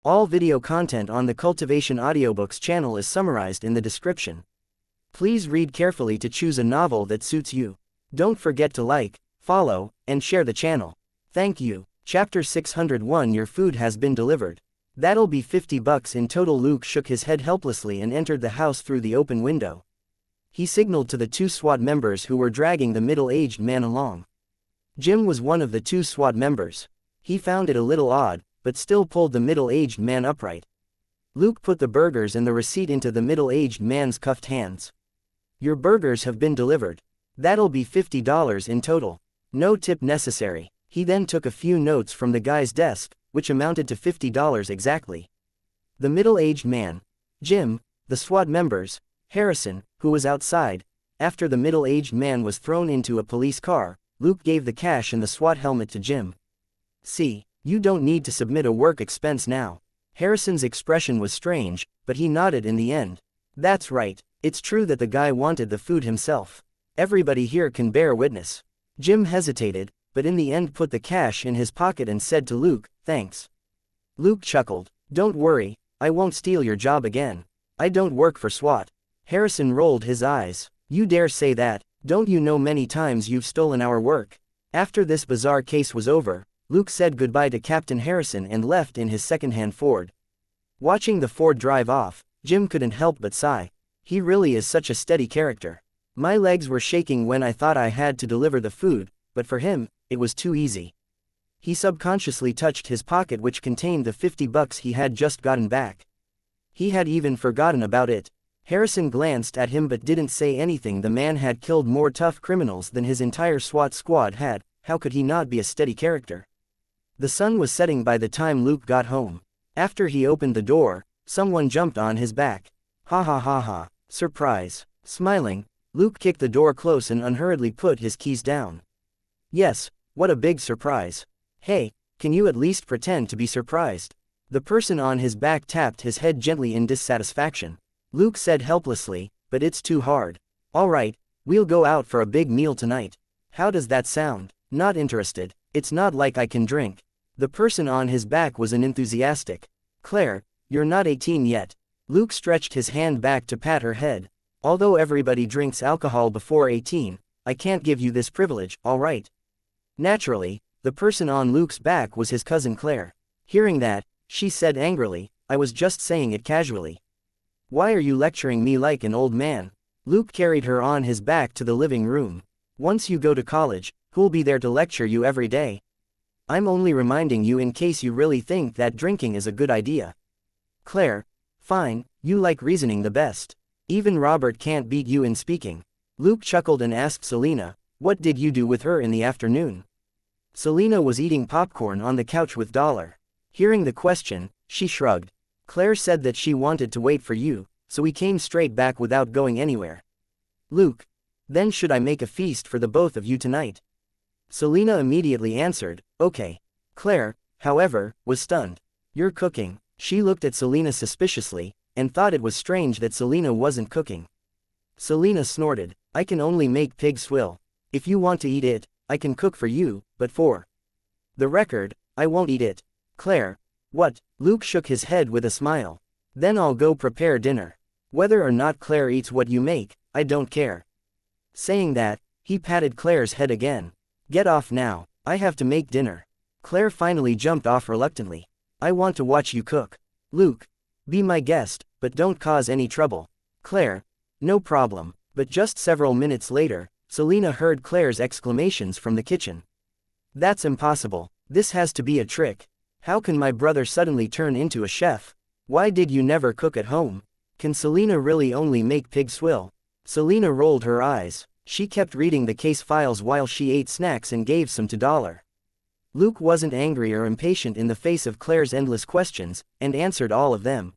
All video content on the Cultivation Audiobooks channel is summarized in the description. Please read carefully to choose a novel that suits you. Don't forget to like, follow, and share the channel. Thank you. Chapter 601 Your food has been delivered. That'll be $50 in total. Luke shook his head helplessly and entered the house through the open window. He signaled to the two SWAT members who were dragging the middle-aged man along. Jim was one of the two SWAT members. He found it a little odd, but still pulled the middle-aged man upright. Luke put the burgers and the receipt into the middle-aged man's cuffed hands. Your burgers have been delivered. That'll be $50 in total. No tip necessary. He then took a few notes from the guy's desk, which amounted to $50 exactly. The middle-aged man, Jim, the SWAT members, Harrison, who was outside. After the middle-aged man was thrown into a police car, Luke gave the cash and the SWAT helmet to Jim. See, you don't need to submit a work expense now. Harrison's expression was strange, but he nodded in the end. That's right, it's true that the guy wanted the food himself. Everybody here can bear witness. Jim hesitated, but in the end put the cash in his pocket and said to Luke, "Thanks." Luke chuckled. "Don't worry, I won't steal your job again. I don't work for SWAT." Harrison rolled his eyes. "You dare say that? Don't you know many times you've stolen our work?" After this bizarre case was over, Luke said goodbye to Captain Harrison and left in his second-hand Ford. Watching the Ford drive off, Jim couldn't help but sigh. He really is such a steady character. My legs were shaking when I thought I had to deliver the food, but for him, it was too easy. He subconsciously touched his pocket, which contained the $50 he had just gotten back. He had even forgotten about it. Harrison glanced at him but didn't say anything. The man had killed more tough criminals than his entire SWAT squad had. How could he not be a steady character? The sun was setting by the time Luke got home. After he opened the door, someone jumped on his back. Ha ha ha ha. Surprise. Smiling, Luke kicked the door close and unhurriedly put his keys down. Yes, what a big surprise. Hey, can you at least pretend to be surprised? The person on his back tapped his head gently in dissatisfaction. Luke said helplessly, "But it's too hard." "All right, we'll go out for a big meal tonight. How does that sound?" "Not interested. It's not like I can drink." The person on his back was enthusiastic. "Claire, you're not 18 yet." Luke stretched his hand back to pat her head. "Although everybody drinks alcohol before 18, I can't give you this privilege, all right?" Naturally, the person on Luke's back was his cousin Claire. Hearing that, she said angrily, "I was just saying it casually. Why are you lecturing me like an old man?" Luke carried her on his back to the living room. "Once you go to college, who'll be there to lecture you every day? I'm only reminding you in case you really think that drinking is a good idea." "Claire, fine, you like reasoning the best. Even Robert can't beat you in speaking." Luke chuckled and asked Selena, "What did you do with her in the afternoon?" Selena was eating popcorn on the couch with Dollar. Hearing the question, she shrugged. "Claire said that she wanted to wait for you, so we came straight back without going anywhere." Luke, "Then should I make a feast for the both of you tonight?" Selena immediately answered, "Okay." Claire, however, was stunned. "You're cooking?" She looked at Selena suspiciously, and thought it was strange that Selena wasn't cooking. Selena snorted, "I can only make pig swill. If you want to eat it, I can cook for you, but for the record, I won't eat it." Claire, "What?" Luke shook his head with a smile. "Then I'll go prepare dinner. Whether or not Claire eats what you make, I don't care." Saying that, he patted Claire's head again. "Get off now, I have to make dinner." Claire finally jumped off reluctantly. "I want to watch you cook." Luke, "Be my guest, but don't cause any trouble." Claire, "No problem." But just several minutes later, Selena heard Claire's exclamations from the kitchen. "That's impossible. This has to be a trick. How can my brother suddenly turn into a chef? Why did you never cook at home? Can Selena really only make pig swill?" Selena rolled her eyes. She kept reading the case files while she ate snacks and gave some to Dollar. Luke wasn't angry or impatient in the face of Claire's endless questions, and answered all of them.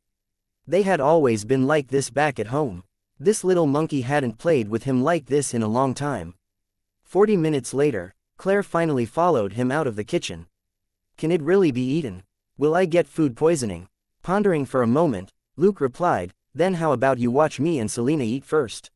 They had always been like this back at home. This little monkey hadn't played with him like this in a long time. 40 minutes later, Claire finally followed him out of the kitchen. "Can it really be eaten? Will I get food poisoning?" Pondering for a moment, Luke replied, "Then how about you watch me and Selena eat first?"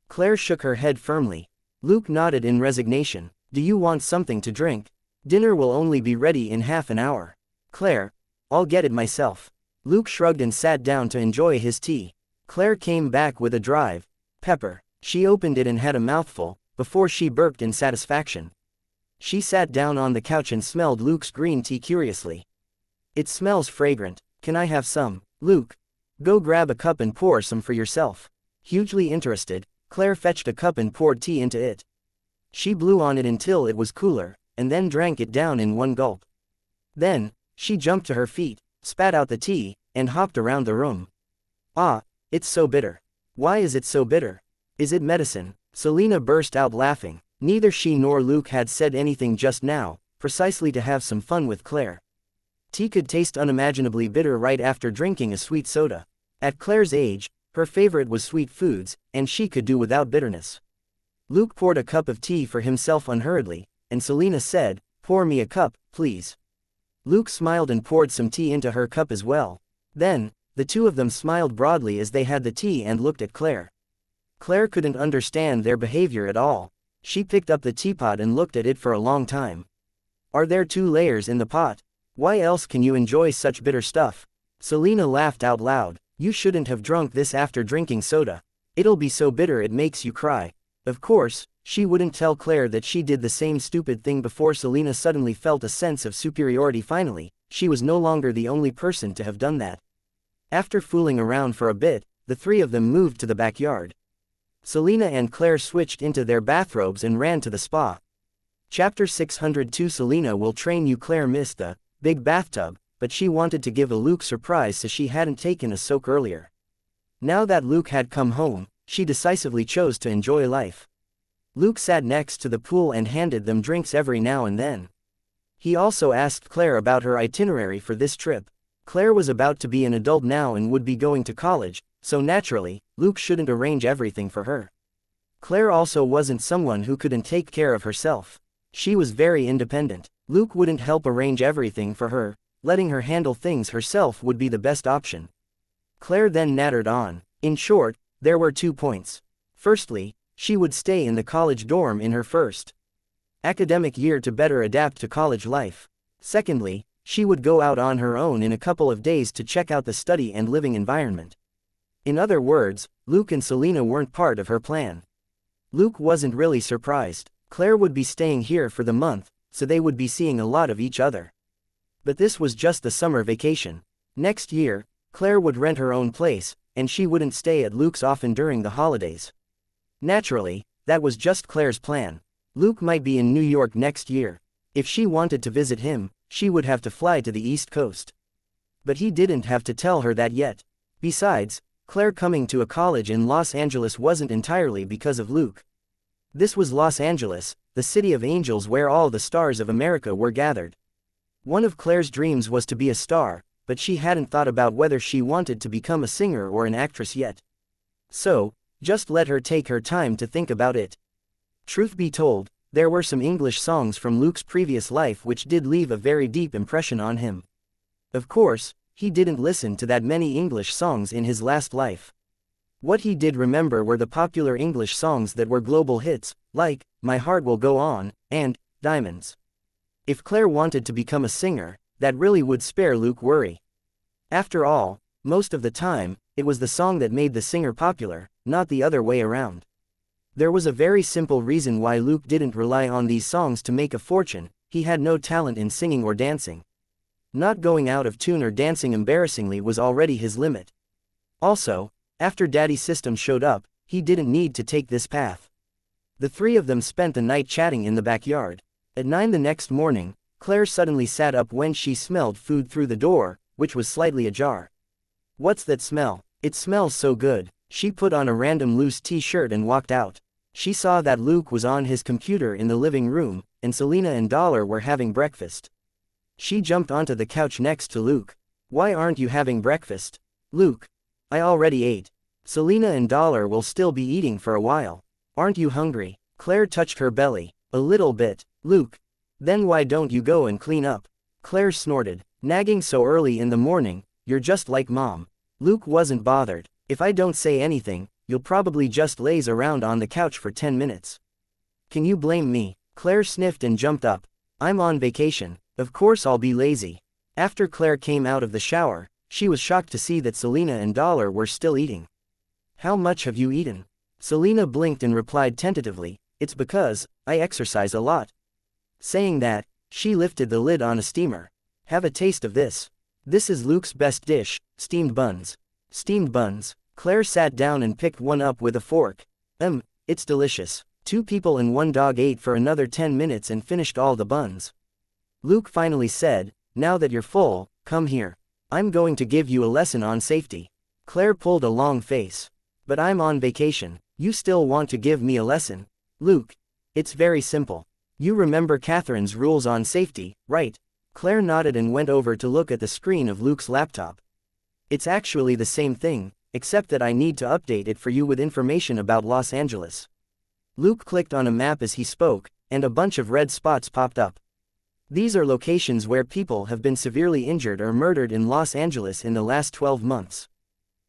Claire shook her head firmly. Luke nodded in resignation. "Do you want something to drink? Dinner will only be ready in half an hour." Claire, I'll get it myself. Luke shrugged and sat down to enjoy his tea. Claire came back with a drive. Pepper. She opened it and had a mouthful, before she burped in satisfaction. She sat down on the couch and smelled Luke's green tea curiously. It smells fragrant. Can I have some? Luke. Go grab a cup and pour some for yourself. Hugely interested, Claire fetched a cup and poured tea into it. She blew on it until it was cooler, and then drank it down in one gulp. Then, she jumped to her feet, spat out the tea, and hopped around the room. Ah, it's so bitter. Why is it so bitter? Is it medicine? Selena burst out laughing. Neither she nor Luke had said anything just now, precisely to have some fun with Claire. Tea could taste unimaginably bitter right after drinking a sweet soda. At Claire's age, her favorite was sweet foods, and she could do without bitterness. Luke poured a cup of tea for himself unhurriedly, and Selena said, "Pour me a cup, please." Luke smiled and poured some tea into her cup as well. Then, the two of them smiled broadly as they had the tea and looked at Claire. Claire couldn't understand their behavior at all. She picked up the teapot and looked at it for a long time. Are there 2 layers in the pot? Why else can you enjoy such bitter stuff? Selena laughed out loud. You shouldn't have drunk this after drinking soda. It'll be so bitter it makes you cry. Of course, she wouldn't tell Claire that she did the same stupid thing before Selena suddenly felt a sense of superiority finally. She was no longer the only person to have done that. After fooling around for a bit, the 3 of them moved to the backyard. Selena and Claire switched into their bathrobes and ran to the spa. Chapter 602 Selena will train you. Claire missed the big bathtub, but she wanted to give a Luke surprise so she hadn't taken a soak earlier. Now that Luke had come home, she decisively chose to enjoy life. Luke sat next to the pool and handed them drinks every now and then. He also asked Claire about her itinerary for this trip. Claire was about to be an adult now and would be going to college, so naturally, Luke shouldn't arrange everything for her. Claire also wasn't someone who couldn't take care of herself. She was very independent. Luke wouldn't help arrange everything for her. Letting her handle things herself would be the best option. Claire then nattered on. In short, there were 2 points. Firstly, she would stay in the college dorm in her first academic year to better adapt to college life. Secondly, she would go out on her own in a couple of days to check out the study and living environment. In other words, Luke and Selena weren't part of her plan. Luke wasn't really surprised. Claire would be staying here for the month, so they would be seeing a lot of each other. But this was just the summer vacation. Next year, Claire would rent her own place, and she wouldn't stay at Luke's often during the holidays. Naturally, that was just Claire's plan. Luke might be in New York next year. If she wanted to visit him, she would have to fly to the East Coast. But he didn't have to tell her that yet. Besides, Claire coming to a college in Los Angeles wasn't entirely because of Luke. This was Los Angeles, the city of angels where all the stars of America were gathered. One of Claire's dreams was to be a star, but she hadn't thought about whether she wanted to become a singer or an actress yet. So, just let her take her time to think about it. Truth be told, there were some English songs from Luke's previous life which did leave a very deep impression on him. Of course, he didn't listen to that many English songs in his last life. What he did remember were the popular English songs that were global hits, like My Heart Will Go On, and Diamonds. If Claire wanted to become a singer, that really would spare Luke worry. After all, most of the time, it was the song that made the singer popular, not the other way around. There was a very simple reason why Luke didn't rely on these songs to make a fortune. He had no talent in singing or dancing. Not going out of tune or dancing embarrassingly was already his limit. Also, after Daddy's system showed up, he didn't need to take this path. The 3 of them spent the night chatting in the backyard. At 9 the next morning, Claire suddenly sat up when she smelled food through the door, which was slightly ajar. What's that smell? It smells so good. She put on a random loose t-shirt and walked out. She saw that Luke was on his computer in the living room, and Selena and Dollar were having breakfast. She jumped onto the couch next to Luke. Why aren't you having breakfast? Luke. I already ate. Selena and Dollar will still be eating for a while. Aren't you hungry? Claire touched her belly. A little bit. Luke. Then why don't you go and clean up? Claire snorted. Nagging so early in the morning, you're just like Mom. Luke wasn't bothered. If I don't say anything, you'll probably just laze around on the couch for 10 minutes. Can you blame me? Claire sniffed and jumped up. I'm on vacation. Of course I'll be lazy. After Claire came out of the shower, she was shocked to see that Selena and Dollar were still eating. "How much have you eaten?" Selena blinked and replied tentatively, "It's because I exercise a lot." Saying that, she lifted the lid on a steamer. "Have a taste of this. This is Luke's best dish, steamed buns." Steamed buns. Claire sat down and picked one up with a fork. It's delicious." 2 people and 1 dog ate for another 10 minutes and finished all the buns. Luke finally said, "Now that you're full, come here. I'm going to give you a lesson on safety." Claire pulled a long face. "But I'm on vacation. You still want to give me a lesson?" "Luke, it's very simple. You remember Catherine's rules on safety, right?" Claire nodded and went over to look at the screen of Luke's laptop. "It's actually the same thing, except that I need to update it for you with information about Los Angeles." Luke clicked on a map as he spoke, and a bunch of red spots popped up. These are locations where people have been severely injured or murdered in Los Angeles in the last 12 months.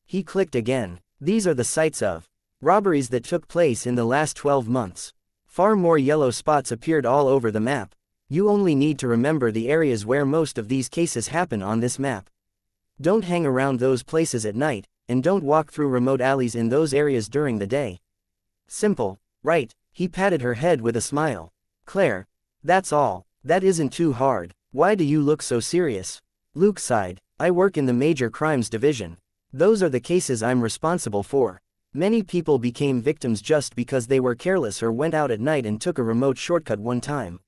He clicked again. These are the sites of robberies that took place in the last 12 months. Far more yellow spots appeared all over the map. You only need to remember the areas where most of these cases happen on this map. Don't hang around those places at night, and don't walk through remote alleys in those areas during the day. Simple, right? He patted her head with a smile. "Claire, that's all. That isn't too hard. Why do you look so serious?" Luke sighed. "I work in the major crimes division. Those are the cases I'm responsible for. Many people became victims just because they were careless or went out at night and took a remote shortcut one time.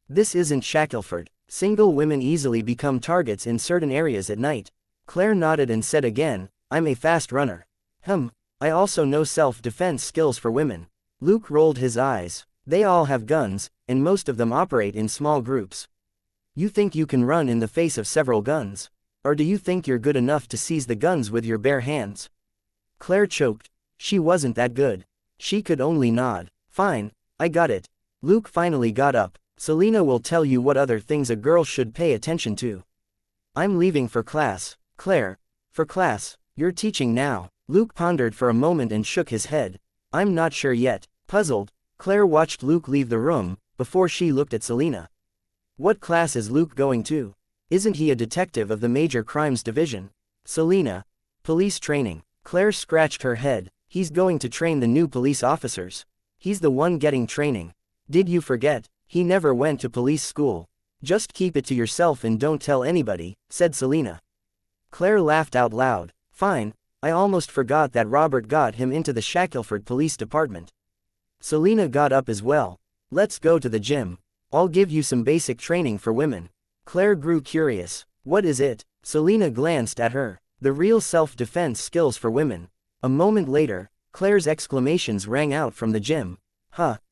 This isn't Shackelford. Single women easily become targets in certain areas at night." Claire nodded and said again, "I'm a fast runner. I also know self-defense skills for women." Luke rolled his eyes. "They all have guns, and most of them operate in small groups. You think you can run in the face of several guns? Or do you think you're good enough to seize the guns with your bare hands?" Claire choked. She wasn't that good. She could only nod. "Fine, I got it." Luke finally got up. "Selena will tell you what other things a girl should pay attention to." "I'm leaving for class." "Claire, for class, you're teaching now?" Luke pondered for a moment and shook his head. "I'm not sure yet." Puzzled, Claire watched Luke leave the room, before she looked at Selena. "What class is Luke going to? Isn't he a detective of the Major Crimes Division?" "Selena, police training." Claire scratched her head. "He's going to train the new police officers. He's the one getting training. Did you forget? He never went to police school." "Just keep it to yourself and don't tell anybody," said Selena. Claire laughed out loud. "Fine, I almost forgot that Robert got him into the Shackelford Police Department." Selena got up as well. "Let's go to the gym. I'll give you some basic training for women." Claire grew curious. "What is it?" Selena glanced at her. "The real self-defense skills for women." A moment later, Claire's exclamations rang out from the gym.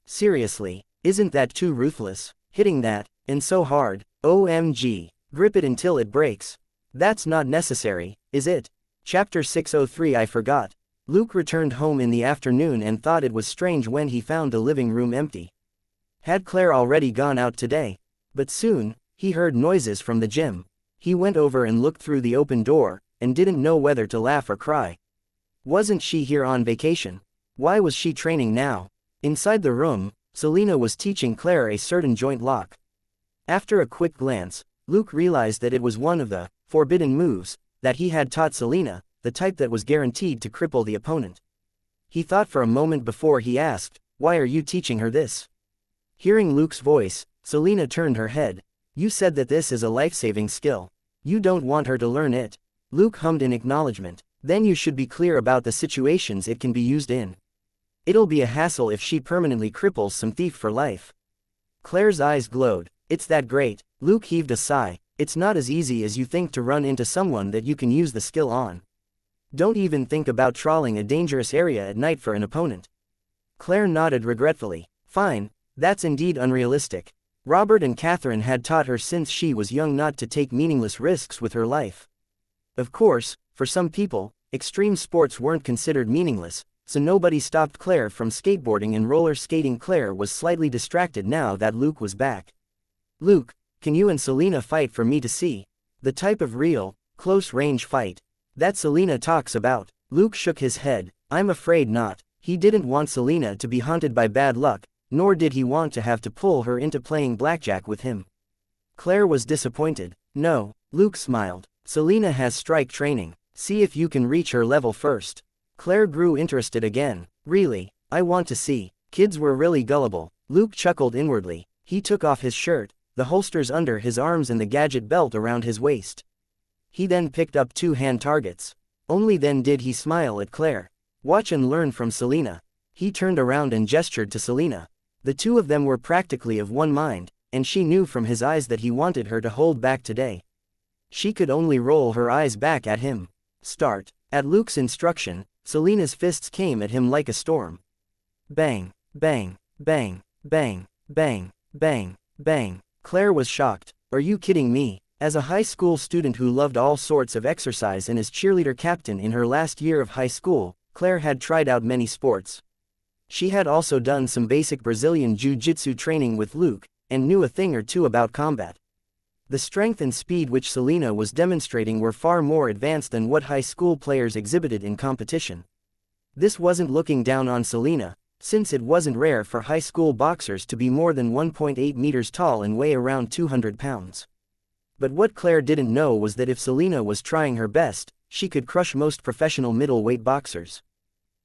Seriously, isn't that too ruthless? Hitting that, and so hard, OMG, grip it until it breaks. That's not necessary, is it? Chapter 603 I forgot. Luke returned home in the afternoon and thought it was strange when he found the living room empty. Had Claire already gone out today? But soon, he heard noises from the gym. He went over and looked through the open door, and didn't know whether to laugh or cry. Wasn't she here on vacation? Why was she training now? Inside the room, Selena was teaching Claire a certain joint lock. After a quick glance, Luke realized that it was one of the forbidden moves that he had taught Selena, the type that was guaranteed to cripple the opponent. He thought for a moment before he asked, "Why are you teaching her this?" Hearing Luke's voice, Selena turned her head. "You said that this is a life-saving skill. You don't want her to learn it." Luke hummed in acknowledgement. "Then you should be clear about the situations it can be used in. It'll be a hassle if she permanently cripples some thief for life." Claire's eyes glowed. "It's that great." Luke heaved a sigh. "It's not as easy as you think to run into someone that you can use the skill on. Don't even think about trawling a dangerous area at night for an opponent." Claire nodded regretfully. "Fine, that's indeed unrealistic. Robert and Catherine had taught her since she was young not to take meaningless risks with her life. Of course, for some people, extreme sports weren't considered meaningless, so nobody stopped Claire from skateboarding and roller skating. Claire was slightly distracted now that Luke was back. "Luke, can you and Selena fight for me to see? The type of real, close-range fight that Selena talks about." Luke shook his head. "I'm afraid not." He didn't want Selena to be haunted by bad luck, nor did he want to have to pull her into playing blackjack with him. Claire was disappointed. "No, Luke smiled. Selena has strike training. See if you can reach her level first. Claire grew interested again. Really? I want to see. Kids were really gullible. Luke chuckled inwardly. He took off his shirt, the holsters under his arms and the gadget belt around his waist. He then picked up 2 hand targets. Only then did he smile at Claire. Watch and learn from Selena. He turned around and gestured to Selena. The two of them were practically of one mind, and she knew from his eyes that he wanted her to hold back today. She could only roll her eyes back at him. Start. At Luke's instruction, Selena's fists came at him like a storm. Bang, bang, bang, bang, bang, bang, bang. Claire was shocked. Are you kidding me? As a high school student who loved all sorts of exercise and as cheerleader captain in her last year of high school, Claire had tried out many sports. She had also done some basic Brazilian jiu-jitsu training with Luke, and knew a thing or two about combat. The strength and speed which Selena was demonstrating were far more advanced than what high school players exhibited in competition. This wasn't looking down on Selena, since it wasn't rare for high school boxers to be more than 1.8 meters tall and weigh around 200 pounds. But what Claire didn't know was that if Selena was trying her best, she could crush most professional middleweight boxers.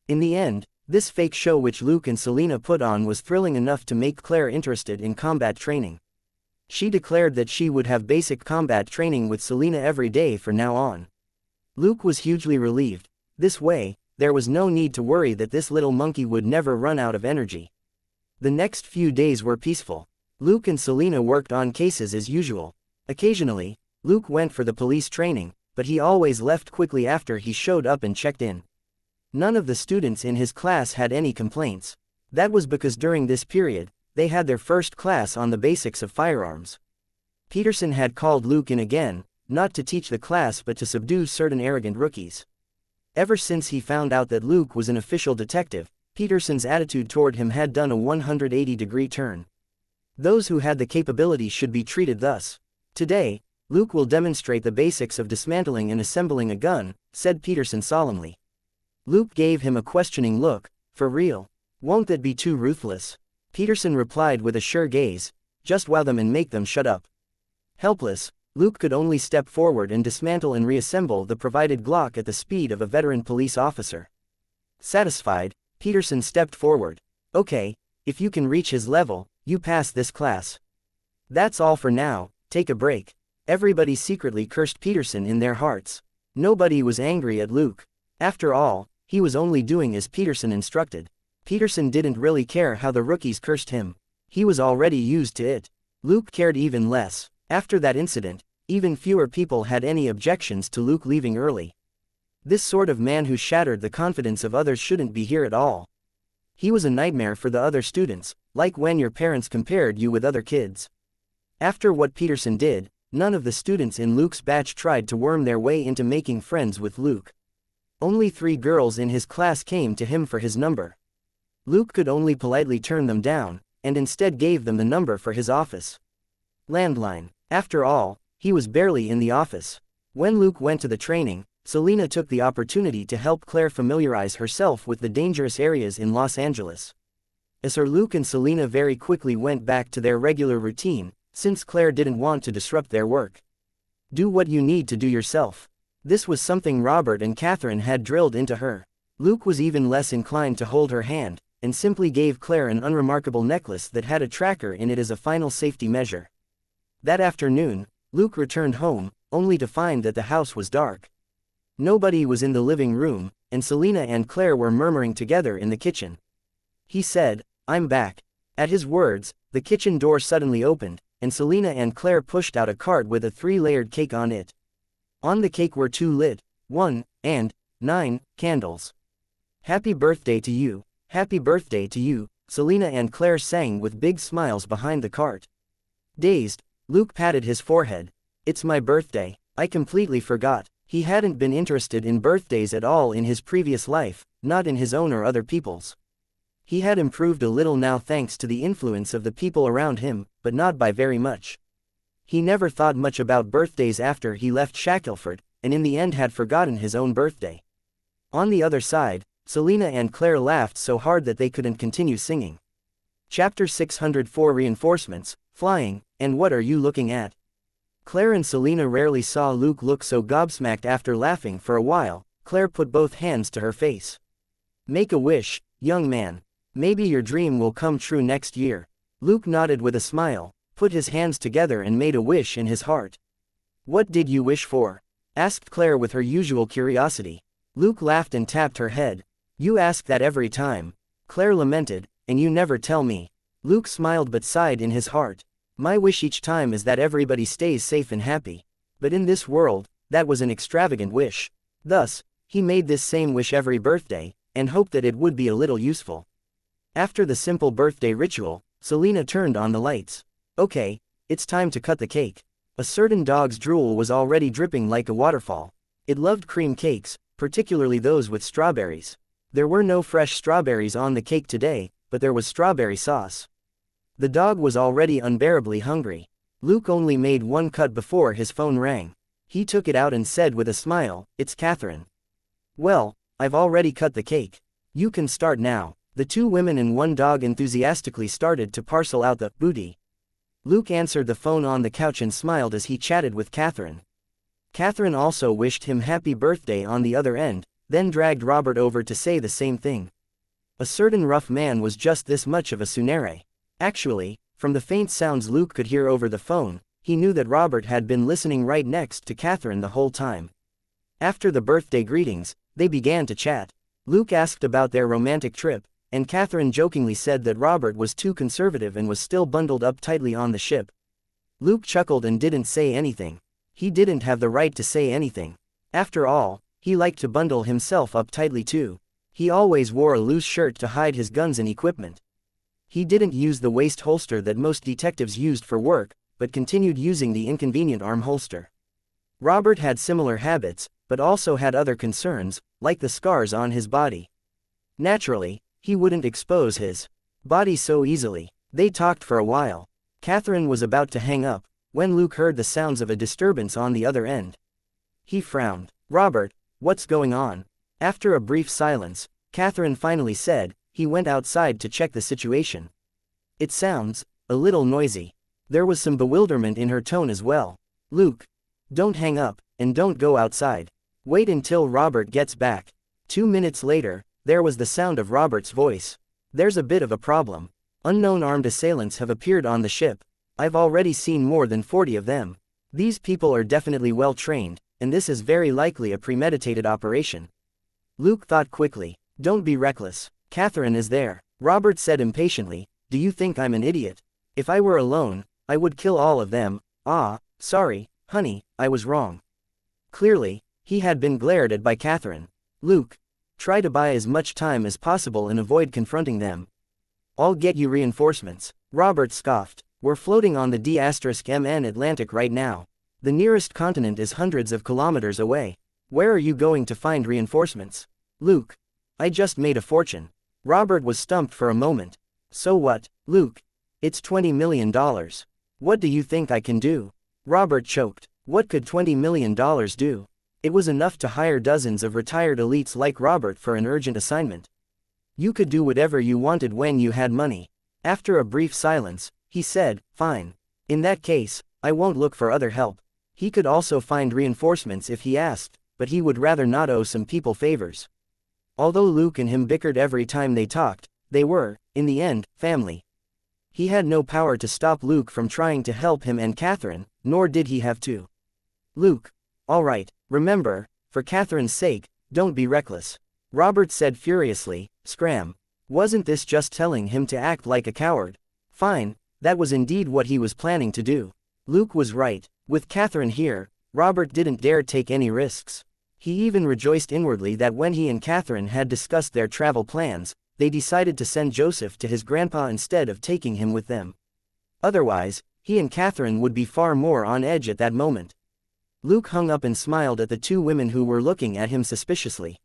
In the end, this fake show which Luke and Selena put on was thrilling enough to make Claire interested in combat training. She declared that she would have basic combat training with Selena every day from now on. Luke was hugely relieved. This way, there was no need to worry that this little monkey would never run out of energy. The next few days were peaceful. Luke and Selena worked on cases as usual. Occasionally, Luke went for the police training, but he always left quickly after he showed up and checked in. None of the students in his class had any complaints. That was because during this period, they had their first class on the basics of firearms. Peterson had called Luke in again, not to teach the class but to subdue certain arrogant rookies. Ever since he found out that Luke was an official detective, Peterson's attitude toward him had done a 180-degree turn. Those who had the capability should be treated thus. Today, Luke will demonstrate the basics of dismantling and assembling a gun, said Peterson solemnly. Luke gave him a questioning look. For real? Won't that be too ruthless? Peterson replied with a sure gaze. Just wow them and make them shut up. Helpless, Luke could only step forward and dismantle and reassemble the provided Glock at the speed of a veteran police officer. Satisfied, Peterson stepped forward. Okay, if you can reach his level, you pass this class. That's all for now, take a break. Everybody secretly cursed Peterson in their hearts. Nobody was angry at Luke. After all, he was only doing as Peterson instructed. Peterson didn't really care how the rookies cursed him. He was already used to it. Luke cared even less. After that incident, even fewer people had any objections to Luke leaving early. This sort of man who shattered the confidence of others shouldn't be here at all. He was a nightmare for the other students, like when your parents compared you with other kids. After what Peterson did, none of the students in Luke's batch tried to worm their way into making friends with Luke. Only 3 girls in his class came to him for his number. Luke could only politely turn them down, and instead gave them the number for his office. Landline. After all, he was barely in the office. When Luke went to the training, Selena took the opportunity to help Claire familiarize herself with the dangerous areas in Los Angeles. As her Luke and Selena very quickly went back to their regular routine, since Claire didn't want to disrupt their work. Do what you need to do yourself. This was something Robert and Catherine had drilled into her. Luke was even less inclined to hold her hand, and simply gave Claire an unremarkable necklace that had a tracker in it as a final safety measure. That afternoon, Luke returned home, only to find that the house was dark. Nobody was in the living room, and Selena and Claire were murmuring together in the kitchen. He said, "I'm back." At his words, the kitchen door suddenly opened, and Selena and Claire pushed out a cart with a 3-layered cake on it. On the cake were 2 lit, 1, and 9 candles. "Happy birthday to you, happy birthday to you," Selena and Claire sang with big smiles behind the cart. Dazed, Luke patted his forehead. "It's my birthday, I completely forgot." He hadn't been interested in birthdays at all in his previous life, not in his own or other people's. He had improved a little now thanks to the influence of the people around him, but not by very much. He never thought much about birthdays after he left Shackelford, and in the end had forgotten his own birthday. On the other side, Selena and Claire laughed so hard that they couldn't continue singing. Chapter 604 Reinforcements, Flying, and What Are You Looking At? Claire and Selena rarely saw Luke look so gobsmacked. After laughing for a while, Claire put both hands to her face. Make a wish, young man. Maybe your dream will come true next year. Luke nodded with a smile, put his hands together and made a wish in his heart. What did you wish for? Asked Claire with her usual curiosity. Luke laughed and tapped her head. You ask that every time. Claire lamented, and you never tell me. Luke smiled but sighed in his heart. My wish each time is that everybody stays safe and happy. But in this world, that was an extravagant wish. Thus, he made this same wish every birthday, and hoped that it would be a little useful. After the simple birthday ritual, Selena turned on the lights. Okay, it's time to cut the cake. A certain dog's drool was already dripping like a waterfall. It loved cream cakes, particularly those with strawberries. There were no fresh strawberries on the cake today, but there was strawberry sauce. The dog was already unbearably hungry. Luke only made one cut before his phone rang. He took it out and said with a smile, "It's Catherine." "Well, I've already cut the cake. You can start now." The two women and one dog enthusiastically started to parcel out the booty. Luke answered the phone on the couch and smiled as he chatted with Catherine. Catherine also wished him happy birthday on the other end, then dragged Robert over to say the same thing. A certain rough man was just this much of a sunere. Actually, from the faint sounds Luke could hear over the phone, he knew that Robert had been listening right next to Catherine the whole time. After the birthday greetings, they began to chat. Luke asked about their romantic trip, and Catherine jokingly said that Robert was too conservative and was still bundled up tightly on the ship. Luke chuckled and didn't say anything. He didn't have the right to say anything. After all, he liked to bundle himself up tightly too. He always wore a loose shirt to hide his guns and equipment. He didn't use the waist holster that most detectives used for work, but continued using the inconvenient arm holster. Robert had similar habits, but also had other concerns, like the scars on his body. Naturally, he wouldn't expose his body so easily. They talked for a while. Catherine was about to hang up, when Luke heard the sounds of a disturbance on the other end. He frowned. "Robert, what's going on?" After a brief silence, Catherine finally said, "He went outside to check the situation. It sounds a little noisy." There was some bewilderment in her tone as well. "Luke, don't hang up, and don't go outside. Wait until Robert gets back." 2 minutes later, there was the sound of Robert's voice. "There's a bit of a problem. Unknown armed assailants have appeared on the ship. I've already seen more than 40 of them. These people are definitely well trained, and this is very likely a premeditated operation." Luke thought quickly. "Don't be reckless. Catherine is there." Robert said impatiently, "Do you think I'm an idiot? If I were alone, I would kill all of them." "Ah, sorry, honey, I was wrong." Clearly, he had been glared at by Catherine. "Luke, try to buy as much time as possible and avoid confronting them. I'll get you reinforcements." Robert scoffed. "We're floating on the D*MN Atlantic right now. The nearest continent is hundreds of kilometers away. Where are you going to find reinforcements?" "Luke, I just made a fortune." Robert was stumped for a moment. "So what, Luke? It's $20 million. What do you think I can do?" Robert choked. What could $20 million do? It was enough to hire dozens of retired elites like Robert for an urgent assignment. You could do whatever you wanted when you had money. After a brief silence, he said, "Fine. In that case, I won't look for other help." He could also find reinforcements if he asked, but he would rather not owe some people favors. Although Luke and him bickered every time they talked, they were, in the end, family. He had no power to stop Luke from trying to help him and Catherine, nor did he have to. "Luke, all right, remember, for Catherine's sake, don't be reckless," Robert said furiously. Scram. Wasn't this just telling him to act like a coward? Fine, that was indeed what he was planning to do. Luke was right. With Catherine here, Robert didn't dare take any risks. He even rejoiced inwardly that when he and Catherine had discussed their travel plans, they decided to send Joseph to his grandpa instead of taking him with them. Otherwise, he and Catherine would be far more on edge at that moment. Luke hung up and smiled at the two women who were looking at him suspiciously.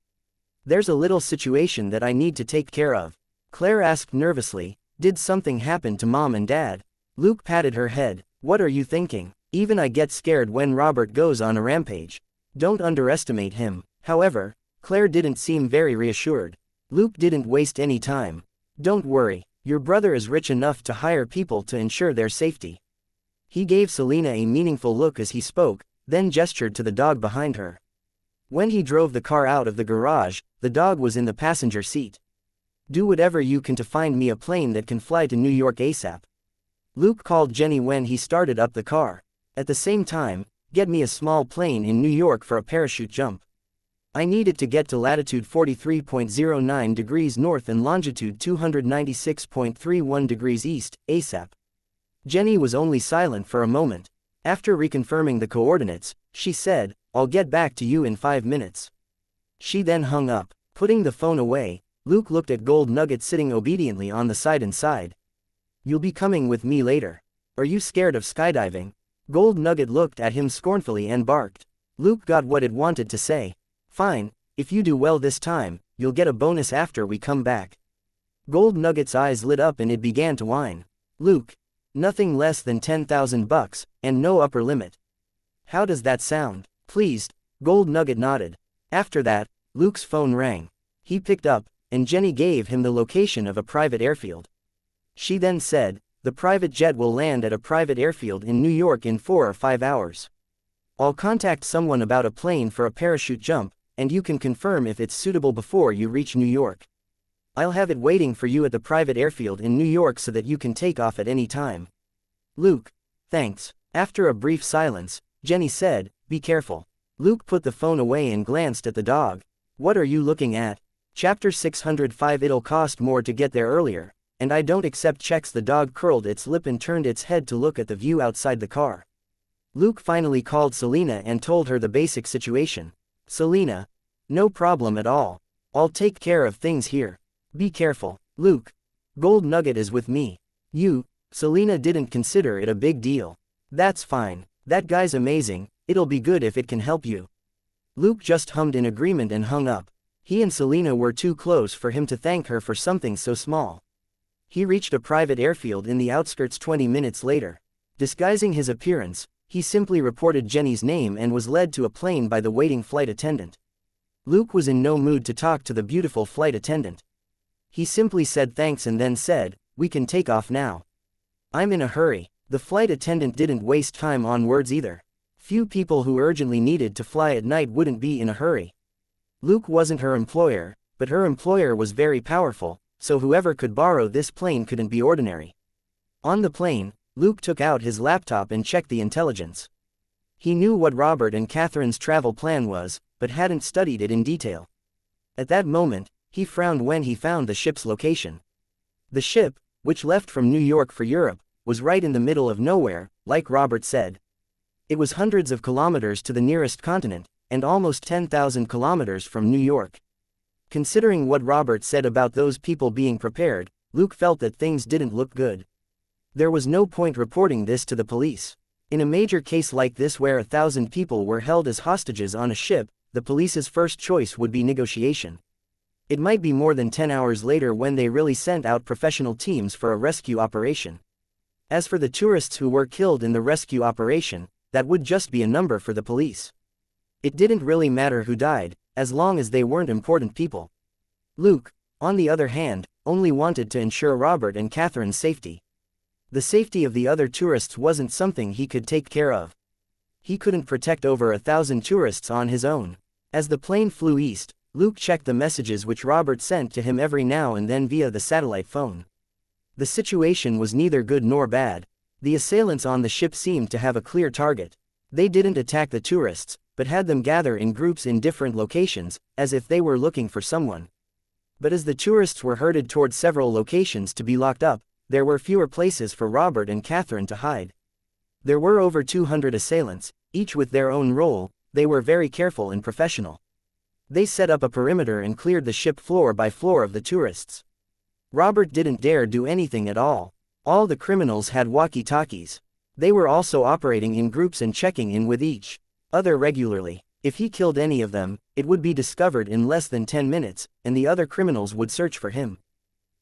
"There's a little situation that I need to take care of," Claire asked nervously. "Did something happen to Mom and Dad?" Luke patted her head. "What are you thinking? Even I get scared when Robert goes on a rampage. Don't underestimate him." However, Claire didn't seem very reassured. Luke didn't waste any time. "Don't worry, your brother is rich enough to hire people to ensure their safety. He gave Selena a meaningful look as he spoke, then gestured to the dog behind her. When he drove the car out of the garage, the dog was in the passenger seat. Do whatever you can to find me a plane that can fly to New York ASAP. Luke called Jenny when he started up the car. At the same time, get me a small plane in New York for a parachute jump. I need it to get to latitude 43.09 degrees north and longitude 296.31 degrees east, ASAP. Jenny was only silent for a moment. After reconfirming the coordinates, she said, I'll get back to you in 5 minutes. She then hung up. Putting the phone away, Luke looked at Gold Nugget sitting obediently on the side and sighed. You'll be coming with me later. Are you scared of skydiving? Gold Nugget looked at him scornfully and barked. Luke got what it wanted to say. Fine, if you do well this time, you'll get a bonus after we come back. Gold Nugget's eyes lit up and it began to whine. Luke, nothing less than $10,000, and no upper limit. How does that sound? Pleased, Gold Nugget nodded. After that, Luke's phone rang. He picked up, and Jenny gave him the location of a private airfield. She then said, the private jet will land at a private airfield in New York in 4 or 5 hours. I'll contact someone about a plane for a parachute jump, and you can confirm if it's suitable before you reach New York. I'll have it waiting for you at the private airfield in New York so that you can take off at any time. Luke, thanks. After a brief silence, Jenny said, be careful. Luke put the phone away and glanced at the dog. What are you looking at? Chapter 605. It'll cost more to get there earlier, and I don't accept checks. The dog curled its lip and turned its head to look at the view outside the car. Luke finally called Selena and told her the basic situation. Selena, no problem at all. I'll take care of things here. Be careful. Luke, Gold Nugget is with me. Selena didn't consider it a big deal. That's fine. That guy's amazing, it'll be good if it can help you. Luke just hummed in agreement and hung up. He and Selena were too close for him to thank her for something so small. He reached a private airfield in the outskirts 20 minutes later. Disguising his appearance, he simply reported Jenny's name and was led to a plane by the waiting flight attendant. Luke was in no mood to talk to the beautiful flight attendant. He simply said thanks and then said, we can take off now. I'm in a hurry. The flight attendant didn't waste time on words either. Few people who urgently needed to fly at night wouldn't be in a hurry. Luke wasn't her employer, but her employer was very powerful, so whoever could borrow this plane couldn't be ordinary. On the plane, Luke took out his laptop and checked the intelligence. He knew what Robert and Catherine's travel plan was, but hadn't studied it in detail. At that moment, he frowned when he found the ship's location. The ship, which left from New York for Europe, was right in the middle of nowhere, like Robert said. It was hundreds of kilometers to the nearest continent, and almost 10,000 kilometers from New York. Considering what Robert said about those people being prepared, Luke felt that things didn't look good. There was no point reporting this to the police. In a major case like this where 1,000 people were held as hostages on a ship, the police's first choice would be negotiation. It might be more than 10 hours later when they really sent out professional teams for a rescue operation. As for the tourists who were killed in the rescue operation, that would just be a number for the police. It didn't really matter who died, as long as they weren't important people. Luke, on the other hand, only wanted to ensure Robert and Catherine's safety. The safety of the other tourists wasn't something he could take care of. He couldn't protect over 1,000 tourists on his own. As the plane flew east, Luke checked the messages which Robert sent to him every now and then via the satellite phone. The situation was neither good nor bad. The assailants on the ship seemed to have a clear target. They didn't attack the tourists, but had them gather in groups in different locations, as if they were looking for someone. But as the tourists were herded toward several locations to be locked up, there were fewer places for Robert and Catherine to hide. There were over 200 assailants, each with their own role. They were very careful and professional. They set up a perimeter and cleared the ship floor by floor of the tourists. Robert didn't dare do anything at all. All the criminals had walkie-talkies. They were also operating in groups and checking in with each other regularly. If he killed any of them, it would be discovered in less than 10 minutes, and the other criminals would search for him.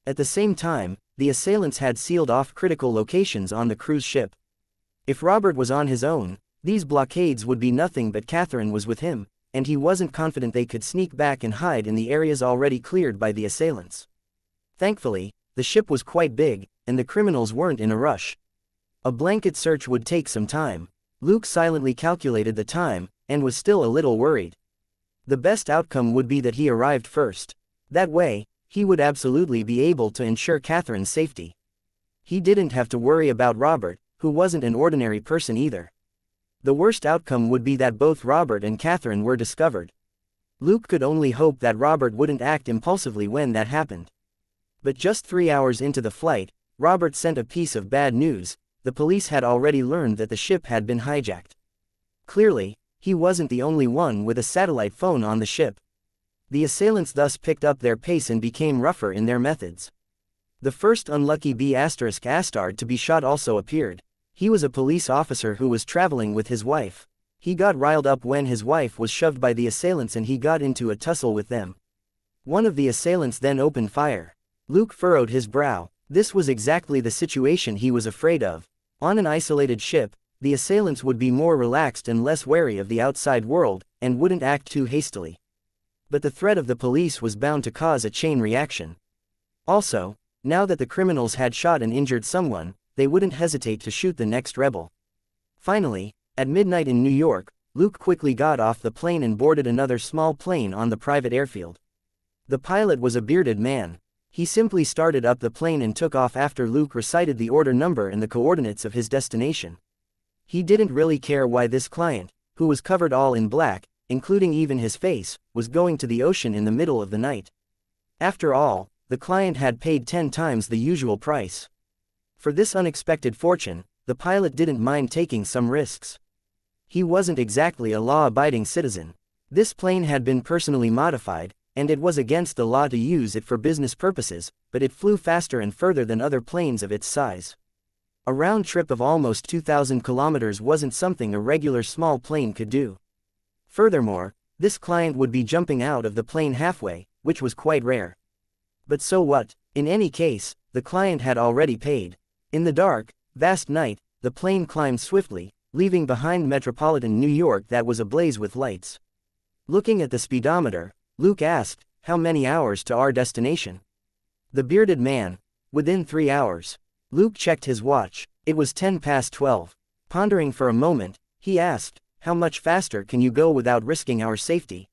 At the same time, the assailants had sealed off critical locations on the cruise ship. If Robert was on his own, these blockades would be nothing, but Catherine was with him, and he wasn't confident they could sneak back and hide in the areas already cleared by the assailants. Thankfully, the ship was quite big, and the criminals weren't in a rush. A blanket search would take some time. Luke silently calculated the time, and was still a little worried. The best outcome would be that he arrived first. That way, he would absolutely be able to ensure Catherine's safety. He didn't have to worry about Robert, who wasn't an ordinary person either. The worst outcome would be that both Robert and Catherine were discovered. Luke could only hope that Robert wouldn't act impulsively when that happened. But just 3 hours into the flight, Robert sent a piece of bad news. The police had already learned that the ship had been hijacked. Clearly, he wasn't the only one with a satellite phone on the ship. The assailants thus picked up their pace and became rougher in their methods. The first unlucky B***** to be shot also appeared. He was a police officer who was traveling with his wife. He got riled up when his wife was shoved by the assailants and he got into a tussle with them. One of the assailants then opened fire. Luke furrowed his brow. This was exactly the situation he was afraid of. On an isolated ship, the assailants would be more relaxed and less wary of the outside world, and wouldn't act too hastily. But the threat of the police was bound to cause a chain reaction. Also, now that the criminals had shot and injured someone, they wouldn't hesitate to shoot the next rebel. Finally, at midnight in New York, Luke quickly got off the plane and boarded another small plane on the private airfield. The pilot was a bearded man. He simply started up the plane and took off after Luke recited the order number and the coordinates of his destination. He didn't really care why this client, who was covered all in black, including even his face, was going to the ocean in the middle of the night. After all, the client had paid 10 times the usual price. For this unexpected fortune, the pilot didn't mind taking some risks. He wasn't exactly a law-abiding citizen. This plane had been personally modified, and it was against the law to use it for business purposes, but it flew faster and further than other planes of its size. A round trip of almost 2,000 kilometers wasn't something a regular small plane could do. Furthermore, this client would be jumping out of the plane halfway, which was quite rare. But so what? In any case, the client had already paid. In the dark, vast night, the plane climbed swiftly, leaving behind metropolitan New York that was ablaze with lights. Looking at the speedometer, Luke asked, "How many hours to our destination?" The bearded man, "Within 3 hours." Luke checked his watch. It was 12:10. Pondering for a moment, he asked, "How much faster can you go without risking our safety?"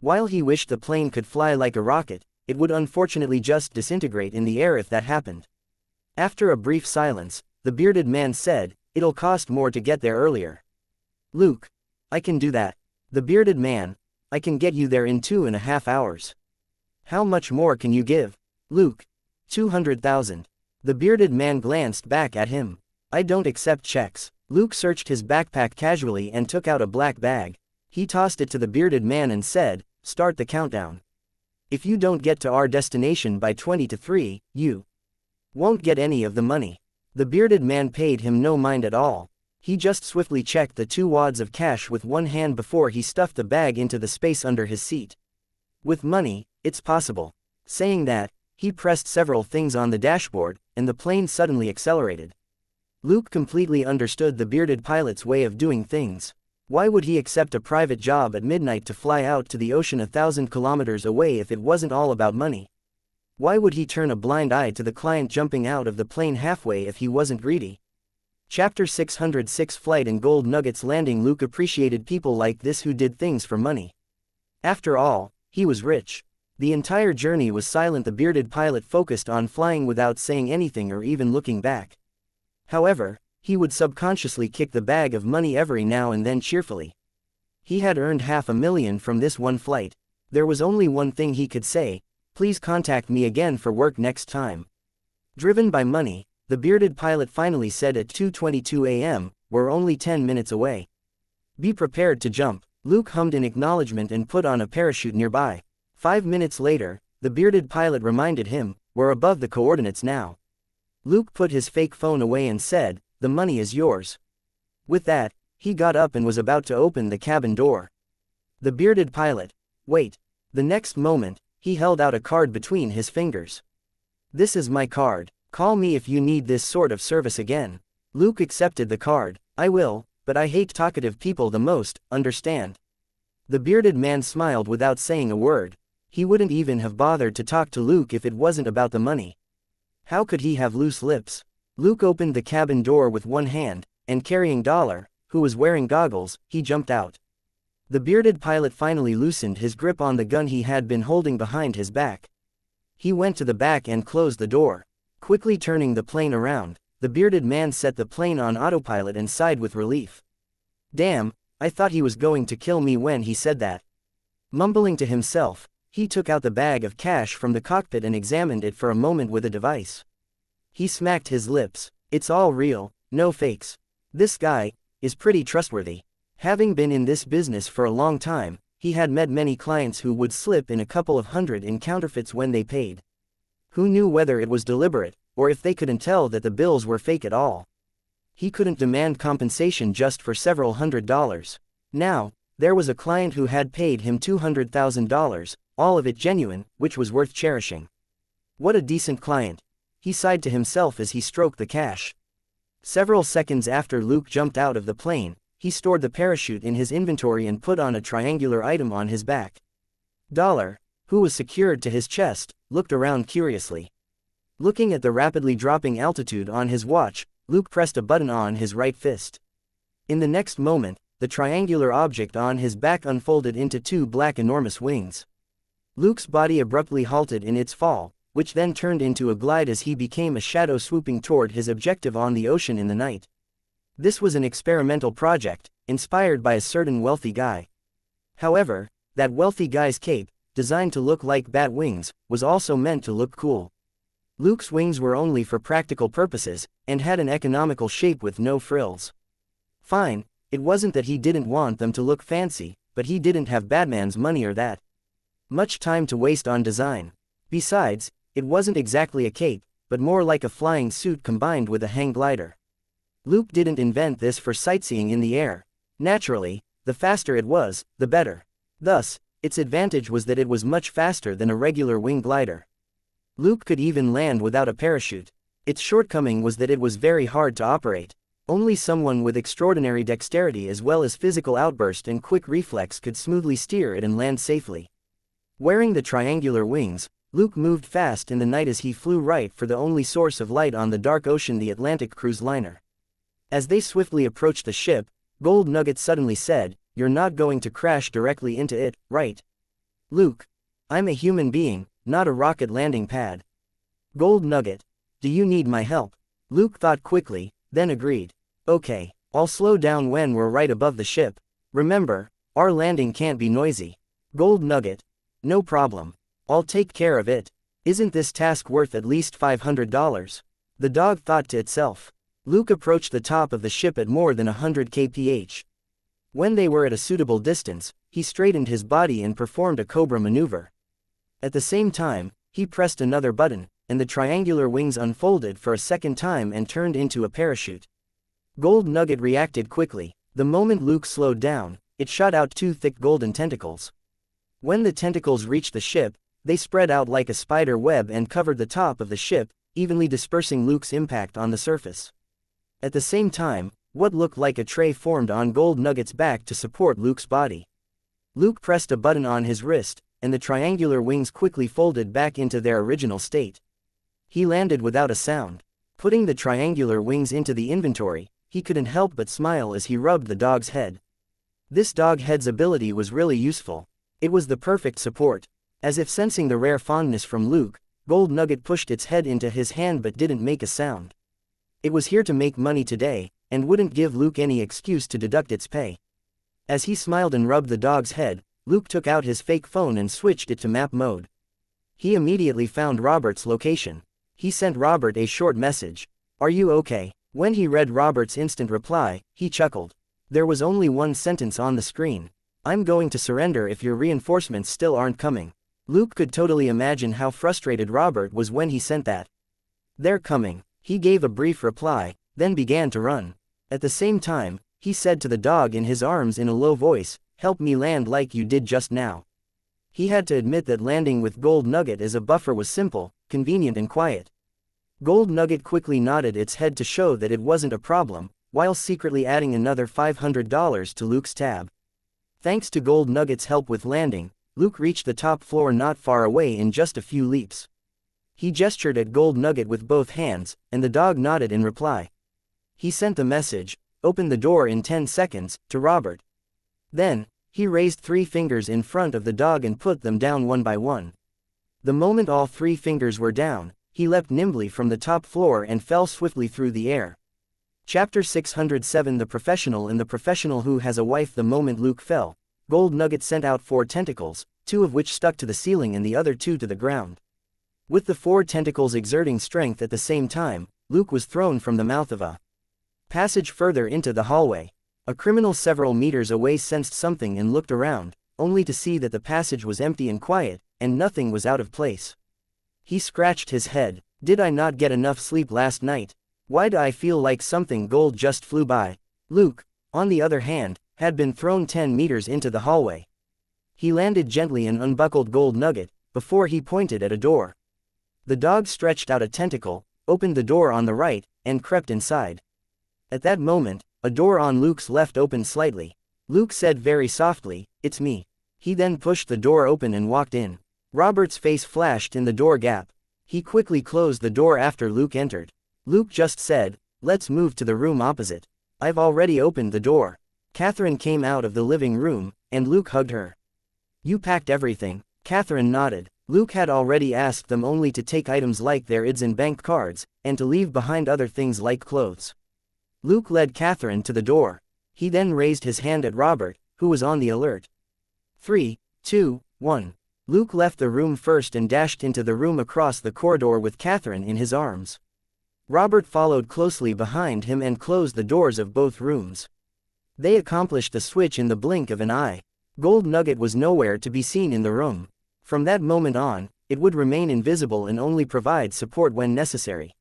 While he wished the plane could fly like a rocket, it would unfortunately just disintegrate in the air if that happened. After a brief silence, the bearded man said, "It'll cost more to get there earlier." Luke, "I can do that." The bearded man, "I can get you there in 2.5 hours. How much more can you give?" Luke, 200,000. The bearded man glanced back at him. "I don't accept checks." Luke searched his backpack casually and took out a black bag. He tossed it to the bearded man and said, "Start the countdown. If you don't get to our destination by 20 to 3, you won't get any of the money." The bearded man paid him no mind at all. He just swiftly checked the 2 wads of cash with one hand before he stuffed the bag into the space under his seat. "With money, it's possible." Saying that, he pressed several things on the dashboard, and the plane suddenly accelerated. Luke completely understood the bearded pilot's way of doing things. Why would he accept a private job at midnight to fly out to the ocean 1,000 kilometers away if it wasn't all about money? Why would he turn a blind eye to the client jumping out of the plane halfway if he wasn't greedy? Chapter 606 Flight and Gold Nuggets Landing. Luke appreciated people like this who did things for money. After all, he was rich. The entire journey was silent. The bearded pilot focused on flying without saying anything or even looking back. However, he would subconsciously kick the bag of money every now and then cheerfully. He had earned $500,000 from this one flight. There was only one thing he could say: "Please contact me again for work next time." Driven by money, the bearded pilot finally said at 2:22 a.m., "We're only 10 minutes away. Be prepared to jump." Luke hummed in acknowledgement and put on a parachute nearby. 5 minutes later, the bearded pilot reminded him, "We're above the coordinates now." Luke put his fake phone away and said, "The money is yours." With that, he got up and was about to open the cabin door. The bearded pilot, "Wait." The next moment, he held out a card between his fingers. "This is my card. Call me if you need this sort of service again." Luke accepted the card. "I will, but I hate talkative people the most, understand?" The bearded man smiled without saying a word. He wouldn't even have bothered to talk to Luke if it wasn't about the money. How could he have loose lips? Luke opened the cabin door with one hand, and carrying Dollar, who was wearing goggles, he jumped out. The bearded pilot finally loosened his grip on the gun he had been holding behind his back. He went to the back and closed the door. Quickly turning the plane around, the bearded man set the plane on autopilot and sighed with relief. Damn, I thought he was going to kill me when he said that. Mumbling to himself, he took out the bag of cash from the cockpit and examined it for a moment with a device. He smacked his lips. It's all real, no fakes. This guy is pretty trustworthy. Having been in this business for a long time, he had met many clients who would slip in a couple of hundred in counterfeits when they paid. Who knew whether it was deliberate, or if they couldn't tell that the bills were fake at all? He couldn't demand compensation just for several $100s. Now, there was a client who had paid him $200,000, all of it genuine, which was worth cherishing. What a decent client. He sighed to himself as he stroked the cash. Several seconds after Luke jumped out of the plane, he stored the parachute in his inventory and put on a triangular item on his back. Dollar, who was secured to his chest, looked around curiously. Looking at the rapidly dropping altitude on his watch, Luke pressed a button on his right fist. In the next moment, the triangular object on his back unfolded into two black enormous wings. Luke's body abruptly halted in its fall, which then turned into a glide as he became a shadow swooping toward his objective on the ocean in the night. This was an experimental project, inspired by a certain wealthy guy. However, that wealthy guy's cape, designed to look like bat wings, was also meant to look cool. Luke's wings were only for practical purposes, and had an economical shape with no frills. Fine, it wasn't that he didn't want them to look fancy, but he didn't have Batman's money or that much time to waste on design. Besides, it wasn't exactly a cape, but more like a flying suit combined with a hang glider. Luke didn't invent this for sightseeing in the air. Naturally, the faster it was, the better. Thus, its advantage was that it was much faster than a regular wing glider. Luke could even land without a parachute. Its shortcoming was that it was very hard to operate. Only someone with extraordinary dexterity as well as physical outburst and quick reflex could smoothly steer it and land safely. Wearing the triangular wings, Luke moved fast in the night as he flew right for the only source of light on the dark ocean, the Atlantic cruise liner. As they swiftly approached the ship, Gold Nugget suddenly said, "You're not going to crash directly into it, right?" "Luke, I'm a human being, not a rocket landing pad." "Gold Nugget, do you need my help?" Luke thought quickly, then agreed. "Okay, I'll slow down when we're right above the ship. Remember, our landing can't be noisy." "Gold Nugget, no problem. I'll take care of it. Isn't this task worth at least $500? The dog thought to itself. Luke approached the top of the ship at more than 100 kph. When they were at a suitable distance, he straightened his body and performed a cobra maneuver. At the same time, he pressed another button, and the triangular wings unfolded for a second time and turned into a parachute. Gold Nugget reacted quickly. The moment Luke slowed down, it shot out two thick golden tentacles. When the tentacles reached the ship, they spread out like a spider web and covered the top of the ship, evenly dispersing Luke's impact on the surface. At the same time, what looked like a tray formed on Gold Nugget's back to support Luke's body. Luke pressed a button on his wrist, and the triangular wings quickly folded back into their original state. He landed without a sound. Putting the triangular wings into the inventory, he couldn't help but smile as he rubbed the dog's head. This dog head's ability was really useful. It was the perfect support. As if sensing the rare fondness from Luke, Gold Nugget pushed its head into his hand but didn't make a sound. It was here to make money today, and wouldn't give Luke any excuse to deduct its pay. As he smiled and rubbed the dog's head, Luke took out his fake phone and switched it to map mode. He immediately found Robert's location. He sent Robert a short message. "Are you okay?" When he read Robert's instant reply, he chuckled. There was only one sentence on the screen. "I'm going to surrender if your reinforcements still aren't coming." Luke could totally imagine how frustrated Robert was when he sent that. "They're coming." He gave a brief reply, then began to run. At the same time, he said to the dog in his arms in a low voice, "Help me land like you did just now." He had to admit that landing with Gold Nugget as a buffer was simple, convenient and quiet. Gold Nugget quickly nodded its head to show that it wasn't a problem, while secretly adding another $500 to Luke's tab. Thanks to Gold Nugget's help with landing, Luke reached the top floor not far away in just a few leaps. He gestured at Gold Nugget with both hands, and the dog nodded in reply. He sent the message, "Open the door in 10 seconds, to Robert." Then, he raised 3 fingers in front of the dog and put them down one by one. The moment all 3 fingers were down, he leapt nimbly from the top floor and fell swiftly through the air. Chapter 607 The Professional In The Professional Who Has a Wife. The moment Luke fell, Gold Nugget sent out 4 tentacles, 2 of which stuck to the ceiling and the other 2 to the ground. With the 4 tentacles exerting strength at the same time, Luke was thrown from the mouth of a passage further into the hallway. A criminal several meters away sensed something and looked around, only to see that the passage was empty and quiet, and nothing was out of place. He scratched his head. Did I not get enough sleep last night? Why do I feel like something gold just flew by? Luke, on the other hand, had been thrown 10 meters into the hallway. He landed gently and unbuckled Gold Nugget, before he pointed at a door. The dog stretched out a tentacle, opened the door on the right, and crept inside. At that moment, a door on Luke's left opened slightly. Luke said very softly, "It's me." He then pushed the door open and walked in. Robert's face flashed in the door gap. He quickly closed the door after Luke entered. Luke just said, "Let's move to the room opposite. I've already opened the door." Catherine came out of the living room, and Luke hugged her. "You packed everything?" Catherine nodded. Luke had already asked them only to take items like their IDs and bank cards, and to leave behind other things like clothes. Luke led Catherine to the door. He then raised his hand at Robert, who was on the alert. 3, 2, 1. Luke left the room first and dashed into the room across the corridor with Catherine in his arms. Robert followed closely behind him and closed the doors of both rooms. They accomplished the switch in the blink of an eye. Gold Nugget was nowhere to be seen in the room. From that moment on, it would remain invisible and only provide support when necessary.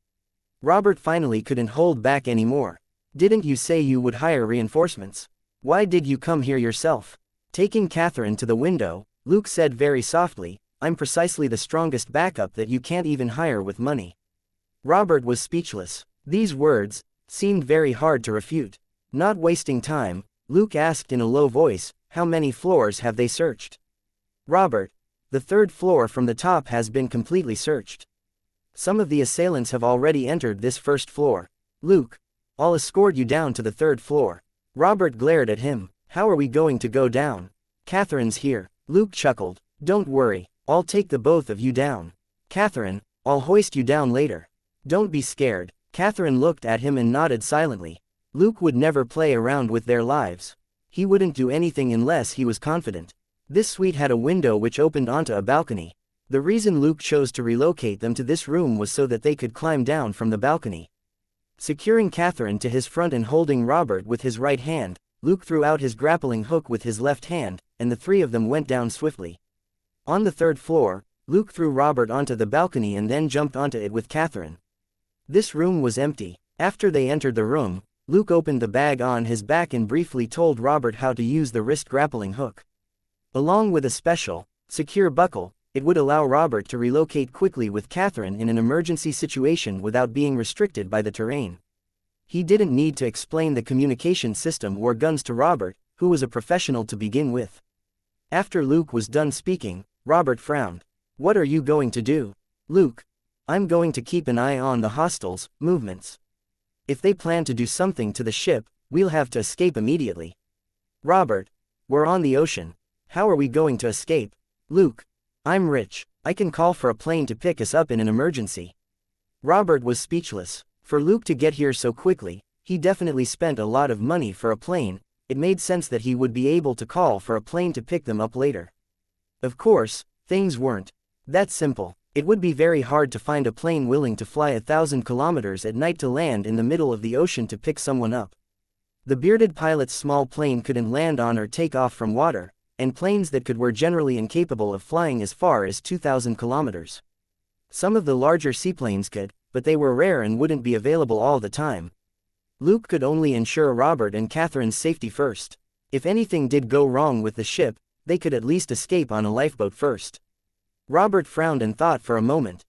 Robert finally couldn't hold back anymore. "Didn't you say you would hire reinforcements? Why did you come here yourself?" Taking Catherine to the window, Luke said very softly, "I'm precisely the strongest backup that you can't even hire with money." Robert was speechless. These words seemed very hard to refute. Not wasting time, Luke asked in a low voice, "How many floors have they searched?" "Robert, the 3rd floor from the top has been completely searched. Some of the assailants have already entered this 1st floor." "Luke, I'll escort you down to the 3rd floor." Robert glared at him. "How are we going to go down?" "Catherine's here." Luke chuckled. "Don't worry, I'll take the both of you down. Catherine, I'll hoist you down later. Don't be scared." Catherine looked at him and nodded silently. Luke would never play around with their lives. He wouldn't do anything unless he was confident. This suite had a window which opened onto a balcony. The reason Luke chose to relocate them to this room was so that they could climb down from the balcony. Securing Catherine to his front and holding Robert with his right hand, Luke threw out his grappling hook with his left hand, and the 3 of them went down swiftly. On the 3rd floor, Luke threw Robert onto the balcony and then jumped onto it with Catherine. This room was empty. After they entered the room, Luke opened the bag on his back and briefly told Robert how to use the wrist grappling hook. Along with a special, secure buckle, it would allow Robert to relocate quickly with Catherine in an emergency situation without being restricted by the terrain. He didn't need to explain the communication system or guns to Robert, who was a professional to begin with. After Luke was done speaking, Robert frowned. "What are you going to do?" "Luke, I'm going to keep an eye on the hostiles' movements. If they plan to do something to the ship, we'll have to escape immediately." "Robert, we're on the ocean. How are we going to escape?" "Luke, I'm rich. I can call for a plane to pick us up in an emergency." Robert was speechless. For Luke to get here so quickly, he definitely spent a lot of money for a plane. It made sense that he would be able to call for a plane to pick them up later. Of course, things weren't that simple. It would be very hard to find a plane willing to fly 1,000 kilometers at night to land in the middle of the ocean to pick someone up. The bearded pilot's small plane couldn't land on or take off from water, and planes that could were generally incapable of flying as far as 2,000 kilometers. Some of the larger seaplanes could, but they were rare and wouldn't be available all the time. Luke could only ensure Robert and Catherine's safety first. If anything did go wrong with the ship, they could at least escape on a lifeboat first. Robert frowned and thought for a moment.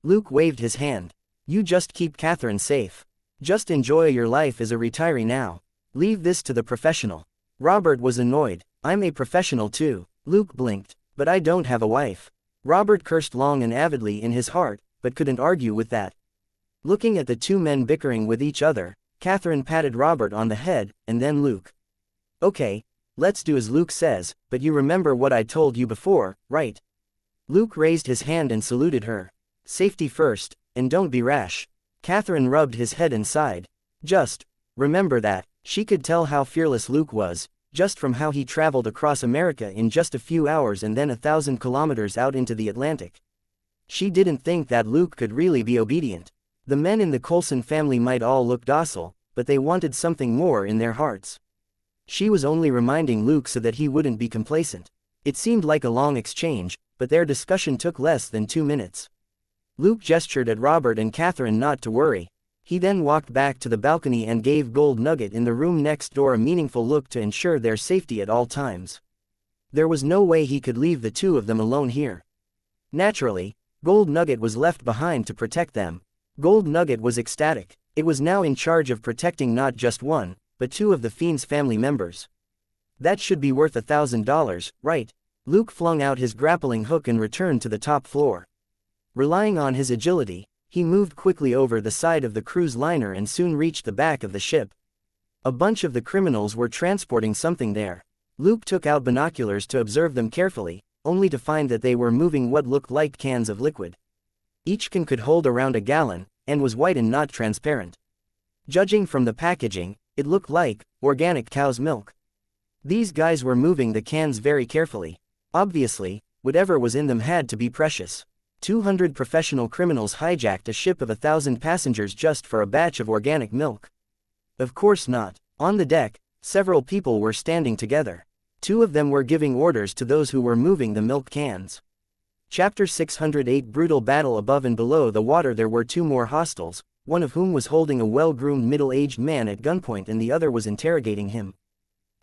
Luke waved his hand. "You just keep Catherine safe. Just enjoy your life as a retiree now. Leave this to the professional." Robert was annoyed. "I'm a professional too." Luke blinked. "But I don't have a wife." Robert cursed long and avidly in his heart, but couldn't argue with that. Looking at the two men bickering with each other, Catherine patted Robert on the head, and then Luke. "Okay, let's do as Luke says, but you remember what I told you before, right?" Luke raised his hand and saluted her. "Safety first, and don't be rash." Catherine rubbed his head and sighed. "Just remember that." She could tell how fearless Luke was, just from how he traveled across America in just a few hours and then 1,000 kilometers out into the Atlantic. She didn't think that Luke could really be obedient. The men in the Coulson family might all look docile, but they wanted something more in their hearts. She was only reminding Luke so that he wouldn't be complacent. It seemed like a long exchange, but their discussion took less than 2 minutes. Luke gestured at Robert and Catherine not to worry. He then walked back to the balcony and gave Gold Nugget in the room next door a meaningful look to ensure their safety at all times. There was no way he could leave the two of them alone here. Naturally, Gold Nugget was left behind to protect them. Gold Nugget was ecstatic. It was now in charge of protecting not just one, but two of the Fiend's family members. That should be worth $1,000, right? Luke flung out his grappling hook and returned to the top floor. Relying on his agility, he moved quickly over the side of the cruise liner and soon reached the back of the ship. A bunch of the criminals were transporting something there. Luke took out binoculars to observe them carefully, only to find that they were moving what looked like cans of liquid. Each can could hold around a gallon, and was white and not transparent. Judging from the packaging, it looked like organic cow's milk. These guys were moving the cans very carefully. Obviously, whatever was in them had to be precious. 200 professional criminals hijacked a ship of 1,000 passengers just for a batch of organic milk. Of course not. On the deck, several people were standing together. 2 of them were giving orders to those who were moving the milk cans. Chapter 608 Brutal battle. Above and below the water there were 2 more hostiles, one of whom was holding a well-groomed middle-aged man at gunpoint and the other was interrogating him.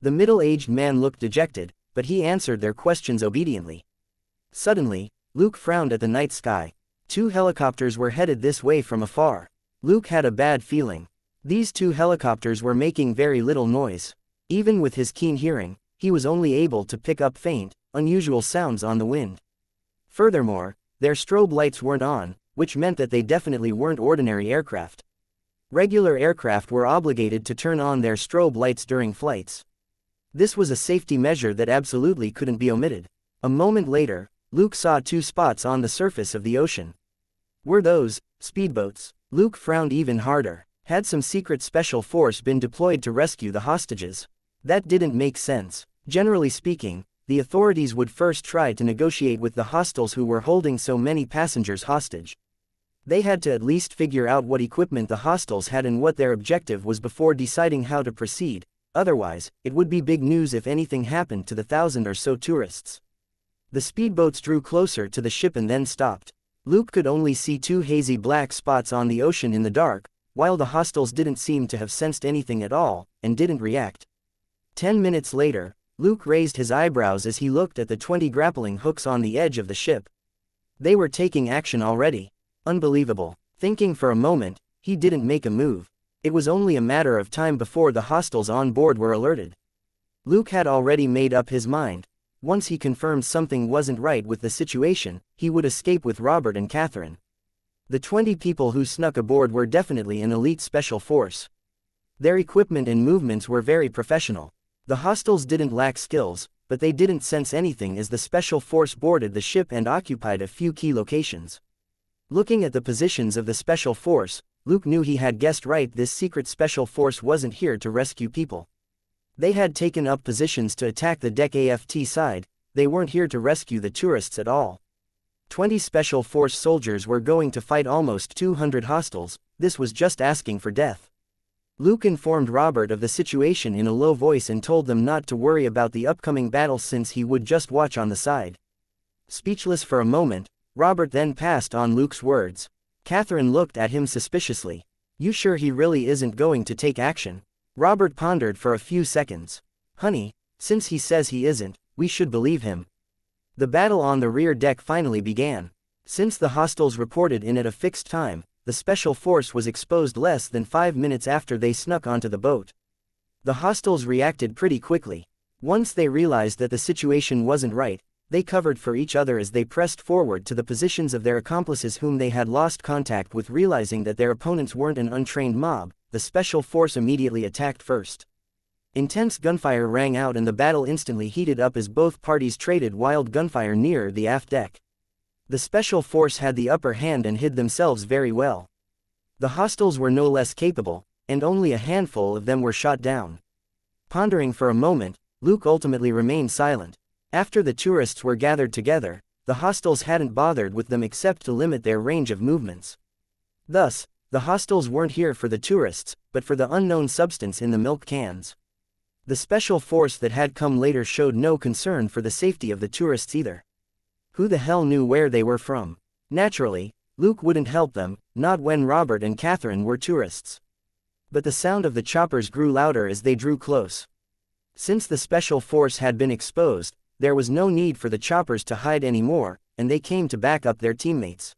The middle-aged man looked dejected, but he answered their questions obediently. Suddenly, Luke frowned at the night sky. 2 helicopters were headed this way from afar. Luke had a bad feeling. These 2 helicopters were making very little noise. Even with his keen hearing, he was only able to pick up faint, unusual sounds on the wind. Furthermore, their strobe lights weren't on, which meant that they definitely weren't ordinary aircraft. Regular aircraft were obligated to turn on their strobe lights during flights. This was a safety measure that absolutely couldn't be omitted. A moment later, Luke saw 2 spots on the surface of the ocean. Were those speedboats? Luke frowned even harder. Had some secret special force been deployed to rescue the hostages? That didn't make sense. Generally speaking, the authorities would first try to negotiate with the hostiles who were holding so many passengers hostage. They had to at least figure out what equipment the hostiles had and what their objective was before deciding how to proceed. Otherwise, it would be big news if anything happened to the 1,000 or so tourists. The speedboats drew closer to the ship and then stopped. Luke could only see 2 hazy black spots on the ocean in the dark, while the hostiles didn't seem to have sensed anything at all, and didn't react. 10 minutes later, Luke raised his eyebrows as he looked at the 20 grappling hooks on the edge of the ship. They were taking action already. Unbelievable. Thinking for a moment, he didn't make a move. It was only a matter of time before the hostiles on board were alerted. Luke had already made up his mind. Once he confirmed something wasn't right with the situation, he would escape with Robert and Catherine. The 20 people who snuck aboard were definitely an elite special force. Their equipment and movements were very professional. The hostiles didn't lack skills, but they didn't sense anything as the special force boarded the ship and occupied a few key locations. Looking at the positions of the special force, Luke knew he had guessed right. This secret special force wasn't here to rescue people. They had taken up positions to attack the deck aft side. They weren't here to rescue the tourists at all. 20 special force soldiers were going to fight almost 200 hostiles. This was just asking for death. Luke informed Robert of the situation in a low voice and told them not to worry about the upcoming battle since he would just watch on the side. Speechless for a moment, Robert then passed on Luke's words. Catherine looked at him suspiciously. "You sure he really isn't going to take action?" Robert pondered for a few seconds. "Honey, since he says he isn't, we should believe him." The battle on the rear deck finally began. Since the hostiles reported in at a fixed time, the special force was exposed less than 5 minutes after they snuck onto the boat. The hostiles reacted pretty quickly. Once they realized that the situation wasn't right, They covered for each other as they pressed forward to the positions of their accomplices whom they had lost contact with. Realizing that their opponents weren't an untrained mob, the special force immediately attacked first. Intense gunfire rang out and the battle instantly heated up as both parties traded wild gunfire near the aft deck. The special force had the upper hand and hid themselves very well. The hostiles were no less capable, and only a handful of them were shot down. Pondering for a moment, Luke ultimately remained silent. After the tourists were gathered together, the hostiles hadn't bothered with them except to limit their range of movements. Thus, the hostiles weren't here for the tourists, but for the unknown substance in the milk cans. The special force that had come later showed no concern for the safety of the tourists either. Who the hell knew where they were from? Naturally, Luke wouldn't help them, not when Robert and Catherine were tourists. But the sound of the choppers grew louder as they drew close. Since the special force had been exposed, there was no need for the choppers to hide anymore, and they came to back up their teammates.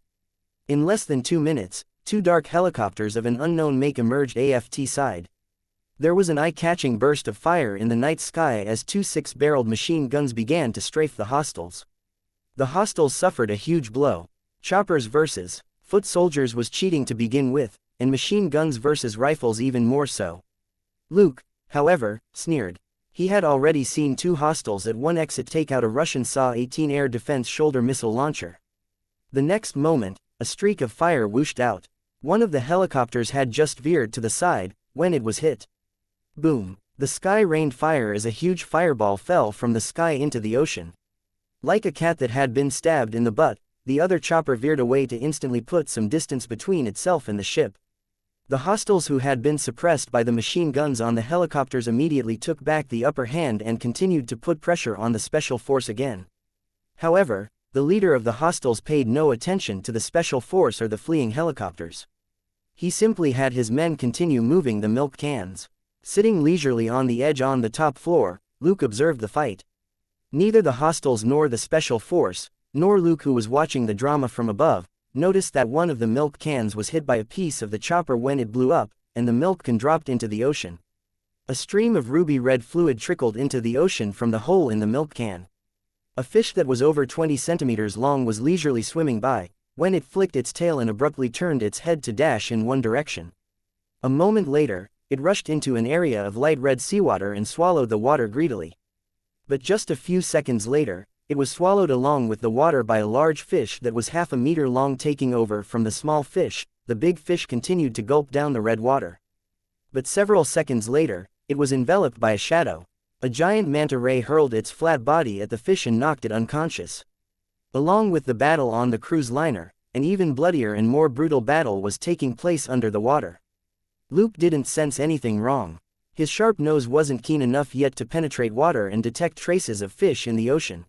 In less than 2 minutes, 2 dark helicopters of an unknown make emerged aft side. There was an eye-catching burst of fire in the night sky as 2 6-barreled machine guns began to strafe the hostiles. The hostiles suffered a huge blow. Choppers versus foot soldiers was cheating to begin with, and machine guns versus rifles even more so. Luke, however, sneered. He had already seen 2 hostiles at one exit take out a Russian SA-18 air defense shoulder missile launcher. The next moment, a streak of fire whooshed out. One of the helicopters had just veered to the side when it was hit. Boom! The sky rained fire as a huge fireball fell from the sky into the ocean. Like a cat that had been stabbed in the butt, the other chopper veered away to instantly put some distance between itself and the ship. The hostiles who had been suppressed by the machine guns on the helicopters immediately took back the upper hand and continued to put pressure on the special force again. However, the leader of the hostiles paid no attention to the special force or the fleeing helicopters. He simply had his men continue moving the milk cans. Sitting leisurely on the edge on the top floor, Luke observed the fight. Neither the hostiles nor the special force, nor Luke, who was watching the drama from above, noticed that one of the milk cans was hit by a piece of the chopper when it blew up, and the milk can dropped into the ocean. A stream of ruby-red fluid trickled into the ocean from the hole in the milk can. A fish that was over 20 centimeters long was leisurely swimming by, when it flicked its tail and abruptly turned its head to dash in one direction. A moment later, it rushed into an area of light red seawater and swallowed the water greedily. But just a few seconds later, it was swallowed along with the water by a large fish that was half a meter long. Taking over from the small fish, the big fish continued to gulp down the red water. But several seconds later, it was enveloped by a shadow. A giant manta ray hurled its flat body at the fish and knocked it unconscious. Along with the battle on the cruise liner, an even bloodier and more brutal battle was taking place under the water. Luke didn't sense anything wrong. His sharp nose wasn't keen enough yet to penetrate water and detect traces of fish in the ocean.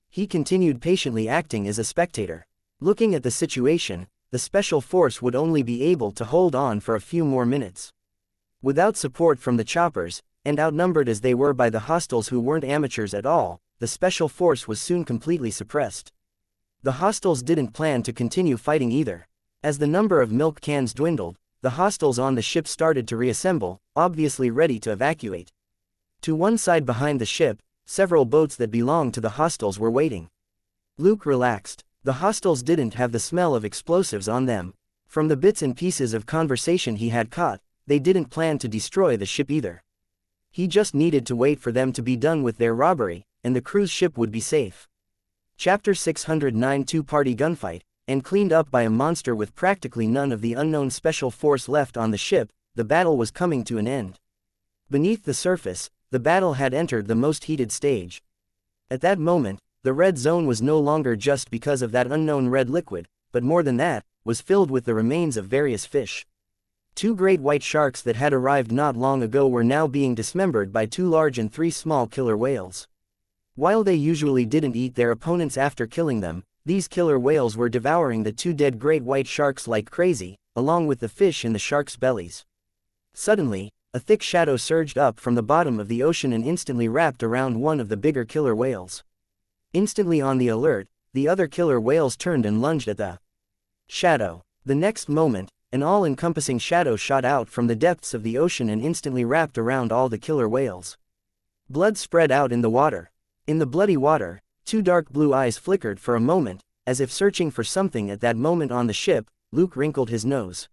He continued patiently acting as a spectator. Looking at the situation, the special force would only be able to hold on for a few more minutes. Without support from the choppers, and outnumbered as they were by the hostiles who weren't amateurs at all, the special force was soon completely suppressed. The hostiles didn't plan to continue fighting either. As the number of milk cans dwindled, the hostiles on the ship started to reassemble, obviously ready to evacuate. To one side behind the ship, several boats that belonged to the hostiles were waiting. Luke relaxed. The hostiles didn't have the smell of explosives on them. From the bits and pieces of conversation he had caught, they didn't plan to destroy the ship either. He just needed to wait for them to be done with their robbery, and the cruise ship would be safe. Chapter 609 Two-Party Gunfight. And cleaned up by a monster with practically none of the unknown special force left on the ship, the battle was coming to an end. Beneath the surface, the battle had entered the most heated stage. At that moment, the red zone was no longer just because of that unknown red liquid, but more than that, was filled with the remains of various fish. 2 great white sharks that had arrived not long ago were now being dismembered by 2 large and 3 small killer whales. While they usually didn't eat their opponents after killing them, these killer whales were devouring the 2 dead great white sharks like crazy, along with the fish in the sharks' bellies. Suddenly, a thick shadow surged up from the bottom of the ocean and instantly wrapped around one of the bigger killer whales. Instantly on the alert, the other killer whales turned and lunged at the shadow. The next moment, an all-encompassing shadow shot out from the depths of the ocean and instantly wrapped around all the killer whales. Blood spread out in the water. In the bloody water, Two dark blue eyes flickered for a moment, as if searching for something. At that moment on the ship, Luke wrinkled his nose.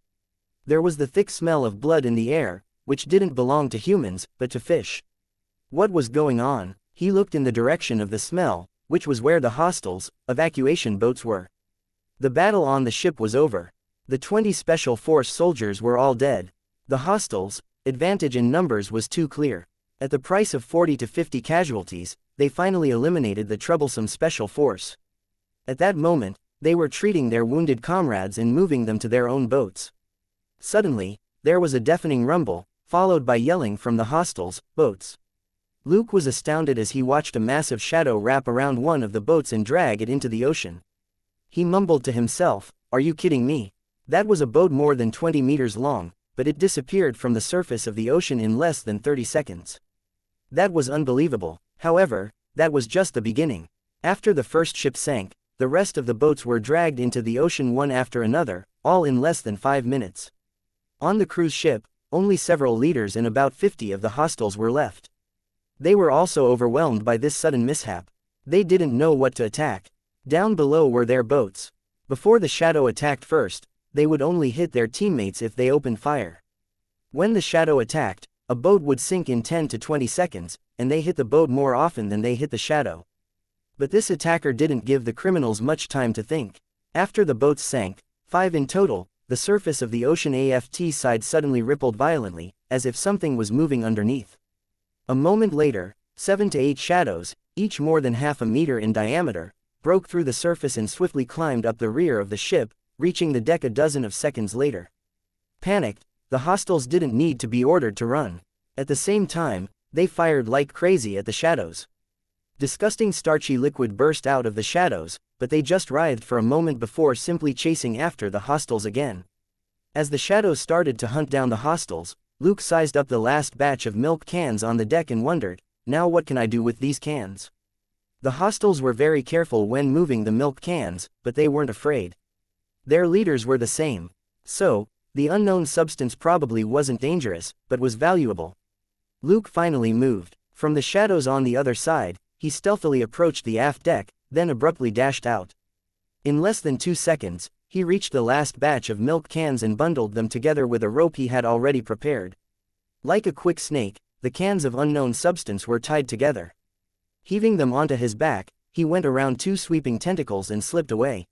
There was the thick smell of blood in the air, which didn't belong to humans, but to fish. What was going on? He looked in the direction of the smell, which was where the hostiles, evacuation boats were. The battle on the ship was over. The 20 Special Force soldiers were all dead. The hostiles' advantage in numbers was too clear. At the price of 40 to 50 casualties, they finally eliminated the troublesome Special Force. At that moment, they were treating their wounded comrades and moving them to their own boats. Suddenly, there was a deafening rumble, followed by yelling from the hostiles' boats. Luke was astounded as he watched a massive shadow wrap around one of the boats and drag it into the ocean. He mumbled to himself, "Are you kidding me? That was a boat more than 20 meters long, but it disappeared from the surface of the ocean in less than 30 seconds. That was unbelievable." However, that was just the beginning. After the first ship sank, the rest of the boats were dragged into the ocean one after another, all in less than 5 minutes. On the cruise ship, only several leaders and about 50 of the hostiles were left. They were also overwhelmed by this sudden mishap. They didn't know what to attack. Down below were their boats. Before the shadow attacked first, they would only hit their teammates if they opened fire. When the shadow attacked, a boat would sink in 10 to 20 seconds, and they hit the boat more often than they hit the shadow. But this attacker didn't give the criminals much time to think. After the boats sank, 5 in total, the surface of the ocean aft side suddenly rippled violently, as if something was moving underneath. A moment later, 7 to 8 shadows, each more than half a meter in diameter, broke through the surface and swiftly climbed up the rear of the ship, reaching the deck a dozen of seconds later. Panicked, the hostiles didn't need to be ordered to run. At the same time, they fired like crazy at the shadows. Disgusting starchy liquid burst out of the shadows, but they just writhed for a moment before simply chasing after the hostiles again. As the shadows started to hunt down the hostiles, Luke sized up the last batch of milk cans on the deck and wondered, "Now what can I do with these cans?" The hostiles were very careful when moving the milk cans, but they weren't afraid. Their leaders were the same. So, the unknown substance probably wasn't dangerous, but was valuable. Luke finally moved. From the shadows on the other side, he stealthily approached the aft deck, then abruptly dashed out. In less than 2 seconds, he reached the last batch of milk cans and bundled them together with a rope he had already prepared. Like a quick snake, the cans of unknown substance were tied together. Heaving them onto his back, he went around 2 sweeping tentacles and slipped away.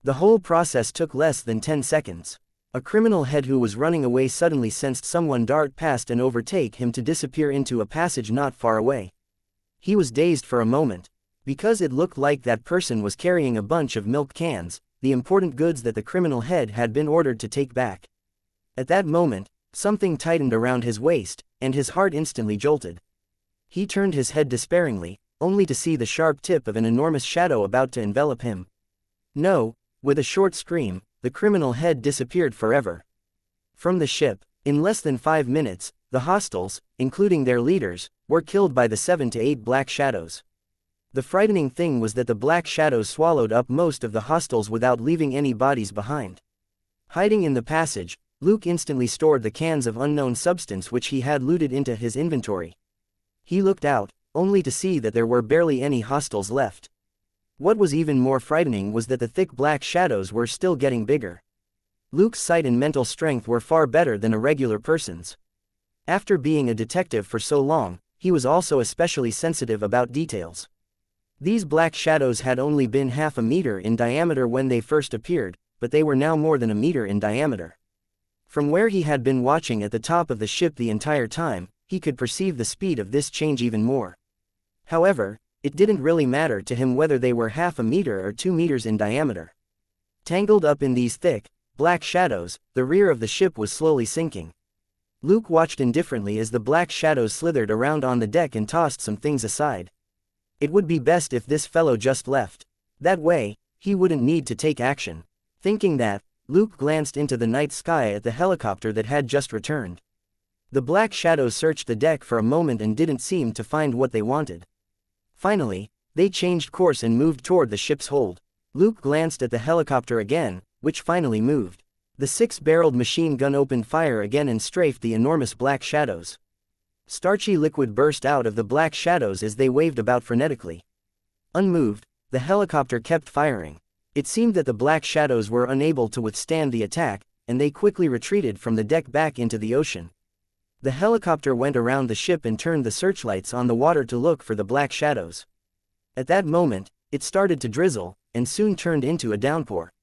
The whole process took less than 10 seconds. A criminal head who was running away suddenly sensed someone dart past and overtake him to disappear into a passage not far away. He was dazed for a moment. Because it looked like that person was carrying a bunch of milk cans, the important goods that the criminal head had been ordered to take back. At that moment, something tightened around his waist, and his heart instantly jolted. He turned his head despairingly, only to see the sharp tip of an enormous shadow about to envelop him. No, with a short scream, the criminal head disappeared forever. From the ship, in less than 5 minutes, the hostiles, including their leaders, were killed by the 7 to 8 black shadows. The frightening thing was that the black shadows swallowed up most of the hostiles without leaving any bodies behind. Hiding in the passage, Luke instantly stored the cans of unknown substance which he had looted into his inventory. He looked out, only to see that there were barely any hostiles left. What was even more frightening was that the thick black shadows were still getting bigger. Luke's sight and mental strength were far better than a regular person's. After being a detective for so long, he was also especially sensitive about details. These black shadows had only been half a meter in diameter when they first appeared, but they were now more than a meter in diameter. From where he had been watching at the top of the ship the entire time, he could perceive the speed of this change even more. However, it didn't really matter to him whether they were half a meter or 2 meters in diameter. Tangled up in these thick, black shadows, the rear of the ship was slowly sinking. Luke watched indifferently as the black shadows slithered around on the deck and tossed some things aside. It would be best if this fellow just left. That way, he wouldn't need to take action. Thinking that, Luke glanced into the night sky at the helicopter that had just returned. The black shadows searched the deck for a moment and didn't seem to find what they wanted. Finally, they changed course and moved toward the ship's hold. Luke glanced at the helicopter again, which finally moved. The 6-barreled machine gun opened fire again and strafed the enormous black shadows. Starchy liquid burst out of the black shadows as they waved about frenetically. Unmoved, the helicopter kept firing. It seemed that the black shadows were unable to withstand the attack, and they quickly retreated from the deck back into the ocean. The helicopter went around the ship and turned the searchlights on the water to look for the black shadows. At that moment, it started to drizzle, and soon turned into a downpour.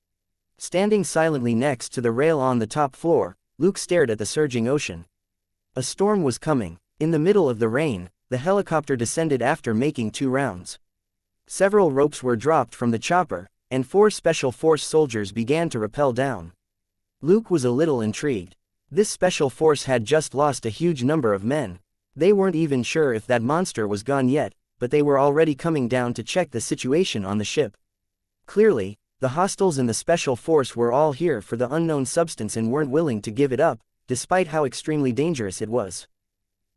Standing silently next to the rail on the top floor, Luke stared at the surging ocean. A storm was coming. In the middle of the rain, the helicopter descended after making 2 rounds. Several ropes were dropped from the chopper, and 4 Special Force soldiers began to rappel down. Luke was a little intrigued. This Special Force had just lost a huge number of men. They weren't even sure if that monster was gone yet, but they were already coming down to check the situation on the ship. Clearly, the hostiles in the Special Force were all here for the unknown substance and weren't willing to give it up, despite how extremely dangerous it was.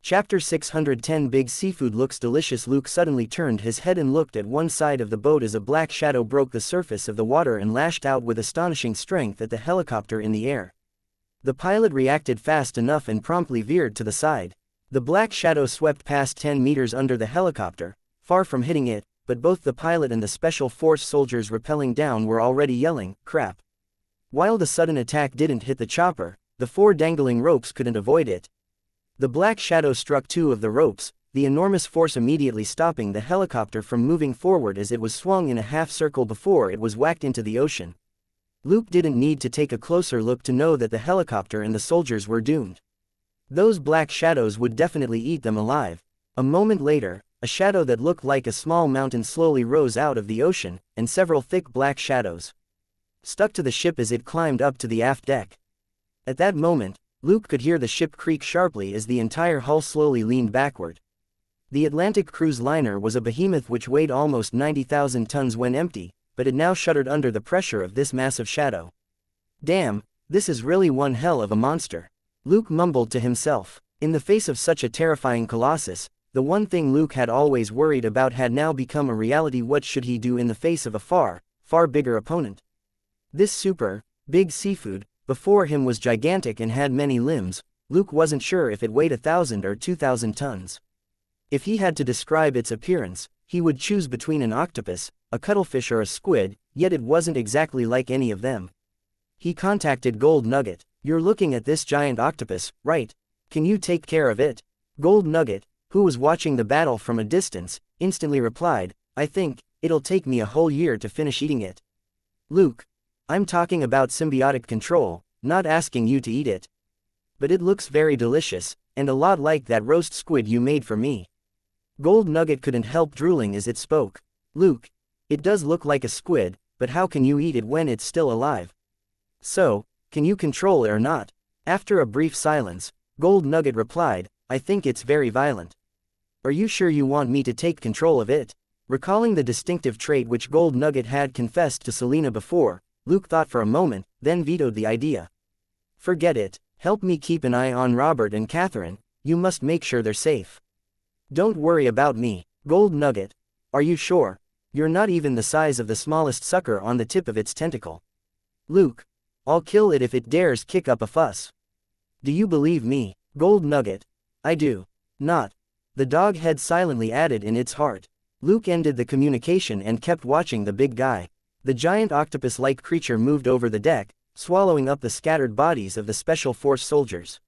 Chapter 610 Big Seafood Looks Delicious. Luke suddenly turned his head and looked at one side of the boat as a black shadow broke the surface of the water and lashed out with astonishing strength at the helicopter in the air. The pilot reacted fast enough and promptly veered to the side. The black shadow swept past 10 meters under the helicopter, far from hitting it, but both the pilot and the Special Force soldiers rappelling down were already yelling, "Crap." While the sudden attack didn't hit the chopper, the 4 dangling ropes couldn't avoid it. The black shadow struck 2 of the ropes, the enormous force immediately stopping the helicopter from moving forward as it was swung in a half-circle before it was whacked into the ocean. Luke didn't need to take a closer look to know that the helicopter and the soldiers were doomed. Those black shadows would definitely eat them alive. A moment later, a shadow that looked like a small mountain slowly rose out of the ocean, and several thick black shadows stuck to the ship as it climbed up to the aft deck. At that moment, Luke could hear the ship creak sharply as the entire hull slowly leaned backward. The Atlantic cruise liner was a behemoth which weighed almost 90,000 tons when empty, but it now shuddered under the pressure of this massive shadow. "Damn, this is really one hell of a monster," Luke mumbled to himself. In the face of such a terrifying colossus, the one thing Luke had always worried about had now become a reality. What should he do in the face of a far, far bigger opponent? This super, big seafood, before him was gigantic and had many limbs. Luke wasn't sure if it weighed 1,000 or 2,000 tons. If he had to describe its appearance, he would choose between an octopus, a cuttlefish or a squid, yet it wasn't exactly like any of them. He contacted Gold Nugget. "You're looking at this giant octopus, right? Can you take care of it?" Gold Nugget, who was watching the battle from a distance, instantly replied, "I think it'll take me a whole year to finish eating it." "Luke, I'm talking about symbiotic control, not asking you to eat it. But it looks very delicious, and a lot like that roast squid you made for me." Gold Nugget couldn't help drooling as it spoke. "Luke, it does look like a squid, but how can you eat it when it's still alive? So, can you control it or not?" After a brief silence, Gold Nugget replied, "I think it's very violent." "Are you sure you want me to take control of it?" Recalling the distinctive trait which Gold Nugget had confessed to Selena before, Luke thought for a moment, then vetoed the idea. "Forget it. Help me keep an eye on Robert and Catherine. You must make sure they're safe. Don't worry about me." "Gold Nugget, are you sure? You're not even the size of the smallest sucker on the tip of its tentacle." "Luke, I'll kill it if it dares kick up a fuss." "Do you believe me?" "Gold Nugget, I do." "Not." The dog head silently added in its heart. Luke ended the communication and kept watching the big guy. The giant octopus-like creature moved over the deck, swallowing up the scattered bodies of the Special Force soldiers.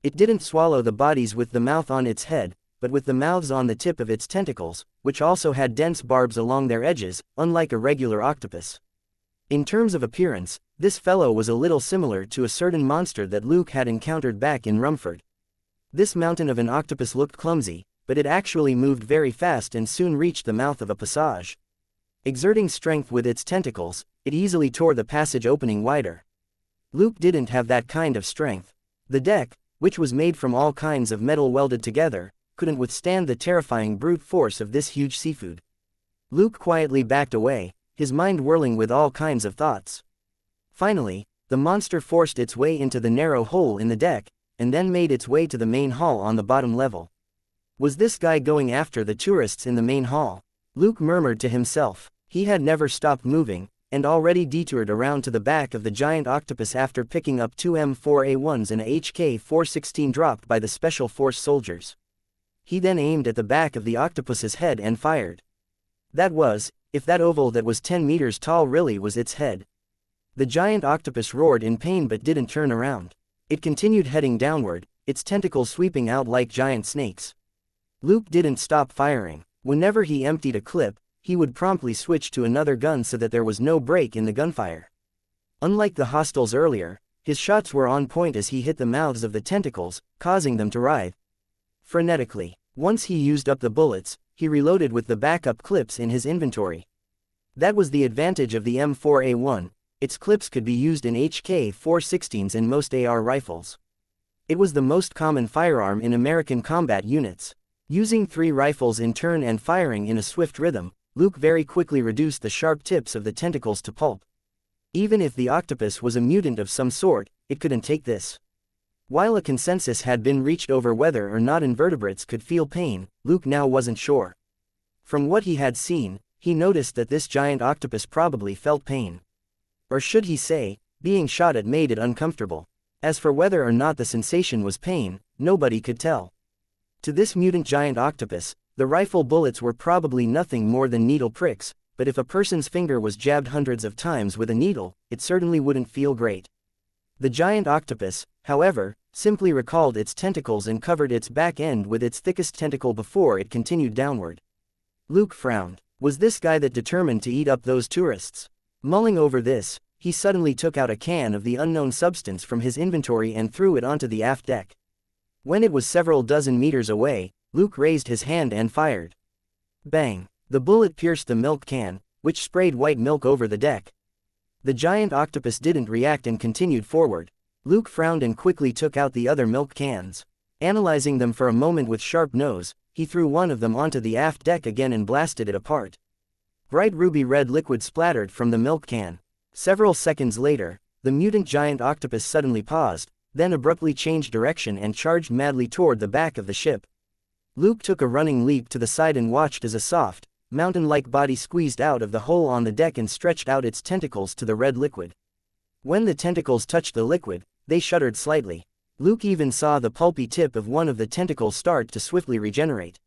It didn't swallow the bodies with the mouth on its head, but with the mouths on the tip of its tentacles, which also had dense barbs along their edges, unlike a regular octopus. In terms of appearance, this fellow was a little similar to a certain monster that Luke had encountered back in Rumford. This mountain of an octopus looked clumsy, but it actually moved very fast and soon reached the mouth of a passage. Exerting strength with its tentacles, it easily tore the passage opening wider. Luke didn't have that kind of strength. The deck, which was made from all kinds of metal welded together, couldn't withstand the terrifying brute force of this huge seafood. Luke quietly backed away, his mind whirling with all kinds of thoughts. Finally, the monster forced its way into the narrow hole in the deck, and then made its way to the main hall on the bottom level. Was this guy going after the tourists in the main hall? Luke murmured to himself. He had never stopped moving, and already detoured around to the back of the giant octopus after picking up 2 M4A1s and a HK-416 dropped by the Special Force soldiers. He then aimed at the back of the octopus's head and fired. That was, if that oval that was 10 meters tall really was its head. The giant octopus roared in pain but didn't turn around. It continued heading downward, its tentacles sweeping out like giant snakes. Luke didn't stop firing. Whenever he emptied a clip, he would promptly switch to another gun so that there was no break in the gunfire. Unlike the hostiles earlier, his shots were on point as he hit the mouths of the tentacles, causing them to writhe frenetically. Once he used up the bullets, he reloaded with the backup clips in his inventory. That was the advantage of the M4A1, its clips could be used in HK-416s and most AR rifles. It was the most common firearm in American combat units. Using 3 rifles in turn and firing in a swift rhythm, Luke very quickly reduced the sharp tips of the tentacles to pulp. Even if the octopus was a mutant of some sort, it couldn't take this. While a consensus had been reached over whether or not invertebrates could feel pain, Luke now wasn't sure. From what he had seen, he noticed that this giant octopus probably felt pain. Or should he say, being shot at made it uncomfortable. As for whether or not the sensation was pain, nobody could tell. To this mutant giant octopus, the rifle bullets were probably nothing more than needle pricks, but if a person's finger was jabbed hundreds of times with a needle, it certainly wouldn't feel great. The giant octopus, however, simply recalled its tentacles and covered its back end with its thickest tentacle before it continued downward. Luke frowned. Was this guy that determined to eat up those tourists? Mulling over this, he suddenly took out a can of the unknown substance from his inventory and threw it onto the aft deck. When it was several dozen meters away, Luke raised his hand and fired. Bang! The bullet pierced the milk can, which sprayed white milk over the deck. The giant octopus didn't react and continued forward. Luke frowned and quickly took out the other milk cans. Analyzing them for a moment with sharp nose, he threw one of them onto the aft deck again and blasted it apart. Bright ruby red liquid splattered from the milk can. Several seconds later, the mutant giant octopus suddenly paused, then abruptly changed direction and charged madly toward the back of the ship. Luke took a running leap to the side and watched as a soft, mountain-like body squeezed out of the hole on the deck and stretched out its tentacles to the red liquid. When the tentacles touched the liquid, they shuddered slightly. Luke even saw the pulpy tip of one of the tentacles start to swiftly regenerate.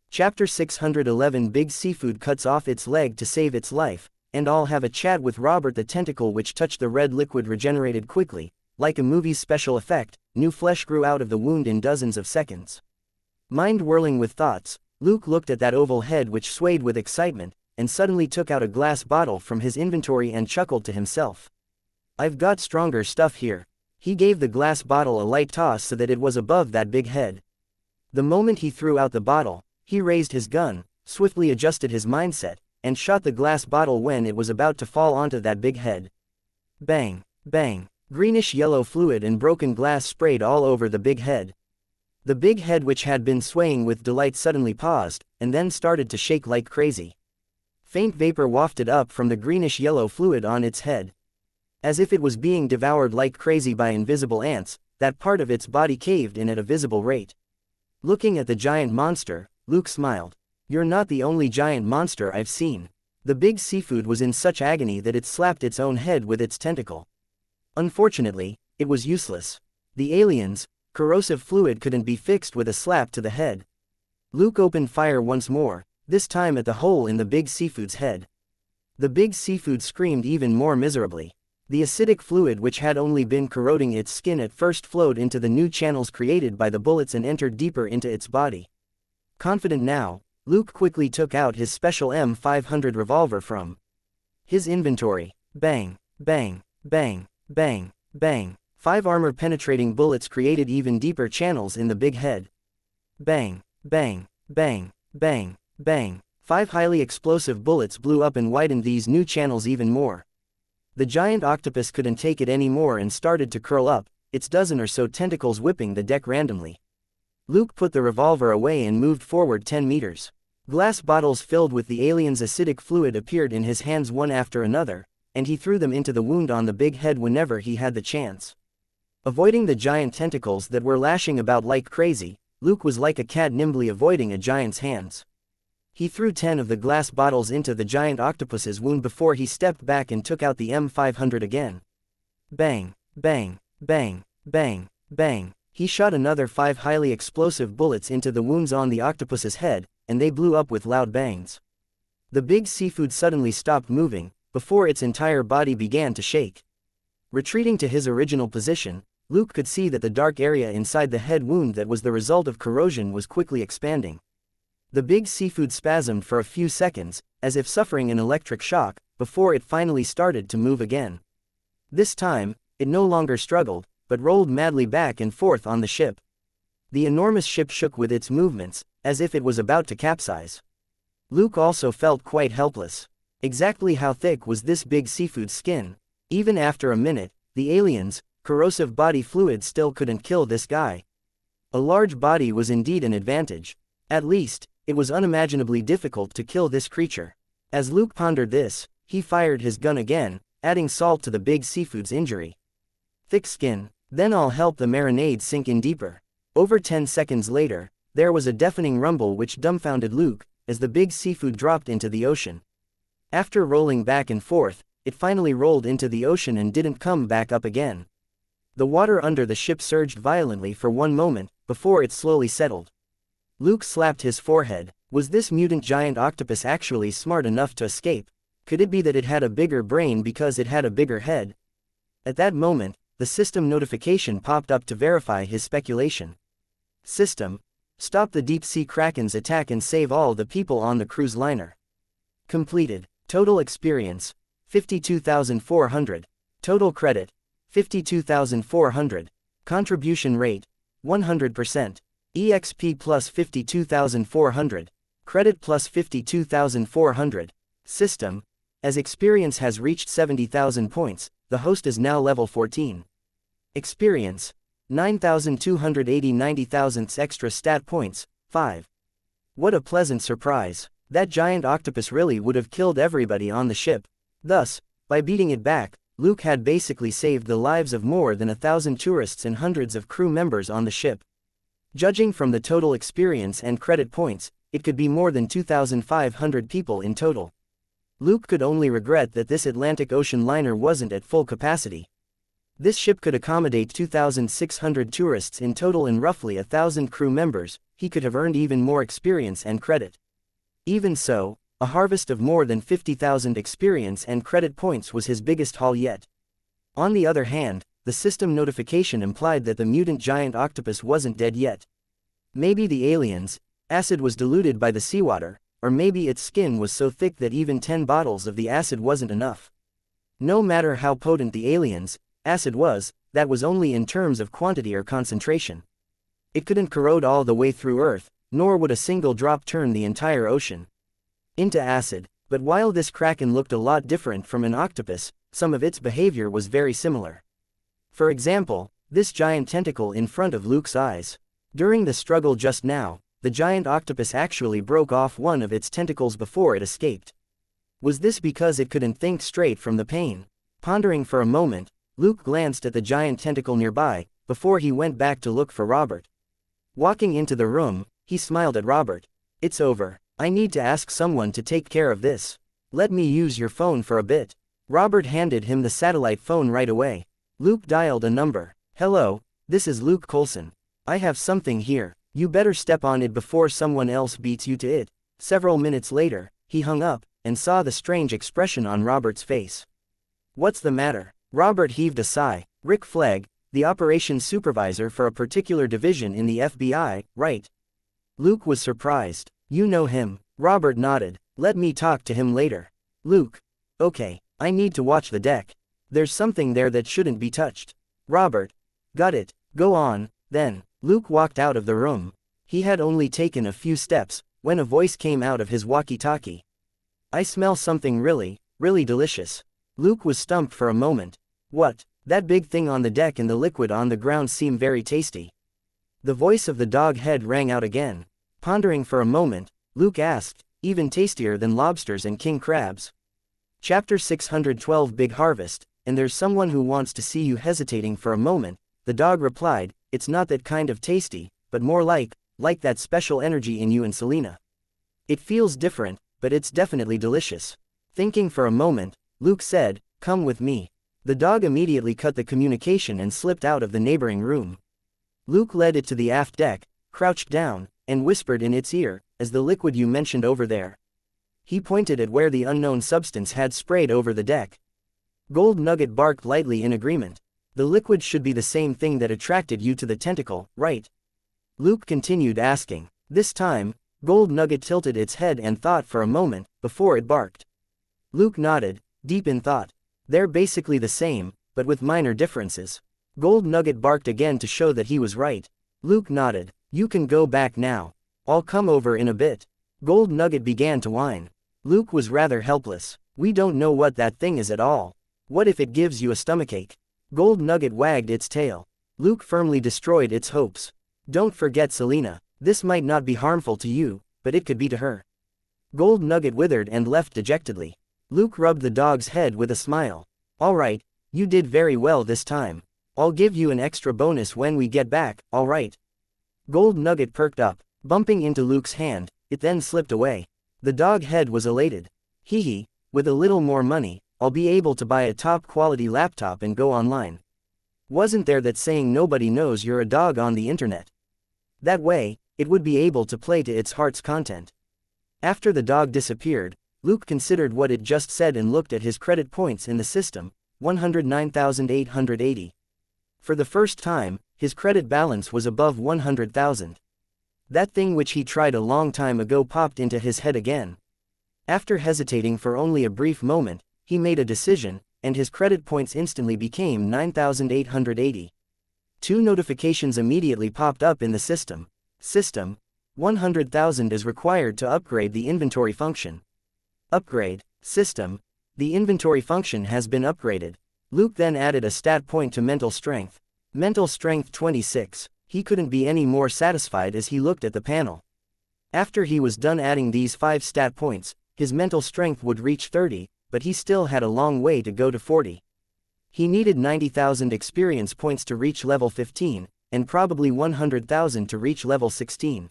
Chapter 611 Big Seafood cuts off its leg to save its life, and I'll have a chat with Robert. The tentacle which touched the red liquid regenerated quickly, like a movie's special effect. New flesh grew out of the wound in dozens of seconds. Mind whirling with thoughts, Luke looked at that oval head which swayed with excitement, and suddenly took out a glass bottle from his inventory and chuckled to himself. I've got stronger stuff here. He gave the glass bottle a light toss so that it was above that big head. The moment he threw out the bottle, he raised his gun, swiftly adjusted his mindset, and shot the glass bottle when it was about to fall onto that big head. Bang, bang, greenish-yellow fluid and broken glass sprayed all over the big head. The big head, which had been swaying with delight, suddenly paused, and then started to shake like crazy. Faint vapor wafted up from the greenish-yellow fluid on its head. As if it was being devoured like crazy by invisible ants, that part of its body caved in at a visible rate. Looking at the giant monster, Luke smiled. You're not the only giant monster I've seen. The big seafood was in such agony that it slapped its own head with its tentacle. Unfortunately, it was useless. The aliens' corrosive fluid couldn't be fixed with a slap to the head. Luke opened fire once more, this time at the hole in the big seafood's head. The big seafood screamed even more miserably. The acidic fluid, which had only been corroding its skin at first, flowed into the new channels created by the bullets and entered deeper into its body. Confident now, Luke quickly took out his special M500 revolver from his inventory. Bang, bang, bang, bang, bang. 5 armor-penetrating bullets created even deeper channels in the big head. Bang, bang, bang, bang, bang. 5 highly explosive bullets blew up and widened these new channels even more. The giant octopus couldn't take it anymore and started to curl up, its dozen or so tentacles whipping the deck randomly. Luke put the revolver away and moved forward 10 meters. Glass bottles filled with the alien's acidic fluid appeared in his hands one after another, and he threw them into the wound on the big head whenever he had the chance. Avoiding the giant tentacles that were lashing about like crazy, Luke was like a cat nimbly avoiding a giant's hands. He threw 10 of the glass bottles into the giant octopus's wound before he stepped back and took out the M500 again. Bang, bang, bang, bang, bang. He shot another 5 highly explosive bullets into the wounds on the octopus's head, and they blew up with loud bangs. The big seafood suddenly stopped moving, before its entire body began to shake. Retreating to his original position, Luke could see that the dark area inside the head wound that was the result of corrosion was quickly expanding. The big seafood spasmed for a few seconds, as if suffering an electric shock, before it finally started to move again. This time, it no longer struggled, but rolled madly back and forth on the ship. The enormous ship shook with its movements, as if it was about to capsize. Luke also felt quite helpless. Exactly how thick was this big seafood's skin? Even after a minute, the alien's corrosive body fluid still couldn't kill this guy. A large body was indeed an advantage. At least, it was unimaginably difficult to kill this creature. As Luke pondered this, he fired his gun again, adding salt to the big seafood's injury. Thick skin, then I'll help the marinade sink in deeper. Over 10 seconds later, there was a deafening rumble which dumbfounded Luke, as the big seafood dropped into the ocean. After rolling back and forth, it finally rolled into the ocean and didn't come back up again. The water under the ship surged violently for one moment, before it slowly settled. Luke slapped his forehead. Was this mutant giant octopus actually smart enough to escape? Could it be that it had a bigger brain because it had a bigger head? At that moment, the system notification popped up to verify his speculation. System: stop the deep-sea kraken's attack and save all the people on the cruise liner. Completed. Total experience: 52,400. Total credit: 52,400. Contribution rate: 100%. EXP plus 52,400. Credit plus 52,400. System: as experience has reached 70,000 points, the host is now level 14. Experience: 9,280 90,000ths extra stat points, 5. What a pleasant surprise. That giant octopus really would have killed everybody on the ship. Thus, by beating it back, Luke had basically saved the lives of more than 1,000 tourists and hundreds of crew members on the ship. Judging from the total experience and credit points, it could be more than 2,500 people in total. Luke could only regret that this Atlantic Ocean liner wasn't at full capacity. This ship could accommodate 2,600 tourists in total and roughly 1,000 crew members. He could have earned even more experience and credit. Even so, a harvest of more than 50,000 experience and credit points was his biggest haul yet. On the other hand, the system notification implied that the mutant giant octopus wasn't dead yet. Maybe the alien's acid was diluted by the seawater, or maybe its skin was so thick that even 10 bottles of the acid wasn't enough. No matter how potent the alien's acid was, that was only in terms of quantity or concentration. It couldn't corrode all the way through Earth, nor would a single drop turn the entire ocean into acid. But while this kraken looked a lot different from an octopus, some of its behavior was very similar. For example, this giant tentacle in front of Luke's eyes. During the struggle just now, the giant octopus actually broke off one of its tentacles before it escaped. Was this because it couldn't think straight from the pain? Pondering for a moment, Luke glanced at the giant tentacle nearby, before he went back to look for Robert. Walking into the room, he smiled at Robert. It's over. I need to ask someone to take care of this. Let me use your phone for a bit. Robert handed him the satellite phone right away. Luke dialed a number. Hello, this is Luke Coulson. I have something here. You better step on it before someone else beats you to it. Several minutes later, he hung up, and saw the strange expression on Robert's face. What's the matter? Robert heaved a sigh. Rick Flegg, the operations supervisor for a particular division in the FBI, right? Luke was surprised. You know him. Robert nodded. Let me talk to him later. Luke. Okay, I need to watch the deck. There's something there that shouldn't be touched. Robert. Got it. Go on, then. Luke walked out of the room. He had only taken a few steps, when a voice came out of his walkie-talkie. I smell something really, really delicious. Luke was stumped for a moment. What? That big thing on the deck and the liquid on the ground seem very tasty. The voice of the dog head rang out again. Pondering for a moment, Luke asked, even tastier than lobsters and king crabs. Chapter 612 Big Harvest, and there's someone who wants to see you. Hesitating for a moment, the dog replied, it's not that kind of tasty, but more like that special energy in you and Selena. It feels different, but it's definitely delicious. Thinking for a moment, Luke said, come with me. The dog immediately cut the communication and slipped out of the neighboring room. Luke led it to the aft deck, crouched down, and whispered in its ear, as the liquid you mentioned over there. He pointed at where the unknown substance had sprayed over the deck. Gold Nugget barked lightly in agreement. The liquid should be the same thing that attracted you to the tentacle, right? Luke continued asking. This time, Gold Nugget tilted its head and thought for a moment, before it barked. Luke nodded, deep in thought. They're basically the same, but with minor differences. Gold Nugget barked again to show that he was right. Luke nodded. You can go back now. I'll come over in a bit. Gold Nugget began to whine. Luke was rather helpless. We don't know what that thing is at all. What if it gives you a stomachache? Gold Nugget wagged its tail. Luke firmly destroyed its hopes. Don't forget Selena. This might not be harmful to you, but it could be to her. Gold Nugget withered and left dejectedly. Luke rubbed the dog's head with a smile. All right, you did very well this time. I'll give you an extra bonus when we get back, all right? Gold Nugget perked up, bumping into Luke's hand. It then slipped away. The dog head was elated. Hee hee, with a little more money, I'll be able to buy a top-quality laptop and go online. Wasn't there that saying nobody knows you're a dog on the internet? That way, it would be able to play to its heart's content. After the dog disappeared, Luke considered what it just said and looked at his credit points in the system, 109,880. For the first time, his credit balance was above 100,000. That thing which he tried a long time ago popped into his head again. After hesitating for only a brief moment, he made a decision, and his credit points instantly became 9,880. Two notifications immediately popped up in the system. System, 100,000 is required to upgrade the inventory function. Upgrade, system, the inventory function has been upgraded. Luke then added a stat point to mental strength. Mental strength 26. He couldn't be any more satisfied as he looked at the panel. After he was done adding these 5 stat points, his mental strength would reach 30, but he still had a long way to go to 40. He needed 90,000 experience points to reach level 15, and probably 100,000 to reach level 16.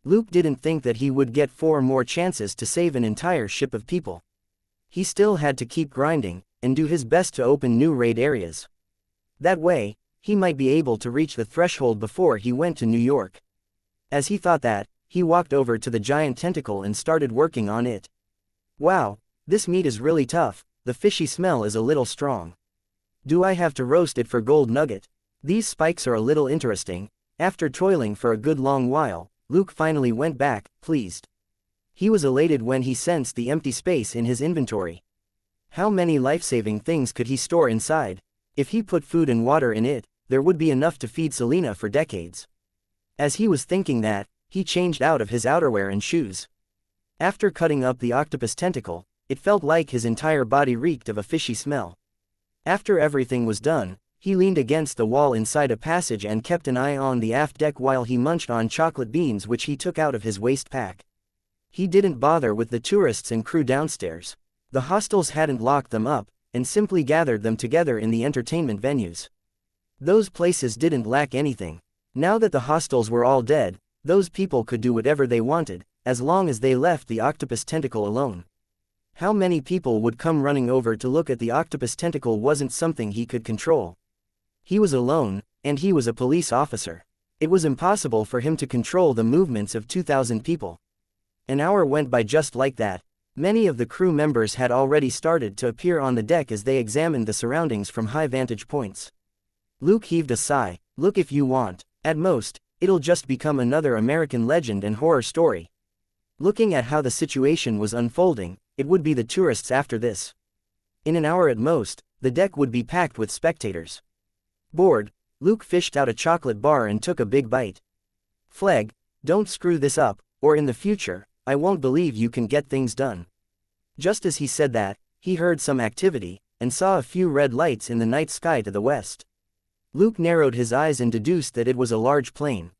Luke didn't think that he would get 4 more chances to save an entire ship of people. He still had to keep grinding, and do his best to open new raid areas. That way, he might be able to reach the threshold before he went to New York. As he thought that, he walked over to the giant tentacle and started working on it. Wow, this meat is really tough, the fishy smell is a little strong. Do I have to roast it for Gold Nugget? These spikes are a little interesting. After toiling for a good long while, Luke finally went back, pleased. He was elated when he sensed the empty space in his inventory. How many life-saving things could he store inside? If he put food and water in it, there would be enough to feed Selena for decades. As he was thinking that, he changed out of his outerwear and shoes. After cutting up the octopus tentacle, it felt like his entire body reeked of a fishy smell. After everything was done, he leaned against the wall inside a passage and kept an eye on the aft deck while he munched on chocolate beans which he took out of his waist pack. He didn't bother with the tourists and crew downstairs. The hostels hadn't locked them up, and simply gathered them together in the entertainment venues. Those places didn't lack anything. Now that the hostels were all dead, those people could do whatever they wanted, as long as they left the octopus tentacle alone. How many people would come running over to look at the octopus tentacle wasn't something he could control. He was alone, and he was a police officer. It was impossible for him to control the movements of 2,000 people. An hour went by just like that. Many of the crew members had already started to appear on the deck as they examined the surroundings from high vantage points. Luke heaved a sigh. Look, if you want. At most, it'll just become another American legend and horror story. Looking at how the situation was unfolding, it would be the tourists after this. In an hour at most, the deck would be packed with spectators. Bored, Luke fished out a chocolate bar and took a big bite. Fleg, don't screw this up, or in the future, I won't believe you can get things done. Just as he said that, he heard some activity, and saw a few red lights in the night sky to the west. Luke narrowed his eyes and deduced that it was a large plane.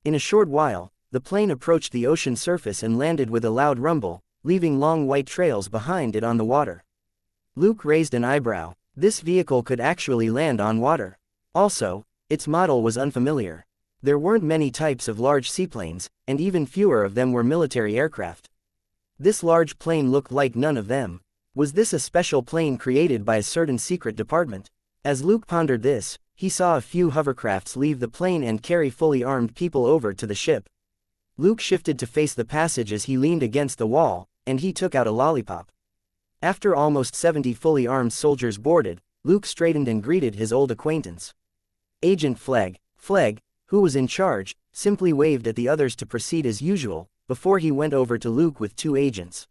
In a short while, the plane approached the ocean surface and landed with a loud rumble, leaving long white trails behind it on the water. Luke raised an eyebrow. This vehicle could actually land on water. Also, its model was unfamiliar. There weren't many types of large seaplanes, and even fewer of them were military aircraft. This large plane looked like none of them. Was this a special plane created by a certain secret department? As Luke pondered this, he saw a few hovercrafts leave the plane and carry fully armed people over to the ship. Luke shifted to face the passage as he leaned against the wall, and he took out a lollipop. After almost 70 fully armed soldiers boarded, Luke straightened and greeted his old acquaintance. Agent Flegg. Flegg, who was in charge, simply waved at the others to proceed as usual, before he went over to Luke with 2 agents.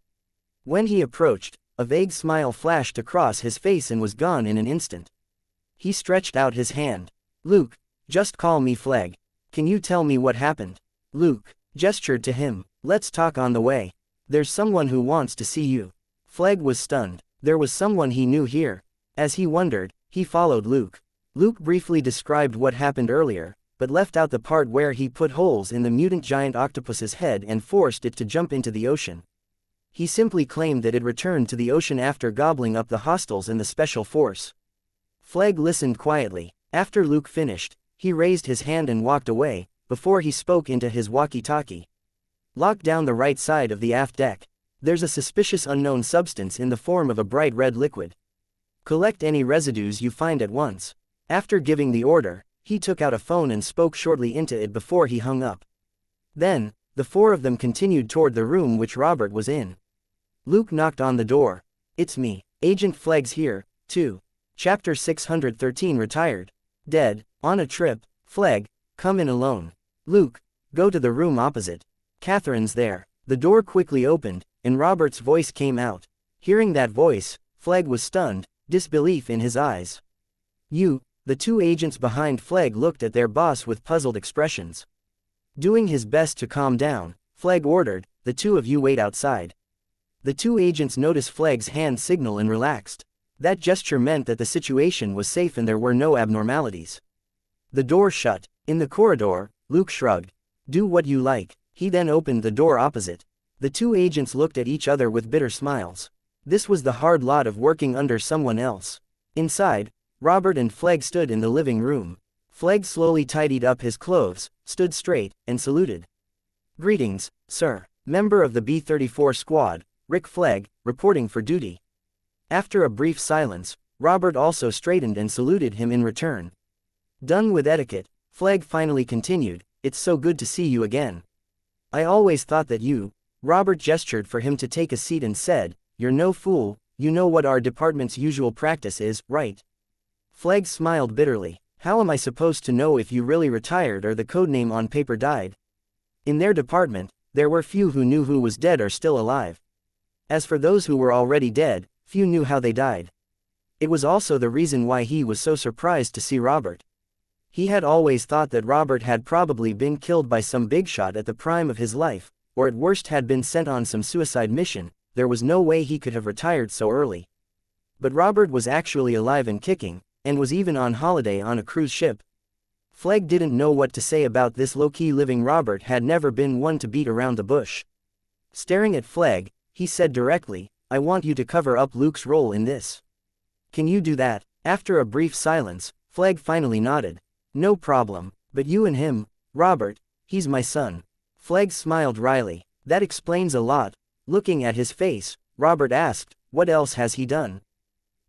When he approached, a vague smile flashed across his face and was gone in an instant. He stretched out his hand. Luke, just call me Flegg. Can you tell me what happened? Luke gestured to him. Let's talk on the way. There's someone who wants to see you. Flegg was stunned. There was someone he knew here. As he wondered, he followed Luke. Luke briefly described what happened earlier, but left out the part where he put holes in the mutant giant octopus's head and forced it to jump into the ocean. He simply claimed that it returned to the ocean after gobbling up the hostiles and the special force. Flegg listened quietly. After Luke finished, he raised his hand and walked away, before he spoke into his walkie-talkie. Lock down the right side of the aft deck. There's a suspicious unknown substance in the form of a bright red liquid. Collect any residues you find at once. After giving the order, he took out a phone and spoke shortly into it before he hung up. Then, the 4 of them continued toward the room which Robert was in. Luke knocked on the door. It's me, Agent Flegg's here, too. Chapter 613 Retired. Dead, on a trip. Flegg, come in alone. Luke, go to the room opposite. Catherine's there. The door quickly opened, and Robert's voice came out. Hearing that voice, Flegg was stunned, disbelief in his eyes. You, the 2 agents behind Flegg looked at their boss with puzzled expressions. Doing his best to calm down, Flegg ordered, the 2 of you wait outside. The 2 agents noticed Flegg's hand signal and relaxed. That gesture meant that the situation was safe and there were no abnormalities. The door shut. In the corridor, Luke shrugged. Do what you like. He then opened the door opposite. The 2 agents looked at each other with bitter smiles. This was the hard lot of working under someone else. Inside, Robert and Flegg stood in the living room. Flegg slowly tidied up his clothes, stood straight, and saluted. Greetings, sir. Member of the B-34 squad, Rick Flegg, reporting for duty. After a brief silence, Robert also straightened and saluted him in return. Done with etiquette, Flegg finally continued, it's so good to see you again. I always thought that you. Robert gestured for him to take a seat and said, you're no fool, you know what our department's usual practice is, right? Flegg smiled bitterly. How am I supposed to know if you really retired or the codename on paper died? In their department, there were few who knew who was dead or still alive. As for those who were already dead, few knew how they died. It was also the reason why he was so surprised to see Robert. He had always thought that Robert had probably been killed by some big shot at the prime of his life, or at worst had been sent on some suicide mission. There was no way he could have retired so early. But Robert was actually alive and kicking, and was even on holiday on a cruise ship. Flegg didn't know what to say about this low-key living. Robert had never been one to beat around the bush. Staring at Flegg, he said directly, I want you to cover up Luke's role in this. Can you do that? After a brief silence, Flegg finally nodded. No problem, but you and him, Robert, he's my son. Flegg smiled wryly. That explains a lot. Looking at his face, Robert asked, what else has he done?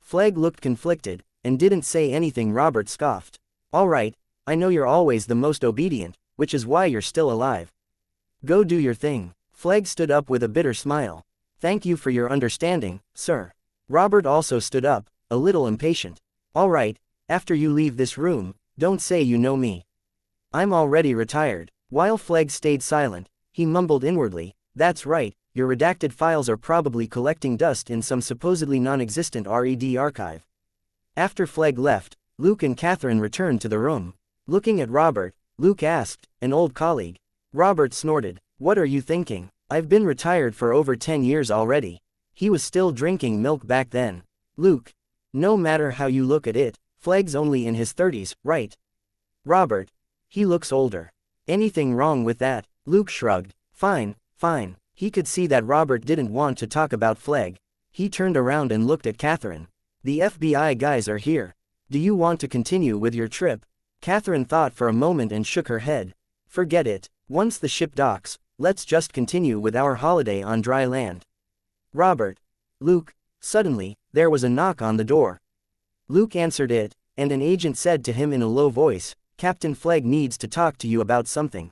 Flegg looked conflicted, and didn't say anything. Robert scoffed. All right, I know you're always the most obedient, which is why you're still alive. Go do your thing. Flegg stood up with a bitter smile. Thank you for your understanding, sir. Robert also stood up, a little impatient. All right, after you leave this room, don't say you know me. I'm already retired. While Flegg stayed silent, he mumbled inwardly, that's right, your redacted files are probably collecting dust in some supposedly non-existent RED archive. After Flegg left, Luke and Catherine returned to the room. Looking at Robert, Luke asked, an old colleague. Robert snorted. What are you thinking? I've been retired for over 10 years already. He was still drinking milk back then. Luke. No matter how you look at it, Flegg's only in his 30s, right? Robert. He looks older. Anything wrong with that? Luke shrugged. Fine, fine. He could see that Robert didn't want to talk about Flegg. He turned around and looked at Catherine. The FBI guys are here. Do you want to continue with your trip? Catherine thought for a moment and shook her head. Forget it. Once the ship docks, let's just continue with our holiday on dry land. Robert. Luke. Suddenly, there was a knock on the door. Luke answered it, and an agent said to him in a low voice, Captain Flegg needs to talk to you about something.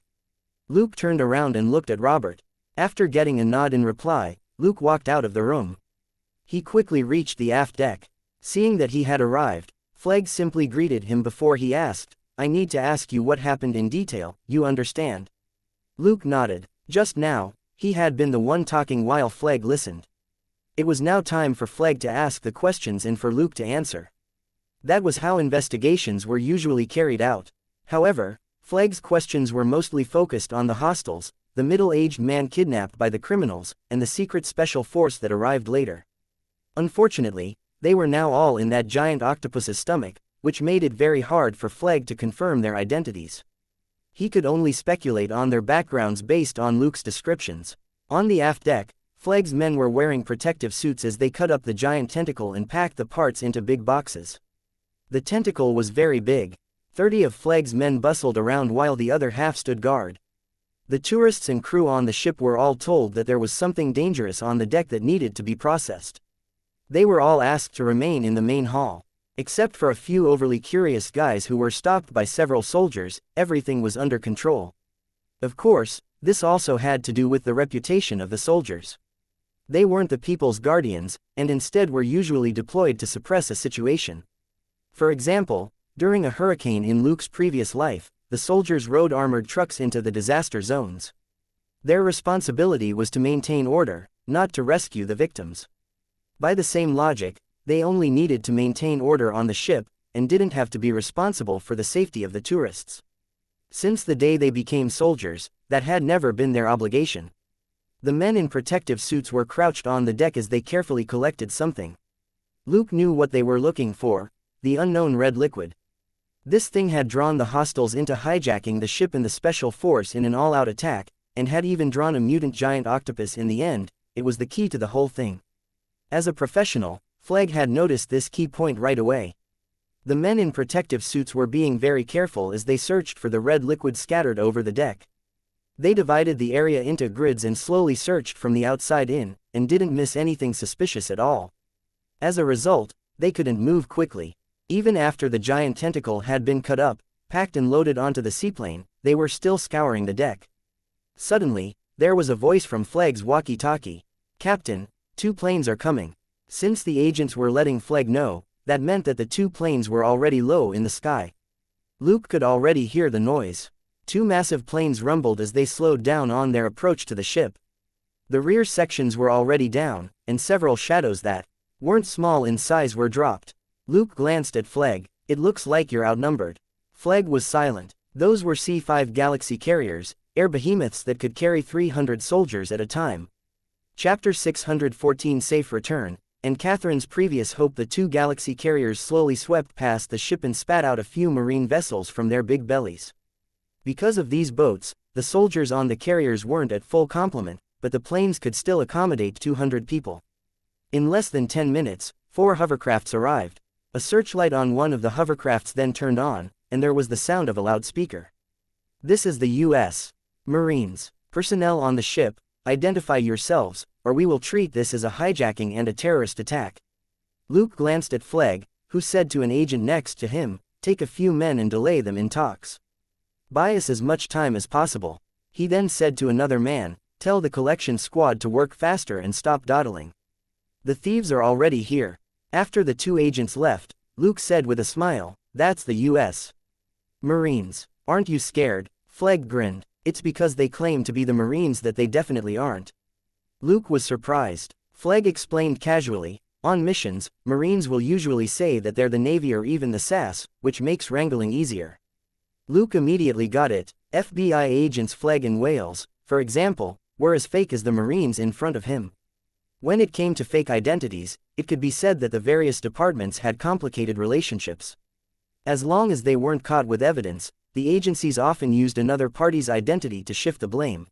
Luke turned around and looked at Robert. After getting a nod in reply, Luke walked out of the room. He quickly reached the aft deck. Seeing that he had arrived, Flegg simply greeted him before he asked, "I need to ask you what happened in detail, you understand?" Luke nodded. Just now, he had been the one talking while Flegg listened. It was now time for Flegg to ask the questions and for Luke to answer. That was how investigations were usually carried out. However, Flegg's questions were mostly focused on the hostiles, the middle-aged man kidnapped by the criminals, and the secret special force that arrived later. Unfortunately, they were now all in that giant octopus's stomach, which made it very hard for Flegg to confirm their identities. He could only speculate on their backgrounds based on Luke's descriptions. On the aft deck, Flegg's men were wearing protective suits as they cut up the giant tentacle and packed the parts into big boxes. The tentacle was very big. 30 of Flegg's men bustled around while the other half stood guard. The tourists and crew on the ship were all told that there was something dangerous on the deck that needed to be processed. They were all asked to remain in the main hall. Except for a few overly curious guys who were stopped by several soldiers, everything was under control. Of course, this also had to do with the reputation of the soldiers. They weren't the people's guardians, and instead were usually deployed to suppress a situation. For example, during a hurricane in Luke's previous life, the soldiers rode armored trucks into the disaster zones. Their responsibility was to maintain order, not to rescue the victims. By the same logic, they only needed to maintain order on the ship, and didn't have to be responsible for the safety of the tourists. Since the day they became soldiers, that had never been their obligation. The men in protective suits were crouched on the deck as they carefully collected something. Luke knew what they were looking for, the unknown red liquid. This thing had drawn the hostiles into hijacking the ship and the special force in an all-out attack, and had even drawn a mutant giant octopus in the end. It was the key to the whole thing. As a professional, Flegg had noticed this key point right away. The men in protective suits were being very careful as they searched for the red liquid scattered over the deck. They divided the area into grids and slowly searched from the outside in, and didn't miss anything suspicious at all. As a result, they couldn't move quickly. Even after the giant tentacle had been cut up, packed and loaded onto the seaplane, they were still scouring the deck. Suddenly, there was a voice from Flegg's walkie-talkie. "Captain, 2 planes are coming." Since the agents were letting Flegg know, that meant that the 2 planes were already low in the sky. Luke could already hear the noise. 2 massive planes rumbled as they slowed down on their approach to the ship. The rear sections were already down, and several shadows that weren't small in size were dropped. Luke glanced at Flegg. "It looks like you're outnumbered." Flegg was silent. Those were C5 Galaxy carriers, air behemoths that could carry 300 soldiers at a time. Chapter 614 Safe Return. And Catherine's previous hope. The 2 Galaxy carriers slowly swept past the ship and spat out a few marine vessels from their big bellies. Because of these boats, the soldiers on the carriers weren't at full complement, but the planes could still accommodate 200 people. In less than 10 minutes, 4 hovercrafts arrived. A searchlight on one of the hovercrafts then turned on, and there was the sound of a loudspeaker. "This is the U.S. Marines. Personnel on the ship, identify yourselves, or we will treat this as a hijacking and a terrorist attack." Luke glanced at Flegg, who said to an agent next to him, "Take a few men and delay them in talks. Buy us as much time as possible." He then said to another man, "Tell the collection squad to work faster and stop dawdling. The thieves are already here." After the 2 agents left, Luke said with a smile, "That's the U.S. Marines. Aren't you scared?" Flegg grinned. "It's because they claim to be the Marines that they definitely aren't." Luke was surprised. Flegg explained casually, "On missions, Marines will usually say that they're the Navy or even the SAS, which makes wrangling easier." Luke immediately got it. FBI agents Flegg in Wales, for example, were as fake as the Marines in front of him. When it came to fake identities, it could be said that the various departments had complicated relationships. As long as they weren't caught with evidence, the agencies often used another party's identity to shift the blame.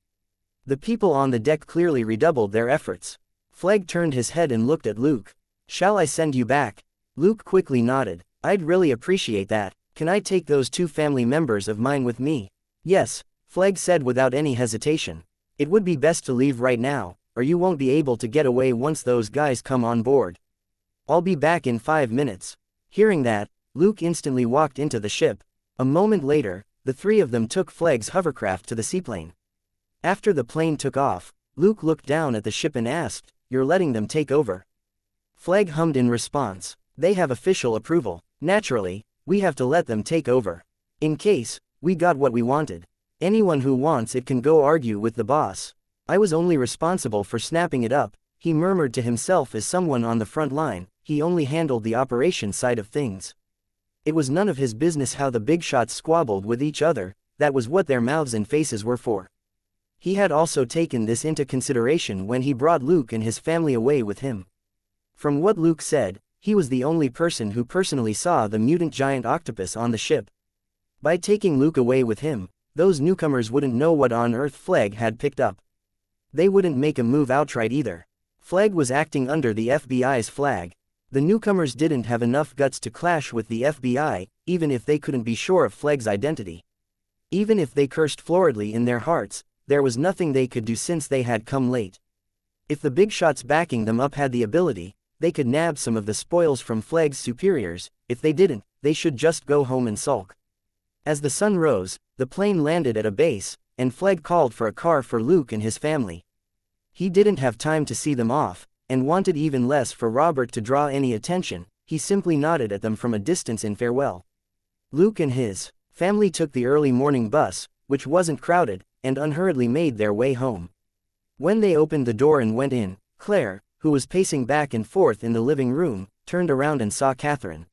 The people on the deck clearly redoubled their efforts. Flegg turned his head and looked at Luke. "Shall I send you back?" Luke quickly nodded. "I'd really appreciate that. Can I take those 2 family members of mine with me?" "Yes," Flegg said without any hesitation. "It would be best to leave right now, or you won't be able to get away once those guys come on board. I'll be back in 5 minutes." Hearing that, Luke instantly walked into the ship. A moment later, the 3 of them took Flegg's hovercraft to the seaplane. After the plane took off, Luke looked down at the ship and asked, you're letting them take over. Flegg hummed in response. They have official approval. Naturally, we have to let them take over. In case, we got what we wanted. Anyone who wants it can go argue with the boss. I was only responsible for snapping it up, he murmured to himself as someone on the front line. He only handled the operation side of things. It was none of his business how the big shots squabbled with each other, that was what their mouths and faces were for. He had also taken this into consideration when he brought Luke and his family away with him. From what Luke said, he was the only person who personally saw the mutant giant octopus on the ship. By taking Luke away with him, those newcomers wouldn't know what on earth Flegg had picked up. They wouldn't make a move outright either. Flegg was acting under the FBI's flag. The newcomers didn't have enough guts to clash with the FBI, even if they couldn't be sure of Flegg's identity. Even if they cursed floridly in their hearts, there was nothing they could do since they had come late. If the big shots backing them up had the ability, they could nab some of the spoils from Flegg's superiors. If they didn't, they should just go home and sulk. As the sun rose, the plane landed at a base, and Flegg called for a car for Luke and his family. He didn't have time to see them off, and wanted even less for Robert to draw any attention. He simply nodded at them from a distance in farewell. Luke and his family took the early morning bus, which wasn't crowded, and unhurriedly made their way home. When they opened the door and went in, Claire, who was pacing back and forth in the living room, turned around and saw Catherine.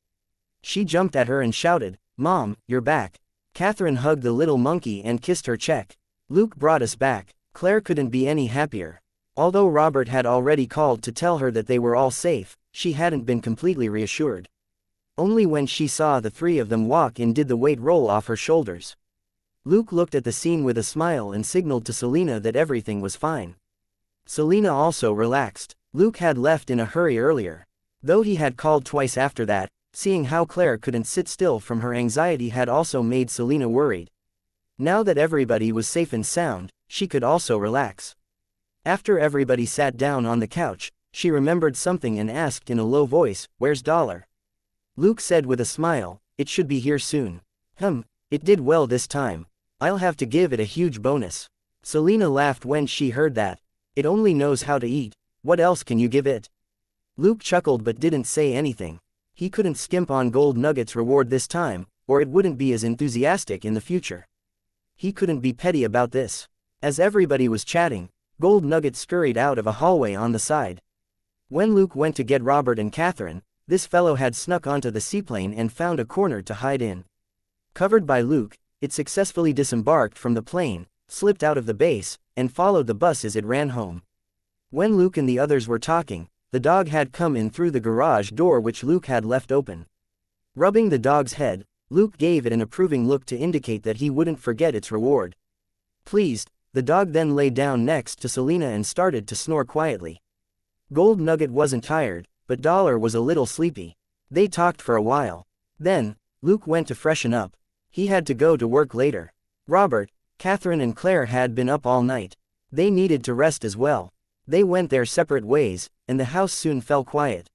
She jumped at her and shouted, "Mom, you're back." Catherine hugged the little monkey and kissed her cheek. "Luke brought us back." Claire couldn't be any happier. Although Robert had already called to tell her that they were all safe, she hadn't been completely reassured. Only when she saw the three of them walk in did the weight roll off her shoulders. Luke looked at the scene with a smile and signaled to Selena that everything was fine. Selena also relaxed. Luke had left in a hurry earlier. Though he had called twice after that, seeing how Claire couldn't sit still from her anxiety had also made Selena worried. Now that everybody was safe and sound, she could also relax. After everybody sat down on the couch, she remembered something and asked in a low voice, "Where's Dollar?" Luke said with a smile, "It should be here soon." It did well this time. I'll have to give it a huge bonus." Selena laughed when she heard that. "It only knows how to eat. What else can you give it?" Luke chuckled but didn't say anything. He couldn't skimp on gold nuggets reward this time, or it wouldn't be as enthusiastic in the future. He couldn't be petty about this. As everybody was chatting, Gold Nugget scurried out of a hallway on the side. When Luke went to get Robert and Catherine, this fellow had snuck onto the seaplane and found a corner to hide in. Covered by Luke, it successfully disembarked from the plane, slipped out of the base, and followed the bus as it ran home. When Luke and the others were talking, the dog had come in through the garage door which Luke had left open. Rubbing the dog's head, Luke gave it an approving look to indicate that he wouldn't forget its reward. Pleased, the dog then lay down next to Selena and started to snore quietly. Gold Nugget wasn't tired, but Dollar was a little sleepy. They talked for a while. Then, Luke went to freshen up. He had to go to work later. Robert, Catherine and Claire had been up all night. They needed to rest as well. They went their separate ways, and the house soon fell quiet.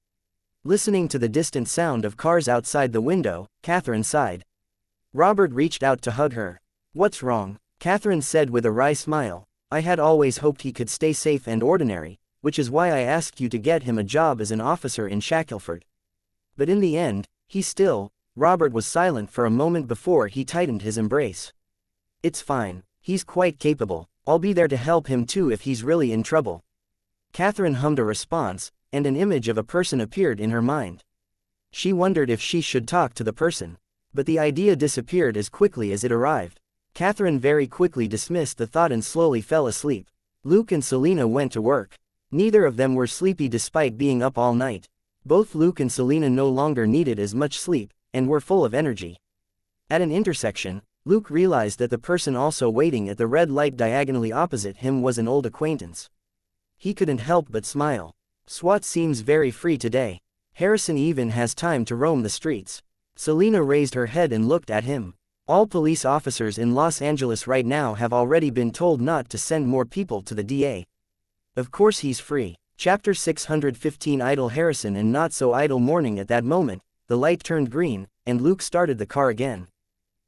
Listening to the distant sound of cars outside the window, Catherine sighed. Robert reached out to hug her. "What's wrong?" Catherine said with a wry smile. "I had always hoped he could stay safe and ordinary, which is why I asked you to get him a job as an officer in Shackelford. But in the end, he still..." Robert was silent for a moment before he tightened his embrace. "It's fine. He's quite capable. I'll be there to help him too if he's really in trouble." Catherine hummed a response, and an image of a person appeared in her mind. She wondered if she should talk to the person. But the idea disappeared as quickly as it arrived. Catherine very quickly dismissed the thought and slowly fell asleep. Luke and Selena went to work. Neither of them were sleepy despite being up all night. Both Luke and Selena no longer needed as much sleep, and were full of energy. At an intersection, Luke realized that the person also waiting at the red light diagonally opposite him was an old acquaintance. He couldn't help but smile. "SWAT seems very free today. Harrison even has time to roam the streets." Selena raised her head and looked at him. "All police officers in Los Angeles right now have already been told not to send more people to the DA. Of course he's free." Chapter 615 Idle Harrison and Not So Idle Morning. At that moment, the light turned green, and Luke started the car again.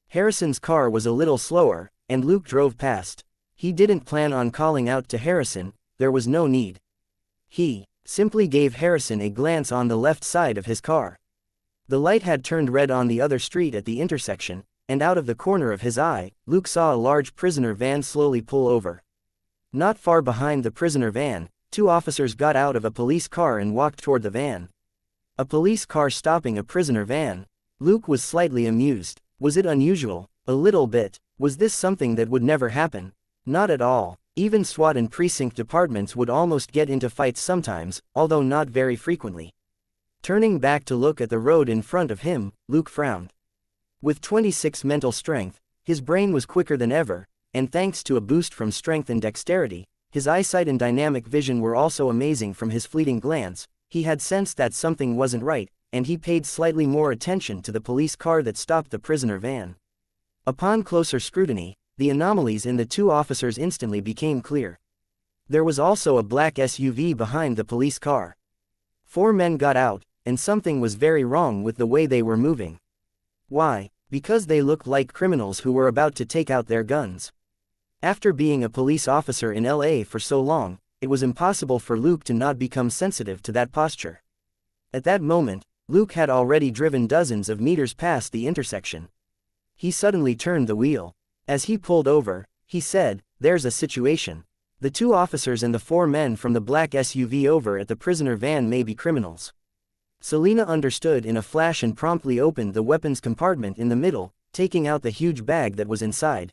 Harrison's car was a little slower, and Luke drove past. He didn't plan on calling out to Harrison, there was no need. He simply gave Harrison a glance on the left side of his car. The light had turned red on the other street at the intersection, and out of the corner of his eye, Luke saw a large prisoner van slowly pull over. Not far behind the prisoner van, two officers got out of a police car and walked toward the van. A police car stopping a prisoner van. Luke was slightly amused. Was it unusual? A little bit. Was this something that would never happen? Not at all. Even SWAT and precinct departments would almost get into fights sometimes, although not very frequently. Turning back to look at the road in front of him, Luke frowned. With 26 mental strength, his brain was quicker than ever, and thanks to a boost from strength and dexterity, his eyesight and dynamic vision were also amazing. From his fleeting glance, he had sensed that something wasn't right, and he paid slightly more attention to the police car that stopped the prisoner van. Upon closer scrutiny, the anomalies in the two officers instantly became clear. There was also a black SUV behind the police car. 4 men got out, and something was very wrong with the way they were moving. Why? Because they looked like criminals who were about to take out their guns. After being a police officer in LA for so long, it was impossible for Luke to not become sensitive to that posture. At that moment, Luke had already driven dozens of meters past the intersection. He suddenly turned the wheel. As he pulled over, he said, "There's a situation. The 2 officers and the 4 men from the black SUV over at the prisoner van may be criminals." Selena understood in a flash and promptly opened the weapons compartment in the middle, taking out the huge bag that was inside.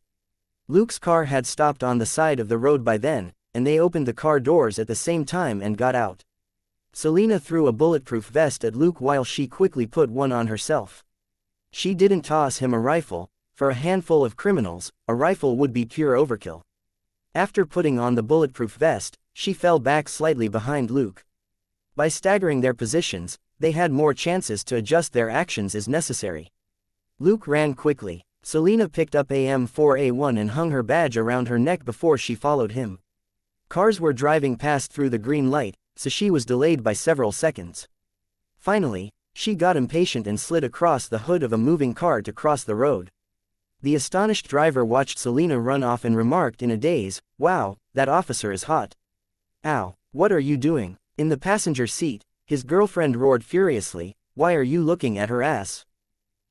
Luke's car had stopped on the side of the road by then, and they opened the car doors at the same time and got out. Selena threw a bulletproof vest at Luke while she quickly put one on herself. She didn't toss him a rifle. For a handful of criminals, a rifle would be pure overkill. After putting on the bulletproof vest, she fell back slightly behind Luke. By staggering their positions, they had more chances to adjust their actions as necessary. Luke ran quickly. Selena picked up AM4A1 and hung her badge around her neck before she followed him. Cars were driving past through the green light, so she was delayed by several seconds. Finally, she got impatient and slid across the hood of a moving car to cross the road. The astonished driver watched Selena run off and remarked in a daze, "Wow, that officer is hot." "Ow, what are you doing?" In the passenger seat, his girlfriend roared furiously, "Why are you looking at her ass?"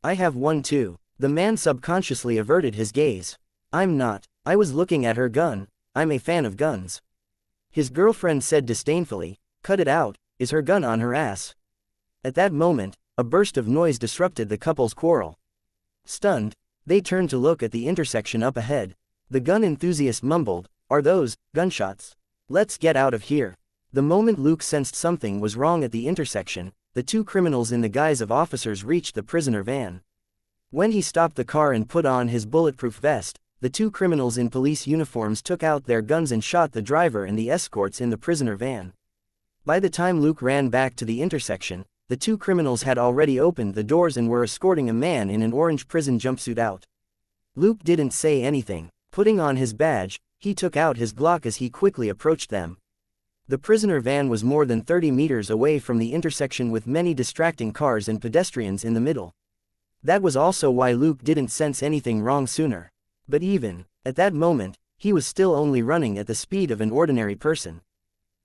"I have one too." The man subconsciously averted his gaze. "I'm not. I was looking at her gun. I'm a fan of guns." His girlfriend said disdainfully, "Cut it out. Is her gun on her ass?" At that moment, a burst of noise disrupted the couple's quarrel. Stunned, they turned to look at the intersection up ahead. The gun enthusiast mumbled, "Are those gunshots? Let's get out of here." The moment Luke sensed something was wrong at the intersection, the 2 criminals in the guise of officers reached the prisoner van. When he stopped the car and put on his bulletproof vest, the 2 criminals in police uniforms took out their guns and shot the driver and the escorts in the prisoner van. By the time Luke ran back to the intersection, the 2 criminals had already opened the doors and were escorting a man in an orange prison jumpsuit out. Luke didn't say anything. Putting on his badge, he took out his Glock as he quickly approached them. The prisoner van was more than 30 meters away from the intersection with many distracting cars and pedestrians in the middle. That was also why Luke didn't sense anything wrong sooner. But even at that moment, he was still only running at the speed of an ordinary person.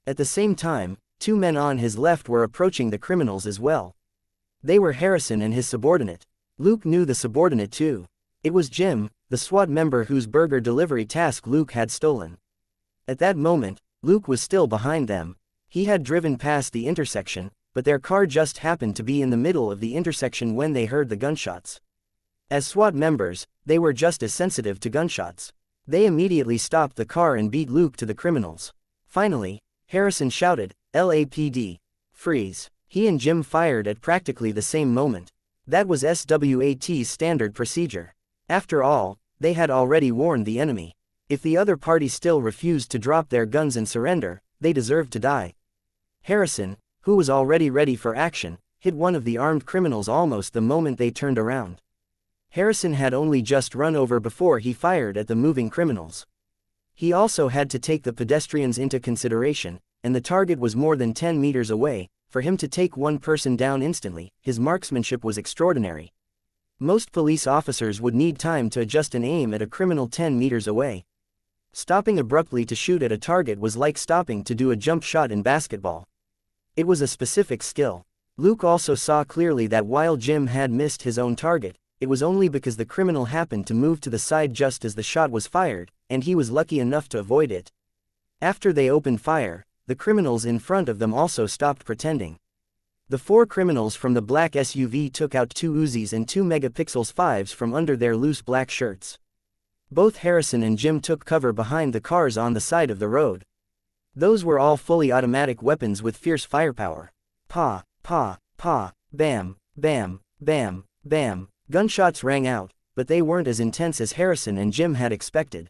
At the same time, 2 men on his left were approaching the criminals as well. They were Harrison and his subordinate. Luke knew the subordinate too. It was Jim, the SWAT member whose burger delivery task Luke had stolen. At that moment, Luke was still behind them. He had driven past the intersection, but their car just happened to be in the middle of the intersection when they heard the gunshots. As SWAT members, they were just as sensitive to gunshots. They immediately stopped the car and beat Luke to the criminals. Finally, Harrison shouted, "LAPD, freeze." He and Jim fired at practically the same moment. That was SWAT's standard procedure. After all, they had already warned the enemy. If the other party still refused to drop their guns and surrender, they deserved to die. Harrison, who was already ready for action, hit one of the armed criminals almost the moment they turned around. Harrison had only just run over before he fired at the moving criminals. He also had to take the pedestrians into consideration, and the target was more than 10 meters away. For him to take one person down instantly, his marksmanship was extraordinary. Most police officers would need time to adjust an aim at a criminal 10 meters away. Stopping abruptly to shoot at a target was like stopping to do a jump shot in basketball. It was a specific skill. Luke also saw clearly that while Jim had missed his own target, it was only because the criminal happened to move to the side just as the shot was fired, and he was lucky enough to avoid it. After they opened fire, the criminals in front of them also stopped pretending. The 4 criminals from the black SUV took out 2 Uzis and 2 megapixels 5s from under their loose black shirts. Both Harrison and Jim took cover behind the cars on the side of the road. Those were all fully automatic weapons with fierce firepower. Pa, pa, pa, bam, bam, bam, bam. Gunshots rang out, but they weren't as intense as Harrison and Jim had expected.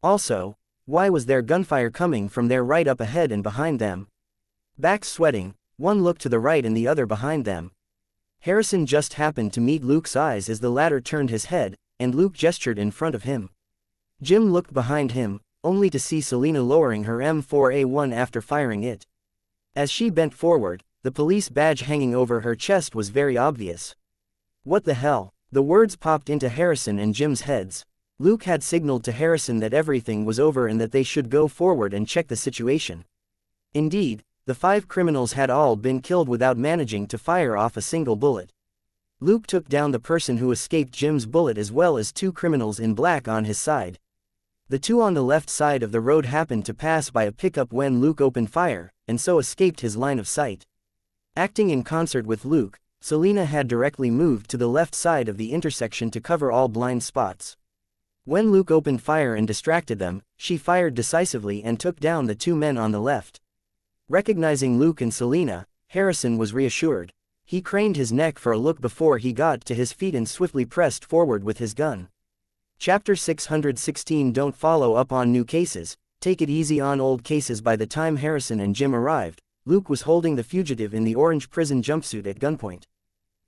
Also, why was there gunfire coming from their right up ahead and behind them? Backs sweating, one looked to the right and the other behind them. Harrison just happened to meet Luke's eyes as the latter turned his head, and Luke gestured in front of him. Jim looked behind him, only to see Selena lowering her M4A1 after firing it. As she bent forward, the police badge hanging over her chest was very obvious. What the hell? The words popped into Harrison and Jim's heads. Luke had signaled to Harrison that everything was over and that they should go forward and check the situation. Indeed, the 5 criminals had all been killed without managing to fire off a single bullet. Luke took down the person who escaped Jim's bullet as well as 2 criminals in black on his side. The 2 on the left side of the road happened to pass by a pickup when Luke opened fire, and so escaped his line of sight. Acting in concert with Luke, Selena had directly moved to the left side of the intersection to cover all blind spots. When Luke opened fire and distracted them, she fired decisively and took down the 2 men on the left. Recognizing Luke and Selena, Harrison was reassured. He craned his neck for a look before he got to his feet and swiftly pressed forward with his gun. Chapter 616 Don't follow up on new cases, take it easy on old cases. By the time Harrison and Jim arrived, Luke was holding the fugitive in the orange prison jumpsuit at gunpoint.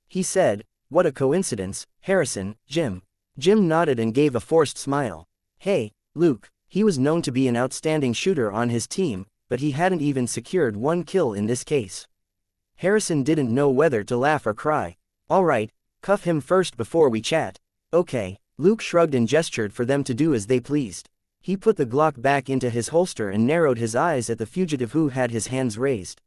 He said, "What a coincidence, Harrison, Jim." Jim nodded and gave a forced smile. Hey, Luke, he was known to be an outstanding shooter on his team, but he hadn't even secured 1 kill in this case. Harrison didn't know whether to laugh or cry. All right, cuff him first before we chat. Okay. Luke shrugged and gestured for them to do as they pleased. He put the Glock back into his holster and narrowed his eyes at the fugitive who had his hands raised.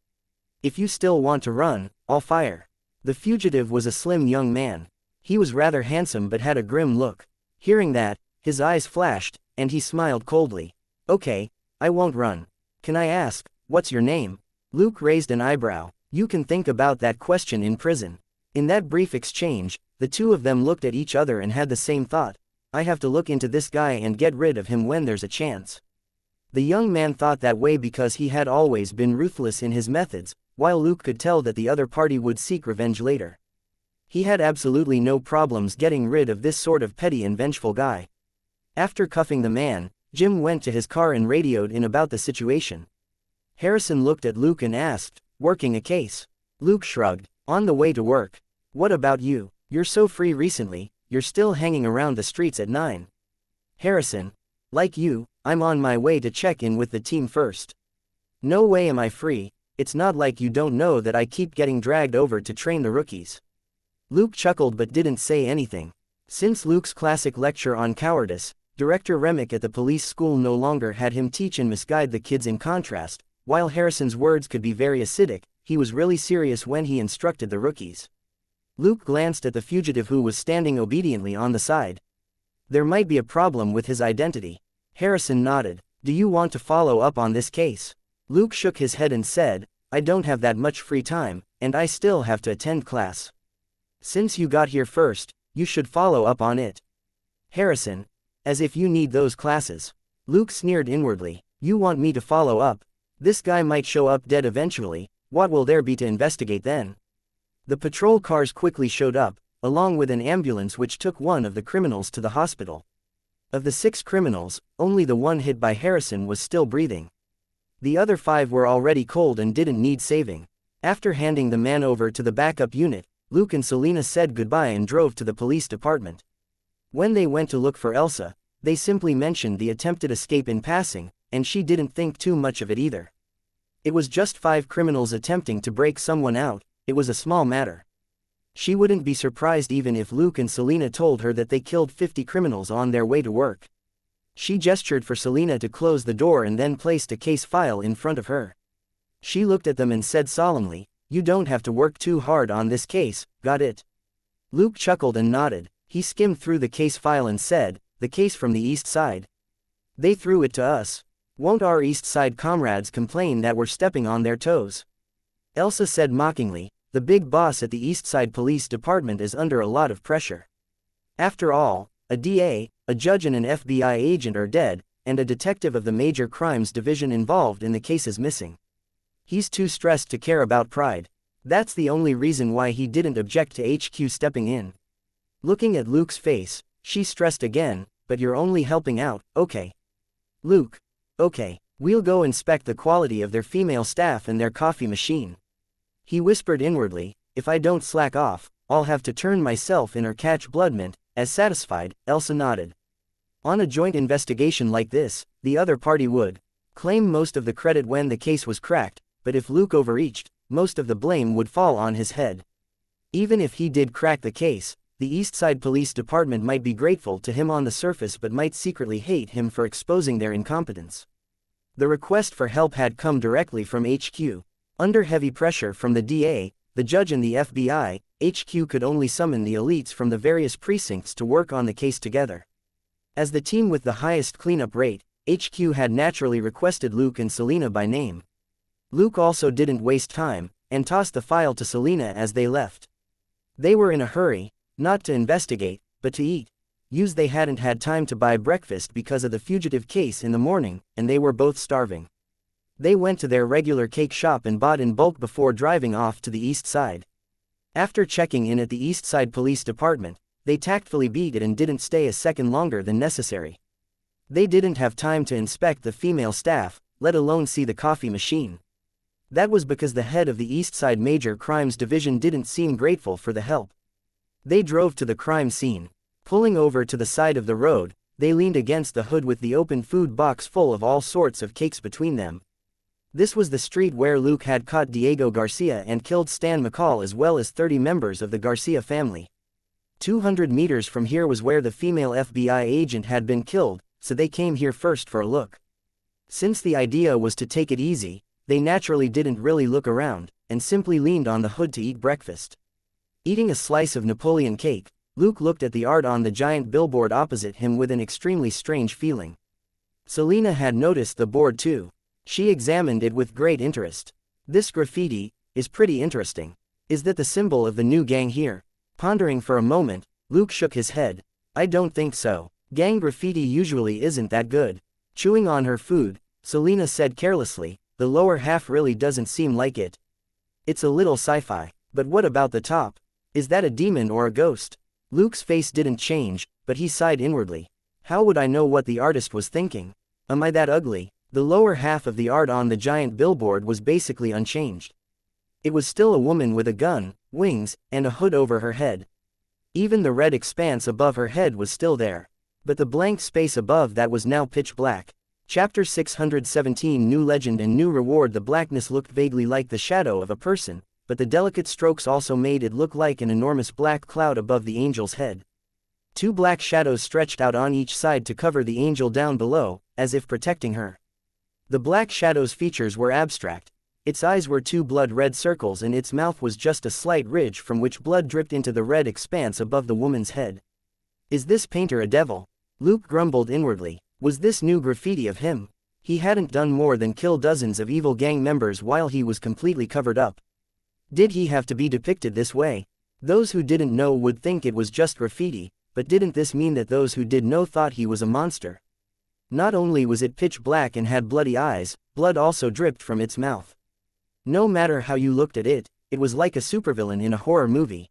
If you still want to run, I'll fire. The fugitive was a slim young man. He was rather handsome but had a grim look. Hearing that, his eyes flashed, and he smiled coldly. Okay, I won't run. Can I ask, what's your name? Luke raised an eyebrow. You can think about that question in prison. In that brief exchange, the 2 of them looked at each other and had the same thought. I have to look into this guy and get rid of him when there's a chance. The young man thought that way because he had always been ruthless in his methods, while Luke could tell that the other party would seek revenge later. He had absolutely no problems getting rid of this sort of petty and vengeful guy. After cuffing the man, Jim went to his car and radioed in about the situation. Harrison looked at Luke and asked, "Working a case?" Luke shrugged. "On the way to work. What about you? You're so free recently, you're still hanging around the streets at 9. Harrison. Like you, I'm on my way to check in with the team first. No way am I free, it's not like you don't know that I keep getting dragged over to train the rookies." Luke chuckled but didn't say anything. Since Luke's classic lecture on cowardice, Director Remick at the police school no longer had him teach and misguide the kids. In contrast, while Harrison's words could be very acidic, he was really serious when he instructed the rookies. Luke glanced at the fugitive who was standing obediently on the side. There might be a problem with his identity. Harrison nodded. Do you want to follow up on this case? Luke shook his head and said, I don't have that much free time, and I still have to attend class. Since you got here first, you should follow up on it. Harrison. As if you need those classes. Luke sneered inwardly. You want me to follow up? This guy might show up dead eventually, what will there be to investigate then? The patrol cars quickly showed up, along with an ambulance which took one of the criminals to the hospital. Of the 6 criminals, only the one hit by Harrison was still breathing. The other 5 were already cold and didn't need saving. After handing the man over to the backup unit, Luke and Selena said goodbye and drove to the police department. When they went to look for Elsa, they simply mentioned the attempted escape in passing, and she didn't think too much of it either. It was just 5 criminals attempting to break someone out, it was a small matter. She wouldn't be surprised even if Luke and Selena told her that they killed 50 criminals on their way to work. She gestured for Selena to close the door and then placed a case file in front of her. She looked at them and said solemnly, "You don't have to work too hard on this case, got it?" Luke chuckled and nodded. He skimmed through the case file and said, "The case from the East Side. They threw it to us. Won't our East Side comrades complain that we're stepping on their toes?" Elsa said mockingly, "The big boss at the East Side Police Department is under a lot of pressure. After all, a DA, a judge and an FBI agent are dead, and a detective of the Major Crimes Division involved in the case is missing. He's too stressed to care about pride. That's the only reason why he didn't object to HQ stepping in." Looking at Luke's face, she stressed again, "But you're only helping out, okay?" Luke, "Okay, we'll go inspect the quality of their female staff and their coffee machine." He whispered inwardly, "If I don't slack off, I'll have to turn myself in or catch blood mint." As satisfied, Elsa nodded. On a joint investigation like this, the other party would claim most of the credit when the case was cracked, but if Luke overreached, most of the blame would fall on his head. Even if he did crack the case, the Eastside Police Department might be grateful to him on the surface but might secretly hate him for exposing their incompetence. The request for help had come directly from HQ. Under heavy pressure from the DA, the judge and the FBI, HQ could only summon the elites from the various precincts to work on the case together. As the team with the highest cleanup rate, HQ had naturally requested Luke and Selena by name. Luke also didn't waste time, and tossed the file to Selena as they left. They were in a hurry, not to investigate, but to eat. They hadn't had time to buy breakfast because of the fugitive case in the morning, and they were both starving. They went to their regular cake shop and bought in bulk before driving off to the East Side. After checking in at the East Side Police Department, they tactfully beat it and didn't stay a second longer than necessary. They didn't have time to inspect the female staff, let alone see the coffee machine. That was because the head of the East Side Major Crimes Division didn't seem grateful for the help. They drove to the crime scene. Pulling over to the side of the road, they leaned against the hood with the open food box full of all sorts of cakes between them. This was the street where Luke had caught Diego Garcia and killed Stan McCall as well as 30 members of the Garcia family. 200 meters from here was where the female FBI agent had been killed, so they came here first for a look. Since the idea was to take it easy, they naturally didn't really look around, and simply leaned on the hood to eat breakfast. Eating a slice of Napoleon cake, Luke looked at the art on the giant billboard opposite him with an extremely strange feeling. Selena had noticed the board too. She examined it with great interest. "This graffiti is pretty interesting. Is that the symbol of the new gang here?" Pondering for a moment, Luke shook his head. "I don't think so. Gang graffiti usually isn't that good." Chewing on her food, Selena said carelessly, "The lower half really doesn't seem like it. It's a little sci-fi. But what about the top? Is that a demon or a ghost?" Luke's face didn't change, but he sighed inwardly. "How would I know what the artist was thinking? Am I that ugly?" The lower half of the art on the giant billboard was basically unchanged. It was still a woman with a gun, wings, and a hood over her head. Even the red expanse above her head was still there. But the blank space above that was now pitch black. Chapter 617 New Legend and New Reward. The blackness looked vaguely like the shadow of a person, but the delicate strokes also made it look like an enormous black cloud above the angel's head. Two black shadows stretched out on each side to cover the angel down below, as if protecting her. The black shadow's features were abstract. Its eyes were two blood-red circles and its mouth was just a slight ridge from which blood dripped into the red expanse above the woman's head. "Is this painter a devil?" Luke grumbled inwardly. Was this new graffiti of him? He hadn't done more than kill dozens of evil gang members while he was completely covered up. Did he have to be depicted this way? Those who didn't know would think it was just graffiti, but didn't this mean that those who did know thought he was a monster? Not only was it pitch black and had bloody eyes, blood also dripped from its mouth. No matter how you looked at it, it was like a supervillain in a horror movie.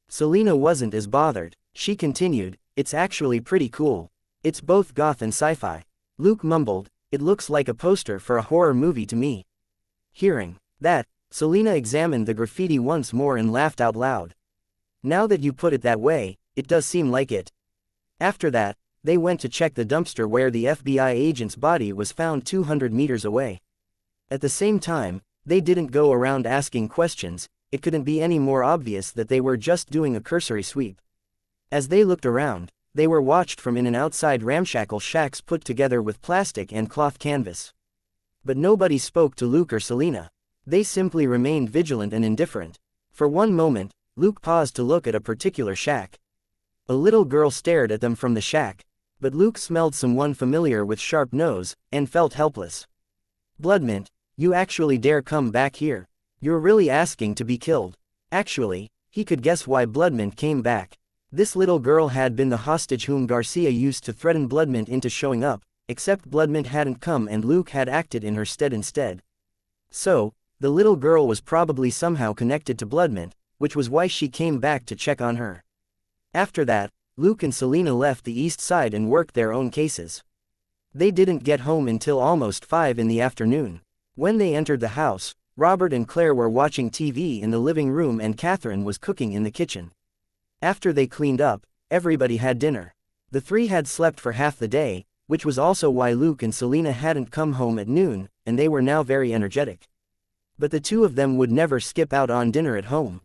Selena wasn't as bothered. She continued, "It's actually pretty cool. It's both goth and sci-fi." Luke mumbled, "It looks like a poster for a horror movie to me." Hearing that, Selena examined the graffiti once more and laughed out loud. "Now that you put it that way, it does seem like it." After that, they went to check the dumpster where the FBI agent's body was found 200 meters away. At the same time, they didn't go around asking questions. It couldn't be any more obvious that they were just doing a cursory sweep. As they looked around, They were watched from in and outside ramshackle shacks put together with plastic and cloth canvas. But nobody spoke to Luke or Selena. They simply remained vigilant and indifferent. For one moment, Luke paused to look at a particular shack. A little girl stared at them from the shack, but Luke smelled someone familiar with sharp nose, and felt helpless. Bloodmint, you actually dare come back here? You're really asking to be killed. Actually, he could guess why Bloodmint came back. This little girl had been the hostage whom Garcia used to threaten Bloodmint into showing up, except Bloodmint hadn't come and Luke had acted in her stead instead. So, the little girl was probably somehow connected to Bloodmint, which was why she came back to check on her. After that, Luke and Selena left the east side and worked their own cases. They didn't get home until almost 5 in the afternoon. When they entered the house, Robert and Claire were watching TV in the living room and Catherine was cooking in the kitchen. After they cleaned up, everybody had dinner. The three had slept for half the day, which was also why Luke and Selena hadn't come home at noon, and they were now very energetic. But the two of them would never skip out on dinner at home.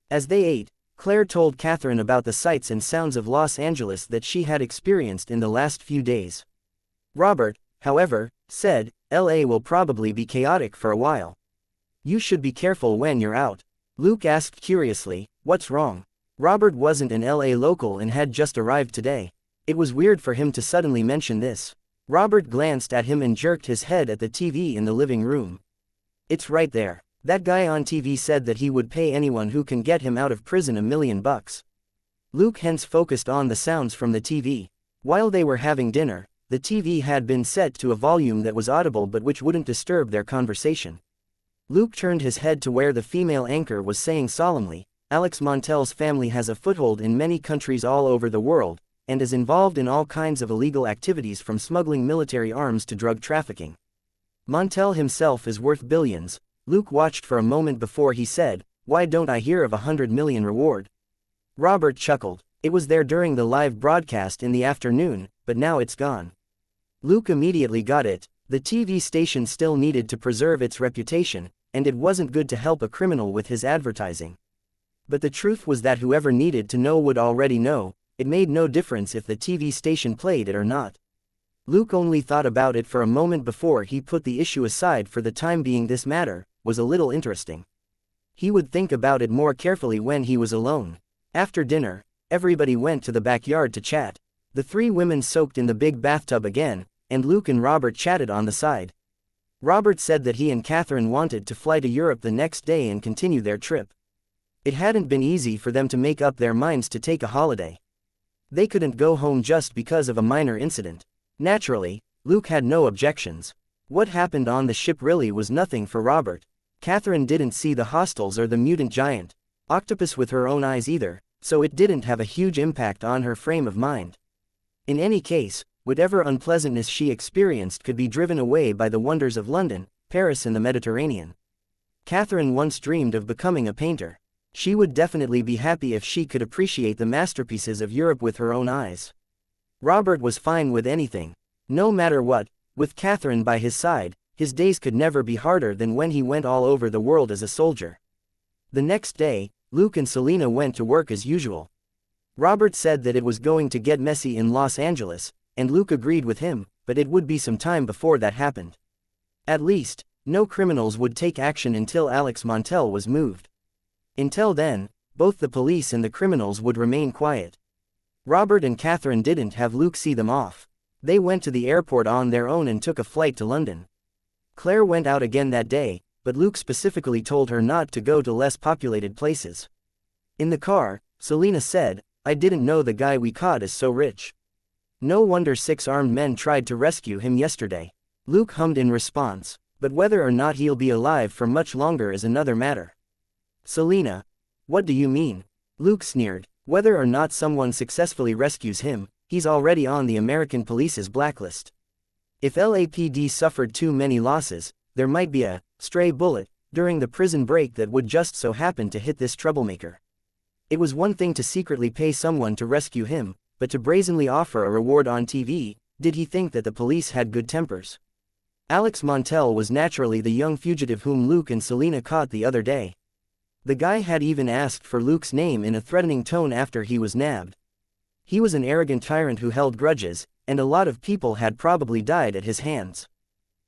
As they ate, Claire told Catherine about the sights and sounds of Los Angeles that she had experienced in the last few days. Robert, however, said, LA will probably be chaotic for a while. You should be careful when you're out. Luke asked curiously, what's wrong? Robert wasn't an LA local and had just arrived today. It was weird for him to suddenly mention this. Robert glanced at him and jerked his head at the TV in the living room. It's right there. That guy on TV said that he would pay anyone who can get him out of prison $1 million. Luke hence focused on the sounds from the TV. While they were having dinner, the TV had been set to a volume that was audible but which wouldn't disturb their conversation. Luke turned his head to where the female anchor was saying solemnly, Alex Montel's family has a foothold in many countries all over the world, and is involved in all kinds of illegal activities from smuggling military arms to drug trafficking. Montel himself is worth billions. Luke watched for a moment before he said, why don't I hear of $100 million reward? Robert chuckled. It was there during the live broadcast in the afternoon, but now it's gone. Luke immediately got it. The TV station still needed to preserve its reputation, and it wasn't good to help a criminal with his advertising. But the truth was that whoever needed to know would already know. It made no difference if the TV station played it or not. Luke only thought about it for a moment before he put the issue aside. For the time being, this matter was a little interesting. He would think about it more carefully when he was alone. After dinner, everybody went to the backyard to chat. The three women soaked in the big bathtub again, and Luke and Robert chatted on the side. Robert said that he and Catherine wanted to fly to Europe the next day and continue their trip. It hadn't been easy for them to make up their minds to take a holiday. They couldn't go home just because of a minor incident. Naturally, Luke had no objections. What happened on the ship really was nothing for Robert. Catherine didn't see the hostiles or the mutant giant octopus with her own eyes either, so it didn't have a huge impact on her frame of mind. In any case, whatever unpleasantness she experienced could be driven away by the wonders of London, Paris and the Mediterranean. Catherine once dreamed of becoming a painter. She would definitely be happy if she could appreciate the masterpieces of Europe with her own eyes. Robert was fine with anything. No matter what, with Catherine by his side, his days could never be harder than when he went all over the world as a soldier. The next day, Luke and Selena went to work as usual. Robert said that it was going to get messy in Los Angeles, and Luke agreed with him, but it would be some time before that happened. At least, no criminals would take action until Alex Montel was moved. Until then, both the police and the criminals would remain quiet. Robert and Catherine didn't have Luke see them off. They went to the airport on their own and took a flight to London. Claire went out again that day, but Luke specifically told her not to go to less populated places. In the car, Selena said, I didn't know the guy we caught is so rich. No wonder 6 armed men tried to rescue him yesterday. Luke hummed in response, but whether or not he'll be alive for much longer is another matter. Selena, what do you mean? Luke sneered, whether or not someone successfully rescues him, he's already on the American police's blacklist. If LAPD suffered too many losses, there might be a stray bullet during the prison break that would just so happen to hit this troublemaker. It was one thing to secretly pay someone to rescue him, but to brazenly offer a reward on TV, did he think that the police had good tempers? Alex Montel was naturally the young fugitive whom Luke and Selena caught the other day. The guy had even asked for Luke's name in a threatening tone after he was nabbed. He was an arrogant tyrant who held grudges, and a lot of people had probably died at his hands.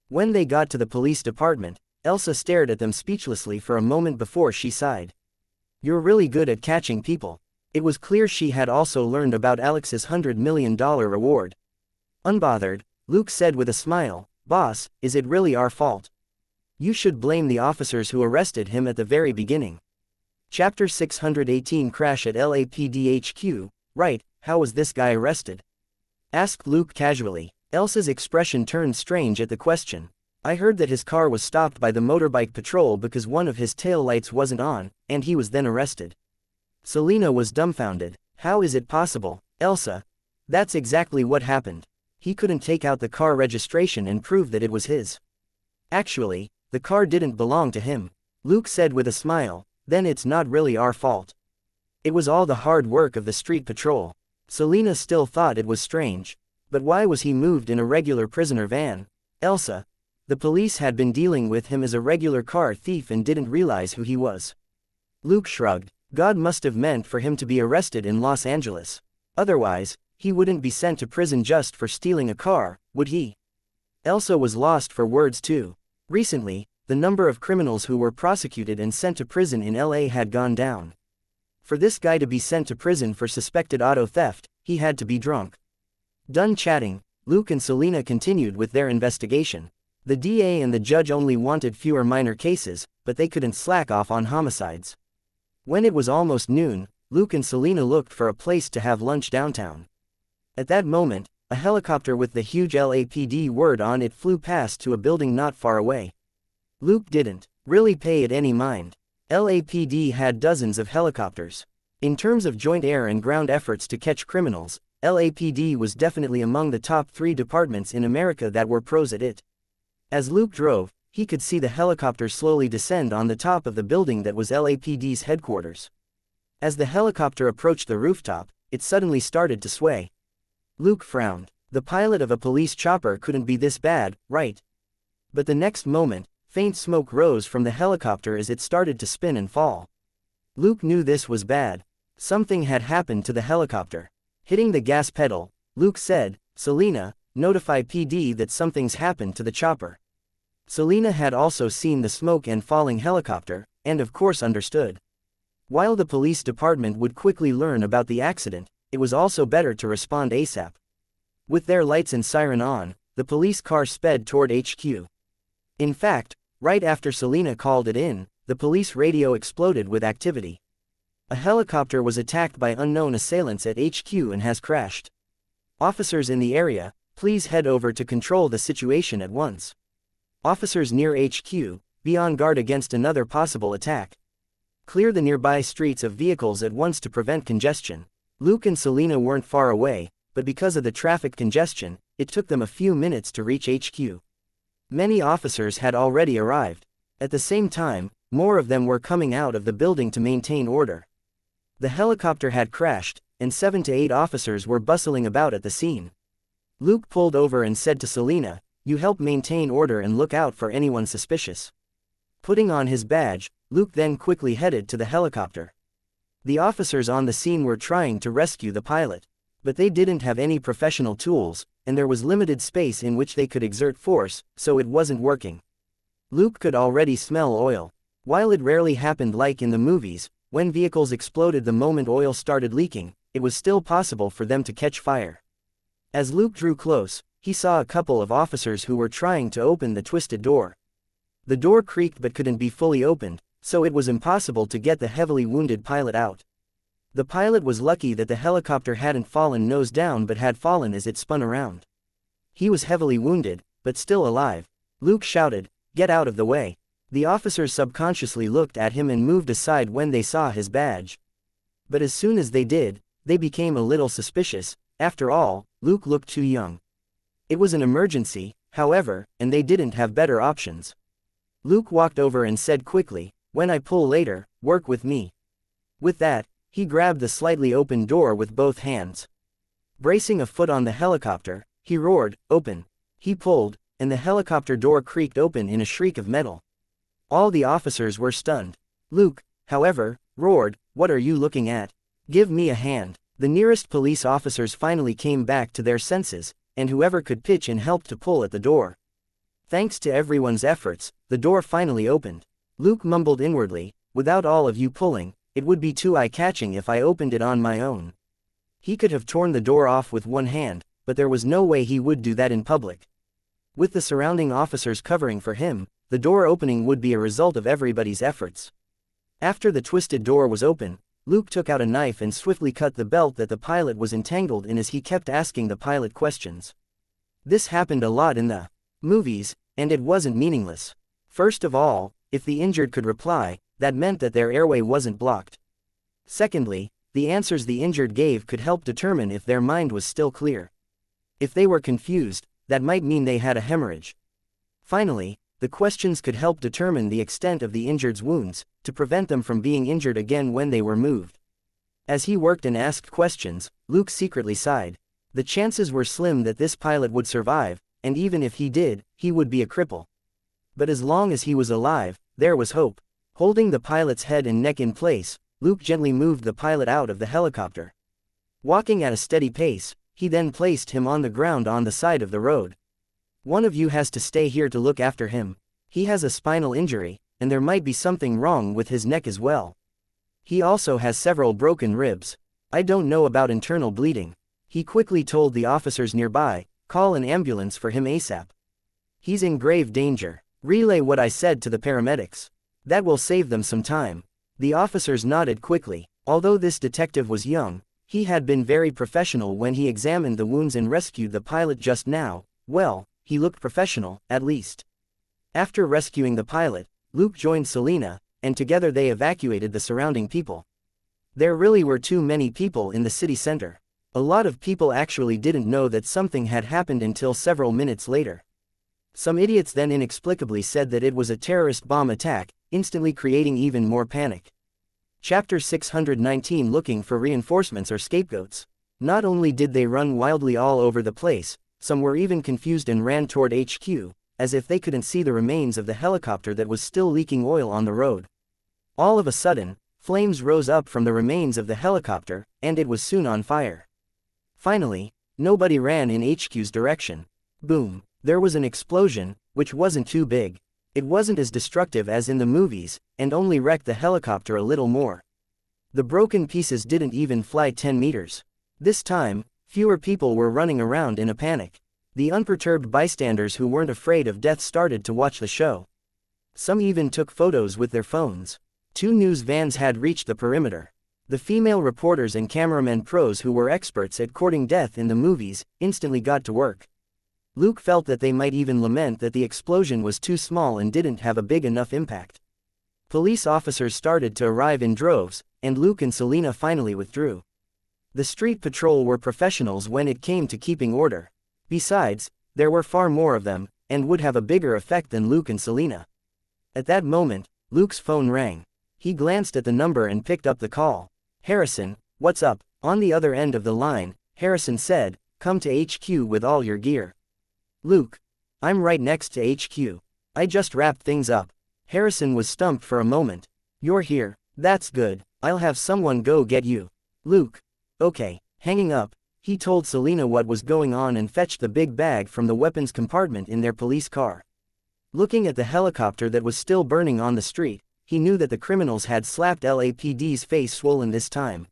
When they got to the police department, Elsa stared at them speechlessly for a moment before she sighed. "You're really good at catching people." It was clear she had also learned about Alex's $100 million reward. Unbothered, Luke said with a smile, "Boss, is it really our fault? You should blame the officers who arrested him at the very beginning." Chapter 618 Crash at LAPD HQ. "Right, how was this guy arrested?" asked Luke casually. Elsa's expression turned strange at the question. "I heard that his car was stopped by the motorbike patrol because one of his tail lights wasn't on, and he was then arrested." Selena was dumbfounded. "How is it possible, Elsa?" "That's exactly what happened. He couldn't take out the car registration and prove that it was his. Actually, the car didn't belong to him," Luke said with a smile. "Then it's not really our fault. It was all the hard work of the street patrol." Selena still thought it was strange. But why was he moved in a regular prisoner van? "Elsa, the police had been dealing with him as a regular car thief and didn't realize who he was." Luke shrugged. "God must have meant for him to be arrested in Los Angeles. Otherwise, he wouldn't be sent to prison just for stealing a car, would he?" Elsa was lost for words too. Recently, the number of criminals who were prosecuted and sent to prison in LA had gone down. For this guy to be sent to prison for suspected auto theft, he had to be drunk. Done chatting, Luke and Selena continued with their investigation. The DA and the judge only wanted fewer minor cases, but they couldn't slack off on homicides. When it was almost noon, Luke and Selena looked for a place to have lunch downtown. At that moment, a helicopter with the huge LAPD word on it flew past to a building not far away. Luke didn't really pay it any mind. LAPD had dozens of helicopters. In terms of joint air and ground efforts to catch criminals, LAPD was definitely among the top 3 departments in America that were pros at it. As Luke drove, he could see the helicopter slowly descend on the top of the building that was LAPD's headquarters. As the helicopter approached the rooftop, it suddenly started to sway. Luke frowned. The pilot of a police chopper couldn't be this bad, right? But the next moment, faint smoke rose from the helicopter as it started to spin and fall. Luke knew this was bad. Something had happened to the helicopter. Hitting the gas pedal, Luke said, "Selena, notify PD that something's happened to the chopper." Selena had also seen the smoke and falling helicopter, and of course understood. While the police department would quickly learn about the accident, it was also better to respond ASAP. With their lights and siren on, the police car sped toward HQ. In fact, right after Selena called it in, the police radio exploded with activity. "A helicopter was attacked by unknown assailants at HQ and has crashed. Officers in the area, please head over to control the situation at once. Officers near HQ, be on guard against another possible attack. Clear the nearby streets of vehicles at once to prevent congestion." Luke and Selena weren't far away, but because of the traffic congestion, it took them a few minutes to reach HQ. Many officers had already arrived. At the same time, more of them were coming out of the building to maintain order. The helicopter had crashed, and 7 to 8 officers were bustling about at the scene. Luke pulled over and said to Selena, "You help maintain order and look out for anyone suspicious." Putting on his badge, Luke then quickly headed to the helicopter. The officers on the scene were trying to rescue the pilot. But they didn't have any professional tools, and there was limited space in which they could exert force, so it wasn't working. Luke could already smell oil. While it rarely happened like in the movies, when vehicles exploded the moment oil started leaking, it was still possible for them to catch fire. As Luke drew close, he saw a couple of officers who were trying to open the twisted door. The door creaked but couldn't be fully opened, so it was impossible to get the heavily wounded pilot out. The pilot was lucky that the helicopter hadn't fallen nose down but had fallen as it spun around. He was heavily wounded, but still alive. Luke shouted, "Get out of the way." The officers subconsciously looked at him and moved aside when they saw his badge. But as soon as they did, they became a little suspicious. After all, Luke looked too young. It was an emergency, however, and they didn't have better options. Luke walked over and said quickly, "When I pull later, work with me." With that, he grabbed the slightly open door with both hands. Bracing a foot on the helicopter, he roared, "Open." He pulled, and the helicopter door creaked open in a shriek of metal. All the officers were stunned. Luke, however, roared, "What are you looking at? Give me a hand." The nearest police officers finally came back to their senses, and whoever could pitch in helped to pull at the door. Thanks to everyone's efforts, the door finally opened. Luke mumbled inwardly, "Without all of you pulling, it would be too eye-catching if I opened it on my own." He could have torn the door off with one hand, but there was no way he would do that in public. With the surrounding officers covering for him, the door opening would be a result of everybody's efforts. After the twisted door was open, Luke took out a knife and swiftly cut the belt that the pilot was entangled in as he kept asking the pilot questions. This happened a lot in the movies, and it wasn't meaningless. First of all, if the injured could reply, that meant that their airway wasn't blocked. Secondly, the answers the injured gave could help determine if their mind was still clear. If they were confused, that might mean they had a hemorrhage. Finally, the questions could help determine the extent of the injured's wounds, to prevent them from being injured again when they were moved. As he worked and asked questions, Luke secretly sighed. The chances were slim that this pilot would survive, and even if he did, he would be a cripple. But as long as he was alive, there was hope. Holding the pilot's head and neck in place, Luke gently moved the pilot out of the helicopter. Walking at a steady pace, he then placed him on the ground on the side of the road. "One of you has to stay here to look after him. He has a spinal injury, and there might be something wrong with his neck as well. He also has several broken ribs. I don't know about internal bleeding." He quickly told the officers nearby, "Call an ambulance for him ASAP. He's in grave danger. Relay what I said to the paramedics. That will save them some time." The officers nodded quickly. Although this detective was young, he had been very professional when he examined the wounds and rescued the pilot just now. Well, he looked professional, at least. After rescuing the pilot, Luke joined Selena, and together they evacuated the surrounding people. There really were too many people in the city center. A lot of people actually didn't know that something had happened until several minutes later. Some idiots then inexplicably said that it was a terrorist bomb attack, instantly creating even more panic. Chapter 619 Looking for reinforcements or scapegoats. Not only did they run wildly all over the place, some were even confused and ran toward HQ, as if they couldn't see the remains of the helicopter that was still leaking oil on the road. All of a sudden, flames rose up from the remains of the helicopter, and it was soon on fire. Finally, nobody ran in HQ's direction. Boom! There was an explosion, which wasn't too big. It wasn't as destructive as in the movies, and only wrecked the helicopter a little more. The broken pieces didn't even fly 10 meters. This time, fewer people were running around in a panic. The unperturbed bystanders who weren't afraid of death started to watch the show. Some even took photos with their phones. 2 news vans had reached the perimeter. The female reporters and cameramen pros who were experts at courting death in the movies instantly got to work. Luke felt that they might even lament that the explosion was too small and didn't have a big enough impact. Police officers started to arrive in droves, and Luke and Selena finally withdrew. The street patrol were professionals when it came to keeping order. Besides, there were far more of them, and would have a bigger effect than Luke and Selena. At that moment, Luke's phone rang. He glanced at the number and picked up the call. "Harrison, what's up?" On the other end of the line, Harrison said, "Come to HQ with all your gear." "Luke, I'm right next to HQ. I just wrapped things up." Harrison was stumped for a moment. "You're here, that's good, I'll have someone go get you." "Luke." "Okay." Hanging up, he told Selena what was going on and fetched the big bag from the weapons compartment in their police car. Looking at the helicopter that was still burning on the street, he knew that the criminals had slapped LAPD's face swollen this time.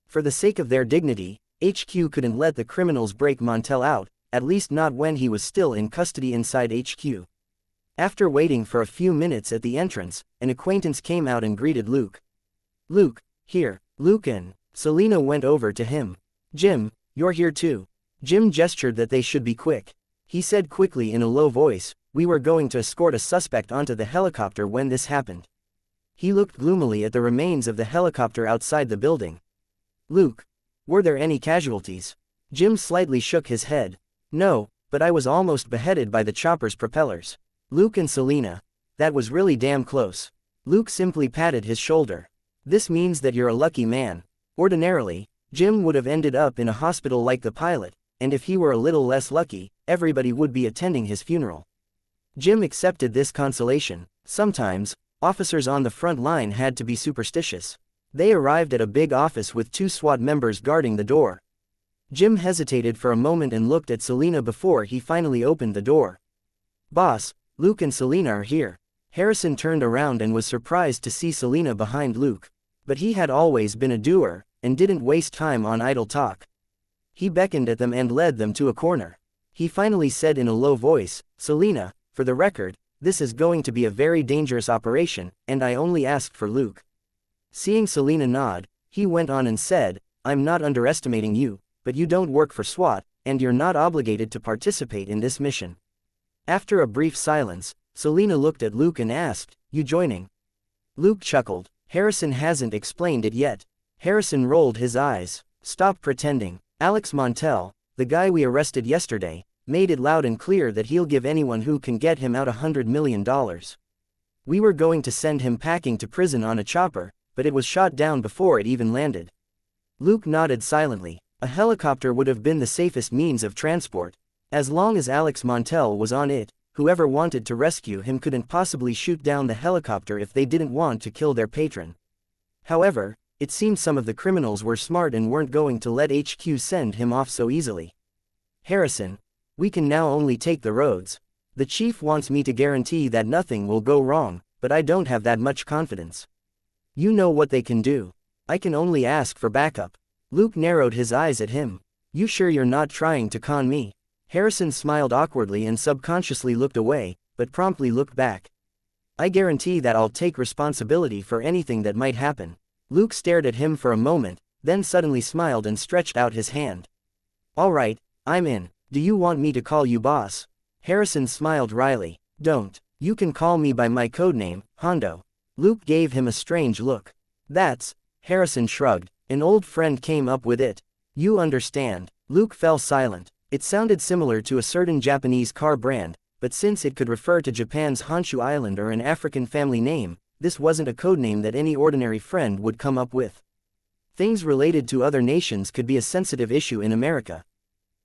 For the sake of their dignity, HQ couldn't let the criminals break Montel out, at least not when he was still in custody inside HQ. After waiting for a few minutes at the entrance, an acquaintance came out and greeted Luke. "Luke, here." Luke and Selena went over to him. "Jim, you're here too." Jim gestured that they should be quick. He said quickly in a low voice, "We were going to escort a suspect onto the helicopter when this happened." He looked gloomily at the remains of the helicopter outside the building. "Luke, were there any casualties?" Jim slightly shook his head. "No, but I was almost beheaded by the chopper's propellers." Luke and Selena, "That was really damn close." Luke simply patted his shoulder. "This means that you're a lucky man. Ordinarily, Jim would have ended up in a hospital like the pilot, and if he were a little less lucky, everybody would be attending his funeral." Jim accepted this consolation. Sometimes, officers on the front line had to be superstitious. They arrived at a big office with 2 SWAT members guarding the door. Jim hesitated for a moment and looked at Selena before he finally opened the door. "Boss, Luke and Selena are here." Harrison turned around and was surprised to see Selena behind Luke. But he had always been a doer, and didn't waste time on idle talk. He beckoned at them and led them to a corner. He finally said in a low voice, "Selena, for the record, this is going to be a very dangerous operation, and I only asked for Luke." Seeing Selena nod, he went on and said, "I'm not underestimating you, but you don't work for SWAT, and you're not obligated to participate in this mission." After a brief silence, Selena looked at Luke and asked, "You joining?" Luke chuckled. "Harrison hasn't explained it yet." Harrison rolled his eyes. "Stop pretending. Alex Montel, the guy we arrested yesterday, made it loud and clear that he'll give anyone who can get him out $100 million. We were going to send him packing to prison on a chopper, but it was shot down before it even landed." Luke nodded silently. A helicopter would have been the safest means of transport. As long as Alex Montel was on it, whoever wanted to rescue him couldn't possibly shoot down the helicopter if they didn't want to kill their patron. However, it seemed some of the criminals were smart and weren't going to let HQ send him off so easily. "Harrison, we can now only take the roads. The chief wants me to guarantee that nothing will go wrong, but I don't have that much confidence. You know what they can do. I can only ask for backup." Luke narrowed his eyes at him. "You sure you're not trying to con me?" Harrison smiled awkwardly and subconsciously looked away, but promptly looked back. "I guarantee that I'll take responsibility for anything that might happen." Luke stared at him for a moment, then suddenly smiled and stretched out his hand. "All right, I'm in. Do you want me to call you boss?" Harrison smiled wryly. "Don't. You can call me by my codename, Hondo." Luke gave him a strange look. "That's..." Harrison shrugged. "An old friend came up with it. You understand." Luke fell silent. It sounded similar to a certain Japanese car brand, but since it could refer to Japan's Honshu Island or an African family name, this wasn't a codename that any ordinary friend would come up with. Things related to other nations could be a sensitive issue in America.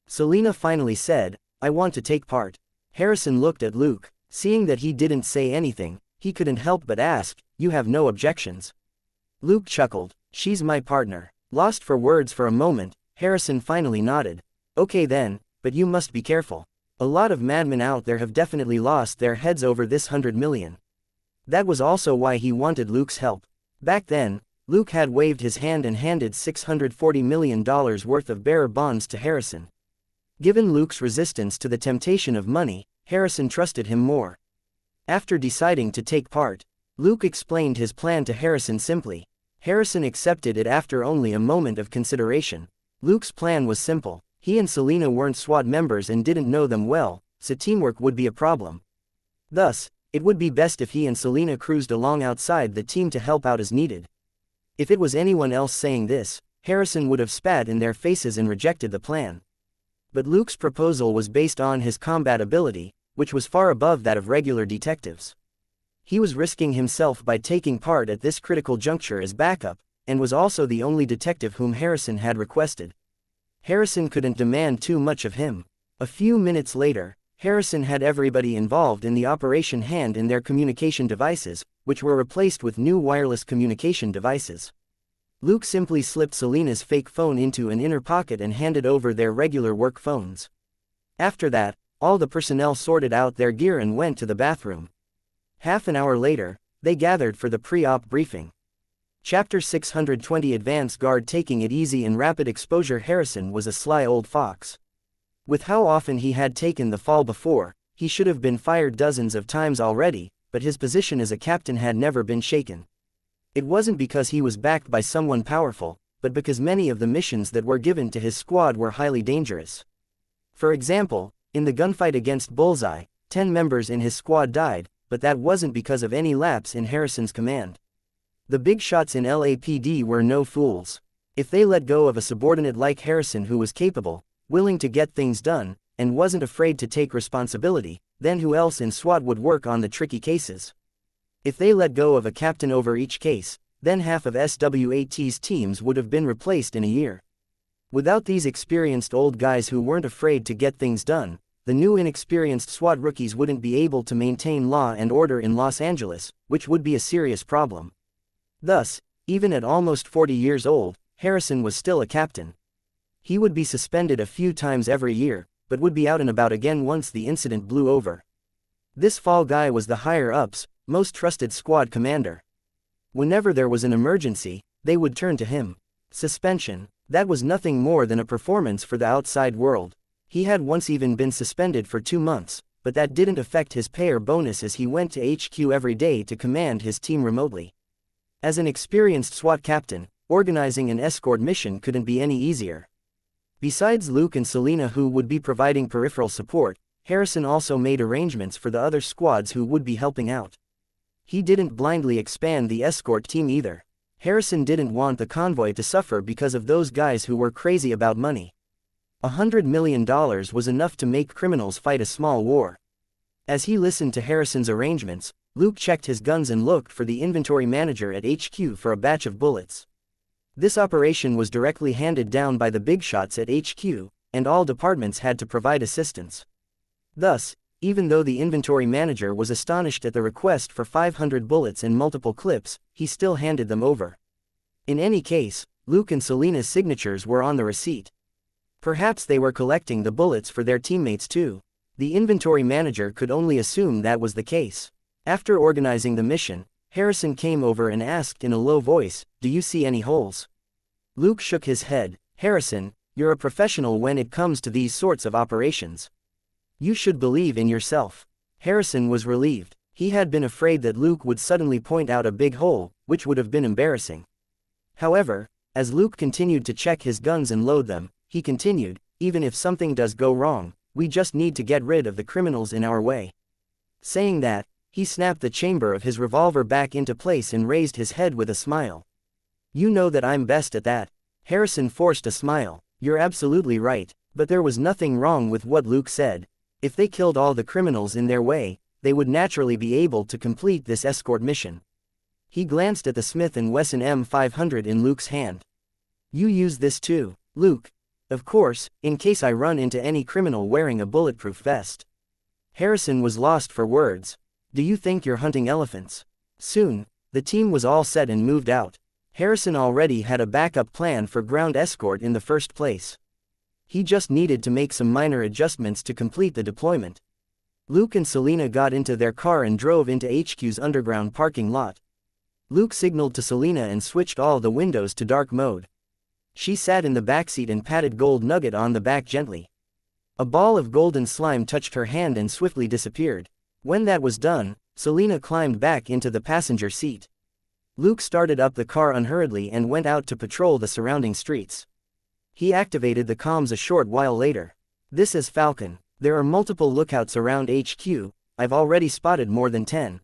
Selena finally said, "I want to take part." Harrison looked at Luke. Seeing that he didn't say anything, he couldn't help but ask, "You have no objections?" Luke chuckled. "She's my partner." Lost for words for a moment, Harrison finally nodded. "Okay then, but you must be careful. A lot of madmen out there have definitely lost their heads over this $100 million. That was also why he wanted Luke's help. Back then, Luke had waved his hand and handed $640 million worth of bearer bonds to Harrison. Given Luke's resistance to the temptation of money, Harrison trusted him more. After deciding to take part, Luke explained his plan to Harrison simply. Harrison accepted it after only a moment of consideration. Luke's plan was simple. He and Selena weren't SWAT members and didn't know them well, so teamwork would be a problem. Thus, it would be best if he and Selena cruised along outside the team to help out as needed. If it was anyone else saying this, Harrison would have spat in their faces and rejected the plan. But Luke's proposal was based on his combat ability, which was far above that of regular detectives. He was risking himself by taking part at this critical juncture as backup, and was also the only detective whom Harrison had requested. Harrison couldn't demand too much of him. A few minutes later, Harrison had everybody involved in the operation hand in their communication devices, which were replaced with new wireless communication devices. Luke simply slipped Selena's fake phone into an inner pocket and handed over their regular work phones. After that, all the personnel sorted out their gear and went to the bathroom. Half an hour later, they gathered for the pre-op briefing. Chapter 620 Advance Guard. Taking it easy in rapid exposure. Harrison was a sly old fox. With how often he had taken the fall before, he should have been fired dozens of times already, but his position as a captain had never been shaken. It wasn't because he was backed by someone powerful, but because many of the missions that were given to his squad were highly dangerous. For example, in the gunfight against Bullseye, 10 members in his squad died, but that wasn't because of any lapse in Harrison's command. The big shots in LAPD were no fools. If they let go of a subordinate like Harrison who was capable, willing to get things done, and wasn't afraid to take responsibility, then who else in SWAT would work on the tricky cases? If they let go of a captain over each case, then half of SWAT's teams would have been replaced in a year. Without these experienced old guys who weren't afraid to get things done, the new inexperienced SWAT rookies wouldn't be able to maintain law and order in Los Angeles, which would be a serious problem. Thus, Even at almost 40 years old, Harrison was still a captain. He would be suspended a few times every year, but would be out and about again once the incident blew over. This fall guy was the higher-ups, most trusted squad commander. Whenever there was an emergency, they would turn to him. Suspension, that was nothing more than a performance for the outside world. He had once even been suspended for 2 months, but that didn't affect his pay or bonus as he went to HQ every day to command his team remotely. As an experienced SWAT captain, organizing an escort mission couldn't be any easier. Besides Luke and Selena who would be providing peripheral support, Harrison also made arrangements for the other squads who would be helping out. He didn't blindly expand the escort team either. Harrison didn't want the convoy to suffer because of those guys who were crazy about money. $100 million was enough to make criminals fight a small war. As he listened to Harrison's arrangements, Luke checked his guns and looked for the inventory manager at HQ for a batch of bullets. This operation was directly handed down by the big shots at HQ, and all departments had to provide assistance. Thus, even though the inventory manager was astonished at the request for 500 bullets and multiple clips, he still handed them over. In any case, Luke and Selena's signatures were on the receipt. Perhaps they were collecting the bullets for their teammates too. The inventory manager could only assume that was the case. After organizing the mission, Harrison came over and asked in a low voice, "Do you see any holes?" Luke shook his head. "Harrison, you're a professional when it comes to these sorts of operations. You should believe in yourself." Harrison was relieved. He had been afraid that Luke would suddenly point out a big hole, which would have been embarrassing. However, as Luke continued to check his guns and load them, he continued, "Even if something does go wrong, we just need to get rid of the criminals in our way." Saying that, he snapped the chamber of his revolver back into place and raised his head with a smile. "You know that I'm best at that." Harrison forced a smile. "You're absolutely right, but there was nothing wrong with what Luke said. If they killed all the criminals in their way, they would naturally be able to complete this escort mission." He glanced at the Smith & Wesson M500 in Luke's hand. "You use this too, Luke?" "Of course, in case I run into any criminal wearing a bulletproof vest." Harrison was lost for words. "Do you think you're hunting elephants?" Soon, the team was all set and moved out. Harrison already had a backup plan for ground escort in the first place. He just needed to make some minor adjustments to complete the deployment. Luke and Selena got into their car and drove into HQ's underground parking lot. Luke signaled to Selena and switched all the windows to dark mode. She sat in the backseat and patted Gold Nugget on the back gently. A ball of golden slime touched her hand and swiftly disappeared. When that was done, Selena climbed back into the passenger seat. Luke started up the car unhurriedly and went out to patrol the surrounding streets. He activated the comms a short while later. "This is Falcon. There are multiple lookouts around HQ, I've already spotted more than 10.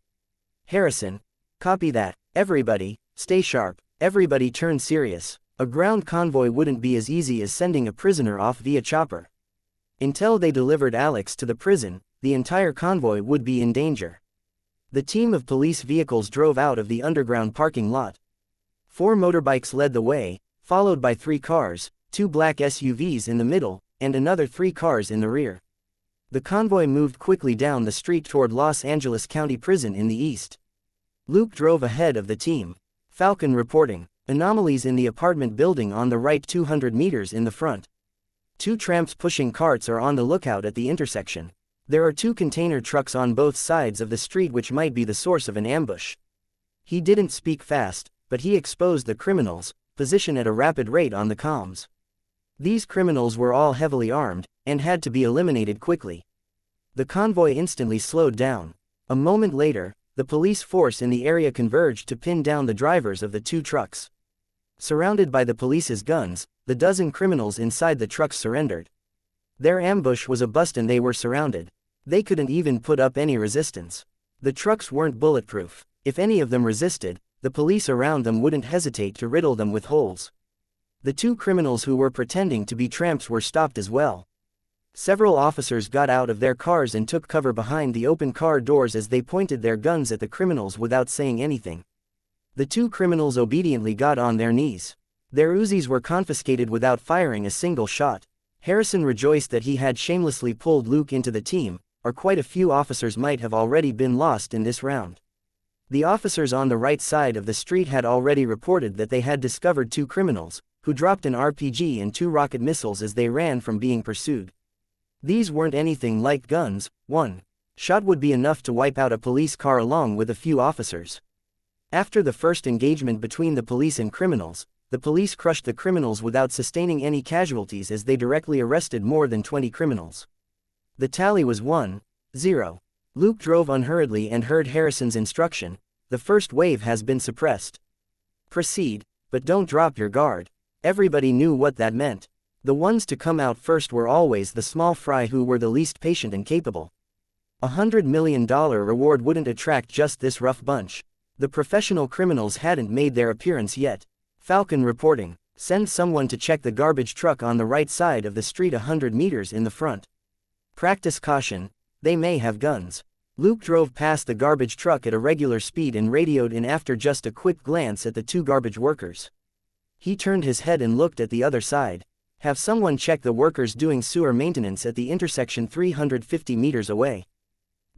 Harrison. Copy that. Everybody, stay sharp. Everybody turn serious. A ground convoy wouldn't be as easy as sending a prisoner off via chopper. Until they delivered Alex to the prison, the entire convoy would be in danger." The team of police vehicles drove out of the underground parking lot. 4 motorbikes led the way, followed by 3 cars, 2 black SUVs in the middle, and another 3 cars in the rear. The convoy moved quickly down the street toward Los Angeles County Prison in the east. Luke drove ahead of the team. Falcon reporting. Anomalies in the apartment building on the right 200 meters in the front. 2 tramps pushing carts are on the lookout at the intersection. There are 2 container trucks on both sides of the street which might be the source of an ambush. He didn't speak fast, but he exposed the criminals' position at a rapid rate on the comms. These criminals were all heavily armed, and had to be eliminated quickly. The convoy instantly slowed down. A moment later, the police force in the area converged to pin down the drivers of the 2 trucks. Surrounded by the police's guns, the dozen criminals inside the trucks surrendered. Their ambush was a bust and they were surrounded. They couldn't even put up any resistance. The trucks weren't bulletproof. If any of them resisted, the police around them wouldn't hesitate to riddle them with holes. The 2 criminals who were pretending to be tramps were stopped as well. Several officers got out of their cars and took cover behind the open car doors as they pointed their guns at the criminals without saying anything. The 2 criminals obediently got on their knees. Their Uzis were confiscated without firing a single shot. Harrison rejoiced that he had shamelessly pulled Luke into the team, or quite a few officers might have already been lost in this round. The officers on the right side of the street had already reported that they had discovered 2 criminals, who dropped an RPG and 2 rocket missiles as they ran from being pursued. These weren't anything like guns. 1 shot would be enough to wipe out a police car along with a few officers. After the first engagement between the police and criminals, the police crushed the criminals without sustaining any casualties as they directly arrested more than 20 criminals. The tally was 1-0. Luke drove unhurriedly and heard Harrison's instruction: "The first wave has been suppressed. Proceed, but don't drop your guard." Everybody knew what that meant. The ones to come out first were always the small fry who were the least patient and capable. $100 million reward wouldn't attract just this rough bunch. The professional criminals hadn't made their appearance yet. Falcon reporting: "Send someone to check the garbage truck on the right side of the street 100 meters in the front. Practice caution, they may have guns." Luke drove past the garbage truck at a regular speed and radioed in after just a quick glance at the 2 garbage workers. He turned his head and looked at the other side. "Have someone check the workers doing sewer maintenance at the intersection 350 meters away.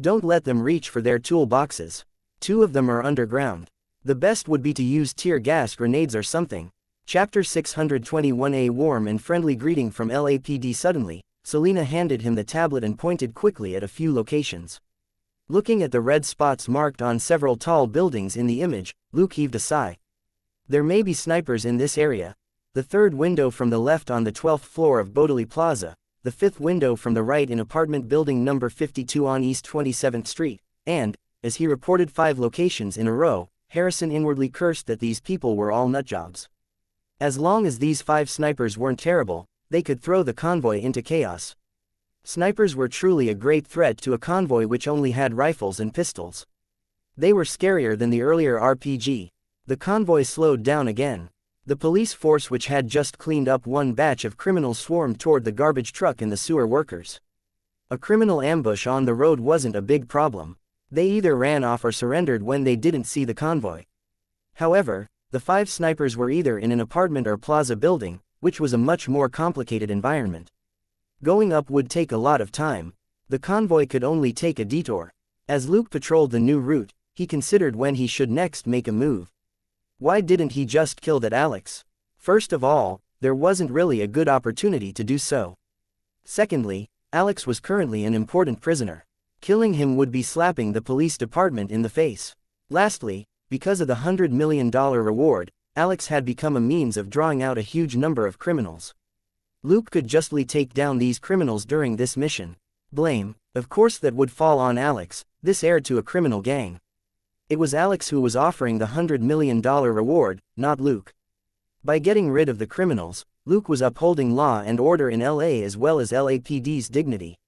Don't let them reach for their toolboxes. 2 of them are underground. The best would be to use tear gas grenades or something." Chapter 621. A warm and friendly greeting from LAPD. Suddenly, Selena handed him the tablet and pointed quickly at a few locations. Looking at the red spots marked on several tall buildings in the image, Luke heaved a sigh. There may be snipers in this area. The 3rd window from the left on the 12th floor of Bodley Plaza, the 5th window from the right in apartment building number 52 on East 27th Street, and, as he reported 5 locations in a row, Harrison inwardly cursed that these people were all nutjobs. As long as these 5 snipers weren't terrible, they could throw the convoy into chaos. Snipers were truly a great threat to a convoy which only had rifles and pistols. They were scarier than the earlier RPG. The convoy slowed down again. The police force, which had just cleaned up one batch of criminals, swarmed toward the garbage truck and the sewer workers. A criminal ambush on the road wasn't a big problem. They either ran off or surrendered when they didn't see the convoy. However, the 5 snipers were either in an apartment or plaza building, which was a much more complicated environment. Going up would take a lot of time. The convoy could only take a detour. As Luke patrolled the new route, he considered when he should next make a move. Why didn't he just kill that Alex? First of all, there wasn't really a good opportunity to do so. Secondly, Alex was currently an important prisoner. Killing him would be slapping the police department in the face. Lastly, because of the $100 million reward, Alex had become a means of drawing out a huge number of criminals. Luke could justly take down these criminals during this mission. Blame, of course, that would fall on Alex, this heir to a criminal gang. It was Alex who was offering the $100 million reward, not Luke. By getting rid of the criminals, Luke was upholding law and order in LA as well as LAPD's dignity.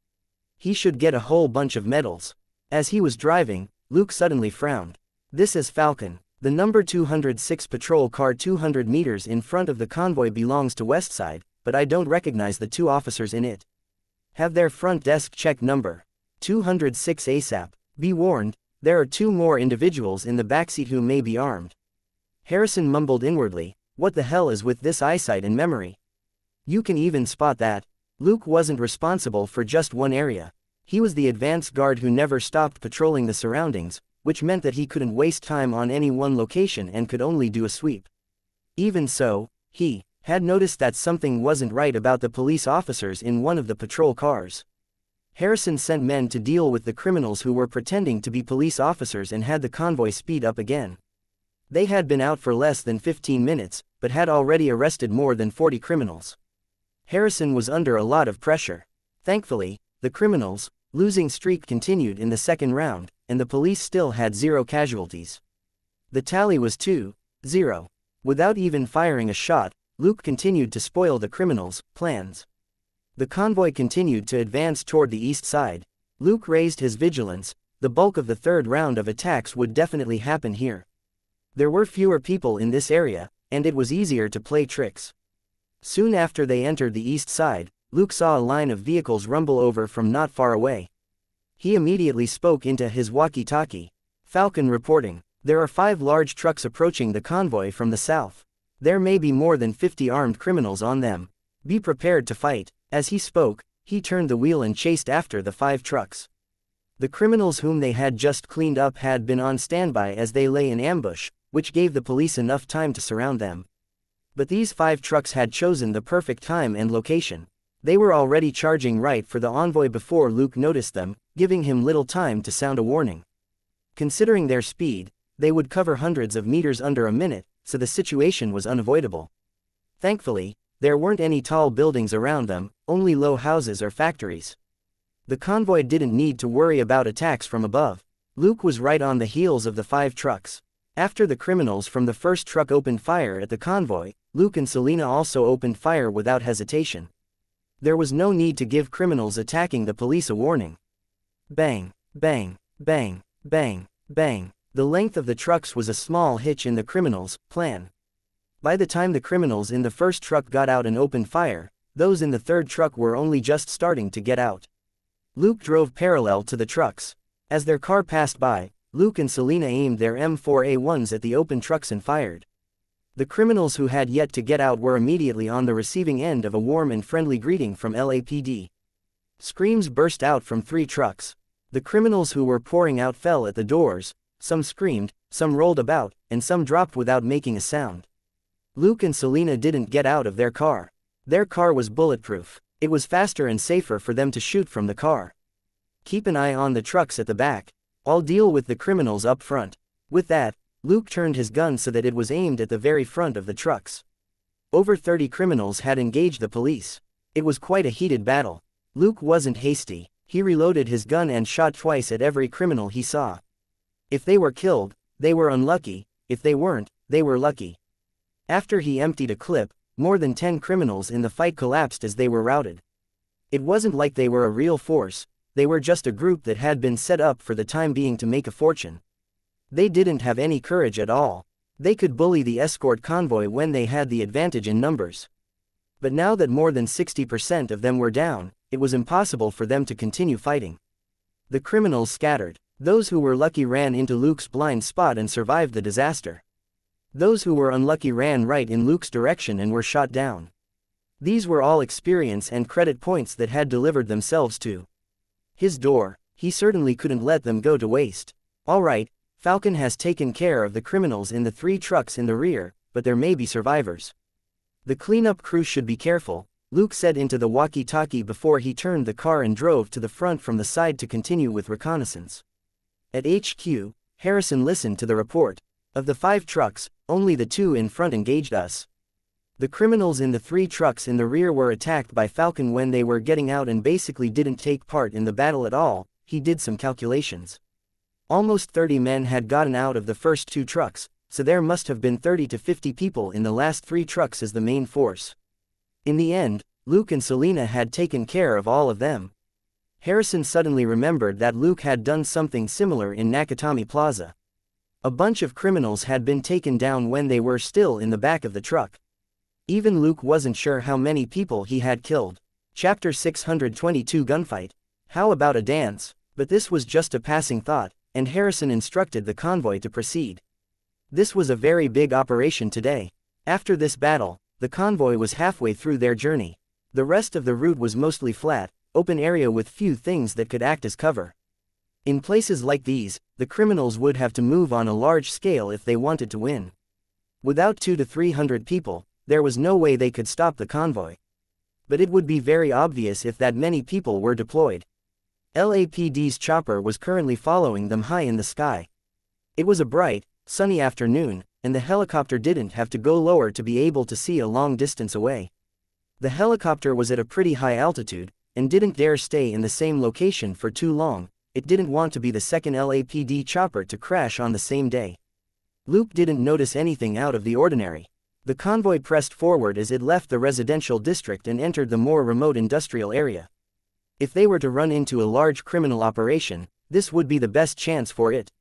He should get a whole bunch of medals. As he was driving, Luke suddenly frowned. "This is Falcon. The number 206 patrol car 200 meters in front of the convoy belongs to Westside, but I don't recognize the 2 officers in it. Have their front desk check number 206 ASAP. Be warned, there are 2 more individuals in the backseat who may be armed." Harrison mumbled inwardly, "What the hell is with this eyesight and memory? You can even spot that." Luke wasn't responsible for just one area. He was the advance guard who never stopped patrolling the surroundings, which meant that he couldn't waste time on any one location and could only do a sweep. Even so, he had noticed that something wasn't right about the police officers in one of the patrol cars. Harrison sent men to deal with the criminals who were pretending to be police officers and had the convoy speed up again. They had been out for less than 15 minutes, but had already arrested more than 40 criminals. Harrison was under a lot of pressure. Thankfully, the criminals' losing streak continued in the second round, and the police still had 0 casualties. The tally was 2-0. Without even firing a shot, Luke continued to spoil the criminals' plans. The convoy continued to advance toward the east side. Luke raised his vigilance. The bulk of the third round of attacks would definitely happen here. There were fewer people in this area, and it was easier to play tricks. Soon after they entered the east side, Luke saw a line of vehicles rumble over from not far away. He immediately spoke into his walkie-talkie. Falcon reporting, "There are 5 large trucks approaching the convoy from the south. There may be more than 50 armed criminals on them. Be prepared to fight." As he spoke, he turned the wheel and chased after the 5 trucks. The criminals whom they had just cleaned up had been on standby as they lay in ambush, which gave the police enough time to surround them. But these 5 trucks had chosen the perfect time and location. They were already charging right for the envoy before Luke noticed them, giving him little time to sound a warning. Considering their speed, they would cover hundreds of meters under a minute, so the situation was unavoidable. Thankfully, there weren't any tall buildings around them, only low houses or factories. The convoy didn't need to worry about attacks from above. Luke was right on the heels of the 5 trucks. After the criminals from the first truck opened fire at the convoy, Luke and Selena also opened fire without hesitation. There was no need to give criminals attacking the police a warning. Bang, bang, bang, bang, bang. The length of the trucks was a small hitch in the criminals' plan. By the time the criminals in the first truck got out and opened fire, those in the third truck were only just starting to get out. Luke drove parallel to the trucks. As their car passed by, Luke and Selena aimed their M4A1s at the open trucks and fired. The criminals who had yet to get out were immediately on the receiving end of a warm and friendly greeting from LAPD. Screams burst out from 3 trucks. The criminals who were pouring out fell at the doors, some screamed, some rolled about, and some dropped without making a sound. Luke and Selena didn't get out of their car. Their car was bulletproof. It was faster and safer for them to shoot from the car. Keep an eye on the trucks at the back. I'll deal with the criminals up front. With that, Luke turned his gun so that it was aimed at the very front of the trucks. Over 30 criminals had engaged the police. It was quite a heated battle. Luke wasn't hasty. He reloaded his gun and shot twice at every criminal he saw. If they were killed, they were unlucky. If they weren't, they were lucky. After he emptied a clip, more than 10 criminals in the fight collapsed as they were routed. It wasn't like they were a real force. They were just a group that had been set up for the time being to make a fortune. They didn't have any courage at all. They could bully the escort convoy when they had the advantage in numbers. But now that more than 60% of them were down, it was impossible for them to continue fighting. The criminals scattered. Those who were lucky ran into Luke's blind spot and survived the disaster. Those who were unlucky ran right in Luke's direction and were shot down. These were all experience and credit points that had delivered themselves to his door. He certainly couldn't let them go to waste. All right, Falcon has taken care of the criminals in the 3 trucks in the rear, but there may be survivors. The cleanup crew should be careful, Luke said into the walkie-talkie before he turned the car and drove to the front from the side to continue with reconnaissance. At HQ, Harrison listened to the report. Of the 5 trucks, only the 2 in front engaged us. The criminals in the 3 trucks in the rear were attacked by Falcon when they were getting out and basically didn't take part in the battle at all. He did some calculations. Almost 30 men had gotten out of the first 2 trucks, so there must have been 30 to 50 people in the last 3 trucks as the main force. In the end, Luke and Selena had taken care of all of them. Harrison suddenly remembered that Luke had done something similar in Nakatomi Plaza. A bunch of criminals had been taken down when they were still in the back of the truck. Even Luke wasn't sure how many people he had killed. Chapter 622 Gunfight. How about a dance? But this was just a passing thought, and Harrison instructed the convoy to proceed. This was a very big operation today. After this battle, the convoy was halfway through their journey. The rest of the route was mostly flat, open area with few things that could act as cover. In places like these, the criminals would have to move on a large scale if they wanted to win. Without 200 to 300 people, there was no way they could stop the convoy. But it would be very obvious if that many people were deployed. LAPD's chopper was currently following them high in the sky. It was a bright, sunny afternoon, and the helicopter didn't have to go lower to be able to see a long distance away. The helicopter was at a pretty high altitude, and didn't dare stay in the same location for too long. It didn't want to be the second LAPD chopper to crash on the same day. Luke didn't notice anything out of the ordinary. The convoy pressed forward as it left the residential district and entered the more remote industrial area. If they were to run into a large criminal operation, this would be the best chance for it.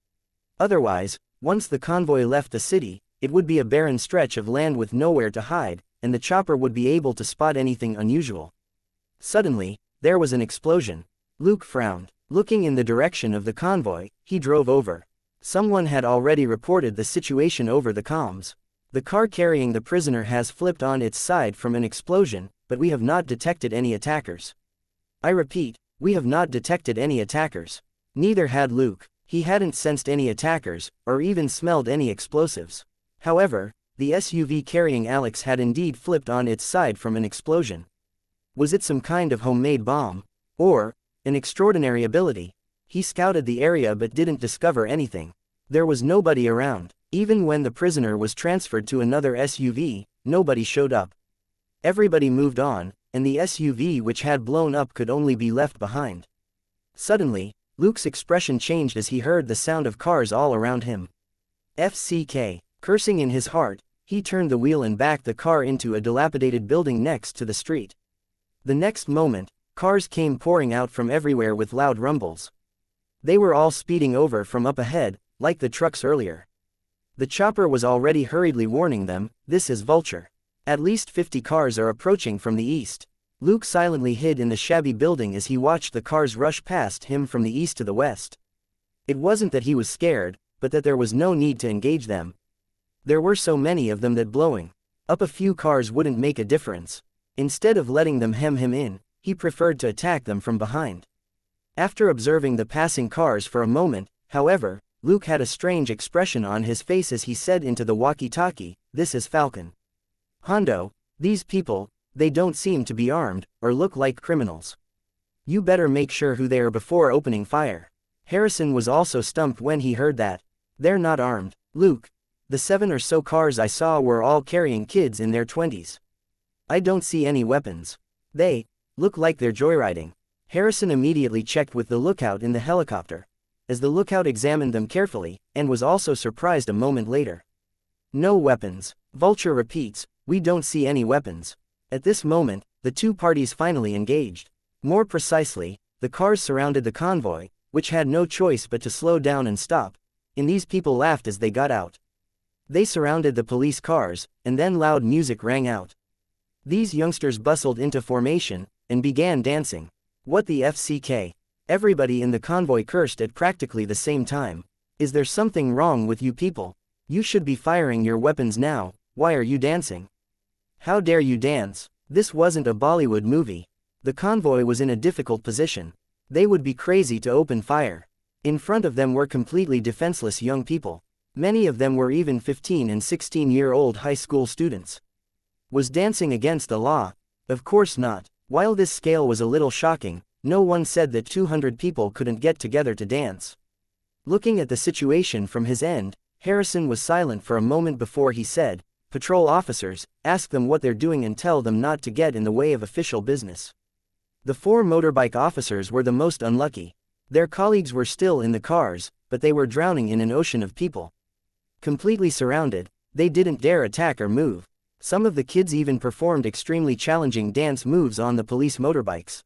Otherwise, once the convoy left the city, it would be a barren stretch of land with nowhere to hide, and the chopper would be able to spot anything unusual. Suddenly, there was an explosion. Luke frowned. Looking in the direction of the convoy, he drove over. Someone had already reported the situation over the comms. The car carrying the prisoner has flipped on its side from an explosion, but we have not detected any attackers. I repeat, we have not detected any attackers. Neither had Luke. He hadn't sensed any attackers, or even smelled any explosives. However, the SUV carrying Alex had indeed flipped on its side from an explosion. Was it some kind of homemade bomb? Or an extraordinary ability? He scouted the area but didn't discover anything. There was nobody around. Even when the prisoner was transferred to another SUV, nobody showed up. Everybody moved on, and the SUV which had blown up could only be left behind. Suddenly, Luke's expression changed as he heard the sound of cars all around him. FCK. Cursing in his heart, he turned the wheel and backed the car into a dilapidated building next to the street. The next moment, cars came pouring out from everywhere with loud rumbles. They were all speeding over from up ahead, like the trucks earlier. The chopper was already hurriedly warning them, "This is Vulture. At least 50 cars are approaching from the east." Luke silently hid in the shabby building as he watched the cars rush past him from the east to the west. It wasn't that he was scared, but that there was no need to engage them. There were so many of them that blowing up a few cars wouldn't make a difference. Instead of letting them hem him in, he preferred to attack them from behind. After observing the passing cars for a moment, however, Luke had a strange expression on his face as he said into the walkie-talkie, "This is Falcon. Hondo, these people, they don't seem to be armed, or look like criminals. You better make sure who they are before opening fire." Harrison was also stumped when he heard that. "They're not armed, Luke. The 7 or so cars I saw were all carrying kids in their 20s. I don't see any weapons. They look like they're joyriding." Harrison immediately checked with the lookout in the helicopter. As the lookout examined them carefully, and was also surprised a moment later. "No weapons," Vulture repeats, "we don't see any weapons." At this moment, the two parties finally engaged. More precisely, the cars surrounded the convoy, which had no choice but to slow down and stop, and these people laughed as they got out. They surrounded the police cars, and then loud music rang out. These youngsters bustled into formation, and began dancing. What the FCK? Everybody in the convoy cursed at practically the same time. "Is there something wrong with you people? You should be firing your weapons now. Why are you dancing? How dare you dance?" This wasn't a Bollywood movie. The convoy was in a difficult position. They would be crazy to open fire. In front of them were completely defenseless young people. Many of them were even 15 and 16-year-old high school students. Was dancing against the law? Of course not. While this scale was a little shocking, no one said that 200 people couldn't get together to dance. Looking at the situation from his end, Harrison was silent for a moment before he said, "Patrol officers, ask them what they're doing and tell them not to get in the way of official business." The 4 motorbike officers were the most unlucky. Their colleagues were still in the cars, but they were drowning in an ocean of people. Completely surrounded, they didn't dare attack or move. Some of the kids even performed extremely challenging dance moves on the police motorbikes.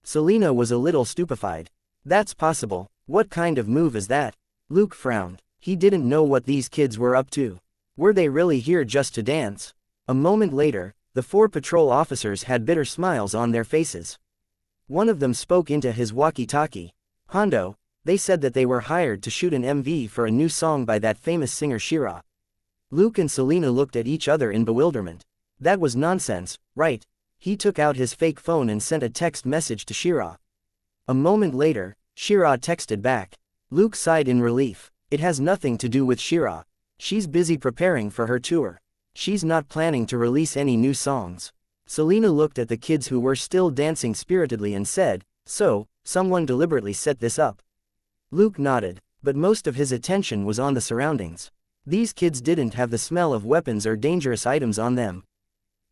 Selena was a little stupefied. "That's possible. What kind of move is that?" Luke frowned. He didn't know what these kids were up to. Were they really here just to dance? A moment later, the 4 patrol officers had bitter smiles on their faces. One of them spoke into his walkie-talkie. "Hondo, they said that they were hired to shoot an MV for a new song by that famous singer Shira." Luke and Selena looked at each other in bewilderment. That was nonsense, right? He took out his fake phone and sent a text message to Shira. A moment later, Shira texted back. Luke sighed in relief. It has nothing to do with Shira. She's busy preparing for her tour. She's not planning to release any new songs. Selena looked at the kids who were still dancing spiritedly and said, "So, someone deliberately set this up." Luke nodded, but most of his attention was on the surroundings. These kids didn't have the smell of weapons or dangerous items on them.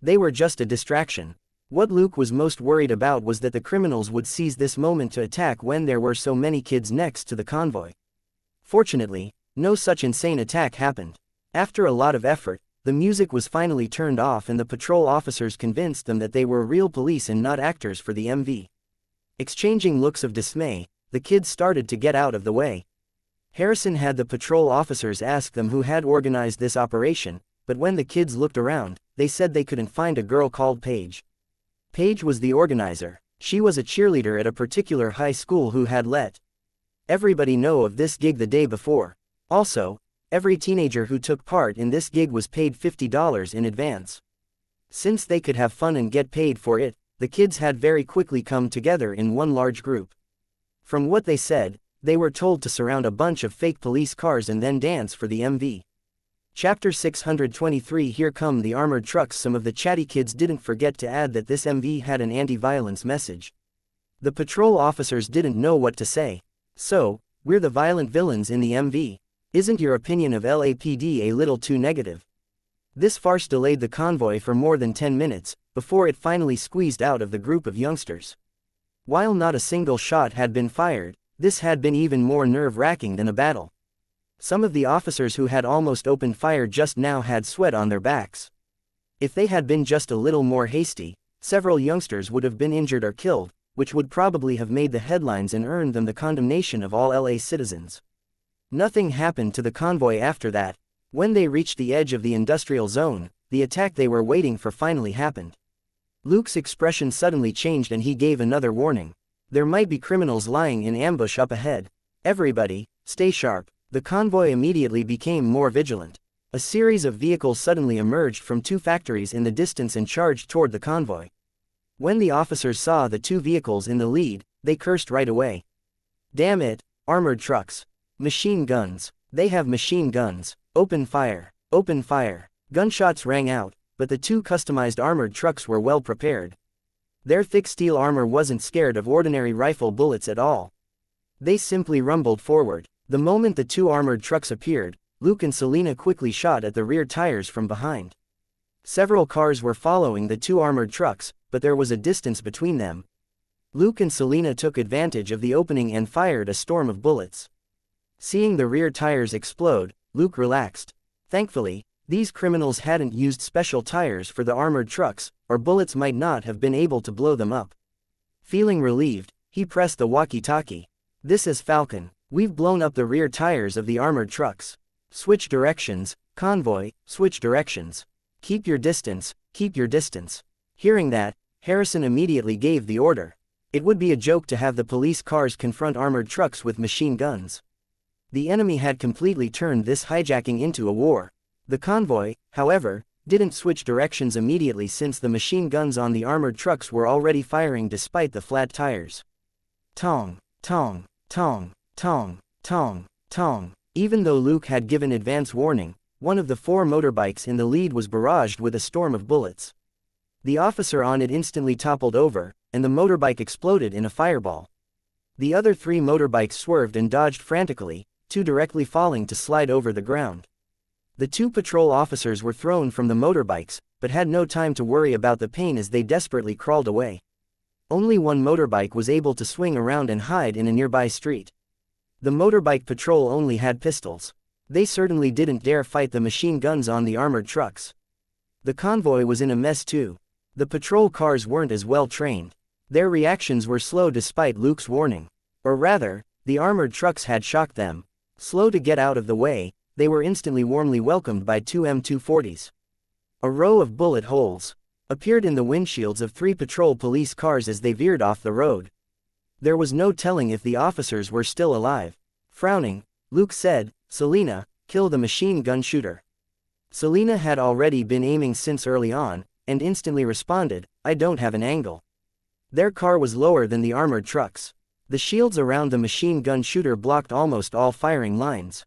They were just a distraction. What Luke was most worried about was that the criminals would seize this moment to attack when there were so many kids next to the convoy. Fortunately, no such insane attack happened. After a lot of effort, the music was finally turned off and the patrol officers convinced them that they were real police and not actors for the MV. Exchanging looks of dismay, the kids started to get out of the way. Harrison had the patrol officers ask them who had organized this operation, but when the kids looked around, they said they couldn't find a girl called Paige. Paige was the organizer. She was a cheerleader at a particular high school who had let everybody know of this gig the day before. Also, every teenager who took part in this gig was paid $50 in advance. Since they could have fun and get paid for it, the kids had very quickly come together in one large group. From what they said, they were told to surround a bunch of fake police cars and then dance for the MV. Chapter 623. Here come the armored trucks. Some of the chatty kids didn't forget to add that this MV had an anti-violence message. The patrol officers didn't know what to say. So, we're the violent villains in the MV. Isn't your opinion of LAPD a little too negative? This farce delayed the convoy for more than 10 minutes, before it finally squeezed out of the group of youngsters. While not a single shot had been fired, this had been even more nerve-wracking than a battle. Some of the officers who had almost opened fire just now had sweat on their backs. If they had been just a little more hasty, several youngsters would have been injured or killed, which would probably have made the headlines and earned them the condemnation of all LA citizens. Nothing happened to the convoy after that. When they reached the edge of the industrial zone, the attack they were waiting for finally happened. Luke's expression suddenly changed and he gave another warning. There might be criminals lying in ambush up ahead. Everybody, stay sharp. The convoy immediately became more vigilant. A series of vehicles suddenly emerged from two factories in the distance and charged toward the convoy. When the officers saw the two vehicles in the lead, they cursed right away. Damn it, armored trucks. Machine guns. They have machine guns. Open fire. Open fire. Gunshots rang out, but the two customized armored trucks were well prepared. Their thick steel armor wasn't scared of ordinary rifle bullets at all. They simply rumbled forward. The moment the two armored trucks appeared, Luke and Selena quickly shot at the rear tires from behind. Several cars were following the two armored trucks, but there was a distance between them. Luke and Selena took advantage of the opening and fired a storm of bullets. Seeing the rear tires explode, Luke relaxed. Thankfully, these criminals hadn't used special tires for the armored trucks, or bullets might not have been able to blow them up. Feeling relieved, he pressed the walkie-talkie. This is Falcon. We've blown up the rear tires of the armored trucks. Switch directions, convoy, switch directions. Keep your distance, keep your distance. Hearing that, Harrison immediately gave the order. It would be a joke to have the police cars confront armored trucks with machine guns. The enemy had completely turned this hijacking into a war. The convoy, however, didn't switch directions immediately since the machine guns on the armored trucks were already firing despite the flat tires. Tong, tong, tong, tong, tong, tong. Even though Luke had given advance warning, one of the four motorbikes in the lead was barraged with a storm of bullets. The officer on it instantly toppled over, and the motorbike exploded in a fireball. The other three motorbikes swerved and dodged frantically, two directly falling to slide over the ground. The two patrol officers were thrown from the motorbikes, but had no time to worry about the pain as they desperately crawled away. Only one motorbike was able to swing around and hide in a nearby street. The motorbike patrol only had pistols. They certainly didn't dare fight the machine guns on the armored trucks. The convoy was in a mess too. The patrol cars weren't as well trained. Their reactions were slow despite Luke's warning. Or rather, the armored trucks had shocked them. Slow to get out of the way, they were instantly warmly welcomed by two M240s. A row of bullet holes appeared in the windshields of three patrol police cars as they veered off the road. There was no telling if the officers were still alive. Frowning, Luke said, "Selena, kill the machine gun shooter." Selena had already been aiming since early on, and instantly responded, "I don't have an angle." Their car was lower than the armored trucks. The shields around the machine gun shooter blocked almost all firing lines.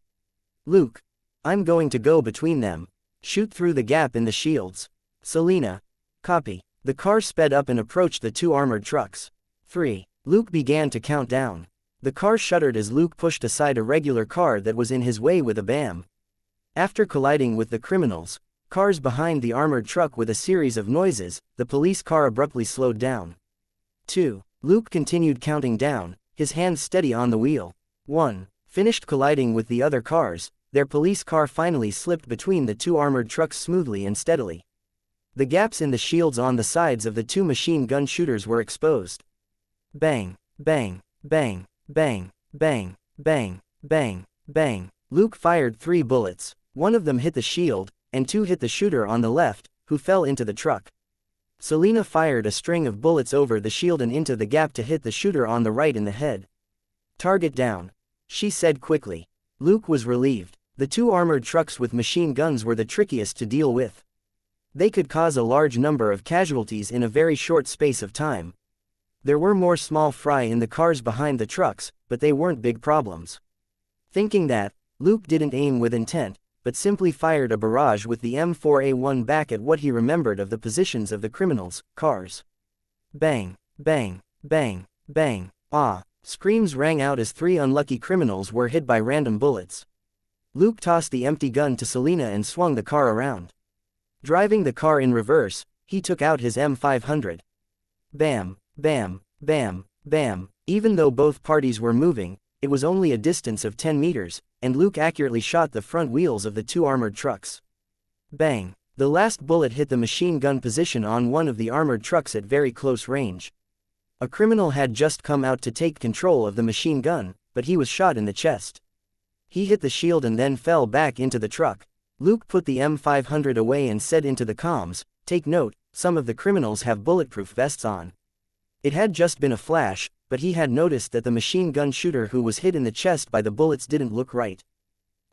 "Luke, I'm going to go between them. Shoot through the gap in the shields." Selena, "Copy." The car sped up and approached the two armored trucks. 3. Luke began to count down. The car shuddered as Luke pushed aside a regular car that was in his way with a bam. After colliding with the criminals, cars behind the armored truck with a series of noises, the police car abruptly slowed down. 2. Luke continued counting down, his hands steady on the wheel. 1. Finished colliding with the other cars, their police car finally slipped between the two armored trucks smoothly and steadily. The gaps in the shields on the sides of the two machine gun shooters were exposed. Bang, bang, bang, bang, bang, bang, bang, bang. Luke fired 3 bullets. One of them hit the shield, and 2 hit the shooter on the left, who fell into the truck. Selena fired a string of bullets over the shield and into the gap to hit the shooter on the right in the head. "Target down," she said quickly. Luke was relieved. The two armored trucks with machine guns were the trickiest to deal with. They could cause a large number of casualties in a very short space of time. There were more small fry in the cars behind the trucks, but they weren't big problems. Thinking that, Luke didn't aim with intent, but simply fired a barrage with the M4A1 back at what he remembered of the positions of the criminals' cars. Bang, bang, bang, bang, ah! Screams rang out as 3 unlucky criminals were hit by random bullets. Luke tossed the empty gun to Selena and swung the car around. Driving the car in reverse, he took out his M500. Bam, bam, bam, bam. Even though both parties were moving, it was only a distance of 10 meters, and Luke accurately shot the front wheels of the 2 armored trucks. Bang! The last bullet hit the machine gun position on one of the armored trucks at very close range. A criminal had just come out to take control of the machine gun, but he was shot in the chest. He hit the shield and then fell back into the truck. Luke put the M500 away and said into the comms, "Take note, some of the criminals have bulletproof vests on." It had just been a flash, but he had noticed that the machine gun shooter who was hit in the chest by the bullets didn't look right.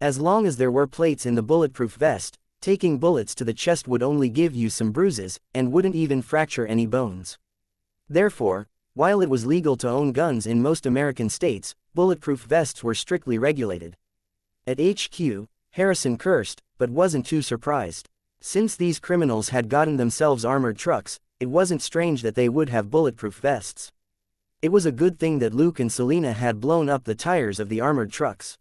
As long as there were plates in the bulletproof vest, taking bullets to the chest would only give you some bruises, and wouldn't even fracture any bones. Therefore, while it was legal to own guns in most American states, bulletproof vests were strictly regulated. At HQ, Harrison cursed, but wasn't too surprised. Since these criminals had gotten themselves armored trucks, it wasn't strange that they would have bulletproof vests. It was a good thing that Luke and Selena had blown up the tires of the armored trucks.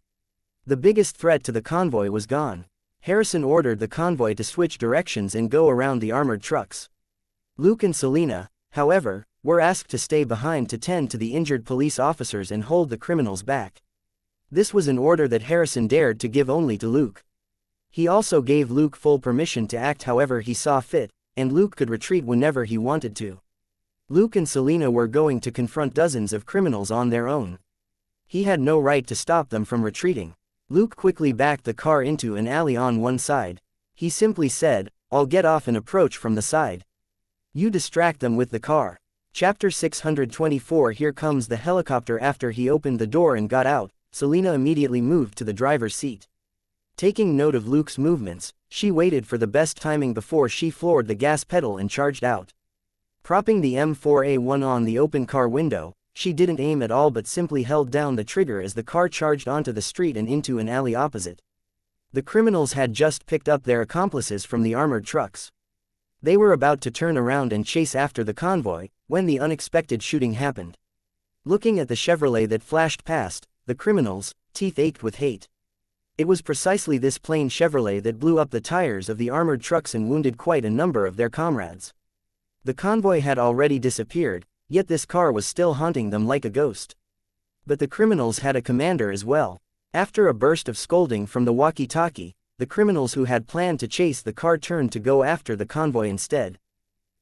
The biggest threat to the convoy was gone. Harrison ordered the convoy to switch directions and go around the armored trucks. Luke and Selena, however, were asked to stay behind to tend to the injured police officers and hold the criminals back. This was an order that Harrison dared to give only to Luke. He also gave Luke full permission to act however he saw fit, and Luke could retreat whenever he wanted to. Luke and Selena were going to confront dozens of criminals on their own. He had no right to stop them from retreating. Luke quickly backed the car into an alley on one side. He simply said, "I'll get off and approach from the side. You distract them with the car." Chapter 624. Here comes the helicopter. After he opened the door and got out, Selena immediately moved to the driver's seat. Taking note of Luke's movements, she waited for the best timing before she floored the gas pedal and charged out. Propping the M4A1 on the open car window, she didn't aim at all but simply held down the trigger as the car charged onto the street and into an alley opposite. The criminals had just picked up their accomplices from the armored trucks. They were about to turn around and chase after the convoy, when the unexpected shooting happened. Looking at the Chevrolet that flashed past, the criminals' teeth ached with hate. It was precisely this plain Chevrolet that blew up the tires of the armored trucks and wounded quite a number of their comrades. The convoy had already disappeared, yet this car was still haunting them like a ghost. But the criminals had a commander as well. After a burst of scolding from the walkie-talkie, the criminals who had planned to chase the car turned to go after the convoy instead.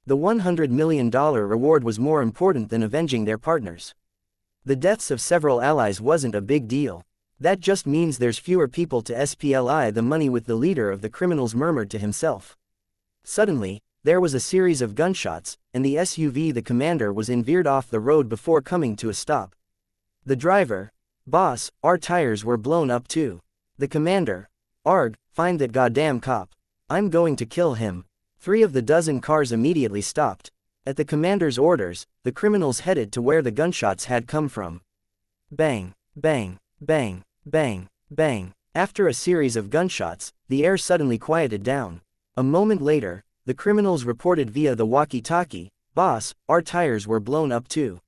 The $100 million reward was more important than avenging their partners. The deaths of several allies wasn't a big deal. That just means there's fewer people to spli the money with. The leader of the criminals murmured to himself. Suddenly, there was a series of gunshots, and the SUV the commander was in veered off the road before coming to a stop. The driver, "Boss, our tires were blown up too." The commander, "Arg, find that goddamn cop. I'm going to kill him." 3 of the dozen cars immediately stopped. At the commander's orders, the criminals headed to where the gunshots had come from. Bang, bang, bang, bang, bang. After a series of gunshots, the air suddenly quieted down. A moment later, the criminals reported via the walkie-talkie, "Boss, our tires were blown up too."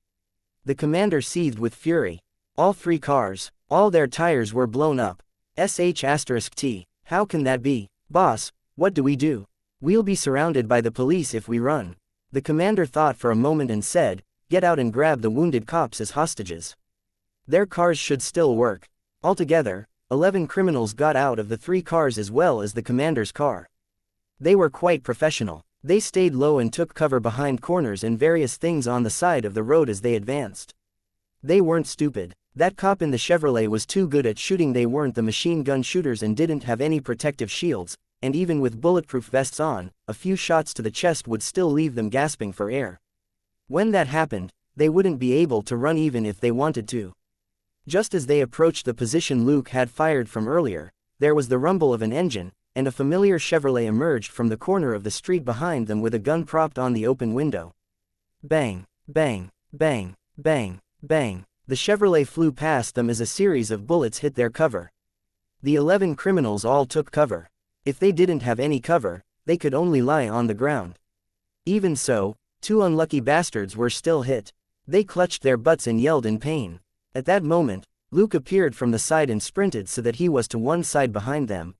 The commander seethed with fury. All 3 cars, all their tires were blown up. **T. How can that be? Boss, what do we do? We'll be surrounded by the police if we run." The commander thought for a moment and said, "Get out and grab the wounded cops as hostages. Their cars should still work." Altogether, 11 criminals got out of the 3 cars as well as the commander's car. They were quite professional. They stayed low and took cover behind corners and various things on the side of the road as they advanced. They weren't stupid. That cop in the Chevrolet was too good at shooting. They weren't the machine gun shooters and didn't have any protective shields, and even with bulletproof vests on, a few shots to the chest would still leave them gasping for air. When that happened, they wouldn't be able to run even if they wanted to. Just as they approached the position Luke had fired from earlier, there was the rumble of an engine, and a familiar Chevrolet emerged from the corner of the street behind them with a gun propped on the open window. Bang, bang, bang, bang, bang. The Chevrolet flew past them as a series of bullets hit their cover. The 11 criminals all took cover. If they didn't have any cover, they could only lie on the ground. Even so, 2 unlucky bastards were still hit. They clutched their butts and yelled in pain. At that moment, Luke appeared from the side and sprinted so that he was to one side behind them.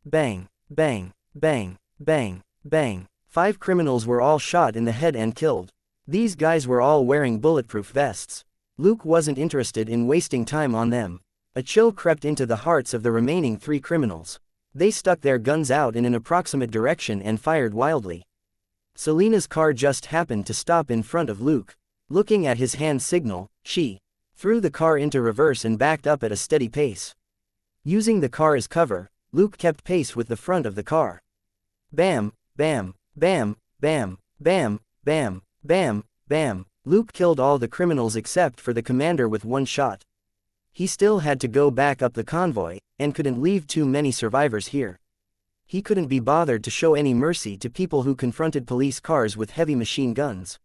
Bang, bang, bang, bang, bang. 5 criminals were all shot in the head and killed. These guys were all wearing bulletproof vests. Luke wasn't interested in wasting time on them. A chill crept into the hearts of the remaining 3 criminals. They stuck their guns out in an approximate direction and fired wildly. Selina's car just happened to stop in front of Luke. Looking at his hand signal, she threw the car into reverse and backed up at a steady pace. Using the car as cover, Luke kept pace with the front of the car. Bam, bam, bam, bam, bam, bam, bam, bam. Luke killed all the criminals except for the commander with 1 shot. He still had to go back up the convoy, and couldn't leave too many survivors here. He couldn't be bothered to show any mercy to people who confronted police cars with heavy machine guns.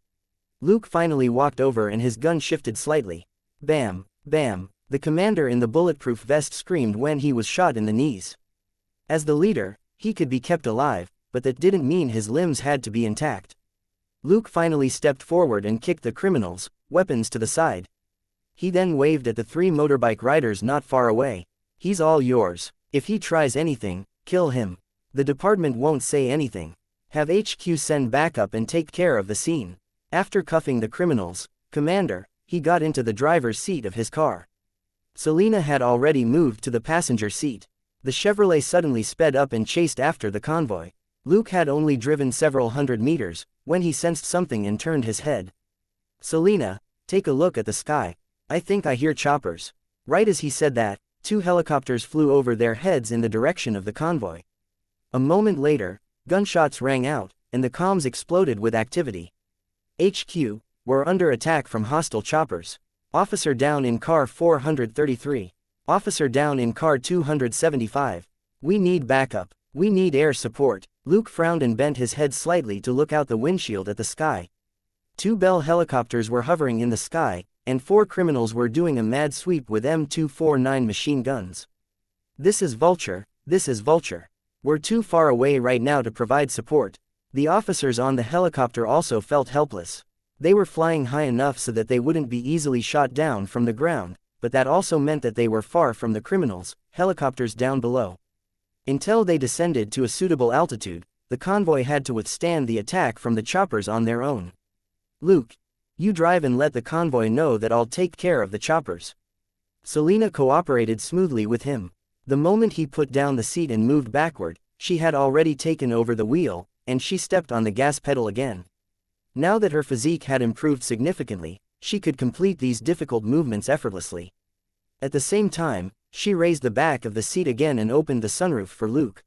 Luke finally walked over and his gun shifted slightly. Bam, bam. The commander in the bulletproof vest screamed when he was shot in the knees. As the leader, he could be kept alive, but that didn't mean his limbs had to be intact. Luke finally stepped forward and kicked the criminals, weapons to the side. He then waved at the 3 motorbike riders not far away. He's all yours. If he tries anything, kill him. The department won't say anything. Have HQ send backup and take care of the scene. After cuffing the criminals, Commander, he got into the driver's seat of his car. Selina had already moved to the passenger seat. The Chevrolet suddenly sped up and chased after the convoy. Luke had only driven several hundred meters, when he sensed something and turned his head. Selina, take a look at the sky. I think I hear choppers. Right as he said that, 2 helicopters flew over their heads in the direction of the convoy. A moment later, gunshots rang out, and the comms exploded with activity. HQ, we're under attack from hostile choppers. Officer down in car 433. Officer down in car 275. We need backup. We need air support. Luke frowned and bent his head slightly to look out the windshield at the sky. 2 Bell helicopters were hovering in the sky, and 4 criminals were doing a mad sweep with M249 machine guns. This is Vulture, this is Vulture. We're too far away right now to provide support. The officers on the helicopter also felt helpless. They were flying high enough so that they wouldn't be easily shot down from the ground, but that also meant that they were far from the criminals, helicopters down below. Until they descended to a suitable altitude, the convoy had to withstand the attack from the choppers on their own. Luke, you drive and let the convoy know that I'll take care of the choppers. Selina cooperated smoothly with him. The moment he put down the seat and moved backward, she had already taken over the wheel, and she stepped on the gas pedal again. Now that her physique had improved significantly, she could complete these difficult movements effortlessly. At the same time, she raised the back of the seat again and opened the sunroof for Luke.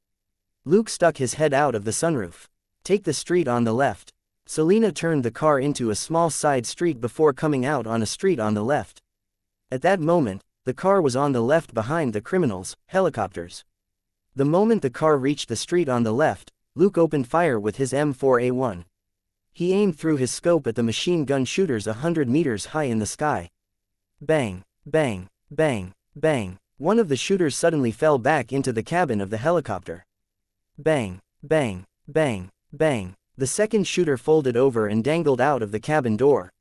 Luke stuck his head out of the sunroof. Take the street on the left. Selina turned the car into a small side street before coming out on a street on the left. At that moment, the car was on the left behind the criminals, helicopters. The moment the car reached the street on the left, Luke opened fire with his M4A1. He aimed through his scope at the machine gun shooters 100 meters high in the sky. Bang, bang, bang, bang. One of the shooters suddenly fell back into the cabin of the helicopter. Bang, bang, bang, bang. The second shooter folded over and dangled out of the cabin door.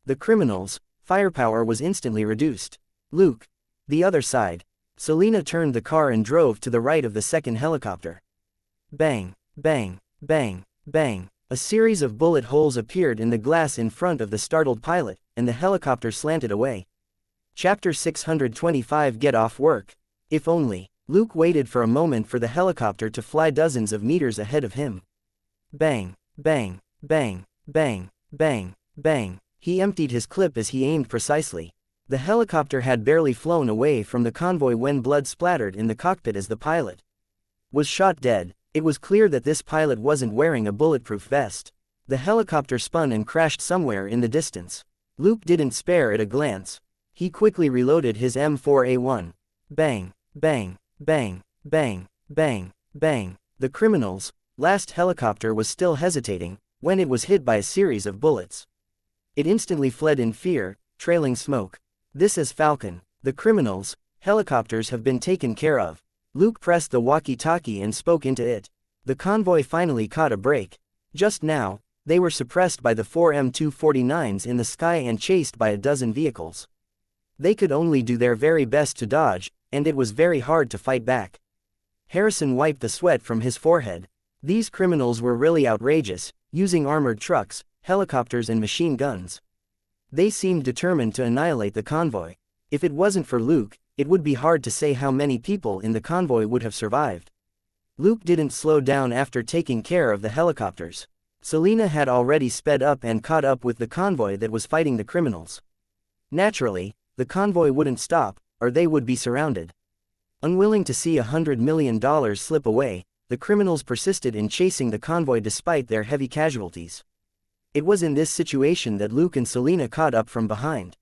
The criminals' firepower was instantly reduced. Luke, the other side. Selina turned the car and drove to the right of the second helicopter. Bang, bang, bang, bang. A series of bullet holes appeared in the glass in front of the startled pilot, and the helicopter slanted away. Chapter 625 Get Off Work. If only. Luke waited for a moment for the helicopter to fly dozens of meters ahead of him. Bang, bang, bang, bang, bang, bang. He emptied his clip as he aimed precisely. The helicopter had barely flown away from the convoy when blood splattered in the cockpit as the pilot was shot dead. It was clear that this pilot wasn't wearing a bulletproof vest. The helicopter spun and crashed somewhere in the distance. Luke didn't spare it a glance. He quickly reloaded his M4A1. Bang, bang, bang, bang, bang, bang. The criminals' last helicopter was still hesitating when it was hit by a series of bullets. It instantly fled in fear, trailing smoke. This is Falcon. The criminals, helicopters have been taken care of. Luke pressed the walkie-talkie and spoke into it. The convoy finally caught a break. Just now, they were suppressed by the 4 M249s in the sky and chased by a dozen vehicles. They could only do their very best to dodge, and it was very hard to fight back. Harrison wiped the sweat from his forehead. These criminals were really outrageous, using armored trucks, helicopters and machine guns. They seemed determined to annihilate the convoy. If it wasn't for Luke, it would be hard to say how many people in the convoy would have survived. Luke didn't slow down after taking care of the helicopters. Selena had already sped up and caught up with the convoy that was fighting the criminals. Naturally, the convoy wouldn't stop, or they would be surrounded. Unwilling to see $100 million slip away, the criminals persisted in chasing the convoy despite their heavy casualties. It was in this situation that Luke and Selena caught up from behind.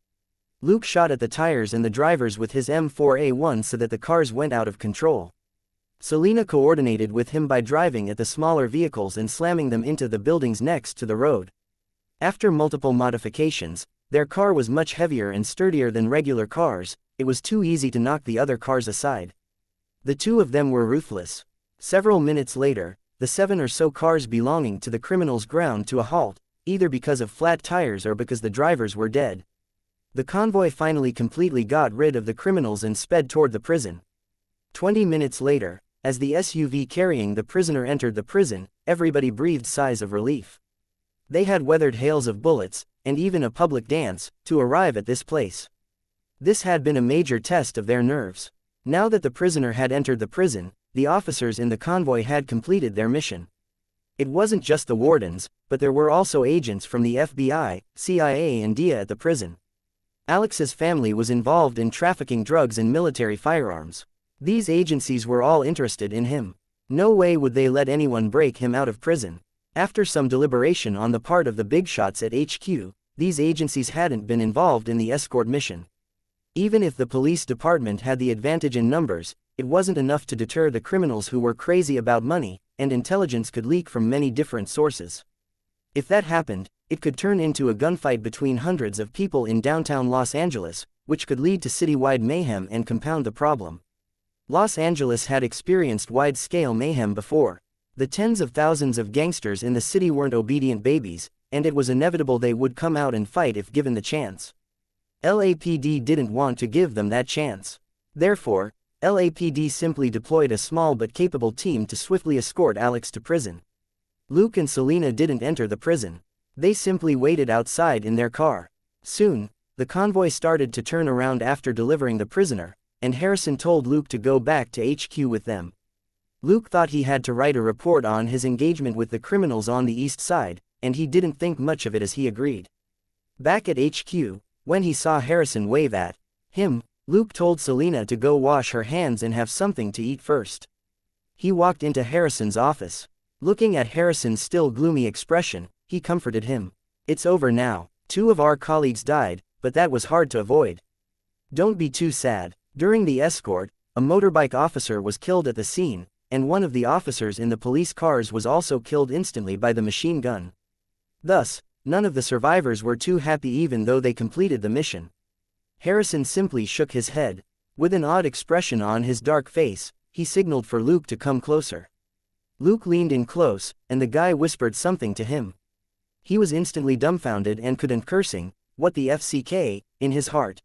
Luke shot at the tires and the drivers with his M4A1 so that the cars went out of control. Selena coordinated with him by driving at the smaller vehicles and slamming them into the buildings next to the road. After multiple modifications, their car was much heavier and sturdier than regular cars. It was too easy to knock the other cars aside. The two of them were ruthless. Several minutes later, the 7 or so cars belonging to the criminals ground to a halt, either because of flat tires or because the drivers were dead. The convoy finally completely got rid of the criminals and sped toward the prison. 20 minutes later, as the SUV carrying the prisoner entered the prison, everybody breathed sighs of relief. They had weathered hails of bullets, and even a public dance, to arrive at this place. This had been a major test of their nerves. Now that the prisoner had entered the prison, the officers in the convoy had completed their mission. It wasn't just the wardens, but there were also agents from the FBI, CIA and DIA at the prison. Alex's family was involved in trafficking drugs and military firearms. These agencies were all interested in him. No way would they let anyone break him out of prison. After some deliberation on the part of the big shots at HQ, these agencies hadn't been involved in the escort mission. Even if the police department had the advantage in numbers, it wasn't enough to deter the criminals who were crazy about money, and intelligence could leak from many different sources. If that happened, it could turn into a gunfight between hundreds of people in downtown Los Angeles, which could lead to citywide mayhem and compound the problem. Los Angeles had experienced wide-scale mayhem before. The tens of thousands of gangsters in the city weren't obedient babies, and it was inevitable they would come out and fight if given the chance. LAPD didn't want to give them that chance. Therefore, LAPD simply deployed a small but capable team to swiftly escort Alex to prison. Luke and Selena didn't enter the prison. They simply waited outside in their car. Soon, the convoy started to turn around after delivering the prisoner, and Harrison told Luke to go back to HQ with them. Luke thought he had to write a report on his engagement with the criminals on the east side, and he didn't think much of it as he agreed. Back at HQ, when he saw Harrison wave at him, Luke told Selena to go wash her hands and have something to eat first. He walked into Harrison's office. Looking at Harrison's still gloomy expression, he comforted him. "It's over now. 2 of our colleagues died, but that was hard to avoid. Don't be too sad." During the escort, a motorbike officer was killed at the scene, and one of the officers in the police cars was also killed instantly by the machine gun. Thus, none of the survivors were too happy even though they completed the mission. Harrison simply shook his head. With an odd expression on his dark face, he signaled for Luke to come closer. Luke leaned in close, and the guy whispered something to him. He was instantly dumbfounded and couldn't cursing, "What the FCK," in his heart.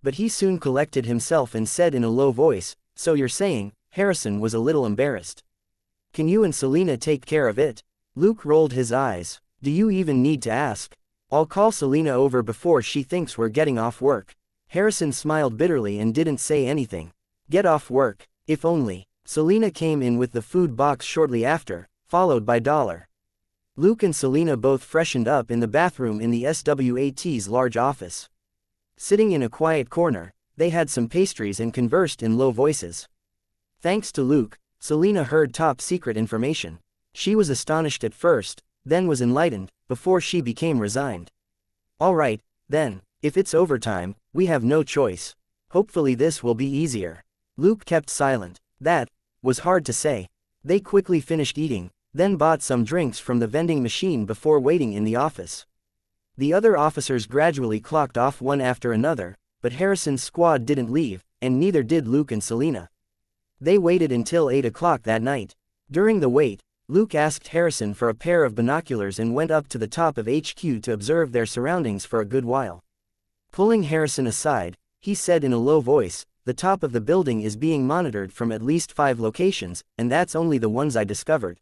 But he soon collected himself and said in a low voice, "So you're saying," Harrison was a little embarrassed. "Can you and Selena take care of it?" Luke rolled his eyes. "Do you even need to ask? I'll call Selena over before she thinks we're getting off work." Harrison smiled bitterly and didn't say anything. Get off work, if only. Selena came in with the food box shortly after, followed by Dollar. Luke and Selena both freshened up in the bathroom in the SWAT's large office. Sitting in a quiet corner, they had some pastries and conversed in low voices. Thanks to Luke, Selena heard top-secret information. She was astonished at first, then was enlightened, before she became resigned. "All right, then, if it's overtime, we have no choice. Hopefully this will be easier." Luke kept silent. That was hard to say. They quickly finished eating, then bought some drinks from the vending machine before waiting in the office. The other officers gradually clocked off one after another, but Harrison's squad didn't leave, and neither did Luke and Selena. They waited until 8 o'clock that night. During the wait, Luke asked Harrison for a pair of binoculars and went up to the top of HQ to observe their surroundings for a good while. Pulling Harrison aside, he said in a low voice, "The top of the building is being monitored from at least 5 locations, and that's only the ones I discovered.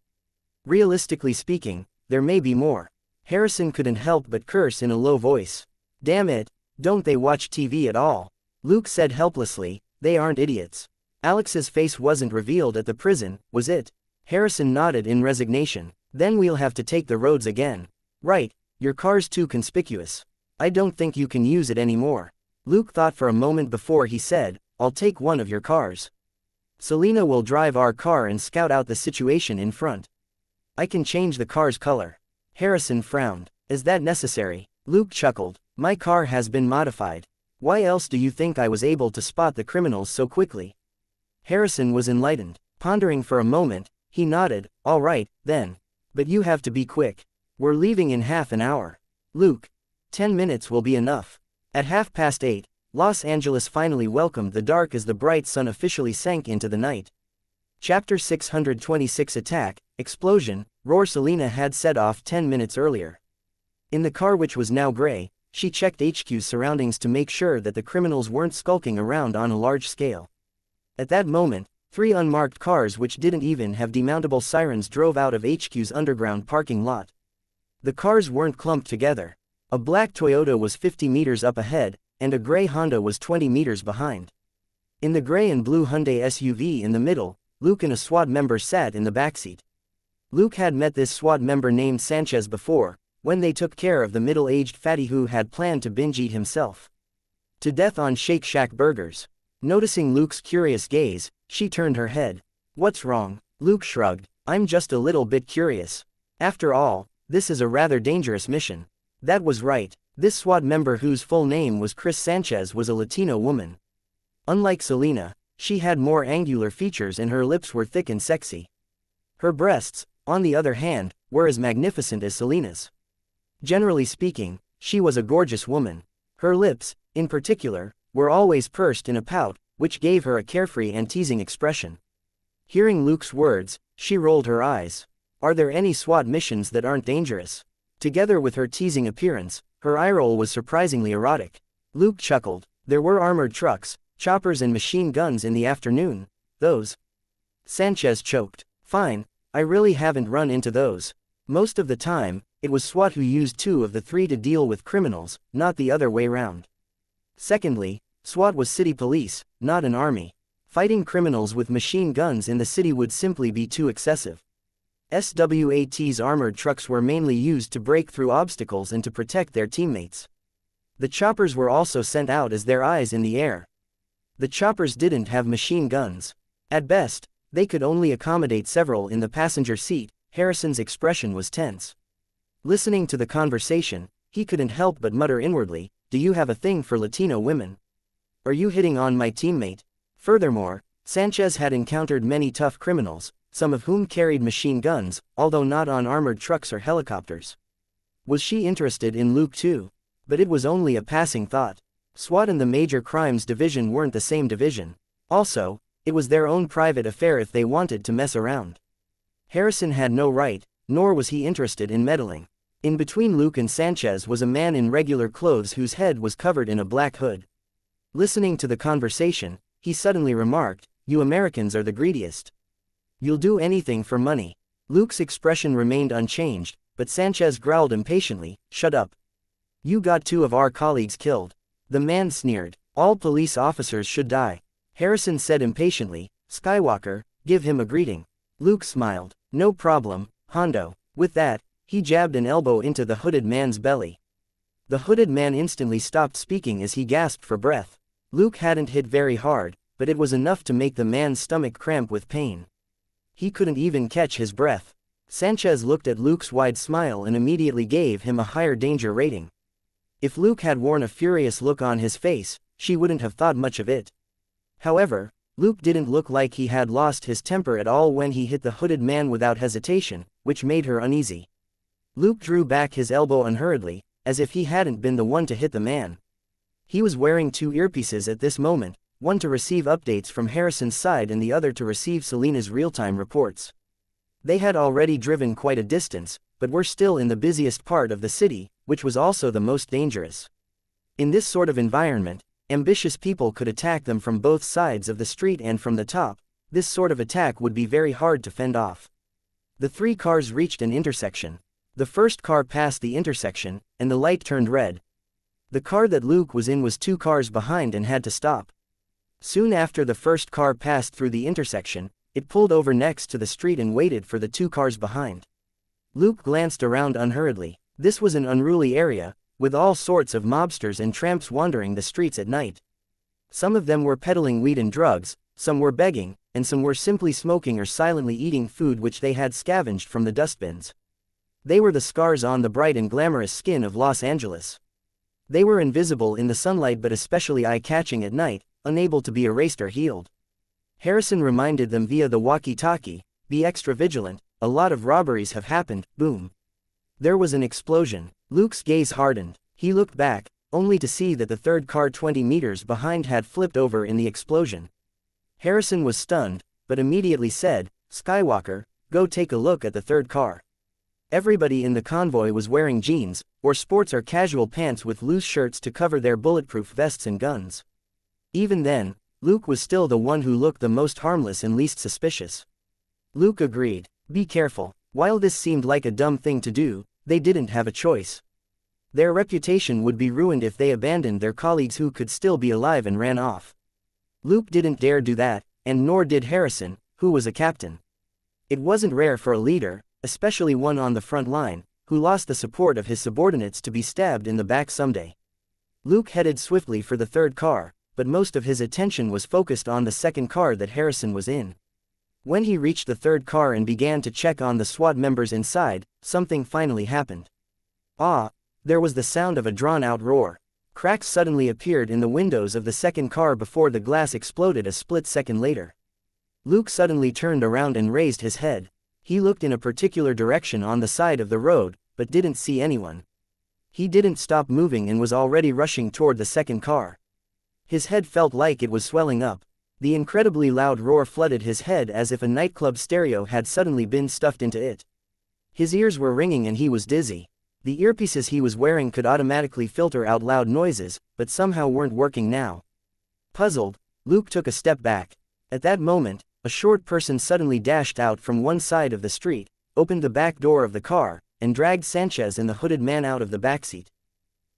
Realistically speaking, there may be more." Harrison couldn't help but curse in a low voice. "Damn it, don't they watch TV at all?" Luke said helplessly, "They aren't idiots." Alex's face wasn't revealed at the prison, was it? Harrison nodded in resignation. "Then we'll have to take the roads again." "Right, your car's too conspicuous. I don't think you can use it anymore." Luke thought for a moment before he said, "I'll take one of your cars. Selena will drive our car and scout out the situation in front. I can change the car's color." Harrison frowned. "Is that necessary?" Luke chuckled. "My car has been modified. Why else do you think I was able to spot the criminals so quickly?" Harrison was enlightened. Pondering for a moment, he nodded. "All right, then. But you have to be quick. We're leaving in half an hour." "Luke, 10 minutes will be enough." At 8:30, Los Angeles finally welcomed the dark as the bright sun officially sank into the night. Chapter 626 Attack, Explosion, Roar. Selena had set off 10 minutes earlier. In the car, which was now gray, she checked HQ's surroundings to make sure that the criminals weren't skulking around on a large scale. At that moment, 3 unmarked cars which didn't even have demountable sirens drove out of HQ's underground parking lot. The cars weren't clumped together. A black Toyota was 50 meters up ahead, and a gray Honda was 20 meters behind. In the gray and blue Hyundai SUV in the middle, Luke and a SWAT member sat in the backseat. Luke had met this SWAT member named Sanchez before, when they took care of the middle-aged fatty who had planned to binge-eat himself to death on Shake Shack burgers. Noticing Luke's curious gaze, she turned her head. "What's wrong?" Luke shrugged. "I'm just a little bit curious. After all, this is a rather dangerous mission." That was right. This SWAT member, whose full name was Chris Sanchez, was a Latino woman. Unlike Selena, she had more angular features and her lips were thick and sexy. Her breasts, on the other hand, were as magnificent as Selena's. Generally speaking, she was a gorgeous woman. Her lips, in particular, were always pursed in a pout, which gave her a carefree and teasing expression. Hearing Luke's words, she rolled her eyes. Are there any SWAT missions that aren't dangerous? Together with her teasing appearance, her eye roll was surprisingly erotic. Luke chuckled. There were armored trucks, choppers and machine guns in the afternoon. Those. Sanchez choked. Fine, I really haven't run into those. Most of the time, it was SWAT who used 2 of the 3 to deal with criminals, not the other way round. Secondly, SWAT was city police, not an army. Fighting criminals with machine guns in the city would simply be too excessive. SWAT's armored trucks were mainly used to break through obstacles and to protect their teammates. The choppers were also sent out as their eyes in the air. The choppers didn't have machine guns. At best, they could only accommodate several in the passenger seat. Harrison's expression was tense. Listening to the conversation, he couldn't help but mutter inwardly, "Do you have a thing for Latino women? Are you hitting on my teammate?" Furthermore, Sanchez had encountered many tough criminals, some of whom carried machine guns, although not on armored trucks or helicopters. Was she interested in Luke too? But it was only a passing thought. SWAT and the Major Crimes Division weren't the same division. Also, it was their own private affair if they wanted to mess around. Harrison had no right, nor was he interested in meddling. In between Luke and Sanchez was a man in regular clothes whose head was covered in a black hood. Listening to the conversation, he suddenly remarked, "You Americans are the greediest. You'll do anything for money." Luke's expression remained unchanged, but Sanchez growled impatiently, "Shut up. You got 2 of our colleagues killed." The man sneered. "All police officers should die." Harrison said impatiently, "Skywalker, give him a greeting." Luke smiled. "No problem, Hondo." With that, he jabbed an elbow into the hooded man's belly. The hooded man instantly stopped speaking as he gasped for breath. Luke hadn't hit very hard, but it was enough to make the man's stomach cramp with pain. He couldn't even catch his breath. Sanchez looked at Luke's wide smile and immediately gave him a higher danger rating. If Luke had worn a furious look on his face, she wouldn't have thought much of it. However, Luke didn't look like he had lost his temper at all when he hit the hooded man without hesitation, which made her uneasy. Luke drew back his elbow unhurriedly, as if he hadn't been the one to hit the man. He was wearing two earpieces at this moment, one to receive updates from Harrison's side and the other to receive Selena's real-time reports. They had already driven quite a distance, but were still in the busiest part of the city, which was also the most dangerous. In this sort of environment, ambitious people could attack them from both sides of the street and from the top. This sort of attack would be very hard to fend off. The three cars reached an intersection. The first car passed the intersection, and the light turned red. The car that Luke was in was 2 cars behind and had to stop. Soon after the first car passed through the intersection, it pulled over next to the street and waited for the 2 cars behind. Luke glanced around unhurriedly. This was an unruly area, with all sorts of mobsters and tramps wandering the streets at night. Some of them were peddling weed and drugs, some were begging, and some were simply smoking or silently eating food which they had scavenged from the dustbins. They were the scars on the bright and glamorous skin of Los Angeles. They were invisible in the sunlight but especially eye-catching at night, unable to be erased or healed. Harrison reminded them via the walkie-talkie, "Be extra vigilant, a lot of robberies have happened." Boom. There was an explosion. Luke's gaze hardened. He looked back, only to see that the third car 20 meters behind had flipped over in the explosion. Harrison was stunned, but immediately said, "Skywalker, go take a look at the third car." Everybody in the convoy was wearing jeans, or sports or casual pants with loose shirts to cover their bulletproof vests and guns. Even then, Luke was still the one who looked the most harmless and least suspicious. Luke agreed. Be careful. While this seemed like a dumb thing to do, they didn't have a choice. Their reputation would be ruined if they abandoned their colleagues who could still be alive and ran off. Luke didn't dare do that, and nor did Harrison, who was a captain. It wasn't rare for a leader, especially one on the front line, who lost the support of his subordinates to be stabbed in the back someday. Luke headed swiftly for the third car, but most of his attention was focused on the second car that Harrison was in. When he reached the third car and began to check on the SWAT members inside, something finally happened. There was the sound of a drawn-out roar. Cracks suddenly appeared in the windows of the second car before the glass exploded a split second later. Luke suddenly turned around and raised his head. He looked in a particular direction on the side of the road, but didn't see anyone. He didn't stop moving and was already rushing toward the second car. His head felt like it was swelling up. The incredibly loud roar flooded his head as if a nightclub stereo had suddenly been stuffed into it. His ears were ringing and he was dizzy. The earpieces he was wearing could automatically filter out loud noises, but somehow weren't working now. Puzzled, Luke took a step back. At that moment, a short person suddenly dashed out from one side of the street, opened the back door of the car, and dragged Sanchez and the hooded man out of the backseat.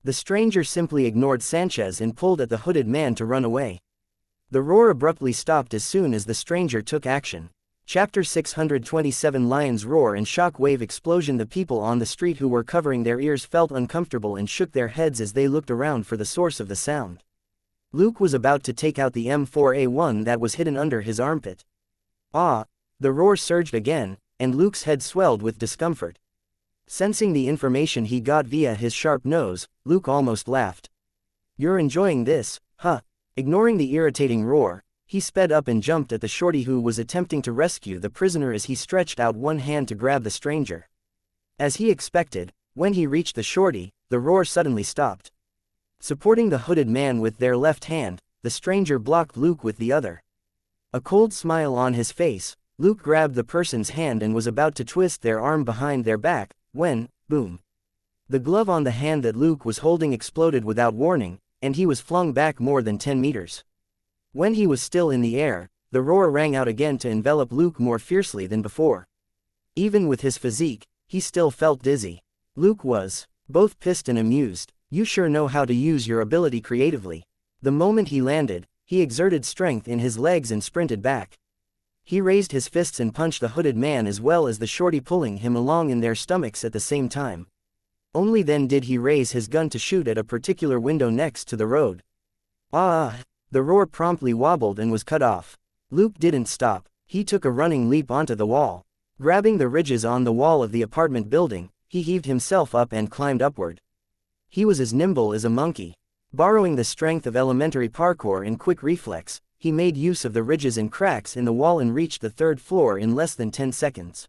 The stranger simply ignored Sanchez and pulled at the hooded man to run away. The roar abruptly stopped as soon as the stranger took action. Chapter 627 Lion's Roar and Shock Wave Explosion. The people on the street who were covering their ears felt uncomfortable and shook their heads as they looked around for the source of the sound. Luke was about to take out the M4A1 that was hidden under his armpit. The roar surged again, and Luke's head swelled with discomfort. Sensing the information he got via his sharp nose, Luke almost laughed. "You're enjoying this, huh?" Ignoring the irritating roar, he sped up and jumped at the shorty who was attempting to rescue the prisoner as he stretched out one hand to grab the stranger. As he expected, when he reached the shorty, the roar suddenly stopped. Supporting the hooded man with their left hand, the stranger blocked Luke with the other. A cold smile on his face, Luke grabbed the person's hand and was about to twist their arm behind their back, when, boom. The glove on the hand that Luke was holding exploded without warning, and he was flung back more than 10 meters. When he was still in the air, the roar rang out again to envelop Luke more fiercely than before. Even with his physique, he still felt dizzy. Luke was both pissed and amused. "You sure know how to use your ability creatively." The moment he landed, he exerted strength in his legs and sprinted back. He raised his fists and punched the hooded man as well as the shorty, pulling him along in their stomachs at the same time. Only then did he raise his gun to shoot at a particular window next to the road. The roar promptly wobbled and was cut off. Luke didn't stop. He took a running leap onto the wall. Grabbing the ridges on the wall of the apartment building, he heaved himself up and climbed upward. He was as nimble as a monkey. Borrowing the strength of elementary parkour and quick reflex, he made use of the ridges and cracks in the wall and reached the third floor in less than 10 seconds.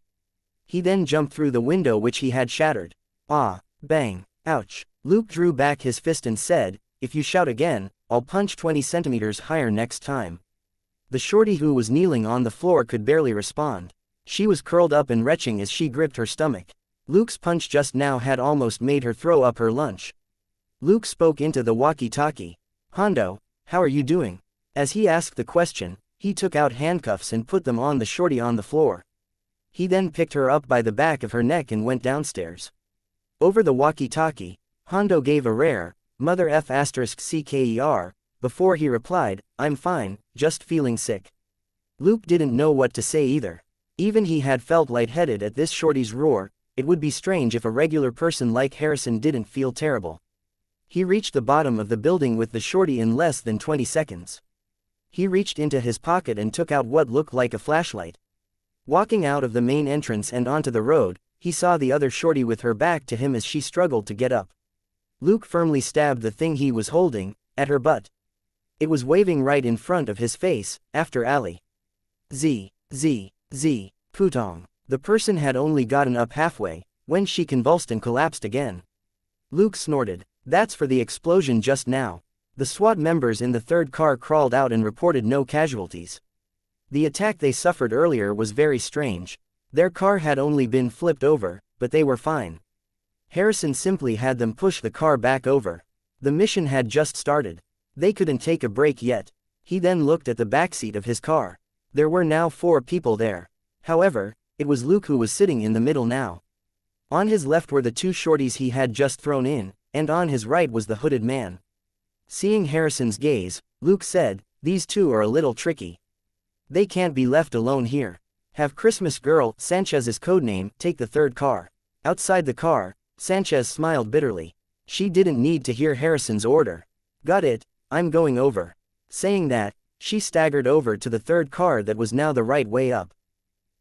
He then jumped through the window which he had shattered. Bang! Ouch! Luke drew back his fist and said, "If you shout again, I'll punch 20 centimeters higher next time." The shorty who was kneeling on the floor could barely respond. She was curled up and retching as she gripped her stomach. Luke's punch just now had almost made her throw up her lunch. Luke spoke into the walkie-talkie. "Hondo, how are you doing?" As he asked the question, he took out handcuffs and put them on the shorty on the floor. He then picked her up by the back of her neck and went downstairs. Over the walkie-talkie, Hondo gave a rare, "Mother F*** CKER, before he replied, "I'm fine, just feeling sick." Luke didn't know what to say either. Even he had felt lightheaded at this shorty's roar. It would be strange if a regular person like Harrison didn't feel terrible. He reached the bottom of the building with the shorty in less than 20 seconds. He reached into his pocket and took out what looked like a flashlight. Walking out of the main entrance and onto the road, he saw the other shorty with her back to him as she struggled to get up. Luke firmly stabbed the thing he was holding at her butt. It was waving right in front of his face, after Ali. Putong. The person had only gotten up halfway, when she convulsed and collapsed again. Luke snorted. "That's for the explosion just now." The SWAT members in the third car crawled out and reported no casualties. The attack they suffered earlier was very strange. Their car had only been flipped over, but they were fine. Harrison simply had them push the car back over. The mission had just started. They couldn't take a break yet. He then looked at the backseat of his car. There were now 4 people there. However, it was Luke who was sitting in the middle now. On his left were the 2 shorties he had just thrown in, and on his right was the hooded man. Seeing Harrison's gaze, Luke said, "These 2 are a little tricky. They can't be left alone here. Have Christmas Girl, Sanchez's codename, take the third car." Outside the car, Sanchez smiled bitterly. She didn't need to hear Harrison's order. "Got it, I'm going over." Saying that, she staggered over to the third car that was now the right way up.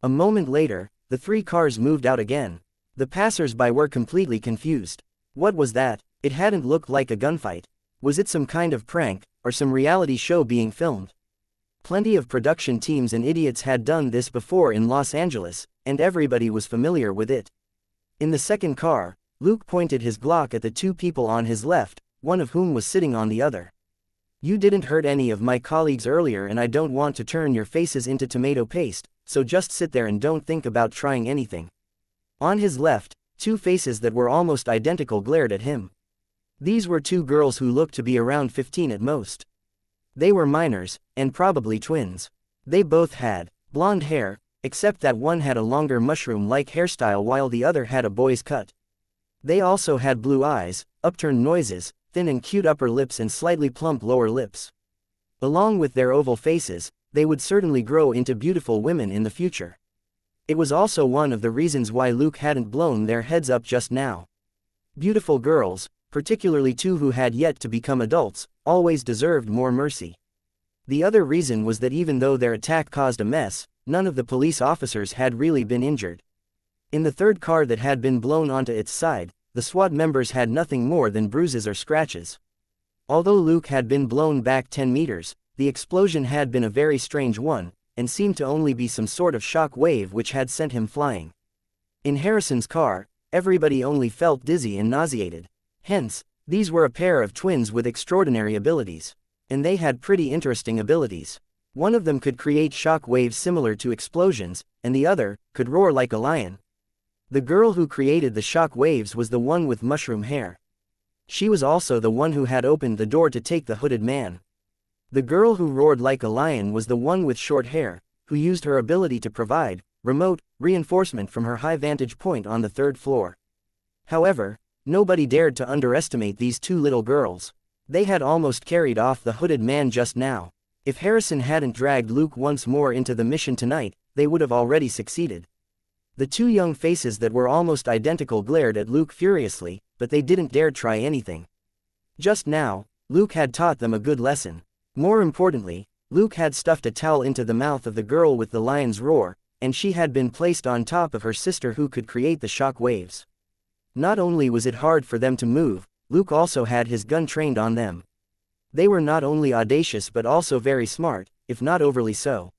A moment later, the 3 cars moved out again. The passers-by were completely confused. What was that? It hadn't looked like a gunfight. Was it some kind of prank, or some reality show being filmed? Plenty of production teams and idiots had done this before in Los Angeles, and everybody was familiar with it. In the second car, Luke pointed his Glock at the 2 people on his left, one of whom was sitting on the other. "You didn't hurt any of my colleagues earlier and I don't want to turn your faces into tomato paste, so just sit there and don't think about trying anything." On his left, 2 faces that were almost identical glared at him. These were 2 girls who looked to be around 15 at most. They were minors, and probably twins. They both had blonde hair, except that one had a longer mushroom-like hairstyle while the other had a boy's cut. They also had blue eyes, upturned noses, thin and cute upper lips and slightly plump lower lips. Along with their oval faces, they would certainly grow into beautiful women in the future. It was also one of the reasons why Luke hadn't blown their heads up just now. Beautiful girls, particularly 2 who had yet to become adults, always deserved more mercy. The other reason was that even though their attack caused a mess, none of the police officers had really been injured. In the third car that had been blown onto its side, the SWAT members had nothing more than bruises or scratches. Although Luke had been blown back 10 meters, the explosion had been a very strange one, and seemed to only be some sort of shock wave which had sent him flying. In Harrison's car, everybody only felt dizzy and nauseated. Hence, these were a pair of twins with extraordinary abilities. And they had pretty interesting abilities. One of them could create shock waves similar to explosions, and the other could roar like a lion. The girl who created the shock waves was the one with mushroom hair. She was also the one who had opened the door to take the hooded man. The girl who roared like a lion was the one with short hair, who used her ability to provide remote reinforcement from her high vantage point on the 3rd floor. However, nobody dared to underestimate these 2 little girls. They had almost carried off the hooded man just now. If Harrison hadn't dragged Luke once more into the mission tonight, they would have already succeeded. The 2 young faces that were almost identical glared at Luke furiously, but they didn't dare try anything. Just now, Luke had taught them a good lesson. More importantly, Luke had stuffed a towel into the mouth of the girl with the lion's roar, and she had been placed on top of her sister who could create the shock waves. Not only was it hard for them to move, Luke also had his gun trained on them. They were not only audacious but also very smart, if not overly so.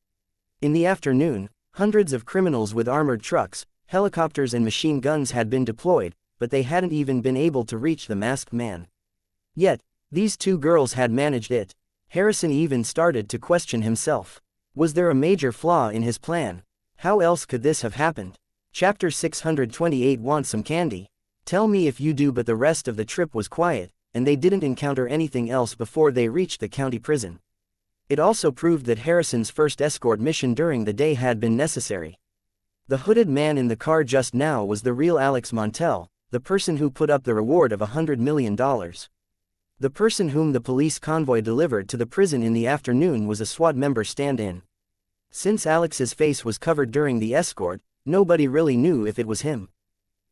In the afternoon, hundreds of criminals with armored trucks, helicopters and machine guns had been deployed, but they hadn't even been able to reach the masked man. Yet, these two girls had managed it. Harrison even started to question himself. Was there a major flaw in his plan? How else could this have happened? Chapter 628. Want some candy? Tell me if you do. But the rest of the trip was quiet, and they didn't encounter anything else before they reached the county prison. It also proved that Harrison's first escort mission during the day had been necessary. The hooded man in the car just now was the real Alex Montel, the person who put up the reward of $100 million. The person whom the police convoy delivered to the prison in the afternoon was a SWAT member stand-in. Since Alex's face was covered during the escort, nobody really knew if it was him.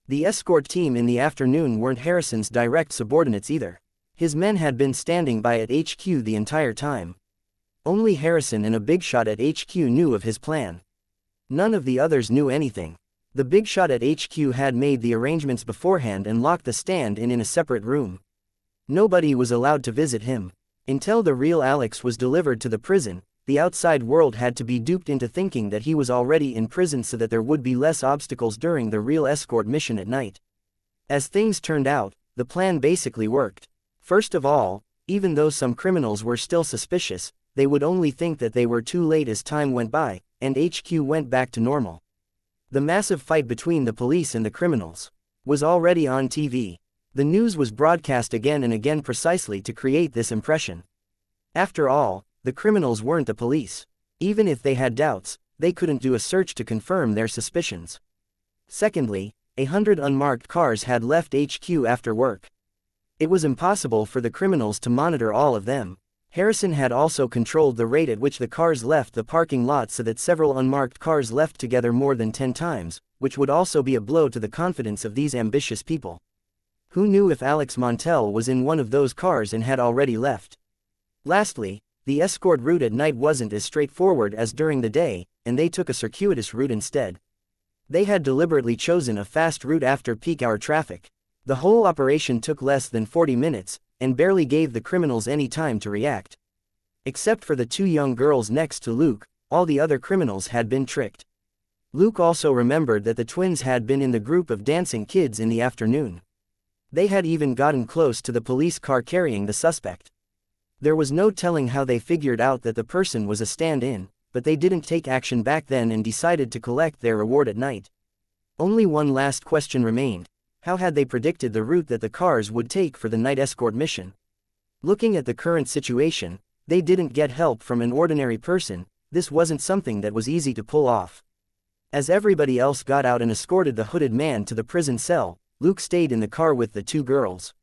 The escort team in the afternoon weren't Harrison's direct subordinates either. His men had been standing by at HQ the entire time. Only Harrison and a big shot at HQ knew of his plan. None of the others knew anything. The big shot at HQ had made the arrangements beforehand and locked the stand-in a separate room. Nobody was allowed to visit him. Until the real Alex was delivered to the prison, the outside world had to be duped into thinking that he was already in prison so that there would be less obstacles during the real escort mission at night. As things turned out, the plan basically worked. First of all, even though some criminals were still suspicious, they would only think that they were too late as time went by, and HQ went back to normal. The massive fight between the police and the criminals was already on TV. The news was broadcast again and again precisely to create this impression. After all, the criminals weren't the police. Even if they had doubts, they couldn't do a search to confirm their suspicions. Secondly, 100 unmarked cars had left HQ after work. It was impossible for the criminals to monitor all of them. Harrison had also controlled the rate at which the cars left the parking lot so that several unmarked cars left together more than 10 times, which would also be a blow to the confidence of these ambitious people. Who knew if Alex Montel was in one of those cars and had already left? Lastly, the escort route at night wasn't as straightforward as during the day, and they took a circuitous route instead. They had deliberately chosen a fast route after peak hour traffic. The whole operation took less than 40 minutes, and barely gave the criminals any time to react. Except for the two young girls next to Luke, all the other criminals had been tricked. Luke also remembered that the twins had been in the group of dancing kids in the afternoon. They had even gotten close to the police car carrying the suspect. There was no telling how they figured out that the person was a stand-in, but they didn't take action back then and decided to collect their reward at night. Only one last question remained. How had they predicted the route that the cars would take for the night escort mission? Looking at the current situation, they didn't get help from an ordinary person. This wasn't something that was easy to pull off. As everybody else got out and escorted the hooded man to the prison cell, Luke stayed in the car with the two girls.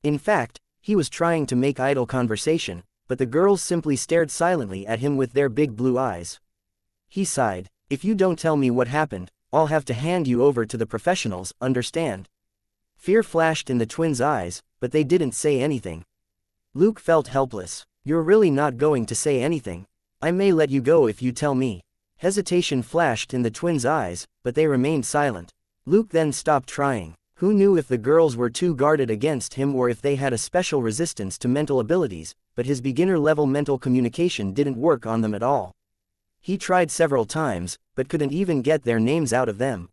In fact, he was trying to make idle conversation, but the girls simply stared silently at him with their big blue eyes. He sighed. If you don't tell me what happened, I'll have to hand you over to the professionals, understand? Fear flashed in the twins' eyes, but they didn't say anything. Luke felt helpless. You're really not going to say anything? I may let you go if you tell me. Hesitation flashed in the twins' eyes, but they remained silent. Luke then stopped trying. Who knew if the girls were too guarded against him or if they had a special resistance to mental abilities, but his beginner-level mental communication didn't work on them at all. He tried several times, but couldn't even get their names out of them.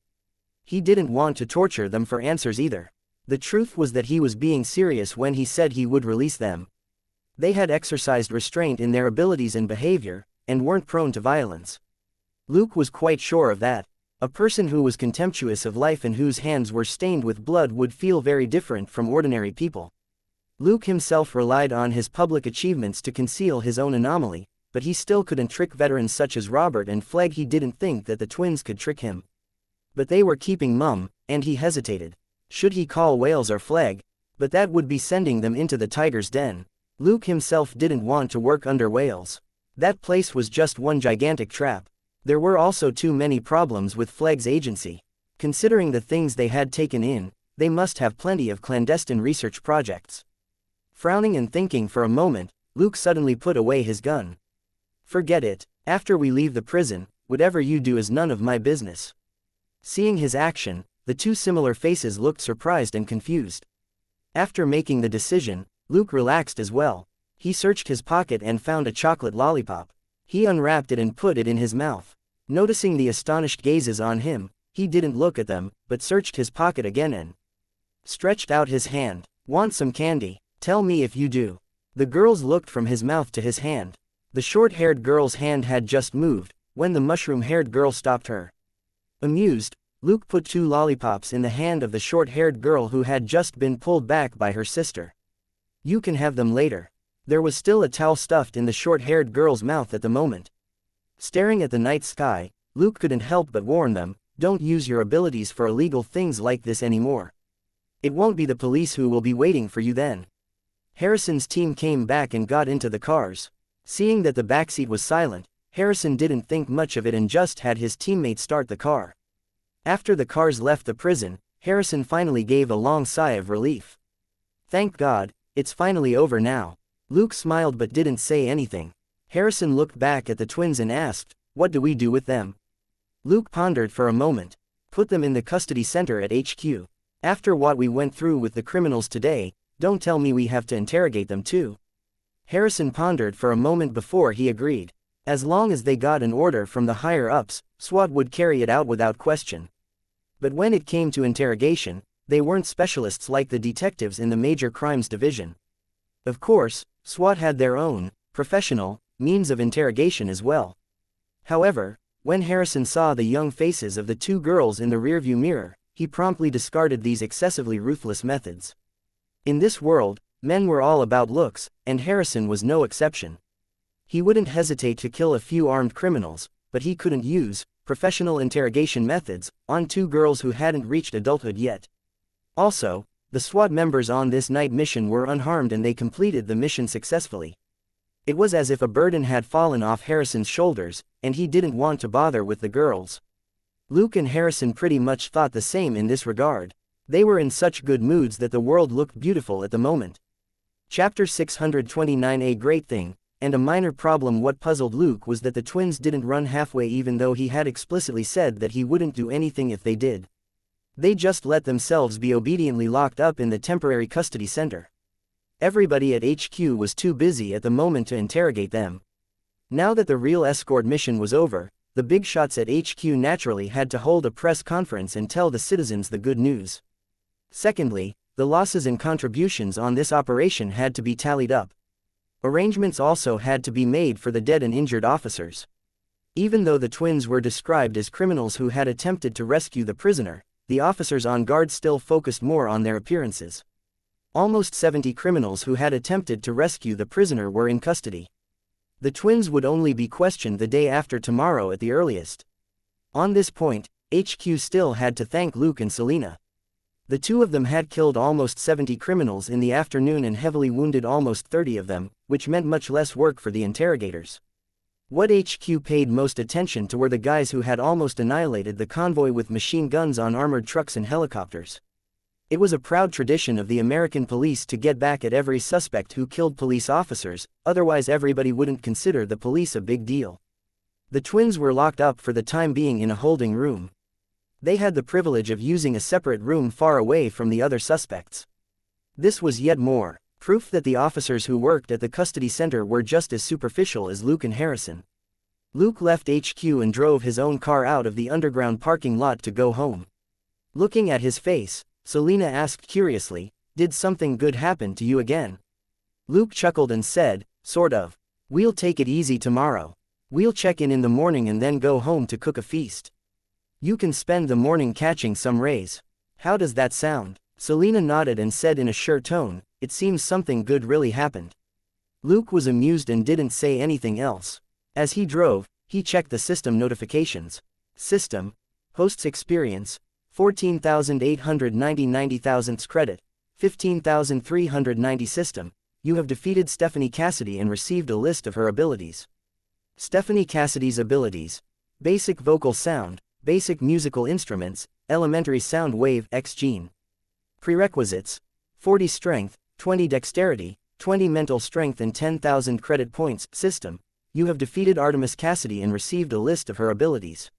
He didn't want to torture them for answers either. The truth was that he was being serious when he said he would release them. They had exercised restraint in their abilities and behavior, and weren't prone to violence. Luke was quite sure of that. A person who was contemptuous of life and whose hands were stained with blood would feel very different from ordinary people. Luke himself relied on his public achievements to conceal his own anomaly, but he still couldn't trick veterans such as Robert and Flegg. He didn't think that the twins could trick him. But they were keeping mum, and he hesitated. Should he call Wales or Flegg? But that would be sending them into the tiger's den. Luke himself didn't want to work under Wales. That place was just one gigantic trap. There were also too many problems with Flegg's agency. Considering the things they had taken in, they must have plenty of clandestine research projects. Frowning and thinking for a moment, Luke suddenly put away his gun. Forget it. After we leave the prison, whatever you do is none of my business. Seeing his action, the two similar faces looked surprised and confused. After making the decision, Luke relaxed as well. He searched his pocket and found a chocolate lollipop. He unwrapped it and put it in his mouth. Noticing the astonished gazes on him, he didn't look at them, but searched his pocket again and stretched out his hand. "Want some candy? Tell me if you do." The girls looked from his mouth to his hand. The short-haired girl's hand had just moved, when the mushroom-haired girl stopped her. Amused, Luke put 2 lollipops in the hand of the short-haired girl who had just been pulled back by her sister. "You can have them later." There was still a towel stuffed in the short-haired girl's mouth at the moment. Staring at the night sky, Luke couldn't help but warn them, "Don't use your abilities for illegal things like this anymore. It won't be the police who will be waiting for you then." Harrison's team came back and got into the cars. Seeing that the backseat was silent, Harrison didn't think much of it and just had his teammates start the car. After the cars left the prison, Harrison finally gave a long sigh of relief. "Thank God, it's finally over now." Luke smiled but didn't say anything. Harrison looked back at the twins and asked, "What do we do with them?" Luke pondered for a moment. "Put them in the custody center at HQ. After what we went through with the criminals today, don't tell me we have to interrogate them too." Harrison pondered for a moment before he agreed. As long as they got an order from the higher-ups, SWAT would carry it out without question. But when it came to interrogation, they weren't specialists like the detectives in the Major Crimes Division. Of course, SWAT had their own, professional, means of interrogation as well. However, when Harrison saw the young faces of the 2 girls in the rearview mirror, he promptly discarded these excessively ruthless methods. In this world, men were all about looks, and Harrison was no exception. He wouldn't hesitate to kill a few armed criminals, but he couldn't use professional interrogation methods on 2 girls who hadn't reached adulthood yet. Also, the SWAT members on this night mission were unharmed and they completed the mission successfully. It was as if a burden had fallen off Harrison's shoulders, and he didn't want to bother with the girls. Luke and Harrison pretty much thought the same in this regard. They were in such good moods that the world looked beautiful at the moment. Chapter 629. A great thing, and a minor problem. What puzzled Luke was that the twins didn't run halfway even though he had explicitly said that he wouldn't do anything if they did. They just let themselves be obediently locked up in the temporary custody center. Everybody at HQ was too busy at the moment to interrogate them. Now that the real escort mission was over, the big shots at HQ naturally had to hold a press conference and tell the citizens the good news. Secondly, the losses and contributions on this operation had to be tallied up. Arrangements also had to be made for the dead and injured officers. Even though the twins were described as criminals who had attempted to rescue the prisoner, the officers on guard still focused more on their appearances. Almost 70 criminals who had attempted to rescue the prisoner were in custody. The twins would only be questioned the day after tomorrow at the earliest. On this point, HQ still had to thank Luke and Selena. The 2 of them had killed almost 70 criminals in the afternoon and heavily wounded almost 30 of them, which meant much less work for the interrogators. What HQ paid most attention to were the guys who had almost annihilated the convoy with machine guns on armored trucks and helicopters. It was a proud tradition of the American police to get back at every suspect who killed police officers, otherwise everybody wouldn't consider the police a big deal. The twins were locked up for the time being in a holding room. They had the privilege of using a separate room far away from the other suspects. This was yet more proof that the officers who worked at the custody center were just as superficial as Luke and Harrison. Luke left HQ and drove his own car out of the underground parking lot to go home. Looking at his face, Selena asked curiously, "Did something good happen to you again?" Luke chuckled and said, "Sort of. We'll take it easy tomorrow. We'll check in the morning and then go home to cook a feast. You can spend the morning catching some rays. How does that sound?" Selena nodded and said in a sure tone, "It seems something good really happened." Luke was amused and didn't say anything else. As he drove, he checked the system notifications. System, hosts experience, 14,890 90,000 credit, 15,390 system, you have defeated Stephanie Cassidy and received a list of her abilities. Stephanie Cassidy's abilities: basic vocal sound, basic musical instruments, elementary sound wave X gene. Prerequisites: 40 strength, 20 dexterity, 20 mental strength and 10,000 credit points. System, you have defeated Artemis Cassidy and received a list of her abilities.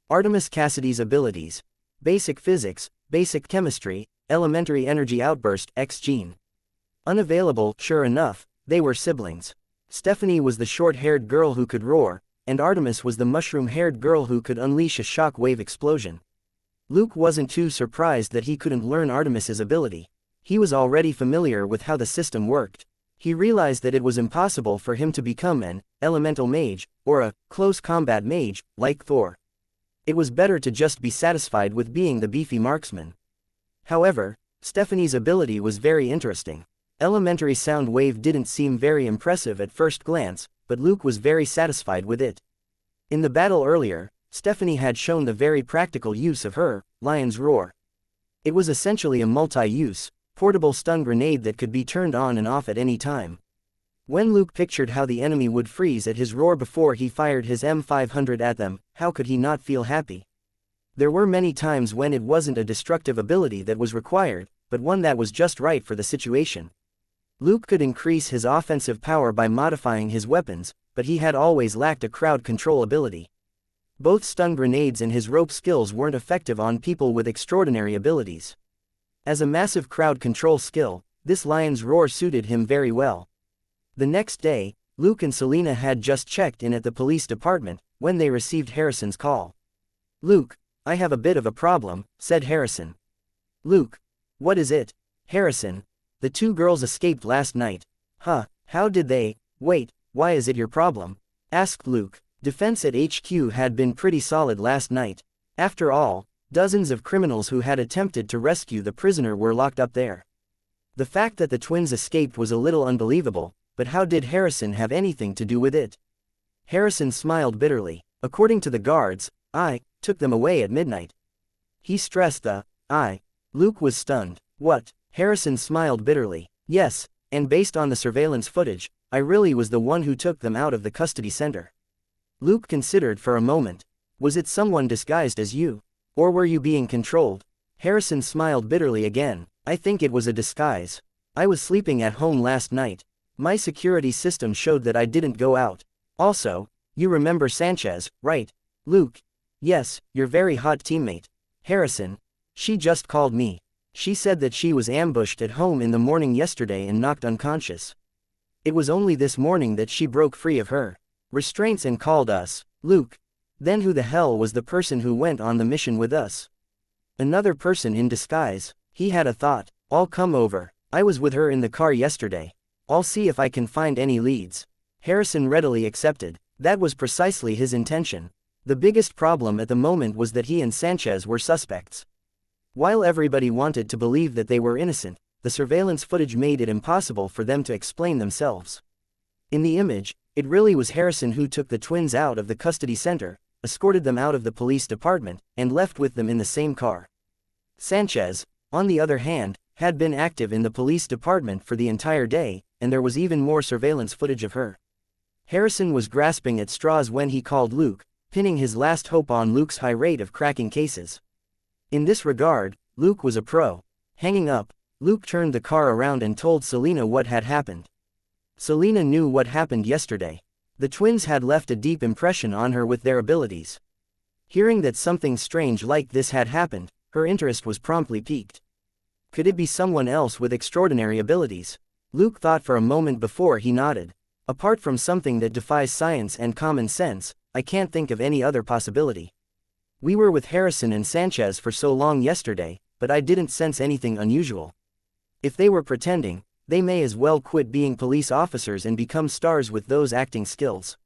Artemis Cassidy's abilities: basic physics, basic chemistry, elementary energy outburst X gene. Unavailable. Sure enough, they were siblings. Stephanie was the short-haired girl who could roar, and Artemis was the mushroom-haired girl who could unleash a shock wave explosion. Luke wasn't too surprised that he couldn't learn Artemis's ability. He was already familiar with how the system worked. He realized that it was impossible for him to become an elemental mage, or a close combat mage, like Thor. It was better to just be satisfied with being the beefy marksman. However, Stephanie's ability was very interesting. Elementary sound wave didn't seem very impressive at first glance, but Luke was very satisfied with it. In the battle earlier, Stephanie had shown the very practical use of her lion's roar. It was essentially a multi-use, portable stun grenade that could be turned on and off at any time. When Luke pictured how the enemy would freeze at his roar before he fired his M500 at them, how could he not feel happy? There were many times when it wasn't a destructive ability that was required, but one that was just right for the situation. Luke could increase his offensive power by modifying his weapons, but he had always lacked a crowd control ability. Both stun grenades and his rope skills weren't effective on people with extraordinary abilities. As a massive crowd control skill, this lion's roar suited him very well. The next day, Luke and Selena had just checked in at the police department when they received Harrison's call. "Luke, I have a bit of a problem," said Harrison. "Luke, what is it?" "Harrison, the two girls escaped last night." "Huh, how did they?" "Wait, why is it your problem?" asked Luke. Defense at HQ had been pretty solid last night. After all, dozens of criminals who had attempted to rescue the prisoner were locked up there. The fact that the twins escaped was a little unbelievable, but how did Harrison have anything to do with it? Harrison smiled bitterly. "According to the guards, I took them away at midnight." He stressed the I. Luke was stunned. "What?" Harrison smiled bitterly. "Yes, and based on the surveillance footage, I really was the one who took them out of the custody center." Luke considered for a moment. "Was it someone disguised as you? Or were you being controlled?" Harrison smiled bitterly again. "I think it was a disguise. I was sleeping at home last night. My security system showed that I didn't go out. Also, you remember Sanchez, right?" "Luke, yes, your very hot teammate." "Harrison, she just called me. She said that she was ambushed at home in the morning yesterday and knocked unconscious. It was only this morning that she broke free of her restraints and called us." "Luke, then who the hell was the person who went on the mission with us?" "Another person in disguise." He had a thought. "I'll come over. I was with her in the car yesterday. I'll see if I can find any leads." Harrison readily accepted. That was precisely his intention. The biggest problem at the moment was that he and Sanchez were suspects. While everybody wanted to believe that they were innocent, the surveillance footage made it impossible for them to explain themselves. In the image, it really was Harrison who took the twins out of the custody center, escorted them out of the police department, and left with them in the same car. Sanchez, on the other hand, had been active in the police department for the entire day, and there was even more surveillance footage of her. Harrison was grasping at straws when he called Luke, pinning his last hope on Luke's high rate of cracking cases. In this regard, Luke was a pro. Hanging up, Luke turned the car around and told Selena what had happened. Selena knew what happened yesterday. The twins had left a deep impression on her with their abilities. Hearing that something strange like this had happened, her interest was promptly piqued. Could it be someone else with extraordinary abilities? Luke thought for a moment before he nodded. "Apart from something that defies science and common sense, I can't think of any other possibility. We were with Harrison and Sanchez for so long yesterday, but I didn't sense anything unusual. If they were pretending, they may as well quit being police officers and become stars with those acting skills.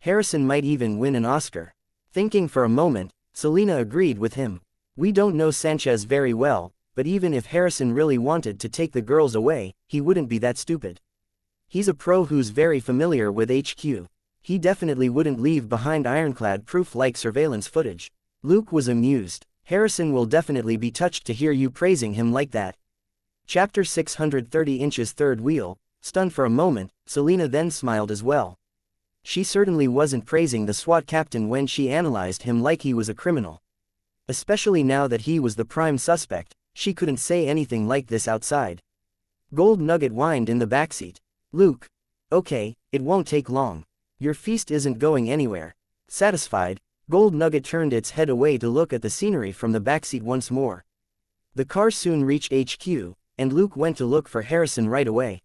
Harrison might even win an Oscar." Thinking for a moment, Selena agreed with him. "We don't know Sanchez very well, but even if Harrison really wanted to take the girls away, he wouldn't be that stupid. He's a pro who's very familiar with HQ. He definitely wouldn't leave behind ironclad proof like surveillance footage." Luke was amused. "Harrison will definitely be touched to hear you praising him like that." Chapter 630 Inches Third Wheel. Stunned for a moment, Selena then smiled as well. She certainly wasn't praising the SWAT captain when she analyzed him like he was a criminal. Especially now that he was the prime suspect, she couldn't say anything like this outside. Gold Nugget whined in the backseat. "Luke. Okay, it won't take long. Your feast isn't going anywhere." Satisfied, Gold Nugget turned its head away to look at the scenery from the backseat once more. The car soon reached HQ, and Luke went to look for Harrison right away.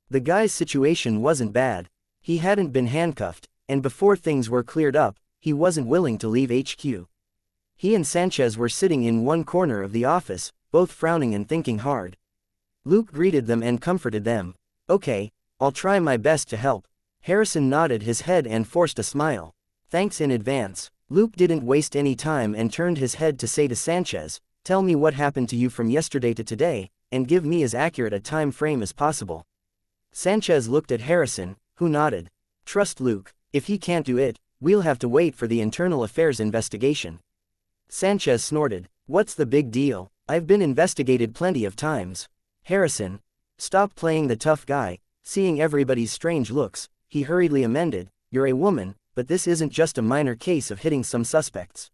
The guy's situation wasn't bad. He hadn't been handcuffed, and before things were cleared up, he wasn't willing to leave HQ. He and Sanchez were sitting in one corner of the office, both frowning and thinking hard. Luke greeted them and comforted them. "Okay, I'll try my best to help." Harrison nodded his head and forced a smile. "Thanks in advance." Luke didn't waste any time and turned his head to say to Sanchez, "Tell me what happened to you from yesterday to today, and give me as accurate a time frame as possible." Sanchez looked at Harrison, who nodded. "Trust Luke, if he can't do it, we'll have to wait for the internal affairs investigation." Sanchez snorted. "What's the big deal? I've been investigated plenty of times." Harrison, "Stop playing the tough guy." Seeing everybody's strange looks, he hurriedly amended, "You're a woman, but this isn't just a minor case of hitting some suspects.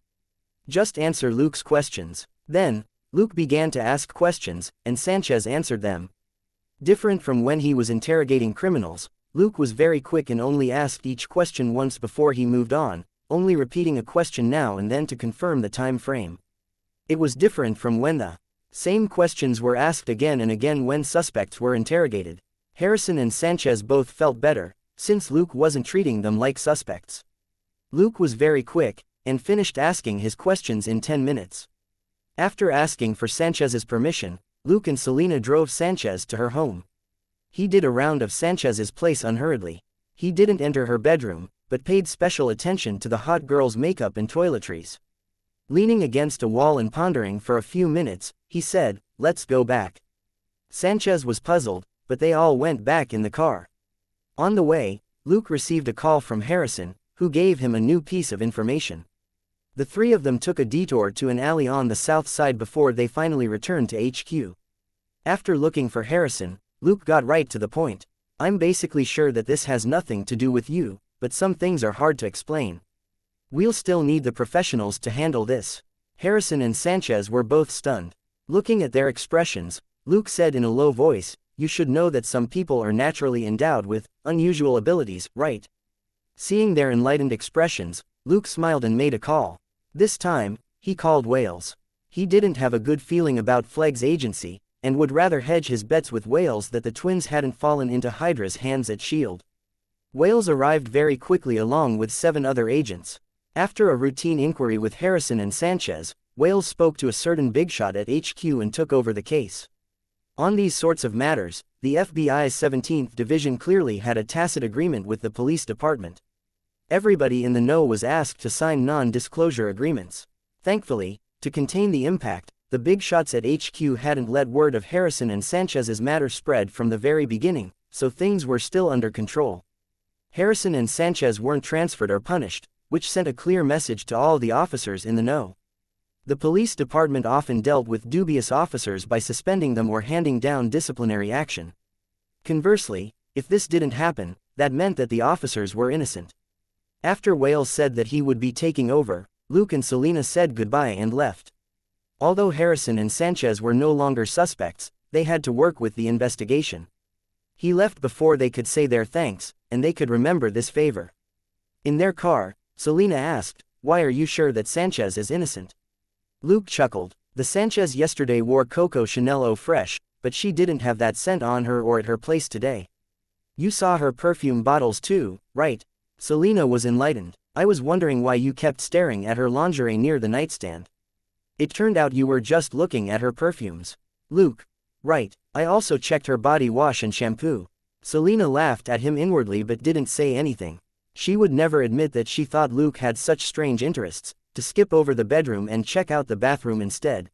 Just answer Luke's questions." Then, Luke began to ask questions, and Sanchez answered them. Different from when he was interrogating criminals, Luke was very quick and only asked each question once before he moved on, only repeating a question now and then to confirm the time frame. It was different from when the same questions were asked again and again when suspects were interrogated. Harrison and Sanchez both felt better, since Luke wasn't treating them like suspects. Luke was very quick, and finished asking his questions in 10 minutes. After asking for Sanchez's permission, Luke and Selena drove Sanchez to her home. He did a round of Sanchez's place unhurriedly. He didn't enter her bedroom, but paid special attention to the hot girl's makeup and toiletries. Leaning against a wall and pondering for a few minutes, he said, "Let's go back." Sanchez was puzzled, but they all went back in the car. On the way, Luke received a call from Harrison, who gave him a new piece of information. The three of them took a detour to an alley on the south side before they finally returned to HQ. After looking for Harrison, Luke got right to the point. "I'm basically sure that this has nothing to do with you, but some things are hard to explain. We'll still need the professionals to handle this." Harrison and Sanchez were both stunned. Looking at their expressions, Luke said in a low voice, "You should know that some people are naturally endowed with unusual abilities, right?" Seeing their enlightened expressions, Luke smiled and made a call. This time, he called Wales. He didn't have a good feeling about Flegg's agency, and would rather hedge his bets with Wales that the twins hadn't fallen into Hydra's hands at S.H.I.E.L.D. Wales arrived very quickly along with 7 other agents. After a routine inquiry with Harrison and Sanchez, Wales spoke to a certain bigshot at HQ and took over the case. On these sorts of matters, the FBI's 17th Division clearly had a tacit agreement with the police department. Everybody in the know was asked to sign non-disclosure agreements. Thankfully, to contain the impact, the big shots at HQ hadn't let word of Harrison and Sanchez's matter spread from the very beginning, so things were still under control. Harrison and Sanchez weren't transferred or punished, which sent a clear message to all the officers in the know. The police department often dealt with dubious officers by suspending them or handing down disciplinary action. Conversely, if this didn't happen, that meant that the officers were innocent. After Wales said that he would be taking over, Luke and Selena said goodbye and left. Although Harrison and Sanchez were no longer suspects, they had to work with the investigation. He left before they could say their thanks, and they could remember this favor. In their car, Selena asked, "Why are you sure that Sanchez is innocent?" Luke chuckled. "The Sanchez yesterday wore Coco Chanel Eau Fresh, but she didn't have that scent on her or at her place today. You saw her perfume bottles too, right?" Selena was enlightened. "I was wondering why you kept staring at her lingerie near the nightstand. It turned out you were just looking at her perfumes." Luke, "Right, I also checked her body wash and shampoo." Selena laughed at him inwardly but didn't say anything. She would never admit that she thought Luke had such strange interests, to skip over the bedroom and check out the bathroom instead.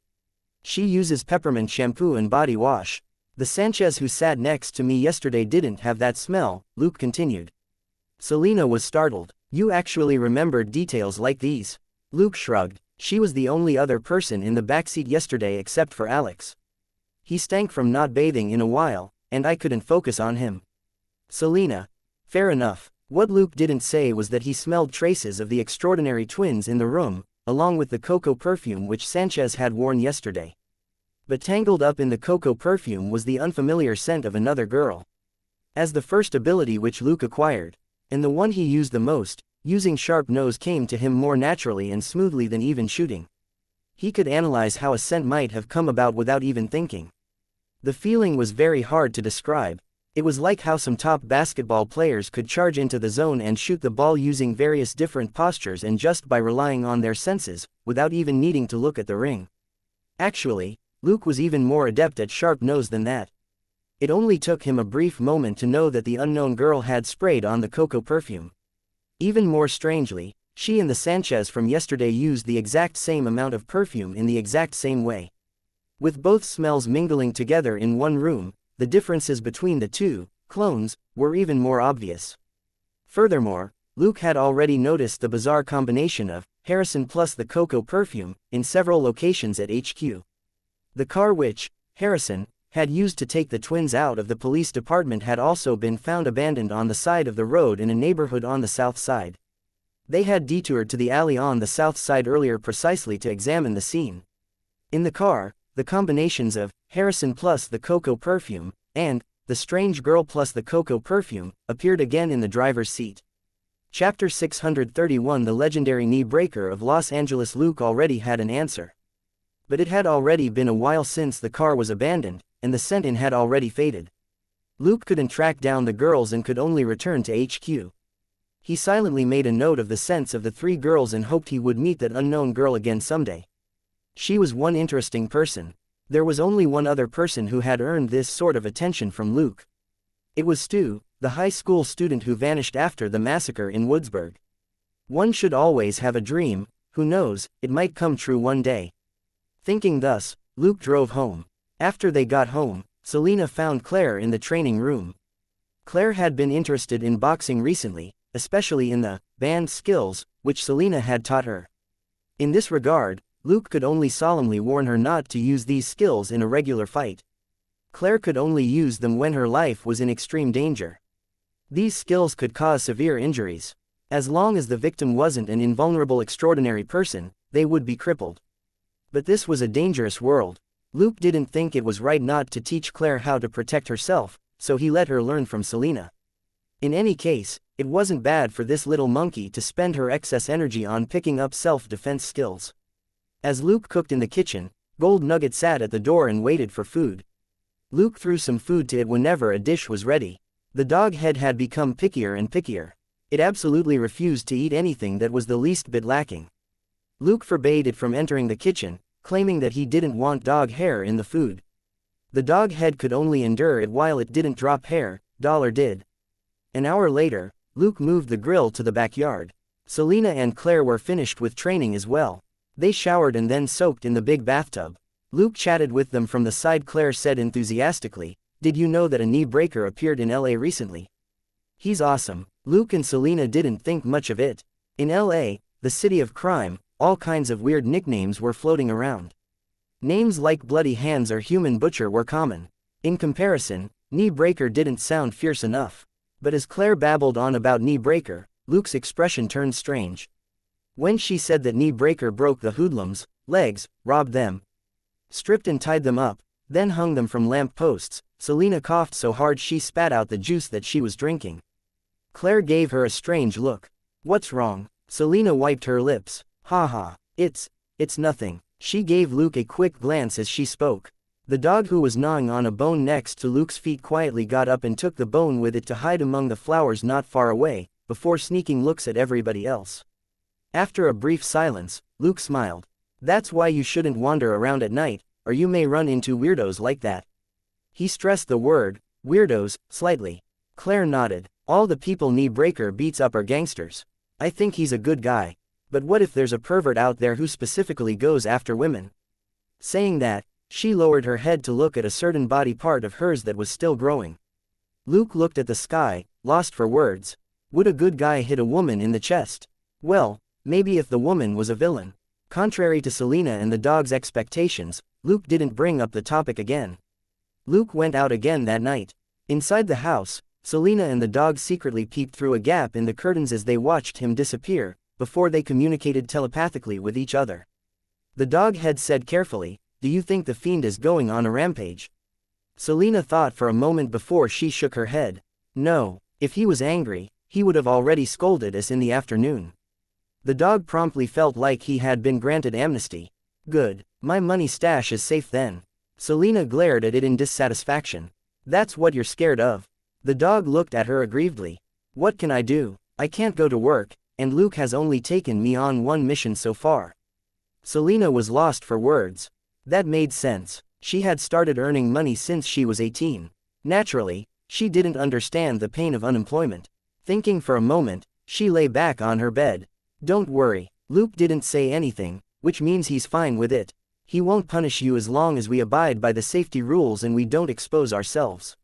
"She uses peppermint shampoo and body wash. The Sanchez who sat next to me yesterday didn't have that smell," Luke continued. Selena was startled. "You actually remembered details like these?" Luke shrugged. "She was the only other person in the backseat yesterday except for Alex. He stank from not bathing in a while, and I couldn't focus on him." Selena, "Fair enough." What Luke didn't say was that he smelled traces of the extraordinary twins in the room, along with the cocoa perfume which Sanchez had worn yesterday. But tangled up in the cocoa perfume was the unfamiliar scent of another girl. As the first ability which Luke acquired, and the one he used the most, using sharp nose came to him more naturally and smoothly than even shooting. He could analyze how a scent might have come about without even thinking. The feeling was very hard to describe. It was like how some top basketball players could charge into the zone and shoot the ball using various different postures and just by relying on their senses, without even needing to look at the ring. Actually, Luke was even more adept at sharp nose than that. It only took him a brief moment to know that the unknown girl had sprayed on the cocoa perfume. Even more strangely, she and the Sanchez from yesterday used the exact same amount of perfume in the exact same way. With both smells mingling together in one room, the differences between the two clones were even more obvious. Furthermore, Luke had already noticed the bizarre combination of Harrison plus the cocoa perfume in several locations at HQ. The car which Harrison had used to take the twins out of the police department had also been found abandoned on the side of the road in a neighborhood on the south side. They had detoured to the alley on the south side earlier precisely to examine the scene. In the car, the combinations of Harrison plus the cocoa perfume and the strange girl plus the cocoa perfume appeared again in the driver's seat. Chapter 631 The legendary knee breaker of Los Angeles. Luke already had an answer. But it had already been a while since the car was abandoned, and the scent in had already faded. Luke couldn't track down the girls and could only return to HQ. He silently made a note of the scents of the three girls and hoped he would meet that unknown girl again someday. She was one interesting person. There was only one other person who had earned this sort of attention from Luke. It was Stu, the high school student who vanished after the massacre in Woodsburg. One should always have a dream, who knows, it might come true one day. Thinking thus, Luke drove home. After they got home, Selena found Claire in the training room. Claire had been interested in boxing recently, especially in the band skills, which Selena had taught her. In this regard, Luke could only solemnly warn her not to use these skills in a regular fight. Claire could only use them when her life was in extreme danger. These skills could cause severe injuries. As long as the victim wasn't an invulnerable extraordinary person, they would be crippled. But this was a dangerous world. Luke didn't think it was right not to teach Claire how to protect herself, so he let her learn from Selena. In any case, it wasn't bad for this little monkey to spend her excess energy on picking up self-defense skills. As Luke cooked in the kitchen, Gold Nugget sat at the door and waited for food. Luke threw some food to it whenever a dish was ready. The dog head had become pickier and pickier. It absolutely refused to eat anything that was the least bit lacking. Luke forbade it from entering the kitchen, claiming that he didn't want dog hair in the food. The dog head could only endure it while it didn't drop hair. Dollar did. An hour later, Luke moved the grill to the backyard. Selena and Claire were finished with training as well. They showered and then soaked in the big bathtub. Luke chatted with them from the side. Claire said enthusiastically, "Did you know that a knee breaker appeared in LA recently? He's awesome." Luke and Selena didn't think much of it. In LA, the city of crime, all kinds of weird nicknames were floating around. Names like Bloody Hands or Human Butcher were common. In comparison, Knee Breaker didn't sound fierce enough. But as Claire babbled on about Knee Breaker, Luke's expression turned strange. When she said that Knee Breaker broke the hoodlums' legs, robbed them, stripped and tied them up, then hung them from lamp posts, Selena coughed so hard she spat out the juice that she was drinking. Claire gave her a strange look. "What's wrong?" Selena wiped her lips. "Ha ha, it's nothing." She gave Luke a quick glance as she spoke. The dog who was gnawing on a bone next to Luke's feet quietly got up and took the bone with it to hide among the flowers not far away, before sneaking looks at everybody else. After a brief silence, Luke smiled. "That's why you shouldn't wander around at night, or you may run into weirdos like that." He stressed the word, weirdos, slightly. Claire nodded. "All the people Knee Breaker beats up are gangsters. I think he's a good guy. But what if there's a pervert out there who specifically goes after women?" Saying that, she lowered her head to look at a certain body part of hers that was still growing. Luke looked at the sky, lost for words. Would a good guy hit a woman in the chest? Well, maybe if the woman was a villain. Contrary to Selena and the dog's expectations, Luke didn't bring up the topic again. Luke went out again that night. Inside the house, Selena and the dog secretly peeped through a gap in the curtains as they watched him disappear, before they communicated telepathically with each other. The dog head said carefully, "Do you think the fiend is going on a rampage?" Selena thought for a moment before she shook her head. "No, if he was angry, he would have already scolded us in the afternoon." The dog promptly felt like he had been granted amnesty. "Good, my money stash is safe then." Selena glared at it in dissatisfaction. "That's what you're scared of." The dog looked at her aggrievedly. What can I do? I can't go to work, and Luke has only taken me on one mission so far. Selena was lost for words. That made sense. She had started earning money since she was 18. Naturally, she didn't understand the pain of unemployment. Thinking for a moment, she lay back on her bed. Don't worry, Luke didn't say anything, which means he's fine with it. He won't punish you as long as we abide by the safety rules and we don't expose ourselves.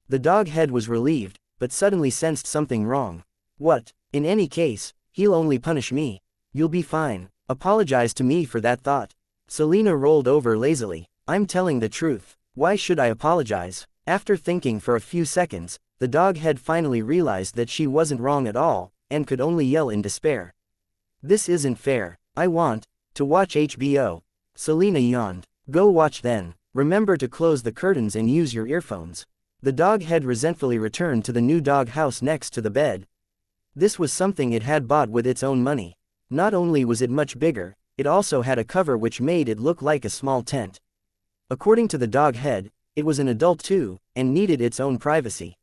The dog head was relieved, but suddenly sensed something wrong. What? In any case, he'll only punish me. You'll be fine. Apologize to me for that thought. Selena rolled over lazily. I'm telling the truth. Why should I apologize? After thinking for a few seconds, the dog head finally realized that she wasn't wrong at all, and could only yell in despair. This isn't fair. I want to watch HBO. Selena yawned. Go watch then. Remember to close the curtains and use your earphones. The dog head resentfully returned to the new dog house next to the bed. This was something it had bought with its own money. Not only was it much bigger, it also had a cover which made it look like a small tent. According to the dog head, it was an adult too, and needed its own privacy.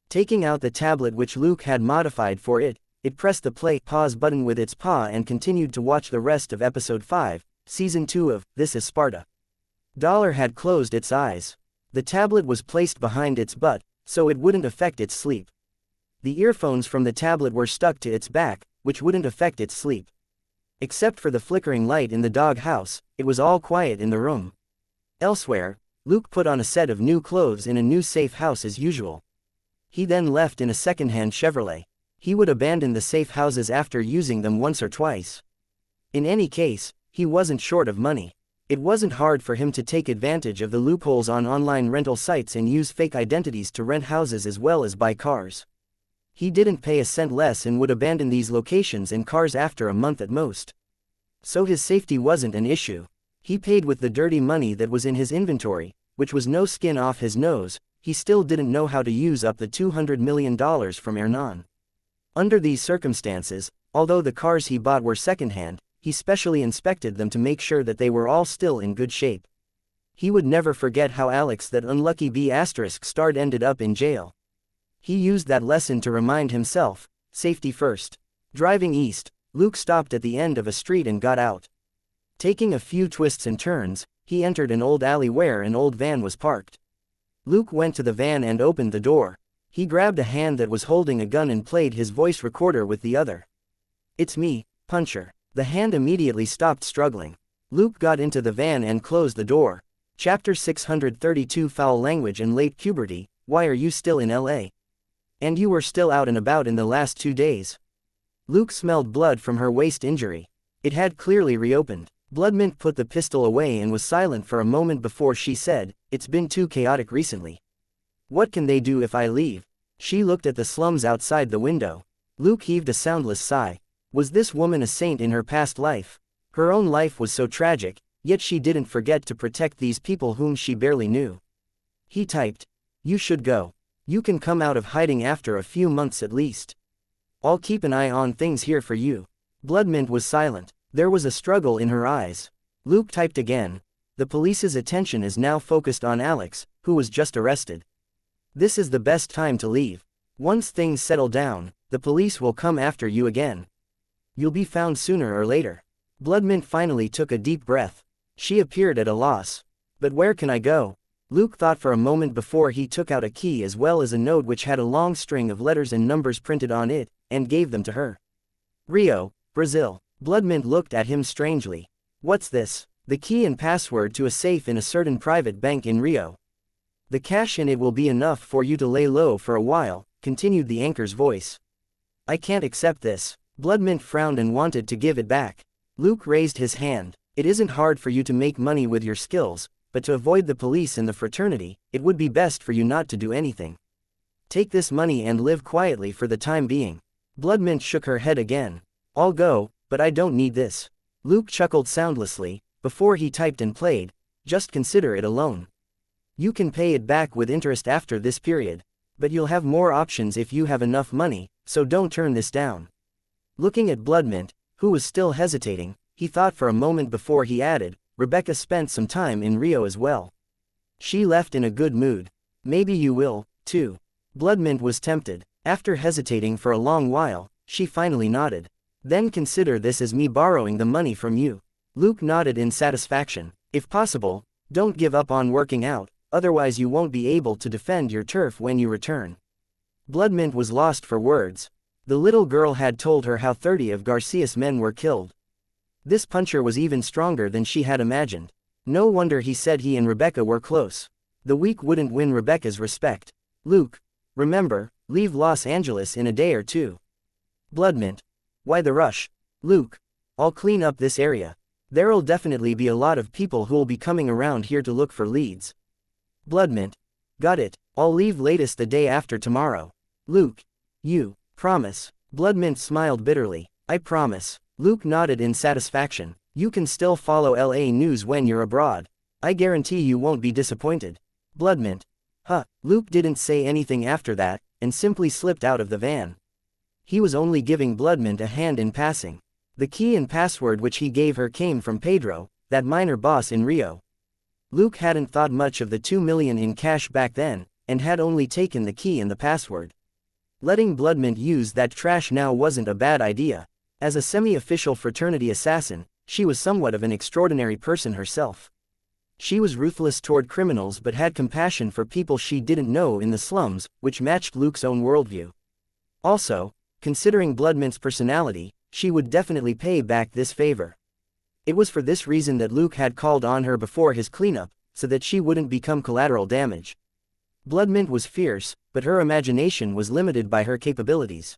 Taking out the tablet which Luke had modified for it, it pressed the pause button with its paw and continued to watch the rest of episode 5, season 2 of This is Sparta. Dollar had closed its eyes. The tablet was placed behind its butt, so it wouldn't affect its sleep. The earphones from the tablet were stuck to its back, which wouldn't affect its sleep. Except for the flickering light in the dog house, it was all quiet in the room. Elsewhere, Luke put on a set of new clothes in a new safe house as usual. He then left in a second-hand Chevrolet. He would abandon the safe houses after using them once or twice. In any case, he wasn't short of money. It wasn't hard for him to take advantage of the loopholes on online rental sites and use fake identities to rent houses as well as buy cars. He didn't pay a cent less and would abandon these locations and cars after a month at most. So his safety wasn't an issue. He paid with the dirty money that was in his inventory, which was no skin off his nose. He still didn't know how to use up the $200 million from Hernan. Under these circumstances, although the cars he bought were secondhand, he specially inspected them to make sure that they were all still in good shape. He would never forget how Alex, that unlucky B****, ended up in jail. He used that lesson to remind himself, safety first. Driving east, Luke stopped at the end of a street and got out. Taking a few twists and turns, he entered an old alley where an old van was parked. Luke went to the van and opened the door. He grabbed a hand that was holding a gun and played his voice recorder with the other. It's me, Puncher. The hand immediately stopped struggling. Luke got into the van and closed the door. Chapter 632 Foul Language and Late Puberty. Why are you still in LA? And you were still out and about in the last 2 days. Luke smelled blood from her waist injury. It had clearly reopened. Bloodmint put the pistol away and was silent for a moment before she said, It's been too chaotic recently. What can they do if I leave? She looked at the slums outside the window. Luke heaved a soundless sigh. Was this woman a saint in her past life? Her own life was so tragic, yet she didn't forget to protect these people whom she barely knew. He typed. You should go. You can come out of hiding after a few months at least. I'll keep an eye on things here for you. Bloodmint was silent. There was a struggle in her eyes. Luke typed again. The police's attention is now focused on Alex, who was just arrested. This is the best time to leave. Once things settle down, the police will come after you again. You'll be found sooner or later. Bloodmint finally took a deep breath. She appeared at a loss. But where can I go? Luke thought for a moment before he took out a key as well as a note which had a long string of letters and numbers printed on it, and gave them to her. Rio, Brazil. Bloodmint looked at him strangely. What's this? The key and password to a safe in a certain private bank in Rio. The cash in it will be enough for you to lay low for a while, continued the anchor's voice. I can't accept this. Bloodmint frowned and wanted to give it back. Luke raised his hand. It isn't hard for you to make money with your skills, but to avoid the police and the fraternity, it would be best for you not to do anything. Take this money and live quietly for the time being. Bloodmint shook her head again. I'll go, but I don't need this. Luke chuckled soundlessly, before he typed and played, just consider it a loan. You can pay it back with interest after this period, but you'll have more options if you have enough money, so don't turn this down. Looking at Bloodmint, who was still hesitating, he thought for a moment before he added, Rebecca spent some time in Rio as well. She left in a good mood. Maybe you will, too. Bloodmint was tempted. After hesitating for a long while, she finally nodded. Then consider this as me borrowing the money from you. Luke nodded in satisfaction. If possible, don't give up on working out, otherwise you won't be able to defend your turf when you return. Bloodmint was lost for words. The little girl had told her how 30 of Garcia's men were killed. This puncher was even stronger than she had imagined. No wonder he said he and Rebecca were close. The weak wouldn't win Rebecca's respect. Luke, remember, leave Los Angeles in a day or two. Bloodmint. Why the rush? Luke, I'll clean up this area. There'll definitely be a lot of people who'll be coming around here to look for leads. Bloodmint. Got it, I'll leave latest the day after tomorrow. Luke. You promise? Bloodmint smiled bitterly. I promise. Luke nodded in satisfaction. You can still follow LA news when you're abroad. I guarantee you won't be disappointed. Bloodmint. Huh. Luke didn't say anything after that, and simply slipped out of the van. He was only giving Bloodmint a hand in passing. The key and password which he gave her came from Pedro, that minor boss in Rio. Luke hadn't thought much of the 2 million in cash back then, and had only taken the key and the password. Letting Bloodmint use that trash now wasn't a bad idea. As a semi-official fraternity assassin, she was somewhat of an extraordinary person herself. She was ruthless toward criminals but had compassion for people she didn't know in the slums, which matched Luke's own worldview. Also, considering Bloodmint's personality, she would definitely pay back this favor. It was for this reason that Luke had called on her before his cleanup, so that she wouldn't become collateral damage. Bloodmint was fierce, but her imagination was limited by her capabilities.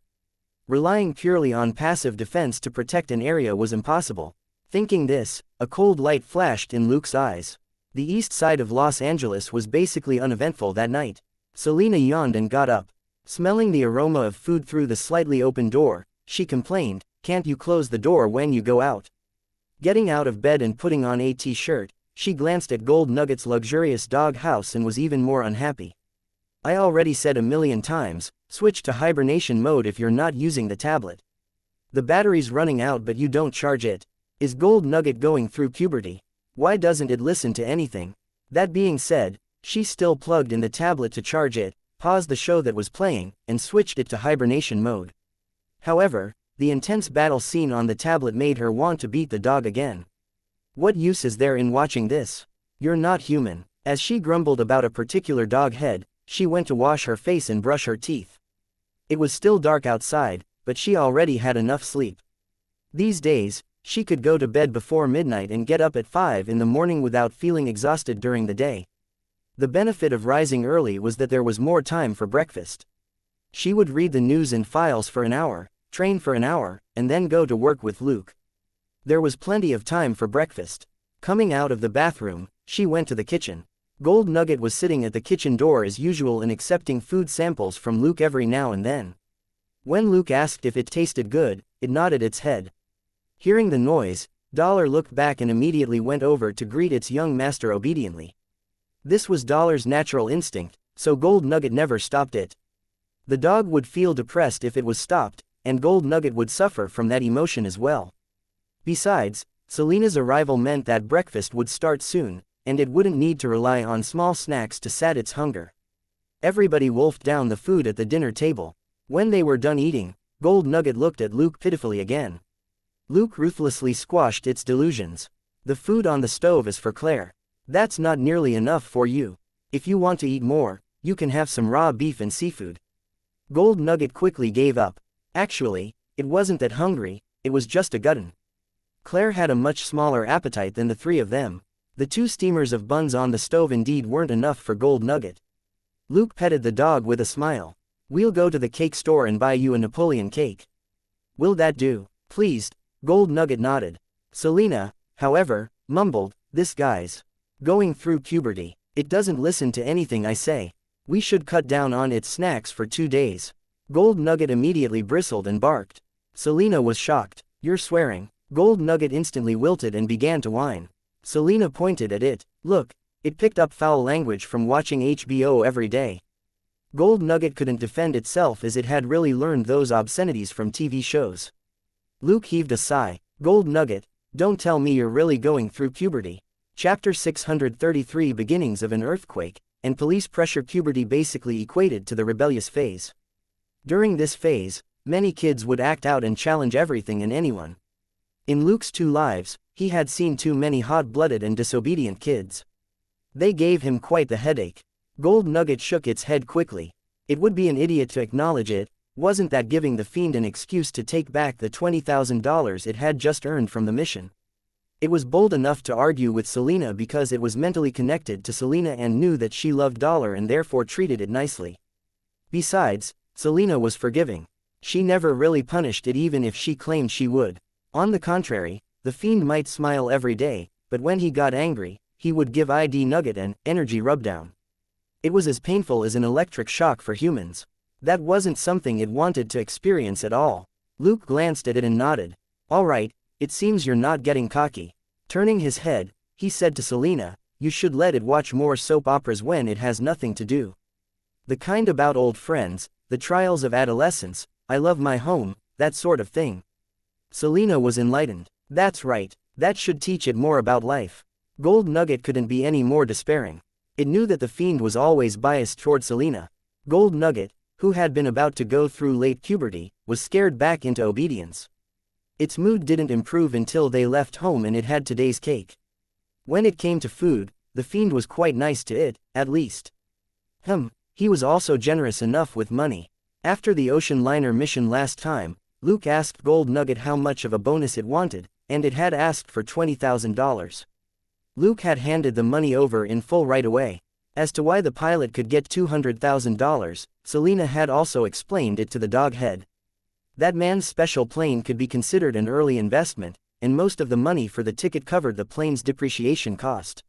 Relying purely on passive defense to protect an area was impossible. Thinking this, a cold light flashed in Luke's eyes. The east side of Los Angeles was basically uneventful that night. Selena yawned and got up. Smelling the aroma of food through the slightly open door, she complained, "Can't you close the door when you go out?" Getting out of bed and putting on a t-shirt, she glanced at Gold Nugget's luxurious dog house and was even more unhappy. I already said a million times, switch to hibernation mode if you're not using the tablet. The battery's running out but you don't charge it. Is Gold Nugget going through puberty? Why doesn't it listen to anything? That being said, she still plugged in the tablet to charge it, paused the show that was playing, and switched it to hibernation mode. However, the intense battle scene on the tablet made her want to beat the dog again. What use is there in watching this? You're not human. As she grumbled about a particular dog head, she went to wash her face and brush her teeth. It was still dark outside, but she already had enough sleep. These days, she could go to bed before midnight and get up at 5 in the morning without feeling exhausted during the day. The benefit of rising early was that there was more time for breakfast. She would read the news and files for an hour, train for an hour, and then go to work with Luke. There was plenty of time for breakfast. Coming out of the bathroom, she went to the kitchen. Gold Nugget was sitting at the kitchen door as usual and accepting food samples from Luke every now and then. When Luke asked if it tasted good, it nodded its head. Hearing the noise, Dollar looked back and immediately went over to greet its young master obediently. This was Dollar's natural instinct, so Gold Nugget never stopped it. The dog would feel depressed if it was stopped, and Gold Nugget would suffer from that emotion as well. Besides, Selena's arrival meant that breakfast would start soon, and it wouldn't need to rely on small snacks to sat its hunger. Everybody wolfed down the food at the dinner table. When they were done eating, Gold Nugget looked at Luke pitifully again. Luke ruthlessly squashed its delusions. The food on the stove is for Claire. That's not nearly enough for you. If you want to eat more, you can have some raw beef and seafood. Gold Nugget quickly gave up. Actually, it wasn't that hungry, it was just a glutton. Claire had a much smaller appetite than the three of them. The 2 steamers of buns on the stove indeed weren't enough for Gold Nugget. Luke petted the dog with a smile. We'll go to the cake store and buy you a Napoleon cake. Will that do? Pleased, Gold Nugget nodded. Selena, however, mumbled, this guy's going through puberty. It doesn't listen to anything I say. We should cut down on its snacks for 2 days. Gold Nugget immediately bristled and barked. Selena was shocked. You're swearing. Gold Nugget instantly wilted and began to whine. Selena pointed at it. Look, it picked up foul language from watching HBO every day. Gold Nugget couldn't defend itself as it had really learned those obscenities from TV shows. Luke heaved a sigh. Gold Nugget, don't tell me you're really going through puberty. Chapter 633 Beginnings of an Earthquake. and police pressure. Puberty basically equated to the rebellious phase. During this phase, many kids would act out and challenge everything and anyone. In Luke's 2 lives, he had seen too many hot-blooded and disobedient kids. They gave him quite the headache. Gold Nugget shook its head quickly. It would be an idiot to acknowledge it. Wasn't that giving the fiend an excuse to take back the $20,000 it had just earned from the mission? It was bold enough to argue with Selena because it was mentally connected to Selena and knew that she loved Dollar and therefore treated it nicely. Besides, Selena was forgiving. She never really punished it even if she claimed she would. On the contrary, the fiend might smile every day, but when he got angry, he would give ID Nugget an energy rubdown. It was as painful as an electric shock for humans. That wasn't something it wanted to experience at all. Luke glanced at it and nodded. All right, it seems you're not getting cocky. Turning his head, he said to Selena, you should let it watch more soap operas when it has nothing to do. The kind about old friends, the trials of adolescence, I love my home, that sort of thing. Selena was enlightened. That's right, that should teach it more about life. Gold Nugget couldn't be any more despairing. It knew that the fiend was always biased toward Selena. Gold Nugget, who had been about to go through late puberty, was scared back into obedience. Its mood didn't improve until they left home and it had today's cake. When it came to food, the fiend was quite nice to it, at least. He was also generous enough with money. After the ocean liner mission last time, Luke asked Gold Nugget how much of a bonus it wanted, and it had asked for $20,000. Luke had handed the money over in full right away. As to why the pilot could get $200,000, Selena had also explained it to the dog head. That man's special plane could be considered an early investment, and most of the money for the ticket covered the plane's depreciation cost.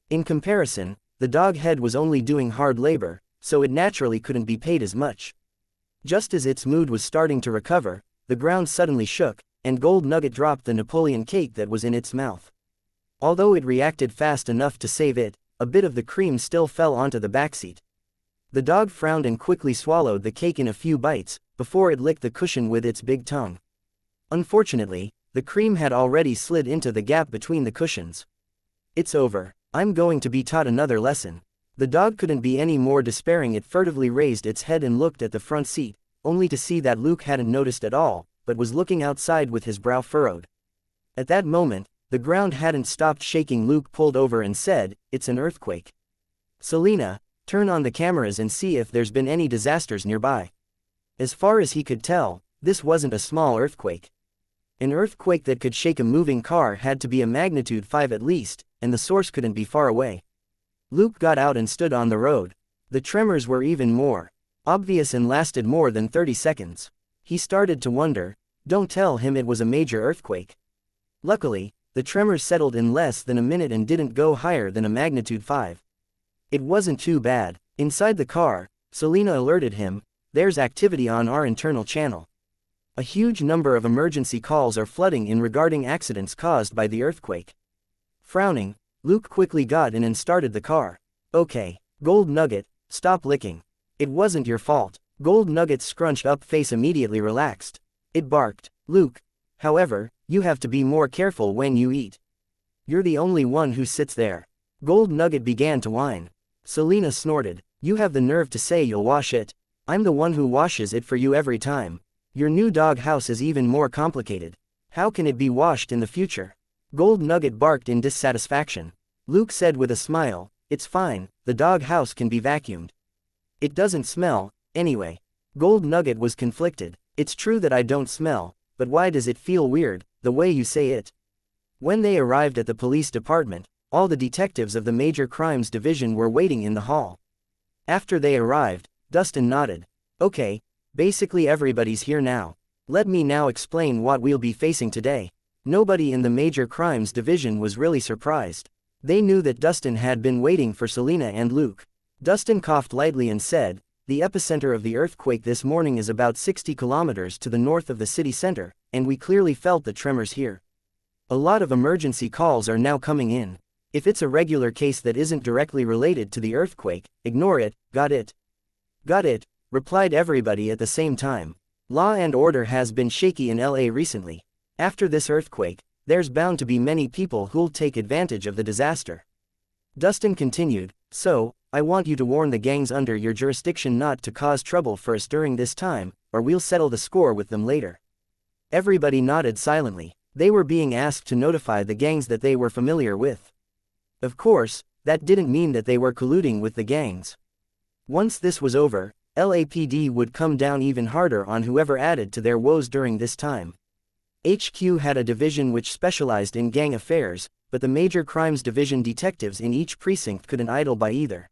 In comparison, the dog head was only doing hard labor, so it naturally couldn't be paid as much. Just as its mood was starting to recover, the ground suddenly shook, and Gold Nugget dropped the Napoleon cake that was in its mouth. Although it reacted fast enough to save it, a bit of the cream still fell onto the backseat. The dog frowned and quickly swallowed the cake in a few bites, before it licked the cushion with its big tongue. Unfortunately, the cream had already slid into the gap between the cushions. It's over. I'm going to be taught another lesson. The dog couldn't be any more despairing. It furtively raised its head and looked at the front seat, only to see that Luke hadn't noticed at all, but was looking outside with his brow furrowed. At that moment, the ground hadn't stopped shaking. Luke pulled over and said, "It's an earthquake. Selena, turn on the cameras and see if there's been any disasters nearby." As far as he could tell, this wasn't a small earthquake. An earthquake that could shake a moving car had to be a magnitude 5 at least, and the source couldn't be far away. Luke got out and stood on the road. The tremors were even more obvious and lasted more than 30 seconds. He started to wonder, don't tell him it was a major earthquake. Luckily, the tremors settled in less than a minute and didn't go higher than a magnitude 5. It wasn't too bad. Inside the car, Selena alerted him, "There's activity on our internal channel. A huge number of emergency calls are flooding in regarding accidents caused by the earthquake." Frowning, Luke quickly got in and started the car. "Okay, Gold Nugget, stop licking. It wasn't your fault." Gold Nugget's scrunched up face immediately relaxed. It barked, "Luke, however, you have to be more careful when you eat. You're the only one who sits there." Gold Nugget began to whine. Selena snorted, "You have the nerve to say you'll wash it. I'm the one who washes it for you every time. Your new dog house is even more complicated. How can it be washed in the future?" Gold Nugget barked in dissatisfaction. Luke said with a smile, "It's fine, the dog house can be vacuumed. It doesn't smell, anyway." Gold Nugget was conflicted. "It's true that I don't smell, but why does it feel weird, the way you say it?" When they arrived at the police department, all the detectives of the Major Crimes Division were waiting in the hall. After they arrived, Dustin nodded. "Okay, basically everybody's here now. Let me now explain what we'll be facing today." Nobody in the Major Crimes Division was really surprised. They knew that Dustin had been waiting for Selena and Luke. Dustin coughed lightly and said, "The epicenter of the earthquake this morning is about 60 kilometers to the north of the city center, and we clearly felt the tremors here. A lot of emergency calls are now coming in. If it's a regular case that isn't directly related to the earthquake, ignore it." "Got it. Got it," replied everybody at the same time. Law and order has been shaky in LA recently. After this earthquake, there's bound to be many people who'll take advantage of the disaster. Dustin continued, "So, I want you to warn the gangs under your jurisdiction not to cause trouble for us during this time, or we'll settle the score with them later." Everybody nodded silently. They were being asked to notify the gangs that they were familiar with. Of course, that didn't mean that they were colluding with the gangs. Once this was over, LAPD would come down even harder on whoever added to their woes during this time. HQ had a division which specialized in gang affairs, but the major crimes division detectives in each precinct couldn't idle by either.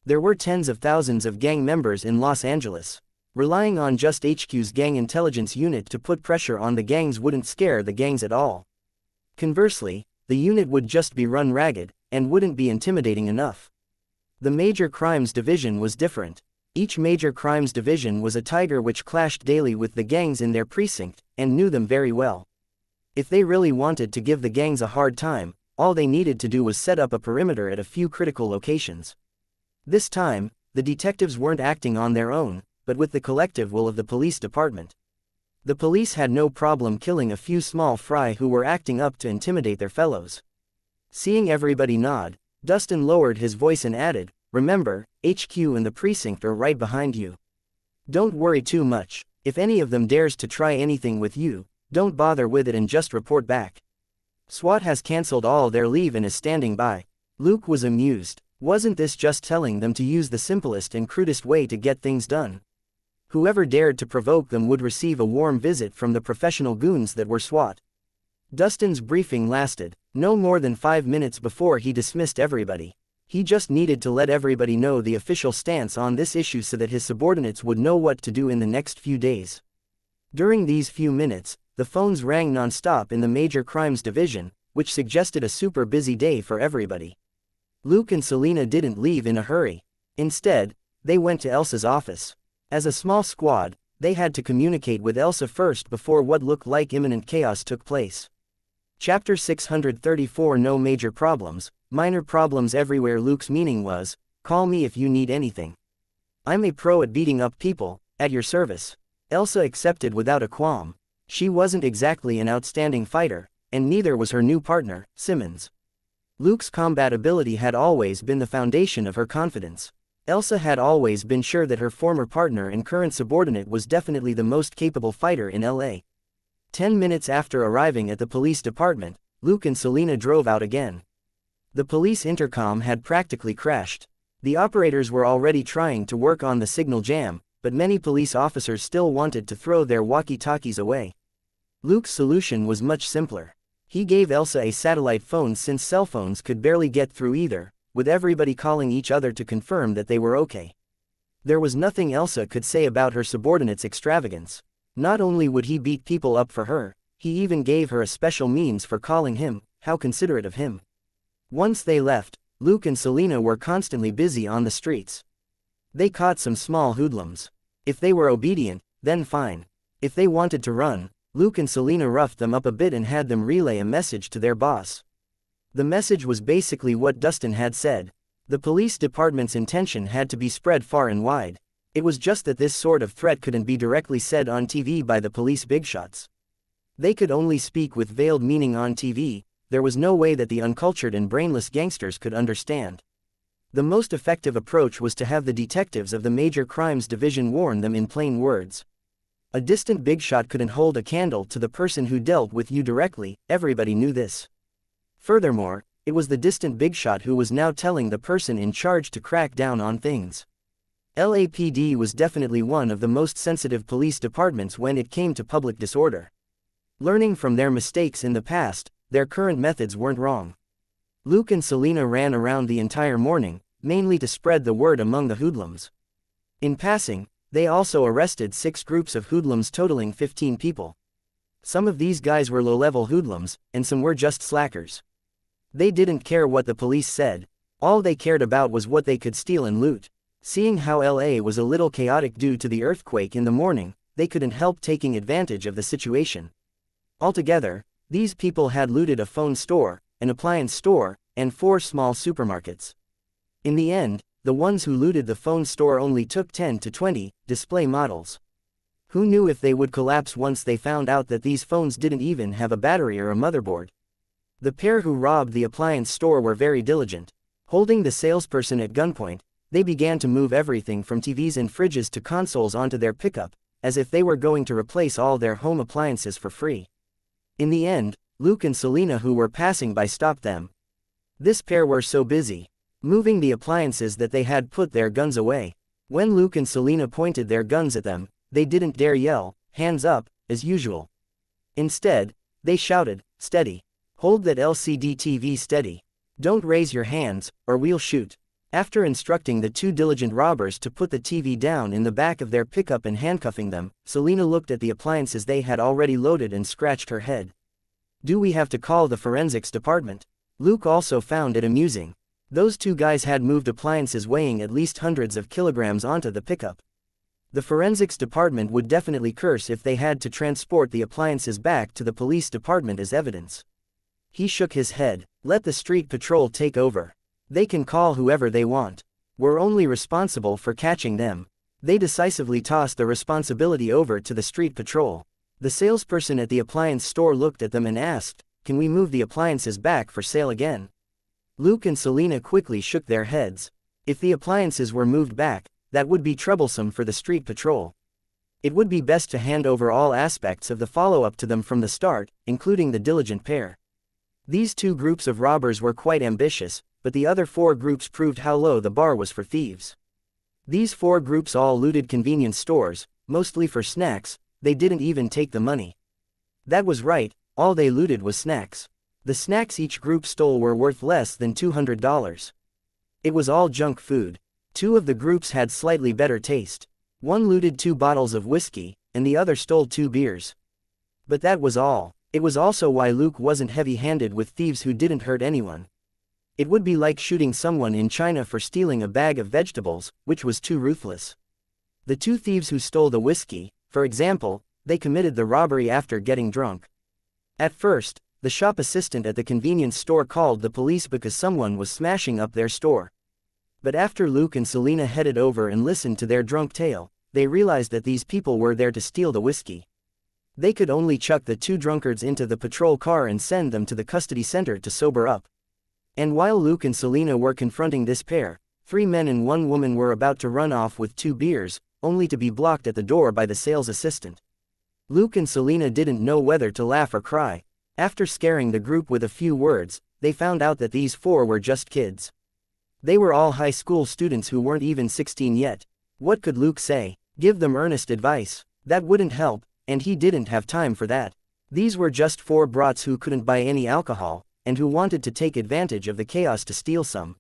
There were tens of thousands of gang members in Los Angeles. Relying on just HQ's gang intelligence unit to put pressure on the gangs wouldn't scare the gangs at all. Conversely, the unit would just be run ragged, and wouldn't be intimidating enough. The major crimes division was different. Each major crimes division was a tiger which clashed daily with the gangs in their precinct, and knew them very well. If they really wanted to give the gangs a hard time, all they needed to do was set up a perimeter at a few critical locations. This time, the detectives weren't acting on their own, but with the collective will of the police department. The police had no problem killing a few small fry who were acting up to intimidate their fellows. Seeing everybody nod, Dustin lowered his voice and added, "Remember, HQ and the precinct are right behind you. Don't worry too much. If any of them dares to try anything with you, don't bother with it and just report back. SWAT has cancelled all their leave and is standing by." Luke was amused. Wasn't this just telling them to use the simplest and crudest way to get things done? Whoever dared to provoke them would receive a warm visit from the professional goons that were SWAT. Dustin's briefing lasted no more than 5 minutes before he dismissed everybody. He just needed to let everybody know the official stance on this issue so that his subordinates would know what to do in the next few days. During these few minutes, the phones rang non-stop in the major crimes division, which suggested a super busy day for everybody. Luke and Selena didn't leave in a hurry. Instead, they went to Elsa's office. As a small squad, they had to communicate with Elsa first before what looked like imminent chaos took place. Chapter 634 No major problems, minor problems everywhere. Luke's meaning was, call me if you need anything. I'm a pro at beating up people, at your service. Elsa accepted without a qualm. She wasn't exactly an outstanding fighter, and neither was her new partner, Simmons. Luke's combat ability had always been the foundation of her confidence. Elsa had always been sure that her former partner and current subordinate was definitely the most capable fighter in LA. 10 minutes after arriving at the police department, Luke and Selena drove out again. The police intercom had practically crashed. The operators were already trying to work on the signal jam, but many police officers still wanted to throw their walkie-talkies away. Luke's solution was much simpler. He gave Elsa a satellite phone since cell phones could barely get through either, with everybody calling each other to confirm that they were okay. There was nothing Elsa could say about her subordinate's extravagance. Not only would he beat people up for her, he even gave her a special means for calling him. How considerate of him. Once they left, Luke and Selena were constantly busy on the streets. They caught some small hoodlums. If they were obedient, then fine. If they wanted to run, Luke and Selena roughed them up a bit and had them relay a message to their boss. The message was basically what Dustin had said. The police department's intention had to be spread far and wide. It was just that this sort of threat couldn't be directly said on TV by the police bigshots. They could only speak with veiled meaning on TV. There was no way that the uncultured and brainless gangsters could understand. The most effective approach was to have the detectives of the major crimes division warn them in plain words. A distant bigshot couldn't hold a candle to the person who dealt with you directly. Everybody knew this. Furthermore, it was the distant bigshot who was now telling the person in charge to crack down on things. LAPD was definitely one of the most sensitive police departments when it came to public disorder. Learning from their mistakes in the past, their current methods weren't wrong. Luke and Selena ran around the entire morning, mainly to spread the word among the hoodlums. In passing, they also arrested 6 groups of hoodlums totaling 15 people. Some of these guys were low-level hoodlums, and some were just slackers. They didn't care what the police said. All they cared about was what they could steal and loot. Seeing how LA was a little chaotic due to the earthquake in the morning, they couldn't help taking advantage of the situation. Altogether, these people had looted a phone store, an appliance store, and 4 small supermarkets. In the end, the ones who looted the phone store only took 10 to 20 display models. Who knew if they would collapse once they found out that these phones didn't even have a battery or a motherboard? The pair who robbed the appliance store were very diligent. Holding the salesperson at gunpoint, they began to move everything from TVs and fridges to consoles onto their pickup, as if they were going to replace all their home appliances for free. In the end, Luke and Selena, who were passing by, stopped them. This pair were so busy moving the appliances that they had put their guns away. When Luke and Selena pointed their guns at them, they didn't dare yell, "Hands up," as usual. Instead, they shouted, "Steady. Hold that LCD TV steady. Don't raise your hands, or we'll shoot." After instructing the two diligent robbers to put the TV down in the back of their pickup and handcuffing them, Selena looked at the appliances they had already loaded and scratched her head. "Do we have to call the forensics department?" Luke also found it amusing. Those two guys had moved appliances weighing at least hundreds of kilograms onto the pickup. The forensics department would definitely curse if they had to transport the appliances back to the police department as evidence. He shook his head. "Let the street patrol take over. They can call whoever they want. We're only responsible for catching them." They decisively tossed the responsibility over to the street patrol. The salesperson at the appliance store looked at them and asked, "Can we move the appliances back for sale again?" Luke and Selena quickly shook their heads. If the appliances were moved back, that would be troublesome for the street patrol. It would be best to hand over all aspects of the follow-up to them from the start, including the diligent pair. These two groups of robbers were quite ambitious, but the other four groups proved how low the bar was for thieves. These four groups all looted convenience stores, mostly for snacks. They didn't even take the money. That was right, all they looted was snacks. The snacks each group stole were worth less than $200. It was all junk food. Two of the groups had slightly better taste. One looted 2 bottles of whiskey, and the other stole 2 beers. But that was all. It was also why Luke wasn't heavy-handed with thieves who didn't hurt anyone. It would be like shooting someone in China for stealing a bag of vegetables, which was too ruthless. The two thieves who stole the whiskey, for example, they committed the robbery after getting drunk. At first, the shop assistant at the convenience store called the police because someone was smashing up their store. But after Luke and Selena headed over and listened to their drunk tale, they realized that these people were there to steal the whiskey. They could only chuck the two drunkards into the patrol car and send them to the custody center to sober up. And while Luke and Selena were confronting this pair, 3 men and 1 woman were about to run off with 2 beers, only to be blocked at the door by the sales assistant. Luke and Selena didn't know whether to laugh or cry. After scaring the group with a few words, they found out that these 4 were just kids. They were all high school students who weren't even 16 yet. What could Luke say? Give them earnest advice? That wouldn't help, and he didn't have time for that. These were just 4 brats who couldn't buy any alcohol, and who wanted to take advantage of the chaos to steal some.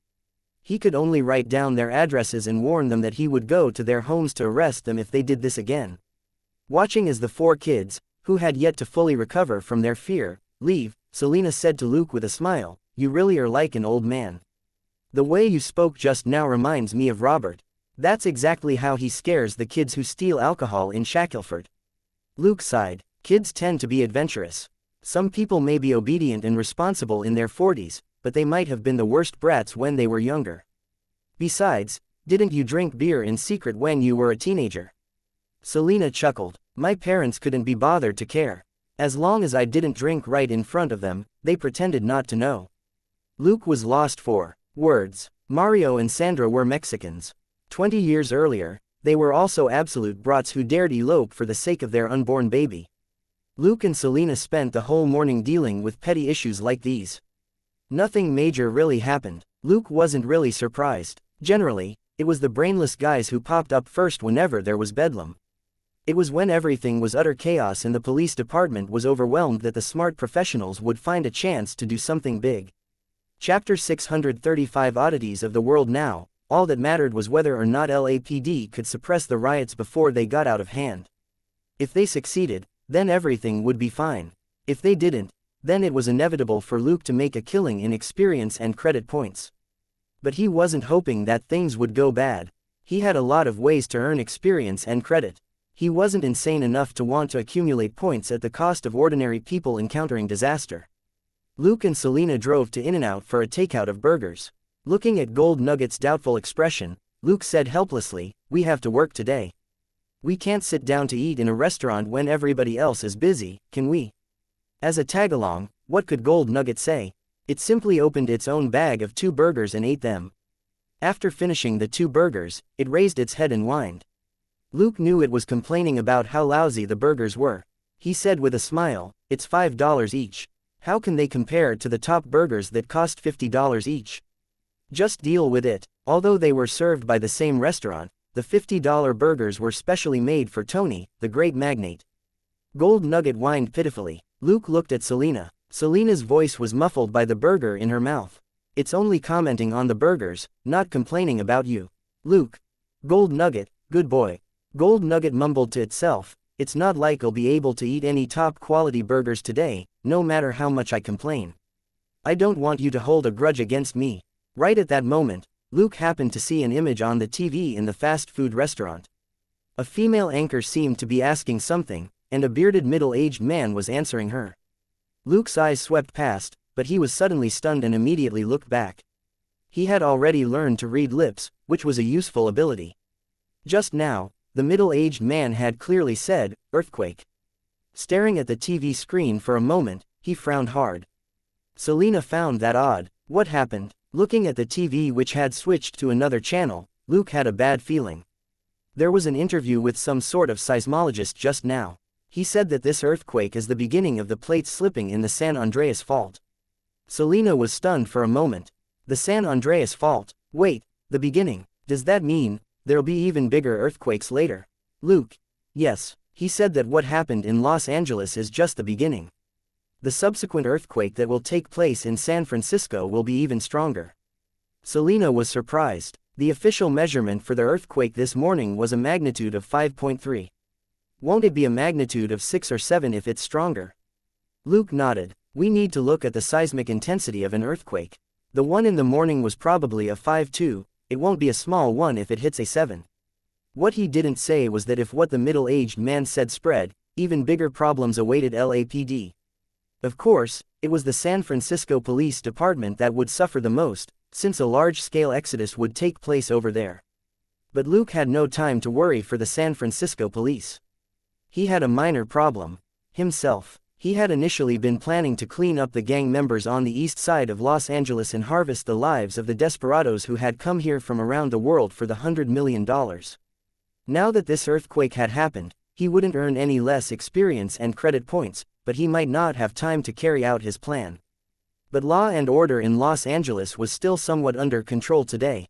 He could only write down their addresses and warn them that he would go to their homes to arrest them if they did this again. Watching as the 4 kids, who had yet to fully recover from their fear, leave, Selena said to Luke with a smile, "You really are like an old man. The way you spoke just now reminds me of Robert. That's exactly how he scares the kids who steal alcohol in Shackelford." Luke sighed. Kids tend to be adventurous. Some people may be obedient and responsible in their 40s, but they might have been the worst brats when they were younger. Besides, didn't you drink beer in secret when you were a teenager? Selena chuckled. My parents couldn't be bothered to care. As long as I didn't drink right in front of them, they pretended not to know. Luke was lost for words. Mario and Sandra were Mexicans. 20 years earlier, they were also absolute brats who dared elope for the sake of their unborn baby. Luke and Selena spent the whole morning dealing with petty issues like these. Nothing major really happened. Luke wasn't really surprised. Generally, it was the brainless guys who popped up first whenever there was bedlam. It was when everything was utter chaos and the police department was overwhelmed that the smart professionals would find a chance to do something big. Chapter 635 Oddities of the World Now. All that mattered was whether or not LAPD could suppress the riots before they got out of hand. If they succeeded, then everything would be fine. If they didn't, then it was inevitable for Luke to make a killing in experience and credit points. But he wasn't hoping that things would go bad. He had a lot of ways to earn experience and credit. He wasn't insane enough to want to accumulate points at the cost of ordinary people encountering disaster. Luke and Selena drove to In-N-Out for a takeout of burgers. Looking at Gold Nugget's doubtful expression, Luke said helplessly, "We have to work today. We can't sit down to eat in a restaurant when everybody else is busy, can we?" As a tag-along, what could Gold Nugget say? It simply opened its own bag of 2 burgers and ate them. After finishing the 2 burgers, it raised its head and whined. Luke knew it was complaining about how lousy the burgers were. He said with a smile, "It's $5 each. How can they compare to the top burgers that cost $50 each? Just deal with it." Although they were served by the same restaurant, the $50 burgers were specially made for Tony, the great magnate. Gold Nugget whined pitifully. Luke looked at Selena. Selena's voice was muffled by the burger in her mouth. "It's only commenting on the burgers, not complaining about you. Luke." "Gold Nugget, good boy." Gold Nugget mumbled to itself, "It's not like I'll be able to eat any top-quality burgers today, no matter how much I complain. I don't want you to hold a grudge against me." Right at that moment, Luke happened to see an image on the TV in the fast food restaurant. A female anchor seemed to be asking something, and a bearded middle-aged man was answering her. Luke's eyes swept past, but he was suddenly stunned and immediately looked back. He had already learned to read lips, which was a useful ability. Just now, the middle-aged man had clearly said, "Earthquake." Staring at the TV screen for a moment, he frowned hard. Selena found that odd. What happened? Looking at the TV, which had switched to another channel, Luke had a bad feeling. There was an interview with some sort of seismologist just now. He said that this earthquake is the beginning of the plates slipping in the San Andreas Fault. Selena was stunned for a moment. The San Andreas Fault? Wait, the beginning? Does that mean there'll be even bigger earthquakes later? Luke. Yes, he said that what happened in Los Angeles is just the beginning. The subsequent earthquake that will take place in San Francisco will be even stronger. Selena was surprised. The official measurement for the earthquake this morning was a magnitude of 5.3. Won't it be a magnitude of 6 or 7 if it's stronger? Luke nodded. We need to look at the seismic intensity of an earthquake. The one in the morning was probably a 5.2, it won't be a small one if it hits a 7. What he didn't say was that if what the middle-aged man said spread, even bigger problems awaited LAPD. Of course, it was the San Francisco Police Department that would suffer the most, since a large-scale exodus would take place over there. But Luke had no time to worry for the San Francisco police. He had a minor problem. Himself. He had initially been planning to clean up the gang members on the east side of Los Angeles and harvest the lives of the desperados who had come here from around the world for the $100 million. Now that this earthquake had happened, he wouldn't earn any less experience and credit points, but he might not have time to carry out his plan. But law and order in Los Angeles was still somewhat under control today.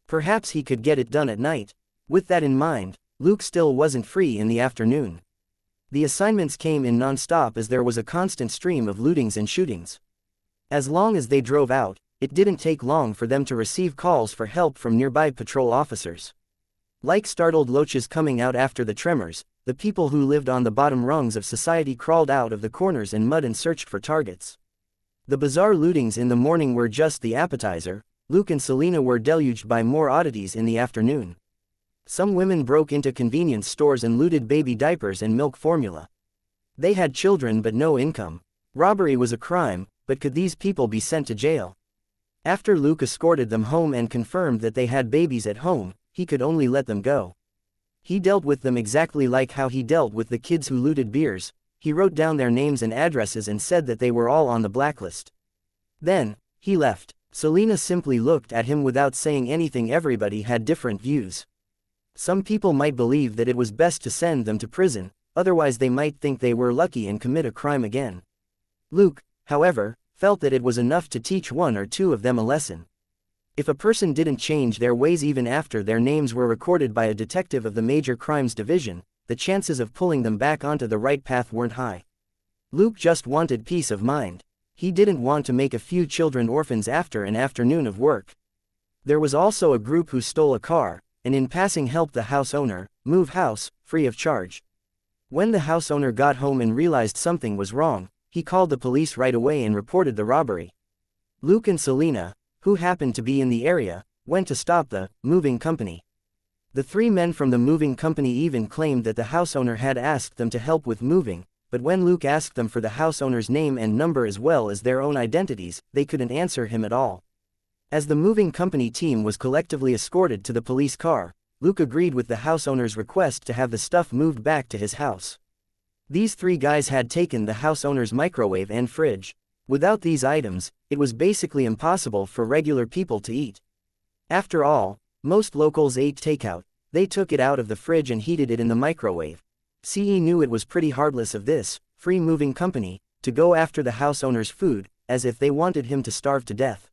Perhaps he could get it done at night. With that in mind, Luke still wasn't free in the afternoon. The assignments came in non-stop as there was a constant stream of lootings and shootings. As long as they drove out, it didn't take long for them to receive calls for help from nearby patrol officers. Like startled loaches coming out after the tremors, the people who lived on the bottom rungs of society crawled out of the corners and mud and searched for targets. The bizarre lootings in the morning were just the appetizer. Luke and Selena were deluged by more oddities in the afternoon. Some women broke into convenience stores and looted baby diapers and milk formula. They had children but no income. Robbery was a crime, but could these people be sent to jail? After Luke escorted them home and confirmed that they had babies at home, he could only let them go. He dealt with them exactly like how he dealt with the kids who looted beers. He wrote down their names and addresses and said that they were all on the blacklist. Then, he left. Selena simply looked at him without saying anything. Everybody had different views. Some people might believe that it was best to send them to prison, otherwise they might think they were lucky and commit a crime again. Luke, however, felt that it was enough to teach one or two of them a lesson. If a person didn't change their ways even after their names were recorded by a detective of the Major Crimes Division, the chances of pulling them back onto the right path weren't high. Luke just wanted peace of mind. He didn't want to make a few children orphans after an afternoon of work. There was also a group who stole a car, and in passing helped the house owner move house, free of charge. When the house owner got home and realized something was wrong, he called the police right away and reported the robbery. Luke and Selena, who happened to be in the area, went to stop the moving company. The 3 men from the moving company even claimed that the house owner had asked them to help with moving, but when Luke asked them for the house owner's name and number as well as their own identities, they couldn't answer him at all. As the moving company team was collectively escorted to the police car, Luke agreed with the house owner's request to have the stuff moved back to his house. These 3 guys had taken the house owner's microwave and fridge. Without these items, it was basically impossible for regular people to eat. After all, most locals ate takeout. They took it out of the fridge and heated it in the microwave. CE knew it was pretty heartless of this free-moving company to go after the house owner's food, as if they wanted him to starve to death.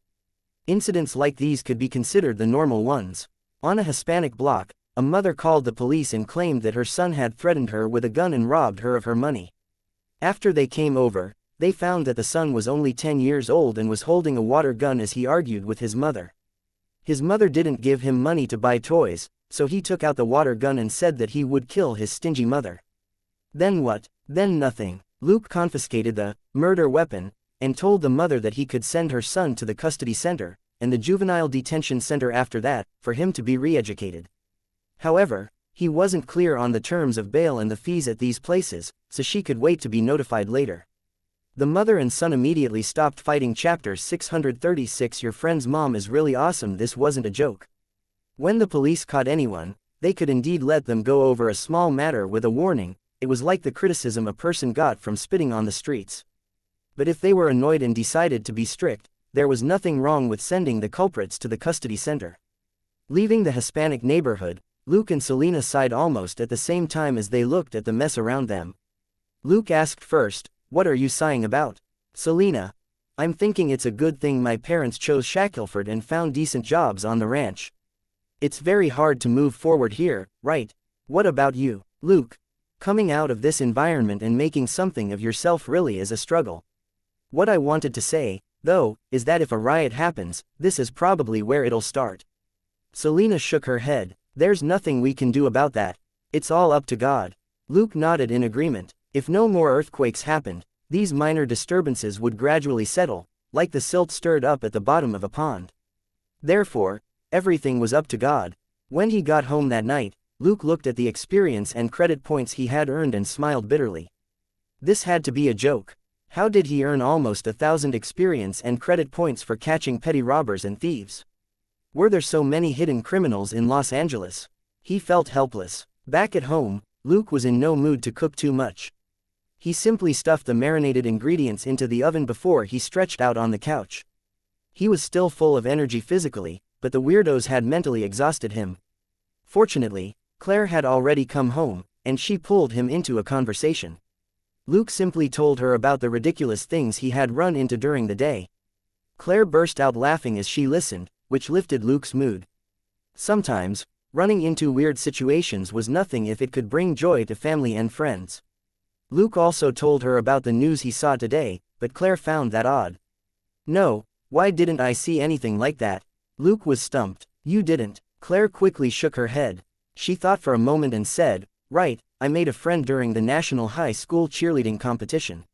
Incidents like these could be considered the normal ones. On a Hispanic block, a mother called the police and claimed that her son had threatened her with a gun and robbed her of her money. After they came over, they found that the son was only 10 years old and was holding a water gun as he argued with his mother. His mother didn't give him money to buy toys, so he took out the water gun and said that he would kill his stingy mother. Then what? Then nothing. Luke confiscated the murder weapon and told the mother that he could send her son to the custody center and the juvenile detention center after that for him to be re-educated. However, he wasn't clear on the terms of bail and the fees at these places, so she could wait to be notified later. The mother and son immediately stopped fighting. Chapter 636. Your friend's mom is really awesome. This wasn't a joke. When the police caught anyone, they could indeed let them go over a small matter with a warning. It was like the criticism a person got from spitting on the streets. But if they were annoyed and decided to be strict, there was nothing wrong with sending the culprits to the custody center. Leaving the Hispanic neighborhood, Luke and Selena sighed almost at the same time as they looked at the mess around them. Luke asked first, "What are you sighing about?" "Selena, I'm thinking it's a good thing my parents chose Shackelford and found decent jobs on the ranch. It's very hard to move forward here, right? What about you, Luke? Coming out of this environment and making something of yourself really is a struggle. What I wanted to say, though, is that if a riot happens, this is probably where it'll start." Selena shook her head. "There's nothing we can do about that. It's all up to God." Luke nodded in agreement. If no more earthquakes happened, these minor disturbances would gradually settle, like the silt stirred up at the bottom of a pond. Therefore, everything was up to God. When he got home that night, Luke looked at the experience and credit points he had earned and smiled bitterly. This had to be a joke. How did he earn almost 1,000 experience and credit points for catching petty robbers and thieves? Were there so many hidden criminals in Los Angeles? He felt helpless. Back at home, Luke was in no mood to cook too much. He simply stuffed the marinated ingredients into the oven before he stretched out on the couch. He was still full of energy physically, but the weirdos had mentally exhausted him. Fortunately, Claire had already come home, and she pulled him into a conversation. Luke simply told her about the ridiculous things he had run into during the day. Claire burst out laughing as she listened, which lifted Luke's mood. Sometimes, running into weird situations was nothing if it could bring joy to family and friends. Luke also told her about the news he saw today, but Claire found that odd. "No, why didn't I see anything like that?" Luke was stumped. "You didn't?" Claire quickly shook her head. She thought for a moment and said, "Right, I made a friend during the National High School cheerleading competition.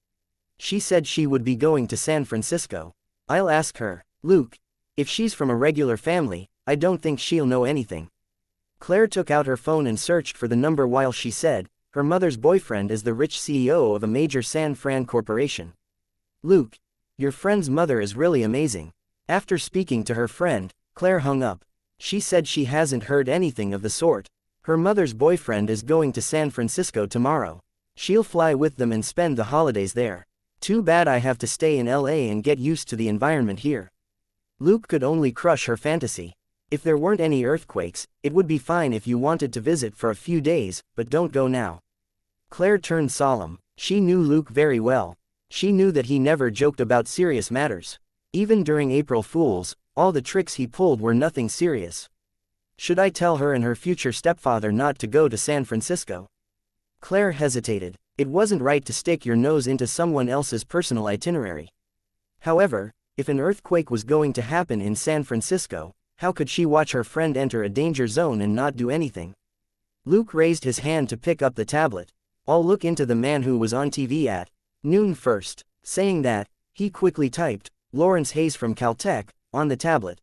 She said she would be going to San Francisco. I'll ask her." "Luke, if she's from a regular family, I don't think she'll know anything." Claire took out her phone and searched for the number while she said, "Her mother's boyfriend is the rich CEO of a major San Fran corporation." "Luke, your friend's mother is really amazing." After speaking to her friend, Claire hung up. She said she hasn't heard anything of the sort. Her mother's boyfriend is going to San Francisco tomorrow. She'll fly with them and spend the holidays there. Too bad I have to stay in LA and get used to the environment here. Luke could only crush her fantasy. If there weren't any earthquakes, it would be fine if you wanted to visit for a few days, but don't go now. Claire turned solemn. She knew Luke very well. She knew that he never joked about serious matters. Even during April Fools, all the tricks he pulled were nothing serious. Should I tell her and her future stepfather not to go to San Francisco? Claire hesitated. It wasn't right to stick your nose into someone else's personal itinerary. However, if an earthquake was going to happen in San Francisco, how could she watch her friend enter a danger zone and not do anything? Luke raised his hand to pick up the tablet. "I'll look into the man who was on TV at noon first." Saying that, he quickly typed, "Lawrence Hayes from Caltech," on the tablet.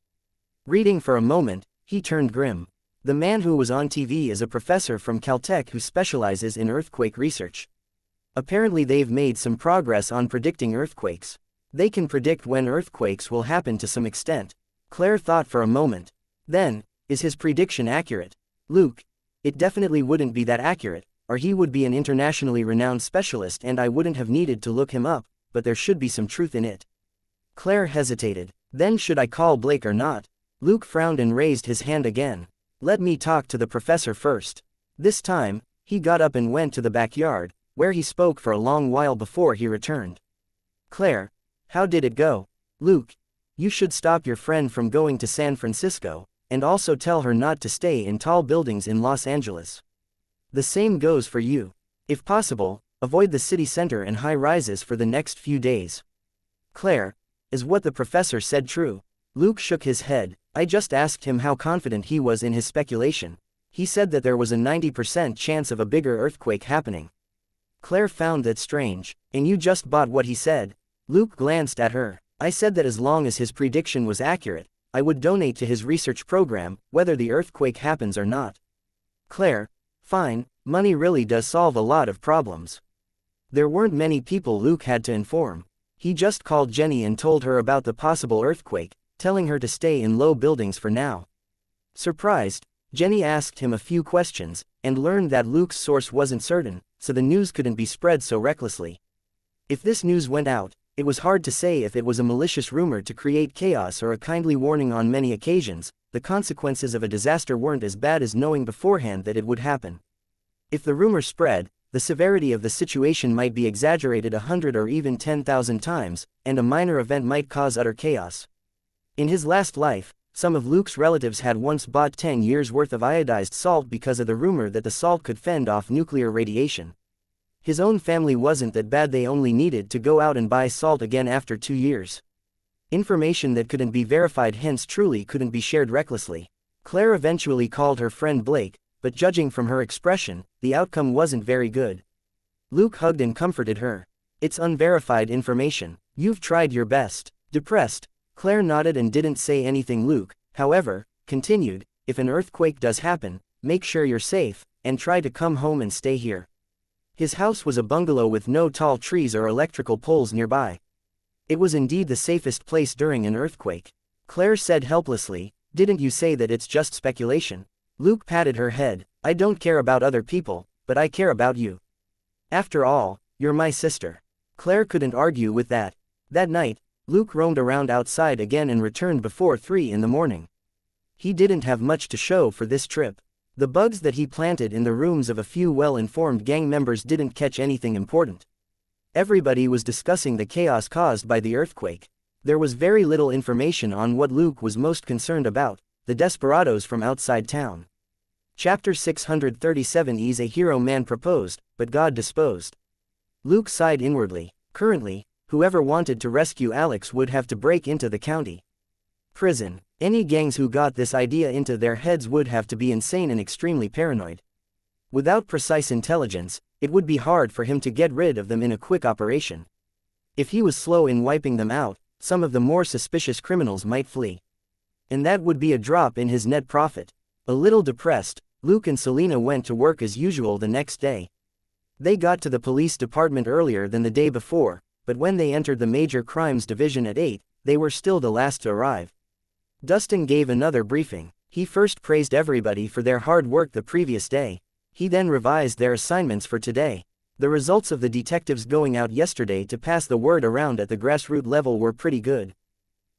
Reading for a moment, he turned grim. The man who was on TV is a professor from Caltech who specializes in earthquake research. Apparently they've made some progress on predicting earthquakes. They can predict when earthquakes will happen to some extent. Claire thought for a moment. Then, is his prediction accurate? Luke, it definitely wouldn't be that accurate, or he would be an internationally renowned specialist and I wouldn't have needed to look him up, but there should be some truth in it. Claire hesitated. Then should I call Blake or not? Luke frowned and raised his hand again. Let me talk to the professor first. This time, he got up and went to the backyard, where he spoke for a long while before he returned. Claire, how did it go? Luke, you should stop your friend from going to San Francisco, and also tell her not to stay in tall buildings in Los Angeles. The same goes for you. If possible, avoid the city center and high rises for the next few days. Claire, is what the professor said true? Luke shook his head. I just asked him how confident he was in his speculation. He said that there was a 90% chance of a bigger earthquake happening. Claire found that strange. And you just bought what he said? Luke glanced at her. I said that as long as his prediction was accurate, I would donate to his research program, whether the earthquake happens or not. Claire, fine, money really does solve a lot of problems. There weren't many people Luke had to inform. He just called Jenny and told her about the possible earthquake, telling her to stay in low buildings for now. Surprised, Jenny asked him a few questions, and learned that Luke's source wasn't certain, so the news couldn't be spread so recklessly. If this news went out, it was hard to say if it was a malicious rumor to create chaos or a kindly warning. On many occasions, the consequences of a disaster weren't as bad as knowing beforehand that it would happen. If the rumor spread, the severity of the situation might be exaggerated 100 or even 10,000 times, and a minor event might cause utter chaos. In his last life, some of Luke's relatives had once bought 10 years' worth of iodized salt because of the rumor that the salt could fend off nuclear radiation. His own family wasn't that bad, they only needed to go out and buy salt again after 2 years. Information that couldn't be verified, hence truly couldn't be shared recklessly. Claire eventually called her friend Blake, but judging from her expression, the outcome wasn't very good. Luke hugged and comforted her. It's unverified information. You've tried your best. Depressed, Claire nodded and didn't say anything. Luke, however, continued, if an earthquake does happen, make sure you're safe, and try to come home and stay here. His house was a bungalow with no tall trees or electrical poles nearby. It was indeed the safest place during an earthquake. Claire said helplessly, didn't you say that it's just speculation? Luke patted her head. I don't care about other people, but I care about you. After all, you're my sister. Claire couldn't argue with that. That night, Luke roamed around outside again and returned before 3 in the morning. He didn't have much to show for this trip. The bugs that he planted in the rooms of a few well-informed gang members didn't catch anything important. Everybody was discussing the chaos caused by the earthquake. There was very little information on what Luke was most concerned about, the desperados from outside town. Chapter 637 He's a hero. Man proposed, but God disposed. Luke sighed inwardly. Currently, whoever wanted to rescue Alex would have to break into the county prison. Any gangs who got this idea into their heads would have to be insane and extremely paranoid. Without precise intelligence, it would be hard for him to get rid of them in a quick operation. If he was slow in wiping them out, some of the more suspicious criminals might flee. And that would be a drop in his net profit. A little depressed, Luke and Selena went to work as usual the next day. They got to the police department earlier than the day before, but when they entered the Major Crimes Division at 8, they were still the last to arrive. Dustin gave another briefing. He first praised everybody for their hard work the previous day. He then revised their assignments for today. The results of the detectives going out yesterday to pass the word around at the grassroots level were pretty good.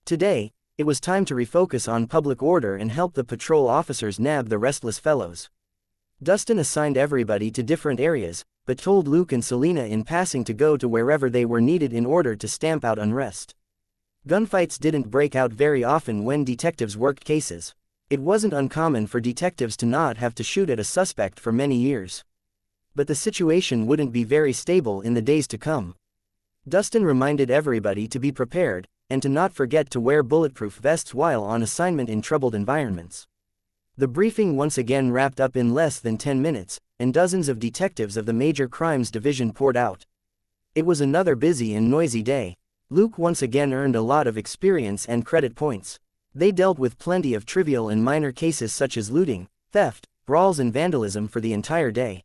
Today, it was time to refocus on public order and help the patrol officers nab the restless fellows. Dustin assigned everybody to different areas, but told Luke and Selena in passing to go to wherever they were needed in order to stamp out unrest. Gunfights didn't break out very often when detectives worked cases. It wasn't uncommon for detectives to not have to shoot at a suspect for many years. But the situation wouldn't be very stable in the days to come. Dustin reminded everybody to be prepared, and to not forget to wear bulletproof vests while on assignment in troubled environments. The briefing once again wrapped up in less than 10 minutes, and dozens of detectives of the Major Crimes Division poured out. It was another busy and noisy day. Luke once again earned a lot of experience and credit points. They dealt with plenty of trivial and minor cases such as looting, theft, brawls and vandalism for the entire day.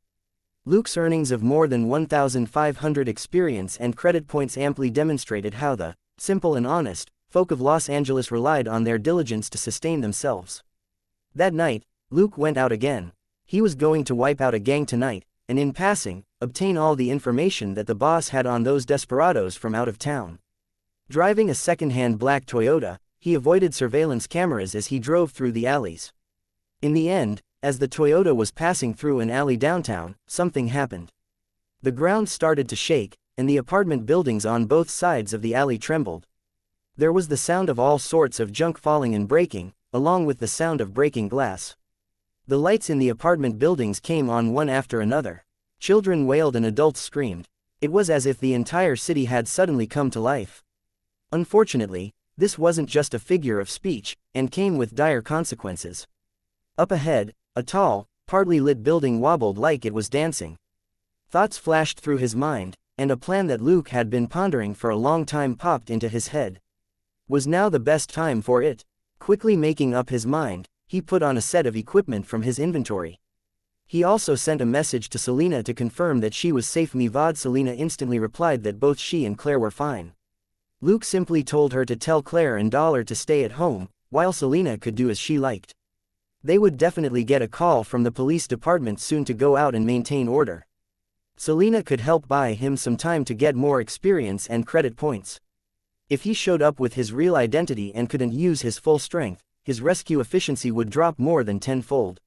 Luke's earnings of more than 1,500 experience and credit points amply demonstrated how the simple and honest folk of Los Angeles relied on their diligence to sustain themselves. That night, Luke went out again. He was going to wipe out a gang tonight, and in passing, obtain all the information that the boss had on those desperados from out of town. Driving a second-hand black Toyota, he avoided surveillance cameras as he drove through the alleys. In the end, as the Toyota was passing through an alley downtown, something happened. The ground started to shake, and the apartment buildings on both sides of the alley trembled. There was the sound of all sorts of junk falling and breaking, along with the sound of breaking glass. The lights in the apartment buildings came on one after another. Children wailed and adults screamed. It was as if the entire city had suddenly come to life. Unfortunately, this wasn't just a figure of speech, and came with dire consequences. Up ahead, a tall, partly lit building wobbled like it was dancing. Thoughts flashed through his mind, and a plan that Luke had been pondering for a long time popped into his head. Was now the best time for it? Quickly making up his mind, he put on a set of equipment from his inventory. He also sent a message to Selena to confirm that she was safe. Selena instantly replied that both she and Claire were fine. Luke simply told her to tell Claire and Dollar to stay at home, while Selena could do as she liked. They would definitely get a call from the police department soon to go out and maintain order. Selena could help buy him some time to get more experience and credit points. If he showed up with his real identity and couldn't use his full strength, his rescue efficiency would drop more than tenfold.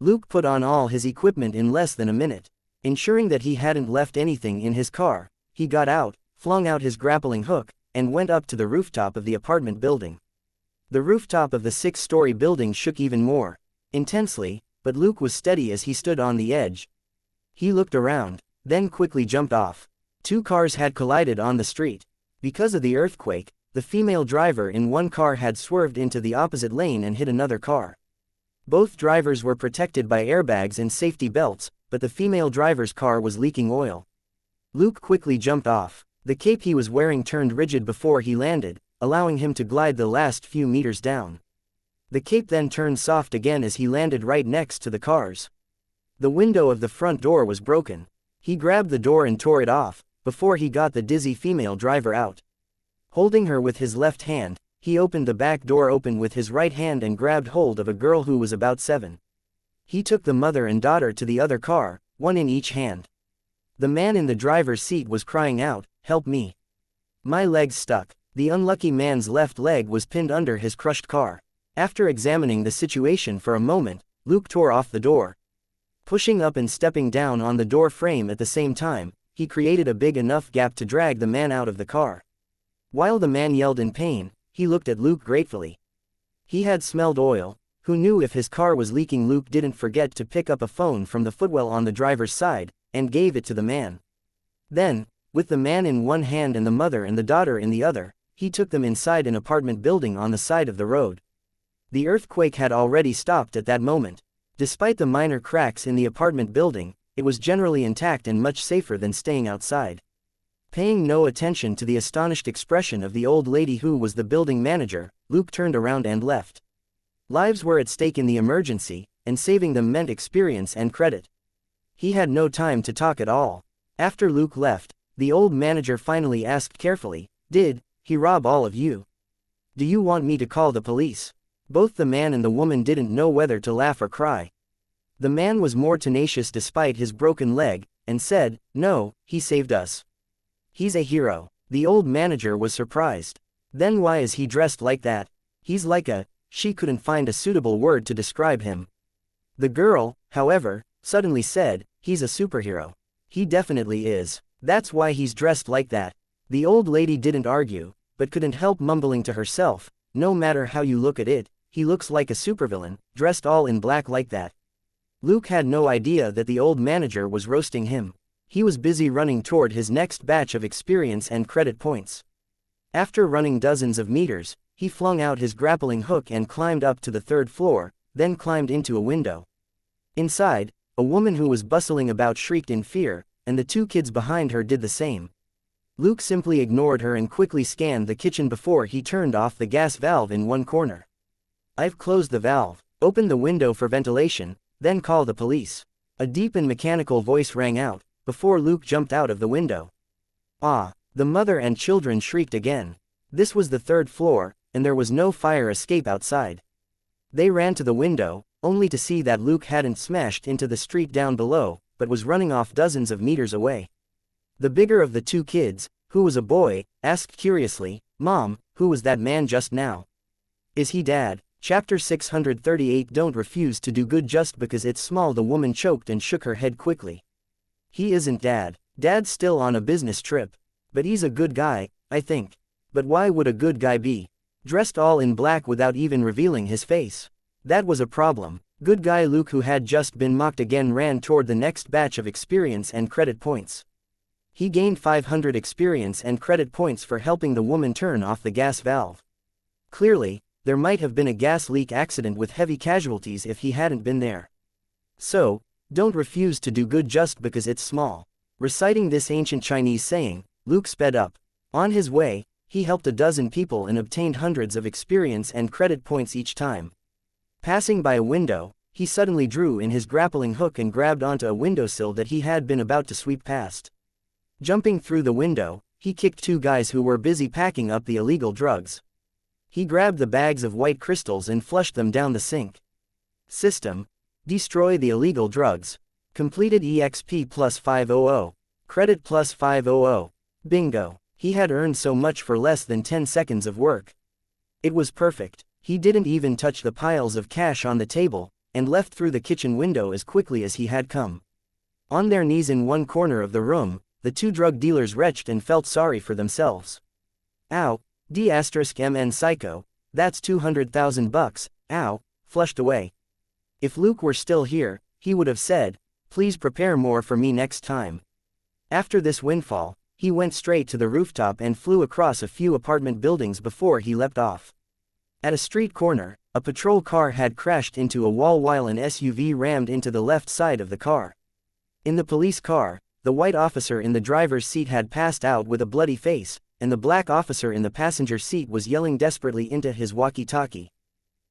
Luke put on all his equipment in less than a minute. Ensuring that he hadn't left anything in his car, he got out, flung out his grappling hook, and went up to the rooftop of the apartment building. The rooftop of the 6-story building shook even more intensely, but Luke was steady as he stood on the edge. He looked around, then quickly jumped off. 2 cars had collided on the street. Because of the earthquake, the female driver in one car had swerved into the opposite lane and hit another car. Both drivers were protected by airbags and safety belts, but the female driver's car was leaking oil. Luke quickly jumped off. The cape he was wearing turned rigid before he landed, allowing him to glide the last few meters down. The cape then turned soft again as he landed right next to the cars. The window of the front door was broken. He grabbed the door and tore it off, before he got the dizzy female driver out. Holding her with his left hand, he opened the back door open with his right hand and grabbed hold of a girl who was about 7. He took the mother and daughter to the other car, one in each hand. The man in the driver's seat was crying out, "Help me. My leg's stuck." The unlucky man's left leg was pinned under his crushed car. After examining the situation for a moment, Luke tore off the door. Pushing up and stepping down on the door frame at the same time, he created a big enough gap to drag the man out of the car. While the man yelled in pain, he looked at Luke gratefully. He had smelled oil. Who knew if his car was leaking? Luke didn't forget to pick up a phone from the footwell on the driver's side, and gave it to the man. Then, with the man in one hand and the mother and the daughter in the other, he took them inside an apartment building on the side of the road. The earthquake had already stopped at that moment. Despite the minor cracks in the apartment building, it was generally intact and much safer than staying outside. Paying no attention to the astonished expression of the old lady who was the building manager, Luke turned around and left. Lives were at stake in the emergency, and saving them meant experience and credit. He had no time to talk at all. After Luke left, the old manager finally asked carefully, "Did he rob all of you? Do you want me to call the police?" Both the man and the woman didn't know whether to laugh or cry. The man was more tenacious despite his broken leg, and said, "No, he saved us. He's a hero." The old manager was surprised. "Then why is he dressed like that?" "He's like a..." She couldn't find a suitable word to describe him. The girl, however, suddenly said, "He's a superhero. He definitely is. That's why he's dressed like that." The old lady didn't argue, but couldn't help mumbling to herself, "No matter how you look at it, he looks like a supervillain, dressed all in black like that." Luke had no idea that the old manager was roasting him. He was busy running toward his next batch of experience and credit points. After running dozens of meters, he flung out his grappling hook and climbed up to the 3rd floor, then climbed into a window. Inside, a woman who was bustling about shrieked in fear, and the 2 kids behind her did the same. Luke simply ignored her and quickly scanned the kitchen before he turned off the gas valve in one corner. "I've closed the valve. Open the window for ventilation, then call the police." A deep and mechanical voice rang out, before Luke jumped out of the window. "Ah!" The mother and children shrieked again. This was the 3rd floor, and there was no fire escape outside. They ran to the window, only to see that Luke hadn't smashed into the street down below, but was running off dozens of meters away. The bigger of the two kids, who was a boy, asked curiously, "Mom, who was that man just now? Is he Dad?" Chapter 638. Don't refuse to do good just because it's small. The woman choked and shook her head quickly. He isn't Dad. Dad's still on a business trip. But he's a good guy, I think. But why would a good guy be dressed all in black without even revealing his face? That was a problem. Good guy Luke, who had just been mocked again, ran toward the next batch of experience and credit points. He gained 500 experience and credit points for helping the woman turn off the gas valve. Clearly, there might have been a gas leak accident with heavy casualties if he hadn't been there. So, don't refuse to do good just because it's small. Reciting this ancient Chinese saying, Luke sped up. On his way, he helped a dozen people and obtained hundreds of experience and credit points each time. Passing by a window, he suddenly drew in his grappling hook and grabbed onto a windowsill that he had been about to sweep past. Jumping through the window, he kicked two guys who were busy packing up the illegal drugs. He grabbed the bags of white crystals and flushed them down the sink. System: destroy the illegal drugs. Completed EXP plus 500. Credit plus 500. Bingo. He had earned so much for less than 10 seconds of work. It was perfect. He didn't even touch the piles of cash on the table, and left through the kitchen window as quickly as he had come. On their knees in one corner of the room, the two drug dealers retched and felt sorry for themselves. Ow, D*MN psycho, that's $200,000, ow, flushed away. If Luke were still here, he would have said, please prepare more for me next time. After this windfall, he went straight to the rooftop and flew across a few apartment buildings before he leapt off. At a street corner, a patrol car had crashed into a wall while an SUV rammed into the left side of the car. In the police car, the white officer in the driver's seat had passed out with a bloody face, and the black officer in the passenger seat was yelling desperately into his walkie-talkie.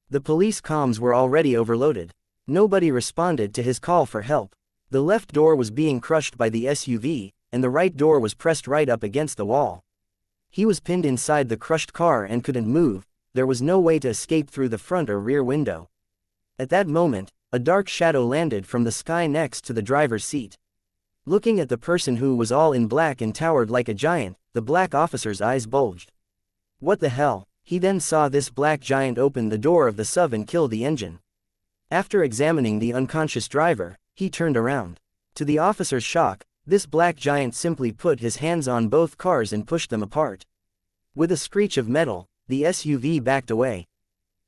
The police comms were already overloaded. Nobody responded to his call for help. The left door was being crushed by the SUV, and the right door was pressed right up against the wall. He was pinned inside the crushed car and couldn't move. There was no way to escape through the front or rear window. At that moment, a dark shadow landed from the sky next to the driver's seat. Looking at the person who was all in black and towered like a giant, the black officer's eyes bulged. What the hell? He then saw this black giant open the door of the SUV and kill the engine. After examining the unconscious driver, he turned around. To the officer's shock, this black giant simply put his hands on both cars and pushed them apart. With a screech of metal, the SUV backed away.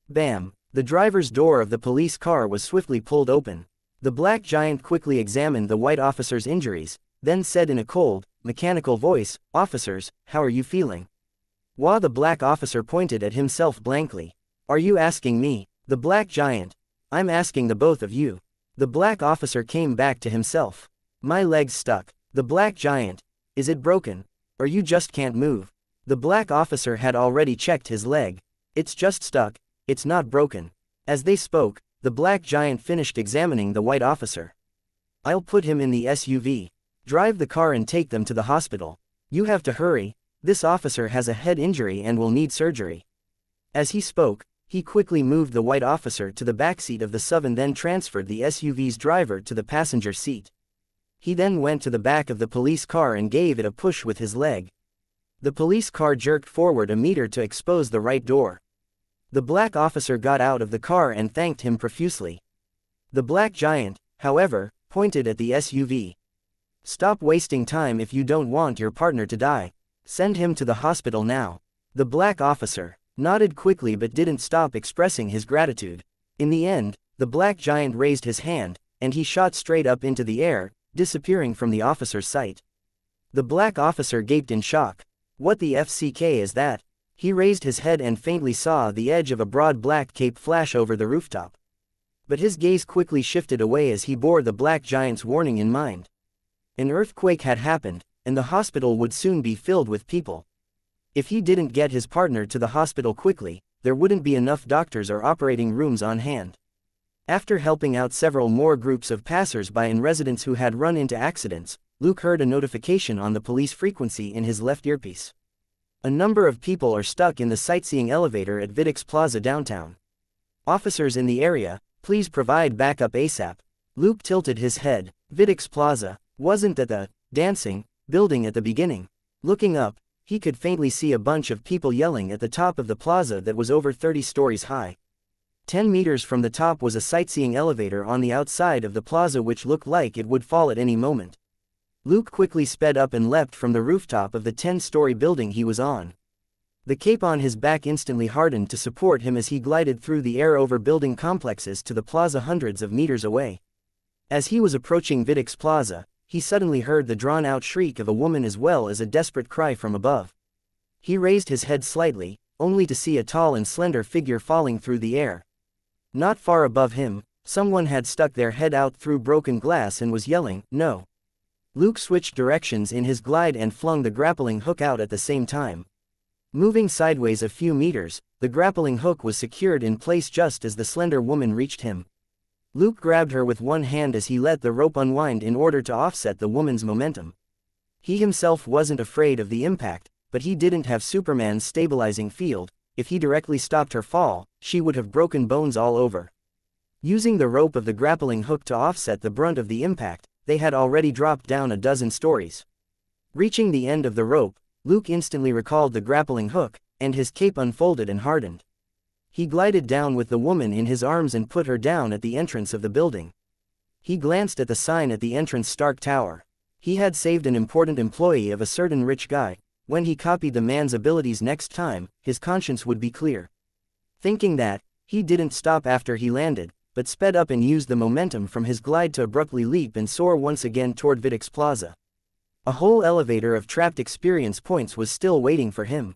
Bam! The driver's door of the police car was swiftly pulled open. The black giant quickly examined the white officer's injuries, then said in a cold, mechanical voice, "Officers, how are you feeling?" While the black officer pointed at himself blankly. "Are you asking me?" The black giant. "I'm asking the both of you." The black officer came back to himself. "My leg's stuck." The black giant. "Is it broken? Or you just can't move?" The black officer had already checked his leg. "It's just stuck, it's not broken." As they spoke, the black giant finished examining the white officer. "I'll put him in the SUV. Drive the car and take them to the hospital. You have to hurry, this officer has a head injury and will need surgery." As he spoke, he quickly moved the white officer to the backseat of the SUV and then transferred the SUV's driver to the passenger seat. He then went to the back of the police car and gave it a push with his leg. The police car jerked forward a meter to expose the right door. The black officer got out of the car and thanked him profusely. The black giant, however, pointed at the SUV. "Stop wasting time if you don't want your partner to die. Send him to the hospital now." The black officer nodded quickly but didn't stop expressing his gratitude. In the end, the black giant raised his hand, and he shot straight up into the air, disappearing from the officer's sight. The black officer gaped in shock. "What the FCK is that?" He raised his head and faintly saw the edge of a broad black cape flash over the rooftop. But his gaze quickly shifted away as he bore the black giant's warning in mind. An earthquake had happened, and the hospital would soon be filled with people. If he didn't get his partner to the hospital quickly, there wouldn't be enough doctors or operating rooms on hand. After helping out several more groups of passers-by and residents who had run into accidents, Luke heard a notification on the police frequency in his left earpiece. A number of people are stuck in the sightseeing elevator at Vidix Plaza downtown. Officers in the area, please provide backup ASAP. Luke tilted his head. Vidix Plaza wasn't at the dancing building at the beginning. Looking up, he could faintly see a bunch of people yelling at the top of the plaza that was over 30 stories high. 10 meters from the top was a sightseeing elevator on the outside of the plaza which looked like it would fall at any moment. Luke quickly sped up and leapt from the rooftop of the 10-story building he was on. The cape on his back instantly hardened to support him as he glided through the air over building complexes to the plaza hundreds of meters away. As he was approaching Vidix Plaza, he suddenly heard the drawn-out shriek of a woman as well as a desperate cry from above. He raised his head slightly, only to see a tall and slender figure falling through the air. Not far above him, someone had stuck their head out through broken glass and was yelling, "No!" Luke switched directions in his glide and flung the grappling hook out at the same time. Moving sideways a few meters, the grappling hook was secured in place just as the slender woman reached him. Luke grabbed her with one hand as he let the rope unwind in order to offset the woman's momentum. He himself wasn't afraid of the impact, but he didn't have Superman's stabilizing field. If he directly stopped her fall, she would have broken bones all over. Using the rope of the grappling hook to offset the brunt of the impact, they had already dropped down a dozen stories. Reaching the end of the rope, Luke instantly recalled the grappling hook, and his cape unfolded and hardened. He glided down with the woman in his arms and put her down at the entrance of the building. He glanced at the sign at the entrance Stark Tower. He had saved an important employee of a certain rich guy. When he copied the man's abilities next time, his conscience would be clear. Thinking that, he didn't stop after he landed, but sped up and used the momentum from his glide to abruptly leap and soar once again toward Vidix Plaza. A whole elevator of trapped experience points was still waiting for him.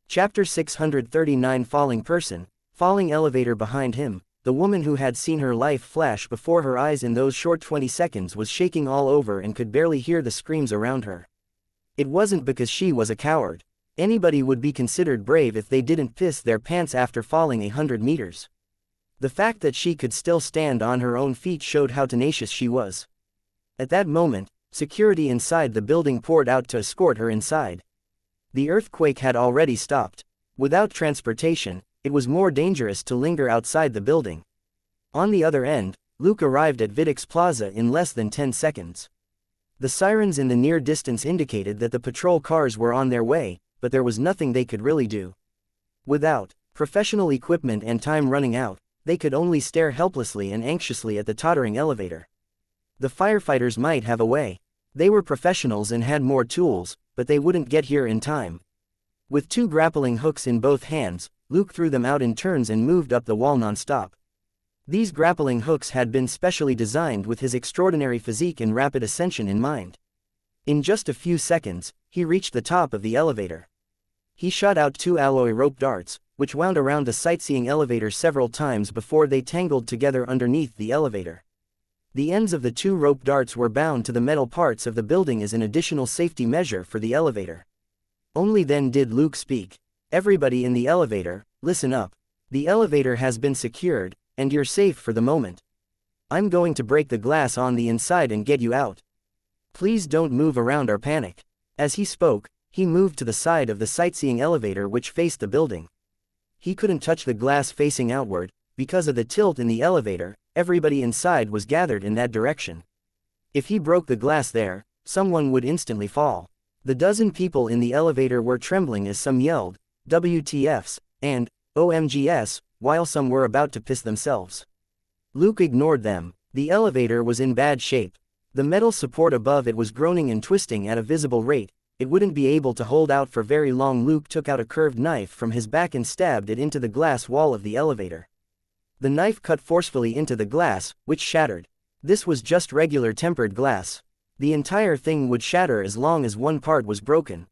Chapter 639 Falling Person. Falling elevator. Behind him, the woman who had seen her life flash before her eyes in those short 20 seconds was shaking all over and could barely hear the screams around her. It wasn't because she was a coward. Anybody would be considered brave if they didn't piss their pants after falling 100 meters. The fact that she could still stand on her own feet showed how tenacious she was. At that moment, security inside the building poured out to escort her inside. The earthquake had already stopped. Without transportation, it was more dangerous to linger outside the building. On the other end, Luke arrived at Vidix Plaza in less than 10 seconds. The sirens in the near distance indicated that the patrol cars were on their way, but there was nothing they could really do. Without professional equipment and time running out, they could only stare helplessly and anxiously at the tottering elevator. The firefighters might have a way. They were professionals and had more tools, but they wouldn't get here in time. With 2 grappling hooks in both hands, Luke threw them out in turns and moved up the wall non-stop. These grappling hooks had been specially designed with his extraordinary physique and rapid ascension in mind. In just a few seconds, he reached the top of the elevator. He shot out 2 alloy rope darts, which wound around the sightseeing elevator several times before they tangled together underneath the elevator. The ends of the 2 rope darts were bound to the metal parts of the building as an additional safety measure for the elevator. Only then did Luke speak. "Everybody in the elevator, listen up. The elevator has been secured, and you're safe for the moment. I'm going to break the glass on the inside and get you out. Please don't move around or panic." As he spoke, he moved to the side of the sightseeing elevator which faced the building. He couldn't touch the glass facing outward. Because of the tilt in the elevator, everybody inside was gathered in that direction. If he broke the glass there, someone would instantly fall. The dozen people in the elevator were trembling as some yelled, "WTFs," and "OMGs," while some were about to piss themselves. Luke ignored them. The elevator was in bad shape. The metal support above it was groaning and twisting at a visible rate. It wouldn't be able to hold out for very long. Luke took out a curved knife from his back and stabbed it into the glass wall of the elevator. The knife cut forcefully into the glass, which shattered. This was just regular tempered glass. The entire thing would shatter as long as one part was broken.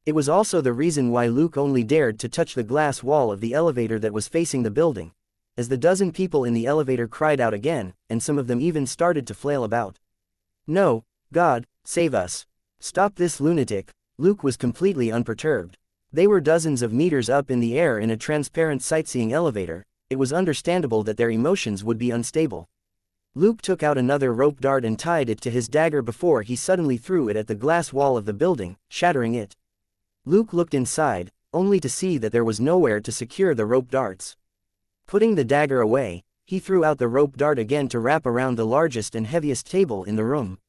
It was also the reason why Luke only dared to touch the glass wall of the elevator that was facing the building. As the dozen people in the elevator cried out again, and some of them even started to flail about. "No, God, save us. Stop this lunatic." Luke was completely unperturbed. They were dozens of meters up in the air in a transparent sightseeing elevator. It was understandable that their emotions would be unstable. Luke took out another rope dart and tied it to his dagger before he suddenly threw it at the glass wall of the building, shattering it. Luke looked inside, only to see that there was nowhere to secure the rope darts. Putting the dagger away, He threw out the rope dart again to wrap around the largest and heaviest table in the room.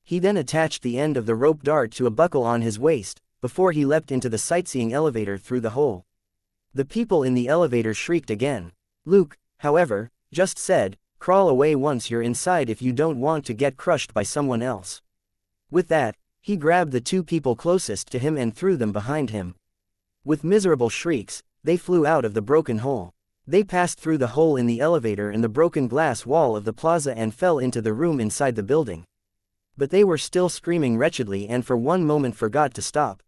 He then attached the end of the rope dart to a buckle on his waist, before he leapt into the sightseeing elevator through the hole. The people in the elevator shrieked again. Luke, however, just said, "Crawl away once you're inside if you don't want to get crushed by someone else." With that, he grabbed the two people closest to him and threw them behind him. With miserable shrieks, they flew out of the broken hole. They passed through the hole in the elevator and the broken glass wall of the plaza and fell into the room inside the building. But they were still screaming wretchedly and for one moment forgot to stop.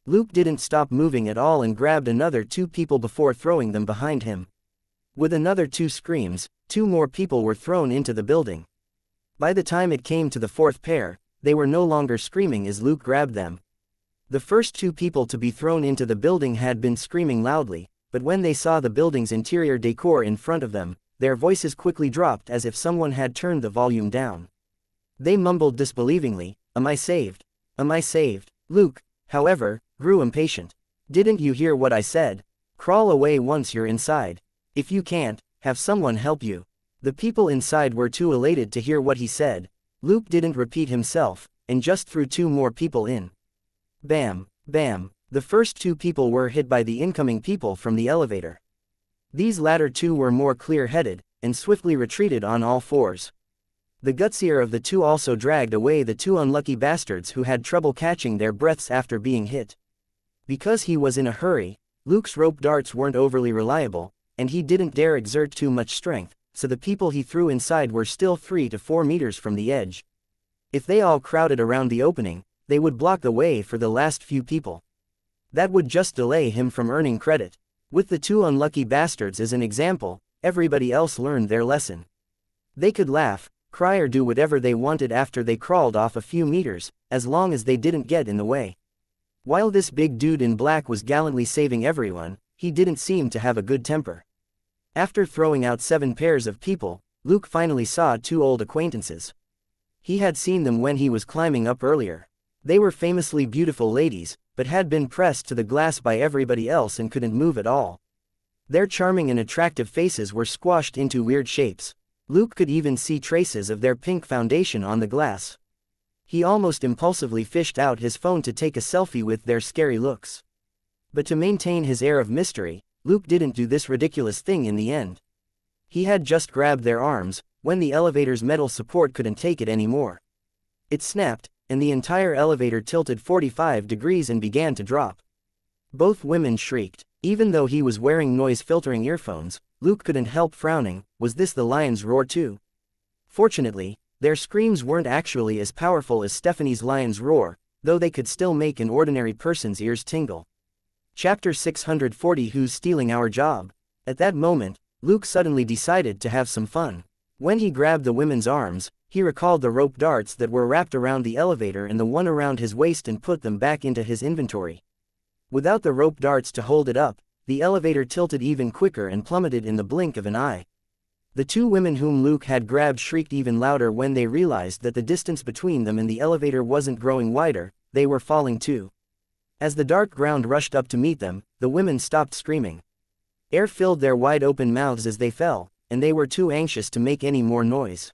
Luke didn't stop moving at all and grabbed another two people before throwing them behind him. With another two screams, two more people were thrown into the building. By the time it came to the fourth pair, they were no longer screaming as Luke grabbed them. The first two people to be thrown into the building had been screaming loudly, but when they saw the building's interior decor in front of them, their voices quickly dropped as if someone had turned the volume down. They mumbled disbelievingly, "Am I saved? Am I saved?" Luke, however, grew impatient. "Didn't you hear what I said? Crawl away once you're inside. If you can't, have someone help you." The people inside were too elated to hear what he said. Luke didn't repeat himself, and just threw two more people in. Bam, bam. The first two people were hit by the incoming people from the elevator. These latter two were more clear-headed, and swiftly retreated on all fours. The gutsier of the two also dragged away the two unlucky bastards who had trouble catching their breaths after being hit. Because he was in a hurry, Luke's rope darts weren't overly reliable, and he didn't dare exert too much strength, so the people he threw inside were still 3 to 4 meters from the edge. If they all crowded around the opening, they would block the way for the last few people. That would just delay him from earning credit. With the two unlucky bastards as an example, everybody else learned their lesson. They could laugh, cry or do whatever they wanted after they crawled off a few meters, as long as they didn't get in the way. While this big dude in black was gallantly saving everyone, he didn't seem to have a good temper. After throwing out 7 pairs of people, Luke finally saw 2 old acquaintances. He had seen them when he was climbing up earlier. They were famously beautiful ladies, but had been pressed to the glass by everybody else and couldn't move at all. Their charming and attractive faces were squashed into weird shapes. Luke could even see traces of their pink foundation on the glass. He almost impulsively fished out his phone to take a selfie with their scary looks. But to maintain his air of mystery, Luke didn't do this ridiculous thing in the end. He had just grabbed their arms, when the elevator's metal support couldn't take it anymore. It snapped, and the entire elevator tilted 45 degrees and began to drop. Both women shrieked. Even though he was wearing noise-filtering earphones, Luke couldn't help frowning. Was this the lion's roar too? Fortunately, their screams weren't actually as powerful as Stephanie's lion's roar, though they could still make an ordinary person's ears tingle. Chapter 640 Who's Stealing Our Job? At that moment, Luke suddenly decided to have some fun. When he grabbed the women's arms, he recalled the rope darts that were wrapped around the elevator and the one around his waist and put them back into his inventory. Without the rope darts to hold it up, the elevator tilted even quicker and plummeted in the blink of an eye. The 2 women whom Luke had grabbed shrieked even louder when they realized that the distance between them and the elevator wasn't growing wider, they were falling too. As the dark ground rushed up to meet them, the women stopped screaming. Air filled their wide-open mouths as they fell, and they were too anxious to make any more noise.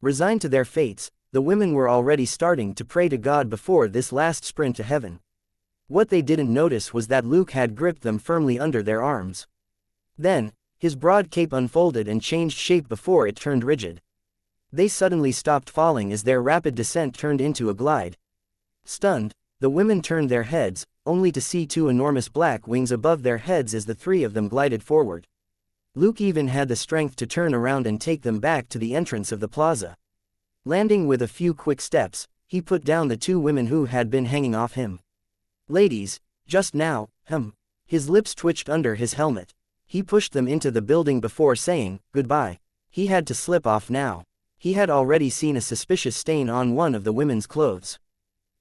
Resigned to their fates, the women were already starting to pray to God before this last sprint to heaven. What they didn't notice was that Luke had gripped them firmly under their arms. Then, his broad cape unfolded and changed shape before it turned rigid. They suddenly stopped falling as their rapid descent turned into a glide. Stunned, the women turned their heads, only to see 2 enormous black wings above their heads as the 3 of them glided forward. Luke even had the strength to turn around and take them back to the entrance of the plaza. Landing with a few quick steps, he put down the 2 women who had been hanging off him. "Ladies, just now, His lips twitched under his helmet. He pushed them into the building before saying, "Goodbye." He had to slip off now. He had already seen a suspicious stain on one of the women's clothes.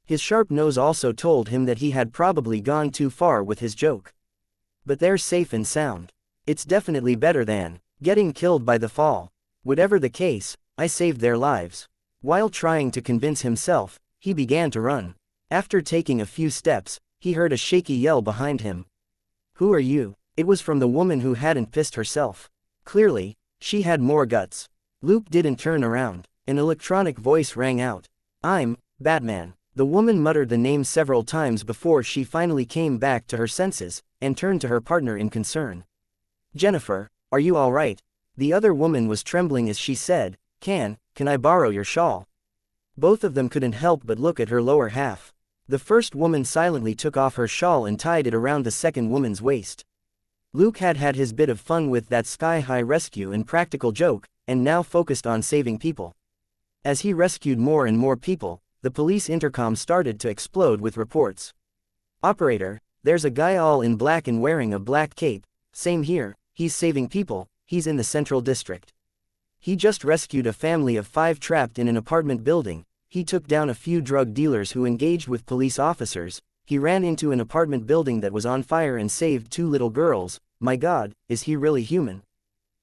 His sharp nose also told him that he had probably gone too far with his joke. But they're safe and sound. It's definitely better than getting killed by the fall. Whatever the case, I saved their lives. While trying to convince himself, he began to run. After taking a few steps, he heard a shaky yell behind him. "Who are you?" It was from the woman who hadn't pissed herself. Clearly, She had more guts. Luke didn't turn around. An electronic voice rang out. "I'm Batman." The woman muttered the name several times before she finally came back to her senses, and turned to her partner in concern. "Jennifer, are you all right?" The other woman was trembling as she said, Can I borrow your shawl?" Both of them couldn't help but look at her lower half. The first woman silently took off her shawl and tied it around the second woman's waist. Luke had had his bit of fun with that sky-high rescue and practical joke, and now focused on saving people. As he rescued more and more people, the police intercom started to explode with reports. "Operator, there's a guy all in black and wearing a black cape. Same here, he's saving people, he's in the Central District. He just rescued a family of 5 trapped in an apartment building. He took down a few drug dealers who engaged with police officers. He ran into an apartment building that was on fire and saved 2 little girls. My God, is he really human?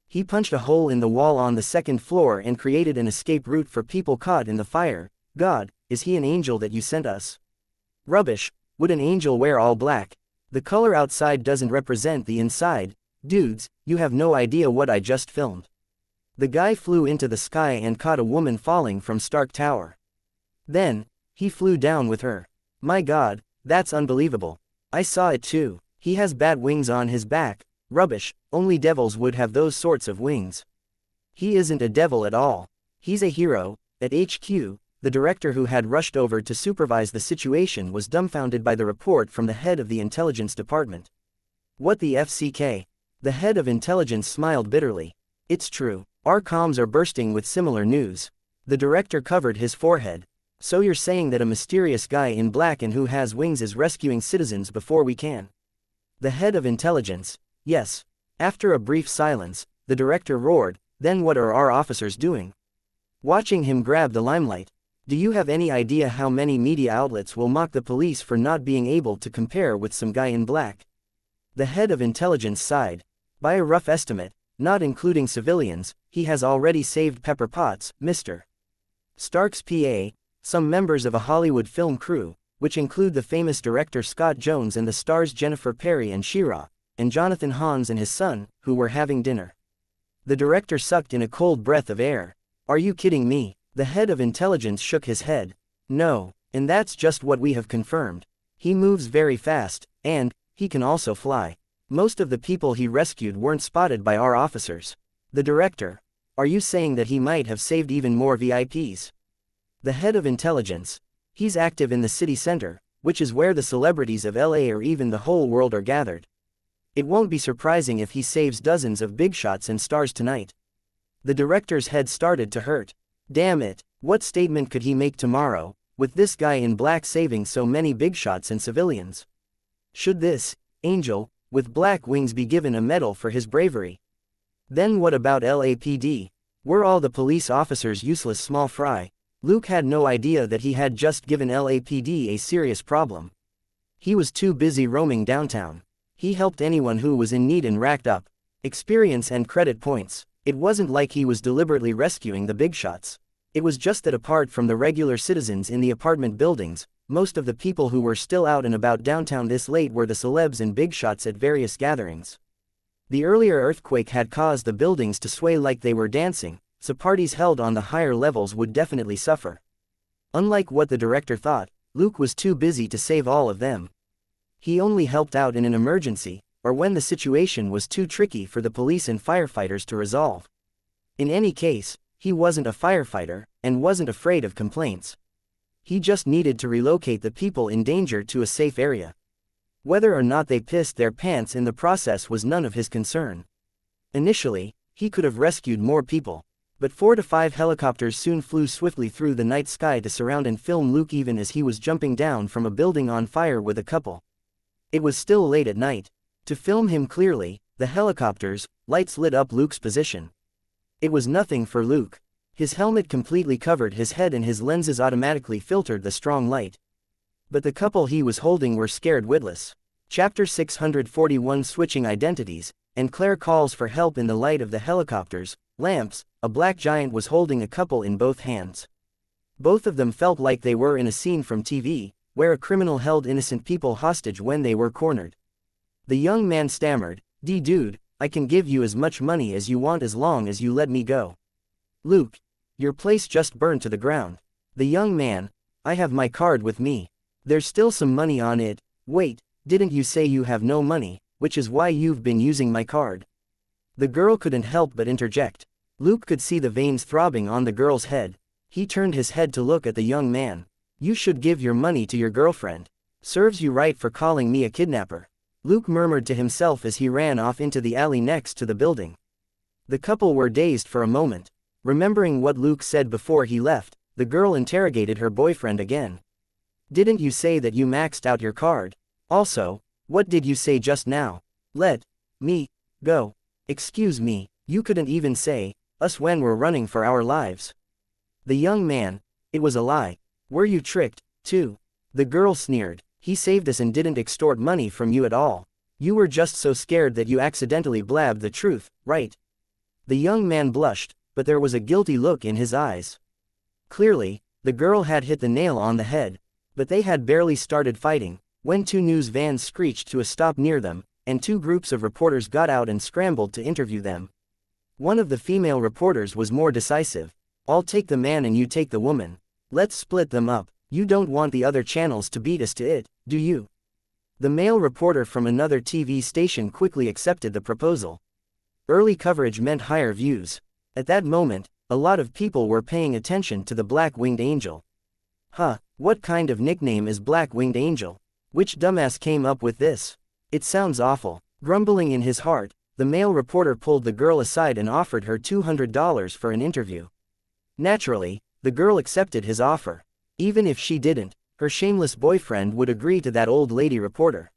He punched a hole in the wall on the 2nd floor and created an escape route for people caught in the fire. God, is he an angel that you sent us?" "Rubbish, would an angel wear all black? The color outside doesn't represent the inside. Dudes, you have no idea what I just filmed." The guy flew into the sky and caught a woman falling from Stark Tower. Then, he flew down with her. My God, that's unbelievable. I saw it too. He has bat wings on his back. Rubbish, only devils would have those sorts of wings. He isn't a devil at all. He's a hero. At HQ, the director who had rushed over to supervise the situation was dumbfounded by the report from the head of the intelligence department. "What the FCK?" The head of intelligence smiled bitterly. "It's true. Our comms are bursting with similar news." The director covered his forehead. "So you're saying that a mysterious guy in black and who has wings is rescuing citizens before we can?" The head of intelligence. "Yes." After a brief silence, the director roared, "Then what are our officers doing?" Watching him grab the limelight. "Do you have any idea how many media outlets will mock the police for not being able to compare with some guy in black?" The head of intelligence sighed. "By a rough estimate, not including civilians, he has already saved Pepper Potts, Mr. Stark's PA, some members of a Hollywood film crew, which include the famous director Scott Jones and the stars Jennifer Perry and She-Ra, and Jonathan Hans and his son, who were having dinner." The director sucked in a cold breath of air. "Are you kidding me?" The head of intelligence shook his head. "No, and that's just what we have confirmed. He moves very fast, and he can also fly. Most of the people he rescued weren't spotted by our officers." The director. "Are you saying that he might have saved even more VIPs?" The head of intelligence. "He's active in the city center, which is where the celebrities of LA or even the whole world are gathered. It won't be surprising if he saves dozens of big shots and stars tonight." The director's head started to hurt. Damn it, what statement could he make tomorrow, with this guy in black saving so many big shots and civilians? Should this angel with black wings be given a medal for his bravery? Then what about LAPD? Were all the police officers useless small fry? Luke had no idea that he had just given LAPD a serious problem. He was too busy roaming downtown. He helped anyone who was in need and racked up experience and credit points. It wasn't like he was deliberately rescuing the big shots. It was just that apart from the regular citizens in the apartment buildings, most of the people who were still out and about downtown this late were the celebs and big shots at various gatherings. The earlier earthquake had caused the buildings to sway like they were dancing, so parties held on the higher levels would definitely suffer. Unlike what the director thought, Luke was too busy to save all of them. He only helped out in an emergency, or when the situation was too tricky for the police and firefighters to resolve. In any case, he wasn't a firefighter, and wasn't afraid of complaints. He just needed to relocate the people in danger to a safe area. Whether or not they pissed their pants in the process was none of his concern. Initially, he could have rescued more people, but 4 to 5 helicopters soon flew swiftly through the night sky to surround and film Luke even as he was jumping down from a building on fire with a couple. It was still late at night. To film him clearly, the helicopters' lights lit up Luke's position. It was nothing for Luke. His helmet completely covered his head and his lenses automatically filtered the strong light. But the couple he was holding were scared witless. Chapter 641 Switching Identities, and Claire calls for help in the light of the helicopters' lamps. A black giant was holding a couple in both hands. Both of them felt like they were in a scene from TV, where a criminal held innocent people hostage when they were cornered. The young man stammered, "Dude, I can give you as much money as you want as long as you let me go. Luke, your place just burned to the ground. The young man, I have my card with me. There's still some money on it. Wait, didn't you say you have no money, which is why you've been using my card? The girl couldn't help but interject. Luke could see the veins throbbing on the girl's head. He turned his head to look at the young man. You should give your money to your girlfriend. Serves you right for calling me a kidnapper. Luke murmured to himself as he ran off into the alley next to the building. The couple were dazed for a moment. Remembering what Luke said before he left, the girl interrogated her boyfriend again. Didn't you say that you maxed out your card? Also, what did you say just now? Let me go. Excuse me, you couldn't even say us when we're running for our lives. The young man, it was a lie. Were you tricked, too? The girl sneered. He saved us and didn't extort money from you at all. You were just so scared that you accidentally blabbed the truth, right? The young man blushed, but there was a guilty look in his eyes. Clearly, the girl had hit the nail on the head, but they had barely started fighting when two news vans screeched to a stop near them, and two groups of reporters got out and scrambled to interview them. One of the female reporters was more decisive. I'll take the man and you take the woman. Let's split them up. You don't want the other channels to beat us to it, do you? The male reporter from another TV station quickly accepted the proposal. Early coverage meant higher views. At that moment, a lot of people were paying attention to the black-winged angel. Huh, what kind of nickname is black-winged angel? Which dumbass came up with this? It sounds awful. Grumbling in his heart, the male reporter pulled the girl aside and offered her $200 for an interview. Naturally, the girl accepted his offer. Even if she didn't, her shameless boyfriend would agree to that old lady reporter.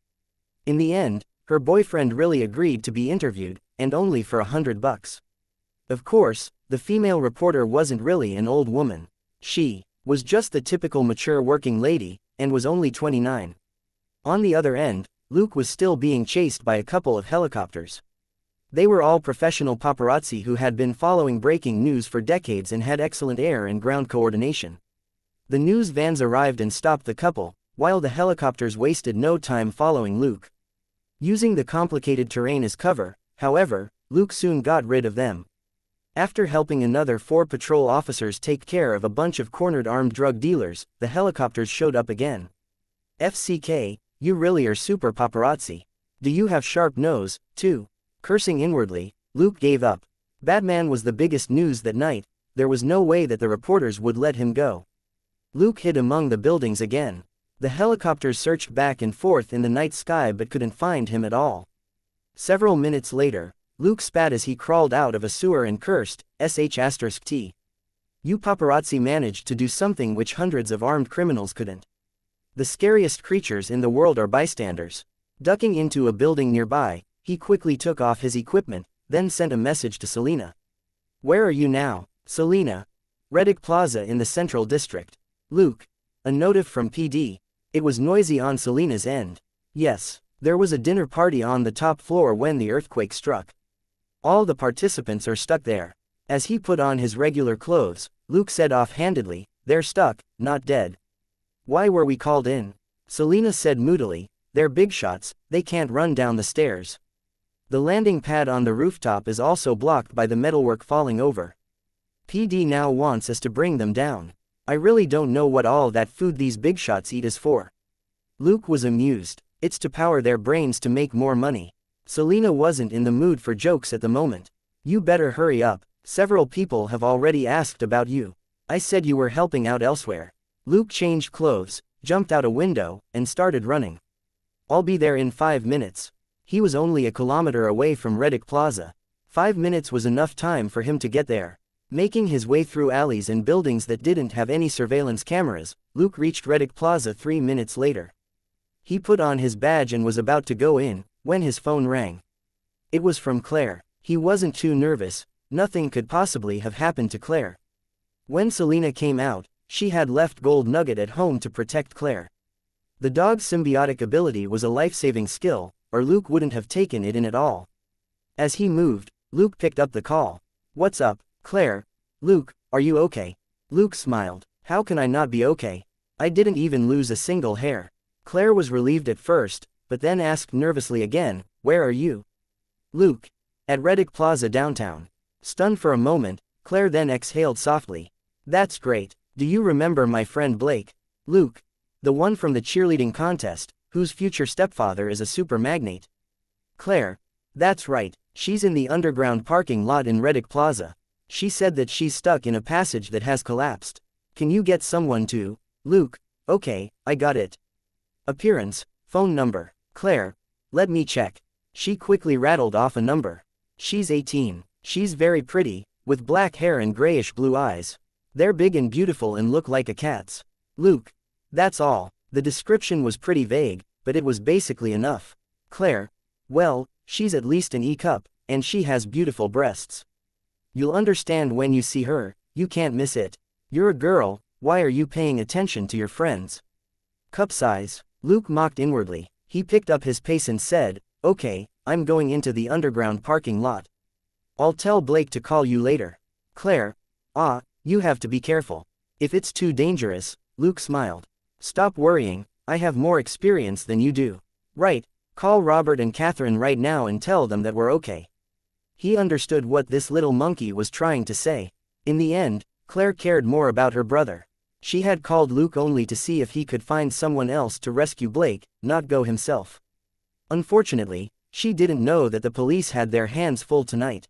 In the end, her boyfriend really agreed to be interviewed, and only for $100. Of course, the female reporter wasn't really an old woman. She was just the typical mature working lady, and was only 29. On the other end, Luke was still being chased by a couple of helicopters. They were all professional paparazzi who had been following breaking news for decades and had excellent air and ground coordination. The news vans arrived and stopped the couple, while the helicopters wasted no time following Luke. Using the complicated terrain as cover, however, Luke soon got rid of them. After helping another 4 patrol officers take care of a bunch of cornered armed drug dealers, the helicopters showed up again. FCK, you really are super paparazzi. Do you have sharp nose, too? Cursing inwardly, Luke gave up. Batman was the biggest news that night. There was no way that the reporters would let him go. Luke hid among the buildings again. The helicopters searched back and forth in the night sky but couldn't find him at all. Several minutes later, Luke spat as he crawled out of a sewer and cursed, sh*t. You paparazzi managed to do something which hundreds of armed criminals couldn't. The scariest creatures in the world are bystanders. Ducking into a building nearby, he quickly took off his equipment, then sent a message to Selena. Where are you now, Selena? Reddick Plaza in the Central District. Luke. A notif from PD. It was noisy on Selena's end. Yes, there was a dinner party on the top floor when the earthquake struck. All the participants are stuck there. As he put on his regular clothes, Luke said offhandedly, they're stuck, not dead. Why were we called in? Selena said moodily, they're big shots, they can't run down the stairs. The landing pad on the rooftop is also blocked by the metalwork falling over. PD now wants us to bring them down. I really don't know what all that food these big shots eat is for. Luke was amused. It's to power their brains to make more money. Selena wasn't in the mood for jokes at the moment. You better hurry up. Several people have already asked about you. I said you were helping out elsewhere. Luke changed clothes, jumped out a window, and started running. I'll be there in 5 minutes. He was only a kilometer away from Reddick Plaza. 5 minutes was enough time for him to get there. Making his way through alleys and buildings that didn't have any surveillance cameras, Luke reached Reddick Plaza 3 minutes later. He put on his badge and was about to go in, when his phone rang. It was from Claire. He wasn't too nervous. Nothing could possibly have happened to Claire. When Selena came out, she had left Gold Nugget at home to protect Claire. The dog's symbiotic ability was a life-saving skill, or Luke wouldn't have taken it in at all. As he moved, Luke picked up the call. What's up, Claire? Luke, are you okay? Luke smiled. How can I not be okay? I didn't even lose a single hair. Claire was relieved at first, but then asked nervously again, where are you? Luke. At Reddick Plaza downtown. Stunned for a moment, Claire then exhaled softly. That's great. Do you remember my friend Blake? Luke. The one from the cheerleading contest, whose future stepfather is a super magnate. Claire. That's right, she's in the underground parking lot in Reddick Plaza. She said that she's stuck in a passage that has collapsed. Can you get someone to? Luke. Okay, I got it. Appearance, phone number. Claire. Let me check. She quickly rattled off a number. She's 18. She's very pretty, with black hair and grayish-blue eyes. They're big and beautiful and look like a cat's. Luke. That's all. The description was pretty vague, but it was basically enough. Claire. Well, she's at least an E-cup, and she has beautiful breasts. You'll understand when you see her, you can't miss it. You're a girl, why are you paying attention to your friends? Cup size. Luke mocked inwardly. He picked up his pace and said, Okay, I'm going into the underground parking lot. I'll tell Blake to call you later. Claire. You have to be careful. If it's too dangerous, Luke smiled. Stop worrying, I have more experience than you do. Right, call Robert and Catherine right now and tell them that we're okay. He understood what this little monkey was trying to say. In the end, Claire cared more about her brother. She had called Luke only to see if he could find someone else to rescue Blake, not go himself. Unfortunately, she didn't know that the police had their hands full tonight.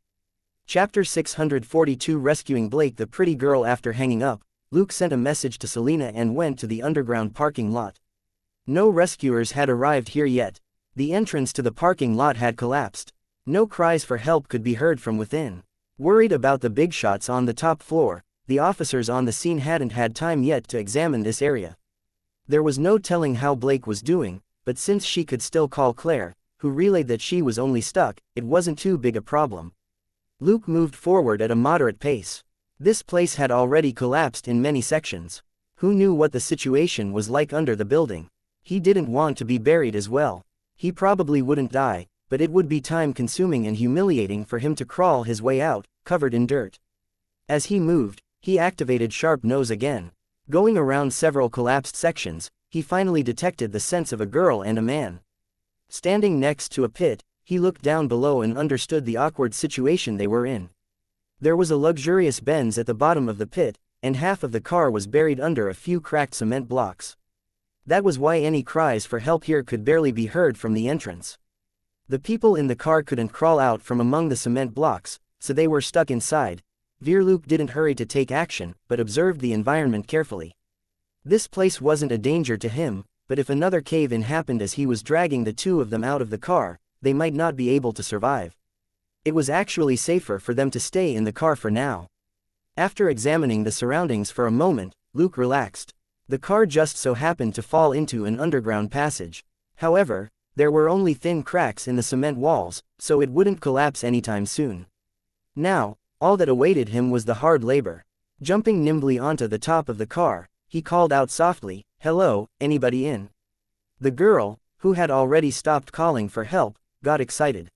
Chapter 642 Rescuing Blake the pretty girl. After hanging up, Luke sent a message to Selena and went to the underground parking lot. No rescuers had arrived here yet. The entrance to the parking lot had collapsed. No cries for help could be heard from within. Worried about the big shots on the top floor, the officers on the scene hadn't had time yet to examine this area. There was no telling how Blake was doing, but since she could still call Claire, who relayed that she was only stuck, it wasn't too big a problem. Luke moved forward at a moderate pace. This place had already collapsed in many sections. Who knew what the situation was like under the building? He didn't want to be buried as well. He probably wouldn't die, but it would be time-consuming and humiliating for him to crawl his way out, covered in dirt. As he moved, he activated Sharp Nose again. Going around several collapsed sections, he finally detected the scents of a girl and a man. Standing next to a pit, he looked down below and understood the awkward situation they were in. There was a luxurious Benz at the bottom of the pit, and half of the car was buried under a few cracked cement blocks. That was why any cries for help here could barely be heard from the entrance. The people in the car couldn't crawl out from among the cement blocks, so they were stuck inside. Luke didn't hurry to take action, but observed the environment carefully. This place wasn't a danger to him, but if another cave-in happened as he was dragging the two of them out of the car, they might not be able to survive. It was actually safer for them to stay in the car for now. After examining the surroundings for a moment, Luke relaxed. The car just so happened to fall into an underground passage. However, there were only thin cracks in the cement walls, so it wouldn't collapse anytime soon. Now, all that awaited him was the hard labor. Jumping nimbly onto the top of the car, he called out softly, "Hello, anybody in?" The girl, who had already stopped calling for help, got excited.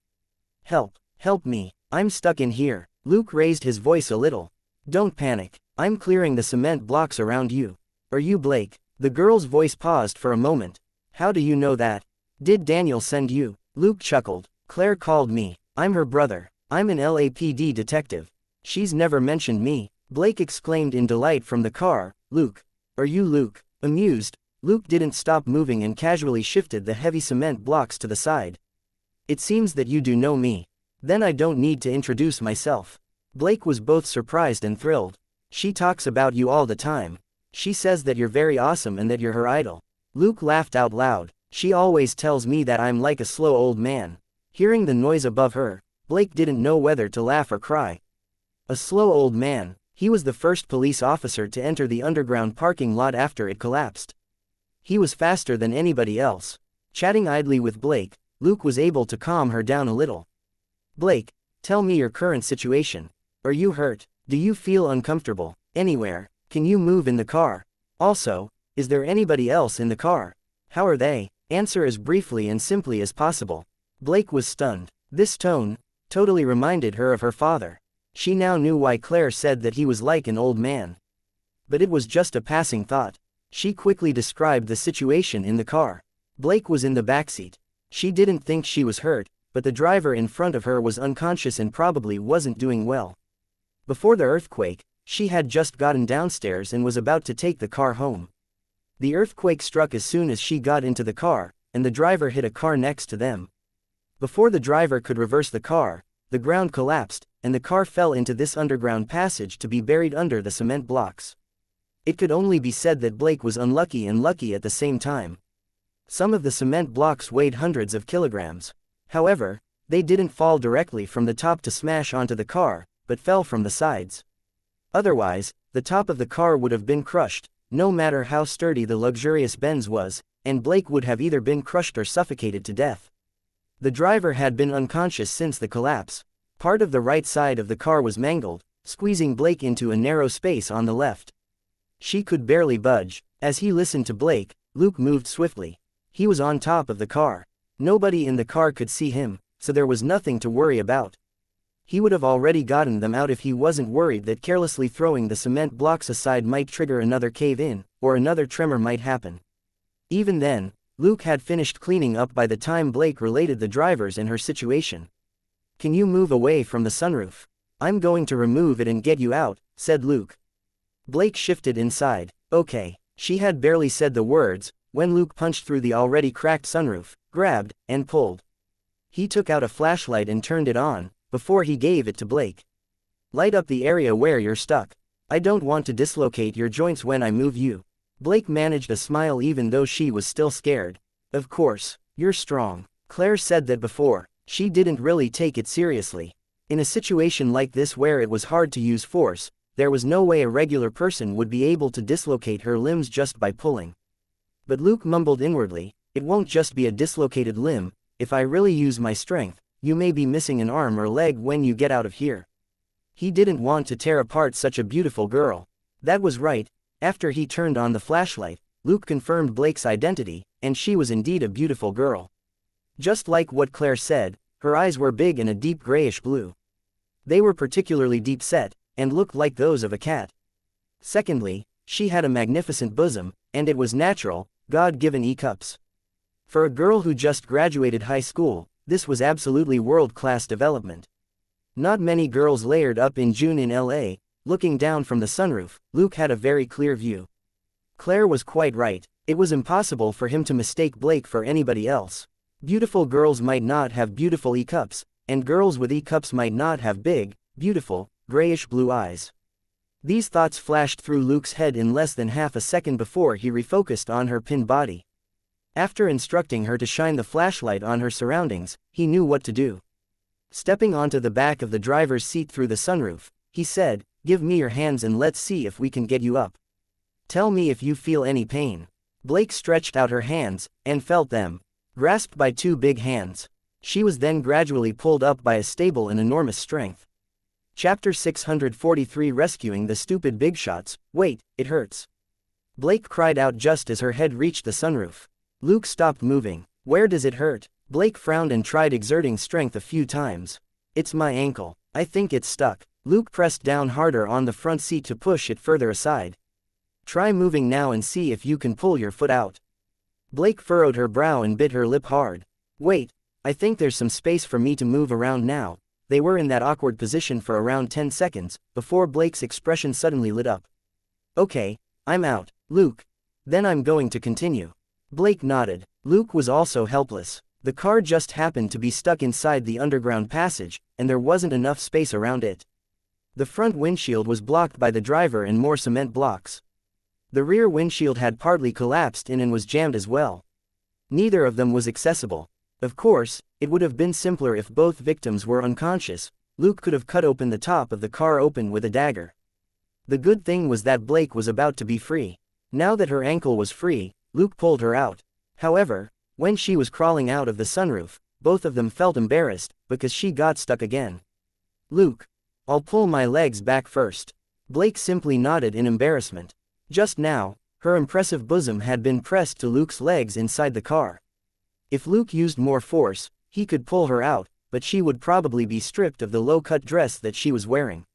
"Help, help me, I'm stuck in here." Luke raised his voice a little. "Don't panic, I'm clearing the cement blocks around you. Are you Blake?" The girl's voice paused for a moment. "How do you know that? Did Daniel send you?" Luke chuckled. "Claire called me. I'm her brother. I'm an LAPD detective. She's never mentioned me." Blake exclaimed in delight from the car. "Luke. Are you Luke?" Amused, Luke didn't stop moving and casually shifted the heavy cement blocks to the side. "It seems that you do know me. Then I don't need to introduce myself." Blake was both surprised and thrilled. "She talks about you all the time. She says that you're very awesome and that you're her idol." Luke laughed out loud. "She always tells me that I'm like a slow old man." Hearing the noise above her, Blake didn't know whether to laugh or cry. A slow old man. He was the first police officer to enter the underground parking lot after it collapsed. He was faster than anybody else. Chatting idly with Blake, Luke was able to calm her down a little. "Blake, tell me your current situation. Are you hurt? Do you feel uncomfortable? Anywhere? Can you move in the car? Also, is there anybody else in the car? How are they?" Answer as briefly and simply as possible. Blake was stunned. This tone totally reminded her of her father. She now knew why Claire said that he was like an old man. But it was just a passing thought. She quickly described the situation in the car. Blake was in the backseat. She didn't think she was hurt, but the driver in front of her was unconscious and probably wasn't doing well. Before the earthquake, she had just gotten downstairs and was about to take the car home. The earthquake struck as soon as she got into the car, and the driver hit a car next to them. Before the driver could reverse the car, the ground collapsed, and the car fell into this underground passage to be buried under the cement blocks. It could only be said that Blake was unlucky and lucky at the same time. Some of the cement blocks weighed hundreds of kilograms. However, they didn't fall directly from the top to smash onto the car, but fell from the sides. Otherwise, the top of the car would have been crushed, no matter how sturdy the luxurious Benz was, and Blake would have either been crushed or suffocated to death. The driver had been unconscious since the collapse. Part of the right side of the car was mangled, squeezing Blake into a narrow space on the left. She could barely budge. As he listened to Blake, Luke moved swiftly. He was on top of the car. Nobody in the car could see him, so there was nothing to worry about. He would have already gotten them out if he wasn't worried that carelessly throwing the cement blocks aside might trigger another cave-in, or another tremor might happen. Even then, Luke had finished cleaning up by the time Blake related the drivers and her situation. "Can you move away from the sunroof? I'm going to remove it and get you out," said Luke. Blake shifted inside. "Okay." She had barely said the words, when Luke punched through the already cracked sunroof, grabbed, and pulled. He took out a flashlight and turned it on, before he gave it to Blake. "Light up the area where you're stuck. I don't want to dislocate your joints when I move you." Blake managed a smile even though she was still scared. "Of course, you're strong." Claire said that before. She didn't really take it seriously. In a situation like this where it was hard to use force, there was no way a regular person would be able to dislocate her limbs just by pulling. But Luke mumbled inwardly, "It won't just be a dislocated limb. If I really use my strength, you may be missing an arm or leg when you get out of here." He didn't want to tear apart such a beautiful girl. That was right. After he turned on the flashlight, Luke confirmed Blake's identity, and she was indeed a beautiful girl. Just like what Claire said, her eyes were big and a deep grayish blue. They were particularly deep set, and looked like those of a cat. Secondly, she had a magnificent bosom, and it was natural, God-given E-cups. For a girl who just graduated high school, this was absolutely world-class development. Not many girls layered up in June in LA. Looking down from the sunroof, Luke had a very clear view. Claire was quite right. It was impossible for him to mistake Blake for anybody else. Beautiful girls might not have beautiful E-cups, and girls with E-cups might not have big, beautiful, grayish-blue eyes. These thoughts flashed through Luke's head in less than half a second before he refocused on her pinned body. After instructing her to shine the flashlight on her surroundings, he knew what to do. Stepping onto the back of the driver's seat through the sunroof, he said, "Give me your hands and let's see if we can get you up. Tell me if you feel any pain." Blake stretched out her hands, and felt them. Grasped by two big hands. She was then gradually pulled up by a stable and enormous strength. Chapter 643 Rescuing the Stupid Big Shots. "Wait, it hurts." Blake cried out just as her head reached the sunroof. Luke stopped moving. "Where does it hurt?" Blake frowned and tried exerting strength a few times. "It's my ankle. I think it's stuck." Luke pressed down harder on the front seat to push it further aside. "Try moving now and see if you can pull your foot out." Blake furrowed her brow and bit her lip hard. "Wait, I think there's some space for me to move around now." They were in that awkward position for around 10 seconds, before Blake's expression suddenly lit up. "Okay, I'm out, Luke. Then I'm going to continue." Blake nodded. Luke was also helpless. The car just happened to be stuck inside the underground passage, and there wasn't enough space around it. The front windshield was blocked by the driver and more cement blocks. The rear windshield had partly collapsed in and was jammed as well. Neither of them was accessible. Of course, it would have been simpler if both victims were unconscious. Luke could have cut open the top of the car open with a dagger. The good thing was that Blake was about to be free. Now that her ankle was free, Luke pulled her out. However, when she was crawling out of the sunroof, both of them felt embarrassed, because she got stuck again. "Luke, I'll pull my legs back first." Blake simply nodded in embarrassment. Just now, her impressive bosom had been pressed to Luke's legs inside the car. If Luke used more force, he could pull her out, but she would probably be stripped of the low-cut dress that she was wearing.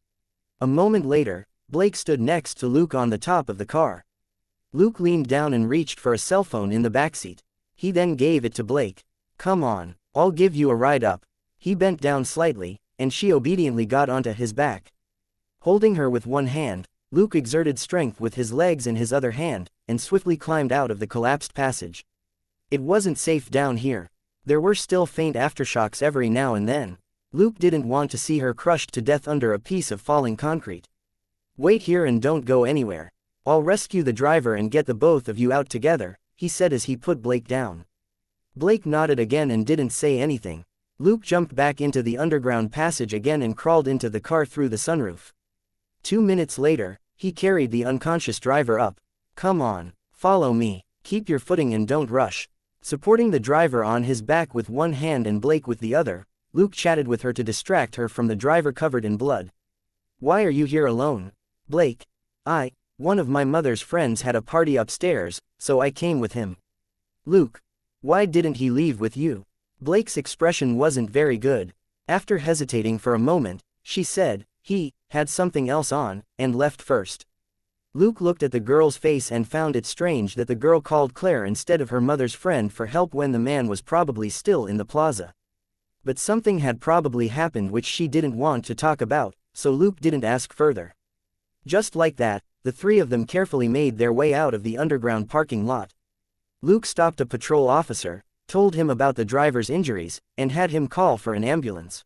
A moment later, Blake stood next to Luke on the top of the car. Luke leaned down and reached for a cell phone in the backseat. He then gave it to Blake. "Come on, I'll give you a ride up." He bent down slightly, and she obediently got onto his back. Holding her with one hand, Luke exerted strength with his legs in his other hand, and swiftly climbed out of the collapsed passage. It wasn't safe down here. There were still faint aftershocks every now and then. Luke didn't want to see her crushed to death under a piece of falling concrete. "Wait here and don't go anywhere. I'll rescue the driver and get the both of you out together," he said as he put Blake down. Blake nodded again and didn't say anything. Luke jumped back into the underground passage again and crawled into the car through the sunroof. 2 minutes later, he carried the unconscious driver up. "Come on, follow me, keep your footing and don't rush." Supporting the driver on his back with one hand and Blake with the other, Luke chatted with her to distract her from the driver covered in blood. "Why are you here alone?" "Blake. One of my mother's friends had a party upstairs, so I came with him." "Luke. Why didn't he leave with you?" Blake's expression wasn't very good. After hesitating for a moment, she said, "He had something else on, and left first." Luke looked at the girl's face and found it strange that the girl called Claire instead of her mother's friend for help when the man was probably still in the plaza. But something had probably happened which she didn't want to talk about, so Luke didn't ask further. Just like that, the three of them carefully made their way out of the underground parking lot. Luke stopped a patrol officer, told him about the driver's injuries, and had him call for an ambulance.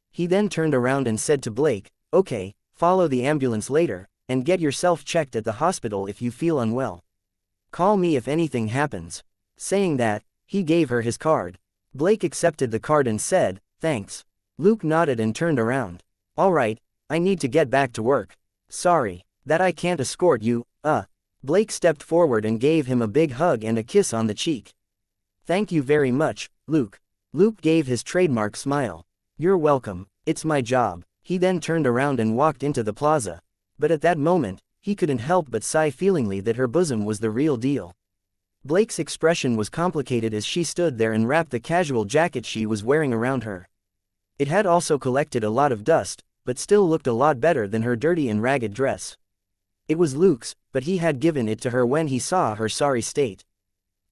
He then turned around and said to Blake, "Okay, follow the ambulance later, and get yourself checked at the hospital if you feel unwell. Call me if anything happens." Saying that, he gave her his card. Blake accepted the card and said, "Thanks." Luke nodded and turned around. "All right, I need to get back to work. Sorry that I can't escort you." Blake stepped forward and gave him a big hug and a kiss on the cheek. "Thank you very much, Luke." Luke gave his trademark smile. "You're welcome, it's my job." He then turned around and walked into the plaza. But at that moment, he couldn't help but sigh feelingly that her bosom was the real deal. Blake's expression was complicated as she stood there and wrapped the casual jacket she was wearing around her. It had also collected a lot of dust, but still looked a lot better than her dirty and ragged dress. It was Luke's, but he had given it to her when he saw her sorry state.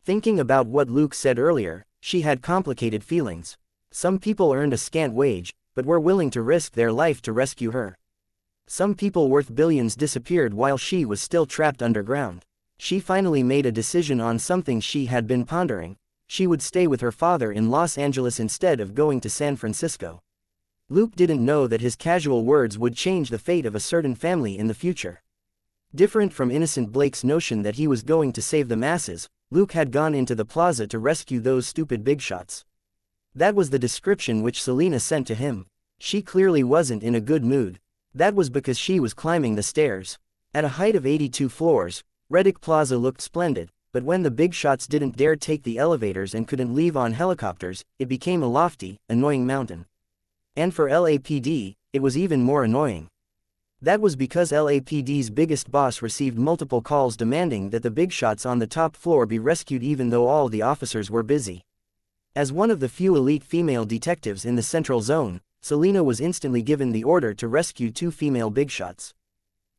Thinking about what Luke said earlier, she had complicated feelings. Some people earned a scant wage, but were willing to risk their life to rescue her. Some people worth billions disappeared while she was still trapped underground. She finally made a decision on something she had been pondering. She would stay with her father in Los Angeles instead of going to San Francisco. Luke didn't know that his casual words would change the fate of a certain family in the future. Different from innocent Blake's notion that he was going to save the masses, Luke had gone into the plaza to rescue those stupid big shots. That was the description which Selena sent to him. She clearly wasn't in a good mood. That was because she was climbing the stairs. At a height of 82 floors, Reddick Plaza looked splendid, but when the big shots didn't dare take the elevators and couldn't leave on helicopters, it became a lofty, annoying mountain. And for LAPD, it was even more annoying. That was because LAPD's biggest boss received multiple calls demanding that the big shots on the top floor be rescued even though all the officers were busy. As one of the few elite female detectives in the Central Zone, Selena was instantly given the order to rescue 2 female big shots.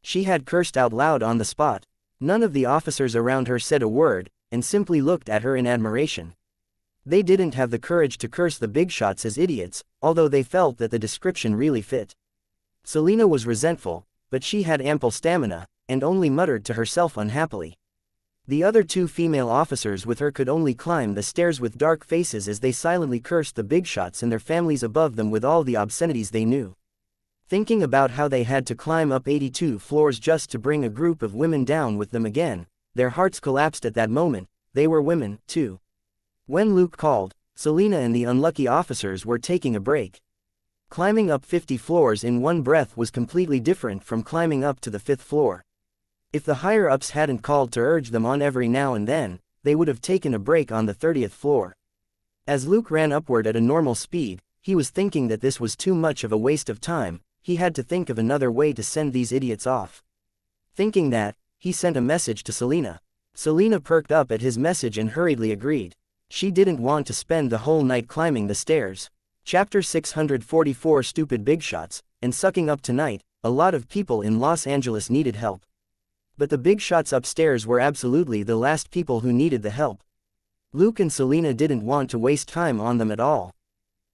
She had cursed out loud on the spot. None of the officers around her said a word, and simply looked at her in admiration. They didn't have the courage to curse the big shots as idiots, although they felt that the description really fit. Selena was resentful, but she had ample stamina, and only muttered to herself unhappily. The other 2 female officers with her could only climb the stairs with dark faces as they silently cursed the big shots and their families above them with all the obscenities they knew. Thinking about how they had to climb up 82 floors just to bring a group of women down with them again, their hearts collapsed at that moment. They were women, too. When Luke called, Selena and the unlucky officers were taking a break. Climbing up 50 floors in one breath was completely different from climbing up to the 5th floor. If the higher-ups hadn't called to urge them on every now and then, they would have taken a break on the 30th floor. As Luke ran upward at a normal speed, he was thinking that this was too much of a waste of time. He had to think of another way to send these idiots off. Thinking that, he sent a message to Selena. Selena perked up at his message and hurriedly agreed. She didn't want to spend the whole night climbing the stairs. Chapter 644 Stupid Big Shots, and sucking up tonight, a lot of people in Los Angeles needed help. But the big shots upstairs were absolutely the last people who needed the help. Luke and Selena didn't want to waste time on them at all.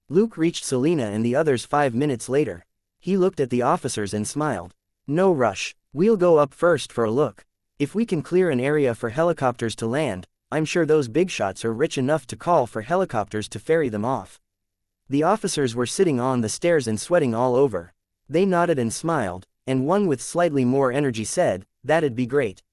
Luke reached Selena and the others 5 minutes later. He looked at the officers and smiled. No rush. We'll go up first for a look. If we can clear an area for helicopters to land, I'm sure those big shots are rich enough to call for helicopters to ferry them off. The officers were sitting on the stairs and sweating all over. They nodded and smiled, and one with slightly more energy said, "That'd be great."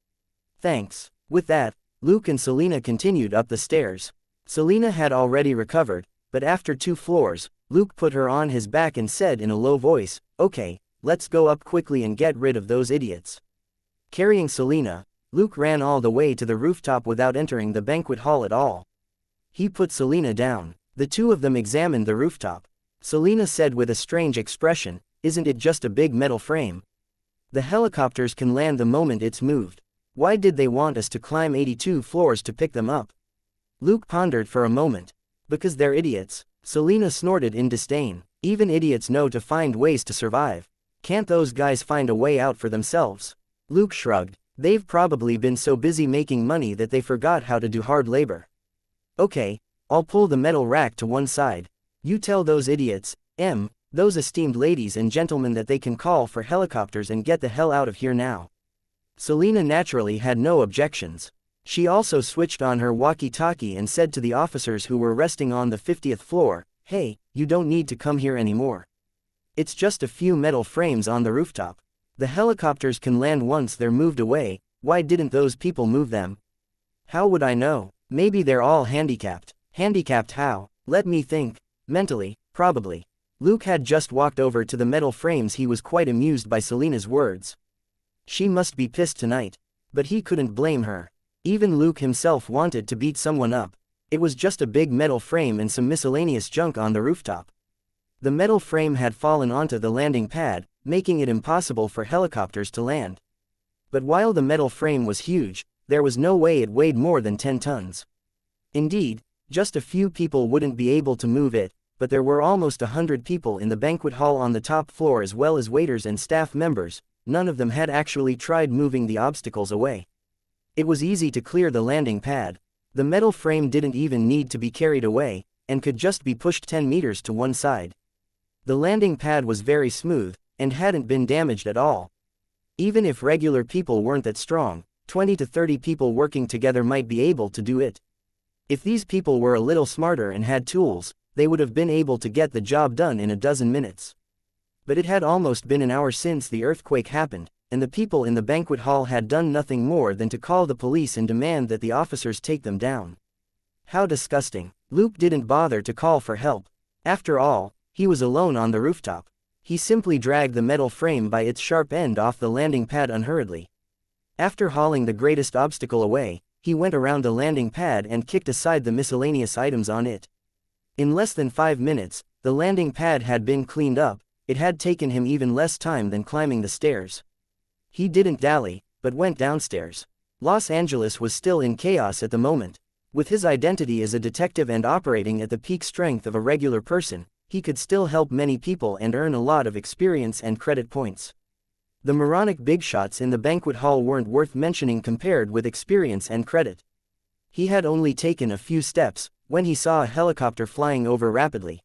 Thanks. With that, Luke and Selena continued up the stairs. Selena had already recovered, but after 2 floors, Luke put her on his back and said in a low voice, "Okay, let's go up quickly and get rid of those idiots." Carrying Selena, Luke ran all the way to the rooftop without entering the banquet hall at all. He put Selena down. The two of them examined the rooftop. Selena said with a strange expression, "Isn't it just a big metal frame? The helicopters can land the moment it's moved. Why did they want us to climb 82 floors to pick them up?" Luke pondered for a moment. "Because they're idiots." Selena snorted in disdain. "Even idiots know to find ways to survive. Can't those guys find a way out for themselves?" Luke shrugged. "They've probably been so busy making money that they forgot how to do hard labor." "Okay, I'll pull the metal rack to one side. You tell those idiots, those esteemed ladies and gentlemen that they can call for helicopters and get the hell out of here now." Selena naturally had no objections. She also switched on her walkie-talkie and said to the officers who were resting on the 50th floor, "Hey, you don't need to come here anymore. It's just a few metal frames on the rooftop. The helicopters can land once they're moved away. Why didn't those people move them?" "How would I know? Maybe they're all handicapped." "Handicapped how? Let me think. Mentally, probably." Luke had just walked over to the metal frames. He was quite amused by Selena's words. She must be pissed tonight. But he couldn't blame her. Even Luke himself wanted to beat someone up. It was just a big metal frame and some miscellaneous junk on the rooftop. The metal frame had fallen onto the landing pad, making it impossible for helicopters to land. But while the metal frame was huge, there was no way it weighed more than 10 tons. Indeed, just a few people wouldn't be able to move it, but there were almost 100 people in the banquet hall on the top floor as well as waiters and staff members. None of them had actually tried moving the obstacles away. It was easy to clear the landing pad. The metal frame didn't even need to be carried away, and could just be pushed 10 meters to one side. The landing pad was very smooth, and hadn't been damaged at all. Even if regular people weren't that strong, 20 to 30 people working together might be able to do it. If these people were a little smarter and had tools, they would have been able to get the job done in a dozen minutes. But it had almost been an hour since the earthquake happened, and the people in the banquet hall had done nothing more than to call the police and demand that the officers take them down. How disgusting. Luke didn't bother to call for help. After all, he was alone on the rooftop. He simply dragged the metal frame by its sharp end off the landing pad unhurriedly. After hauling the greatest obstacle away, he went around the landing pad and kicked aside the miscellaneous items on it. In less than 5 minutes, the landing pad had been cleaned up. It had taken him even less time than climbing the stairs. He didn't dally, but went downstairs. Los Angeles was still in chaos at the moment. With his identity as a detective and operating at the peak strength of a regular person, he could still help many people and earn a lot of experience and credit points. The moronic big shots in the banquet hall weren't worth mentioning compared with experience and credit. He had only taken a few steps, when he saw a helicopter flying over rapidly.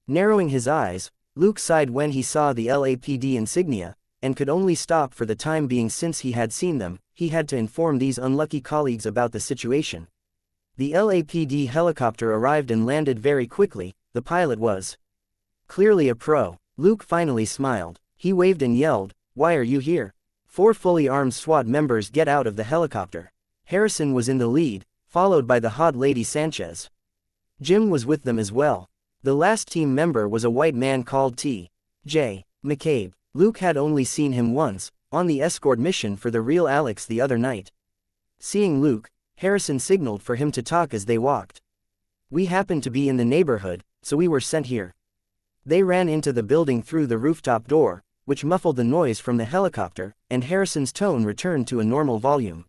Narrowing his eyes, Luke sighed when he saw the LAPD insignia, and could only stop for the time being since he had seen them. He had to inform these unlucky colleagues about the situation. The LAPD helicopter arrived and landed very quickly. The pilot was clearly a pro. Luke finally smiled. He waved and yelled, "Why are you here?" 4 fully armed SWAT members get out of the helicopter. Harrison was in the lead, followed by the hot lady Sanchez. Jim was with them as well. The last team member was a white man called T.J. McCabe. Luke had only seen him once, on the escort mission for the real Alex the other night. Seeing Luke, Harrison signaled for him to talk as they walked. "We happened to be in the neighborhood, so we were sent here." They ran into the building through the rooftop door, which muffled the noise from the helicopter, and Harrison's tone returned to a normal volume.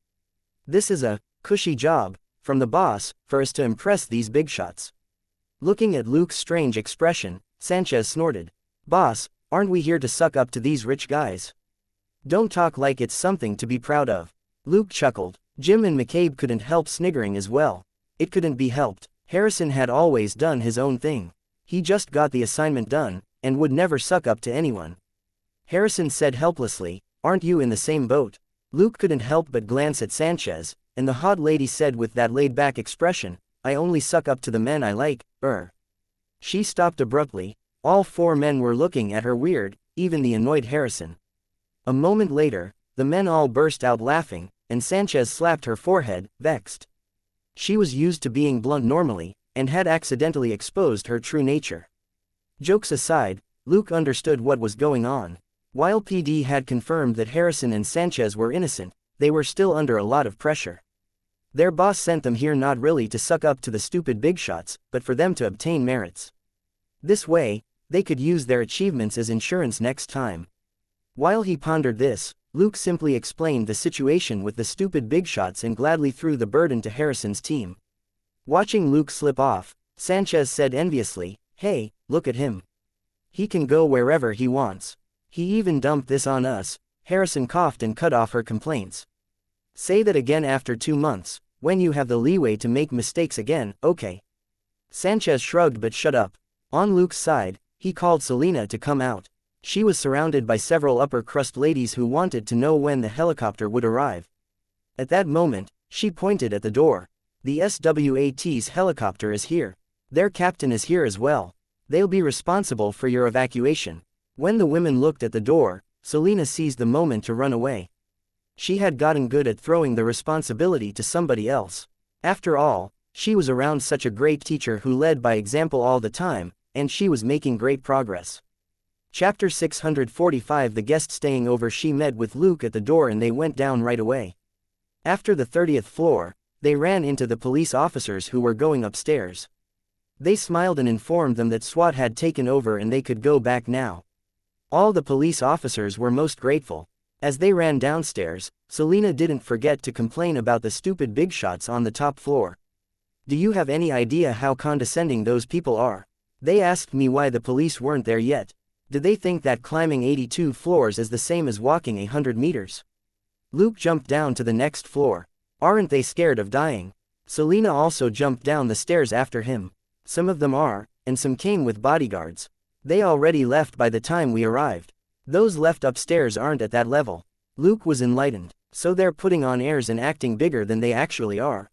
"This is a cushy job, from the boss, for us to impress these big shots." Looking at Luke's strange expression, Sanchez snorted. "Boss, aren't we here to suck up to these rich guys? Don't talk like it's something to be proud of." Luke chuckled. Jim and McCabe couldn't help sniggering as well. It couldn't be helped. Harrison had always done his own thing. He just got the assignment done, and would never suck up to anyone. Harrison said helplessly, "Aren't you in the same boat?" Luke couldn't help but glance at Sanchez, and the hot lady said with that laid-back expression, "I only suck up to the men I like, She stopped abruptly. All four men were looking at her weird, even the annoyed Harrison. A moment later, the men all burst out laughing, and Sanchez slapped her forehead, vexed. She was used to being blunt normally, and had accidentally exposed her true nature. Jokes aside, Luke understood what was going on. While PD had confirmed that Harrison and Sanchez were innocent, they were still under a lot of pressure. Their boss sent them here not really to suck up to the stupid big shots, but for them to obtain merits. This way, they could use their achievements as insurance next time. While he pondered this, Luke simply explained the situation with the stupid big shots and gladly threw the burden to Harrison's team. Watching Luke slip off, Sanchez said enviously, "Hey, look at him. He can go wherever he wants. He even dumped this on us." Harrison coughed and cut off her complaints. "Say that again after 2 months, when you have the leeway to make mistakes again, okay?" Sanchez shrugged but shut up. On Luke's side, he called Selena to come out. She was surrounded by several upper-crust ladies who wanted to know when the helicopter would arrive. At that moment, she pointed at the door. "The SWAT's helicopter is here. Their captain is here as well. They'll be responsible for your evacuation." When the women looked at the door, Selena seized the moment to run away. She had gotten good at throwing the responsibility to somebody else. After all, she was around such a great teacher who led by example all the time, and she was making great progress. Chapter 645. The guest staying over. She met with Luke at the door and they went down right away. After the 30th floor, they ran into the police officers who were going upstairs. They smiled and informed them that SWAT had taken over and they could go back now. All the police officers were most grateful. As they ran downstairs, Selena didn't forget to complain about the stupid big shots on the top floor. "Do you have any idea how condescending those people are? They asked me why the police weren't there yet. Did they think that climbing 82 floors is the same as walking 100 meters? Luke jumped down to the next floor. "Aren't they scared of dying?" Selena also jumped down the stairs after him. "Some of them are, and some came with bodyguards. They already left by the time we arrived. Those left upstairs aren't at that level." Luke was enlightened. "So they're putting on airs and acting bigger than they actually are."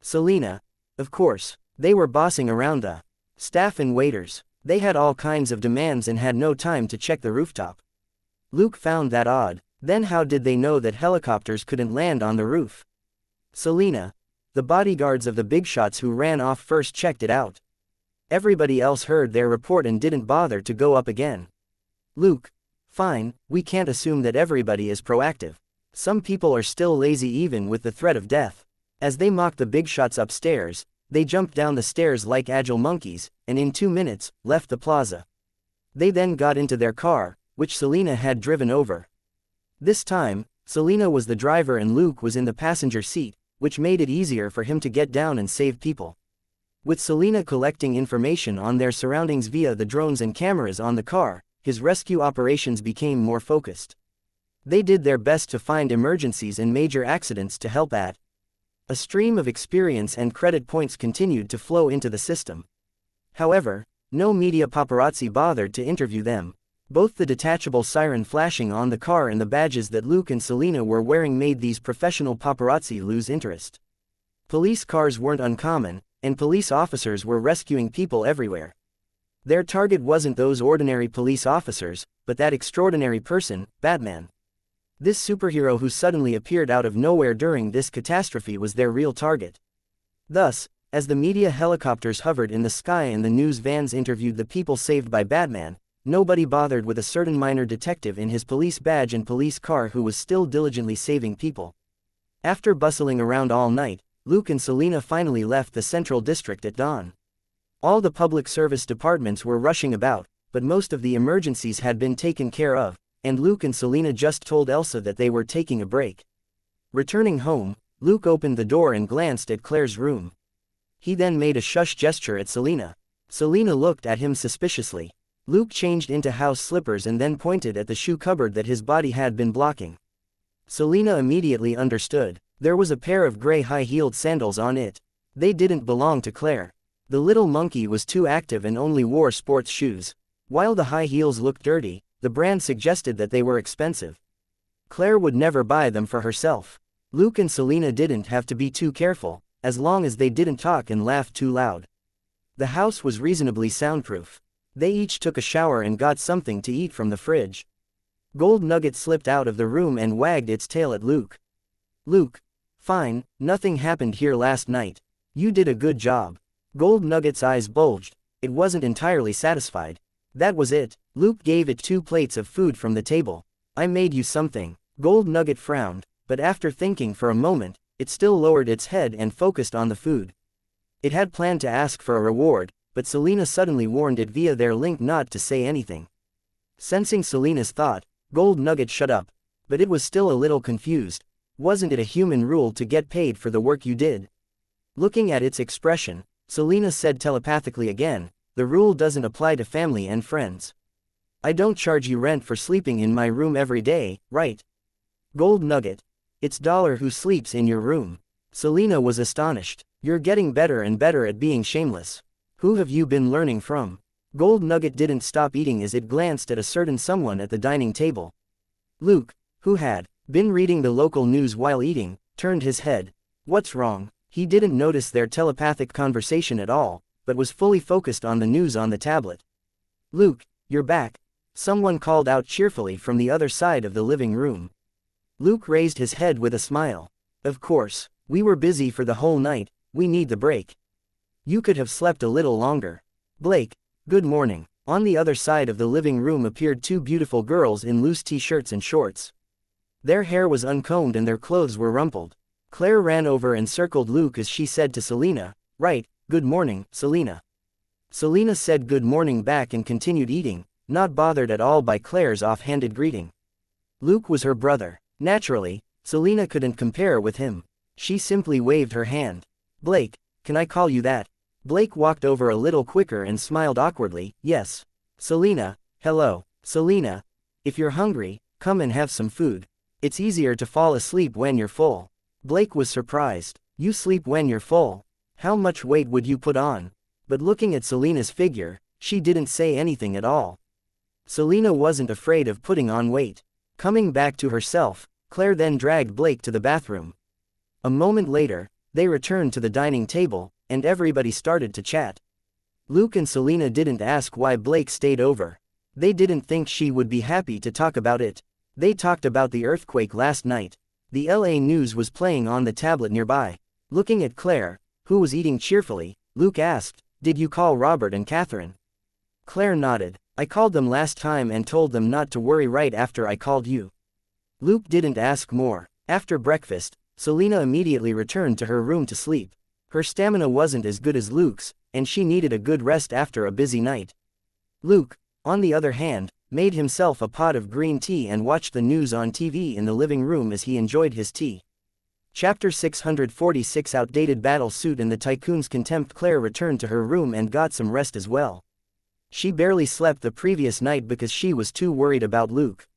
Selena: "Of course. They were bossing around the staff and waiters. They had all kinds of demands and had no time to check the rooftop." Luke found that odd. "Then how did they know that helicopters couldn't land on the roof?" Selena: "The bodyguards of the big shots who ran off first checked it out. Everybody else heard their report and didn't bother to go up again." Luke: "Fine, we can't assume that everybody is proactive. Some people are still lazy even with the threat of death." As they mocked the big shots upstairs, they jumped down the stairs like agile monkeys, and in 2 minutes, left the plaza. They then got into their car, which Selena had driven over. This time, Selena was the driver and Luke was in the passenger seat, which made it easier for him to get down and save people. With Selena collecting information on their surroundings via the drones and cameras on the car, his rescue operations became more focused. They did their best to find emergencies and major accidents to help at. A stream of experience and credit points continued to flow into the system. However, no media paparazzi bothered to interview them. Both the detachable siren flashing on the car and the badges that Luke and Selena were wearing made these professional paparazzi lose interest. Police cars weren't uncommon, and police officers were rescuing people everywhere. Their target wasn't those ordinary police officers, but that extraordinary person, Batman. This superhero who suddenly appeared out of nowhere during this catastrophe was their real target. Thus, as the media helicopters hovered in the sky and the news vans interviewed the people saved by Batman, nobody bothered with a certain minor detective in his police badge and police car who was still diligently saving people. After bustling around all night, Luke and Selena finally left the Central District at dawn. All the public service departments were rushing about, but most of the emergencies had been taken care of, and Luke and Selena just told Elsa that they were taking a break. Returning home, Luke opened the door and glanced at Claire's room. He then made a shush gesture at Selena. Selena looked at him suspiciously. Luke changed into house slippers and then pointed at the shoe cupboard that his body had been blocking. Selena immediately understood. There was a pair of gray high-heeled sandals on it. They didn't belong to Claire. The little monkey was too active and only wore sports shoes. While the high heels looked dirty, the brand suggested that they were expensive. Claire would never buy them for herself. Luke and Selena didn't have to be too careful, as long as they didn't talk and laugh too loud. The house was reasonably soundproof. They each took a shower and got something to eat from the fridge. Gold Nugget slipped out of the room and wagged its tail at Luke. Luke, fine, nothing happened here last night. You did a good job. Gold Nugget's eyes bulged. It wasn't entirely satisfied. That was it. Luke gave it 2 plates of food from the table. I made you something. Gold Nugget frowned, but after thinking for a moment, it still lowered its head and focused on the food. It had planned to ask for a reward, but Selena suddenly warned it via their link not to say anything. Sensing Selena's thought, Gold Nugget shut up, but it was still a little confused. Wasn't it a human rule to get paid for the work you did? Looking at its expression, Selena said telepathically again, the rule doesn't apply to family and friends. I don't charge you rent for sleeping in my room every day, right? Gold Nugget. It's dollar who sleeps in your room. Selena was astonished. You're getting better and better at being shameless. Who have you been learning from? Gold Nugget didn't stop eating as it glanced at a certain someone at the dining table. Luke, who had been reading the local news while eating, turned his head. What's wrong? He didn't notice their telepathic conversation at all, but was fully focused on the news on the tablet. Luke, you're back. Someone called out cheerfully from the other side of the living room. Luke raised his head with a smile. Of course, we were busy for the whole night, we need the break. You could have slept a little longer. Blake, good morning. On the other side of the living room appeared 2 beautiful girls in loose t-shirts and shorts. Their hair was uncombed and their clothes were rumpled. Claire ran over and circled Luke as she said to Selena, right, good morning, Selena. Selena said good morning back and continued eating, not bothered at all by Claire's offhanded greeting. Luke was her brother. Naturally, Selena couldn't compare with him. She simply waved her hand. Blake, can I call you that? Blake walked over a little quicker and smiled awkwardly, yes. Selena, hello. Selena, if you're hungry, come and have some food. It's easier to fall asleep when you're full. Blake was surprised. You sleep when you're full. How much weight would you put on? But looking at Selena's figure, she didn't say anything at all. Selena wasn't afraid of putting on weight. Coming back to herself, Claire then dragged Blake to the bathroom. A moment later, they returned to the dining table, and everybody started to chat. Luke and Selena didn't ask why Blake stayed over. They didn't think she would be happy to talk about it. They talked about the earthquake last night. The LA news was playing on the tablet nearby. Looking at Claire, who was eating cheerfully, Luke asked, did you call Robert and Catherine? Claire nodded. I called them last time and told them not to worry right after I called you. Luke didn't ask more. After breakfast, Selena immediately returned to her room to sleep. Her stamina wasn't as good as Luke's, and she needed a good rest after a busy night. Luke, on the other hand, made himself a pot of green tea and watched the news on TV in the living room as he enjoyed his tea. Chapter 646 Outdated battle suit in the Tycoon's contempt. Claire returned to her room and got some rest as well. She barely slept the previous night because she was too worried about Luke.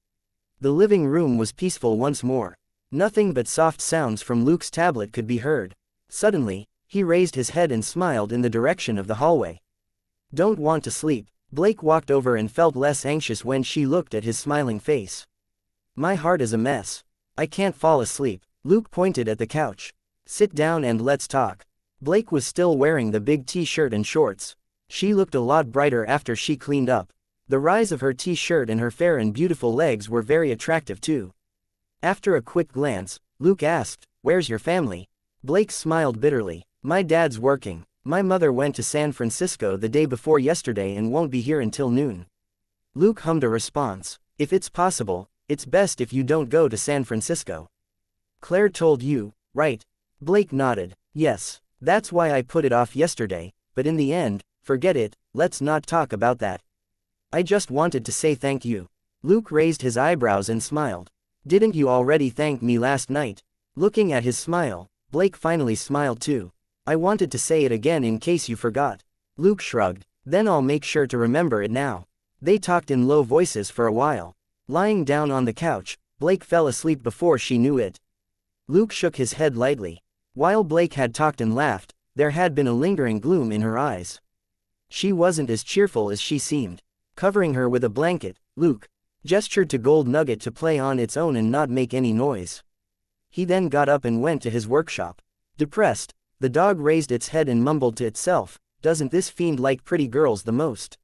The living room was peaceful once more. Nothing but soft sounds from Luke's tablet could be heard. Suddenly, he raised his head and smiled in the direction of the hallway. Don't want to sleep. Blake walked over and felt less anxious when she looked at his smiling face. My heart is a mess. I can't fall asleep. Luke pointed at the couch. Sit down and let's talk. Blake was still wearing the big t-shirt and shorts. She looked a lot brighter after she cleaned up. The rise of her t-shirt and her fair and beautiful legs were very attractive too. After a quick glance, Luke asked, where's your family? Blake smiled bitterly. My dad's working. My mother went to San Francisco the day before yesterday and won't be here until noon. Luke hummed a response. If it's possible, it's best if you don't go to San Francisco. Claire told you, right? Blake nodded. Yes, that's why I put it off yesterday, but in the end, forget it, let's not talk about that. I just wanted to say thank you. Luke raised his eyebrows and smiled. Didn't you already thank me last night? Looking at his smile, Blake finally smiled too. I wanted to say it again in case you forgot. Luke shrugged. Then I'll make sure to remember it now. They talked in low voices for a while. Lying down on the couch, Blake fell asleep before she knew it. Luke shook his head lightly. While Blake had talked and laughed, there had been a lingering gloom in her eyes. She wasn't as cheerful as she seemed. Covering her with a blanket, Luke gestured to Gold Nugget to play on its own and not make any noise. He then got up and went to his workshop. Depressed, the dog raised its head and mumbled to itself, "Doesn't this fiend like pretty girls the most?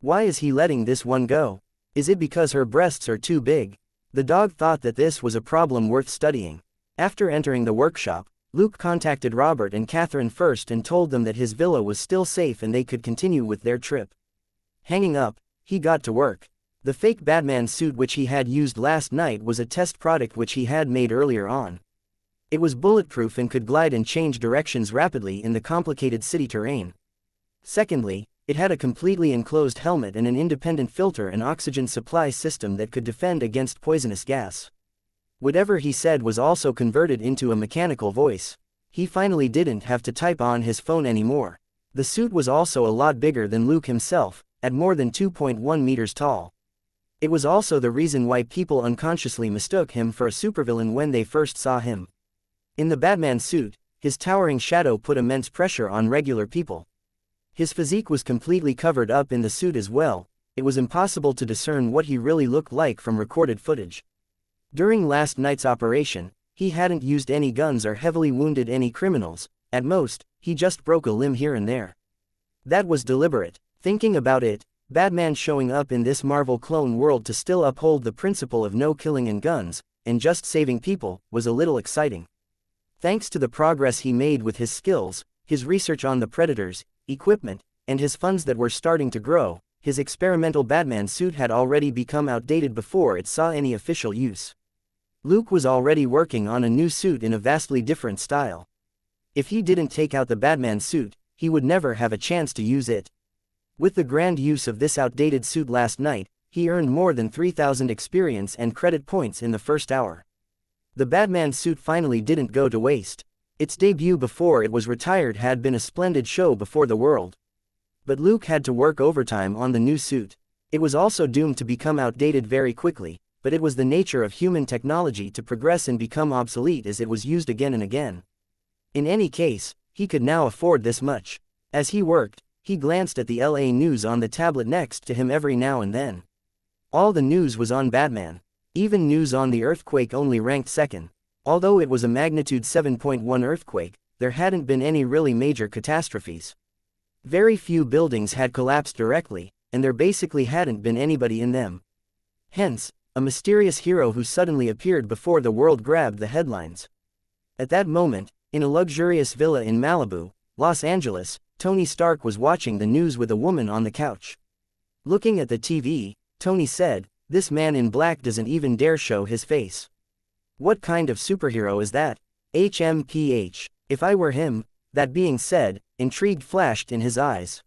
Why is he letting this one go? Is it because her breasts are too big?" The dog thought that this was a problem worth studying. After entering the workshop, Luke contacted Robert and Catherine first and told them that his villa was still safe and they could continue with their trip. Hanging up, he got to work. The fake Batman suit which he had used last night was a test product which he had made earlier on. It was bulletproof and could glide and change directions rapidly in the complicated city terrain. Secondly, it had a completely enclosed helmet and an independent filter and oxygen supply system that could defend against poisonous gas. Whatever he said was also converted into a mechanical voice. He finally didn't have to type on his phone anymore. The suit was also a lot bigger than Luke himself, at more than 2.1 meters tall. It was also the reason why people unconsciously mistook him for a supervillain when they first saw him. In the Batman suit, his towering shadow put immense pressure on regular people. His physique was completely covered up in the suit as well. It was impossible to discern what he really looked like from recorded footage. During last night's operation, he hadn't used any guns or heavily wounded any criminals. At most, he just broke a limb here and there. That was deliberate. Thinking about it, Batman showing up in this Marvel clone world to still uphold the principle of no killing and guns, and just saving people, was a little exciting. Thanks to the progress he made with his skills, his research on the Predators, equipment, and his funds that were starting to grow, his experimental Batman suit had already become outdated before it saw any official use. Luke was already working on a new suit in a vastly different style. If he didn't take out the Batman suit, he would never have a chance to use it. With the grand use of this outdated suit last night, he earned more than 3,000 experience and credit points in the first hour. The Batman suit finally didn't go to waste. Its debut before it was retired had been a splendid show before the world. But Luke had to work overtime on the new suit. It was also doomed to become outdated very quickly, but it was the nature of human technology to progress and become obsolete as it was used again and again. In any case, he could now afford this much. As he worked, he glanced at the LA news on the tablet next to him every now and then. All the news was on Batman. Even news on the earthquake only ranked second. Although it was a magnitude 7.1 earthquake, there hadn't been any really major catastrophes. Very few buildings had collapsed directly, and there basically hadn't been anybody in them. Hence, a mysterious hero who suddenly appeared before the world grabbed the headlines. At that moment, in a luxurious villa in Malibu, Los Angeles, Tony Stark was watching the news with a woman on the couch. Looking at the TV, Tony said, "This man in black doesn't even dare show his face. What kind of superhero is that? HMPH. If I were him." That being said, intrigue flashed in his eyes.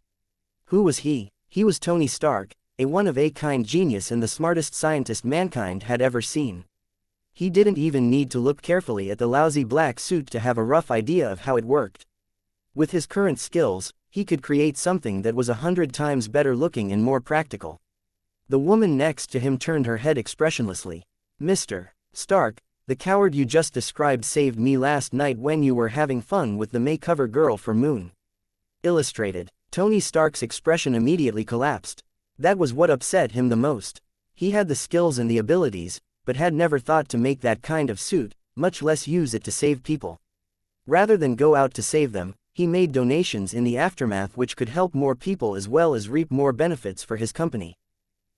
Who was he? He was Tony Stark, a one-of-a-kind genius and the smartest scientist mankind had ever seen. He didn't even need to look carefully at the lousy black suit to have a rough idea of how it worked. With his current skills, he could create something that was 100 times better looking and more practical. The woman next to him turned her head expressionlessly. "Mr. Stark, the coward you just described saved me last night when you were having fun with the May cover girl for Moon." Illustrated. Tony Stark's expression immediately collapsed. That was what upset him the most. He had the skills and the abilities, but had never thought to make that kind of suit, much less use it to save people. Rather than go out to save them, he made donations in the aftermath which could help more people as well as reap more benefits for his company.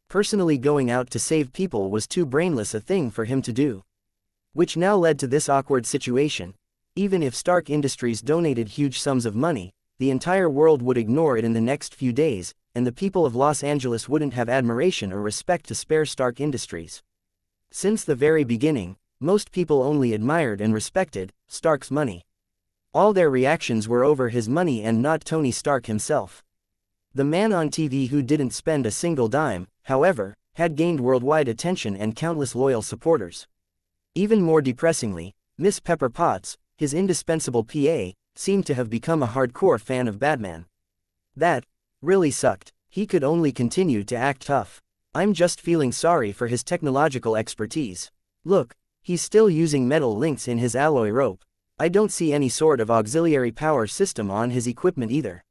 Personally going out to save people was too brainless a thing for him to do. Which now led to this awkward situation. Even if Stark Industries donated huge sums of money, the entire world would ignore it in the next few days, and the people of Los Angeles wouldn't have admiration or respect to spare Stark Industries. Since the very beginning, most people only admired and respected Stark's money. All their reactions were over his money and not Tony Stark himself. The man on TV who didn't spend a single dime, however, had gained worldwide attention and countless loyal supporters. Even more depressingly, Miss Pepper Potts, his indispensable PA, seemed to have become a hardcore fan of Batman. That really sucked. He could only continue to act tough. "I'm just feeling sorry for his technological expertise. Look, he's still using metal links in his alloy rope. I don't see any sort of auxiliary power system on his equipment either.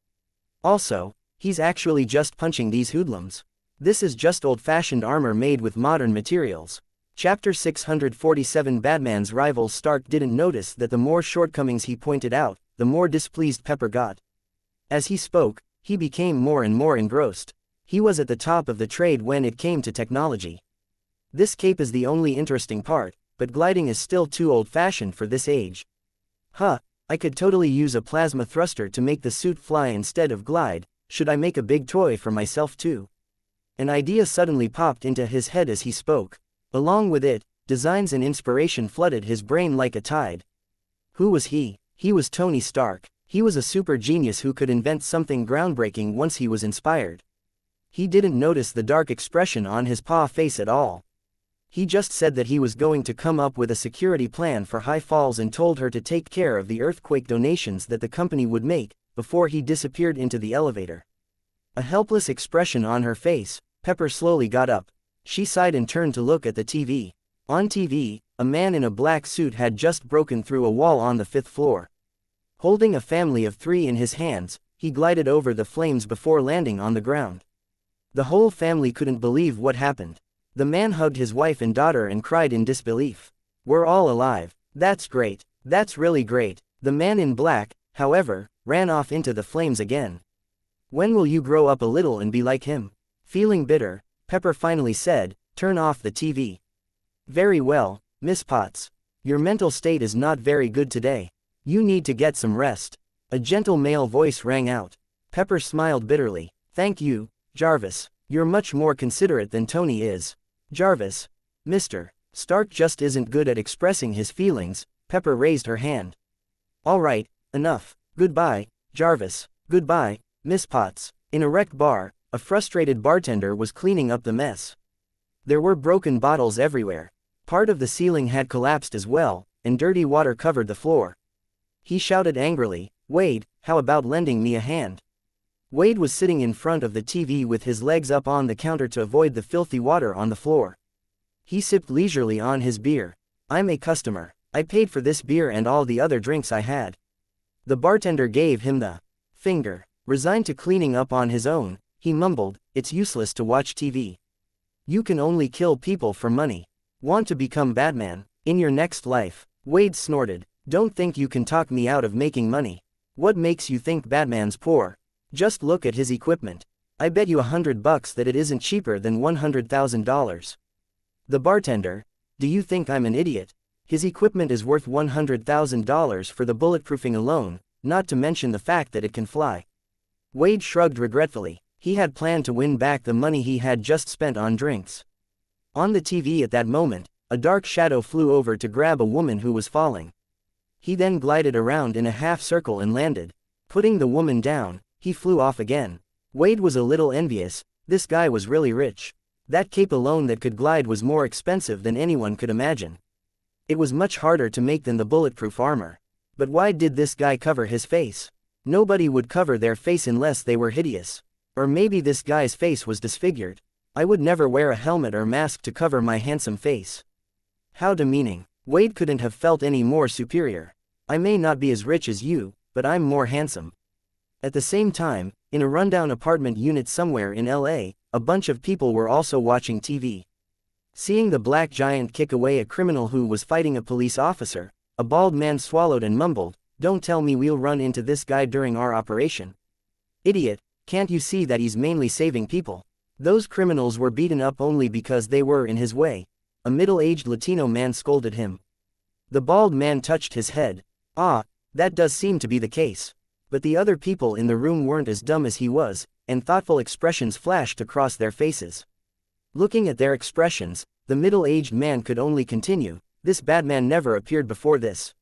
Also, he's actually just punching these hoodlums. This is just old-fashioned armor made with modern materials. Chapter 647. Batman's rival Stark didn't notice that the more shortcomings he pointed out, the more displeased Pepper got. As he spoke, he became more and more engrossed. He was at the top of the trade when it came to technology. This cape is the only interesting part, but gliding is still too old-fashioned for this age. Huh, I could totally use a plasma thruster to make the suit fly instead of glide. Should I make a big toy for myself too? An idea suddenly popped into his head as he spoke. Along with it, designs and inspiration flooded his brain like a tide. Who was he? He was Tony Stark. He was a super genius who could invent something groundbreaking once he was inspired. He didn't notice the dark expression on his paw face at all. He just said that he was going to come up with a security plan for High Falls and told her to take care of the earthquake donations that the company would make, before he disappeared into the elevator. A helpless expression on her face, Pepper slowly got up. She sighed and turned to look at the TV. On TV, a man in a black suit had just broken through a wall on the 5th floor. Holding a family of 3 in his hands, he glided over the flames before landing on the ground. The whole family couldn't believe what happened. The man hugged his wife and daughter and cried in disbelief. "We're all alive. That's great. That's really great." The man in black, however, ran off into the flames again. "When will you grow up a little and be like him?" Feeling bitter, Pepper finally said, "Turn off the TV." "Very well, Miss Potts. Your mental state is not very good today. You need to get some rest." A gentle male voice rang out. Pepper smiled bitterly. "Thank you, Jarvis. You're much more considerate than Tony is." "Jarvis. Mr. Stark just isn't good at expressing his feelings." Pepper raised her hand. "All right, enough. Goodbye, Jarvis." "Goodbye, Miss Potts." In a wrecked bar, a frustrated bartender was cleaning up the mess. There were broken bottles everywhere. Part of the ceiling had collapsed as well, and dirty water covered the floor. He shouted angrily, "Wade, how about lending me a hand?" Wade was sitting in front of the TV with his legs up on the counter to avoid the filthy water on the floor. He sipped leisurely on his beer. "I'm a customer. I paid for this beer and all the other drinks I had." The bartender gave him the finger. Resigned to cleaning up on his own, he mumbled, "It's useless to watch TV. You can only kill people for money. Want to become Batman in your next life?" Wade snorted. "Don't think you can talk me out of making money. What makes you think Batman's poor? Just look at his equipment. I bet you $100 that it isn't cheaper than $100,000. The bartender, "Do you think I'm an idiot? His equipment is worth $100,000 for the bulletproofing alone, not to mention the fact that it can fly." Wade shrugged regretfully. He had planned to win back the money he had just spent on drinks. On the TV at that moment, a dark shadow flew over to grab a woman who was falling. He then glided around in a half circle and landed. Putting the woman down, he flew off again. Wade was a little envious. This guy was really rich. That cape alone that could glide was more expensive than anyone could imagine. It was much harder to make than the bulletproof armor. But why did this guy cover his face? Nobody would cover their face unless they were hideous. Or maybe this guy's face was disfigured. I would never wear a helmet or mask to cover my handsome face. How demeaning. Wade couldn't have felt any more superior. I may not be as rich as you, but I'm more handsome. At the same time, in a rundown apartment unit somewhere in LA, a bunch of people were also watching TV. Seeing the black giant kick away a criminal who was fighting a police officer, a bald man swallowed and mumbled, "Don't tell me we'll run into this guy during our operation. Idiot, can't you see that he's mainly saving people? Those criminals were beaten up only because they were in his way." A middle-aged Latino man scolded him. The bald man touched his head. "Ah, that does seem to be the case." But the other people in the room weren't as dumb as he was, and thoughtful expressions flashed across their faces. Looking at their expressions, the middle-aged man could only continue, "This Batman never appeared before this.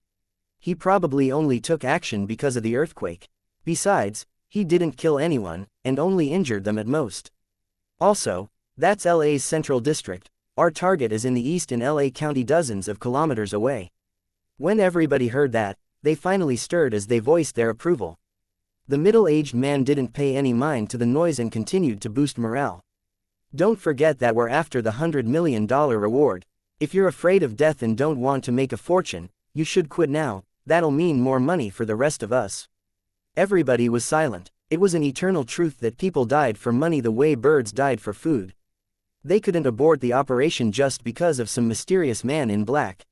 He probably only took action because of the earthquake. Besides, he didn't kill anyone, and only injured them at most. Also, that's LA's Central District. Our target is in the east in LA County dozens of kilometers away." When everybody heard that, they finally stirred as they voiced their approval. The middle-aged man didn't pay any mind to the noise and continued to boost morale. "Don't forget that we're after the $100 million reward. If you're afraid of death and don't want to make a fortune, you should quit now. that'll mean more money for the rest of us." Everybody was silent. It was an eternal truth that people died for money the way birds died for food. They couldn't abort the operation just because of some mysterious man in black.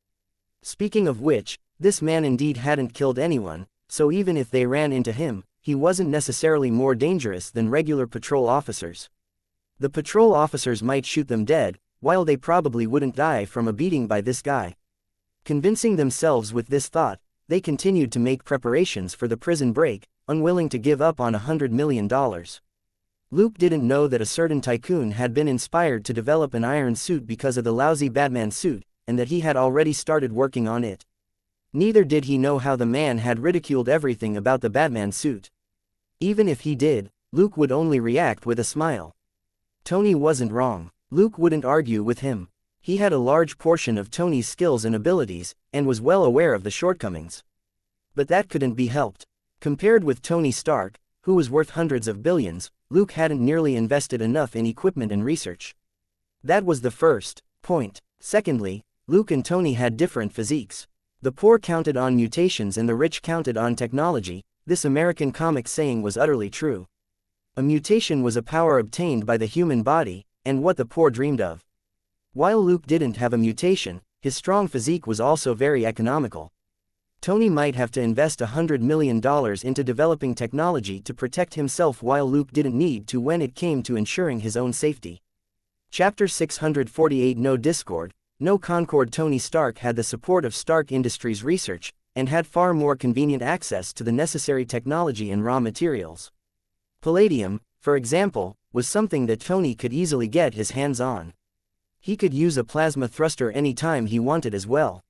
Speaking of which, this man indeed hadn't killed anyone, so even if they ran into him, he wasn't necessarily more dangerous than regular patrol officers. The patrol officers might shoot them dead, while they probably wouldn't die from a beating by this guy. Convincing themselves with this thought, they continued to make preparations for the prison break, unwilling to give up on $100 million. Luke didn't know that a certain tycoon had been inspired to develop an iron suit because of the lousy Batman suit, and that he had already started working on it. Neither did he know how the man had ridiculed everything about the Batman suit. Even if he did, Luke would only react with a smile. Tony wasn't wrong. Luke wouldn't argue with him. He had a large portion of Tony's skills and abilities, and was well aware of the shortcomings. But that couldn't be helped. Compared with Tony Stark, who was worth hundreds of billions, Luke hadn't nearly invested enough in equipment and research. That was the first point. Secondly, Luke and Tony had different physiques. The poor counted on mutations and the rich counted on technology. This American comic saying was utterly true. A mutation was a power obtained by the human body, and what the poor dreamed of. While Luke didn't have a mutation, his strong physique was also very economical. Tony might have to invest $100 million into developing technology to protect himself, while Luke didn't need to when it came to ensuring his own safety. Chapter 648. No discord, no concord. Tony Stark had the support of Stark Industries Research, and had far more convenient access to the necessary technology and raw materials. Palladium, for example, was something that Tony could easily get his hands on. He could use a plasma thruster anytime he wanted as well.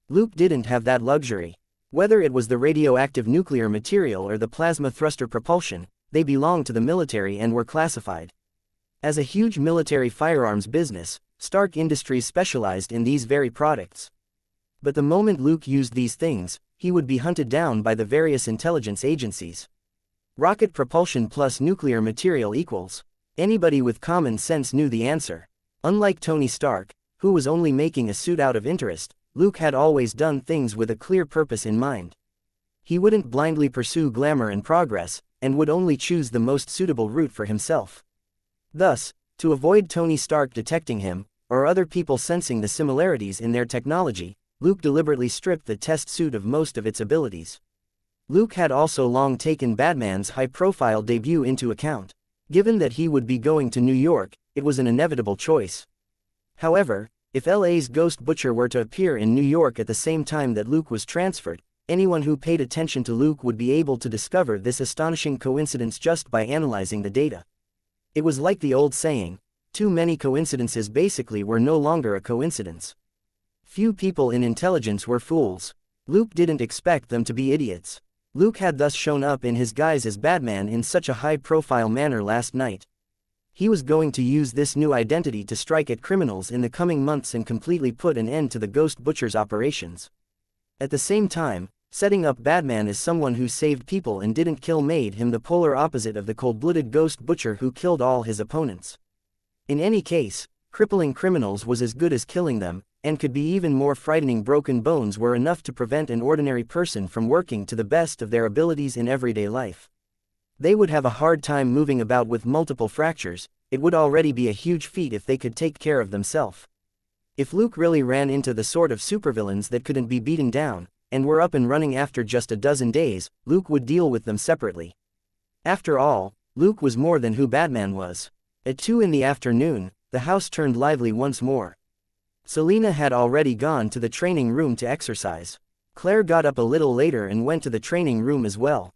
Luke didn't have that luxury. Whether it was the radioactive nuclear material or the plasma thruster propulsion, they belonged to the military and were classified. As a huge military firearms business, Stark Industries specialized in these very products. But the moment Luke used these things, he would be hunted down by the various intelligence agencies. Rocket propulsion plus nuclear material equals. Anybody with common sense knew the answer. Unlike Tony Stark, who was only making a suit out of interest, Luke had always done things with a clear purpose in mind. He wouldn't blindly pursue glamour and progress, and would only choose the most suitable route for himself. Thus, to avoid Tony Stark detecting him, or other people sensing the similarities in their technology, Luke deliberately stripped the test suit of most of its abilities. Luke had also long taken Batman's high-profile debut into account. Given that he would be going to New York, it was an inevitable choice. However, if LA's Ghost Butcher were to appear in New York at the same time that Luke was transferred, anyone who paid attention to Luke would be able to discover this astonishing coincidence just by analyzing the data. It was like the old saying, too many coincidences basically were no longer a coincidence. Few people in intelligence were fools. Luke didn't expect them to be idiots. Luke had thus shown up in his guise as Batman in such a high-profile manner last night. He was going to use this new identity to strike at criminals in the coming months and completely put an end to the Ghost Butcher's operations. At the same time, setting up Batman as someone who saved people and didn't kill made him the polar opposite of the cold-blooded Ghost Butcher who killed all his opponents. In any case, crippling criminals was as good as killing them, and could be even more frightening. Broken bones were enough to prevent an ordinary person from working to the best of their abilities in everyday life. They would have a hard time moving about with multiple fractures. It would already be a huge feat if they could take care of themselves. If Luke really ran into the sort of supervillains that couldn't be beaten down, and were up and running after just a dozen days, Luke would deal with them separately. After all, Luke was more than who Batman was. At 2 in the afternoon, the house turned lively once more. Selina had already gone to the training room to exercise. Claire got up a little later and went to the training room as well.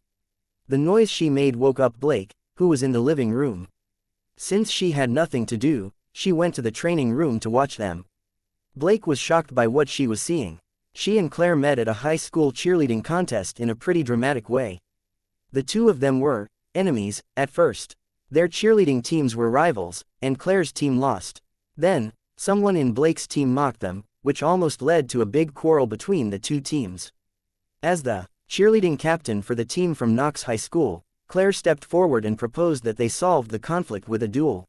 The noise she made woke up Blake, who was in the living room. Since she had nothing to do, she went to the training room to watch them. Blake was shocked by what she was seeing. She and Claire met at a high school cheerleading contest in a pretty dramatic way. The two of them were enemies at first. Their cheerleading teams were rivals, and Claire's team lost. Then, someone in Blake's team mocked them, which almost led to a big quarrel between the two teams. As the cheerleading captain for the team from Knox High School, Claire stepped forward and proposed that they solve the conflict with a duel.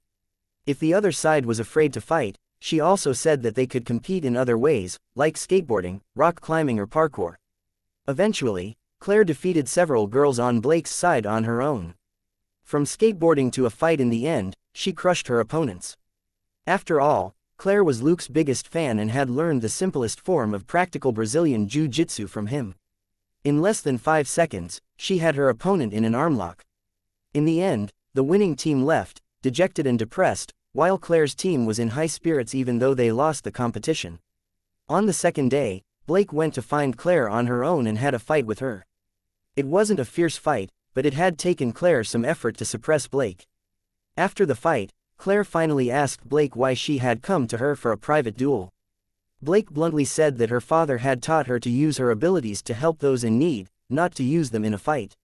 If the other side was afraid to fight, she also said that they could compete in other ways, like skateboarding, rock climbing or parkour. Eventually, Claire defeated several girls on Blake's side on her own. From skateboarding to a fight in the end, she crushed her opponents. After all, Claire was Luke's biggest fan and had learned the simplest form of practical Brazilian Jiu-Jitsu from him. In less than 5 seconds, she had her opponent in an armlock. In the end, the winning team left, dejected and depressed, while Claire's team was in high spirits even though they lost the competition. On the second day, Blake went to find Claire on her own and had a fight with her. It wasn't a fierce fight, but it had taken Claire some effort to suppress Blake. After the fight, Claire finally asked Blake why she had come to her for a private duel. Blake bluntly said that her father had taught her to use her abilities to help those in need, not to use them in a fight.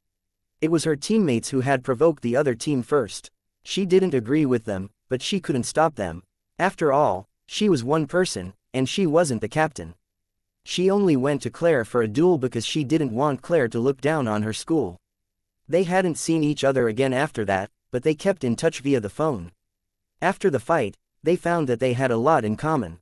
It was her teammates who had provoked the other team first. She didn't agree with them, but she couldn't stop them. After all, she was one person, and she wasn't the captain. She only went to Claire for a duel because she didn't want Claire to look down on her school. They hadn't seen each other again after that, but they kept in touch via the phone. After the fight, they found that they had a lot in common.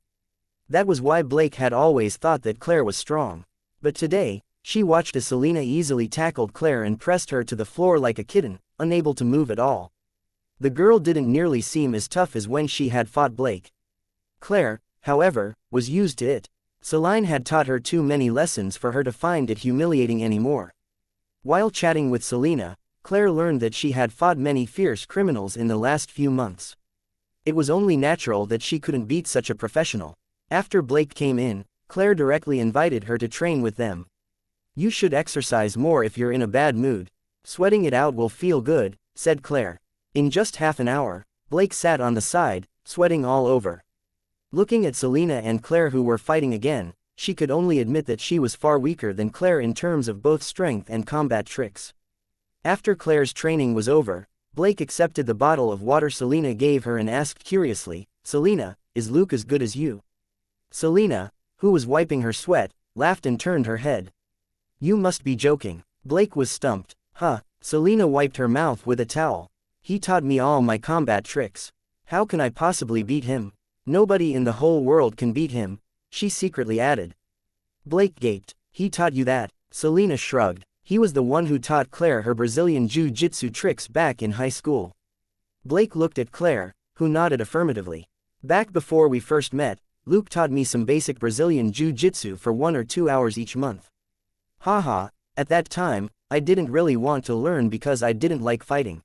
That was why Blake had always thought that Claire was strong. But today, she watched as Selena easily tackled Claire and pressed her to the floor like a kitten, unable to move at all. The girl didn't nearly seem as tough as when she had fought Blake. Claire, however, was used to it. Selena had taught her too many lessons for her to find it humiliating anymore. While chatting with Selena, Claire learned that she had fought many fierce criminals in the last few months. It was only natural that she couldn't beat such a professional. After Blake came in, Claire directly invited her to train with them. "You should exercise more if you're in a bad mood. Sweating it out will feel good," said Claire. In just half an hour, Blake sat on the side, sweating all over. Looking at Selena and Claire who were fighting again, she could only admit that she was far weaker than Claire in terms of both strength and combat tricks. After Claire's training was over, Blake accepted the bottle of water Selena gave her and asked curiously, "Selena, is Luke as good as you?" Selena, who was wiping her sweat, laughed and turned her head. "You must be joking." Blake was stumped. "Huh." Selena wiped her mouth with a towel. "He taught me all my combat tricks. How can I possibly beat him? Nobody in the whole world can beat him," she secretly added. Blake gaped. "He taught you that?" Selena shrugged. "He was the one who taught Claire her Brazilian Jiu-Jitsu tricks back in high school." Blake looked at Claire, who nodded affirmatively. "Back before we first met, Luke taught me some basic Brazilian Jiu-Jitsu for 1 or 2 hours each month. Haha, at that time, I didn't really want to learn because I didn't like fighting."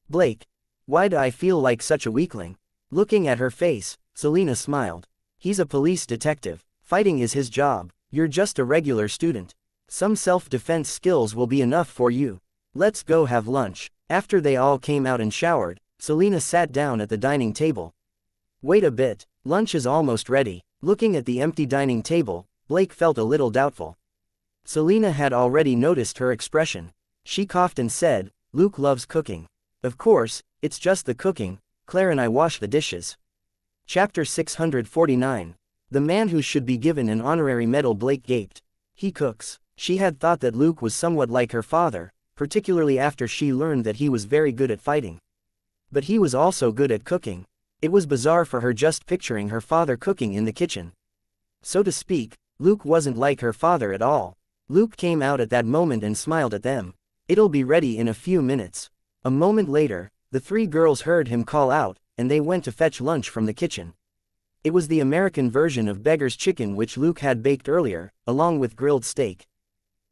"Blake, why do I feel like such a weakling?" Looking at her face, Selena smiled. "He's a police detective. Fighting is his job. You're just a regular student. Some self-defense skills will be enough for you. Let's go have lunch." After they all came out and showered, Selena sat down at the dining table. "Wait a bit, lunch is almost ready." Looking at the empty dining table, Blake felt a little doubtful. Selena had already noticed her expression. She coughed and said, "Luke loves cooking." "Of course, it's just the cooking. Claire and I wash the dishes." Chapter 649. The man who should be given an honorary medal. Blake gaped. "He cooks." She had thought that Luke was somewhat like her father, particularly after she learned that he was very good at fighting. But he was also good at cooking. It was bizarre for her just picturing her father cooking in the kitchen. So to speak, Luke wasn't like her father at all. Luke came out at that moment and smiled at them. "It'll be ready in a few minutes." A moment later, the 3 girls heard him call out, and they went to fetch lunch from the kitchen. It was the American version of beggar's chicken which Luke had baked earlier, along with grilled steak.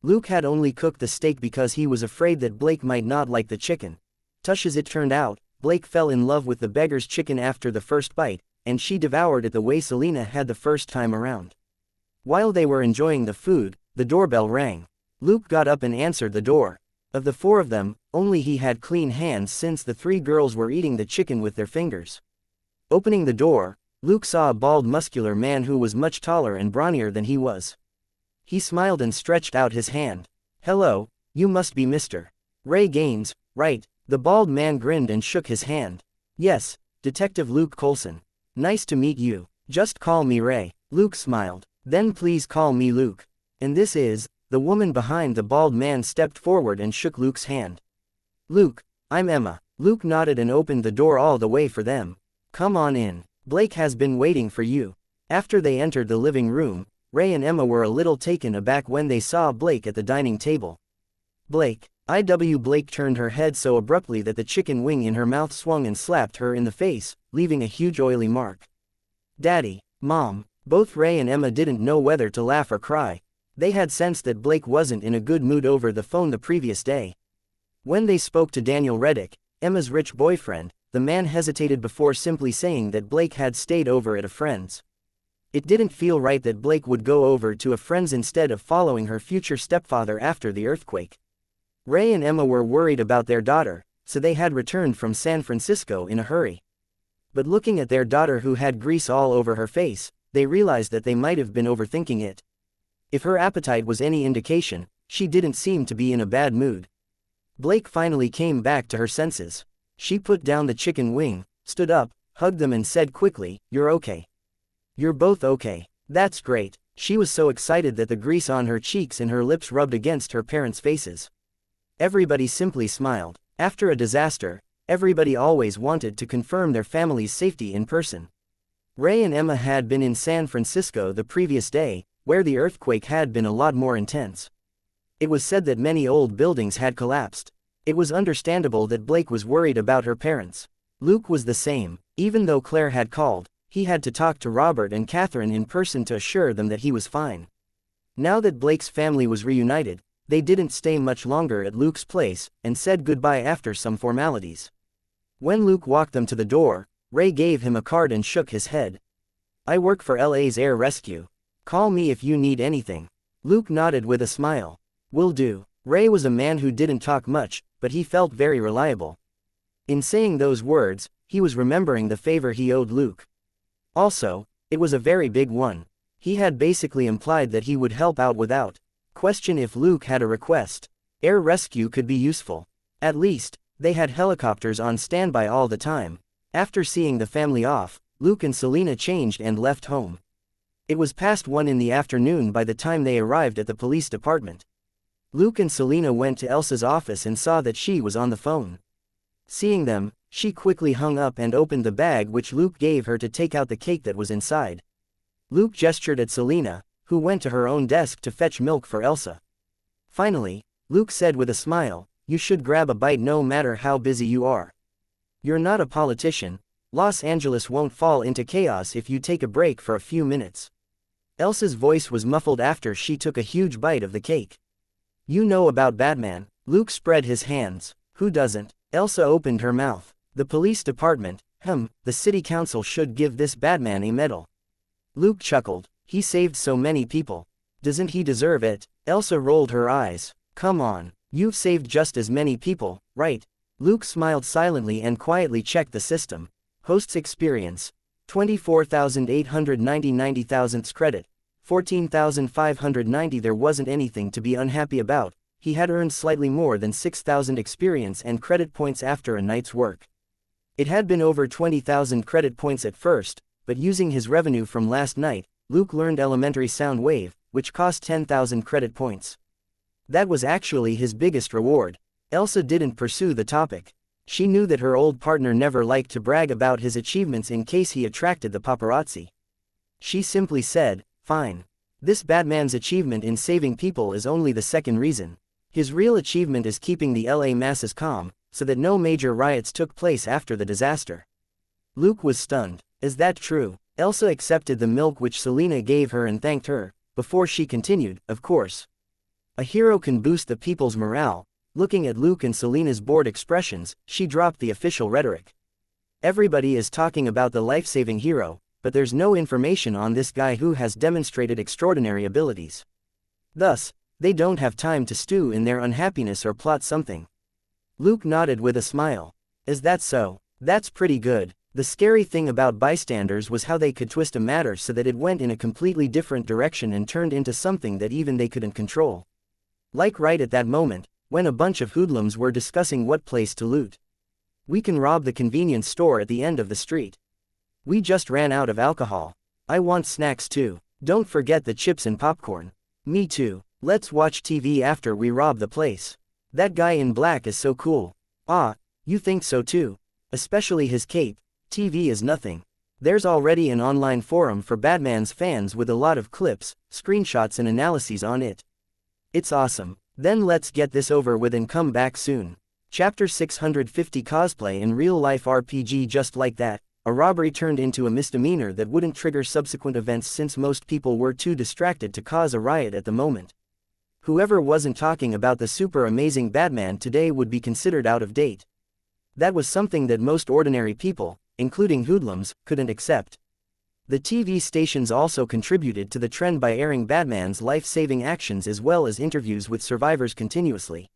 Luke had only cooked the steak because he was afraid that Blake might not like the chicken. Tush, as it turned out, Blake fell in love with the beggar's chicken after the first bite, and she devoured it the way Selena had the first time around. While they were enjoying the food, the doorbell rang. Luke got up and answered the door. Of the 4 of them, only he had clean hands since the 3 girls were eating the chicken with their fingers. Opening the door, Luke saw a bald muscular man who was much taller and brawnier than he was. He smiled and stretched out his hand. "Hello, you must be Mr. Ray Gaines, right?" The bald man grinned and shook his hand. "Yes, Detective Luke Colson. Nice to meet you. Just call me Ray." Luke smiled. "Then please call me Luke. And this is..." The woman behind the bald man stepped forward and shook Luke's hand. "Luke, I'm Emma." Luke nodded and opened the door all the way for them. "Come on in. Blake has been waiting for you." After they entered the living room, Ray and Emma were a little taken aback when they saw Blake at the dining table. Blake. Blake turned her head so abruptly that the chicken wing in her mouth swung and slapped her in the face, leaving a huge oily mark. Daddy. Mom. Both Ray and Emma didn't know whether to laugh or cry. They had sensed that Blake wasn't in a good mood over the phone the previous day. When they spoke to Daniel Reddick, Emma's rich boyfriend, the man hesitated before simply saying that Blake had stayed over at a friend's. It didn't feel right that Blake would go over to a friend's instead of following her future stepfather after the earthquake. Ray and Emma were worried about their daughter, so they had returned from San Francisco in a hurry. But looking at their daughter who had grease all over her face, they realized that they might have been overthinking it. If her appetite was any indication, she didn't seem to be in a bad mood. Blake finally came back to her senses. She put down the chicken wing, stood up, hugged them and said quickly, "You're okay. You're both okay. That's great." She was so excited that the grease on her cheeks and her lips rubbed against her parents' faces. Everybody simply smiled. After a disaster, everybody always wanted to confirm their family's safety in person. Ray and Emma had been in San Francisco the previous day, where the earthquake had been a lot more intense. It was said that many old buildings had collapsed. It was understandable that Blake was worried about her parents. Luke was the same. Even though Claire had called, he had to talk to Robert and Catherine in person to assure them that he was fine. Now that Blake's family was reunited, they didn't stay much longer at Luke's place, and said goodbye after some formalities. When Luke walked them to the door, Ray gave him a card and shook his head. "I work for LA's Air Rescue. Call me if you need anything." Luke nodded with a smile. "Will do." Ray was a man who didn't talk much, but he felt very reliable. In saying those words, he was remembering the favor he owed Luke. Also, it was a very big one. He had basically implied that he would help out without question if Luke had a request. Air rescue could be useful. At least, they had helicopters on standby all the time. After seeing the family off, Luke and Selena changed and left home. It was past 1 in the afternoon by the time they arrived at the police department. Luke and Selena went to Elsa's office and saw that she was on the phone. Seeing them, she quickly hung up and opened the bag which Luke gave her to take out the cake that was inside. Luke gestured at Selena, who went to her own desk to fetch milk for Elsa. Finally, Luke said with a smile, "You should grab a bite no matter how busy you are. You're not a politician. Los Angeles won't fall into chaos if you take a break for a few minutes." Elsa's voice was muffled after she took a huge bite of the cake. "You know about Batman." Luke spread his hands. "Who doesn't?" Elsa opened her mouth. "The police department, the city council should give this Batman a medal." Luke chuckled. "He saved so many people. Doesn't he deserve it?" Elsa rolled her eyes. "Come on, you've saved just as many people, right?" Luke smiled silently and quietly checked the system. Host's experience. 24,890 90,000ths credit. 14,590. There wasn't anything to be unhappy about. He had earned slightly more than 6,000 experience and credit points after a night's work. It had been over 20,000 credit points at first, but using his revenue from last night, Luke learned elementary sound wave, which cost 10,000 credit points. That was actually his biggest reward. Elsa didn't pursue the topic. She knew that her old partner never liked to brag about his achievements in case he attracted the paparazzi. She simply said, "Fine. This Batman's achievement in saving people is only the second reason. His real achievement is keeping the LA masses calm, so that no major riots took place after the disaster." Luke was stunned. "Is that true?" Elsa accepted the milk which Selena gave her and thanked her, before she continued, "Of course. A hero can boost the people's morale." Looking at Luke and Selena's bored expressions, she dropped the official rhetoric. "Everybody is talking about the life-saving hero, but there's no information on this guy who has demonstrated extraordinary abilities. Thus, they don't have time to stew in their unhappiness or plot something." Luke nodded with a smile. "Is that so? That's pretty good." The scary thing about bystanders was how they could twist a matter so that it went in a completely different direction and turned into something that even they couldn't control. Like right at that moment, when a bunch of hoodlums were discussing what place to loot. "We can rob the convenience store at the end of the street. We just ran out of alcohol. I want snacks too. Don't forget the chips and popcorn." "Me too. Let's watch TV after we rob the place. That guy in black is so cool." "Ah, you think so too? Especially his cape. TV is nothing." There's already an online forum for Batman's fans with a lot of clips, screenshots and analyses on it. It's awesome. Then let's get this over with and come back soon. Chapter 650 Cosplay in real-life RPG. Just like that, a robbery turned into a misdemeanor that wouldn't trigger subsequent events since most people were too distracted to cause a riot at the moment. Whoever wasn't talking about the super amazing Batman today would be considered out of date. That was something that most ordinary people, including hoodlums, couldn't accept. The TV stations also contributed to the trend by airing Batman's life-saving actions as well as interviews with survivors continuously.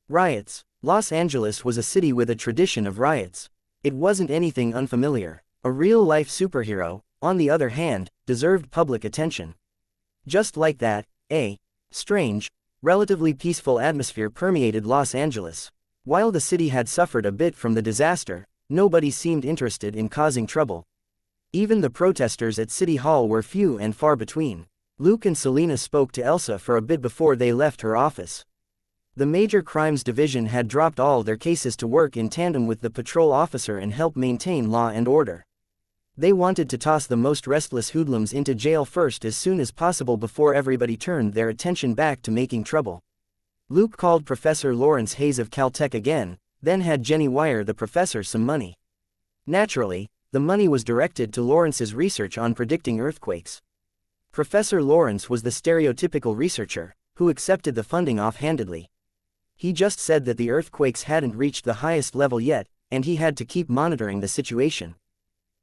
Riots. Los Angeles was a city with a tradition of riots. It wasn't anything unfamiliar. A real-life superhero, on the other hand, deserved public attention. Just like that, a strange, relatively peaceful atmosphere permeated Los Angeles. While the city had suffered a bit from the disaster, nobody seemed interested in causing trouble. Even the protesters at City Hall were few and far between. Luke and Selina spoke to Elsa for a bit before they left her office. The Major Crimes Division had dropped all their cases to work in tandem with the patrol officer and help maintain law and order. They wanted to toss the most restless hoodlums into jail first as soon as possible before everybody turned their attention back to making trouble. Luke called Professor Lawrence Hayes of Caltech again, then had Jenny wire the professor some money. Naturally, the money was directed to Lawrence's research on predicting earthquakes. Professor Lawrence was the stereotypical researcher, who accepted the funding offhandedly. He just said that the earthquakes hadn't reached the highest level yet, and he had to keep monitoring the situation.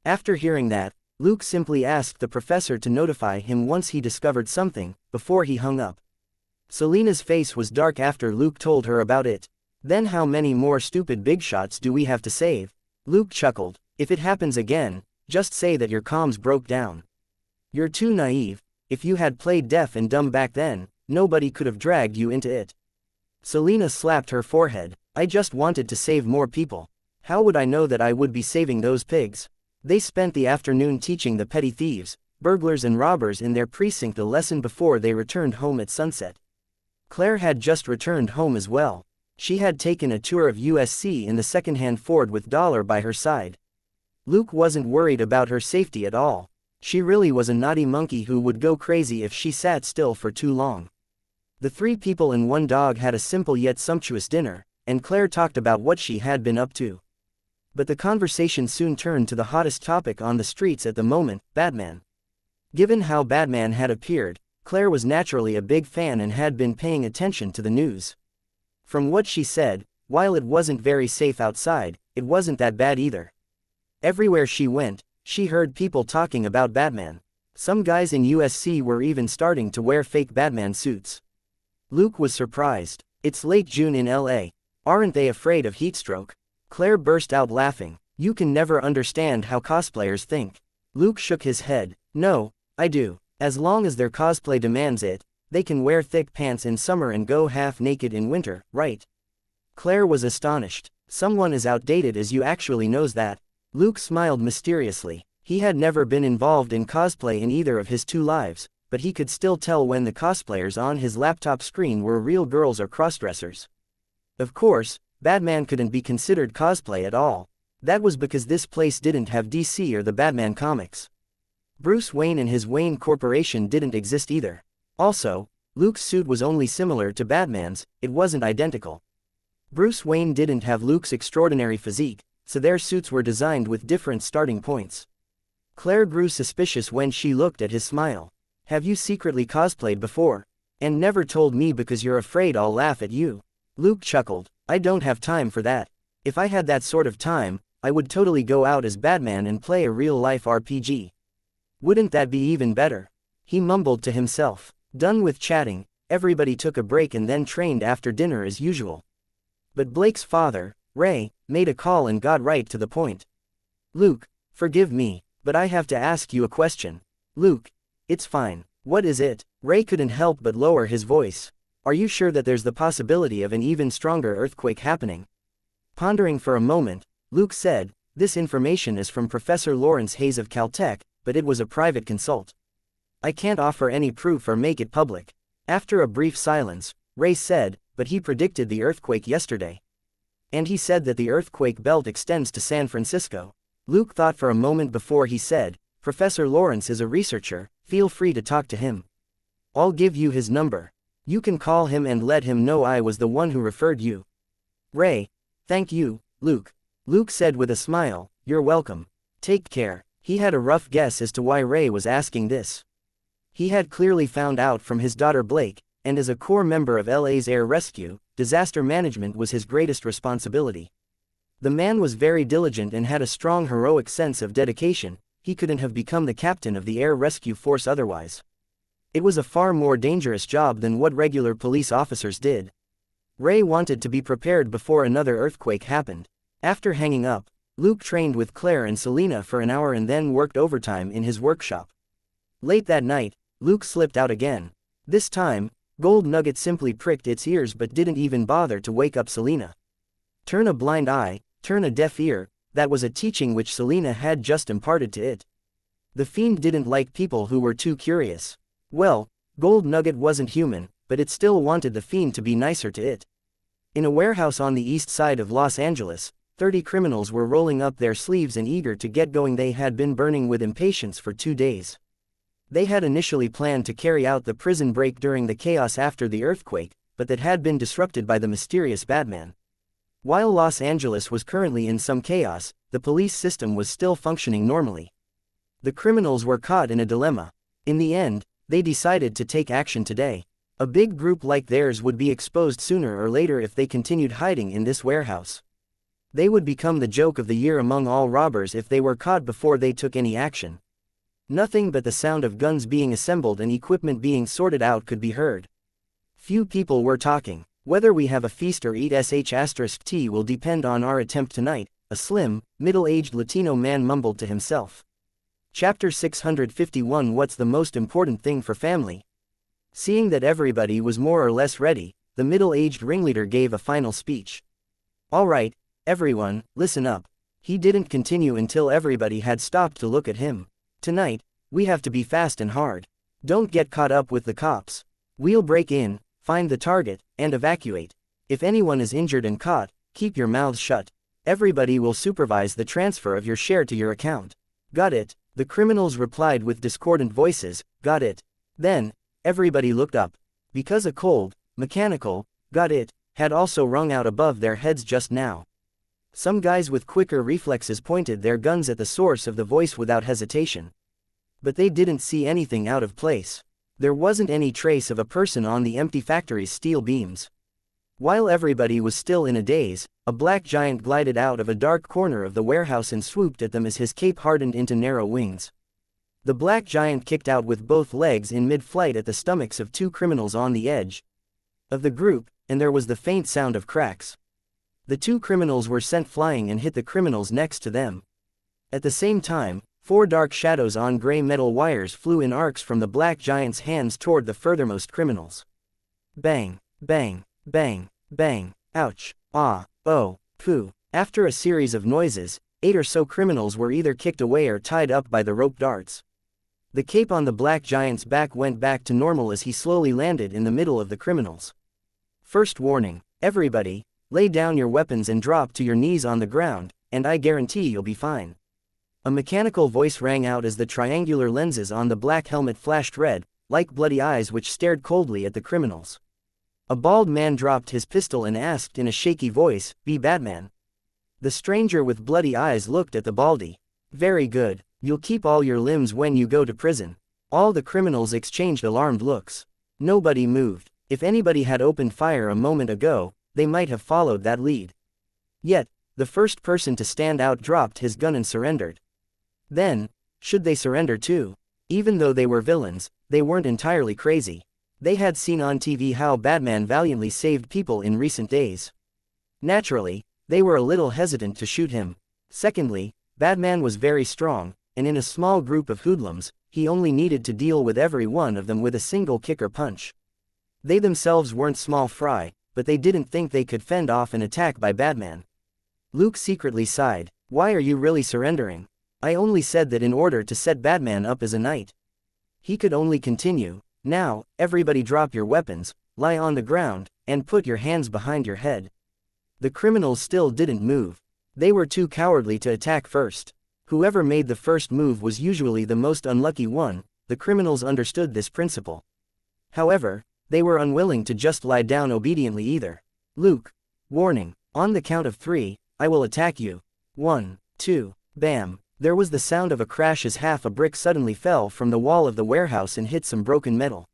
After hearing that, Luke simply asked the professor to notify him once he discovered something, before he hung up. Selina's face was dark after Luke told her about it. Then how many more stupid big shots do we have to save? Luke chuckled. If it happens again, just say that your comms broke down. You're too naive. If you had played deaf and dumb back then, nobody could have dragged you into it. Selina slapped her forehead. I just wanted to save more people. How would I know that I would be saving those pigs? They spent the afternoon teaching the petty thieves, burglars and robbers in their precinct a lesson before they returned home at sunset. Claire had just returned home as well. She had taken a tour of USC in the second-hand Ford with Dollar by her side. Luke wasn't worried about her safety at all. She really was a naughty monkey who would go crazy if she sat still for too long. The 3 people and 1 dog had a simple yet sumptuous dinner, and Claire talked about what she had been up to. But the conversation soon turned to the hottest topic on the streets at the moment, Batman. Given how Batman had appeared, Claire was naturally a big fan and had been paying attention to the news. From what she said, while it wasn't very safe outside, it wasn't that bad either. Everywhere she went, she heard people talking about Batman. Some guys in USC were even starting to wear fake Batman suits. Luke was surprised. It's late June in LA. Aren't they afraid of heatstroke? Claire burst out laughing. You can never understand how cosplayers think. Luke shook his head. No, I do. As long as their cosplay demands it, they can wear thick pants in summer and go half naked in winter, right? Claire was astonished. Someone as outdated as you actually knows that. Luke smiled mysteriously. He had never been involved in cosplay in either of his 2 lives, but he could still tell when the cosplayers on his laptop screen were real girls or crossdressers. Of course, Batman couldn't be considered cosplay at all. That was because this place didn't have DC or the Batman comics. Bruce Wayne and his Wayne Corporation didn't exist either. Also, Luke's suit was only similar to Batman's, it wasn't identical. Bruce Wayne didn't have Luke's extraordinary physique, so their suits were designed with different starting points. Claire grew suspicious when she looked at his smile. Have you secretly cosplayed before? And never told me because you're afraid I'll laugh at you? Luke chuckled. I don't have time for that. If I had that sort of time, I would totally go out as Batman and play a real-life RPG. Wouldn't that be even better? He mumbled to himself. Done with chatting, everybody took a break and then trained after dinner as usual. But Blake's father, Ray, made a call and got right to the point. Luke, forgive me, but I have to ask you a question. Luke, it's fine. What is it? Ray couldn't help but lower his voice. Are you sure that there's the possibility of an even stronger earthquake happening? Pondering for a moment, Luke said, this information is from Professor Lawrence Hayes of Caltech, but it was a private consult. I can't offer any proof or make it public. After a brief silence, Ray said, but he predicted the earthquake yesterday. And he said that the earthquake belt extends to San Francisco. Luke thought for a moment before he said, "Professor Lawrence is a researcher, feel free to talk to him. I'll give you his number. You can call him and let him know I was the one who referred you." "Ray, thank you, Luke." Luke said with a smile, "You're welcome. Take care." He had a rough guess as to why Ray was asking this. He had clearly found out from his daughter Blake, and as a core member of LA's air rescue, disaster management was his greatest responsibility. The man was very diligent and had a strong heroic sense of dedication. He couldn't have become the captain of the air rescue force otherwise. It was a far more dangerous job than what regular police officers did. Ray wanted to be prepared before another earthquake happened. After hanging up, Luke trained with Claire and Selena for an hour and then worked overtime in his workshop. Late that night, Luke slipped out again. This time, Gold Nugget simply pricked its ears but didn't even bother to wake up Selena. Turn a blind eye, turn a deaf ear, that was a teaching which Selena had just imparted to it. The fiend didn't like people who were too curious. Well, Gold Nugget wasn't human, but it still wanted the fiend to be nicer to it. In a warehouse on the east side of Los Angeles, 30 criminals were rolling up their sleeves and eager to get going. They had been burning with impatience for 2 days. They had initially planned to carry out the prison break during the chaos after the earthquake, but that had been disrupted by the mysterious Batman. While Los Angeles was currently in some chaos, the police system was still functioning normally. The criminals were caught in a dilemma. In the end, they decided to take action today. A big group like theirs would be exposed sooner or later if they continued hiding in this warehouse. They would become the joke of the year among all robbers if they were caught before they took any action. Nothing but the sound of guns being assembled and equipment being sorted out could be heard. Few people were talking. "Whether we have a feast or eat sh*t will depend on our attempt tonight," a slim, middle-aged Latino man mumbled to himself. Chapter 651. What's the most important thing for family? Seeing that everybody was more or less ready, the middle-aged ringleader gave a final speech. "All right, everyone, listen up." He didn't continue until everybody had stopped to look at him. "Tonight, we have to be fast and hard. Don't get caught up with the cops. We'll break in, find the target, and evacuate. If anyone is injured and caught, keep your mouths shut. Everybody will supervise the transfer of your share to your account." "Got it," the criminals replied with discordant voices. "Got it." Then, everybody looked up. Because a cold, mechanical, "got it," had also rung out above their heads just now. Some guys with quicker reflexes pointed their guns at the source of the voice without hesitation. But they didn't see anything out of place. There wasn't any trace of a person on the empty factory's steel beams. While everybody was still in a daze, a black giant glided out of a dark corner of the warehouse and swooped at them as his cape hardened into narrow wings. The black giant kicked out with both legs in mid-flight at the stomachs of 2 criminals on the edge of the group, and there was the faint sound of cracks. The 2 criminals were sent flying and hit the criminals next to them. At the same time, 4 dark shadows on gray metal wires flew in arcs from the black giant's hands toward the furthermost criminals. Bang, bang, bang, bang, ouch, ah, oh, pooh. After a series of noises, 8 or so criminals were either kicked away or tied up by the rope darts. The cape on the black giant's back went back to normal as he slowly landed in the middle of the criminals. "First warning, everybody, lay down your weapons and drop to your knees on the ground, and I guarantee you'll be fine." A mechanical voice rang out as the triangular lenses on the black helmet flashed red, like bloody eyes which stared coldly at the criminals. A bald man dropped his pistol and asked in a shaky voice, "Be Batman?" The stranger with bloody eyes looked at the baldy. "Very good, you'll keep all your limbs when you go to prison." All the criminals exchanged alarmed looks. Nobody moved. If anybody had opened fire a moment ago, they might have followed that lead. Yet, the first person to stand out dropped his gun and surrendered. Then, should they surrender too? Even though they were villains, they weren't entirely crazy. They had seen on TV how Batman valiantly saved people in recent days. Naturally, they were a little hesitant to shoot him. Secondly, Batman was very strong, and in a small group of hoodlums, he only needed to deal with every one of them with a single kick or punch. They themselves weren't small fry, but they didn't think they could fend off an attack by Batman. Luke secretly sighed. "Why are you really surrendering?" "I only said that in order to set Batman up as a knight." He could only continue. "Now, everybody drop your weapons, lie on the ground, and put your hands behind your head." The criminals still didn't move. They were too cowardly to attack first. Whoever made the first move was usually the most unlucky one. The criminals understood this principle. However, they were unwilling to just lie down obediently either. Luke. Warning. On the count of 3, I will attack you. 1, 2, bam. There was the sound of a crash as half a brick suddenly fell from the wall of the warehouse and hit some broken metal.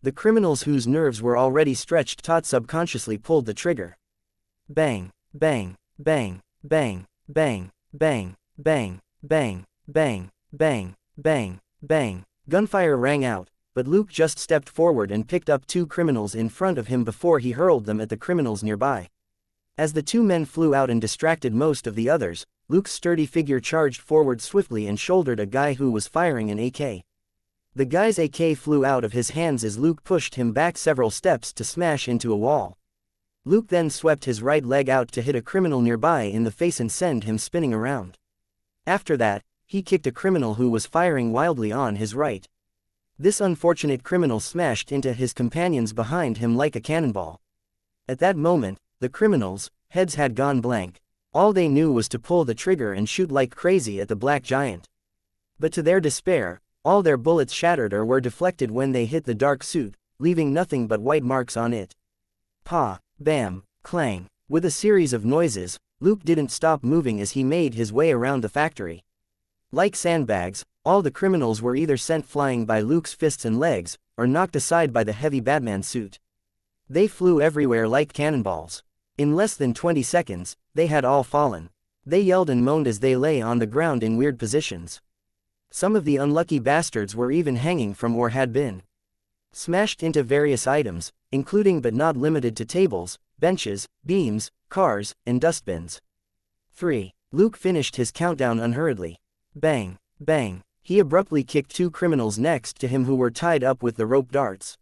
The criminals whose nerves were already stretched taut subconsciously pulled the trigger. Bang, bang, bang, bang, bang, bang, bang, bang, bang, bang, bang, bang. Gunfire rang out, but Luke just stepped forward and picked up 2 criminals in front of him before he hurled them at the criminals nearby. As the 2 men flew out and distracted most of the others, Luke's sturdy figure charged forward swiftly and shouldered a guy who was firing an AK. The guy's AK flew out of his hands as Luke pushed him back several steps to smash into a wall. Luke then swept his right leg out to hit a criminal nearby in the face and send him spinning around. After that, he kicked a criminal who was firing wildly on his right. This unfortunate criminal smashed into his companions behind him like a cannonball. At that moment, the criminals' heads had gone blank. All they knew was to pull the trigger and shoot like crazy at the black giant. But to their despair, all their bullets shattered or were deflected when they hit the dark suit, leaving nothing but white marks on it. Pa, bam, clang. With a series of noises, Luke didn't stop moving as he made his way around the factory. Like sandbags, all the criminals were either sent flying by Luke's fists and legs, or knocked aside by the heavy Batman suit. They flew everywhere like cannonballs. In less than 20 seconds, they had all fallen. They yelled and moaned as they lay on the ground in weird positions. Some of the unlucky bastards were even hanging from or had been smashed into various items, including but not limited to tables, benches, beams, cars, and dustbins. 3. Luke finished his countdown unhurriedly. Bang, bang. He abruptly kicked 2 criminals next to him who were tied up with the rope darts.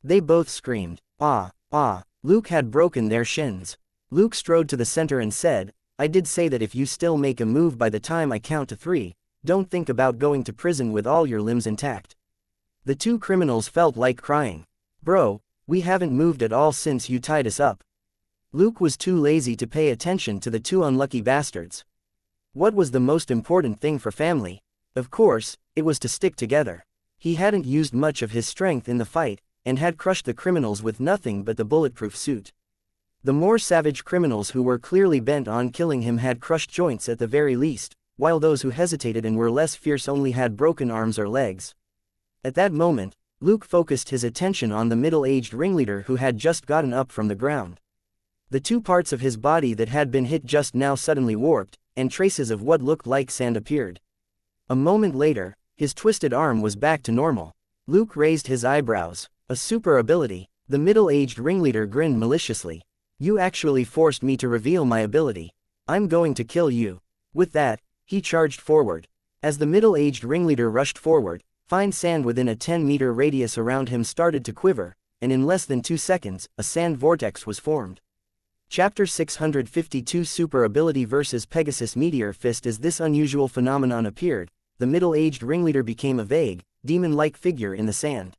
They both screamed, "Ah, ah." Luke had broken their shins. Luke strode to the center and said, "I did say that if you still make a move by the time I count to 3, don't think about going to prison with all your limbs intact." The 2 criminals felt like crying. "Bro, we haven't moved at all since you tied us up." Luke was too lazy to pay attention to the 2 unlucky bastards. What was the most important thing for family? Of course, it was to stick together. He hadn't used much of his strength in the fight, and had crushed the criminals with nothing but the bulletproof suit. The more savage criminals who were clearly bent on killing him had crushed joints at the very least, while those who hesitated and were less fierce only had broken arms or legs. At that moment, Luke focused his attention on the middle-aged ringleader who had just gotten up from the ground. The 2 parts of his body that had been hit just now suddenly warped, and traces of what looked like sand appeared. A moment later, his twisted arm was back to normal. Luke raised his eyebrows. "A super ability." The middle-aged ringleader grinned maliciously. "You actually forced me to reveal my ability. I'm going to kill you." With that, he charged forward. As the middle-aged ringleader rushed forward, fine sand within a 10-meter radius around him started to quiver, and in less than 2 seconds, a sand vortex was formed. Chapter 652 Super Ability vs. Pegasus Meteor Fist. As this unusual phenomenon appeared, the middle-aged ringleader became a vague, demon-like figure in the sand.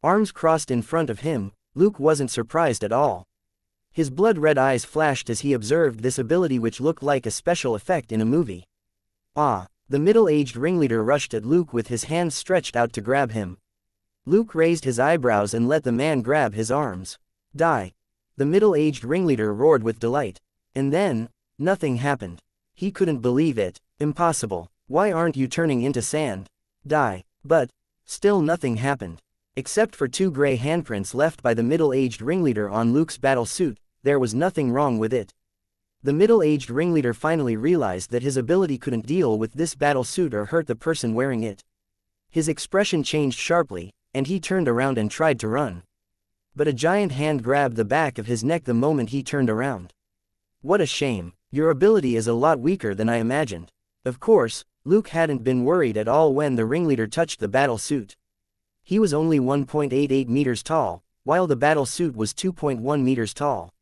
Arms crossed in front of him, Luke wasn't surprised at all. His blood-red eyes flashed as he observed this ability, which looked like a special effect in a movie. "Ah!" The middle-aged ringleader rushed at Luke with his hands stretched out to grab him. Luke raised his eyebrows and let the man grab his arms. "Die!" The middle-aged ringleader roared with delight. And then, nothing happened. He couldn't believe it. Impossible. Why aren't you turning into sand? Die. But still nothing happened. Except for 2 gray handprints left by the middle-aged ringleader on Luke's battle suit, there was nothing wrong with it. The middle-aged ringleader finally realized that his ability couldn't deal with this battle suit or hurt the person wearing it. His expression changed sharply, and he turned around and tried to run. But a giant hand grabbed the back of his neck the moment he turned around. "What a shame. Your ability is a lot weaker than I imagined." Of course, Luke hadn't been worried at all when the ringleader touched the battle suit. He was only 1.88 meters tall, while the battle suit was 2.1 meters tall.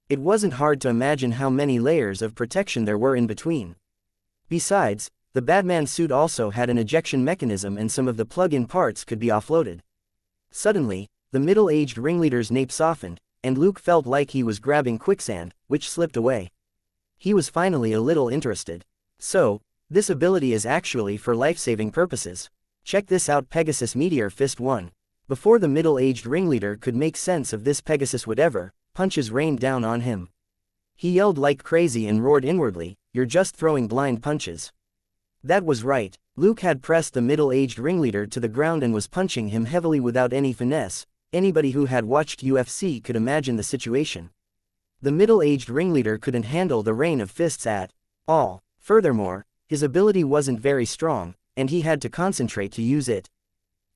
It wasn't hard to imagine how many layers of protection there were in between. Besides, the Batman suit also had an ejection mechanism and some of the plug-in parts could be offloaded. Suddenly, the middle-aged ringleader's nape softened, and Luke felt like he was grabbing quicksand, which slipped away. He was finally a little interested. "So, This ability is actually for life-saving purposes. Check this out. Pegasus Meteor Fist 1. Before the middle-aged ringleader could make sense of this, Pegasus whatever, punches rained down on him. He yelled like crazy and roared inwardly, "You're just throwing blind punches." That was right. Luke had pressed the middle-aged ringleader to the ground and was punching him heavily without any finesse. Anybody who had watched UFC could imagine the situation. The middle-aged ringleader couldn't handle the rain of fists at all. Furthermore, his ability wasn't very strong, and he had to concentrate to use it.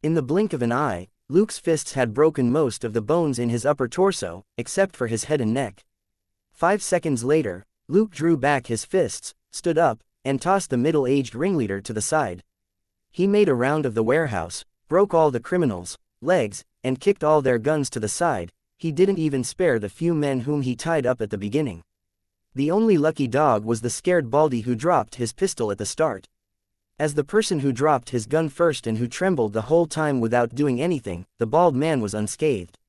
In the blink of an eye, Luke's fists had broken most of the bones in his upper torso, except for his head and neck. 5 seconds later, Luke drew back his fists, stood up, and tossed the middle-aged ringleader to the side. He made a round of the warehouse, broke all the criminals' legs, and kicked all their guns to the side. He didn't even spare the few men whom he tied up at the beginning. The only lucky dog was the scared Baldy who dropped his pistol at the start. As the person who dropped his gun first and who trembled the whole time without doing anything, the bald man was unscathed.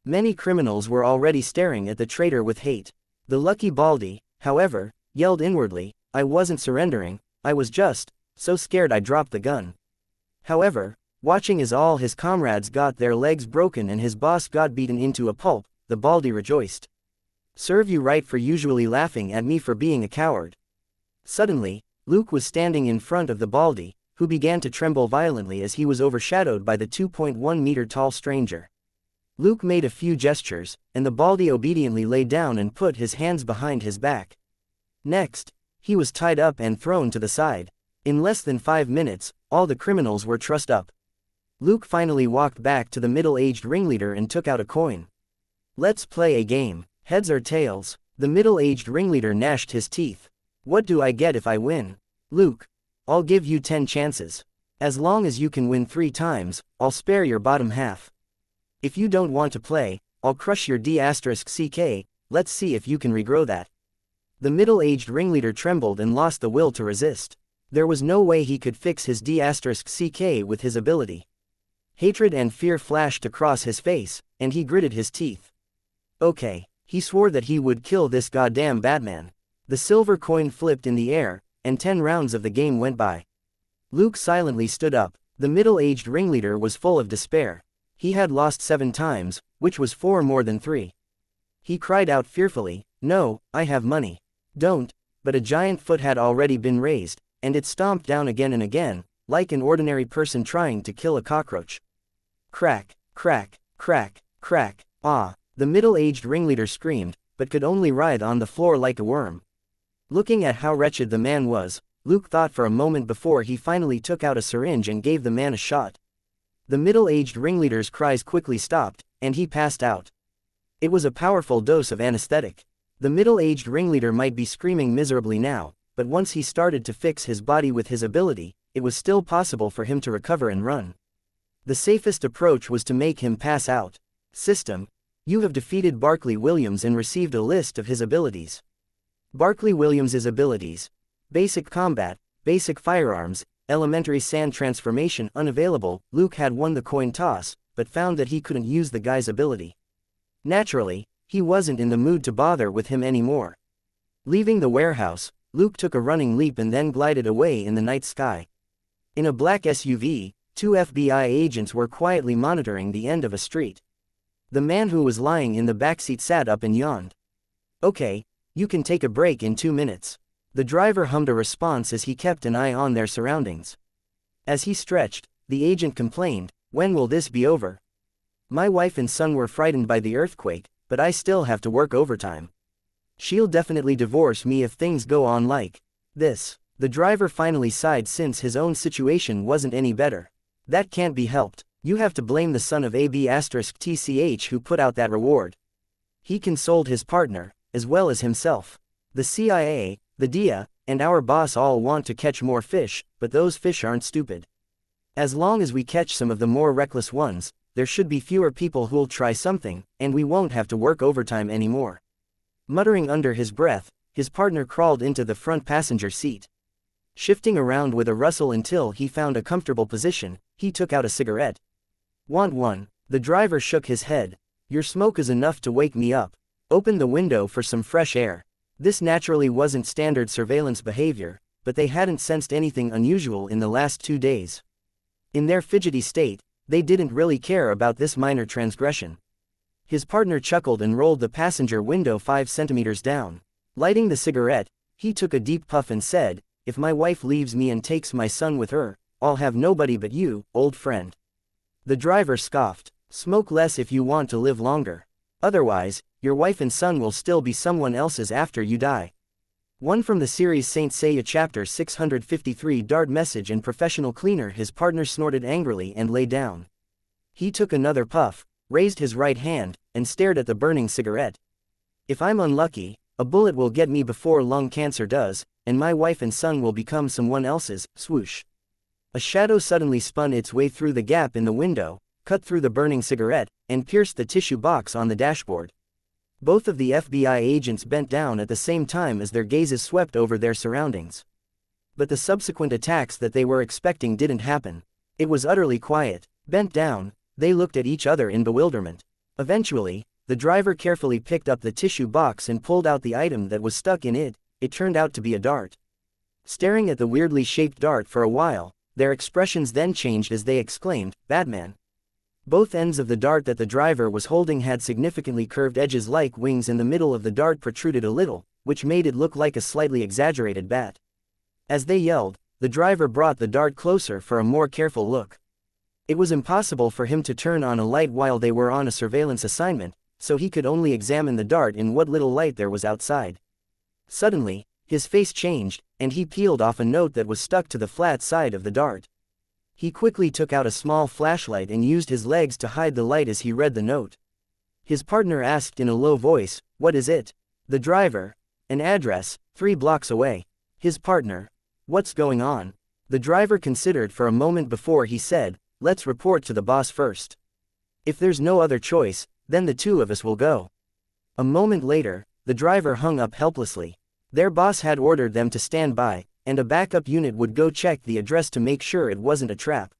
Many criminals were already staring at the traitor with hate. The lucky Baldy, however, yelled inwardly, "I wasn't surrendering, I was just so scared I dropped the gun." However, watching as all his comrades got their legs broken and his boss got beaten into a pulp, the Baldy rejoiced. "Serve you right for usually laughing at me for being a coward." Suddenly, Luke was standing in front of the Baldy, who began to tremble violently as he was overshadowed by the 2.1-meter-tall stranger. Luke made a few gestures, and the Baldy obediently lay down and put his hands behind his back. Next, he was tied up and thrown to the side. In less than 5 minutes, all the criminals were trussed up. Luke finally walked back to the middle-aged ringleader and took out a coin. "Let's play a game, heads or tails." The middle-aged ringleader gnashed his teeth. "What do I get if I win?" "Luke, I'll give you 10 chances. As long as you can win 3 times, I'll spare your bottom half. If you don't want to play, I'll crush your D***ck, let's see if you can regrow that." The middle-aged ringleader trembled and lost the will to resist. There was no way he could fix his D***ck with his ability. Hatred and fear flashed across his face, and he gritted his teeth. Okay, he swore that he would kill this goddamn Batman. The silver coin flipped in the air, and 10 rounds of the game went by. Luke silently stood up. The middle-aged ringleader was full of despair. He had lost 7 times, which was 4 more than 3. He cried out fearfully, "No, I have money." "Don't," but a giant foot had already been raised, and it stomped down again and again, like an ordinary person trying to kill a cockroach. Crack, crack, crack, crack, ah! The middle-aged ringleader screamed, but could only writhe on the floor like a worm. Looking at how wretched the man was, Luke thought for a moment before he finally took out a syringe and gave the man a shot. The middle-aged ringleader's cries quickly stopped, and he passed out. It was a powerful dose of anesthetic. The middle-aged ringleader might be screaming miserably now, but once he started to fix his body with his ability, it was still possible for him to recover and run. The safest approach was to make him pass out. System: you have defeated Barkley Williams and received a list of his abilities. Barkley Williams's abilities: Basic Combat, Basic Firearms, Elementary Sand Transformation unavailable. Luke had won the coin toss, but found that he couldn't use the guy's ability. Naturally, he wasn't in the mood to bother with him anymore. Leaving the warehouse, Luke took a running leap and then glided away in the night sky. In a black SUV, 2 FBI agents were quietly monitoring the end of a street. The man who was lying in the backseat sat up and yawned. "Okay, you can take a break in 2 minutes." The driver hummed a response as he kept an eye on their surroundings. As he stretched, the agent complained, "When will this be over? My wife and son were frightened by the earthquake, but I still have to work overtime. She'll definitely divorce me if things go on like this." The driver finally sighed since his own situation wasn't any better. "That can't be helped. You have to blame the son of AB***TCH who put out that reward. He consoled his partner, as well as himself. The CIA, the DIA, and our boss all want to catch more fish, but those fish aren't stupid. As long as we catch some of the more reckless ones, there should be fewer people who'll try something, and we won't have to work overtime anymore." Muttering under his breath, his partner crawled into the front passenger seat. Shifting around with a rustle until he found a comfortable position, he took out a cigarette. "Want one?" The driver shook his head. "Your smoke is enough to wake me up. Open the window for some fresh air." This naturally wasn't standard surveillance behavior, but they hadn't sensed anything unusual in the last 2 days. In their fidgety state, they didn't really care about this minor transgression. His partner chuckled and rolled the passenger window 5 centimeters down. Lighting the cigarette, he took a deep puff and said, "If my wife leaves me and takes my son with her, I'll have nobody but you, old friend." The driver scoffed. "Smoke less if you want to live longer. Otherwise, your wife and son will still be someone else's after you die." One from the series Saint Seiya chapter 653 Dart message and professional cleaner. His partner snorted angrily and lay down. He took another puff, raised his right hand, and stared at the burning cigarette. "If I'm unlucky, a bullet will get me before lung cancer does, and my wife and son will become someone else's." Swoosh. A shadow suddenly spun its way through the gap in the window, cut through the burning cigarette, and pierced the tissue box on the dashboard. Both of the FBI agents bent down at the same time as their gazes swept over their surroundings. But the subsequent attacks that they were expecting didn't happen. It was utterly quiet. Bent down, they looked at each other in bewilderment. Eventually, the driver carefully picked up the tissue box and pulled out the item that was stuck in it. It turned out to be a dart. Staring at the weirdly shaped dart for a while, their expressions then changed as they exclaimed, "Batman." Both ends of the dart that the driver was holding had significantly curved edges like wings, and the middle of the dart protruded a little, which made it look like a slightly exaggerated bat. As they yelled, the driver brought the dart closer for a more careful look. It was impossible for him to turn on a light while they were on a surveillance assignment, so he could only examine the dart in what little light there was outside. Suddenly, his face changed, and he peeled off a note that was stuck to the flat side of the dart. He quickly took out a small flashlight and used his legs to hide the light as he read the note. His partner asked in a low voice, "What is it?" The driver, "An address, 3 blocks away." His partner, "What's going on?" The driver considered for a moment before he said, "Let's report to the boss first. If there's no other choice, then the 2 of us will go." A moment later, the driver hung up helplessly. Their boss had ordered them to stand by, and a backup unit would go check the address to make sure it wasn't a trap.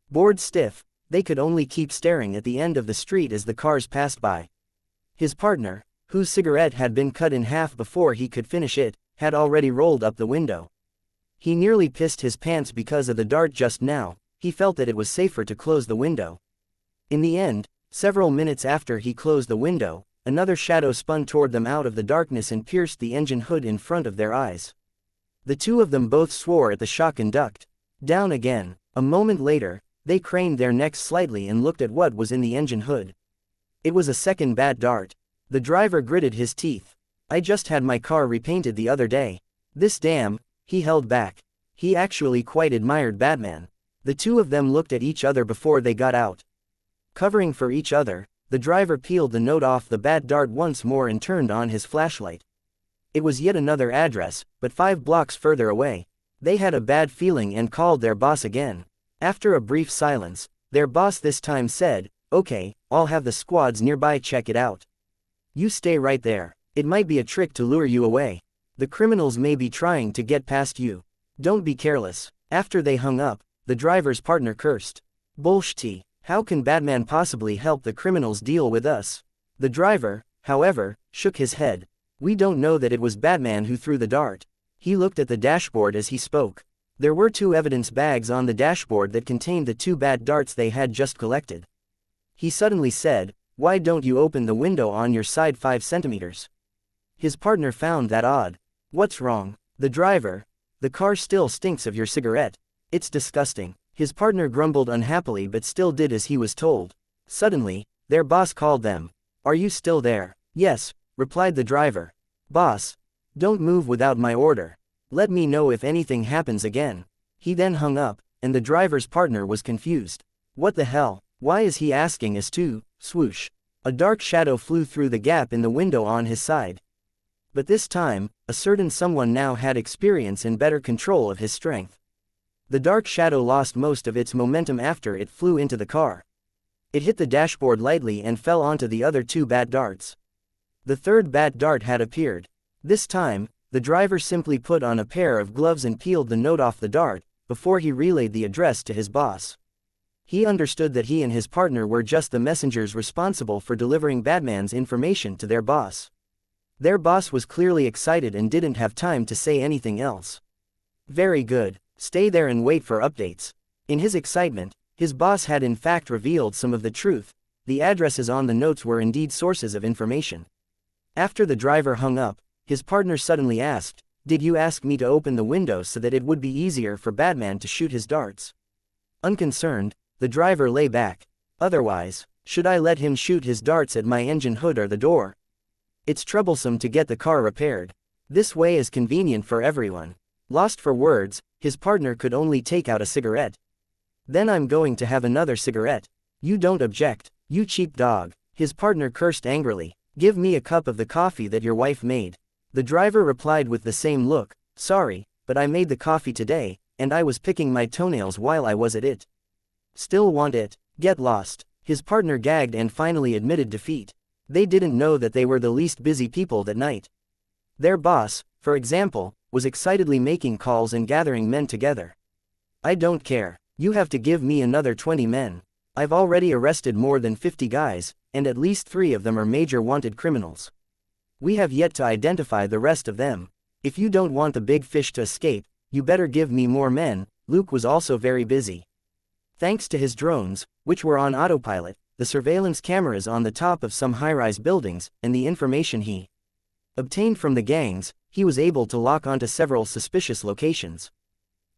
Bored stiff, they could only keep staring at the end of the street as the cars passed by. His partner, whose cigarette had been cut in half before he could finish it, had already rolled up the window. He nearly pissed his pants because of the dart just now. He felt that it was safer to close the window. In the end, several minutes after he closed the window, another shadow spun toward them out of the darkness and pierced the engine hood in front of their eyes. The 2 of them both swore at the shock and ducked. Down again. A moment later, they craned their necks slightly and looked at what was in the engine hood. It was a second bad dart. The driver gritted his teeth. "I just had my car repainted the other day. This damn," he held back. He actually quite admired Batman. The 2 of them looked at each other before they got out. Covering for each other, the driver peeled the note off the bad dart once more and turned on his flashlight. It was yet another address, but 5 blocks further away. They had a bad feeling and called their boss again. After a brief silence, their boss this time said, "Okay, I'll have the squads nearby check it out. You stay right there. It might be a trick to lure you away. The criminals may be trying to get past you. Don't be careless." After they hung up, the driver's partner cursed. "Bullshit. How can Batman possibly help the criminals deal with us?" The driver, however, shook his head. "We don't know that it was Batman who threw the dart." He looked at the dashboard as he spoke. There were 2 evidence bags on the dashboard that contained the 2 bad darts they had just collected. He suddenly said, "Why don't you open the window on your side 5 centimeters? His partner found that odd. "What's wrong?" The driver, "The car still stinks of your cigarette. It's disgusting." His partner grumbled unhappily but still did as he was told. Suddenly, their boss called them. "Are you still there?" "Yes," replied the driver. "Boss, don't move without my order. Let me know if anything happens again." He then hung up, and the driver's partner was confused. What the hell? Why is he asking us to? Swoosh. A dark shadow flew through the gap in the window on his side. But this time, a certain someone now had experience and better control of his strength. The dark shadow lost most of its momentum after it flew into the car. It hit the dashboard lightly and fell onto the other 2 bad darts. The 3rd bad dart had appeared. This time, the driver simply put on a pair of gloves and peeled the note off the dart, before he relayed the address to his boss. He understood that he and his partner were just the messengers responsible for delivering Batman's information to their boss. Their boss was clearly excited and didn't have time to say anything else. Very good. Stay there and wait for updates. In his excitement, his boss had in fact revealed some of the truth. The addresses on the notes were indeed sources of information. After the driver hung up, his partner suddenly asked, "Did you ask me to open the window so that it would be easier for Batman to shoot his darts?" Unconcerned, the driver lay back. "Otherwise, should I let him shoot his darts at my engine hood or the door? It's troublesome to get the car repaired. This way is convenient for everyone." Lost for words, his partner could only take out a cigarette. "Then I'm going to have another cigarette." "You don't object, you cheap dog," his partner cursed angrily. "Give me a cup of the coffee that your wife made." The driver replied with the same look, "Sorry, but I made the coffee today, and I was picking my toenails while I was at it." "Still want it? Get lost." His partner gagged and finally admitted defeat. They didn't know that they were the least busy people that night. Their boss, for example, was excitedly making calls and gathering men together. "I don't care. You have to give me another 20 men. I've already arrested more than 50 guys, and at least 3 of them are major wanted criminals. We have yet to identify the rest of them. If you don't want the big fish to escape, you better give me more men." Luke was also very busy. Thanks to his drones, which were on autopilot, the surveillance cameras on the top of some high-rise buildings, and the information he obtained from the gangs, he was able to lock onto several suspicious locations.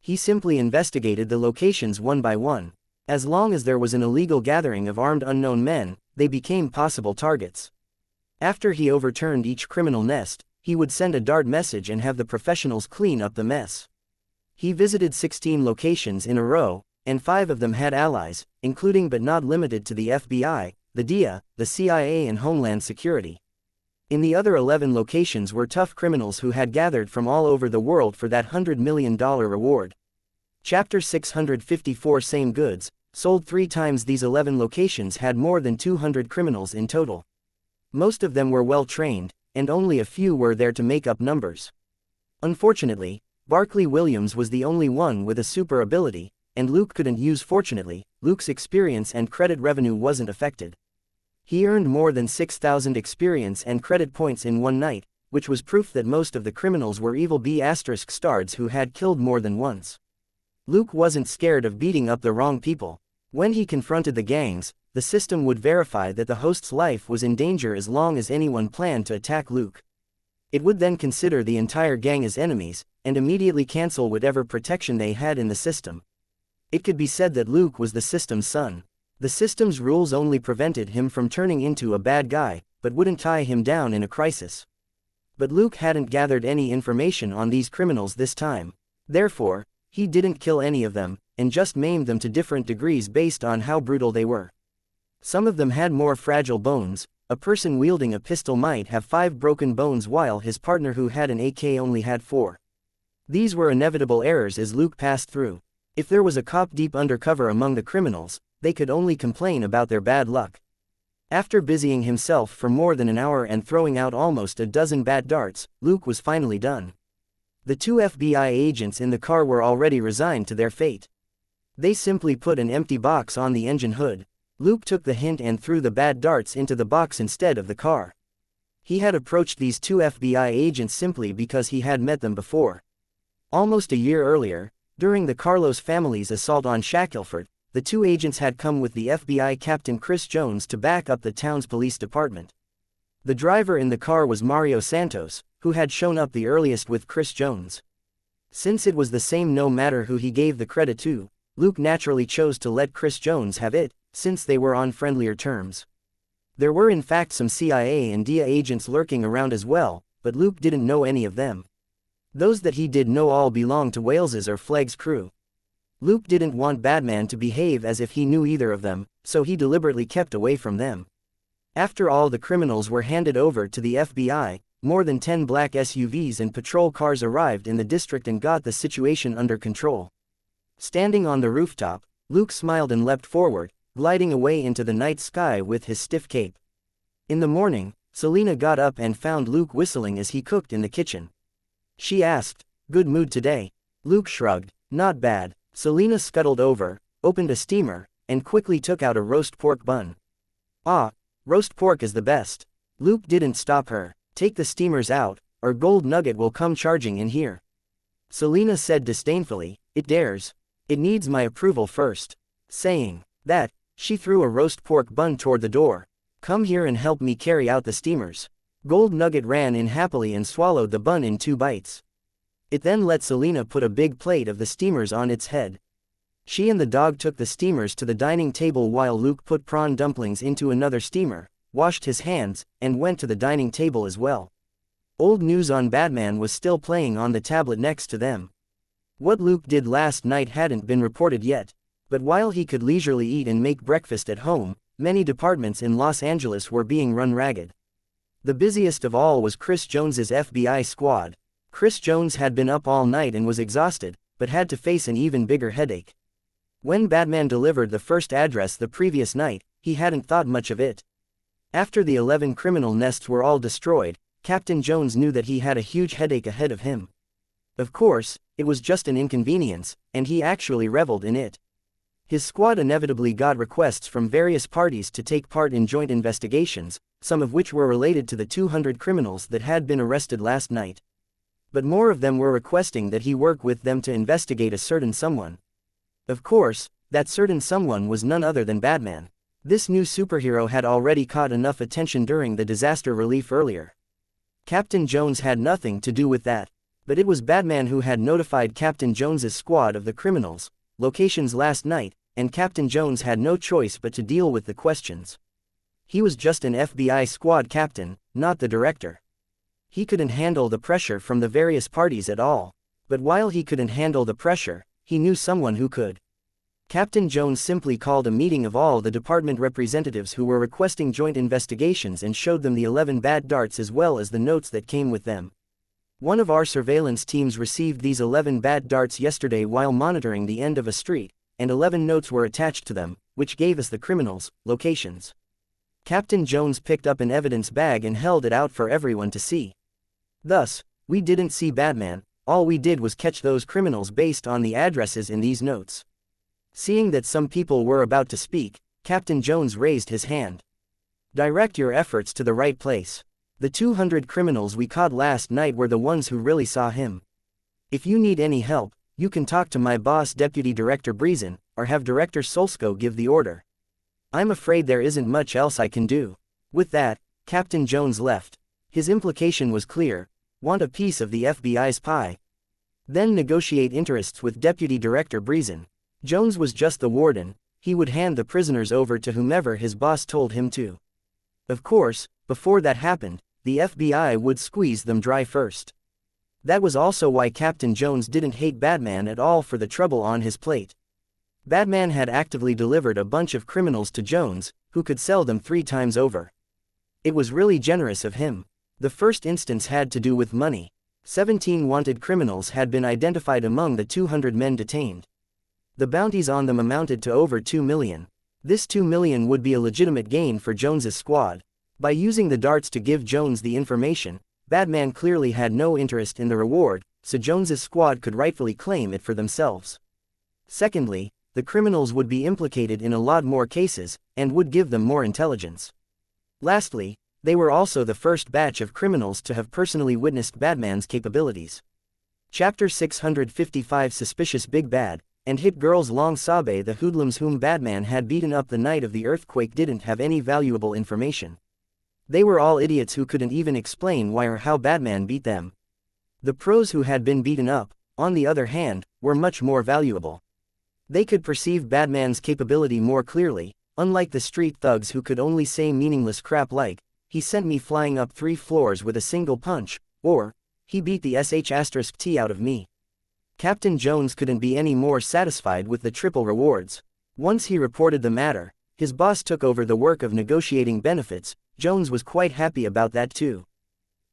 He simply investigated the locations one by one. As long as there was an illegal gathering of armed unknown men, they became possible targets. After he overturned each criminal nest, he would send a dart message and have the professionals clean up the mess. He visited 16 locations in a row, and 5 of them had allies, including but not limited to the FBI, the DEA, the CIA and Homeland Security. In the other 11 locations were tough criminals who had gathered from all over the world for that $100 million reward. Chapter 654 Same goods, sold 3 times. These 11 locations had more than 200 criminals in total. Most of them were well trained, and only a few were there to make up numbers. Unfortunately, Barkley Williams was the only one with a super ability, and Luke couldn't use. Fortunately, Luke's experience and credit revenue wasn't affected. He earned more than 6,000 experience and credit points in one night, which was proof that most of the criminals were evil B***stards who had killed more than once. Luke wasn't scared of beating up the wrong people. When he confronted the gangs, the system would verify that the host's life was in danger as long as anyone planned to attack Luke. It would then consider the entire gang as enemies, and immediately cancel whatever protection they had in the system. It could be said that Luke was the system's son. The system's rules only prevented him from turning into a bad guy, but wouldn't tie him down in a crisis. But Luke hadn't gathered any information on these criminals this time. Therefore, he didn't kill any of them, and just maimed them to different degrees based on how brutal they were. Some of them had more fragile bones. A person wielding a pistol might have 5 broken bones while his partner who had an AK only had 4. These were inevitable errors as Luke passed through. If there was a cop deep undercover among the criminals, they could only complain about their bad luck. After busying himself for more than an hour and throwing out almost a dozen bad darts, Luke was finally done. The 2 FBI agents in the car were already resigned to their fate. They simply put an empty box on the engine hood. Luke took the hint and threw the bad darts into the box instead of the car. He had approached these 2 FBI agents simply because he had met them before. Almost a year earlier, during the Carlos family's assault on Shackelford, the 2 agents had come with the FBI Captain Chris Jones to back up the town's police department. The driver in the car was Mario Santos, who had shown up the earliest with Chris Jones. Since it was the same no matter who he gave the credit to, Luke naturally chose to let Chris Jones have it, since they were on friendlier terms. There were in fact some CIA and DEA agents lurking around as well, but Luke didn't know any of them. Those that he did know all belonged to Wales's or Flegg's crew. Luke didn't want Batman to behave as if he knew either of them, so he deliberately kept away from them. After all the criminals were handed over to the FBI, more than 10 black SUVs and patrol cars arrived in the district and got the situation under control. Standing on the rooftop, Luke smiled and leapt forward, gliding away into the night sky with his stiff cape. In the morning, Selena got up and found Luke whistling as he cooked in the kitchen. She asked, "Good mood today?" Luke shrugged, "Not bad." Selena scuttled over, opened a steamer, and quickly took out a roast pork bun. "Ah, roast pork is the best." Luke didn't stop her. "Take the steamers out, or Gold Nugget will come charging in here." Selina said disdainfully. It dares. It needs my approval first. Saying that, she threw a roast pork bun toward the door. Come here and help me carry out the steamers. Gold Nugget ran in happily and swallowed the bun in 2 bites. It then let Selina put a big plate of the steamers on its head. She and the dog took the steamers to the dining table while Luke put prawn dumplings into another steamer, washed his hands, and went to the dining table as well. Old News on Batman was still playing on the tablet next to them. What Luke did last night hadn't been reported yet, but while he could leisurely eat and make breakfast at home, many departments in Los Angeles were being run ragged. The busiest of all was Chris Jones's FBI squad. Chris Jones had been up all night and was exhausted, but had to face an even bigger headache. When Batman delivered the first address the previous night, he hadn't thought much of it. After the 11 criminal nests were all destroyed, Captain Jones knew that he had a huge headache ahead of him. Of course, it was just an inconvenience, and he actually reveled in it. His squad inevitably got requests from various parties to take part in joint investigations, some of which were related to the 200 criminals that had been arrested last night. But more of them were requesting that he work with them to investigate a certain someone. Of course, that certain someone was none other than Batman. This new superhero had already caught enough attention during the disaster relief earlier. Captain Jones had nothing to do with that, but it was Batman who had notified Captain Jones's squad of the criminals' locations last night, and Captain Jones had no choice but to deal with the questions. He was just an FBI squad captain, not the director. He couldn't handle the pressure from the various parties at all, but while he couldn't handle the pressure, he knew someone who could. Captain Jones simply called a meeting of all the department representatives who were requesting joint investigations and showed them the 11 bad darts as well as the notes that came with them. One of our surveillance teams received these 11 bad darts yesterday while monitoring the end of a street, and 11 notes were attached to them, which gave us the criminals' locations. Captain Jones picked up an evidence bag and held it out for everyone to see. Thus, we didn't see Batman, all we did was catch those criminals based on the addresses in these notes. Seeing that some people were about to speak, Captain Jones raised his hand. Direct your efforts to the right place. The 200 criminals we caught last night were the ones who really saw him. If you need any help, you can talk to my boss Deputy Director Breezen, or have Director Solsko give the order. I'm afraid there isn't much else I can do. With that, Captain Jones left. His implication was clear: want a piece of the FBI's pie. Then negotiate interests with Deputy Director Breezen. Jones was just the warden, he would hand the prisoners over to whomever his boss told him to. Of course, before that happened, the FBI would squeeze them dry first. That was also why Captain Jones didn't hate Batman at all for the trouble on his plate. Batman had actively delivered a bunch of criminals to Jones, who could sell them 3 times over. It was really generous of him. The first instance had to do with money. 17 wanted criminals had been identified among the 200 men detained. The bounties on them amounted to over 2 million. This 2 million would be a legitimate gain for Jones's squad. By using the darts to give Jones the information, Batman clearly had no interest in the reward, so Jones's squad could rightfully claim it for themselves. Secondly, the criminals would be implicated in a lot more cases, and would give them more intelligence. Lastly, they were also the first batch of criminals to have personally witnessed Batman's capabilities. Chapter 655 Suspicious Big Bad, and Hit Girls. Long Sabe. The hoodlums whom Batman had beaten up the night of the earthquake didn't have any valuable information. They were all idiots who couldn't even explain why or how Batman beat them. The pros who had been beaten up, on the other hand, were much more valuable. They could perceive Batman's capability more clearly, unlike the street thugs who could only say meaningless crap like, "He sent me flying up 3 floors with a single punch," or, "He beat the sh*t out of me." Captain Jones couldn't be any more satisfied with the triple rewards. Once he reported the matter, his boss took over the work of negotiating benefits. Jones was quite happy about that too.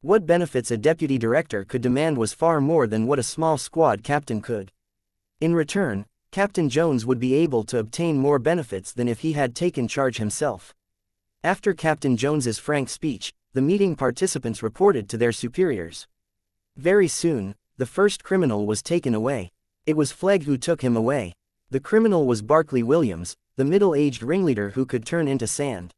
What benefits a deputy director could demand was far more than what a small squad captain could. In return, Captain Jones would be able to obtain more benefits than if he had taken charge himself. After Captain Jones's frank speech, the meeting participants reported to their superiors. Very soon, the first criminal was taken away. It was Flegg who took him away. The criminal was Barkley Williams, the middle-aged ringleader who could turn into sand.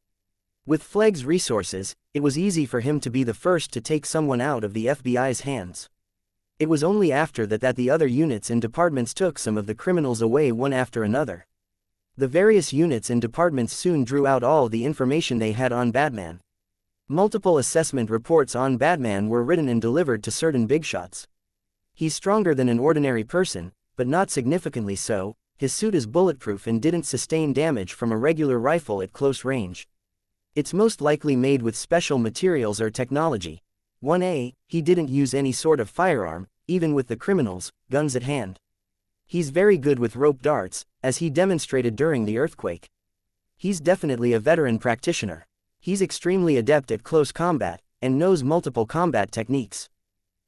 With Flegg's resources, it was easy for him to be the first to take someone out of the FBI's hands. It was only after that the other units and departments took some of the criminals away one after another. The various units and departments soon drew out all the information they had on Batman. Multiple assessment reports on Batman were written and delivered to certain bigshots. He's stronger than an ordinary person, but not significantly so. His suit is bulletproof and didn't sustain damage from a regular rifle at close range. It's most likely made with special materials or technology. 1A, he didn't use any sort of firearm, even with the criminals, guns at hand. He's very good with rope darts, as he demonstrated during the earthquake. He's definitely a veteran practitioner. He's extremely adept at close combat, and knows multiple combat techniques.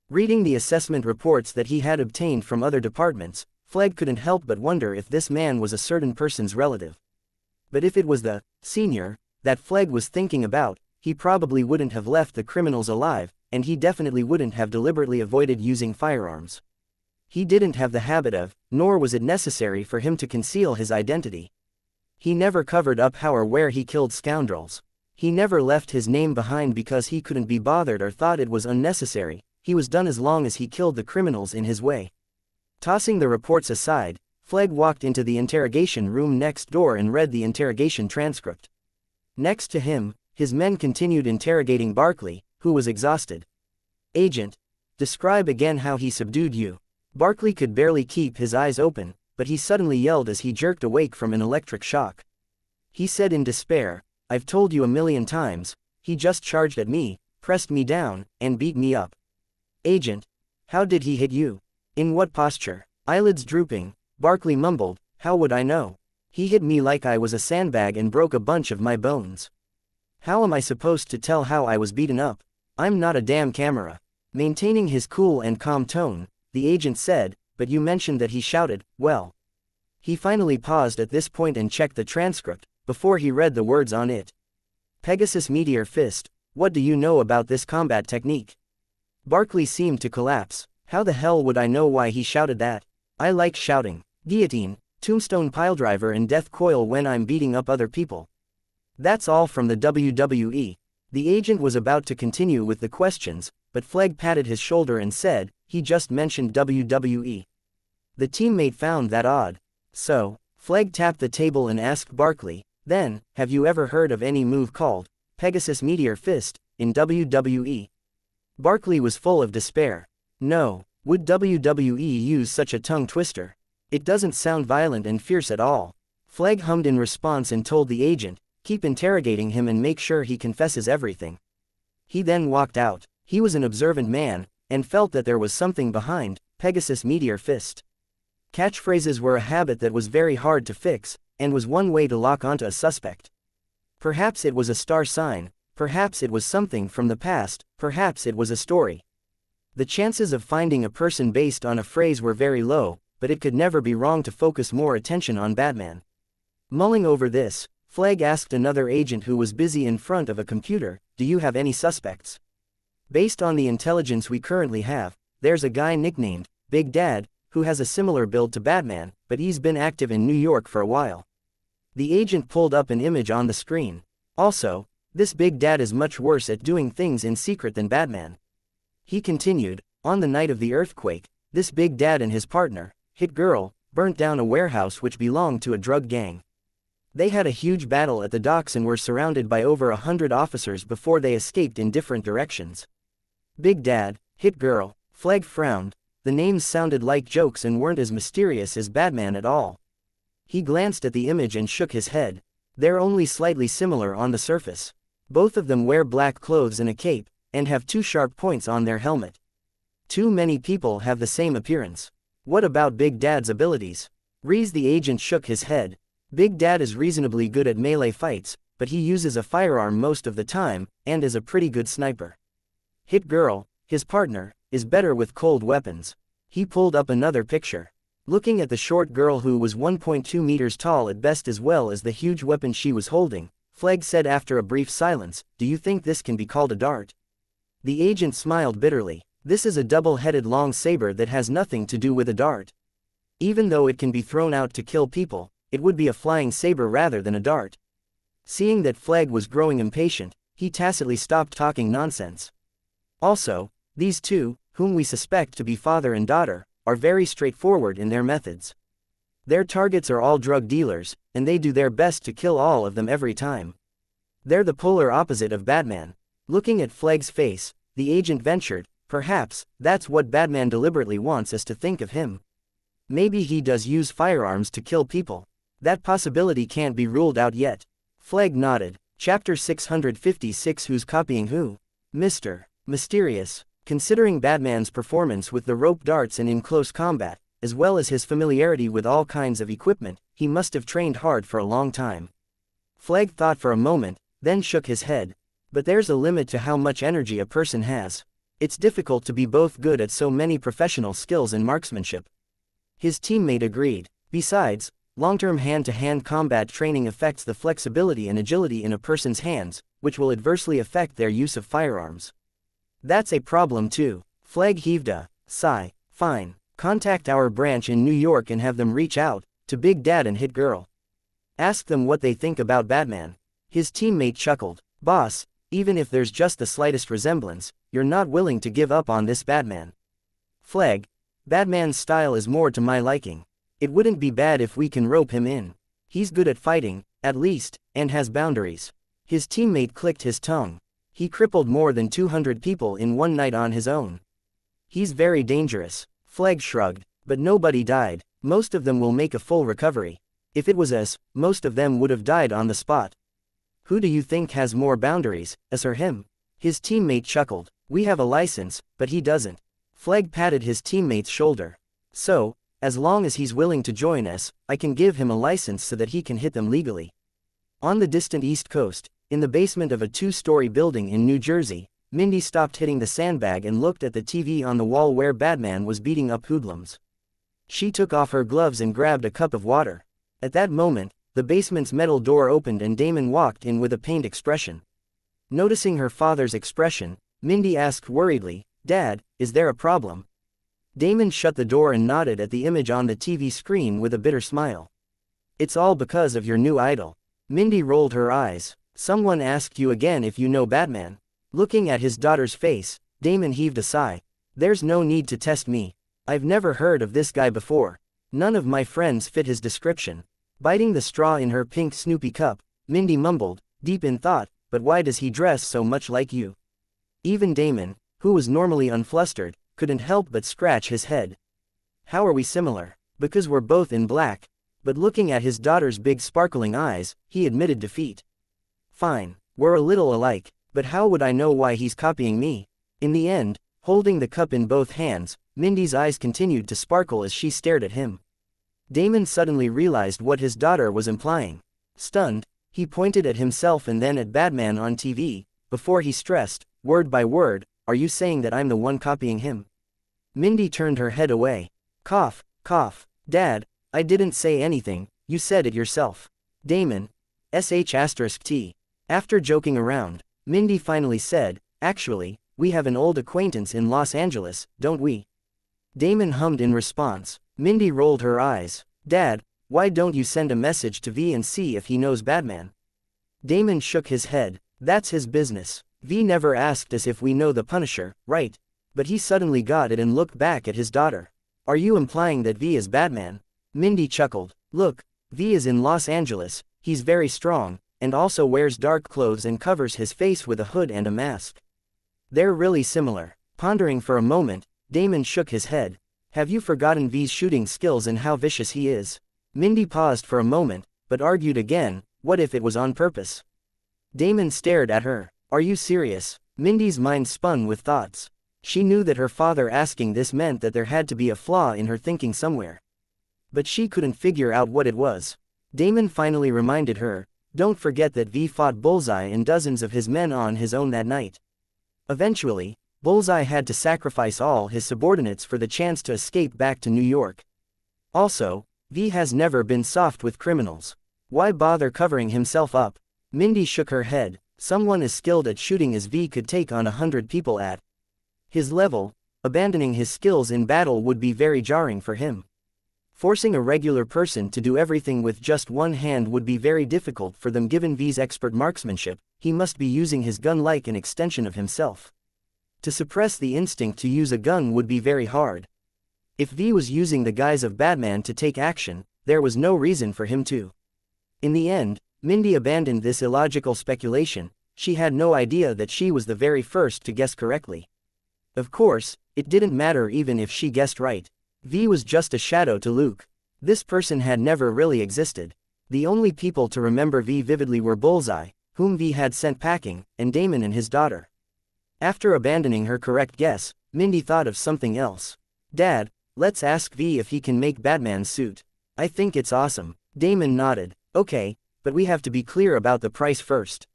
Reading the assessment reports that he had obtained from other departments, Flegg couldn't help but wonder if this man was a certain person's relative. But if it was the senior that Flegg was thinking about, he probably wouldn't have left the criminals alive, and he definitely wouldn't have deliberately avoided using firearms. He didn't have the habit of, nor was it necessary for him to conceal his identity. He never covered up how or where he killed scoundrels. He never left his name behind because he couldn't be bothered or thought it was unnecessary. He was done as long as he killed the criminals in his way. Tossing the reports aside, Flegg walked into the interrogation room next door and read the interrogation transcript. Next to him, his men continued interrogating Barkley, who was exhausted. "Agent, describe again how he subdued you." Barkley could barely keep his eyes open, but he suddenly yelled as he jerked awake from an electric shock. He said in despair, "I've told you a million times, he just charged at me, pressed me down, and beat me up." "Agent, how did he hit you? In what posture?" Eyelids drooping, Barkley mumbled, "How would I know? He hit me like I was a sandbag and broke a bunch of my bones. How am I supposed to tell how I was beaten up? I'm not a damn camera." Maintaining his cool and calm tone, the agent said, "But you mentioned that he shouted, well." He finally paused at this point and checked the transcript, before he read the words on it. "Pegasus Meteor Fist, what do you know about this combat technique?" Barkley seemed to collapse. "How the hell would I know why he shouted that? I like shouting. Guillotine, tombstone piledriver and death coil when I'm beating up other people. That's all from the WWE." The agent was about to continue with the questions, but Flegg patted his shoulder and said, "He just mentioned WWE." The teammate found that odd. So, Flegg tapped the table and asked Barkley, "Then, have you ever heard of any move called Pegasus Meteor Fist in WWE?" Barkley was full of despair. No, would WWE use such a tongue twister? It doesn't sound violent and fierce at all. Flegg hummed in response and told the agent, "Keep interrogating him and make sure he confesses everything." He then walked out. He was an observant man, and felt that there was something behind Pegasus Meteor Fist. Catchphrases were a habit that was very hard to fix, and was one way to lock onto a suspect. Perhaps it was a star sign, perhaps it was something from the past, perhaps it was a story. The chances of finding a person based on a phrase were very low, but it could never be wrong to focus more attention on Batman. Mulling over this, Flegg asked another agent who was busy in front of a computer, "Do you have any suspects?" "Based on the intelligence we currently have, there's a guy nicknamed Big Dad, who has a similar build to Batman, but he's been active in New York for a while." The agent pulled up an image on the screen. "Also, this Big Dad is much worse at doing things in secret than Batman." He continued, "On the night of the earthquake, this Big Dad and his partner, Hit Girl, burnt down a warehouse which belonged to a drug gang. They had a huge battle at the docks and were surrounded by over 100 officers before they escaped in different directions." Big Dad, Hit Girl, Flegg frowned. The names sounded like jokes and weren't as mysterious as Batman at all. He glanced at the image and shook his head. They're only slightly similar on the surface. Both of them wear black clothes and a cape, and have two sharp points on their helmet. Too many people have the same appearance. What about Big Dad's abilities? Reese, the agent, shook his head. Big Dad is reasonably good at melee fights, but he uses a firearm most of the time, and is a pretty good sniper. Hit Girl, his partner, is better with cold weapons. He pulled up another picture. Looking at the short girl who was 1.2 meters tall at best as well as the huge weapon she was holding, Flegg said after a brief silence, "Do you think this can be called a dart?" The agent smiled bitterly. "This is a double-headed long saber that has nothing to do with a dart. Even though it can be thrown out to kill people, it would be a flying saber rather than a dart." Seeing that Flegg was growing impatient, he tacitly stopped talking nonsense. "Also, these two, whom we suspect to be father and daughter, are very straightforward in their methods. Their targets are all drug dealers, and they do their best to kill all of them every time. They're the polar opposite of Batman. Looking at Flegg's face, the agent ventured, perhaps, that's what Batman deliberately wants us to think of him. Maybe he does use firearms to kill people. That possibility can't be ruled out yet. Flegg nodded. Chapter 656 Who's Copying Who? Mr. Mysterious. Considering Batman's performance with the rope darts and in close combat, as well as his familiarity with all kinds of equipment, he must have trained hard for a long time. Flegg thought for a moment, then shook his head. But there's a limit to how much energy a person has. It's difficult to be both good at so many professional skills and marksmanship. His teammate agreed. Besides, long-term hand-to-hand combat training affects the flexibility and agility in a person's hands, which will adversely affect their use of firearms. That's a problem too. Flegg heaved a sigh. Fine. Contact our branch in New York and have them reach out to Big Dad and Hit Girl. Ask them what they think about Batman. His teammate chuckled. Boss, even if there's just the slightest resemblance, you're not willing to give up on this Batman. Flegg, Batman's style is more to my liking. It wouldn't be bad if we can rope him in. He's good at fighting, at least, and has boundaries. His teammate clicked his tongue. He crippled more than 200 people in one night on his own. He's very dangerous. Flegg shrugged, but nobody died. Most of them will make a full recovery. If it was us, most of them would have died on the spot. Who do you think has more boundaries, us or him? His teammate chuckled. We have a license, but he doesn't. Flegg patted his teammate's shoulder. So, as long as he's willing to join us, I can give him a license so that he can hit them legally. On the distant East Coast, in the basement of a 2-story building in New Jersey, Mindy stopped hitting the sandbag and looked at the TV on the wall where Batman was beating up hoodlums. She took off her gloves and grabbed a cup of water. At that moment, the basement's metal door opened and Damon walked in with a pained expression. Noticing her father's expression, Mindy asked worriedly, Dad, is there a problem? Damon shut the door and nodded at the image on the TV screen with a bitter smile. It's all because of your new idol. Mindy rolled her eyes. Someone asked you again if you know Batman. Looking at his daughter's face, Damon heaved a sigh. There's no need to test me. I've never heard of this guy before. None of my friends fit his description. Biting the straw in her pink Snoopy cup, Mindy mumbled, deep in thought, but why does he dress so much like you? Even Damon, who was normally unflustered, couldn't help but scratch his head. How are we similar? Because we're both in black. But looking at his daughter's big sparkling eyes, he admitted defeat. Fine, we're a little alike, but how would I know why he's copying me? In the end, holding the cup in both hands, Mindy's eyes continued to sparkle as she stared at him. Damon suddenly realized what his daughter was implying. Stunned, he pointed at himself and then at Batman on TV, before he stressed, word by word, are you saying that I'm the one copying him? Mindy turned her head away. Cough, cough. Dad, I didn't say anything, you said it yourself. Damon. **T. After joking around, Mindy finally said, actually, we have an old acquaintance in Los Angeles, don't we? Damon hummed in response. Mindy rolled her eyes. Dad, why don't you send a message to V and see if he knows Batman? Damon shook his head. That's his business. V never asked us if we know the Punisher, right? But he suddenly got it and looked back at his daughter. Are you implying that V is Batman? Mindy chuckled. Look, V is in Los Angeles, he's very strong, and also wears dark clothes and covers his face with a hood and a mask. They're really similar. Pondering for a moment, Damon shook his head. Have you forgotten V's shooting skills and how vicious he is? Mindy paused for a moment, but argued again, what if it was on purpose? Damon stared at her. Are you serious? Mindy's mind spun with thoughts. She knew that her father asking this meant that there had to be a flaw in her thinking somewhere. But she couldn't figure out what it was. Damon finally reminded her, don't forget that V fought Bullseye and dozens of his men on his own that night. Eventually, Bullseye had to sacrifice all his subordinates for the chance to escape back to New York. Also, V has never been soft with criminals. Why bother covering himself up? Mindy shook her head. Someone as skilled at shooting as V could take on 100 people at his level. Abandoning his skills in battle would be very jarring for him. Forcing a regular person to do everything with just one hand would be very difficult for them given V's expert marksmanship. He must be using his gun like an extension of himself. To suppress the instinct to use a gun would be very hard. If V was using the guise of Batman to take action, there was no reason for him to. In the end, Mindy abandoned this illogical speculation. She had no idea that she was the very first to guess correctly. Of course, it didn't matter even if she guessed right. V was just a shadow to Luke. This person had never really existed. The only people to remember V vividly were Bullseye, whom V had sent packing, and Damon and his daughter. After abandoning her correct guess, Mindy thought of something else. Dad, let's ask V if he can make Batman's suit. I think it's awesome. Damon nodded. Okay, but we have to be clear about the price first.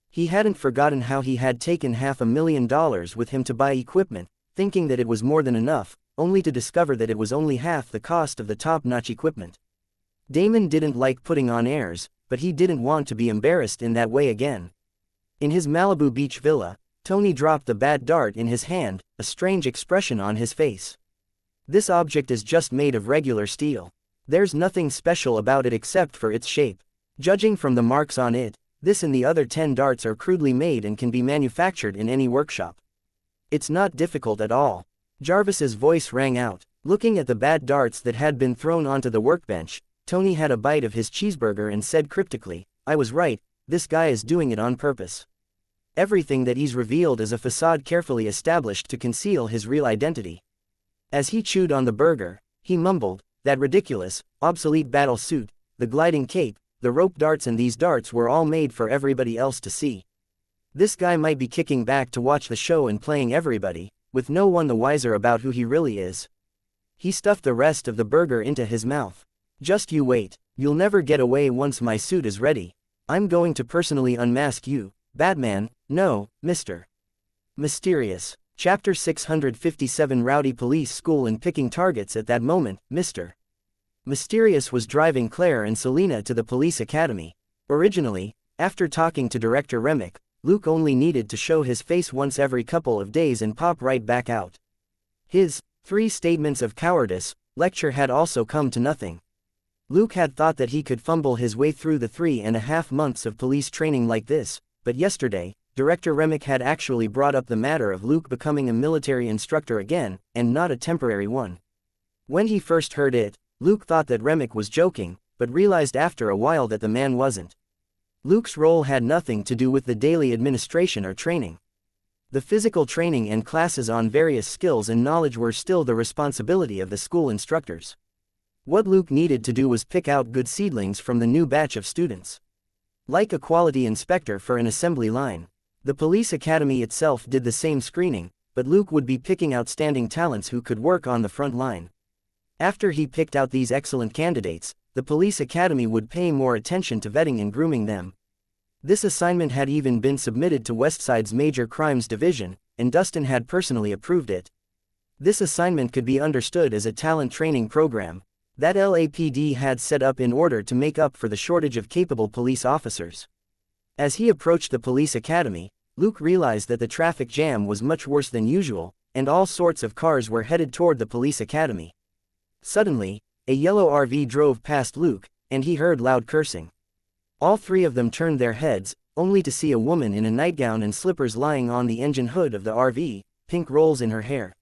He hadn't forgotten how he had taken $500,000 with him to buy equipment, thinking that it was more than enough, only to discover that it was only half the cost of the top-notch equipment. Damon didn't like putting on airs, but he didn't want to be embarrassed in that way again. In his Malibu Beach villa, Tony dropped the bad dart in his hand, a strange expression on his face. This object is just made of regular steel. There's nothing special about it except for its shape. Judging from the marks on it, this and the other 10 darts are crudely made and can be manufactured in any workshop. It's not difficult at all. Jarvis's voice rang out. Looking at the bad darts that had been thrown onto the workbench, Tony had a bite of his cheeseburger and said cryptically, I was right, this guy is doing it on purpose. Everything that he's revealed is a facade carefully established to conceal his real identity. As he chewed on the burger, he mumbled, that ridiculous, obsolete battle suit, the gliding cape, the rope darts, and these darts were all made for everybody else to see. This guy might be kicking back to watch the show and playing everybody, with no one the wiser about who he really is. He stuffed the rest of the burger into his mouth. Just you wait, you'll never get away once my suit is ready. I'm going to personally unmask you, Batman. No, Mr. Mysterious. Chapter 657. Rowdy police school and picking targets. At that moment, Mr. Mysterious was driving Claire and Selena to the police academy. Originally, after talking to Director Remick, Luke only needed to show his face once every couple of days and pop right back out. His 3 statements of cowardice lecture had also come to nothing. Luke had thought that he could fumble his way through the 3.5 months of police training like this, but yesterday, Director Remick had actually brought up the matter of Luke becoming a military instructor again, and not a temporary one. When he first heard it, Luke thought that Remick was joking, but realized after a while that the man wasn't. Luke's role had nothing to do with the daily administration or training. The physical training and classes on various skills and knowledge were still the responsibility of the school instructors. What Luke needed to do was pick out good seedlings from the new batch of students. Like a quality inspector for an assembly line. The police academy itself did the same screening, but Luke would be picking outstanding talents who could work on the front line. After he picked out these excellent candidates, the police academy would pay more attention to vetting and grooming them. This assignment had even been submitted to Westside's Major Crimes Division, and Dustin had personally approved it. This assignment could be understood as a talent training program that LAPD had set up in order to make up for the shortage of capable police officers. As he approached the police academy, Luke realized that the traffic jam was much worse than usual, and all sorts of cars were headed toward the police academy. Suddenly, a yellow RV drove past Luke, and he heard loud cursing. All 3 of them turned their heads, only to see a woman in a nightgown and slippers lying on the engine hood of the RV, pink rolls in her hair.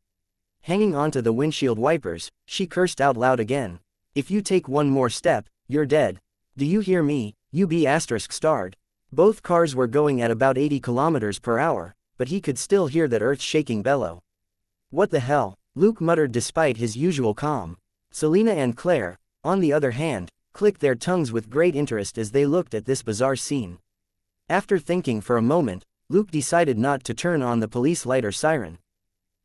Hanging onto the windshield wipers, she cursed out loud again. If you take one more step, you're dead. Do you hear me, you be *******. Both cars were going at about 80 kilometers per hour, but he could still hear that earth-shaking bellow. What the hell? Luke muttered despite his usual calm. Selena and Claire, on the other hand, clicked their tongues with great interest as they looked at this bizarre scene. After thinking for a moment, Luke decided not to turn on the police light or siren.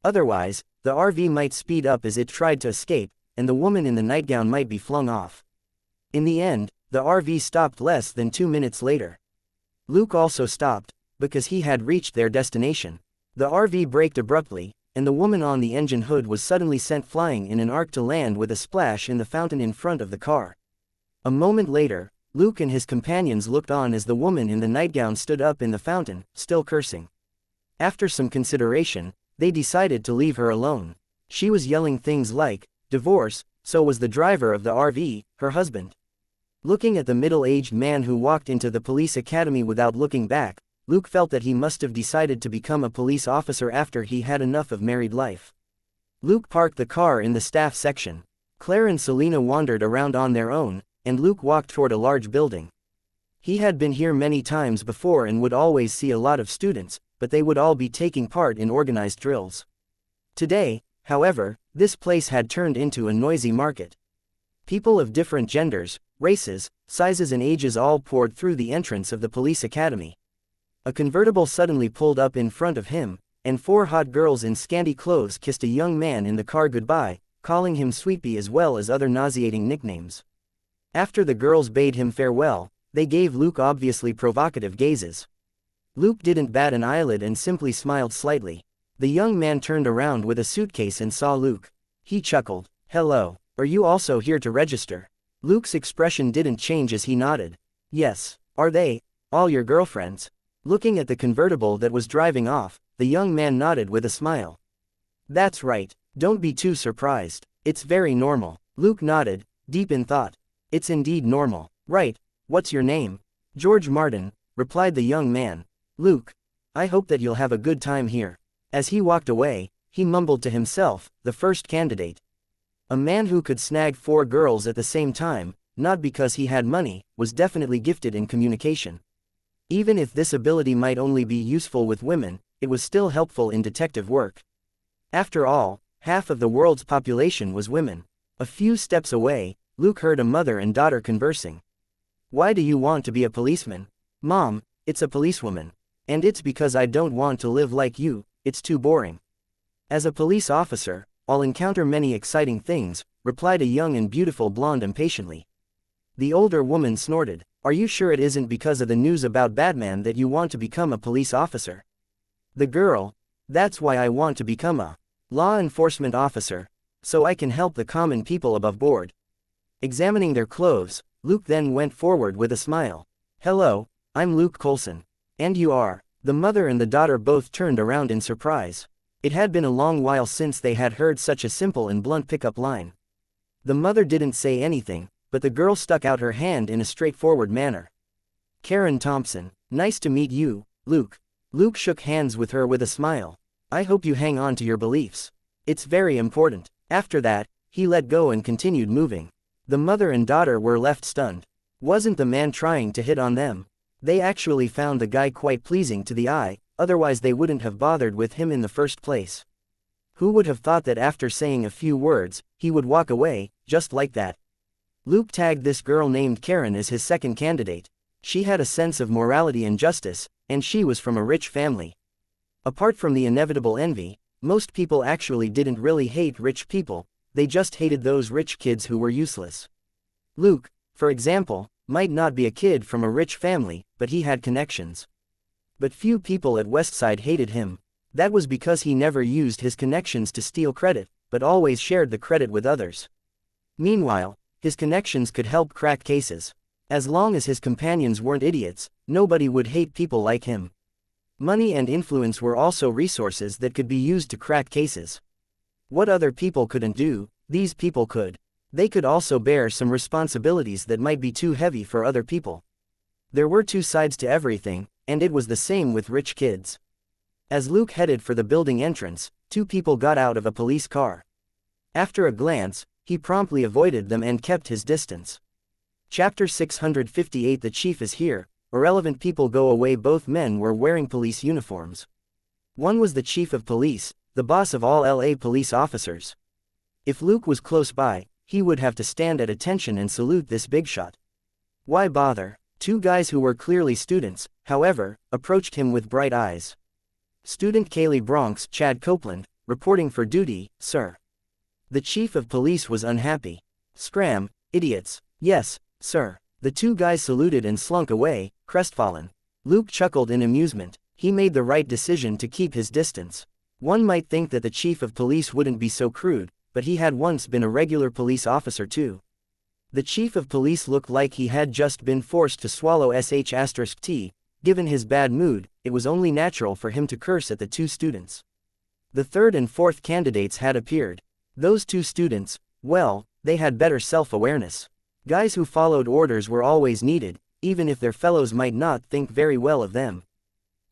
Otherwise, the RV might speed up as it tried to escape, and the woman in the nightgown might be flung off. In the end, the RV stopped less than 2 minutes later. Luke also stopped, because he had reached their destination. The RV braked abruptly, and the woman on the engine hood was suddenly sent flying in an arc to land with a splash in the fountain in front of the car. A moment later, Luke and his companions looked on as the woman in the nightgown stood up in the fountain, still cursing. After some consideration, they decided to leave her alone. She was yelling things like, divorce, so was the driver of the RV, her husband. Looking at the middle-aged man who walked into the police academy without looking back, Luke felt that he must have decided to become a police officer after he had enough of married life. Luke parked the car in the staff section. Claire and Selena wandered around on their own, and Luke walked toward a large building. He had been here many times before and would always see a lot of students, but they would all be taking part in organized drills. Today, however, this place had turned into a noisy market. People of different genders, races, sizes and ages all poured through the entrance of the police academy. A convertible suddenly pulled up in front of him, and 4 hot girls in scanty clothes kissed a young man in the car goodbye, calling him Sweetpea as well as other nauseating nicknames. After the girls bade him farewell, they gave Luke obviously provocative gazes. Luke didn't bat an eyelid and simply smiled slightly. The young man turned around with a suitcase and saw Luke. He chuckled. "Hello, are you also here to register?" Luke's expression didn't change as he nodded. "Yes, are they all your girlfriends?" Looking at the convertible that was driving off, the young man nodded with a smile. "That's right, don't be too surprised. It's very normal." Luke nodded, deep in thought. "It's indeed normal. Right, what's your name?" "George Martin," replied the young man. "Luke, I hope that you'll have a good time here." As he walked away, he mumbled to himself, "The first candidate. A man who could snag 4 girls at the same time, not because he had money, was definitely gifted in communication. Even if this ability might only be useful with women, it was still helpful in detective work. After all, half of the world's population was women. A few steps away, Luke heard a mother and daughter conversing. "Why do you want to be a policeman?" "Mom, it's a policewoman. And it's because I don't want to live like you, it's too boring." "As a police officer, I'll encounter many exciting things," replied a young and beautiful blonde impatiently. The older woman snorted. "Are you sure it isn't because of the news about Batman that you want to become a police officer?" The girl, "That's why I want to become a law enforcement officer, so I can help the common people above board." Examining their clothes, Luke then went forward with a smile. "Hello, I'm Luke Coulson. And you are?" The mother and the daughter both turned around in surprise. It had been a long while since they had heard such a simple and blunt pickup line. The mother didn't say anything, but the girl stuck out her hand in a straightforward manner. "Karen Thompson, nice to meet you, Luke." Luke shook hands with her with a smile. "I hope you hang on to your beliefs. It's very important." After that, he let go and continued moving. The mother and daughter were left stunned. Wasn't the man trying to hit on them? They actually found the guy quite pleasing to the eye, otherwise they wouldn't have bothered with him in the first place. Who would have thought that after saying a few words, he would walk away, just like that? Luke tagged this girl named Karen as his second candidate. She had a sense of morality and justice, and she was from a rich family. Apart from the inevitable envy, most people actually didn't really hate rich people, they just hated those rich kids who were useless. Luke, for example, might not be a kid from a rich family, but he had connections. But few people at Westside hated him. That was because he never used his connections to steal credit, but always shared the credit with others. Meanwhile, his connections could help crack cases. As long as his companions weren't idiots, nobody would hate people like him. Money and influence were also resources that could be used to crack cases. What other people couldn't do, these people could. They could also bear some responsibilities that might be too heavy for other people. There were 2 sides to everything, and it was the same with rich kids. As Luke headed for the building entrance, 2 people got out of a police car. After a glance, he promptly avoided them and kept his distance. Chapter 658 The Chief is here. Irrelevant people go away. Both men were wearing police uniforms. One was the chief of police, the boss of all LA police officers. If Luke was close by, he would have to stand at attention and salute this big shot. Why bother? 2 guys who were clearly students, however, approached him with bright eyes. "Student Kaylee Bronx, Chad Copeland, reporting for duty, sir." The chief of police was unhappy. "Scram, idiots." "Yes, sir." The 2 guys saluted and slunk away, crestfallen. Luke chuckled in amusement. He made the right decision to keep his distance. One might think that the chief of police wouldn't be so crude, but he had once been a regular police officer too. The chief of police looked like he had just been forced to swallow sh*t. Given his bad mood, it was only natural for him to curse at the 2 students. The 3rd and 4th candidates had appeared. Those 2 students, well, they had better self-awareness. Guys who followed orders were always needed, even if their fellows might not think very well of them.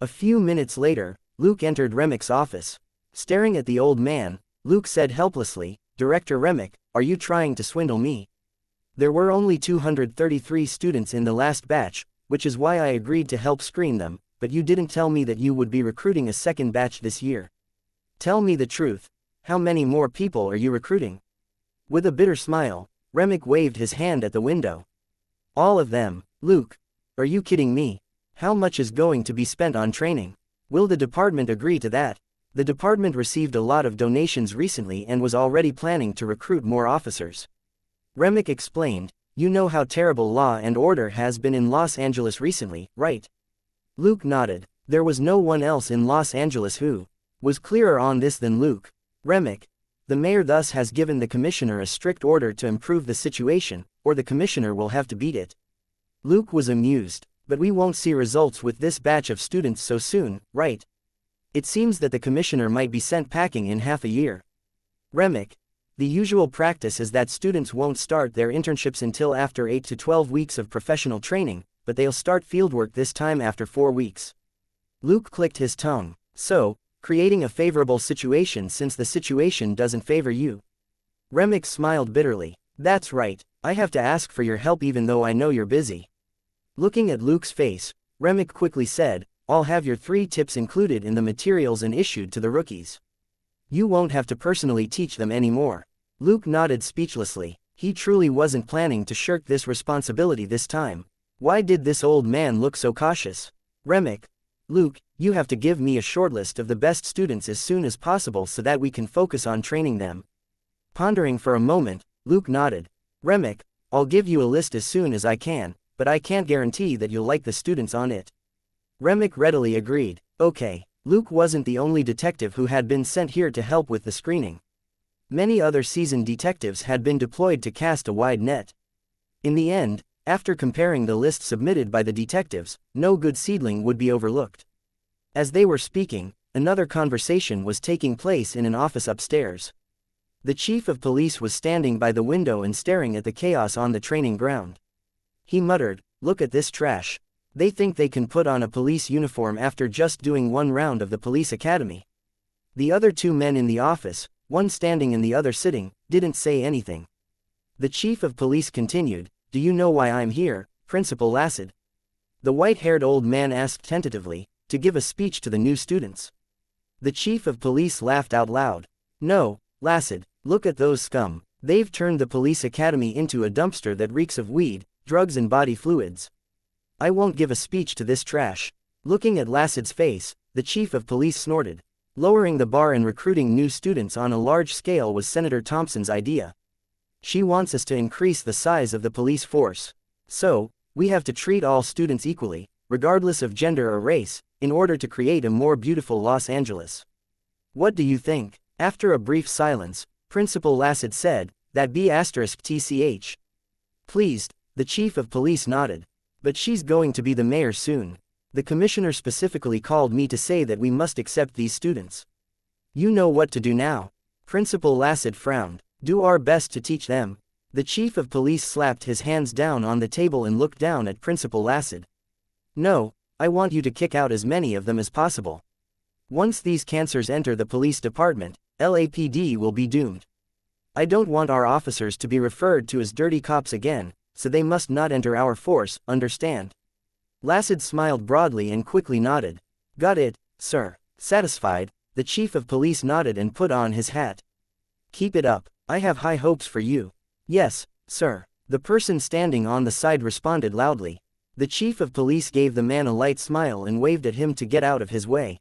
A few minutes later, Luke entered Remek's office. Staring at the old man, Luke said helplessly, "Director Remek, are you trying to swindle me? There were only 233 students in the last batch, which is why I agreed to help screen them, but you didn't tell me that you would be recruiting a second batch this year. Tell me the truth. How many more people are you recruiting?" With a bitter smile, Remek waved his hand at the window. "All of them, Luke. Are you kidding me? How much is going to be spent on training? Will the department agree to that?" The department received a lot of donations recently and was already planning to recruit more officers. Remek explained, "You know how terrible law and order has been in Los Angeles recently, right?" Luke nodded. There was no one else in Los Angeles who was clearer on this than Luke. Remek. The mayor thus has given the commissioner a strict order to improve the situation, or the commissioner will have to beat it. Luke was amused. But we won't see results with this batch of students so soon, right? It seems that the commissioner might be sent packing in half a year. Remek. The usual practice is that students won't start their internships until after 8 to 12 weeks of professional training, but they'll start fieldwork this time after 4 weeks. Luke clicked his tongue. So, creating a favorable situation since the situation doesn't favor you. Remek smiled bitterly. That's right, I have to ask for your help even though I know you're busy. Looking at Luke's face, Remek quickly said, "I'll have your 3 tips included in the materials and issued to the rookies. You won't have to personally teach them anymore." Luke nodded speechlessly. He truly wasn't planning to shirk this responsibility this time. Why did this old man look so cautious? Remek. Luke, you have to give me a shortlist of the best students as soon as possible so that we can focus on training them. Pondering for a moment, Luke nodded. Remek, I'll give you a list as soon as I can, but I can't guarantee that you'll like the students on it. Remek readily agreed. Okay. Luke wasn't the only detective who had been sent here to help with the screening. Many other seasoned detectives had been deployed to cast a wide net. In the end, after comparing the list submitted by the detectives, no good seedling would be overlooked. As they were speaking, another conversation was taking place in an office upstairs. The chief of police was standing by the window and staring at the chaos on the training ground. He muttered, "Look at this trash. They think they can put on a police uniform after just doing 1 round of the police academy." The other 2 men in the office, one standing and the other sitting, didn't say anything. The chief of police continued, "Do you know why I'm here, Principal Lassad?" The white-haired old man asked tentatively, "To give a speech to the new students." The chief of police laughed out loud. "No, Lassad, look at those scum. They've turned the police academy into a dumpster that reeks of weed, drugs and body fluids. I won't give a speech to this trash." Looking at Lassad's face, the chief of police snorted. Lowering the bar and recruiting new students on a large scale was Senator Thompson's idea. She wants us to increase the size of the police force. So, we have to treat all students equally, regardless of gender or race, in order to create a more beautiful Los Angeles. What do you think? After a brief silence, Principal Lassad said, "That B***TCH. Pleased, the chief of police nodded. But she's going to be the mayor soon. The commissioner specifically called me to say that we must accept these students. You know what to do now." Principal Lassad frowned. "Do our best to teach them." The chief of police slapped his hands down on the table and looked down at Principal Lassad. "No, I want you to kick out as many of them as possible. Once these cancers enter the police department, LAPD will be doomed. I don't want our officers to be referred to as dirty cops again, so they must not enter our force, understand?" Lassad smiled broadly and quickly nodded. "Got it, sir." Satisfied, the chief of police nodded and put on his hat. "Keep it up, I have high hopes for you." "Yes, sir." The person standing on the side responded loudly. The chief of police gave the man a light smile and waved at him to get out of his way.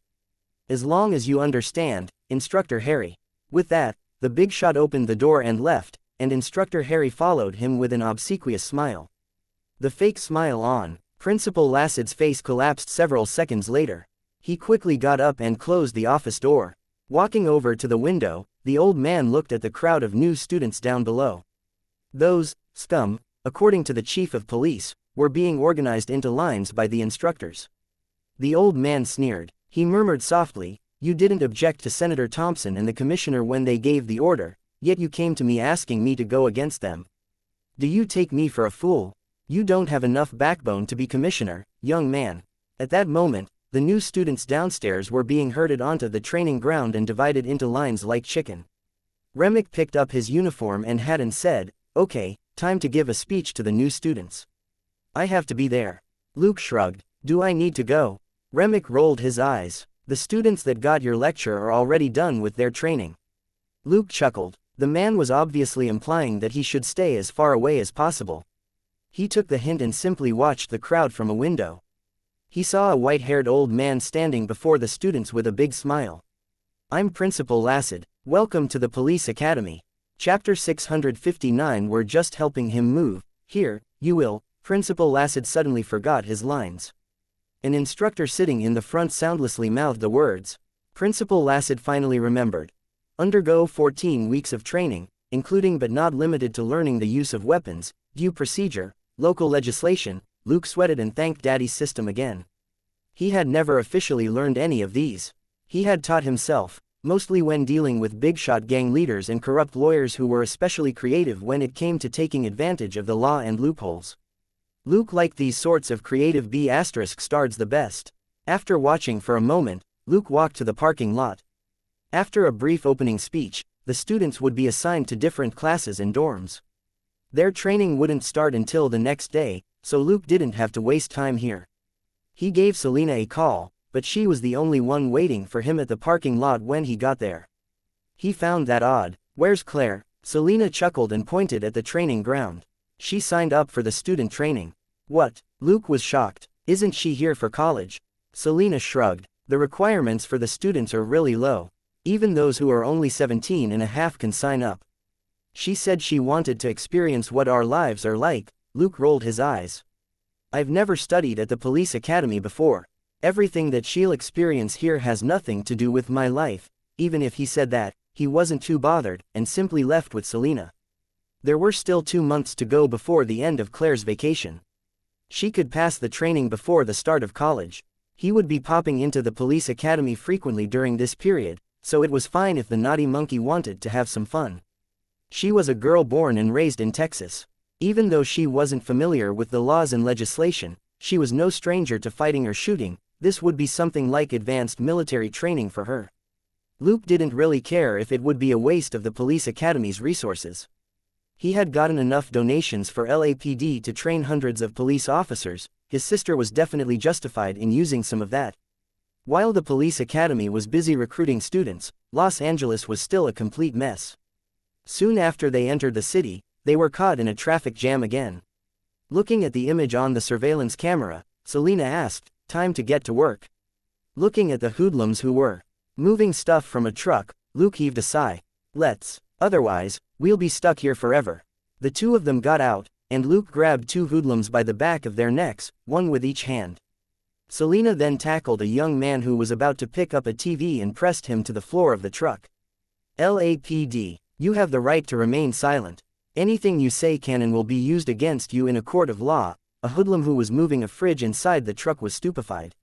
"As long as you understand, Instructor Harry." With that, the big shot opened the door and left, and Instructor Harry followed him with an obsequious smile. The fake smile on Principal Lassad's face collapsed several seconds later. He quickly got up and closed the office door. Walking over to the window, the old man looked at the crowd of new students down below. Those scum, according to the chief of police, were being organized into lines by the instructors. The old man sneered. He murmured softly, "You didn't object to Senator Thompson and the commissioner when they gave the order, yet you came to me asking me to go against them. Do you take me for a fool? You don't have enough backbone to be commissioner, young man." At that moment, The new students downstairs were being herded onto the training ground and divided into lines like chicken. Remick picked up his uniform and hat and said, "Okay, time to give a speech to the new students. I have to be there." Luke shrugged. "Do I need to go?" Remick rolled his eyes. "The students that got your lecture are already done with their training." Luke chuckled. The man was obviously implying that he should stay as far away as possible. He took the hint and simply watched the crowd from a window. He saw a white-haired old man standing before the students with a big smile. "I'm Principal Lassad. Welcome to the Police Academy." Chapter 659. We're just helping him move. "Here, you will." Principal Lassad suddenly forgot his lines. An instructor sitting in the front soundlessly mouthed the words. Principal Lassad finally remembered. Undergo 14 weeks of training, including but not limited to learning the use of weapons, due procedure, local legislation. Luke sweated and thanked Daddy's system again. He had never officially learned any of these. He had taught himself, mostly when dealing with big-shot gang leaders and corrupt lawyers who were especially creative when it came to taking advantage of the law and loopholes. Luke liked these sorts of creative B***stards the best. After watching for a moment, Luke walked to the parking lot. After a brief opening speech, the students would be assigned to different classes and dorms. Their training wouldn't start until the next day, so Luke didn't have to waste time here. He gave Selena a call, but she was the only one waiting for him at the parking lot when he got there. He found that odd. "Where's Claire?" Selena chuckled and pointed at the training ground. "She signed up for the student training." "What?" Luke was shocked. "Isn't she here for college?" Selena shrugged. "The requirements for the students are really low. Even those who are only 17 and a half can sign up. She said she wanted to experience what our lives are like." Luke rolled his eyes. "I've never studied at the police academy before. Everything that she'll experience here has nothing to do with my life." Even if he said that, he wasn't too bothered, and simply left with Selena. There were still 2 months to go before the end of Claire's vacation. She could pass the training before the start of college. He would be popping into the police academy frequently during this period, so it was fine if the naughty monkey wanted to have some fun. She was a girl born and raised in Texas. Even though she wasn't familiar with the laws and legislation, she was no stranger to fighting or shooting. This would be something like advanced military training for her. Luke didn't really care if it would be a waste of the police academy's resources. He had gotten enough donations for LAPD to train hundreds of police officers. His sister was definitely justified in using some of that. While the police academy was busy recruiting students, Los Angeles was still a complete mess. Soon after they entered the city, they were caught in a traffic jam again. Looking at the image on the surveillance camera, Selena asked, "Time to get to work." Looking at the hoodlums who were moving stuff from a truck, Luke heaved a sigh. "Let's. Otherwise, we'll be stuck here forever." The two of them got out, and Luke grabbed 2 hoodlums by the back of their necks, one with each hand. Selena then tackled a young man who was about to pick up a TV and pressed him to the floor of the truck. "LAPD, you have the right to remain silent. Anything you say can and will be used against you in a court of law." A hoodlum who was moving a fridge inside the truck was stupefied.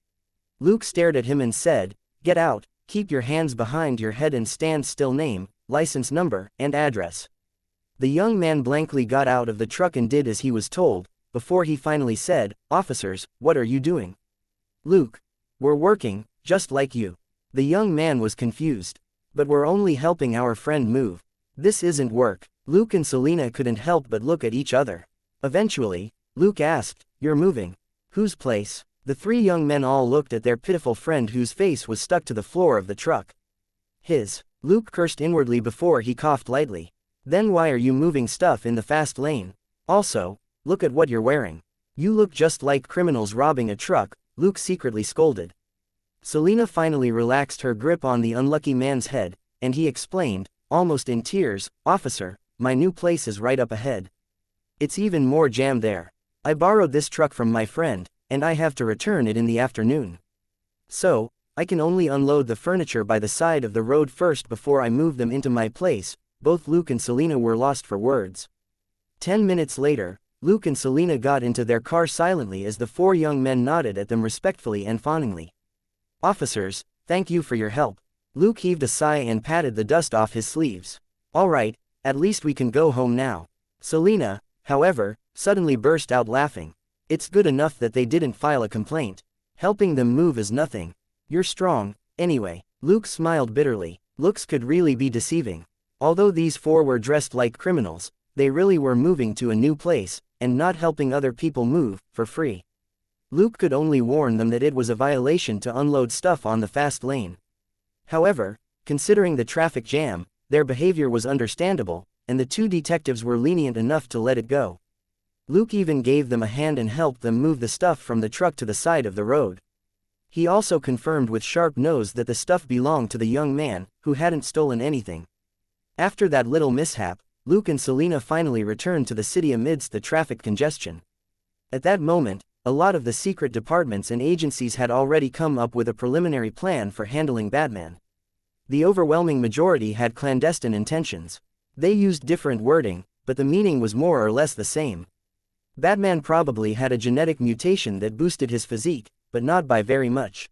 Luke stared at him and said, "Get out, keep your hands behind your head and stand still. Name, license number, and address." The young man blankly got out of the truck and did as he was told, before he finally said, "Officers, what are you doing?" "Luke, we're working, just like you." The young man was confused. "But we're only helping our friend move. This isn't work." Luke and Selena couldn't help but look at each other. Eventually, Luke asked, "You're moving? Whose place?" The 3 young men all looked at their pitiful friend whose face was stuck to the floor of the truck. "His." Luke cursed inwardly before he coughed lightly. "Then why are you moving stuff in the fast lane? Also, look at what you're wearing. You look just like criminals robbing a truck," Luke secretly scolded. Selena finally relaxed her grip on the unlucky man's head, and he explained, almost in tears, "Officer, my new place is right up ahead. It's even more jammed there. I borrowed this truck from my friend, and I have to return it in the afternoon. So, I can only unload the furniture by the side of the road first before I move them into my place." Both Luke and Selena were lost for words. 10 minutes later, Luke and Selena got into their car silently as the 4 young men nodded at them respectfully and fawningly. "Officers, thank you for your help." Luke heaved a sigh and patted the dust off his sleeves. "All right, at least we can go home now." Selena, however, suddenly burst out laughing. "It's good enough that they didn't file a complaint. Helping them move is nothing. You're strong, anyway. Luke smiled bitterly. Looks could really be deceiving. Although these four were dressed like criminals, they really were moving to a new place, and not helping other people move, for free. Luke could only warn them that it was a violation to unload stuff on the fast lane. However, considering the traffic jam, their behavior was understandable, and the two detectives were lenient enough to let it go. Luke even gave them a hand and helped them move the stuff from the truck to the side of the road. He also confirmed with sharp nose that the stuff belonged to the young man, who hadn't stolen anything. After that little mishap, Luke and Selena finally returned to the city amidst the traffic congestion. At that moment, a lot of the secret departments and agencies had already come up with a preliminary plan for handling Batman. The overwhelming majority had clandestine intentions. They used different wording, but the meaning was more or less the same. Batman probably had a genetic mutation that boosted his physique, but not by very much.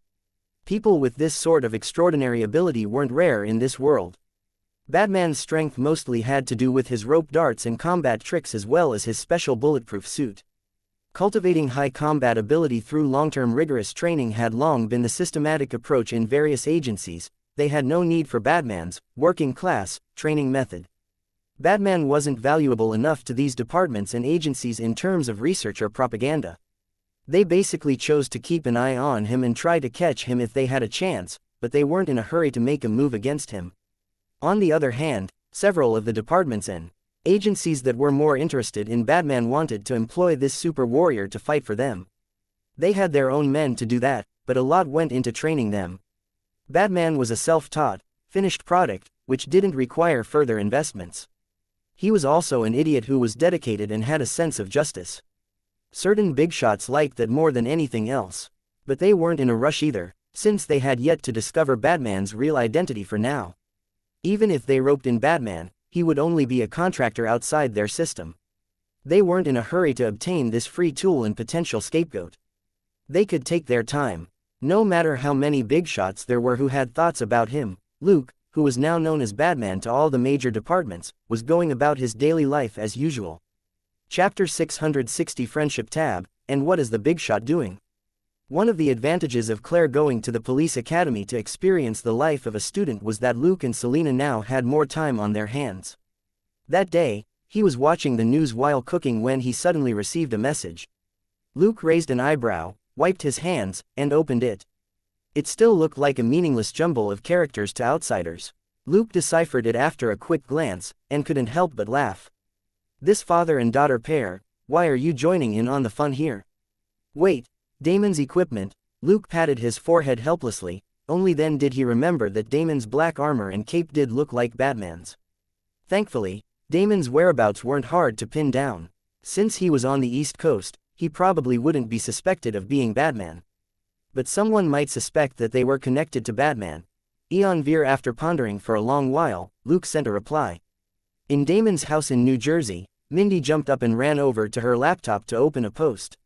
People with this sort of extraordinary ability weren't rare in this world. Batman's strength mostly had to do with his rope darts and combat tricks as well as his special bulletproof suit. Cultivating high combat ability through long-term rigorous training had long been the systematic approach in various agencies. They had no need for Batman's working-class training method. Batman wasn't valuable enough to these departments and agencies in terms of research or propaganda. They basically chose to keep an eye on him and try to catch him if they had a chance, but they weren't in a hurry to make a move against him. On the other hand, several of the departments and agencies that were more interested in Batman wanted to employ this super warrior to fight for them. They had their own men to do that, but a lot went into training them. Batman was a self-taught, finished product, which didn't require further investments. He was also an idiot who was dedicated and had a sense of justice. Certain big shots liked that more than anything else. But they weren't in a rush either, since they had yet to discover Batman's real identity for now. Even if they roped in Batman, he would only be a contractor outside their system. They weren't in a hurry to obtain this free tool and potential scapegoat. They could take their time. No matter how many big shots there were who had thoughts about him, Luke, who was now known as Batman to all the major departments, was going about his daily life as usual. Chapter 660 Friendship Tab, and what is the big shot doing? One of the advantages of Claire going to the police academy to experience the life of a student was that Luke and Selena now had more time on their hands. That day, he was watching the news while cooking when he suddenly received a message. Luke raised an eyebrow, wiped his hands, and opened it. It still looked like a meaningless jumble of characters to outsiders. Luke deciphered it after a quick glance, and couldn't help but laugh. This father and daughter pair, why are you joining in on the fun here? Wait, Damon's equipment. Luke patted his forehead helplessly, only then did he remember that Damon's black armor and cape did look like Batman's. Thankfully, Damon's whereabouts weren't hard to pin down. Since he was on the East Coast, he probably wouldn't be suspected of being Batman. But someone might suspect that they were connected to Batman. After pondering for a long while, Luke sent a reply. In Damon's house in New Jersey, Mindy jumped up and ran over to her laptop to open a post.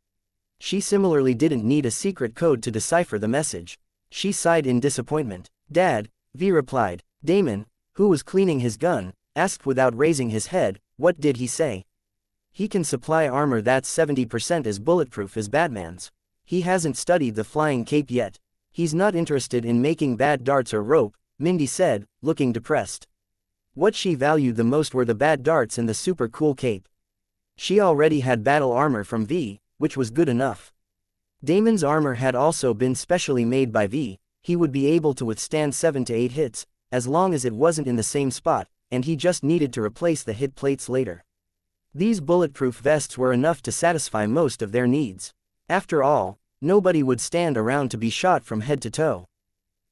She similarly didn't need a secret code to decipher the message. She sighed in disappointment. Dad, V replied. Damon, who was cleaning his gun, asked without raising his head, what did he say? He can supply armor that's 70% as bulletproof as Batman's. He hasn't studied the flying cape yet. He's not interested in making bad darts or rope, Mindy said, looking depressed. What she valued the most were the bad darts and the super cool cape. She already had battle armor from V, which was good enough. Damon's armor had also been specially made by V. He would be able to withstand 7 to 8 hits, as long as it wasn't in the same spot, and he just needed to replace the hit plates later. These bulletproof vests were enough to satisfy most of their needs. After all, nobody would stand around to be shot from head to toe.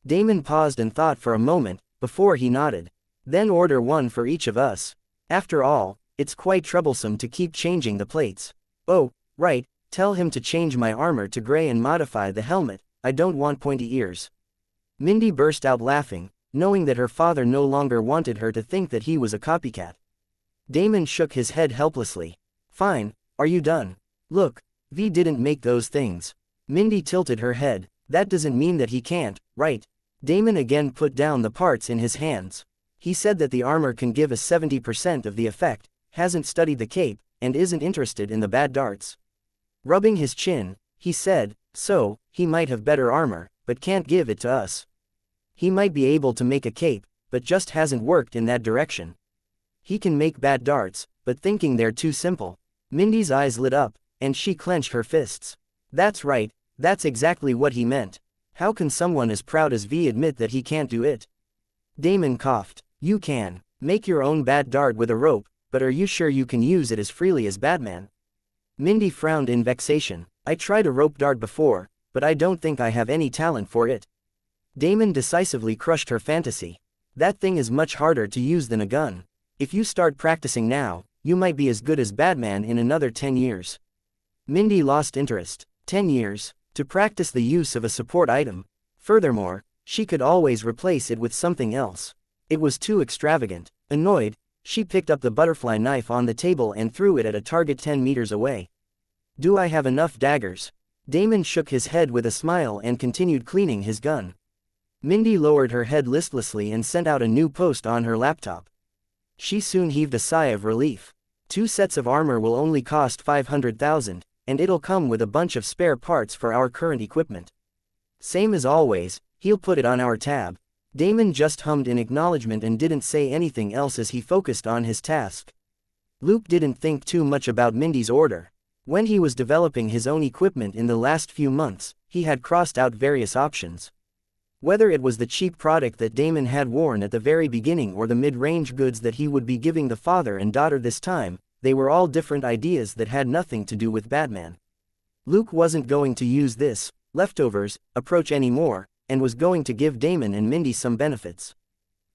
Damon paused and thought for a moment, before he nodded. Then order one for each of us. After all, it's quite troublesome to keep changing the plates. Oh, right, tell him to change my armor to gray and modify the helmet, I don't want pointy ears. Mindy burst out laughing, knowing that her father no longer wanted her to think that he was a copycat. Damon shook his head helplessly. Fine, are you done? Look, V didn't make those things. Mindy tilted her head. That doesn't mean that he can't, right? Damon again put down the parts in his hands. He said that the armor can give us 70% of the effect, hasn't studied the cape, and isn't interested in the bad darts. Rubbing his chin, he said, so, he might have better armor, but can't give it to us. He might be able to make a cape, but just hasn't worked in that direction. He can make bad darts, but thinking they're too simple. Mindy's eyes lit up, and she clenched her fists. That's right, that's exactly what he meant. How can someone as proud as V admit that he can't do it? Damon coughed. You can make your own bad dart with a rope, but are you sure you can use it as freely as Batman? Mindy frowned in vexation. I tried a rope dart before, but I don't think I have any talent for it. Damon decisively crushed her fantasy. That thing is much harder to use than a gun. If you start practicing now, you might be as good as Batman in another 10 years. Mindy lost interest. 10 years, to practice the use of a support item. Furthermore, she could always replace it with something else. It was too extravagant. Annoyed, she picked up the butterfly knife on the table and threw it at a target 10 meters away. Do I have enough daggers? Damon shook his head with a smile and continued cleaning his gun. Mindy lowered her head listlessly and sent out a new post on her laptop. She soon heaved a sigh of relief. 2 sets of armor will only cost 500,000, and it'll come with a bunch of spare parts for our current equipment. Same as always, he'll put it on our tab. Damon just hummed in acknowledgement and didn't say anything else as he focused on his task. Luke didn't think too much about Mindy's order. When he was developing his own equipment in the last few months, he had crossed out various options. Whether it was the cheap product that Damon had worn at the very beginning or the mid-range goods that he would be giving the father and daughter this time, they were all different ideas that had nothing to do with Batman. Luke wasn't going to use this leftovers approach anymore, and was going to give Damon and Mindy some benefits.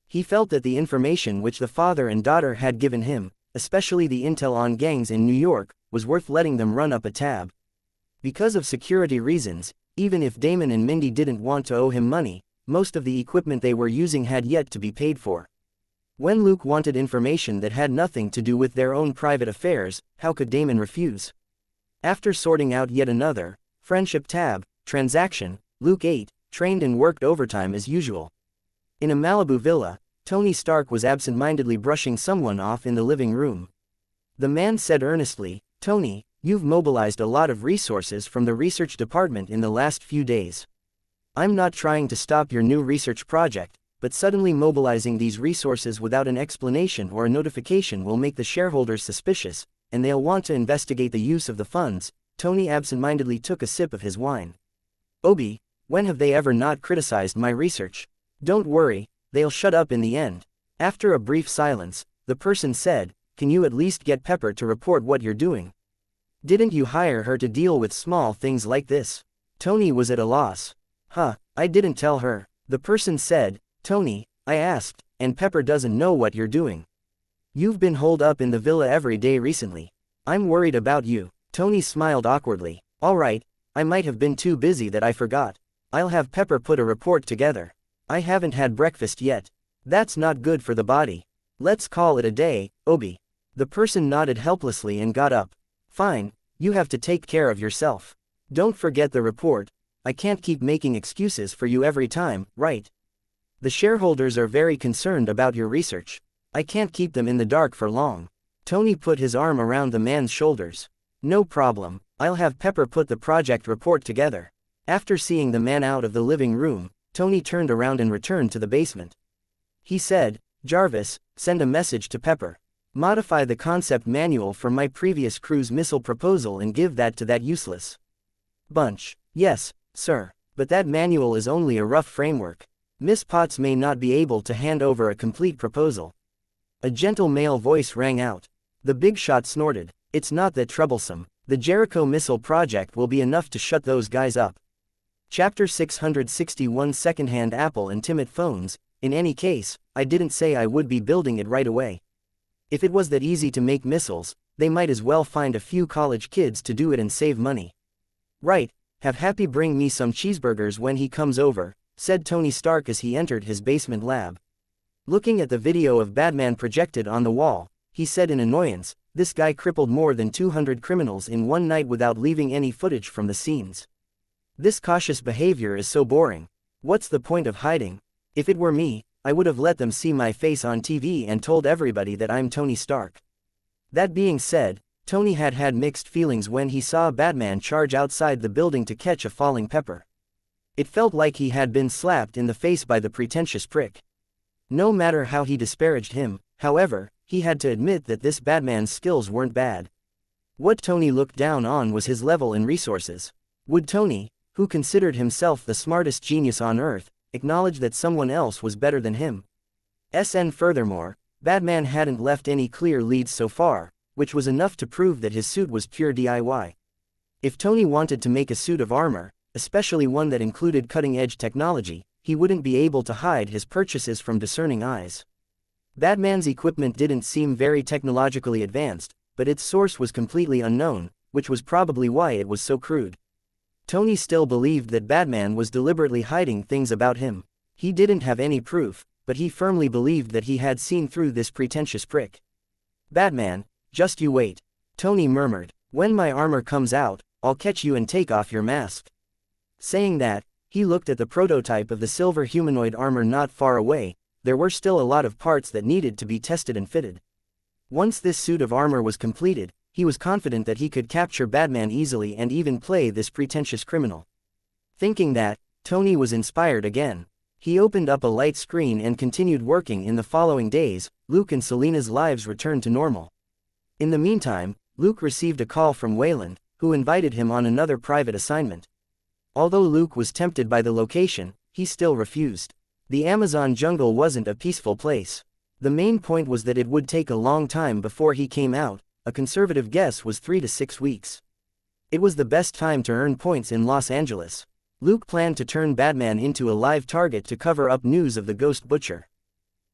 He felt that the information which the father and daughter had given him, especially the intel on gangs in New York, was worth letting them run up a tab. Because of security reasons, even if Damon and Mindy didn't want to owe him money, most of the equipment they were using had yet to be paid for. When Luke wanted information that had nothing to do with their own private affairs, how could Damon refuse? After sorting out yet another friendship tab transaction, Luke ate, trained and worked overtime as usual. In a Malibu villa, Tony Stark was absent-mindedly brushing someone off in the living room. The man said earnestly, "Tony, you've mobilized a lot of resources from the research department in the last few days. I'm not trying to stop your new research project, but suddenly mobilizing these resources without an explanation or a notification will make the shareholders suspicious, and they'll want to investigate the use of the funds." Tony absent-mindedly took a sip of his wine. "Obi, when have they ever not criticized my research? Don't worry, they'll shut up in the end." After a brief silence, the person said, "Can you at least get Pepper to report what you're doing? Didn't you hire her to deal with small things like this?" Tony was at a loss. I didn't tell her." The person said, "Tony, I asked, and Pepper doesn't know what you're doing. You've been holed up in the villa every day recently. I'm worried about you." Tony smiled awkwardly. "All right, I might have been too busy that I forgot. I'll have Pepper put a report together. I haven't had breakfast yet. That's not good for the body. Let's call it a day, Obi." The person nodded helplessly and got up. "Fine, you have to take care of yourself. Don't forget the report. I can't keep making excuses for you every time, right? The shareholders are very concerned about your research. I can't keep them in the dark for long." Tony put his arm around the man's shoulders. "No problem, I'll have Pepper put the project report together." After seeing the man out of the living room, Tony turned around and returned to the basement. He said, "Jarvis, send a message to Pepper. Modify the concept manual from my previous cruise missile proposal and give that to that useless bunch." "Yes, sir, but that manual is only a rough framework. Miss Potts may not be able to hand over a complete proposal." A gentle male voice rang out. The big shot snorted. "It's not that troublesome. The Jericho missile project will be enough to shut those guys up." Chapter 661 Secondhand Apple and Timid Phones. "In any case, I didn't say I would be building it right away. If it was that easy to make missiles, they might as well find a few college kids to do it and save money." "Right, have Happy bring me some cheeseburgers when he comes over," said Tony Stark as he entered his basement lab. Looking at the video of Batman projected on the wall, he said in annoyance, "This guy crippled more than 200 criminals in one night without leaving any footage from the scenes. This cautious behavior is so boring. What's the point of hiding? If it were me, I would have let them see my face on TV and told everybody that I'm Tony Stark." That being said, Tony had mixed feelings when he saw Batman charge outside the building to catch a falling Pepper. It felt like he had been slapped in the face by the pretentious prick. No matter how he disparaged him, however, he had to admit that this Batman's skills weren't bad. What Tony looked down on was his level in resources. Would Tony, who considered himself the smartest genius on Earth, acknowledge that someone else was better than him? Furthermore, Batman hadn't left any clear leads so far, which was enough to prove that his suit was pure DIY. If Tony wanted to make a suit of armor, especially one that included cutting-edge technology, he wouldn't be able to hide his purchases from discerning eyes. Batman's equipment didn't seem very technologically advanced, but its source was completely unknown, which was probably why it was so crude. Tony still believed that Batman was deliberately hiding things about him. He didn't have any proof, but he firmly believed that he had seen through this pretentious prick. "Batman, just you wait," Tony murmured. "When my armor comes out, I'll catch you and take off your mask." Saying that, he looked at the prototype of the silver humanoid armor not far away. There were still a lot of parts that needed to be tested and fitted. Once this suit of armor was completed, he was confident that he could capture Batman easily and even play this pretentious criminal. Thinking that, Tony was inspired again. He opened up a light screen and continued working. In the following days, Luke and Selina's lives returned to normal. In the meantime, Luke received a call from Wayland, who invited him on another private assignment. Although Luke was tempted by the location, he still refused. The Amazon jungle wasn't a peaceful place. The main point was that it would take a long time before he came out. A conservative guess was 3 to 6 weeks. It was the best time to earn points in Los Angeles. Luke planned to turn Batman into a live target to cover up news of the Ghost Butcher.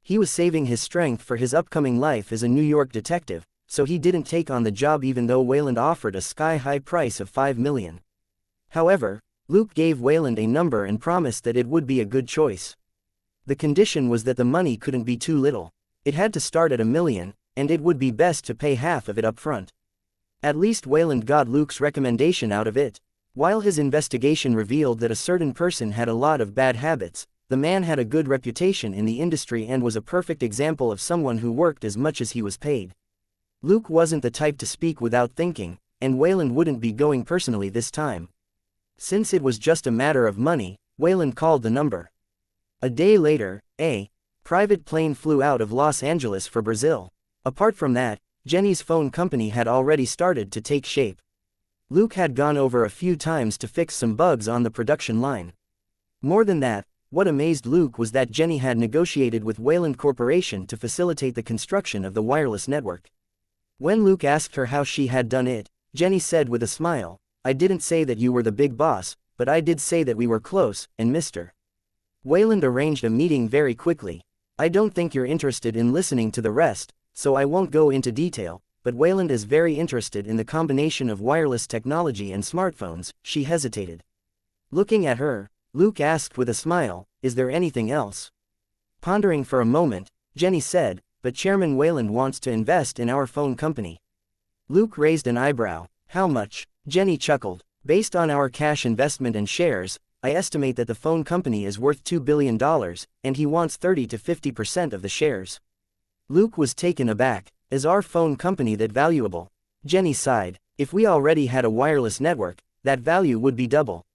He was saving his strength for his upcoming life as a New York detective, so he didn't take on the job even though Wayland offered a sky-high price of $5 million. However, Luke gave Wayland a number and promised that it would be a good choice. The condition was that the money couldn't be too little. It had to start at $1 million, and it would be best to pay half of it up front. At least Wayland got Luke's recommendation out of it. While his investigation revealed that a certain person had a lot of bad habits, the man had a good reputation in the industry and was a perfect example of someone who worked as much as he was paid. Luke wasn't the type to speak without thinking, and Wayland wouldn't be going personally this time. Since it was just a matter of money, Wayland called the number. A day later, a private plane flew out of Los Angeles for Brazil. Apart from that, Jenny's phone company had already started to take shape. Luke had gone over a few times to fix some bugs on the production line. More than that, what amazed Luke was that Jenny had negotiated with Wayland Corporation to facilitate the construction of the wireless network. When Luke asked her how she had done it, Jenny said with a smile, "I didn't say that you were the big boss, but I did say that we were close, and Mr." Wayland arranged a meeting very quickly. "I don't think you're interested in listening to the rest, so I won't go into detail, but Wayland is very interested in the combination of wireless technology and smartphones." She hesitated. Looking at her, Luke asked with a smile, "Is there anything else?" Pondering for a moment, Jenny said, "But Chairman Wayland wants to invest in our phone company." Luke raised an eyebrow. "How much?" Jenny chuckled. "Based on our cash investment and shares, I estimate that the phone company is worth $2 billion, and he wants 30 to 50% of the shares." Luke was taken aback. "Is our phone company that valuable?" Jenny sighed. "If we already had a wireless network, that value would be double."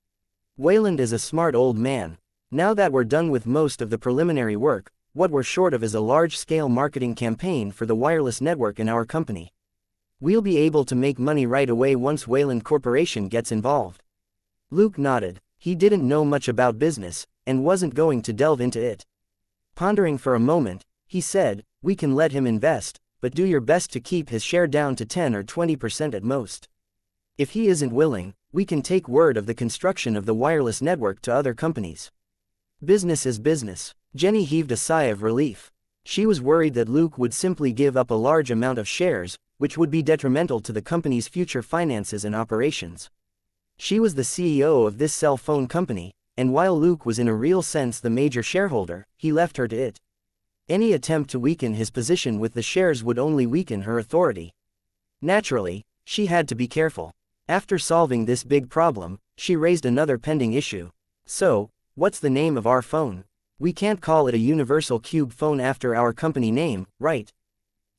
Wayland is a smart old man. Now that we're done with most of the preliminary work, what we're short of is a large-scale marketing campaign for the wireless network in our company. We'll be able to make money right away once Wayland Corporation gets involved. Luke nodded. He didn't know much about business, and wasn't going to delve into it. Pondering for a moment, he said, "We can let him invest, but do your best to keep his share down to 10 or 20% at most. If he isn't willing, we can take word of the construction of the wireless network to other companies." Business is business. Jenny heaved a sigh of relief. She was worried that Luke would simply give up a large amount of shares, which would be detrimental to the company's future finances and operations. She was the CEO of this cell phone company, and while Luke was in a real sense the major shareholder, he left her to it. Any attempt to weaken his position with the shares would only weaken her authority. Naturally, she had to be careful. After solving this big problem, she raised another pending issue. "So, what's the name of our phone? We can't call it a universal cube phone after our company name, right?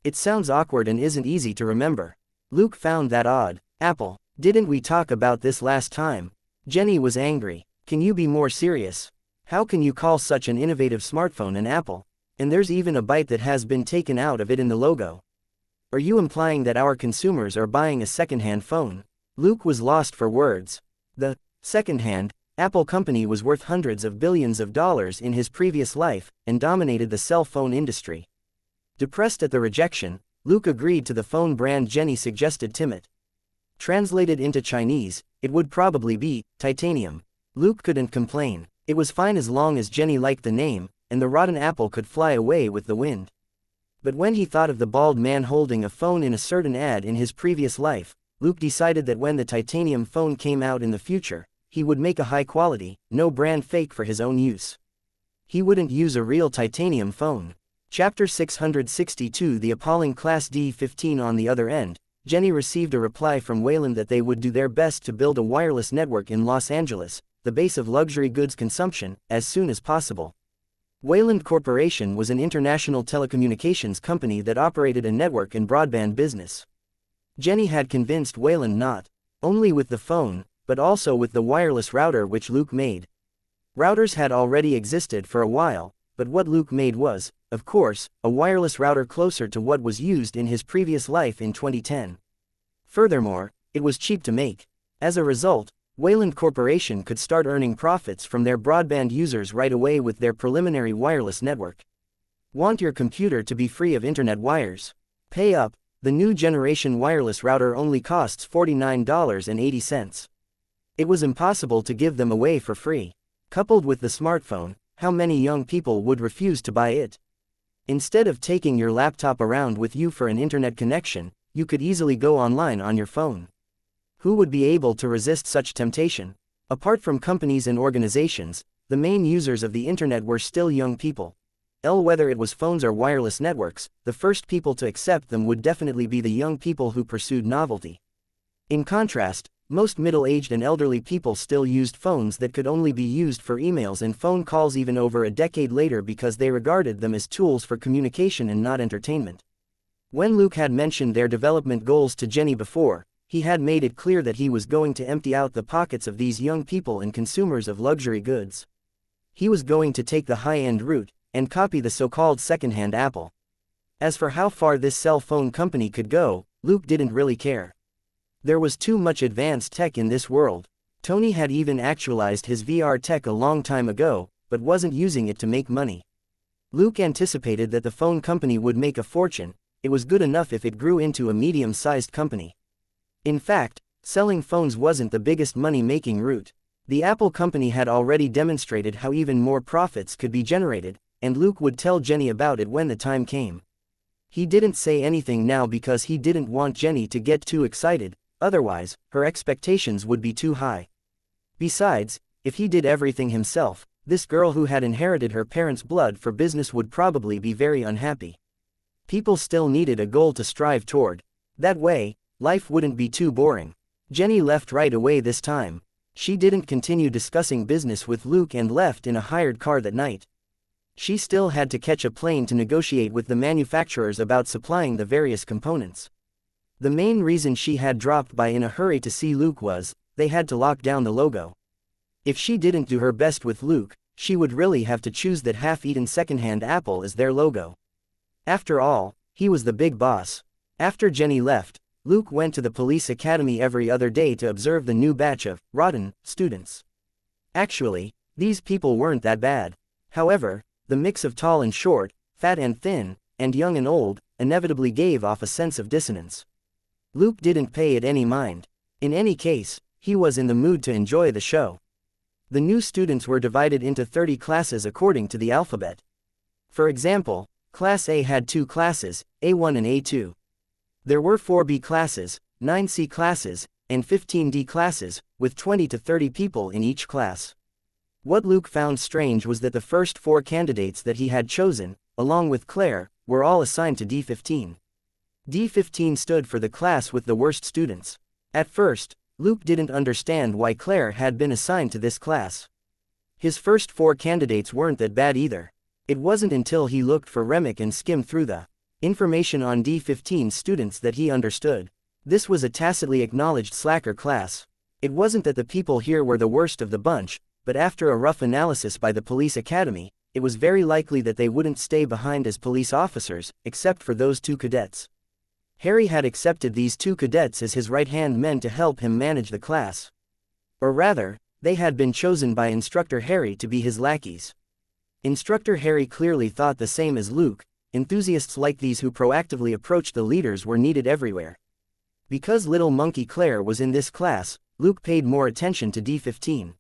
It sounds awkward and isn't easy to remember." Luke found that odd. "Apple. Didn't we talk about this last time?" Jenny was angry. Can you be more serious? How can you call such an innovative smartphone an Apple? And there's even a bite that has been taken out of it in the logo. Are you implying that our consumers are buying a second-hand phone? Luke was lost for words. The second-hand Apple company was worth hundreds of billions of dollars in his previous life and dominated the cell phone industry. Depressed at the rejection, Luke agreed to the phone brand Jenny suggested timid. Translated into Chinese, it would probably be titanium. Luke couldn't complain. It was fine as long as Jenny liked the name, and the rotten apple could fly away with the wind. But when he thought of the bald man holding a phone in a certain ad in his previous life, Luke decided that when the titanium phone came out in the future, he would make a high-quality, no-brand fake for his own use. He wouldn't use a real titanium phone. Chapter 662 The appalling Class D15 On the other end, Jenny received a reply from Wayland that they would do their best to build a wireless network in Los Angeles, the base of luxury goods consumption, as soon as possible. Wayland Corporation was an international telecommunications company that operated a network and broadband business. Jenny had convinced Wayland not only with the phone, but also with the wireless router which Luke made. Routers had already existed for a while, but what Luke made was, of course, a wireless router closer to what was used in his previous life in 2010. Furthermore, it was cheap to make. As a result, Wayland Corporation could start earning profits from their broadband users right away with their preliminary wireless network. Want your computer to be free of internet wires? Pay up. The new generation wireless router only costs $49.80. It was impossible to give them away for free. Coupled with the smartphone, how many young people would refuse to buy it? Instead of taking your laptop around with you for an internet connection, you could easily go online on your phone. Who would be able to resist such temptation? Apart from companies and organizations, the main users of the internet were still young people. Whether it was phones or wireless networks, the first people to accept them would definitely be the young people who pursued novelty. In contrast, most middle-aged and elderly people still used phones that could only be used for emails and phone calls even over a decade later because they regarded them as tools for communication and not entertainment. When Luke had mentioned their development goals to Jenny before, he had made it clear that he was going to empty out the pockets of these young people and consumers of luxury goods. He was going to take the high-end route and copy the so-called second-hand Apple. As for how far this cell phone company could go, Luke didn't really care. There was too much advanced tech in this world. Tony had even actualized his VR tech a long time ago, but wasn't using it to make money. Luke anticipated that the phone company would make a fortune. It was good enough if it grew into a medium-sized company. In fact, selling phones wasn't the biggest money-making route. The Apple company had already demonstrated how even more profits could be generated, and Luke would tell Jenny about it when the time came. He didn't say anything now because he didn't want Jenny to get too excited, otherwise, her expectations would be too high. Besides, if he did everything himself, this girl who had inherited her parents' blood for business would probably be very unhappy. People still needed a goal to strive toward. That way, life wouldn't be too boring. Jenny left right away this time. She didn't continue discussing business with Luke and left in a hired car that night. She still had to catch a plane to negotiate with the manufacturers about supplying the various components. The main reason she had dropped by in a hurry to see Luke was, they had to lock down the logo. If she didn't do her best with Luke, she would really have to choose that half-eaten second-hand Apple as their logo. After all, he was the big boss. After Jenny left, Luke went to the police academy every other day to observe the new batch of rotten students. Actually, these people weren't that bad. However, the mix of tall and short, fat and thin, and young and old, inevitably gave off a sense of dissonance. Luke didn't pay it any mind. In any case, he was in the mood to enjoy the show. The new students were divided into 30 classes according to the alphabet. For example, Class A had 2 classes, A1 and A2. There were 4 B classes, 9 C classes, and 15 D classes, with 20 to 30 people in each class. What Luke found strange was that the first 4 candidates that he had chosen, along with Claire, were all assigned to D15. D15 stood for the class with the worst students. At first, Luke didn't understand why Claire had been assigned to this class. His first 4 candidates weren't that bad either. It wasn't until he looked for Remick and skimmed through the information on D15 students that he understood. This was a tacitly acknowledged slacker class. It wasn't that the people here were the worst of the bunch, but after a rough analysis by the police academy, it was very likely that they wouldn't stay behind as police officers, except for those 2 cadets. Harry had accepted these 2 cadets as his right-hand men to help him manage the class. Or rather, they had been chosen by Instructor Harry to be his lackeys. Instructor Harry clearly thought the same as Luke. Enthusiasts like these who proactively approached the leaders were needed everywhere. Because little monkey Claire was in this class, Luke paid more attention to D15.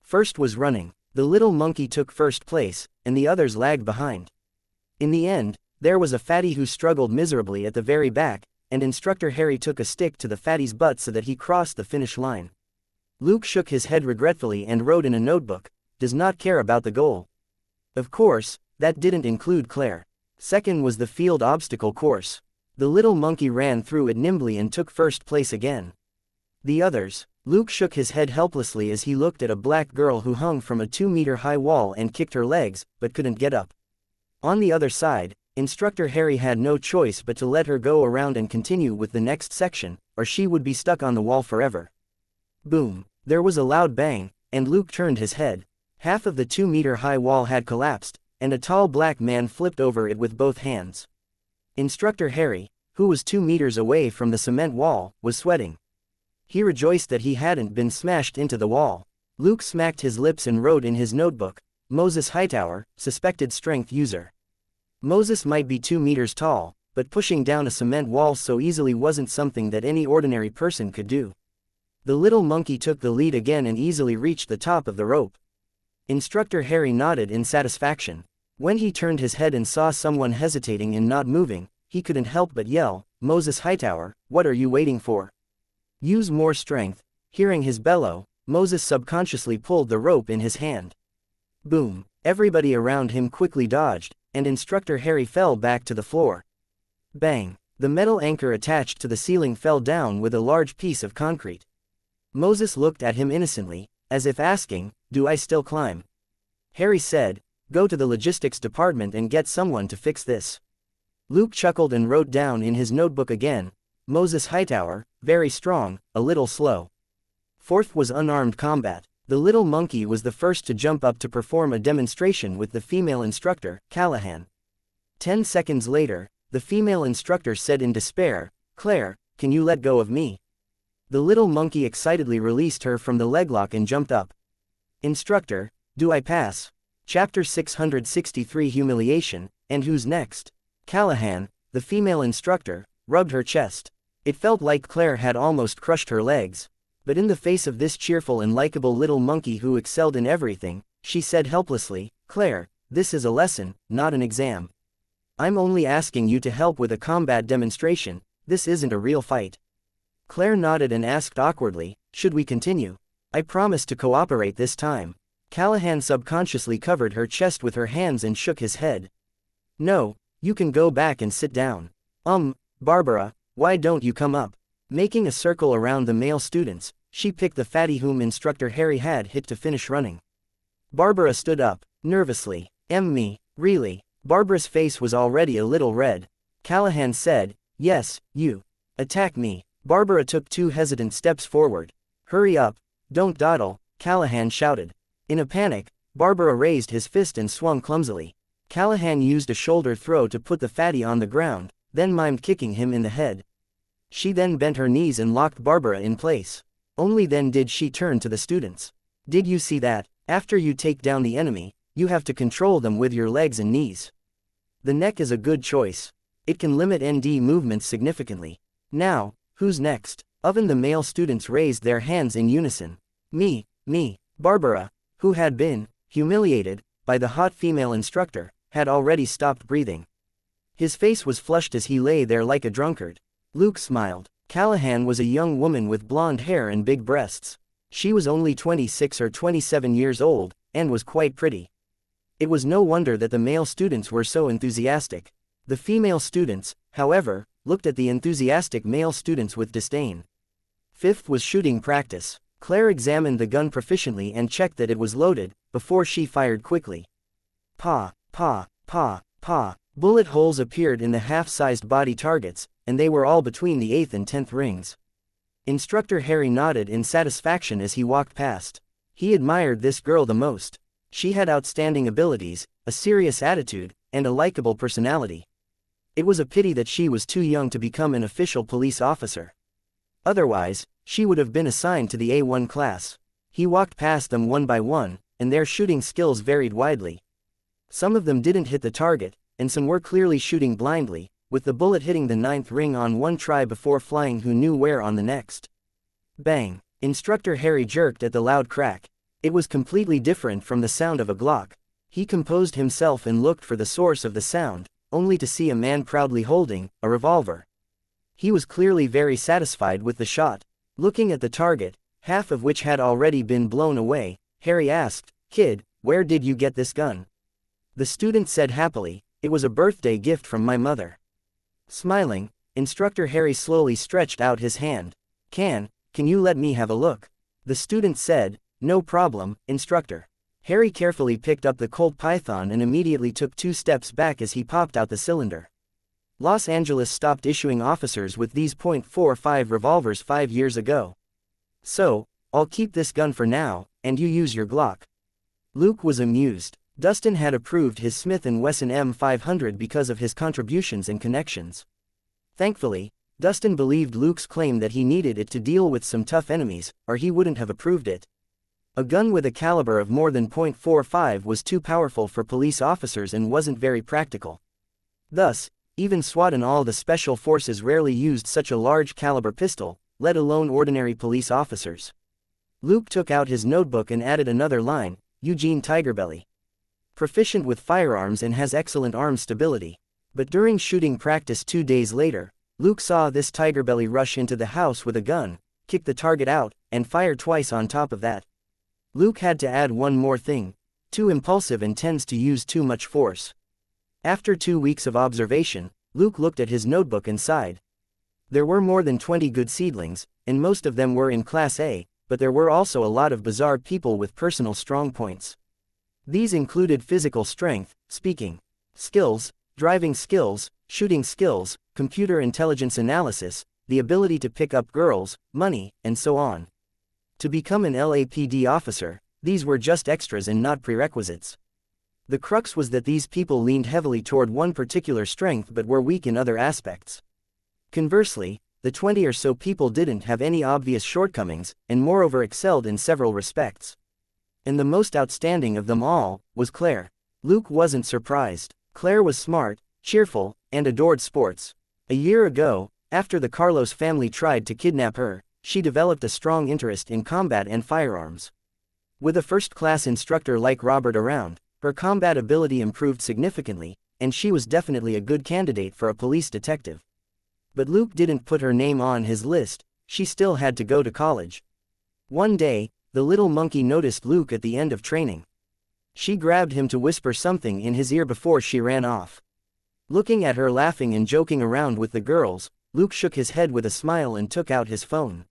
First was running. The little monkey took first place, and the others lagged behind. In the end, there was a fatty who struggled miserably at the very back, and Instructor Harry took a stick to the fatty's butt so that he crossed the finish line. Luke shook his head regretfully and wrote in a notebook, "Does not care about the goal." Of course, that didn't include Claire. Second was the field obstacle course. The little monkey ran through it nimbly and took first place again. The others. Luke shook his head helplessly as he looked at a black girl who hung from a 2-meter-high wall and kicked her legs, but couldn't get up. On the other side, Instructor Harry had no choice but to let her go around and continue with the next section, or she would be stuck on the wall forever. Boom! There was a loud bang, and Luke turned his head. Half of the 2-meter-high wall had collapsed, and a tall black man flipped over it with both hands. Instructor Harry, who was 2 meters away from the cement wall, was sweating. He rejoiced that he hadn't been smashed into the wall. Luke smacked his lips and wrote in his notebook, "Moses Hightower, suspected strength user." Moses might be 2 meters tall, but pushing down a cement wall so easily wasn't something that any ordinary person could do. The little monkey took the lead again and easily reached the top of the rope. Instructor Harry nodded in satisfaction. When he turned his head and saw someone hesitating and not moving, he couldn't help but yell, "Moses Hightower, what are you waiting for? Use more strength." Hearing his bellow, Moses subconsciously pulled the rope in his hand. Boom! Everybody around him quickly dodged, and Instructor Harry fell back to the floor. Bang! The metal anchor attached to the ceiling fell down with a large piece of concrete. Moses looked at him innocently, as if asking, "Do I still climb?" Harry said, "Go to the logistics department and get someone to fix this." Luke chuckled and wrote down in his notebook again, "Moses Hightower, very strong, a little slow." Fourth was unarmed combat. The little monkey was the first to jump up to perform a demonstration with the female instructor, Callahan. 10 seconds later, the female instructor said in despair, "Claire, can you let go of me?" The little monkey excitedly released her from the leglock and jumped up. "Instructor, do I pass?" Chapter 663 Humiliation, and who's next? Callahan, the female instructor, rubbed her chest. It felt like Claire had almost crushed her legs. But in the face of this cheerful and likable little monkey who excelled in everything, she said helplessly, "Claire, this is a lesson, not an exam. I'm only asking you to help with a combat demonstration, this isn't a real fight." Claire nodded and asked awkwardly, "Should we continue? I promise to cooperate this time." Callahan subconsciously covered her chest with her hands and shook his head. "No, you can go back and sit down. Barbara, why don't you come up?" Making a circle around the male students, she picked the fatty whom Instructor Harry had hit to finish running. Barbara stood up, nervously. Me, really?" Barbara's face was already a little red. Callahan said, "Yes, you. Attack me." Barbara took 2 hesitant steps forward. "Hurry up, don't dawdle," Callahan shouted. In a panic, Barbara raised his fist and swung clumsily. Callahan used a shoulder throw to put the fatty on the ground, then mimed kicking him in the head. She then bent her knees and locked Barbara in place. Only then did she turn to the students. "Did you see that? After you take down the enemy, you have to control them with your legs and knees. The neck is a good choice. It can limit ND movements significantly. Now, who's next?" The male students raised their hands in unison. Me. Barbara, who had been humiliated by the hot female instructor, had already stopped breathing. His face was flushed as he lay there like a drunkard. Luke smiled. Callahan was a young woman with blonde hair and big breasts. She was only 26 or 27 years old, and was quite pretty. It was no wonder that the male students were so enthusiastic. The female students, however, looked at the enthusiastic male students with disdain. Fifth was shooting practice. Claire examined the gun proficiently and checked that it was loaded, before she fired quickly. Pa. Bullet holes appeared in the half-sized body targets, and they were all between the 8th and 10th rings. Instructor Harry nodded in satisfaction as he walked past. He admired this girl the most. She had outstanding abilities, a serious attitude, and a likable personality. It was a pity that she was too young to become an official police officer. Otherwise, she would have been assigned to the A1 class. He walked past them one by one, and their shooting skills varied widely. Some of them didn't hit the target, and some were clearly shooting blindly, with the bullet hitting the 9th ring on one try before flying who knew where on the next. Bang! Instructor Harry jerked at the loud crack. It was completely different from the sound of a Glock. He composed himself and looked for the source of the sound, only to see a man proudly holding a revolver. He was clearly very satisfied with the shot. Looking at the target, half of which had already been blown away, Harry asked, "Kid, where did you get this gun?" The student said happily, "It was a birthday gift from my mother." Smiling, Instructor Harry slowly stretched out his hand. Can you let me have a look?" The student said, "No problem, Instructor." Harry carefully picked up the Colt Python and immediately took 2 steps back as he popped out the cylinder. Los Angeles stopped issuing officers with these .45 revolvers 5 years ago. "So, I'll keep this gun for now, and you use your Glock." Luke was amused. Dustin had approved his Smith & Wesson M500 because of his contributions and connections. Thankfully, Dustin believed Luke's claim that he needed it to deal with some tough enemies, or he wouldn't have approved it. A gun with a caliber of more than .45 was too powerful for police officers and wasn't very practical. Thus, even SWAT and all the special forces rarely used such a large caliber pistol, let alone ordinary police officers. Luke took out his notebook and added another line, Eugene Tigerbelly. Proficient with firearms and has excellent arm stability. But during shooting practice 2 days later, Luke saw this Tigerbelly rush into the house with a gun, kick the target out, and fire twice on top of that. Luke had to add one more thing: too impulsive and tends to use too much force. After 2 weeks of observation, Luke looked at his notebook and sighed. There were more than 20 good seedlings, and most of them were in Class A, but there were also a lot of bizarre people with personal strong points. These included physical strength, speaking skills, driving skills, shooting skills, computer intelligence analysis, the ability to pick up girls, money, and so on. To become an LAPD officer, these were just extras and not prerequisites. The crux was that these people leaned heavily toward one particular strength but were weak in other aspects. Conversely, the 20 or so people didn't have any obvious shortcomings, and moreover excelled in several respects. And the most outstanding of them all was Claire. Luke wasn't surprised. Claire was smart, cheerful, and adored sports. A year ago, after the Carlos family tried to kidnap her, she developed a strong interest in combat and firearms. With a first-class instructor like Robert around, her combat ability improved significantly, and she was definitely a good candidate for a police detective. But Luke didn't put her name on his list. She still had to go to college. One day, the little monkey noticed Luke at the end of training. She grabbed him to whisper something in his ear before she ran off. Looking at her laughing and joking around with the girls, Luke shook his head with a smile and took out his phone.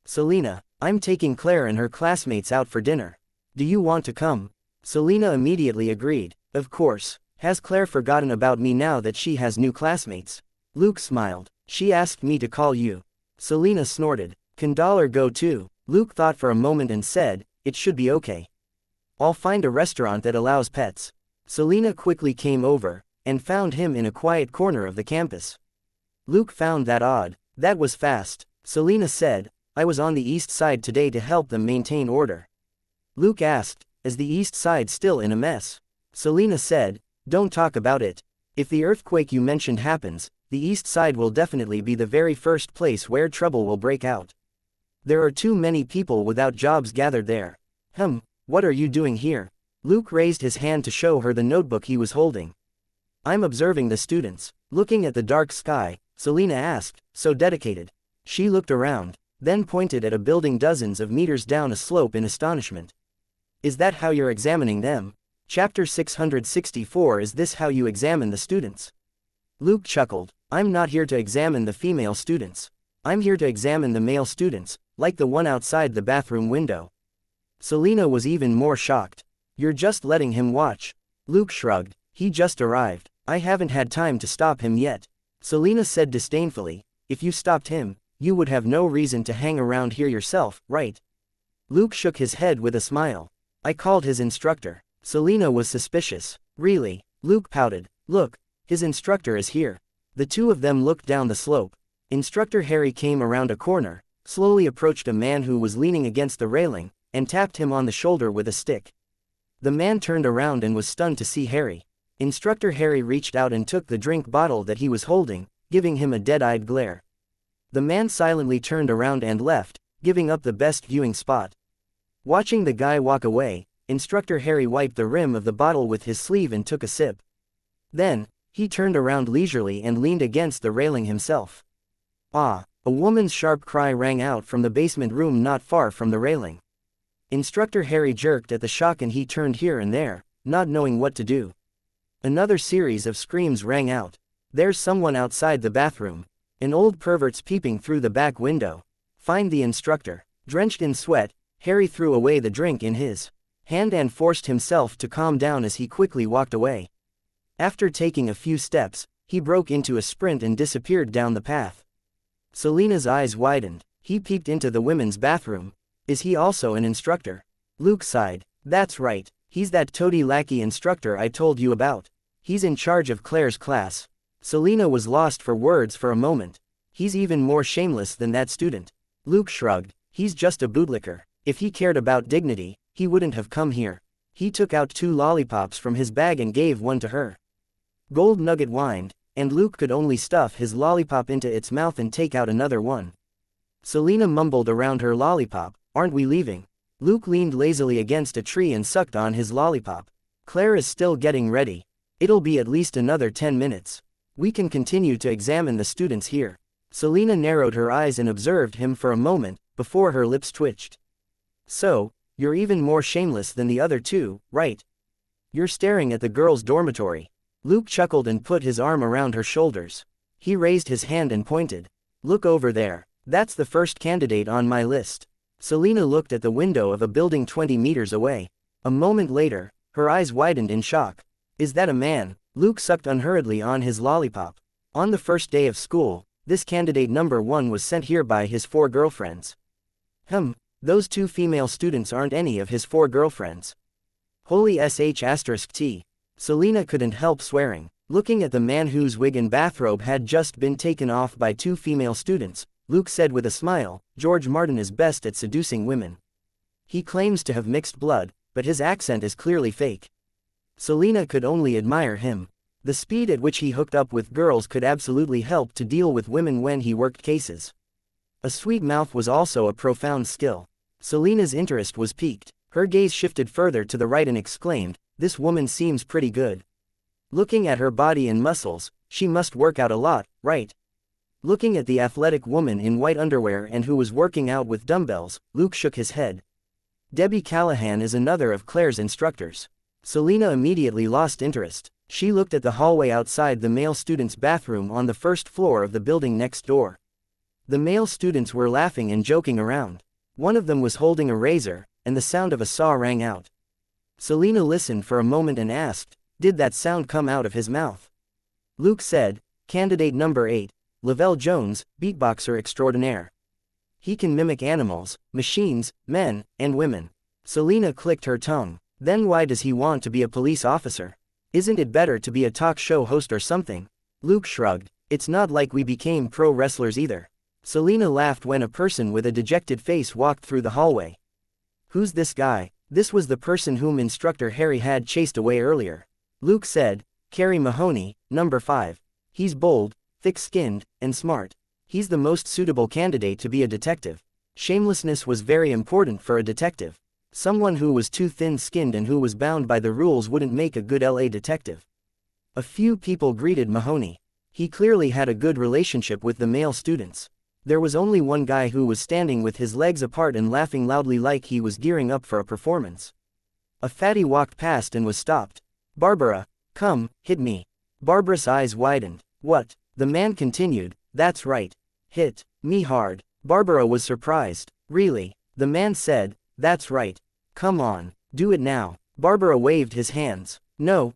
"Selena, I'm taking Claire and her classmates out for dinner. Do you want to come?" Selena immediately agreed. "Of course. Has Claire forgotten about me now that she has new classmates?" Luke smiled. "She asked me to call you." Selena snorted. "Can Dollar go too?" Luke thought for a moment and said, "It should be okay. I'll find a restaurant that allows pets." Selena quickly came over, and found him in a quiet corner of the campus. Luke found that odd. "That was fast," Selena said. "I was on the east side today to help them maintain order." Luke asked, "Is the east side still in a mess?" Selena said, "Don't talk about it. If the earthquake you mentioned happens, the east side will definitely be the very first place where trouble will break out. There are too many people without jobs gathered there." What are you doing here?" Luke raised his hand to show her the notebook he was holding. "I'm observing the students." Looking at the dark sky, Selena asked, "So dedicated?" She looked around, then pointed at a building dozens of meters down a slope in astonishment. "Is that how you're examining them?" Chapter 664. Is this how you examine the students? Luke chuckled. "I'm not here to examine the female students. I'm here to examine the male students, like the one outside the bathroom window." Selena was even more shocked. "You're just letting him watch." Luke shrugged. "He just arrived. I haven't had time to stop him yet." Selena said disdainfully, "If you stopped him, you would have no reason to hang around here yourself, right?" Luke shook his head with a smile. I called his instructor. Selena was suspicious. Really? Luke pouted. Look, his instructor is here. The two of them looked down the slope. Instructor Harry came around a corner, slowly approached a man who was leaning against the railing, and tapped him on the shoulder with a stick. The man turned around and was stunned to see Harry. Instructor Harry reached out and took the drink bottle that he was holding, giving him a dead-eyed glare. The man silently turned around and left, giving up the best viewing spot. Watching the guy walk away, Instructor Harry wiped the rim of the bottle with his sleeve and took a sip. Then, he turned around leisurely and leaned against the railing himself. Ah! A woman's sharp cry rang out from the basement room not far from the railing. Instructor Harry jerked at the shock and he turned here and there, not knowing what to do. Another series of screams rang out. There's someone outside the bathroom. An old pervert's peeping through the back window. Find the instructor. Drenched in sweat, Harry threw away the drink in his hand and forced himself to calm down as he quickly walked away. After taking a few steps, he broke into a sprint and disappeared down the path. Selena's eyes widened. He peeped into the women's bathroom. Is he also an instructor? Luke sighed. That's right, he's that toady lackey instructor I told you about. He's in charge of Claire's class. Selena was lost for words for a moment. He's even more shameless than that student. Luke shrugged. He's just a bootlicker. If he cared about dignity, he wouldn't have come here. He took out 2 lollipops from his bag and gave one to her. Gold Nugget whined, and Luke could only stuff his lollipop into its mouth and take out another one. Selena mumbled around her lollipop, aren't we leaving? Luke leaned lazily against a tree and sucked on his lollipop. Claire is still getting ready. It'll be at least another 10 minutes. We can continue to examine the students here. Selena narrowed her eyes and observed him for a moment, before her lips twitched. So, you're even more shameless than the other two, right? You're staring at the girls' dormitory. Luke chuckled and put his arm around her shoulders. He raised his hand and pointed. Look over there. That's the first candidate on my list. Selena looked at the window of a building 20 meters away. A moment later, her eyes widened in shock. Is that a man? Luke sucked unhurriedly on his lollipop. On the first day of school, this candidate number 1 was sent here by his 4 girlfriends. Those 2 female students aren't any of his 4 girlfriends. Holy sh*t. Selena couldn't help swearing. Looking at the man whose wig and bathrobe had just been taken off by 2 female students, Luke said with a smile, George Martin is best at seducing women. He claims to have mixed blood, but his accent is clearly fake. Selena could only admire him. The speed at which he hooked up with girls could absolutely help to deal with women when he worked cases. A sweet mouth was also a profound skill. Selena's interest was piqued. Her gaze shifted further to the right and exclaimed, this woman seems pretty good. Looking at her body and muscles, she must work out a lot, right? Looking at the athletic woman in white underwear and who was working out with dumbbells, Luke shook his head. Debbie Callahan is another of Claire's instructors. Selena immediately lost interest. She looked at the hallway outside the male students' bathroom on the first floor of the building next door. The male students were laughing and joking around. One of them was holding a razor, and the sound of a saw rang out. Selena listened for a moment and asked, did that sound come out of his mouth? Luke said, candidate number 8, Lavelle Jones, beatboxer extraordinaire. He can mimic animals, machines, men, and women. Selena clicked her tongue. Then why does he want to be a police officer? Isn't it better to be a talk show host or something? Luke shrugged. It's not like we became pro wrestlers either. Selena laughed when a person with a dejected face walked through the hallway. Who's this guy? This was the person whom Instructor Harry had chased away earlier. Luke said, Carrie Mahoney, number 5. He's bold, thick-skinned, and smart. He's the most suitable candidate to be a detective. Shamelessness was very important for a detective. Someone who was too thin-skinned and who was bound by the rules wouldn't make a good LA detective. A few people greeted Mahoney. He clearly had a good relationship with the male students. There was only one guy who was standing with his legs apart and laughing loudly like he was gearing up for a performance. A fatty walked past and was stopped. Barbara, come, hit me. Barbara's eyes widened. What? The man continued, that's right. Hit me hard. Barbara was surprised. Really? The man said, that's right. Come on, do it now. Barbara waved his hands. No,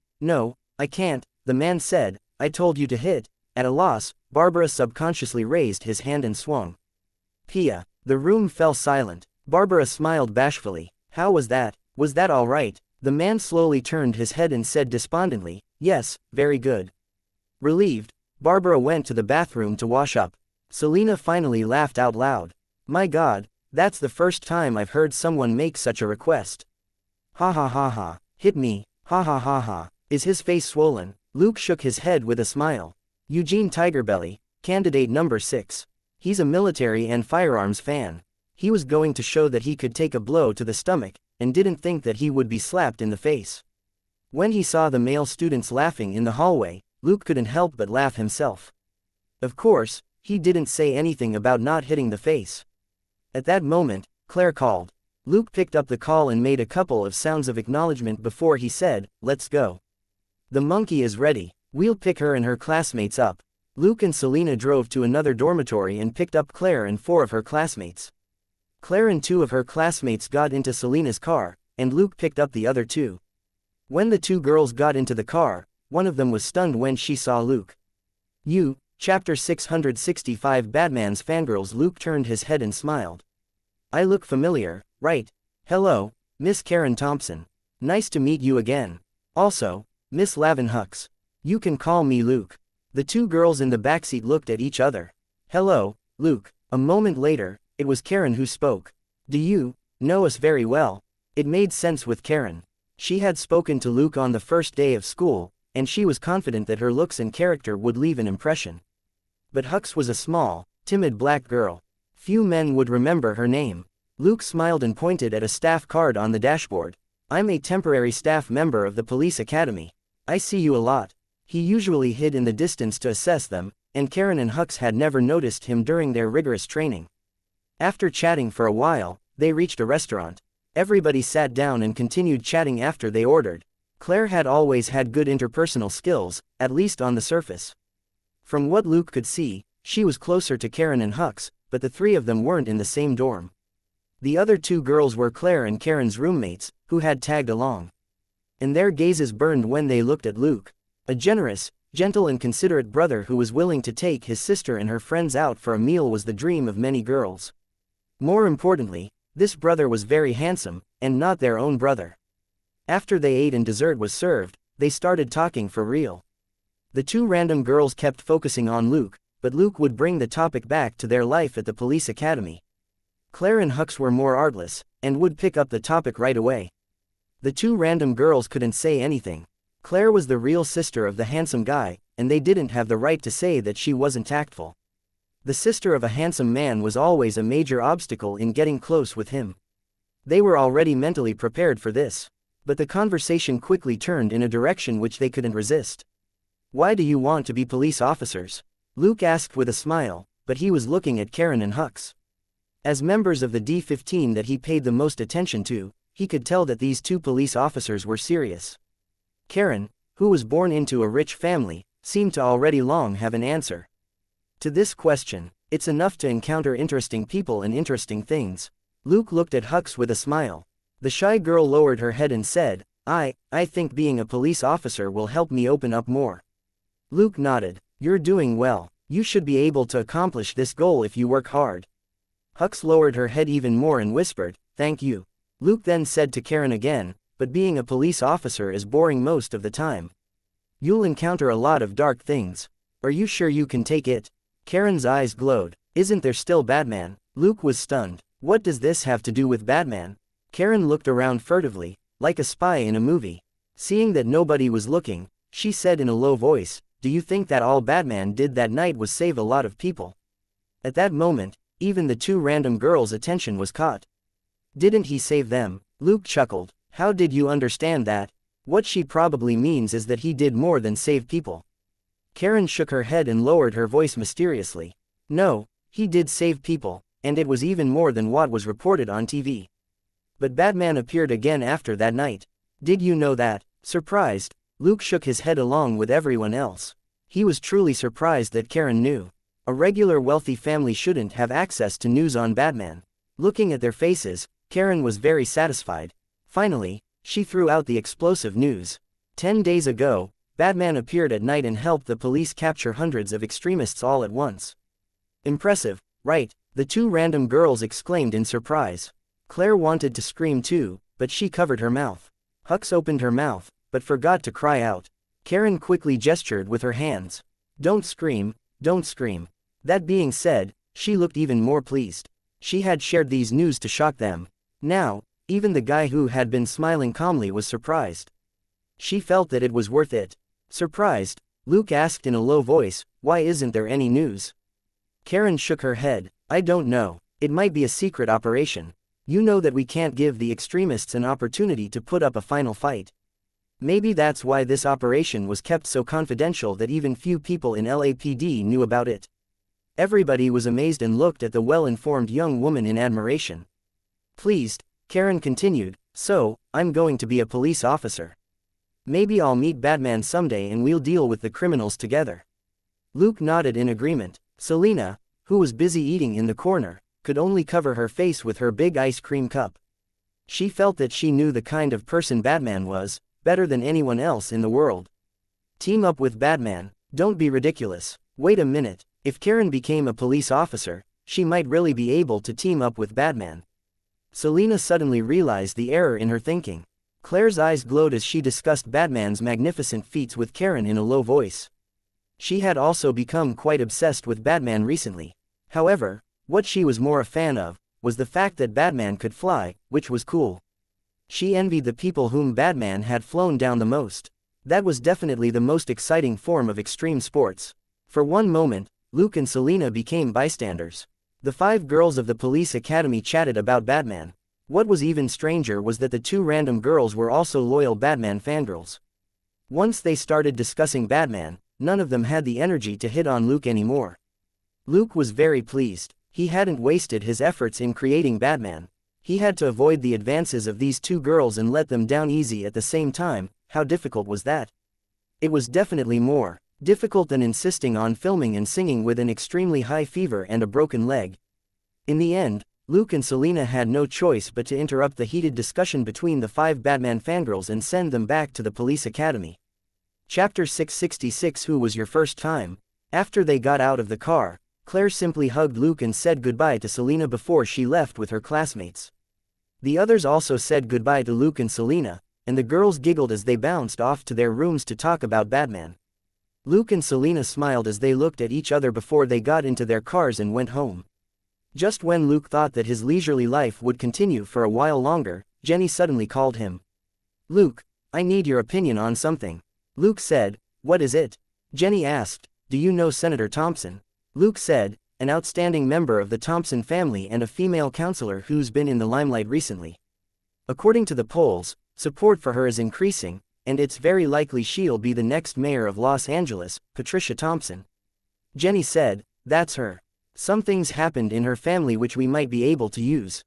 I can't, the man said, I told you to hit. At a loss, Barbara subconsciously raised his hand and swung. Pia. The room fell silent. Barbara smiled bashfully. How was that? Was that all right? The man slowly turned his head and said despondently, yes, very good. Relieved, Barbara went to the bathroom to wash up. Selena finally laughed out loud. My God, that's the first time I've heard someone make such a request. Ha ha ha ha, hit me, ha ha ha ha. Is his face swollen? Luke shook his head with a smile. Eugene Tigerbelly, candidate number 6. He's a military and firearms fan. He was going to show that he could take a blow to the stomach, and didn't think that he would be slapped in the face. When he saw the male students laughing in the hallway, Luke couldn't help but laugh himself. Of course, he didn't say anything about not hitting the face. At that moment, Claire called. Luke picked up the call and made a couple of sounds of acknowledgement before he said, let's go. The monkey is ready. We'll pick her and her classmates up. Luke and Selena drove to another dormitory and picked up Claire and 4 of her classmates. Claire and 2 of her classmates got into Selena's car, and Luke picked up the other 2. When the 2 girls got into the car, one of them was stunned when she saw Luke. Chapter 665 Batman's Fangirls. Luke turned his head and smiled. I look familiar, right? Hello, Miss Karen Thompson. Nice to meet you again. Also, Miss Lavin Hux. You can call me Luke. The 2 girls in the backseat looked at each other. Hello, Luke. A moment later, it was Karen who spoke. Do you know us very well? It made sense with Karen. She had spoken to Luke on the first day of school, and she was confident that her looks and character would leave an impression. But Hux was a small, timid black girl. Few men would remember her name. Luke smiled and pointed at a staff card on the dashboard. I'm a temporary staff member of the police academy. I see you a lot. He usually hid in the distance to assess them, and Karen and Hux had never noticed him during their rigorous training. After chatting for a while, they reached a restaurant. Everybody sat down and continued chatting after they ordered. Claire had always had good interpersonal skills, at least on the surface. From what Luke could see, she was closer to Karen and Hux, but the 3 of them weren't in the same dorm. The other 2 girls were Claire and Karen's roommates, who had tagged along. And their gazes burned when they looked at Luke. A generous, gentle and considerate brother who was willing to take his sister and her friends out for a meal was the dream of many girls. More importantly, this brother was very handsome, and not their own brother. After they ate and dessert was served, they started talking for real. The 2 random girls kept focusing on Luke, but Luke would bring the topic back to their life at the police academy. Claire and Hux were more artless, and would pick up the topic right away. The 2 random girls couldn't say anything. Claire was the real sister of the handsome guy, and they didn't have the right to say that she wasn't tactful. The sister of a handsome man was always a major obstacle in getting close with him. They were already mentally prepared for this. But the conversation quickly turned in a direction which they couldn't resist. Why do you want to be police officers? Luke asked with a smile, but he was looking at Karen and Hux. As members of the D-15 that he paid the most attention to, he could tell that these 2 police officers were serious. Karen, who was born into a rich family, seemed to already long have an answer. To this question, it's enough to encounter interesting people and interesting things. Luke looked at Hux with a smile. The shy girl lowered her head and said, I think being a police officer will help me open up more. Luke nodded. You're doing well. You should be able to accomplish this goal if you work hard. Hux lowered her head even more and whispered, thank you. Luke then said to Karen again, but being a police officer is boring most of the time. You'll encounter a lot of dark things. Are you sure you can take it? Karen's eyes glowed. Isn't there still Batman? Luke was stunned. What does this have to do with Batman? Karen looked around furtively, like a spy in a movie. Seeing that nobody was looking, she said in a low voice, do you think that all Batman did that night was save a lot of people? At that moment, even the 2 random girls' attention was caught. Didn't he save them? Luke chuckled. How did you understand that? What she probably means is that he did more than save people. Karen shook her head and lowered her voice mysteriously. No, he did save people, and it was even more than what was reported on TV. But Batman appeared again after that night. Did you know that? Surprised, Luke shook his head along with everyone else. He was truly surprised that Karen knew. A regular wealthy family shouldn't have access to news on Batman. Looking at their faces, Karen was very satisfied. Finally, she threw out the explosive news. 10 days ago, Batman appeared at night and helped the police capture hundreds of extremists all at once. Impressive, right? The 2 random girls exclaimed in surprise. Claire wanted to scream too, but she covered her mouth. Hux opened her mouth, but forgot to cry out. Karen quickly gestured with her hands. Don't scream, don't scream. That being said, she looked even more pleased. She had shared these news to shock them. Now, even the guy who had been smiling calmly was surprised. She felt that it was worth it. Surprised, Luke asked in a low voice, why isn't there any news? Karen shook her head. I don't know. It might be a secret operation. You know that we can't give the extremists an opportunity to put up a final fight. Maybe that's why this operation was kept so confidential that even few people in LAPD knew about it. Everybody was amazed and looked at the well-informed young woman in admiration. Pleased, Karen continued, so, I'm going to be a police officer. Maybe I'll meet Batman someday and we'll deal with the criminals together. Luke nodded in agreement. Selina, who was busy eating in the corner, could only cover her face with her big ice cream cup. She felt that she knew the kind of person Batman was, better than anyone else in the world. Team up with Batman, don't be ridiculous. Wait a minute, if Karen became a police officer, she might really be able to team up with Batman. Selina suddenly realized the error in her thinking. Claire's eyes glowed as she discussed Batman's magnificent feats with Karen in a low voice. She had also become quite obsessed with Batman recently. However, what she was more a fan of, was the fact that Batman could fly, which was cool. She envied the people whom Batman had flown down the most. That was definitely the most exciting form of extreme sports. For one moment, Luke and Selina became bystanders. The 5 girls of the police academy chatted about Batman. What was even stranger was that the 2 random girls were also loyal Batman fangirls. Once they started discussing Batman, none of them had the energy to hit on Luke anymore. Luke was very pleased. He hadn't wasted his efforts in creating Batman. He had to avoid the advances of these 2 girls and let them down easy at the same time. How difficult was that? It was definitely more difficult than insisting on filming and singing with an extremely high fever and a broken leg. In the end, Luke and Selina had no choice but to interrupt the heated discussion between the 5 Batman fangirls and send them back to the police academy. Chapter 666 Who was your first time? After they got out of the car, Claire simply hugged Luke and said goodbye to Selina before she left with her classmates. The others also said goodbye to Luke and Selina, and the girls giggled as they bounced off to their rooms to talk about Batman. Luke and Selina smiled as they looked at each other before they got into their cars and went home. Just when Luke thought that his leisurely life would continue for a while longer, Jenny suddenly called him. Luke, I need your opinion on something. Luke said, what is it? Jenny asked, do you know Senator Thompson? Luke said, an outstanding member of the Thompson family and a female counselor who's been in the limelight recently. According to the polls, support for her is increasing, and it's very likely she'll be the next mayor of Los Angeles, Patricia Thompson. Jenny said, that's her. Some things happened in her family which we might be able to use.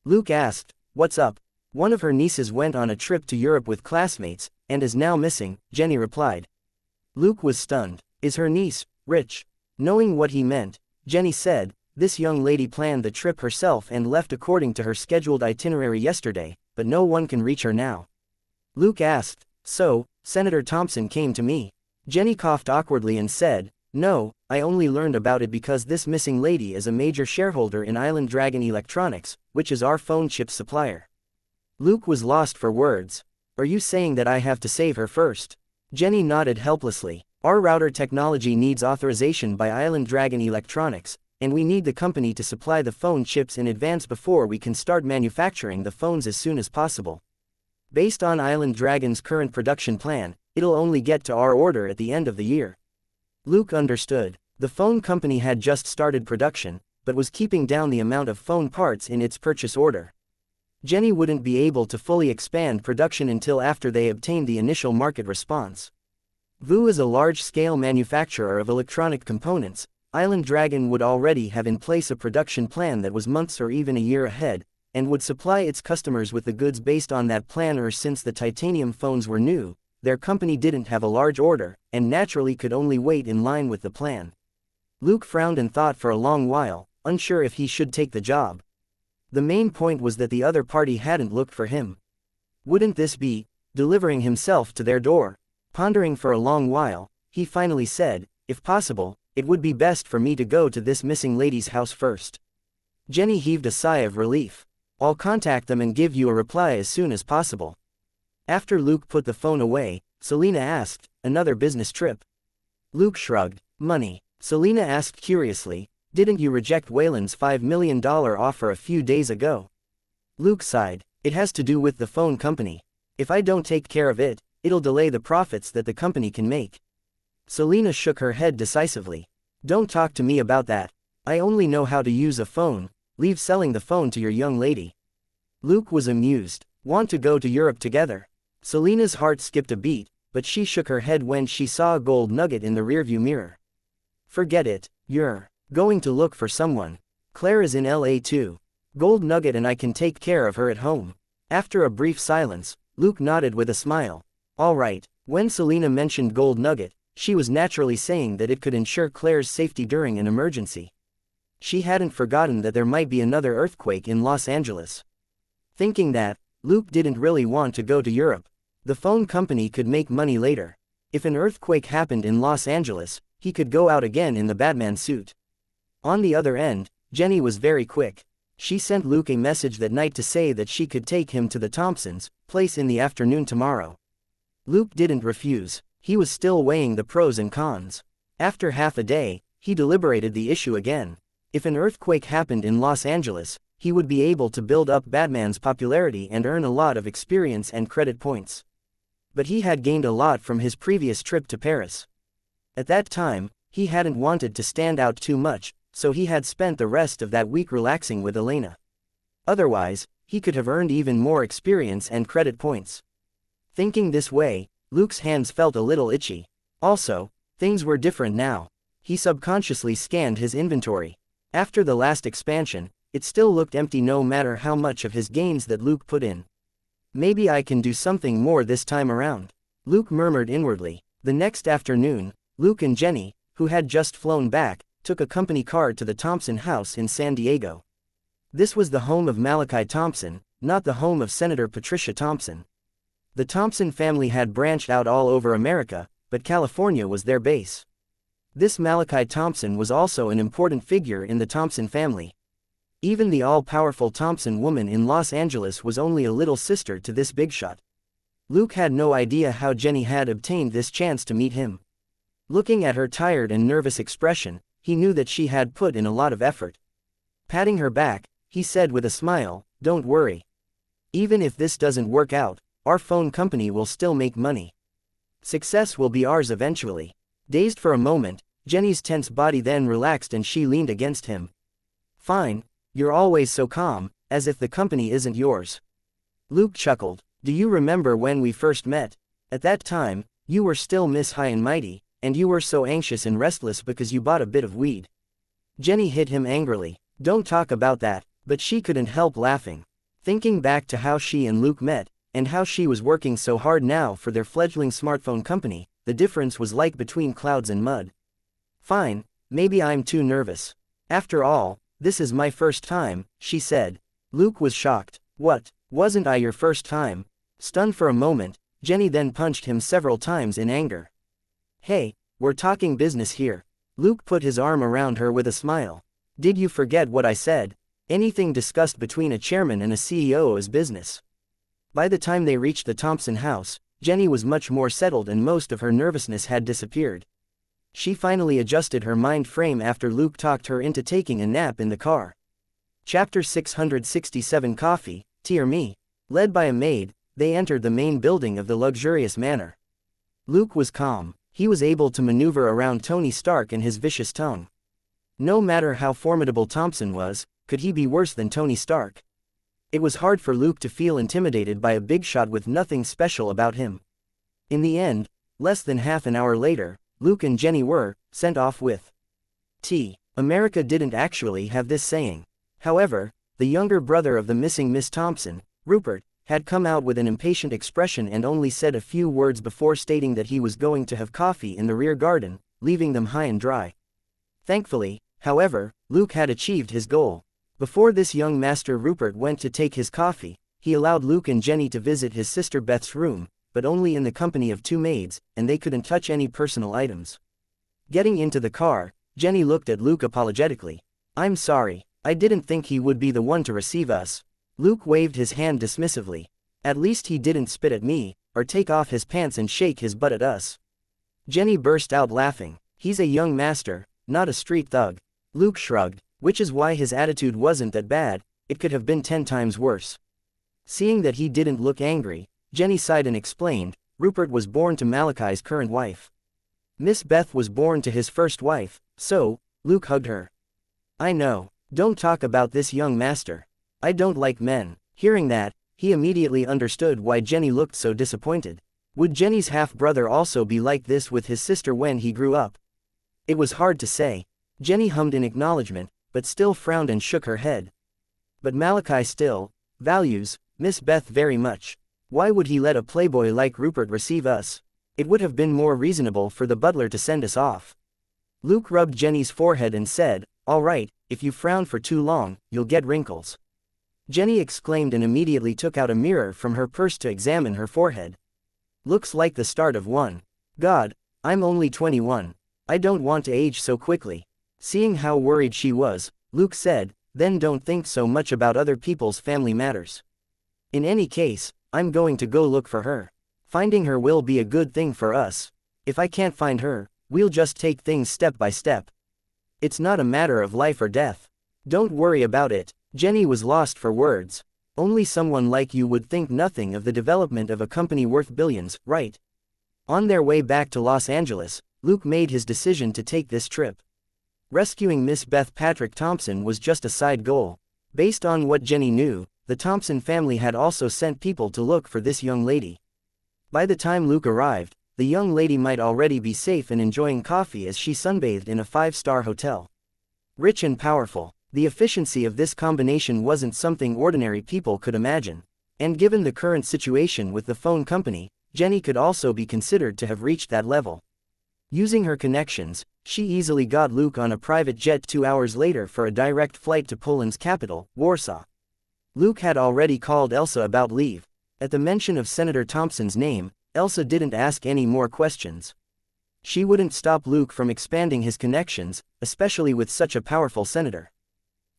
Luke asked, what's up? One of her nieces went on a trip to Europe with classmates, and is now missing, Jenny replied. Luke was stunned. Is her niece rich? Knowing what he meant, Jenny said, this young lady planned the trip herself and left according to her scheduled itinerary yesterday, but no one can reach her now. Luke asked, so, Senator Thompson came to me? Jenny coughed awkwardly and said, no, I only learned about it because this missing lady is a major shareholder in Island Dragon Electronics, which is our phone chip supplier. Luke was lost for words. Are you saying that I have to save her first? Jenny nodded helplessly. Our router technology needs authorization by Island Dragon Electronics, and we need the company to supply the phone chips in advance before we can start manufacturing the phones as soon as possible. Based on Island Dragon's current production plan, it'll only get to our order at the end of the year. Luke understood. The phone company had just started production, but was keeping down the amount of phone parts in its purchase order. Jenny wouldn't be able to fully expand production until after they obtained the initial market response. VU is a large-scale manufacturer of electronic components. Island Dragon would already have in place a production plan that was months or even a year ahead, and would supply its customers with the goods based on that plan. Or since the titanium phones were new, their company didn't have a large order, and naturally could only wait in line with the plan. Luke frowned and thought for a long while, unsure if he should take the job. The main point was that the other party hadn't looked for him. Wouldn't this be delivering himself to their door? Pondering for a long while, he finally said, if possible, it would be best for me to go to this missing lady's house first. Jenny heaved a sigh of relief. I'll contact them and give you a reply as soon as possible. After Luke put the phone away, Selena asked, another business trip? Luke shrugged. Money. Selena asked curiously, didn't you reject Wayland's $5 million offer a few days ago? Luke sighed. It has to do with the phone company. If I don't take care of it, it'll delay the profits that the company can make. Selena shook her head decisively. Don't talk to me about that. I only know how to use a phone. Leave selling the phone to your young lady. Luke was amused. Want to go to Europe together? Selena's heart skipped a beat, but she shook her head when she saw a gold nugget in the rearview mirror. Forget it. You're going to look for someone. Claire is in LA too. Gold nugget and I can take care of her at home. After a brief silence, Luke nodded with a smile. All right. When Selena mentioned gold nugget, she was naturally saying that it could ensure Claire's safety during an emergency. She hadn't forgotten that there might be another earthquake in Los Angeles. Thinking that, Luke didn't really want to go to Europe. The phone company could make money later. If an earthquake happened in Los Angeles, he could go out again in the Batman suit. On the other end, Jenny was very quick. She sent Luke a message that night to say that she could take him to the Thompsons' place in the afternoon tomorrow. Luke didn't refuse. He was still weighing the pros and cons. After half a day, he deliberated the issue again. If an earthquake happened in Los Angeles, he would be able to build up Batman's popularity and earn a lot of experience and credit points. But he had gained a lot from his previous trip to Paris. At that time, he hadn't wanted to stand out too much, so he had spent the rest of that week relaxing with Elena. Otherwise, he could have earned even more experience and credit points. Thinking this way, Luke's hands felt a little itchy. Also, things were different now. He subconsciously scanned his inventory. After the last expansion, it still looked empty no matter how much of his gains that Luke put in. Maybe I can do something more this time around. Luke murmured inwardly. The next afternoon, Luke and Jenny, who had just flown back, took a company car to the Thompson house in San Diego. This was the home of Malachi Thompson, not the home of Senator Patricia Thompson. The Thompson family had branched out all over America, but California was their base. This Malachi Thompson was also an important figure in the Thompson family. Even the all-powerful Thompson woman in Los Angeles was only a little sister to this big shot. Luke had no idea how Jenny had obtained this chance to meet him. Looking at her tired and nervous expression, he knew that she had put in a lot of effort. Patting her back, he said with a smile, "Don't worry. Even if this doesn't work out, our phone company will still make money. Success will be ours eventually." Dazed for a moment, Jenny's tense body then relaxed and she leaned against him. "Fine, you're always so calm, as if the company isn't yours." Luke chuckled. "Do you remember when we first met? At that time, you were still Miss High and Mighty, and you were so anxious and restless because you bought a bit of weed." Jenny hit him angrily. "Don't talk about that," but she couldn't help laughing. Thinking back to how she and Luke met, and how she was working so hard now for their fledgling smartphone company, the difference was like between clouds and mud. "Fine, maybe I'm too nervous. After all, this is my first time," she said. Luke was shocked. "What, wasn't I your first time?" Stunned for a moment, Jenny then punched him several times in anger. "Hey, we're talking business here." Luke put his arm around her with a smile. "Did you forget what I said? Anything discussed between a chairman and a CEO is business." By the time they reached the Thompson house, Jenny was much more settled and most of her nervousness had disappeared. She finally adjusted her mind frame after Luke talked her into taking a nap in the car. Chapter 667 Coffee, Tea or Me? Led by a maid, they entered the main building of the luxurious manor. Luke was calm. He was able to maneuver around Tony Stark and his vicious tongue. No matter how formidable Thompson was, could he be worse than Tony Stark? It was hard for Luke to feel intimidated by a big shot with nothing special about him. In the end, less than half an hour later, Luke and Jenny were sent off with tea. America didn't actually have this saying. However, the younger brother of the missing Miss Thompson, Rupert, had come out with an impatient expression and only said a few words before stating that he was going to have coffee in the rear garden, leaving them high and dry. Thankfully, however, Luke had achieved his goal. Before this young master Rupert went to take his coffee, he allowed Luke and Jenny to visit his sister Beth's room, but only in the company of two maids, and they couldn't touch any personal items. Getting into the car, Jenny looked at Luke apologetically. "I'm sorry, I didn't think he would be the one to receive us." Luke waved his hand dismissively. At least he didn't spit at me, or take off his pants and shake his butt at us. Jenny burst out laughing. He's a young master, not a street thug. Luke shrugged, which is why his attitude wasn't that bad, it could have been 10 times worse. Seeing that he didn't look angry, Jenny sighed and explained, Rupert was born to Malachi's current wife. Miss Beth was born to his first wife, so, Luke hugged her. I know. Don't talk about this young master. I don't like men. Hearing that, he immediately understood why Jenny looked so disappointed. Would Jenny's half-brother also be like this with his sister when he grew up? It was hard to say. Jenny hummed in acknowledgement, but still frowned and shook her head. But Malachi still values Miss Beth very much. Why would he let a playboy like Rupert receive us? It would have been more reasonable for the butler to send us off. Luke rubbed Jenny's forehead and said, all right, if you frown for too long, you'll get wrinkles. Jenny exclaimed and immediately took out a mirror from her purse to examine her forehead. Looks like the start of one. God, I'm only 21. I don't want to age so quickly. Seeing how worried she was, Luke said, then don't think so much about other people's family matters. In any case, I'm going to go look for her. Finding her will be a good thing for us. If I can't find her, we'll just take things step by step. It's not a matter of life or death. Don't worry about it. Jenny was lost for words. Only someone like you would think nothing of the development of a company worth billions, right? On their way back to Los Angeles, Luke made his decision to take this trip. Rescuing Miss Beth Patrick Thompson was just a side goal. Based on what Jenny knew, the Thompson family had also sent people to look for this young lady. By the time Luke arrived, the young lady might already be safe and enjoying coffee as she sunbathed in a 5-star hotel. Rich and powerful. The efficiency of this combination wasn't something ordinary people could imagine. And given the current situation with the phone company, Jenny could also be considered to have reached that level. Using her connections, she easily got Luke on a private jet 2 hours later for a direct flight to Poland's capital, Warsaw. Luke had already called Elsa about leave. At the mention of Senator Thompson's name, Elsa didn't ask any more questions. She wouldn't stop Luke from expanding his connections, especially with such a powerful senator.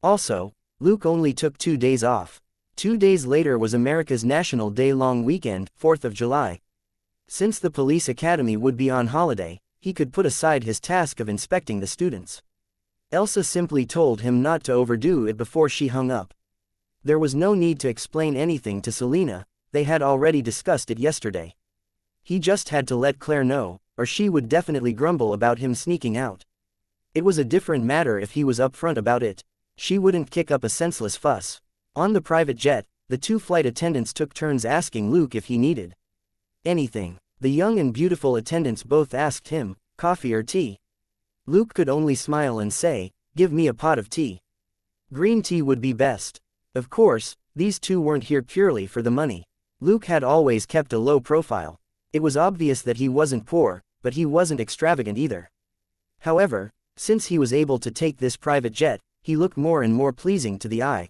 Also, Luke only took 2 days off. 2 days later was America's National Day-long weekend, 4th of July. Since the police academy would be on holiday, he could put aside his task of inspecting the students. Elsa simply told him not to overdo it before she hung up. There was no need to explain anything to Selena, they had already discussed it yesterday. He just had to let Claire know, or she would definitely grumble about him sneaking out. It was a different matter if he was upfront about it. She wouldn't kick up a senseless fuss. On the private jet, the 2 flight attendants took turns asking Luke if he needed anything. The young and beautiful attendants both asked him, coffee or tea? Luke could only smile and say, give me a pot of tea. Green tea would be best. Of course, these 2 weren't here purely for the money. Luke had always kept a low profile. It was obvious that he wasn't poor, but he wasn't extravagant either. However, since he was able to take this private jet, he looked more and more pleasing to the eye.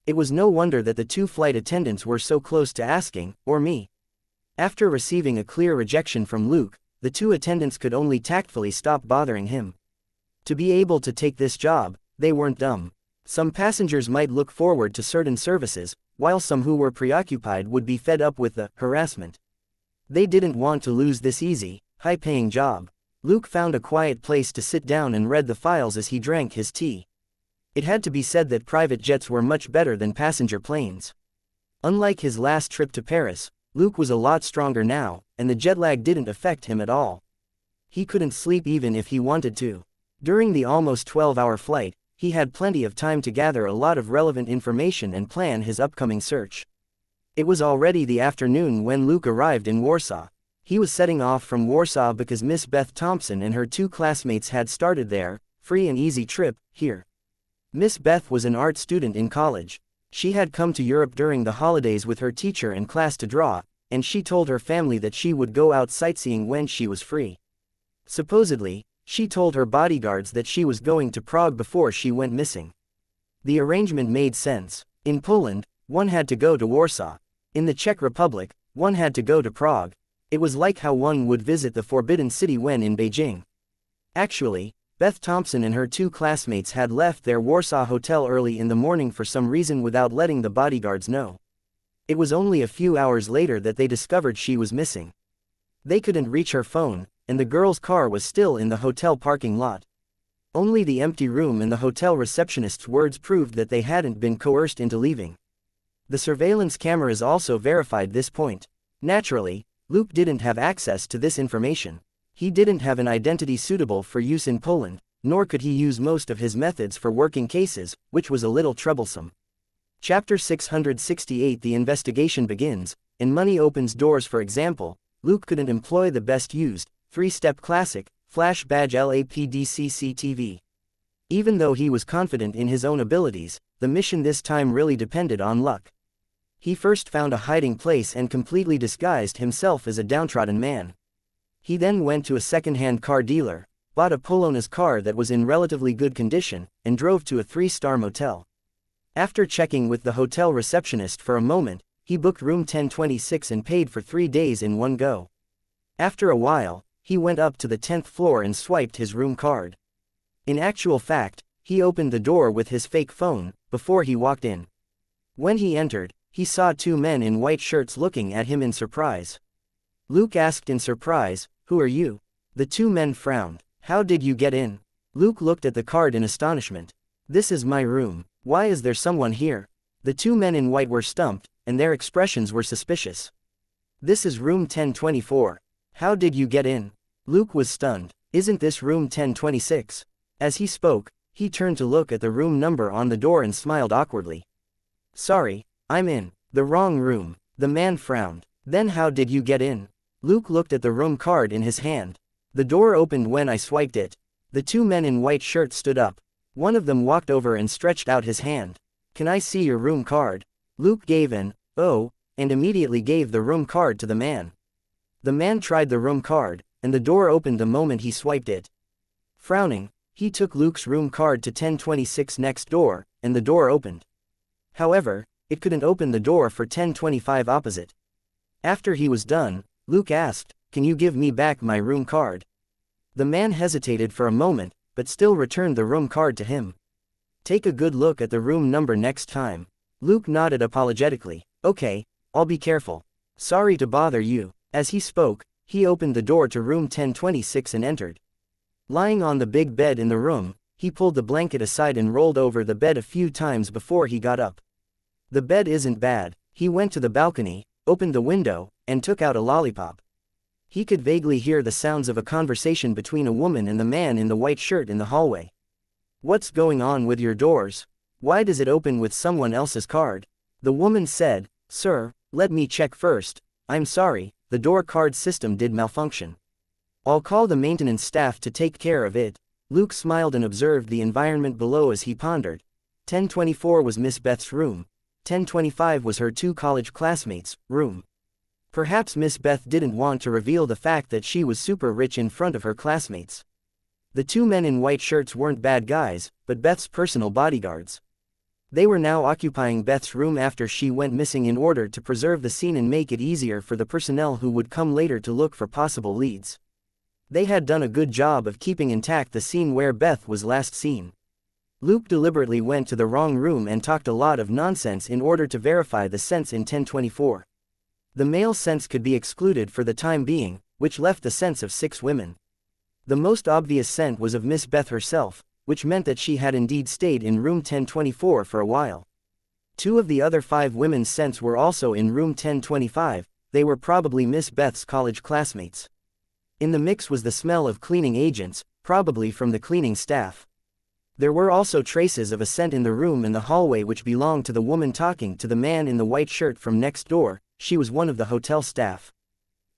It was no wonder that the 2 flight attendants were so close to asking, or me. After receiving a clear rejection from Luke, the 2 attendants could only tactfully stop bothering him. To be able to take this job, they weren't dumb. Some passengers might look forward to certain services, while some who were preoccupied would be fed up with the harassment. They didn't want to lose this easy, high-paying job. Luke found a quiet place to sit down and read the files as he drank his tea. It had to be said that private jets were much better than passenger planes. Unlike his last trip to Paris, Luke was a lot stronger now, and the jet lag didn't affect him at all. He couldn't sleep even if he wanted to. During the almost 12-hour flight, he had plenty of time to gather a lot of relevant information and plan his upcoming search. It was already the afternoon when Luke arrived in Warsaw. He was setting off from Warsaw because Miss Beth Thompson and her 2 classmates had started their free and easy trip here. Miss Beth was an art student in college. She had come to Europe during the holidays with her teacher and class to draw, and she told her family that she would go out sightseeing when she was free. Supposedly, she told her bodyguards that she was going to Prague before she went missing. The arrangement made sense. In Poland, one had to go to Warsaw. In the Czech Republic, one had to go to Prague. It was like how one would visit the Forbidden City when in Beijing. Actually, Beth Thompson and her 2 classmates had left their Warsaw hotel early in the morning for some reason without letting the bodyguards know. It was only a few hours later that they discovered she was missing. They couldn't reach her phone, and the girl's car was still in the hotel parking lot. Only the empty room and the hotel receptionist's words proved that they hadn't been coerced into leaving. The surveillance cameras also verified this point. Naturally, Luke didn't have access to this information. He didn't have an identity suitable for use in Poland, nor could he use most of his methods for working cases, which was a little troublesome. Chapter 668 The investigation begins. In Money Opens Doors, for example, Luke couldn't employ the best used, 3-step classic, flash badge LAPD-CCTV. Even though he was confident in his own abilities, the mission this time really depended on luck. He first found a hiding place and completely disguised himself as a downtrodden man. He then went to a second-hand car dealer, bought a Polonez car that was in relatively good condition, and drove to a 3-star motel. After checking with the hotel receptionist for a moment, he booked room 1026 and paid for 3 days in one go. After a while, he went up to the 10th floor and swiped his room card. In actual fact, he opened the door with his fake phone, before he walked in. When he entered, he saw 2 men in white shirts looking at him in surprise. Luke asked in surprise, "Who are you?" The 2 men frowned. "How did you get in?" Luke looked at the card in astonishment. "This is my room. Why is there someone here?" The 2 men in white were stumped, and their expressions were suspicious. "This is room 1024. How did you get in?" Luke was stunned. "Isn't this room 1026? As he spoke, he turned to look at the room number on the door and smiled awkwardly. "Sorry, I'm in the wrong room." The man frowned. "Then how did you get in?" Luke looked at the room card in his hand. "The door opened when I swiped it." The 2 men in white shirts stood up. One of them walked over and stretched out his hand. "Can I see your room card?" Luke gave an "oh," and immediately gave the room card to the man. The man tried the room card, and the door opened the moment he swiped it. Frowning, he took Luke's room card to 1026 next door, and the door opened. However, it couldn't open the door for 1025 opposite. After he was done, Luke asked, "Can you give me back my room card?" The man hesitated for a moment, but still returned the room card to him. "Take a good look at the room number next time." Luke nodded apologetically. "Okay, I'll be careful. Sorry to bother you." As he spoke, he opened the door to room 1026 and entered. Lying on the big bed in the room, he pulled the blanket aside and rolled over the bed a few times before he got up. The bed isn't bad. He went to the balcony, opened the window, and took out a lollipop. He could vaguely hear the sounds of a conversation between a woman and the man in the white shirt in the hallway. "What's going on with your doors? Why does it open with someone else's card?" The woman said, "Sir, let me check first. I'm sorry, the door card system did malfunction. I'll call the maintenance staff to take care of it." Luke smiled and observed the environment below as he pondered. 1024 was Miss Beth's room. 1025 was her 2 college classmates' room. Perhaps Miss Beth didn't want to reveal the fact that she was super rich in front of her classmates. The 2 men in white shirts weren't bad guys, but Beth's personal bodyguards. They were now occupying Beth's room after she went missing in order to preserve the scene and make it easier for the personnel who would come later to look for possible leads. They had done a good job of keeping intact the scene where Beth was last seen. Luke deliberately went to the wrong room and talked a lot of nonsense in order to verify the sense in 1024. The male sense could be excluded for the time being, which left the sense of 6 women. The most obvious scent was of Miss Beth herself, which meant that she had indeed stayed in room 1024 for a while. 2 of the other 5 women's scents were also in room 1025, they were probably Miss Beth's college classmates. In the mix was the smell of cleaning agents, probably from the cleaning staff. There were also traces of a scent in the room and the hallway which belonged to the woman talking to the man in the white shirt from next door. She was one of the hotel staff.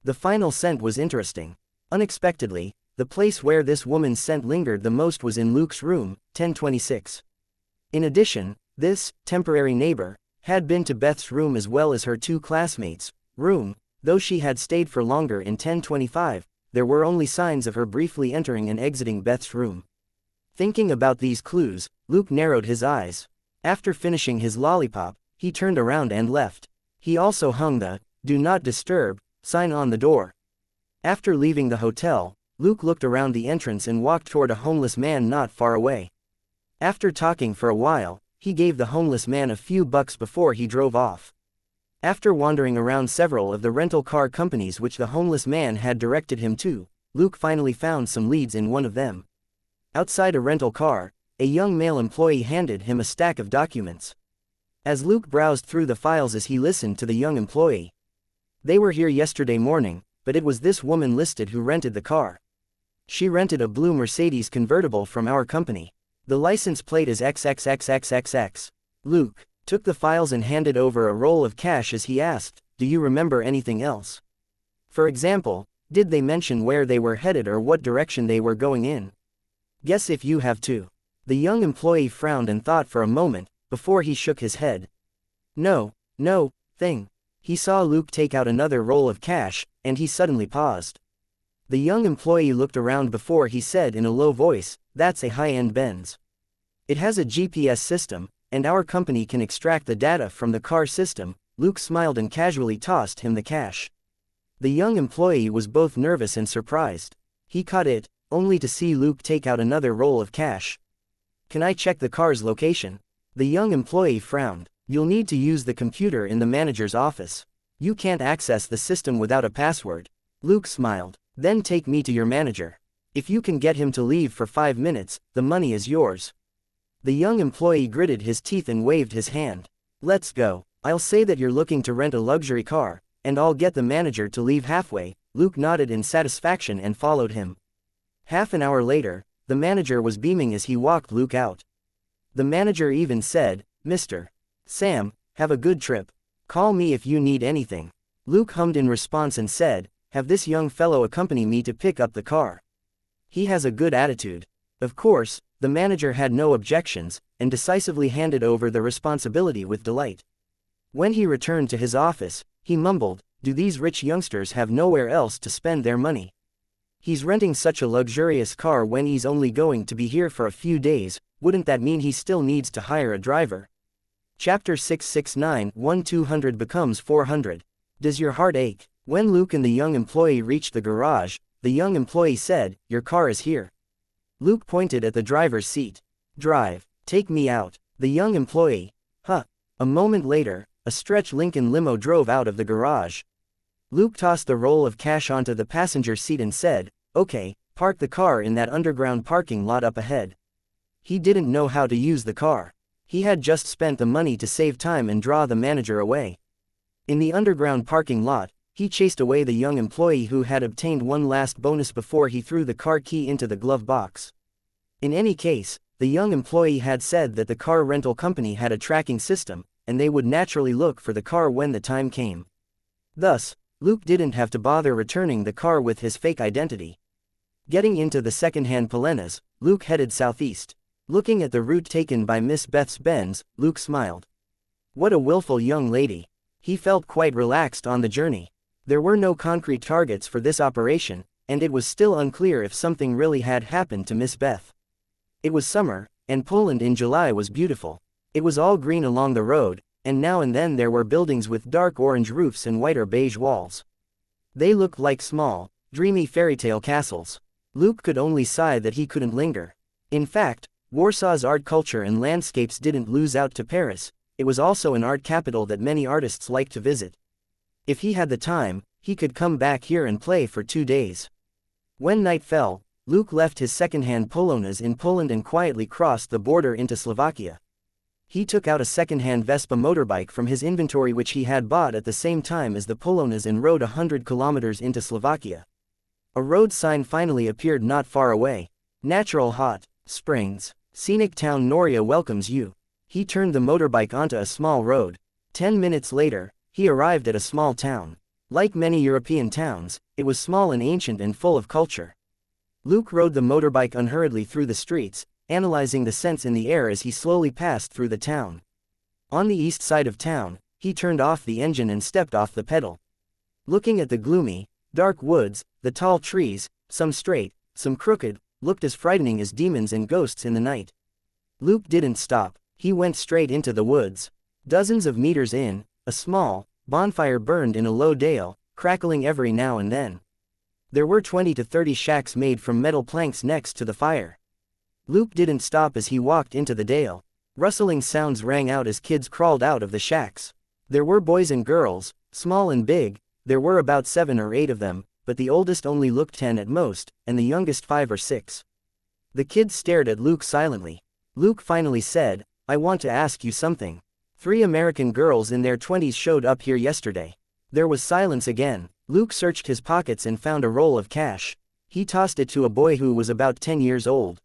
The final scent was interesting. Unexpectedly, the place where this woman's scent lingered the most was in Luke's room, 1026. In addition, this temporary neighbor had been to Beth's room as well as her 2 classmates' room. Though she had stayed for longer in 1025, there were only signs of her briefly entering and exiting Beth's room. Thinking about these clues, Luke narrowed his eyes. After finishing his lollipop, he turned around and left. He also hung the "Do Not Disturb" sign on the door. After leaving the hotel, Luke looked around the entrance and walked toward a homeless man not far away. After talking for a while, he gave the homeless man a few bucks before he drove off. After wandering around several of the rental car companies which the homeless man had directed him to, Luke finally found some leads in one of them. Outside a rental car, a young male employee handed him a stack of documents. As Luke browsed through the files as he listened to the young employee. They were here yesterday morning, but it was this woman listed who rented the car. She rented a blue Mercedes convertible from our company. The license plate is XXXXXX. Luke took the files and handed over a roll of cash as he asked, "Do you remember anything else? For example, did they mention where they were headed or what direction they were going in? Guess if you have too." The young employee frowned and thought for a moment, before he shook his head. No thing. He saw Luke take out another roll of cash, and he suddenly paused. The young employee looked around before he said in a low voice, "That's a high-end Benz. It has a GPS system, and our company can extract the data from the car system." Luke smiled and casually tossed him the cash. The young employee was both nervous and surprised. He caught it, only to see Luke take out another roll of cash. "Can I check the car's location?" The young employee frowned. "You'll need to use the computer in the manager's office. You can't access the system without a password." Luke smiled. "Then take me to your manager. If you can get him to leave for 5 minutes, the money is yours." The young employee gritted his teeth and waved his hand. "Let's go. I'll say that you're looking to rent a luxury car, and I'll get the manager to leave halfway." Luke nodded in satisfaction and followed him. Half an hour later, the manager was beaming as he walked Luke out. The manager even said, "Mr. Sam, have a good trip. Call me if you need anything." Luke hummed in response and said, "Have this young fellow accompany me to pick up the car. He has a good attitude." Of course, the manager had no objections, and decisively handed over the responsibility with delight. When he returned to his office, he mumbled, "Do these rich youngsters have nowhere else to spend their money? He's renting such a luxurious car when he's only going to be here for a few days. Wouldn't that mean he still needs to hire a driver?" Chapter 669 1-200 becomes 400. Does your heart ache? When Luke and the young employee reached the garage, the young employee said, "Your car is here." Luke pointed at the driver's seat. "Drive. Take me out." The young employee. "Huh." A moment later, a stretch Lincoln limo drove out of the garage. Luke tossed the roll of cash onto the passenger seat and said, "Okay, park the car in that underground parking lot up ahead." He didn't know how to use the car. He had just spent the money to save time and draw the manager away. In the underground parking lot, he chased away the young employee who had obtained one last bonus before he threw the car key into the glove box. In any case, the young employee had said that the car rental company had a tracking system, and they would naturally look for the car when the time came. Thus, Luke didn't have to bother returning the car with his fake identity. Getting into the second-hand Palenas, Luke headed southeast. Looking at the route taken by Miss Beth's Benz, Luke smiled. What a willful young lady. He felt quite relaxed on the journey. There were no concrete targets for this operation, and it was still unclear if something really had happened to Miss Beth. It was summer, and Poland in July was beautiful. It was all green along the road, and now and then there were buildings with dark orange roofs and white or beige walls. They looked like small, dreamy fairy-tale castles. Luke could only sigh that he couldn't linger. In fact, Warsaw's art culture and landscapes didn't lose out to Paris. It was also an art capital that many artists liked to visit. If he had the time, he could come back here and play for 2 days. When night fell, Luke left his second-hand Polonas in Poland and quietly crossed the border into Slovakia. He took out a second-hand Vespa motorbike from his inventory which he had bought at the same time as the Polonas and rode 100 kilometers into Slovakia. A road sign finally appeared not far away. Natural hot springs. Scenic town Noria welcomes you. He turned the motorbike onto a small road. 10 minutes later, he arrived at a small town. Like many European towns, it was small and ancient and full of culture. Luke rode the motorbike unhurriedly through the streets, analyzing the scents in the air as he slowly passed through the town. On the east side of town, he turned off the engine and stepped off the pedal. Looking at the gloomy, dark woods, the tall trees, some straight, some crooked, looked as frightening as demons and ghosts in the night. Luke didn't stop. He went straight into the woods. Dozens of meters in, a small bonfire burned in a low dale, crackling every now and then. There were 20 to 30 shacks made from metal planks next to the fire. Luke didn't stop as he walked into the dale. Rustling sounds rang out as kids crawled out of the shacks. There were boys and girls, small and big. There were about 7 or 8 of them, but the oldest only looked 10 at most, and the youngest 5 or 6. The kids stared at Luke silently. Luke finally said, "I want to ask you something. 3 American girls in their 20s showed up here yesterday." There was silence again. Luke searched his pockets and found a roll of cash. He tossed it to a boy who was about 10 years old.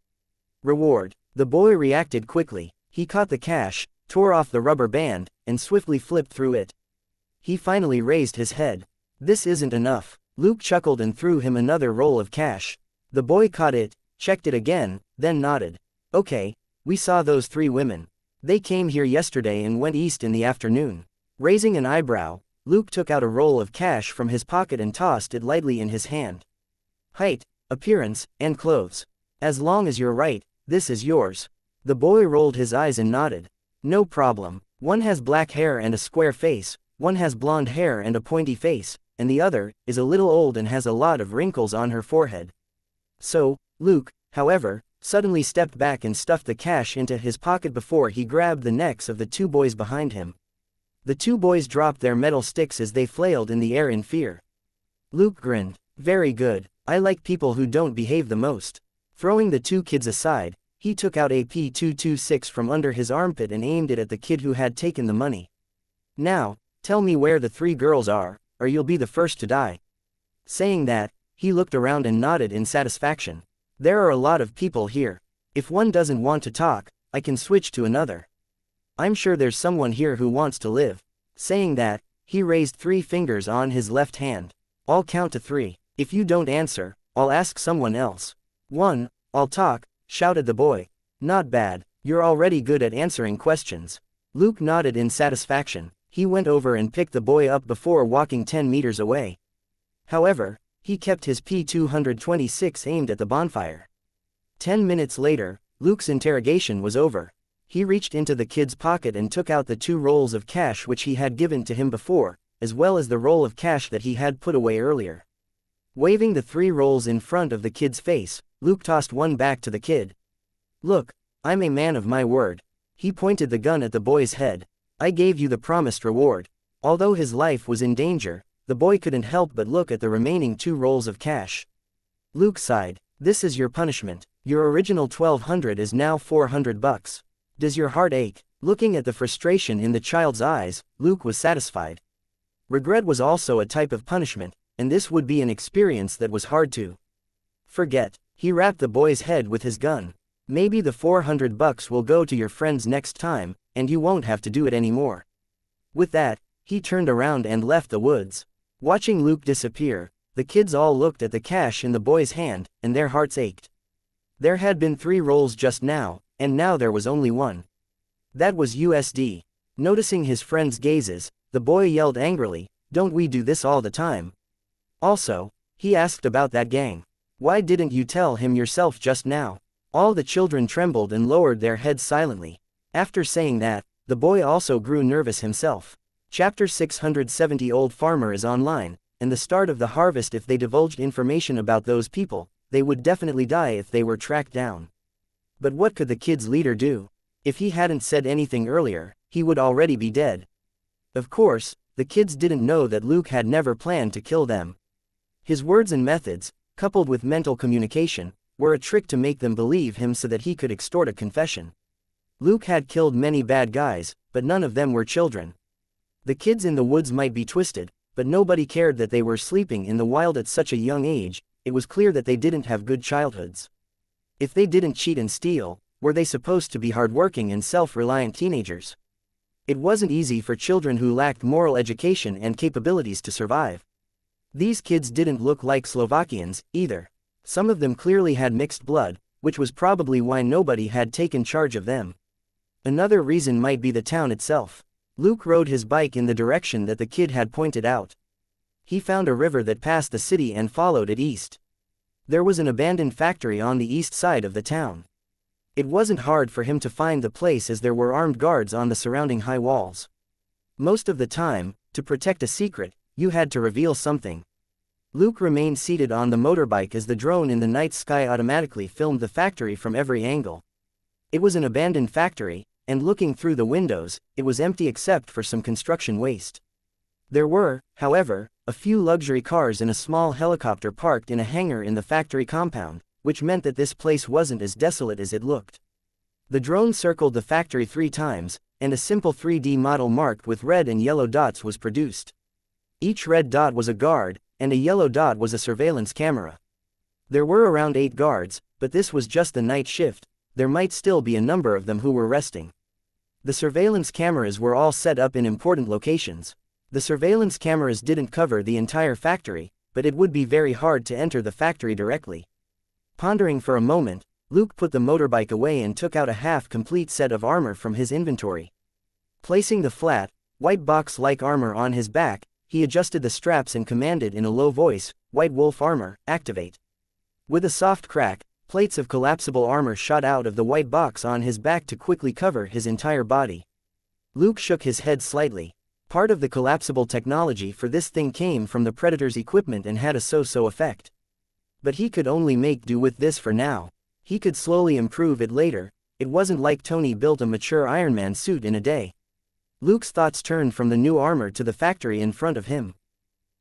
"Reward." The boy reacted quickly. He caught the cash, tore off the rubber band, and swiftly flipped through it. He finally raised his head. "This isn't enough." Luke chuckled and threw him another roll of cash. The boy caught it, checked it again, then nodded. "Okay, we saw those 3 women. They came here yesterday and went east in the afternoon." Raising an eyebrow, Luke took out a roll of cash from his pocket and tossed it lightly in his hand. "Height, appearance, and clothes. As long as you're right, this is yours." The boy rolled his eyes and nodded. "No problem. One has black hair and a square face, one has blonde hair and a pointy face, and the other is a little old and has a lot of wrinkles on her forehead." So, Luke, however, suddenly stepped back and stuffed the cash into his pocket before he grabbed the necks of the 2 boys behind him. The 2 boys dropped their metal sticks as they flailed in the air in fear. Luke grinned. "Very good. I like people who don't behave the most." Throwing the 2 kids aside, he took out a P226 from under his armpit and aimed it at the kid who had taken the money. "Now, tell me where the 3 girls are, or you'll be the first to die." Saying that, he looked around and nodded in satisfaction. "There are a lot of people here. If one doesn't want to talk, I can switch to another. I'm sure there's someone here who wants to live." Saying that, he raised 3 fingers on his left hand. "I'll count to 3. If you don't answer, I'll ask someone else." "1, I'll talk," shouted the boy. "Not bad. You're already good at answering questions." Luke nodded in satisfaction. He went over and picked the boy up before walking 10 meters away. However, he kept his P226 aimed at the bonfire. 10 minutes later, Luke's interrogation was over. He reached into the kid's pocket and took out the 2 rolls of cash which he had given to him before, as well as the roll of cash that he had put away earlier. Waving the 3 rolls in front of the kid's face, Luke tossed one back to the kid. "Look, I'm a man of my word." He pointed the gun at the boy's head. "I gave you the promised reward." Although his life was in danger, the boy couldn't help but look at the remaining 2 rolls of cash. Luke sighed. "This is your punishment. Your original $1,200 is now $400. Does your heart ache?" Looking at the frustration in the child's eyes, Luke was satisfied. Regret was also a type of punishment, and this would be an experience that was hard to forget. He rapped the boy's head with his gun. "Maybe the $400 will go to your friends next time, and you won't have to do it anymore." With that, he turned around and left the woods. Watching Luke disappear, the kids all looked at the cash in the boy's hand, and their hearts ached. There had been 3 rolls just now, and now there was only 1. That was USD. Noticing his friends' gazes, the boy yelled angrily, "Don't we do this all the time?" Also, he asked about that gang. "Why didn't you tell him yourself just now?" All the children trembled and lowered their heads silently. After saying that, the boy also grew nervous himself. Chapter 670 Old Farmer is online, and the start of the harvest. If they divulged information about those people, they would definitely die if they were tracked down. But what could the kid's leader do? If he hadn't said anything earlier, he would already be dead. Of course, the kids didn't know that Luke had never planned to kill them. His words and methods, coupled with mental communication, were a trick to make them believe him so that he could extort a confession. Luke had killed many bad guys, but none of them were children. The kids in the woods might be twisted, but nobody cared that they were sleeping in the wild at such a young age. It was clear that they didn't have good childhoods. If they didn't cheat and steal, were they supposed to be hardworking and self-reliant teenagers? It wasn't easy for children who lacked moral education and capabilities to survive. These kids didn't look like Slovakians, either. Some of them clearly had mixed blood, which was probably why nobody had taken charge of them. Another reason might be the town itself. Luke rode his bike in the direction that the kid had pointed out. He found a river that passed the city and followed it east. There was an abandoned factory on the east side of the town. It wasn't hard for him to find the place as there were armed guards on the surrounding high walls. Most of the time, to protect a secret, you had to reveal something. Luke remained seated on the motorbike as the drone in the night sky automatically filmed the factory from every angle. It was an abandoned factory, and looking through the windows, it was empty except for some construction waste. There were, however, a few luxury cars and a small helicopter parked in a hangar in the factory compound, which meant that this place wasn't as desolate as it looked. The drone circled the factory 3 times, and a simple 3D model marked with red and yellow dots was produced. Each red dot was a guard, and a yellow dot was a surveillance camera. There were around 8 guards, but this was just the night shift. There might still be a number of them who were resting. The surveillance cameras were all set up in important locations. The surveillance cameras didn't cover the entire factory, but it would be very hard to enter the factory directly. Pondering for a moment, Luke put the motorbike away and took out a half-complete set of armor from his inventory. Placing the flat, white box-like armor on his back, he adjusted the straps and commanded in a low voice, "White Wolf armor, activate." With a soft crack, plates of collapsible armor shot out of the white box on his back to quickly cover his entire body. Luke shook his head slightly. Part of the collapsible technology for this thing came from the Predator's equipment and had a so-so effect. But he could only make do with this for now. He could slowly improve it later. It wasn't like Tony built a mature Iron Man suit in a day. Luke's thoughts turned from the new armor to the factory in front of him.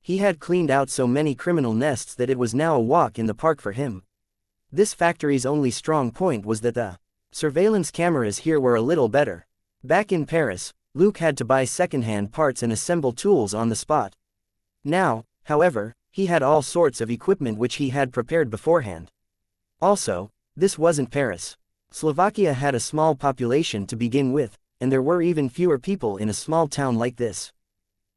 He had cleaned out so many criminal nests that it was now a walk in the park for him. This factory's only strong point was that the surveillance cameras here were a little better. Back in Paris, Luke had to buy second-hand parts and assemble tools on the spot. Now, however, he had all sorts of equipment which he had prepared beforehand. Also, this wasn't Paris. Slovakia had a small population to begin with, and there were even fewer people in a small town like this.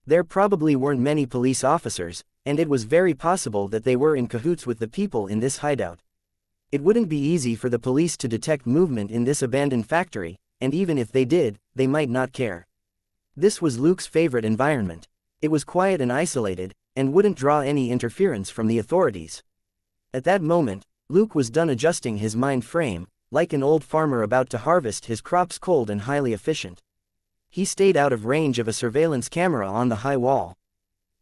There probably weren't many police officers, and it was very possible that they were in cahoots with the people in this hideout. It wouldn't be easy for the police to detect movement in this abandoned factory, and even if they did, they might not care. This was Luke's favorite environment. It was quiet and isolated, and wouldn't draw any interference from the authorities. At that moment, Luke was done adjusting his mind frame, like an old farmer about to harvest his crops, cold and highly efficient. He stayed out of range of a surveillance camera on the high wall.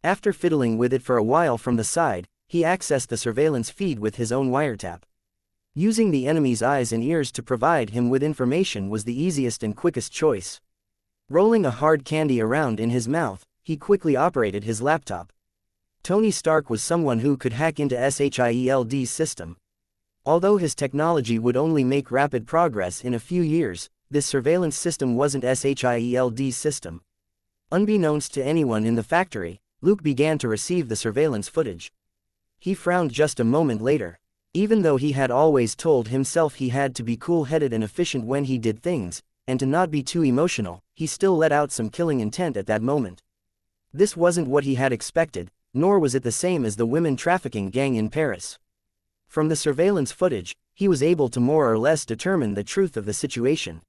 After fiddling with it for a while from the side, he accessed the surveillance feed with his own wiretap. Using the enemy's eyes and ears to provide him with information was the easiest and quickest choice. Rolling a hard candy around in his mouth, he quickly operated his laptop. Tony Stark was someone who could hack into SHIELD's system. Although his technology would only make rapid progress in a few years, this surveillance system wasn't SHIELD's system. Unbeknownst to anyone in the factory, Luke began to receive the surveillance footage. He frowned just a moment later. Even though he had always told himself he had to be cool-headed and efficient when he did things, and to not be too emotional, he still let out some killing intent at that moment. This wasn't what he had expected, nor was it the same as the women trafficking gang in Paris. From the surveillance footage, he was able to more or less determine the truth of the situation.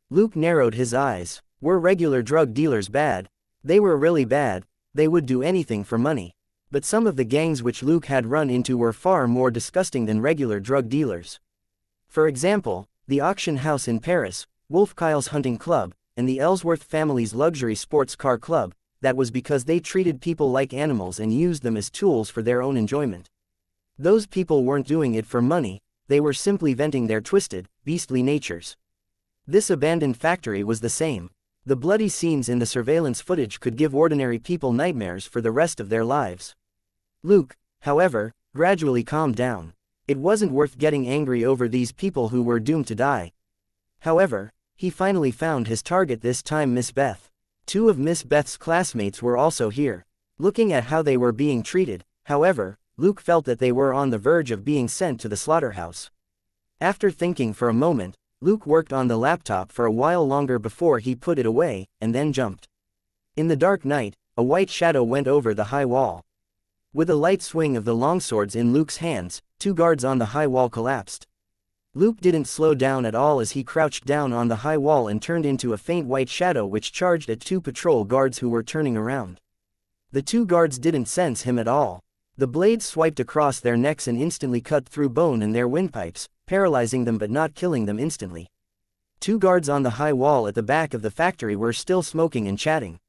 Luke narrowed his eyes. Were regular drug dealers bad? They were really bad. They would do anything for money. But some of the gangs which Luke had run into were far more disgusting than regular drug dealers. For example, the auction house in Paris, Wolf Kyle's hunting club, and the Ellsworth family's luxury sports car club. That was because they treated people like animals and used them as tools for their own enjoyment. Those people weren't doing it for money, they were simply venting their twisted, beastly natures. This abandoned factory was the same. The bloody scenes in the surveillance footage could give ordinary people nightmares for the rest of their lives. Luke, however, gradually calmed down. It wasn't worth getting angry over these people who were doomed to die. However, he finally found his target, this time Miss Beth. 2 of Miss Beth's classmates were also here. Looking at how they were being treated, however, Luke felt that they were on the verge of being sent to the slaughterhouse. After thinking for a moment, Luke worked on the laptop for a while longer before he put it away, and then jumped. In the dark night, a white shadow went over the high wall. With a light swing of the longswords in Luke's hands, 2 guards on the high wall collapsed. Luke didn't slow down at all as he crouched down on the high wall and turned into a faint white shadow which charged at 2 patrol guards who were turning around. The 2 guards didn't sense him at all. The blades swiped across their necks and instantly cut through bone and their windpipes, paralyzing them but not killing them instantly. 2 guards on the high wall at the back of the factory were still smoking and chatting.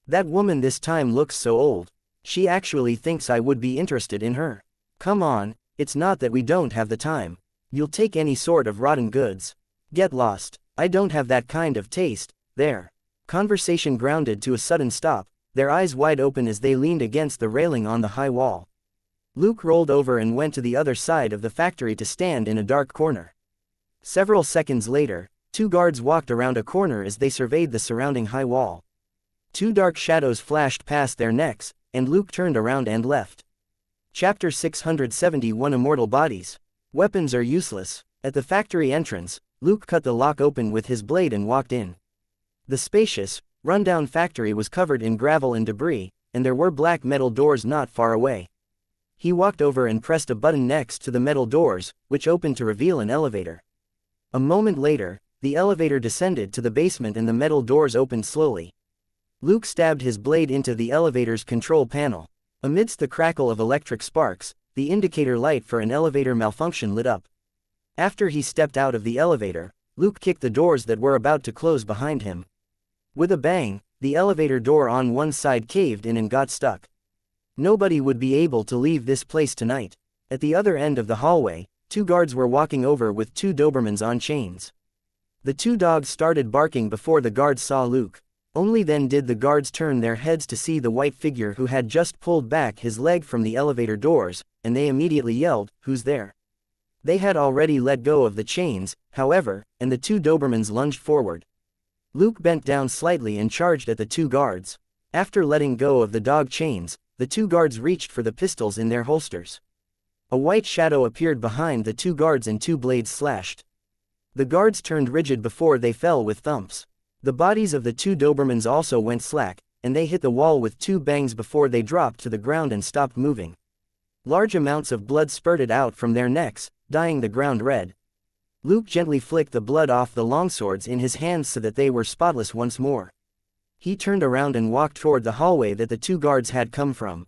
That woman this time looks so old. She actually thinks I would be interested in her. Come on, it's not that we don't have the time. You'll take any sort of rotten goods. Get lost. I don't have that kind of taste. There. Conversation grounded to a sudden stop, their eyes wide open as they leaned against the railing on the high wall. Luke rolled over and went to the other side of the factory to stand in a dark corner. Several seconds later, two guards walked around a corner as they surveyed the surrounding high wall. Two dark shadows flashed past their necks, and Luke turned around and left. Chapter 671 Immortal Bodies. Weapons are useless. At the factory entrance, Luke cut the lock open with his blade and walked in. The spacious, run-down factory was covered in gravel and debris, and there were black metal doors not far away. He walked over and pressed a button next to the metal doors, which opened to reveal an elevator. A moment later, the elevator descended to the basement and the metal doors opened slowly. Luke stabbed his blade into the elevator's control panel. Amidst the crackle of electric sparks, the indicator light for an elevator malfunction lit up. After he stepped out of the elevator, Luke kicked the doors that were about to close behind him. With a bang, the elevator door on one side caved in and got stuck. Nobody would be able to leave this place tonight. At the other end of the hallway, two guards were walking over with two Dobermans on chains. The two dogs started barking before the guards saw Luke. Only then did the guards turn their heads to see the white figure who had just pulled back his leg from the elevator doors, and they immediately yelled, "Who's there?" They had already let go of the chains, however, and the two Dobermans lunged forward. Luke bent down slightly and charged at the two guards. After letting go of the dog chains, the two guards reached for the pistols in their holsters. A white shadow appeared behind the two guards and two blades slashed. The guards turned rigid before they fell with thumps. The bodies of the two Dobermans also went slack, and they hit the wall with two bangs before they dropped to the ground and stopped moving. Large amounts of blood spurted out from their necks, dyeing the ground red. Luke gently flicked the blood off the longswords in his hands so that they were spotless once more. He turned around and walked toward the hallway that the two guards had come from.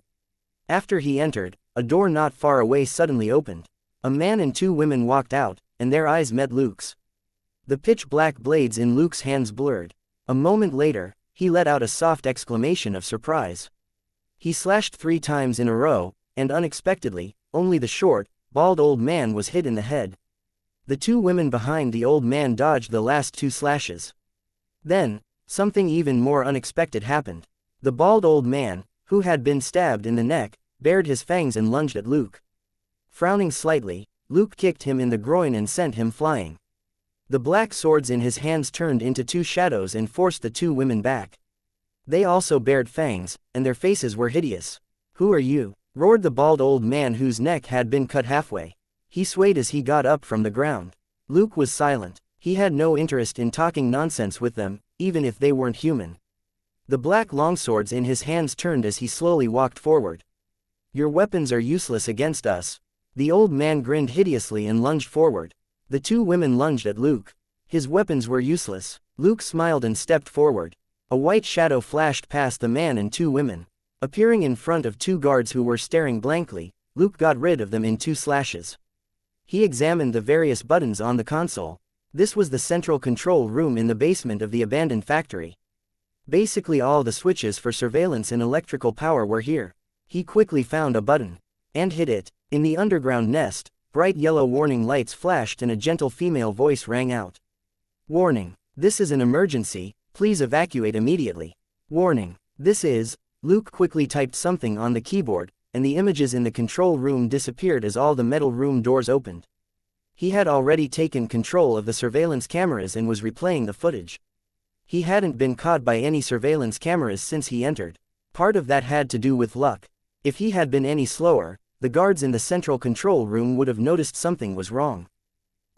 After he entered, a door not far away suddenly opened. A man and two women walked out, and their eyes met Luke's. The pitch-black blades in Luke's hands blurred. A moment later, he let out a soft exclamation of surprise. He slashed 3 times in a row, and unexpectedly, only the short, bald old man was hit in the head. The two women behind the old man dodged the last 2 slashes. Then, something even more unexpected happened. The bald old man, who had been stabbed in the neck, bared his fangs and lunged at Luke. Frowning slightly, Luke kicked him in the groin and sent him flying. The black swords in his hands turned into 2 shadows and forced the 2 women back. They also bared fangs, and their faces were hideous. "Who are you?" roared the bald old man whose neck had been cut halfway. He swayed as he got up from the ground. Luke was silent. He had no interest in talking nonsense with them, even if they weren't human. The black longswords in his hands turned as he slowly walked forward. "Your weapons are useless against us." The old man grinned hideously and lunged forward. The 2 women lunged at Luke. His weapons were useless. Luke smiled and stepped forward. A white shadow flashed past the man and 2 women. Appearing in front of 2 guards who were staring blankly, Luke got rid of them in 2 slashes. He examined the various buttons on the console. This was the central control room in the basement of the abandoned factory. Basically all the switches for surveillance and electrical power were here. He quickly found a button and hit it. In the underground nest, bright yellow warning lights flashed and a gentle female voice rang out. "Warning. This is an emergency, please evacuate immediately." "Warning. This is..." Luke quickly typed something on the keyboard, and the images in the control room disappeared as all the metal room doors opened. He had already taken control of the surveillance cameras and was replaying the footage. He hadn't been caught by any surveillance cameras since he entered. Part of that had to do with luck. If he had been any slower, the guards in the central control room would have noticed something was wrong.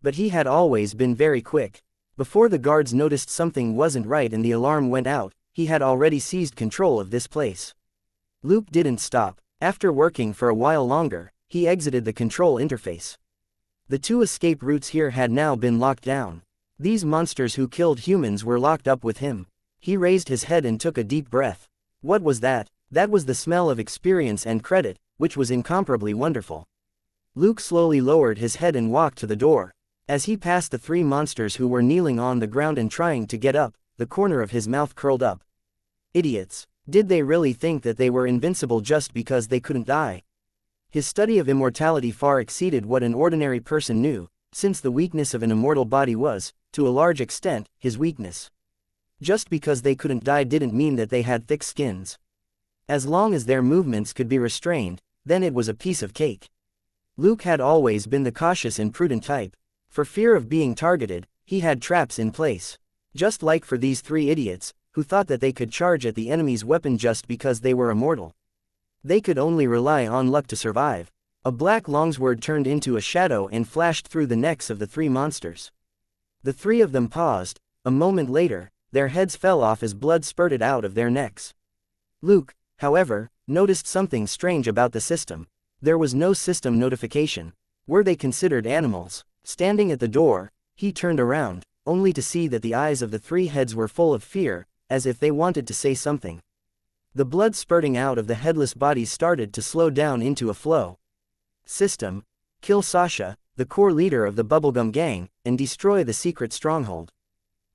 But he had always been very quick. Before the guards noticed something wasn't right and the alarm went out, he had already seized control of this place. Luke didn't stop. After working for a while longer, he exited the control interface. The 2 escape routes here had now been locked down. These monsters who killed humans were locked up with him. He raised his head and took a deep breath. What was that? That was the smell of experience and credit, which was incomparably wonderful. Luke slowly lowered his head and walked to the door. As he passed the 3 monsters who were kneeling on the ground and trying to get up, the corner of his mouth curled up. "Idiots. Did they really think that they were invincible just because they couldn't die? His study of immortality far exceeded what an ordinary person knew, since the weakness of an immortal body was, to a large extent, his weakness. Just because they couldn't die didn't mean that they had thick skins. As long as their movements could be restrained, then it was a piece of cake. Luke had always been the cautious and prudent type. For fear of being targeted, he had traps in place. Just like for these three idiots, who thought that they could charge at the enemy's weapon just because they were immortal. They could only rely on luck to survive. A black longsword turned into a shadow and flashed through the necks of the three monsters. The three of them paused. A moment later, their heads fell off as blood spurted out of their necks. Luke, however, noticed something strange about the system. There was no system notification. Were they considered animals? Standing at the door, he turned around, only to see that the eyes of the three heads were full of fear, as if they wanted to say something. The blood spurting out of the headless bodies started to slow down into a flow. System: kill Sasha, the core leader of the Bubblegum Gang, and destroy the secret stronghold.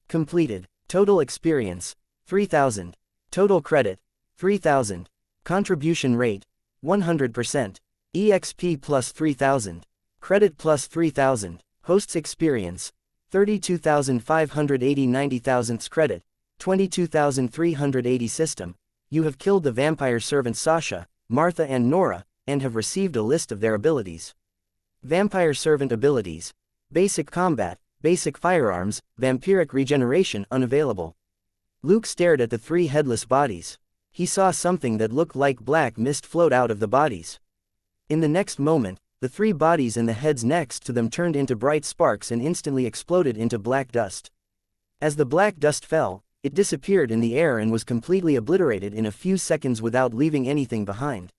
Completed. Total experience: 3,000. Total credit: 3,000. Contribution rate: 100%. EXP plus 3,000. Credit plus 3,000. Host's experience: 32,580 90,000ths credit, 22,380 system. You have killed the vampire servants Sasha, Martha and Nora, and have received a list of their abilities. Vampire servant abilities: basic combat, basic firearms, vampiric regeneration unavailable. Luke stared at the three headless bodies. He saw something that looked like black mist float out of the bodies. In the next moment, the three bodies and the heads next to them turned into bright sparks and instantly exploded into black dust. As the black dust fell, it disappeared in the air and was completely obliterated in a few seconds without leaving anything behind.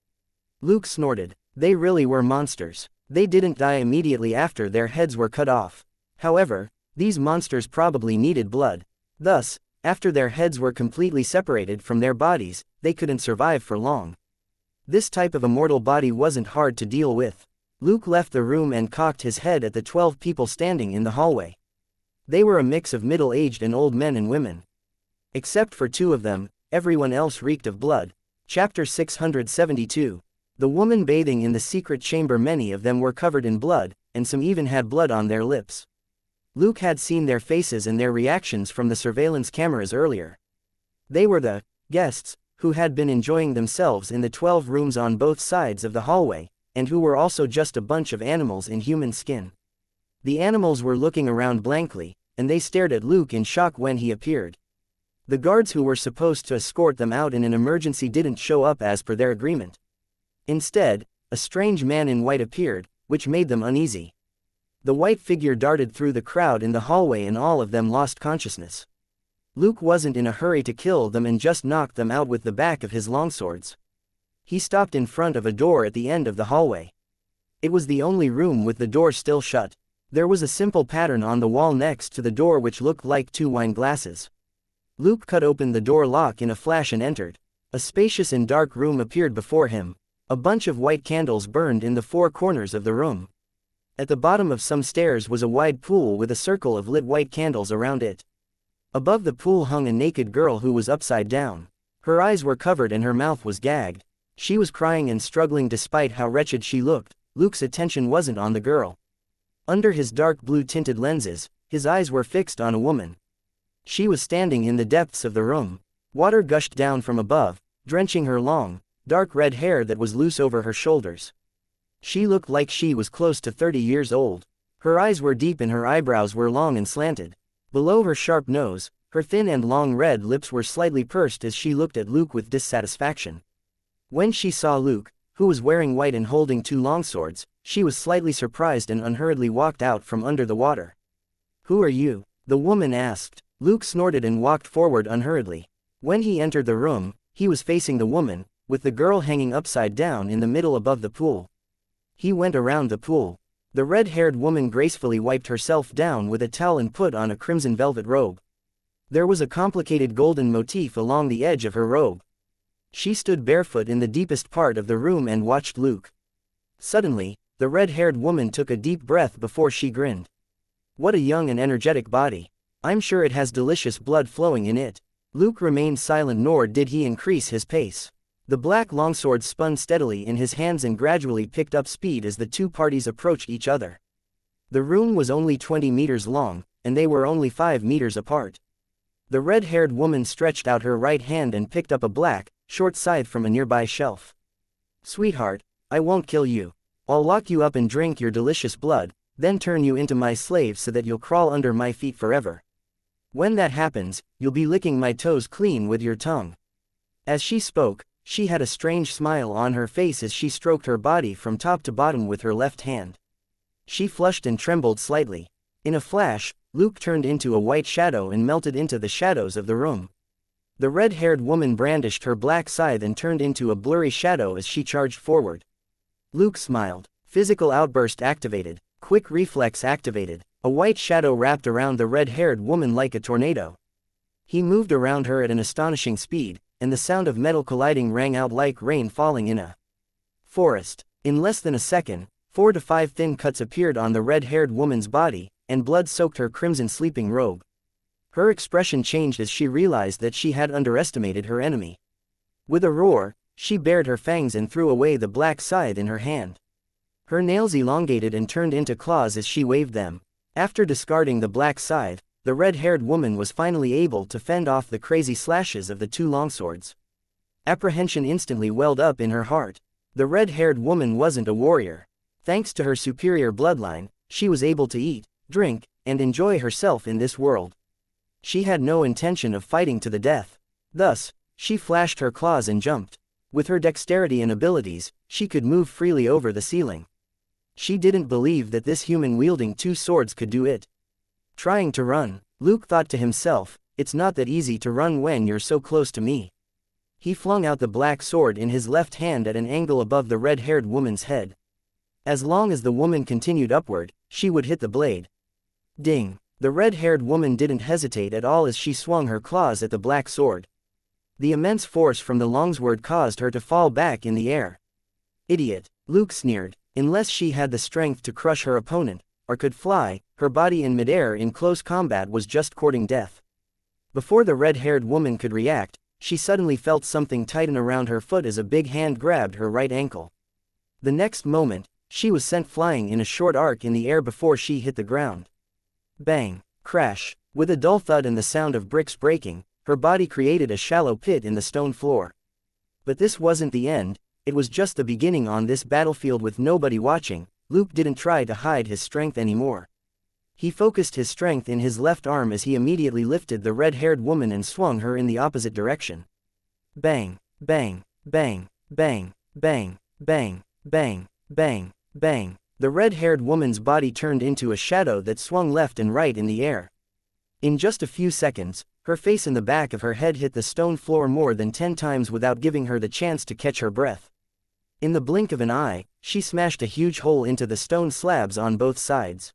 Luke snorted. They really were monsters. They didn't die immediately after their heads were cut off. However, these monsters probably needed blood. Thus, after their heads were completely separated from their bodies, they couldn't survive for long. This type of immortal body wasn't hard to deal with. Luke left the room and cocked his head at the 12 people standing in the hallway. They were a mix of middle-aged and old men and women. Except for two of them, everyone else reeked of blood. Chapter 672. The woman bathing in the secret chamber. Many of them were covered in blood, and some even had blood on their lips. Luke had seen their faces and their reactions from the surveillance cameras earlier. They were the guests who had been enjoying themselves in the 12 rooms on both sides of the hallway, and who were also just a bunch of animals in human skin. The animals were looking around blankly, and they stared at Luke in shock when he appeared. The guards who were supposed to escort them out in an emergency didn't show up as per their agreement. Instead, a strange man in white appeared, which made them uneasy. The white figure darted through the crowd in the hallway and all of them lost consciousness. Luke wasn't in a hurry to kill them and just knocked them out with the back of his longswords. He stopped in front of a door at the end of the hallway. It was the only room with the door still shut. There was a simple pattern on the wall next to the door which looked like two wine glasses. Luke cut open the door lock in a flash and entered. A spacious and dark room appeared before him. A bunch of white candles burned in the four corners of the room. At the bottom of some stairs was a wide pool with a circle of lit white candles around it. Above the pool hung a naked girl who was upside down. Her eyes were covered and her mouth was gagged. She was crying and struggling despite how wretched she looked. Luke's attention wasn't on the girl. Under his dark blue-tinted lenses, his eyes were fixed on a woman. She was standing in the depths of the room. Water gushed down from above, drenching her long, dark red hair that was loose over her shoulders. She looked like she was close to 30 years old. Her eyes were deep and her eyebrows were long and slanted. Below her sharp nose, her thin and long red lips were slightly pursed as she looked at Luke with dissatisfaction. When she saw Luke, who was wearing white and holding two longswords, she was slightly surprised and unhurriedly walked out from under the water. "Who are you?" the woman asked. Luke snorted and walked forward unhurriedly. When he entered the room, he was facing the woman, with the girl hanging upside down in the middle above the pool. He went around the pool. The red-haired woman gracefully wiped herself down with a towel and put on a crimson velvet robe. There was a complicated golden motif along the edge of her robe. She stood barefoot in the deepest part of the room and watched Luke. Suddenly, the red-haired woman took a deep breath before she grinned. "What a young and energetic body. I'm sure it has delicious blood flowing in it." Luke remained silent, nor did he increase his pace. The black longsword spun steadily in his hands and gradually picked up speed as the two parties approached each other. The room was only 20 meters long, and they were only 5 meters apart. The red-haired woman stretched out her right hand and picked up a black, short scythe from a nearby shelf. "Sweetheart, I won't kill you. I'll lock you up and drink your delicious blood, then turn you into my slave so that you'll crawl under my feet forever. When that happens, you'll be licking my toes clean with your tongue." As she spoke, she had a strange smile on her face as she stroked her body from top to bottom with her left hand. She flushed and trembled slightly. In a flash, Luke turned into a white shadow and melted into the shadows of the room. The red-haired woman brandished her black scythe and turned into a blurry shadow as she charged forward. Luke smiled. Physical outburst activated. Quick reflex activated. A white shadow wrapped around the red-haired woman like a tornado. He moved around her at an astonishing speed, and the sound of metal colliding rang out like rain falling in a forest. In less than a second, 4 to 5 thin cuts appeared on the red-haired woman's body, and blood soaked her crimson sleeping robe. Her expression changed as she realized that she had underestimated her enemy. With a roar, she bared her fangs and threw away the black scythe in her hand. Her nails elongated and turned into claws as she waved them. After discarding the black scythe, the red-haired woman was finally able to fend off the crazy slashes of the two longswords. Apprehension instantly welled up in her heart. The red-haired woman wasn't a warrior. Thanks to her superior bloodline, she was able to eat, drink, and enjoy herself in this world. She had no intention of fighting to the death. Thus, she flashed her claws and jumped. With her dexterity and abilities, she could move freely over the ceiling. She didn't believe that this human wielding 2 swords could do it. Trying to run, Luke thought to himself, "It's not that easy to run when you're so close to me." He flung out the black sword in his left hand at an angle above the red-haired woman's head. As long as the woman continued upward, she would hit the blade. Ding! The red-haired woman didn't hesitate at all as she swung her claws at the black sword. The immense force from the longsword caused her to fall back in the air. "Idiot," Luke sneered. Unless she had the strength to crush her opponent, or could fly, her body in midair in close combat was just courting death. Before the red-haired woman could react, she suddenly felt something tighten around her foot as a big hand grabbed her right ankle. The next moment, she was sent flying in a short arc in the air before she hit the ground. Bang! Crash! With a dull thud and the sound of bricks breaking, her body created a shallow pit in the stone floor. But this wasn't the end, it was just the beginning. On this battlefield with nobody watching, Luke didn't try to hide his strength anymore. He focused his strength in his left arm as he immediately lifted the red-haired woman and swung her in the opposite direction. Bang! Bang! Bang! Bang! Bang! Bang! Bang! Bang! Bang! The red-haired woman's body turned into a shadow that swung left and right in the air. In just a few seconds, her face and the back of her head hit the stone floor more than 10 times without giving her the chance to catch her breath. In the blink of an eye, she smashed a huge hole into the stone slabs on both sides.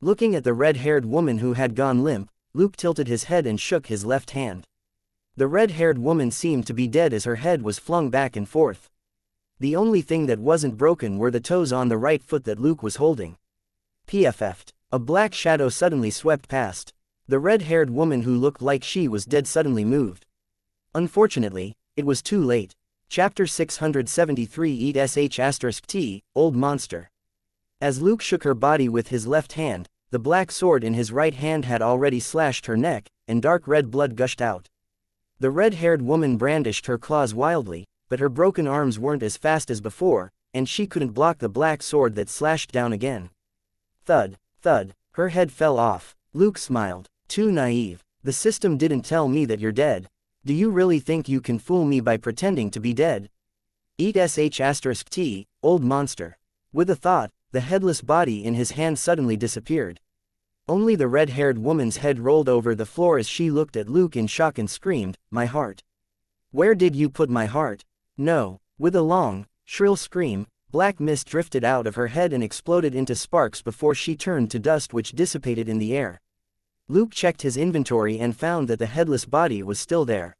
Looking at the red-haired woman who had gone limp, Luke tilted his head and shook his left hand. The red-haired woman seemed to be dead as her head was flung back and forth. The only thing that wasn't broken were the toes on the right foot that Luke was holding. PFF'd. A black shadow suddenly swept past. The red-haired woman who looked like she was dead suddenly moved. Unfortunately, it was too late. Chapter 673 Eat sh*t, Old Monster. As Luke shook her body with his left hand, the black sword in his right hand had already slashed her neck, and dark red blood gushed out. The red-haired woman brandished her claws wildly, but her broken arms weren't as fast as before, and she couldn't block the black sword that slashed down again. Thud, thud, her head fell off. Luke smiled. Too naive. The system didn't tell me that you're dead. Do you really think you can fool me by pretending to be dead? Eat sh*t, old monster. With a thought, the headless body in his hand suddenly disappeared. Only the red-haired woman's head rolled over the floor as she looked at Luke in shock and screamed, "My heart. Where did you put my heart?" No. With a long, shrill scream, black mist drifted out of her head and exploded into sparks before she turned to dust which dissipated in the air. Luke checked his inventory and found that the headless body was still there.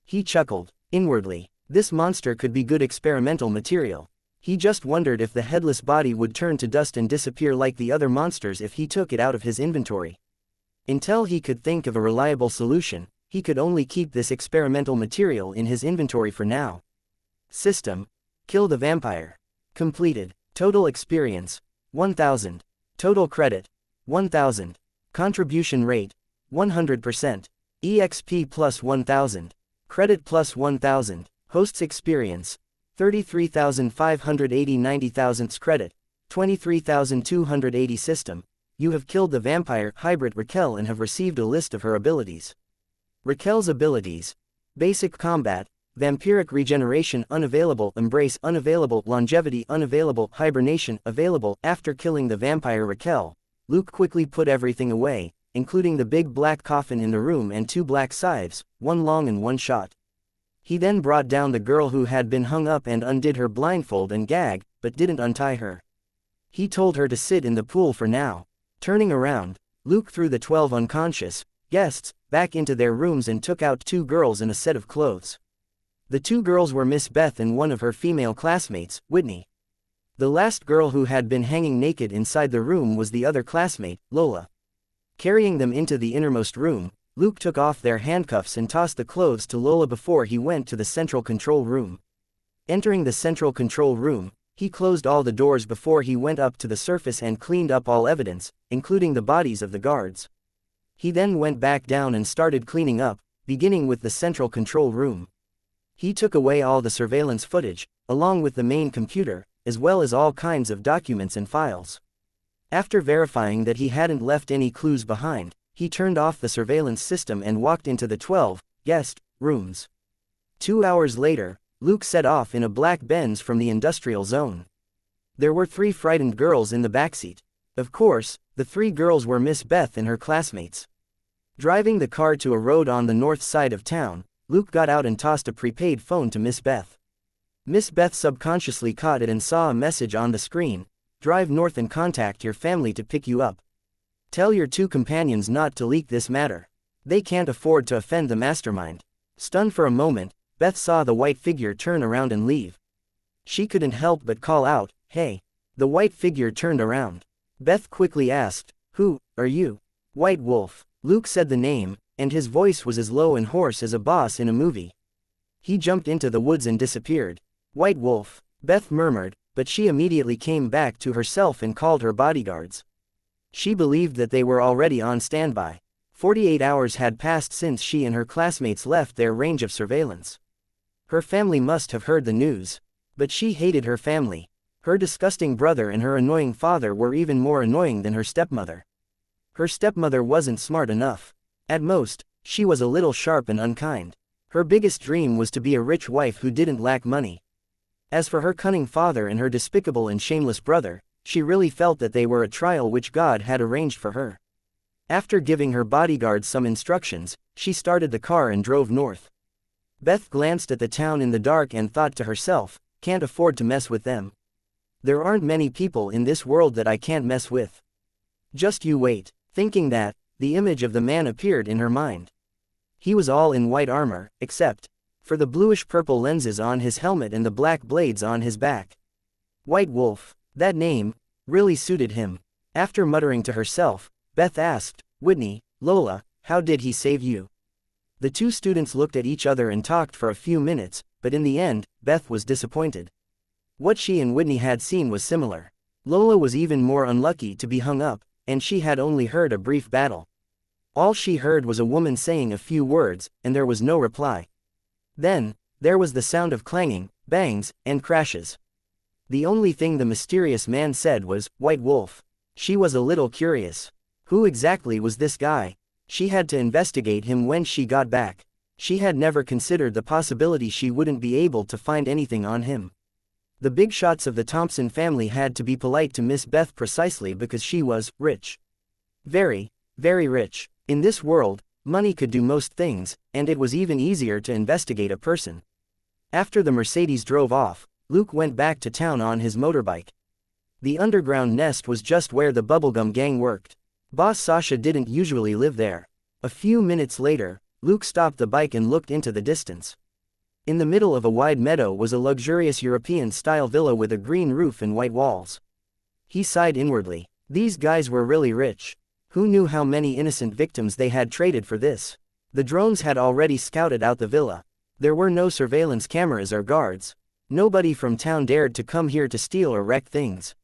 He chuckled. Inwardly, this monster could be good experimental material. He just wondered if the headless body would turn to dust and disappear like the other monsters if he took it out of his inventory. Until he could think of a reliable solution, he could only keep this experimental material in his inventory for now. System: kill the vampire. Completed. Total experience: 1000. Total credit: 1000. Contribution rate: 100%. EXP plus 1000. Credit plus 1000. Host's experience: 33,580 90,000 credit, 23,280 system. You have killed the vampire hybrid Raquel and have received a list of her abilities. Raquel's abilities: basic combat, vampiric regeneration unavailable, embrace unavailable, longevity unavailable, hibernation available. After killing the vampire Raquel, Luke quickly put everything away, including the big black coffin in the room and 2 black scythes, one long and one short. He then brought down the girl who had been hung up and undid her blindfold and gag, but didn't untie her. He told her to sit in the pool for now. Turning around, Luke threw the 12 unconscious guests back into their rooms and took out 2 girls and a set of clothes. The 2 girls were Miss Beth and one of her female classmates, Whitney. The last girl who had been hanging naked inside the room was the other classmate, Lola. Carrying them into the innermost room, Luke took off their handcuffs and tossed the clothes to Lola before he went to the central control room. Entering the central control room, he closed all the doors before he went up to the surface and cleaned up all evidence, including the bodies of the guards. He then went back down and started cleaning up, beginning with the central control room. He took away all the surveillance footage, along with the main computer, as well as all kinds of documents and files. After verifying that he hadn't left any clues behind, he turned off the surveillance system and walked into the 12 guest rooms. 2 hours later, Luke set off in a black Benz from the industrial zone. There were 3 frightened girls in the backseat. Of course, the 3 girls were Miss Beth and her classmates. Driving the car to a road on the north side of town, Luke got out and tossed a prepaid phone to Miss Beth. Miss Beth subconsciously caught it and saw a message on the screen: drive north and contact your family to pick you up. Tell your 2 companions not to leak this matter. They can't afford to offend the mastermind. Stunned for a moment, Beth saw the white figure turn around and leave. She couldn't help but call out, "Hey!" The white figure turned around. Beth quickly asked, "Who are you?" "White Wolf." Luke said the name, and his voice was as low and hoarse as a boss in a movie. He jumped into the woods and disappeared. "White Wolf," Beth murmured, but she immediately came back to herself and called her bodyguards. She believed that they were already on standby. 48 hours had passed since she and her classmates left their range of surveillance. Her family must have heard the news. But she hated her family. Her disgusting brother and her annoying father were even more annoying than her stepmother. Her stepmother wasn't smart enough. At most, she was a little sharp and unkind. Her biggest dream was to be a rich wife who didn't lack money. As for her cunning father and her despicable and shameless brother, she really felt that they were a trial which God had arranged for her. After giving her bodyguards some instructions, she started the car and drove north. Beth glanced at the town in the dark and thought to herself, "Can't afford to mess with them. There aren't many people in this world that I can't mess with. Just you wait." Thinking that, the image of the man appeared in her mind. He was all in white armor, except for the bluish-purple lenses on his helmet and the black blades on his back. White Wolf. That name really suited him. After muttering to herself, Beth asked, "Whitney, Lola, how did he save you?" The 2 students looked at each other and talked for a few minutes, but in the end, Beth was disappointed. What she and Whitney had seen was similar. Lola was even more unlucky to be hung up, and she had only heard a brief battle. All she heard was a woman saying a few words, and there was no reply. Then, there was the sound of clanging, bangs, and crashes. The only thing the mysterious man said was, "White Wolf." She was a little curious. Who exactly was this guy? She had to investigate him when she got back. She had never considered the possibility she wouldn't be able to find anything on him. The big shots of the Thompson family had to be polite to Miss Beth precisely because she was rich. Very, very rich. In this world, money could do most things, and it was even easier to investigate a person. After the Mercedes drove off, Luke went back to town on his motorbike. The underground nest was just where the bubblegum gang worked. Boss Sasha didn't usually live there. A few minutes later, Luke stopped the bike and looked into the distance. In the middle of a wide meadow was a luxurious European-style villa with a green roof and white walls. He sighed inwardly. These guys were really rich. Who knew how many innocent victims they had traded for this? The drones had already scouted out the villa. There were no surveillance cameras or guards. Nobody from town dared to come here to steal or wreck things.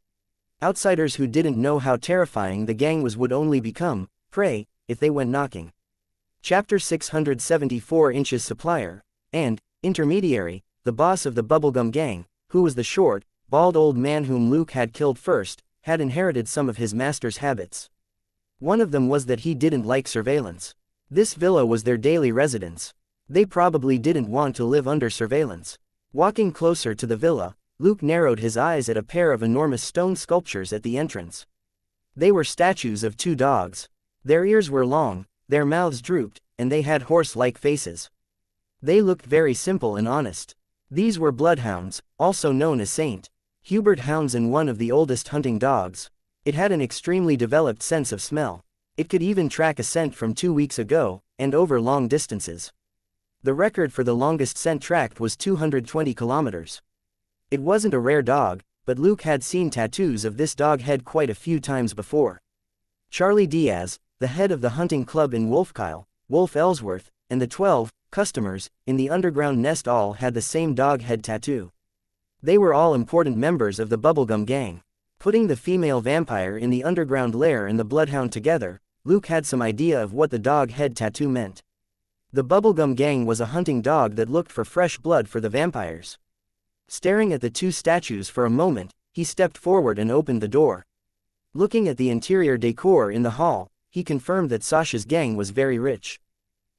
Outsiders who didn't know how terrifying the gang was would only become prey if they went knocking. Chapter 674 Inches Supplier and Intermediary, the boss of the bubblegum gang, who was the short, bald old man whom Luke had killed first, had inherited some of his master's habits. One of them was that he didn't like surveillance. This villa was their daily residence. They probably didn't want to live under surveillance. Walking closer to the villa, Luke narrowed his eyes at a pair of enormous stone sculptures at the entrance. They were statues of two dogs. Their ears were long, their mouths drooped, and they had horse-like faces. They looked very simple and honest. These were bloodhounds, also known as Saint Hubert hounds, and one of the oldest hunting dogs. It had an extremely developed sense of smell. It could even track a scent from 2 weeks ago, and over long distances. The record for the longest scent tracked was 220 kilometers. It wasn't a rare dog, but Luke had seen tattoos of this dog head quite a few times before. Charlie Diaz, the head of the hunting club in Wolfkyle, Wolf Ellsworth, and the 12 customers in the underground nest all had the same dog head tattoo. They were all important members of the bubblegum gang. Putting the female vampire in the underground lair and the bloodhound together, Luke had some idea of what the dog head tattoo meant. The bubblegum gang was a hunting dog that looked for fresh blood for the vampires. Staring at the two statues for a moment, he stepped forward and opened the door. Looking at the interior decor in the hall, he confirmed that Sasha's gang was very rich.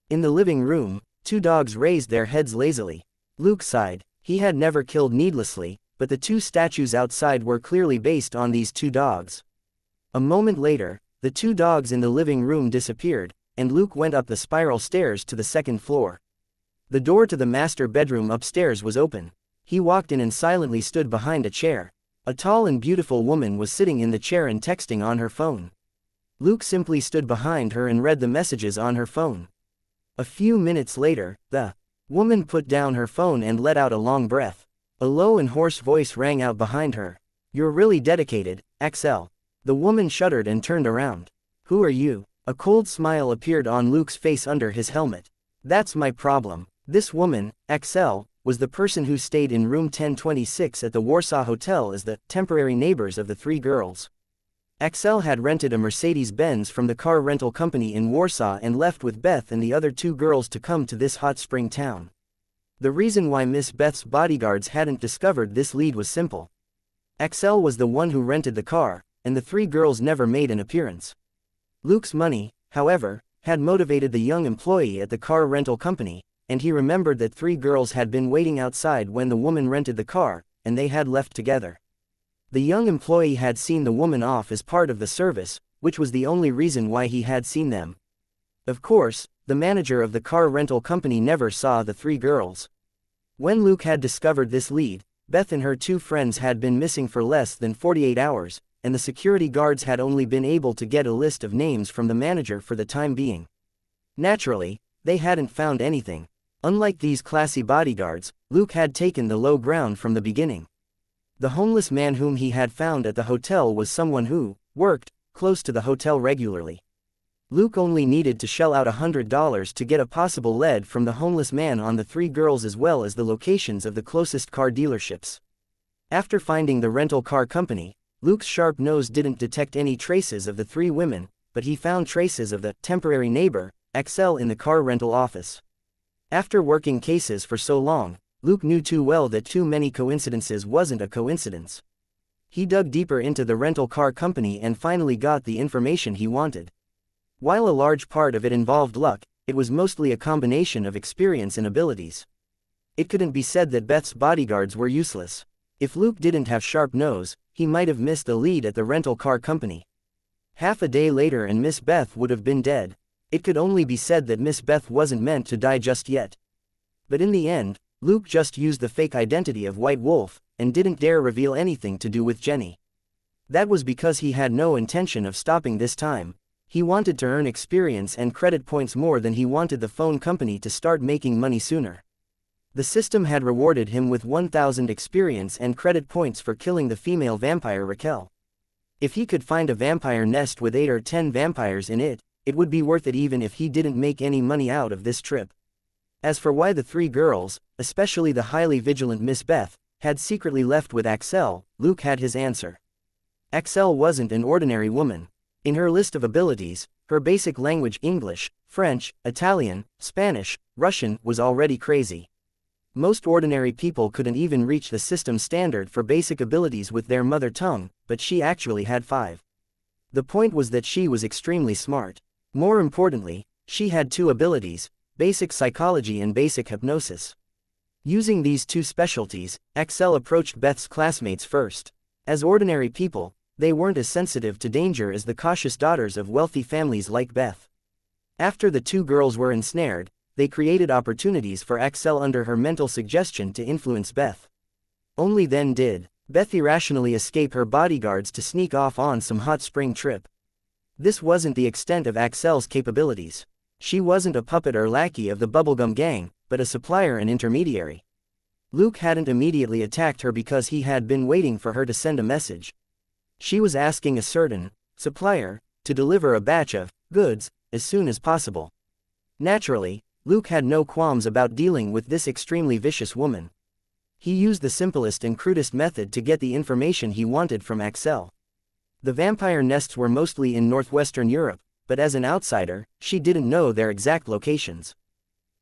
In the living room, two dogs raised their heads lazily. Luke sighed. He had never killed needlessly, but the two statues outside were clearly based on these two dogs. A moment later, the two dogs in the living room disappeared, and Luke went up the spiral stairs to the second floor. The door to the master bedroom upstairs was open. He walked in and silently stood behind a chair. A tall and beautiful woman was sitting in the chair and texting on her phone. Luke simply stood behind her and read the messages on her phone. A few minutes later, the woman put down her phone and let out a long breath. A low and hoarse voice rang out behind her. "You're really dedicated, Axel." The woman shuddered and turned around. "Who are you?" A cold smile appeared on Luke's face under his helmet. "That's my problem." This woman, Axel, was the person who stayed in room 1026 at the Warsaw Hotel as the temporary neighbors of the three girls. Axel had rented a Mercedes-Benz from the car rental company in Warsaw and left with Beth and the other two girls to come to this hot spring town. The reason why Miss Beth's bodyguards hadn't discovered this lead was simple. Axel was the one who rented the car, and the three girls never made an appearance. Luke's money, however, had motivated the young employee at the car rental company, and he remembered that three girls had been waiting outside when the woman rented the car, and they had left together. The young employee had seen the woman off as part of the service, which was the only reason why he had seen them. Of course, the manager of the car rental company never saw the three girls. When Luke had discovered this lead, Beth and her two friends had been missing for less than 48 hours, and the security guards had only been able to get a list of names from the manager for the time being. Naturally, they hadn't found anything. Unlike these classy bodyguards, Luke had taken the low ground from the beginning. The homeless man whom he had found at the hotel was someone who worked close to the hotel regularly. Luke only needed to shell out $100 to get a possible lead from the homeless man on the three girls as well as the locations of the closest car dealerships. After finding the rental car company, Luke's sharp nose didn't detect any traces of the three women, but he found traces of the temporary neighbor, Axel, in the car rental office. After working cases for so long, Luke knew too well that too many coincidences wasn't a coincidence. He dug deeper into the rental car company and finally got the information he wanted. While a large part of it involved luck, it was mostly a combination of experience and abilities. It couldn't be said that Beth's bodyguards were useless. If Luke didn't have sharp nose, he might have missed the lead at the rental car company. Half a day later and Miss Beth would have been dead. It could only be said that Miss Beth wasn't meant to die just yet. But in the end, Luke just used the fake identity of White Wolf, and didn't dare reveal anything to do with Jenny. That was because he had no intention of stopping this time. He wanted to earn experience and credit points more than he wanted the phone company to start making money sooner. The system had rewarded him with 1,000 experience and credit points for killing the female vampire Raquel. If he could find a vampire nest with 8 or 10 vampires in it, it would be worth it even if he didn't make any money out of this trip. As for why the three girls, especially the highly vigilant Miss Beth, had secretly left with Axel, Luke had his answer. Axel wasn't an ordinary woman. In her list of abilities, her basic language English, French, Italian, Spanish, Russian was already crazy. Most ordinary people couldn't even reach the system standard for basic abilities with their mother tongue, but she actually had 5. The point was that she was extremely smart. More importantly, she had 2 abilities, basic psychology and basic hypnosis. Using these 2 specialties, Axel approached Beth's classmates first. As ordinary people, they weren't as sensitive to danger as the cautious daughters of wealthy families like Beth. After the 2 girls were ensnared, they created opportunities for Axel under her mental suggestion to influence Beth. Only then did Beth irrationally escape her bodyguards to sneak off on some hot spring trip. This wasn't the extent of Axel's capabilities. She wasn't a puppet or lackey of the bubblegum gang, but a supplier and intermediary. Luke hadn't immediately attacked her because he had been waiting for her to send a message. She was asking a certain supplier to deliver a batch of goods as soon as possible. Naturally, Luke had no qualms about dealing with this extremely vicious woman. He used the simplest and crudest method to get the information he wanted from Axel. The vampire nests were mostly in northwestern Europe, but as an outsider, she didn't know their exact locations.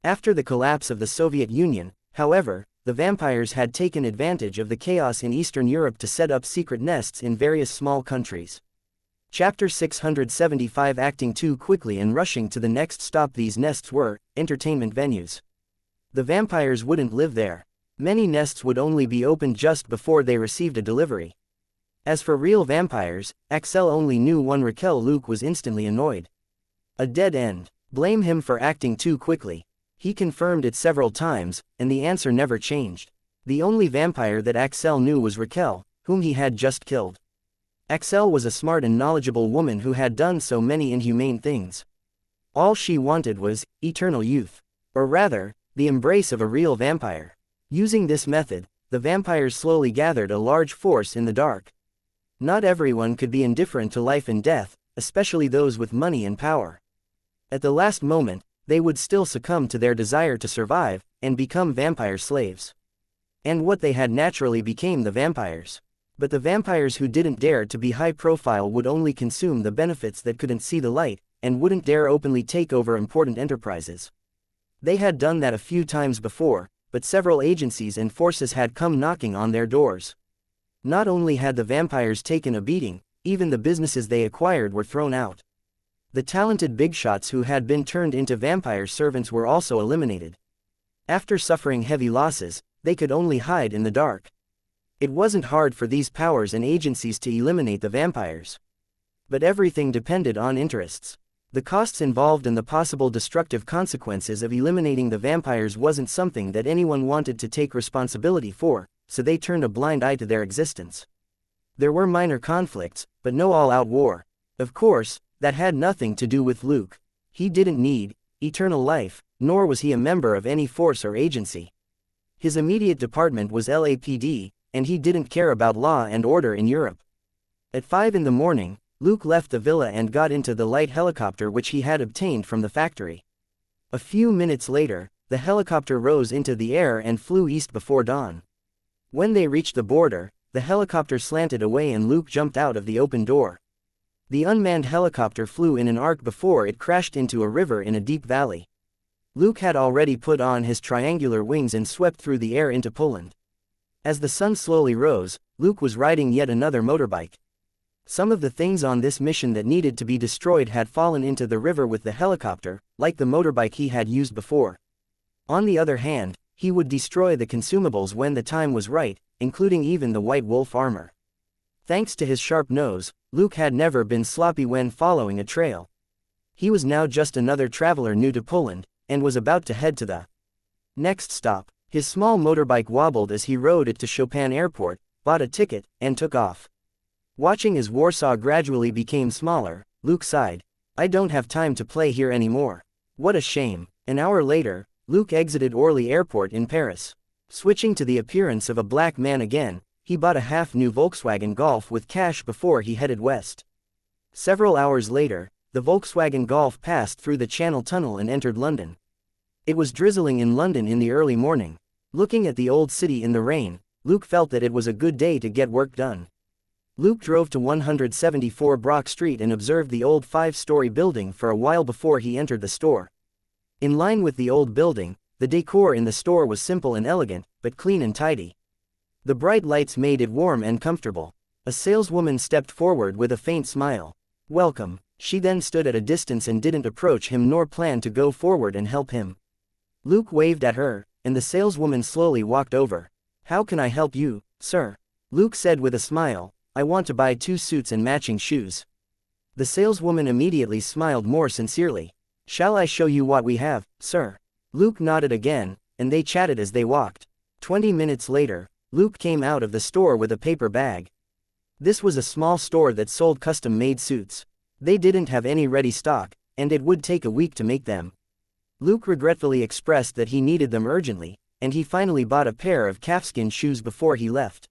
After the collapse of the Soviet Union, however, the vampires had taken advantage of the chaos in Eastern Europe to set up secret nests in various small countries. Chapter 675 Acting too quickly and rushing to the next stop. These nests were entertainment venues. The vampires wouldn't live there. Many nests would only be opened just before they received a delivery. As for real vampires, Axel only knew one. Raquel. Luke was instantly annoyed. A dead end. Blame him for acting too quickly. He confirmed it several times, and the answer never changed. The only vampire that Axel knew was Raquel, whom he had just killed. Axel was a smart and knowledgeable woman who had done so many inhumane things. All she wanted was eternal youth. Or rather, the embrace of a real vampire. Using this method, the vampires slowly gathered a large force in the dark. Not everyone could be indifferent to life and death, especially those with money and power. At the last moment, they would still succumb to their desire to survive, and become vampire slaves. And what they had naturally became the vampires. But the vampires who didn't dare to be high profile would only consume the benefits that couldn't see the light, and wouldn't dare openly take over important enterprises. They had done that a few times before, but several agencies and forces had come knocking on their doors. Not only had the vampires taken a beating, even the businesses they acquired were thrown out. The talented bigshots who had been turned into vampire servants were also eliminated. After suffering heavy losses, they could only hide in the dark. It wasn't hard for these powers and agencies to eliminate the vampires. But everything depended on interests. The costs involved and the possible destructive consequences of eliminating the vampires wasn't something that anyone wanted to take responsibility for, so they turned a blind eye to their existence. There were minor conflicts, but no all-out war. Of course, that had nothing to do with Luke. He didn't need eternal life, nor was he a member of any force or agency. His immediate department was LAPD, and he didn't care about law and order in Europe. At 5 in the morning, Luke left the villa and got into the light helicopter which he had obtained from the factory. A few minutes later, the helicopter rose into the air and flew east before dawn. When they reached the border, the helicopter slanted away and Luke jumped out of the open door. The unmanned helicopter flew in an arc before it crashed into a river in a deep valley. Luke had already put on his triangular wings and swept through the air into Poland. As the sun slowly rose, Luke was riding yet another motorbike. Some of the things on this mission that needed to be destroyed had fallen into the river with the helicopter, like the motorbike he had used before. On the other hand, he would destroy the consumables when the time was right, including even the white wolf armor. Thanks to his sharp nose, Luke had never been sloppy when following a trail. He was now just another traveler new to Poland, and was about to head to the next stop. His small motorbike wobbled as he rode it to Chopin Airport, bought a ticket, and took off. Watching as Warsaw gradually became smaller, Luke sighed. I don't have time to play here anymore. What a shame. An hour later, Luke exited Orly Airport in Paris. Switching to the appearance of a black man again, he bought a half-new Volkswagen Golf with cash before he headed west. Several hours later, the Volkswagen Golf passed through the Channel Tunnel and entered London. It was drizzling in London in the early morning. Looking at the old city in the rain, Luke felt that it was a good day to get work done. Luke drove to 174 Brock Street and observed the old 5-story building for a while before he entered the store. In line with the old building, the decor in the store was simple and elegant, but clean and tidy. The bright lights made it warm and comfortable. A saleswoman stepped forward with a faint smile. "Welcome." She then stood at a distance and didn't approach him nor plan to go forward and help him. Luke waved at her, and the saleswoman slowly walked over. "How can I help you, sir?" Luke said with a smile. "I want to buy 2 suits and matching shoes." The saleswoman immediately smiled more sincerely. "Shall I show you what we have, sir?" Luke nodded again, and they chatted as they walked. 20 minutes later, Luke came out of the store with a paper bag. This was a small store that sold custom-made suits. They didn't have any ready stock, and it would take a week to make them. Luke regretfully expressed that he needed them urgently, and he finally bought a pair of calfskin shoes before he left.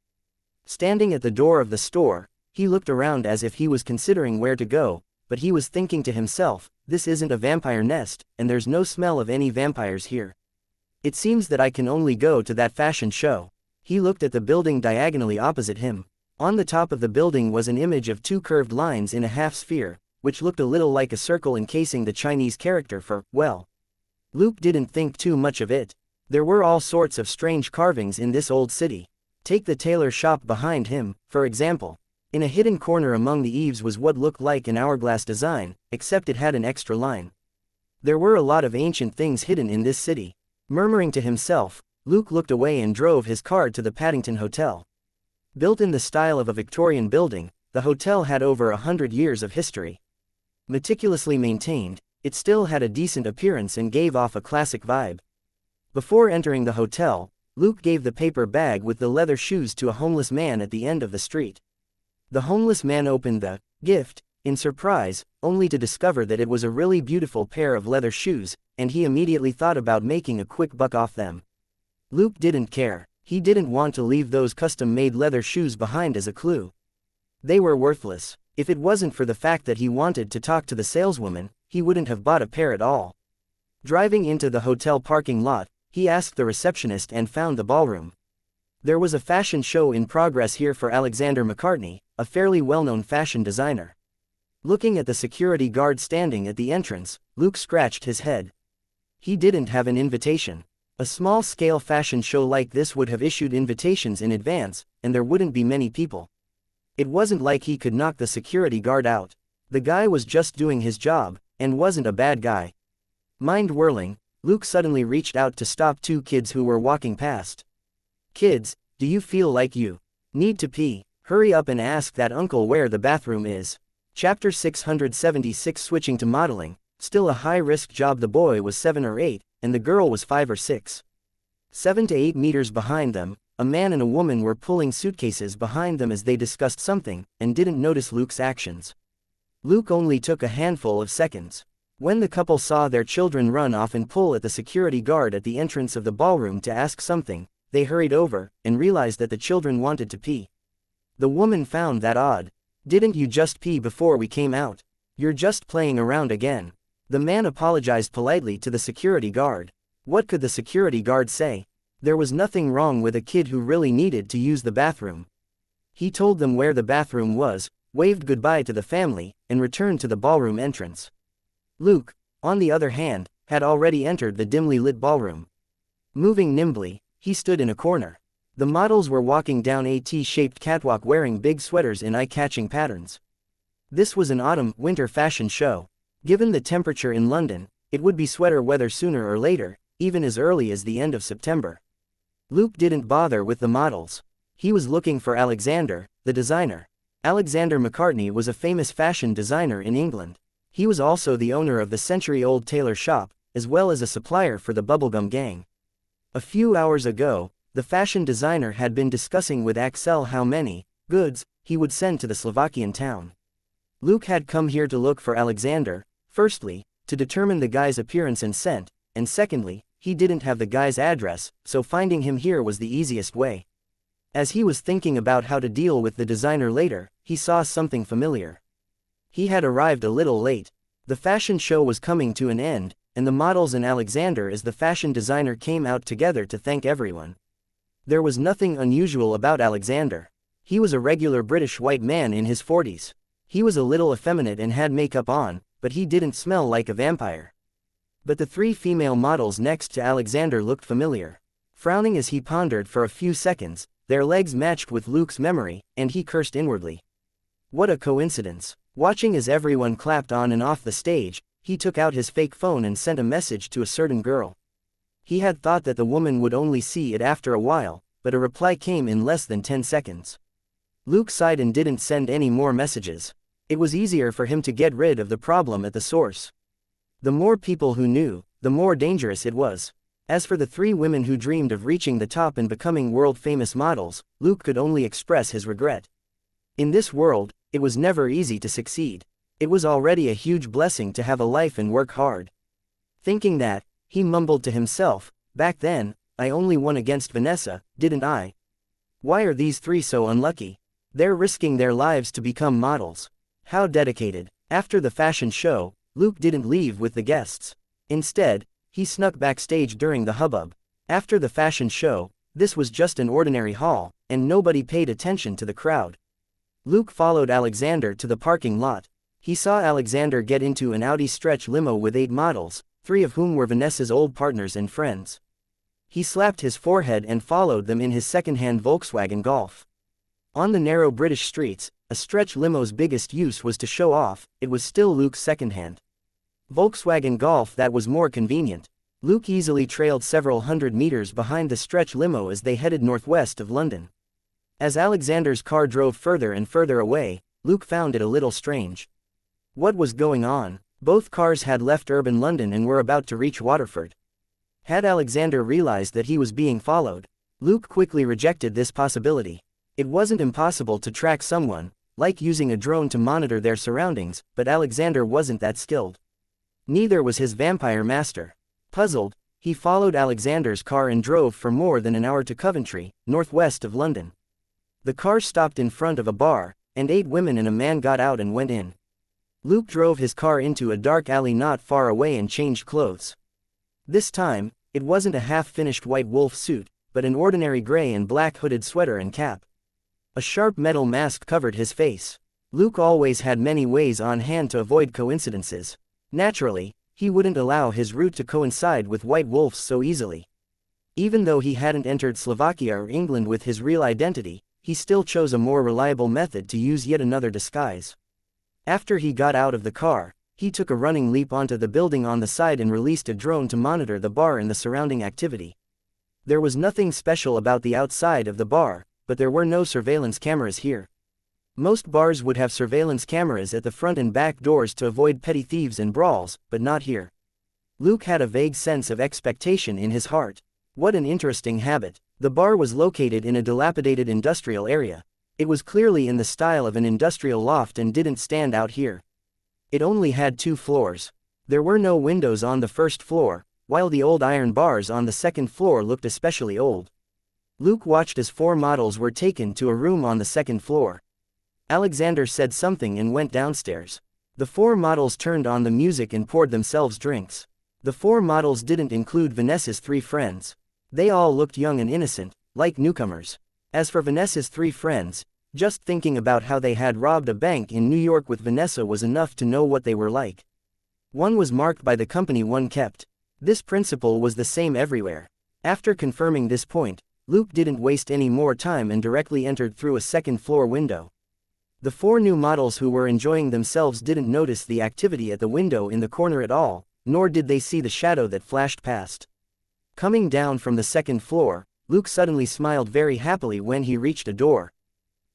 Standing at the door of the store, he looked around as if he was considering where to go, but he was thinking to himself, "This isn't a vampire nest, and there's no smell of any vampires here. It seems that I can only go to that fashion show." He looked at the building diagonally opposite him. On the top of the building was an image of 2 curved lines in a half-sphere, which looked a little like a circle encasing the Chinese character for, well. Luke didn't think too much of it. There were all sorts of strange carvings in this old city. Take the tailor shop behind him, for example. In a hidden corner among the eaves was what looked like an hourglass design, except it had an extra line. There were a lot of ancient things hidden in this city. Murmuring to himself, Luke looked away and drove his car to the Paddington Hotel. Built in the style of a Victorian building, the hotel had over 100 years of history. Meticulously maintained, it still had a decent appearance and gave off a classic vibe. Before entering the hotel, Luke gave the paper bag with the leather shoes to a homeless man at the end of the street. The homeless man opened the gift in surprise, only to discover that it was a really beautiful pair of leather shoes, and he immediately thought about making a quick buck off them. Luke didn't care. He didn't want to leave those custom-made leather shoes behind as a clue. They were worthless. If it wasn't for the fact that he wanted to talk to the saleswoman, he wouldn't have bought a pair at all. Driving into the hotel parking lot, he asked the receptionist and found the ballroom. There was a fashion show in progress here for Alexander McCartney, a fairly well-known fashion designer. Looking at the security guard standing at the entrance, Luke scratched his head. He didn't have an invitation. A small-scale fashion show like this would have issued invitations in advance, and there wouldn't be many people. It wasn't like he could knock the security guard out. The guy was just doing his job, and wasn't a bad guy. Mind whirling, Luke suddenly reached out to stop 2 kids who were walking past. "Kids, do you feel like you need to pee? Hurry up and ask that uncle where the bathroom is." Chapter 676. Switching to modeling, still a high-risk job. The boy was 7 or 8, and the girl was 5 or 6. 7 to 8 meters behind them, a man and a woman were pulling suitcases behind them as they discussed something, and didn't notice Luke's actions. Luke only took a handful of seconds. When the couple saw their children run off and pull at the security guard at the entrance of the ballroom to ask something, they hurried over, and realized that the children wanted to pee. The woman found that odd. "Didn't you just pee before we came out? You're just playing around again." The man apologized politely to the security guard. What could the security guard say? There was nothing wrong with a kid who really needed to use the bathroom. He told them where the bathroom was, waved goodbye to the family, and returned to the ballroom entrance. Luke, on the other hand, had already entered the dimly lit ballroom. Moving nimbly, he stood in a corner. The models were walking down a T-shaped catwalk wearing big sweaters in eye-catching patterns. This was an autumn-winter fashion show. Given the temperature in London, it would be sweater weather sooner or later, even as early as the end of September. Luke didn't bother with the models. He was looking for Alexander, the designer. Alexander McCartney was a famous fashion designer in England. He was also the owner of the century-old tailor shop, as well as a supplier for the Bubblegum Gang. A few hours ago, the fashion designer had been discussing with Axel how many goods he would send to the Slovakian town. Luke had come here to look for Alexander, firstly, to determine the guy's appearance and scent, and secondly, he didn't have the guy's address, so finding him here was the easiest way. As he was thinking about how to deal with the designer later, he saw something familiar. He had arrived a little late. The fashion show was coming to an end, and the models and Alexander as the fashion designer came out together to thank everyone. There was nothing unusual about Alexander. He was a regular British white man in his 40s. He was a little effeminate and had makeup on, but he didn't smell like a vampire. But the three female models next to Alexander looked familiar. Frowning as he pondered for a few seconds, their legs matched with Luke's memory, and he cursed inwardly. What a coincidence. Watching as everyone clapped on and off the stage, he took out his fake phone and sent a message to a certain girl. He had thought that the woman would only see it after a while, but a reply came in less than 10 seconds. Luke sighed and didn't send any more messages. It was easier for him to get rid of the problem at the source. The more people who knew, the more dangerous it was. As for the three women who dreamed of reaching the top and becoming world-famous models, Luke could only express his regret. In this world, it was never easy to succeed. It was already a huge blessing to have a life and work hard. Thinking that, he mumbled to himself, back then, I only won against Vanessa, didn't I? Why are these three so unlucky? They're risking their lives to become models. How dedicated. After the fashion show, Luke didn't leave with the guests. Instead, he snuck backstage during the hubbub. After the fashion show, this was just an ordinary hall, and nobody paid attention to the crowd. Luke followed Alexander to the parking lot. He saw Alexander get into an Audi stretch limo with 8 models, 3 of whom were Vanessa's old partners and friends. He slapped his forehead and followed them in his second-hand Volkswagen Golf. On the narrow British streets, a stretch limo's biggest use was to show off, it was still Luke's second-hand Volkswagen Golf that was more convenient. Luke easily trailed several hundred meters behind the stretch limo as they headed northwest of London. As Alexander's car drove further and further away, Luke found it a little strange. What was going on? Both cars had left urban London and were about to reach Waterford. Had Alexander realized that he was being followed? Luke quickly rejected this possibility. It wasn't impossible to track someone, like using a drone to monitor their surroundings, but Alexander wasn't that skilled. Neither was his vampire master. Puzzled, he followed Alexander's car and drove for more than an hour to Coventry, northwest of London. The car stopped in front of a bar, and 8 women and a man got out and went in. Luke drove his car into a dark alley not far away and changed clothes. This time, it wasn't a half-finished white wolf suit, but an ordinary gray and black hooded sweater and cap. A sharp metal mask covered his face. Luke always had many ways on hand to avoid coincidences. Naturally, he wouldn't allow his route to coincide with white wolves so easily. Even though he hadn't entered Slovakia or England with his real identity, he still chose a more reliable method to use yet another disguise. After he got out of the car, he took a running leap onto the building on the side and released a drone to monitor the bar and the surrounding activity. There was nothing special about the outside of the bar, but there were no surveillance cameras here. Most bars would have surveillance cameras at the front and back doors to avoid petty thieves and brawls, but not here. Luke had a vague sense of expectation in his heart. What an interesting habit. The bar was located in a dilapidated industrial area. It was clearly in the style of an industrial loft and didn't stand out here. It only had 2 floors. There were no windows on the first floor, while the old iron bars on the second floor looked especially old. Luke watched as 4 models were taken to a room on the second floor. Alexander said something and went downstairs. The 4 models turned on the music and poured themselves drinks. The 4 models didn't include Vanessa's 3 friends. They all looked young and innocent, like newcomers. As for Vanessa's 3 friends, just thinking about how they had robbed a bank in New York with Vanessa was enough to know what they were like. One was marked by the company one kept. This principle was the same everywhere. After confirming this point, Luke didn't waste any more time and directly entered through a second-floor window. The 4 new models who were enjoying themselves didn't notice the activity at the window in the corner at all, nor did they see the shadow that flashed past. Coming down from the second floor, Luke suddenly smiled very happily when he reached a door.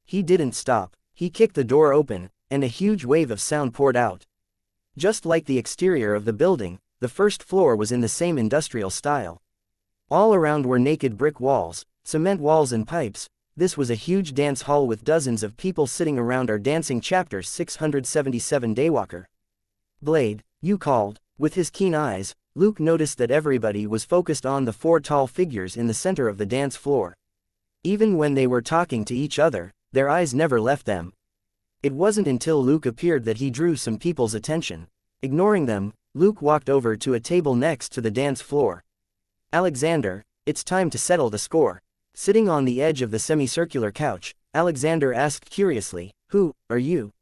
He didn't stop. He kicked the door open, and a huge wave of sound poured out. Just like the exterior of the building, the first floor was in the same industrial style. All around were naked brick walls, cement walls and pipes. This was a huge dance hall with dozens of people sitting around our dancing chapter 677 Daywalker. Blade, you called. With his keen eyes, Luke noticed that everybody was focused on the 4 tall figures in the center of the dance floor. Even when they were talking to each other, their eyes never left them. It wasn't until Luke appeared that he drew some people's attention. Ignoring them, Luke walked over to a table next to the dance floor. Alexander, it's time to settle the score. Sitting on the edge of the semicircular couch, Alexander asked curiously, "Who are you?"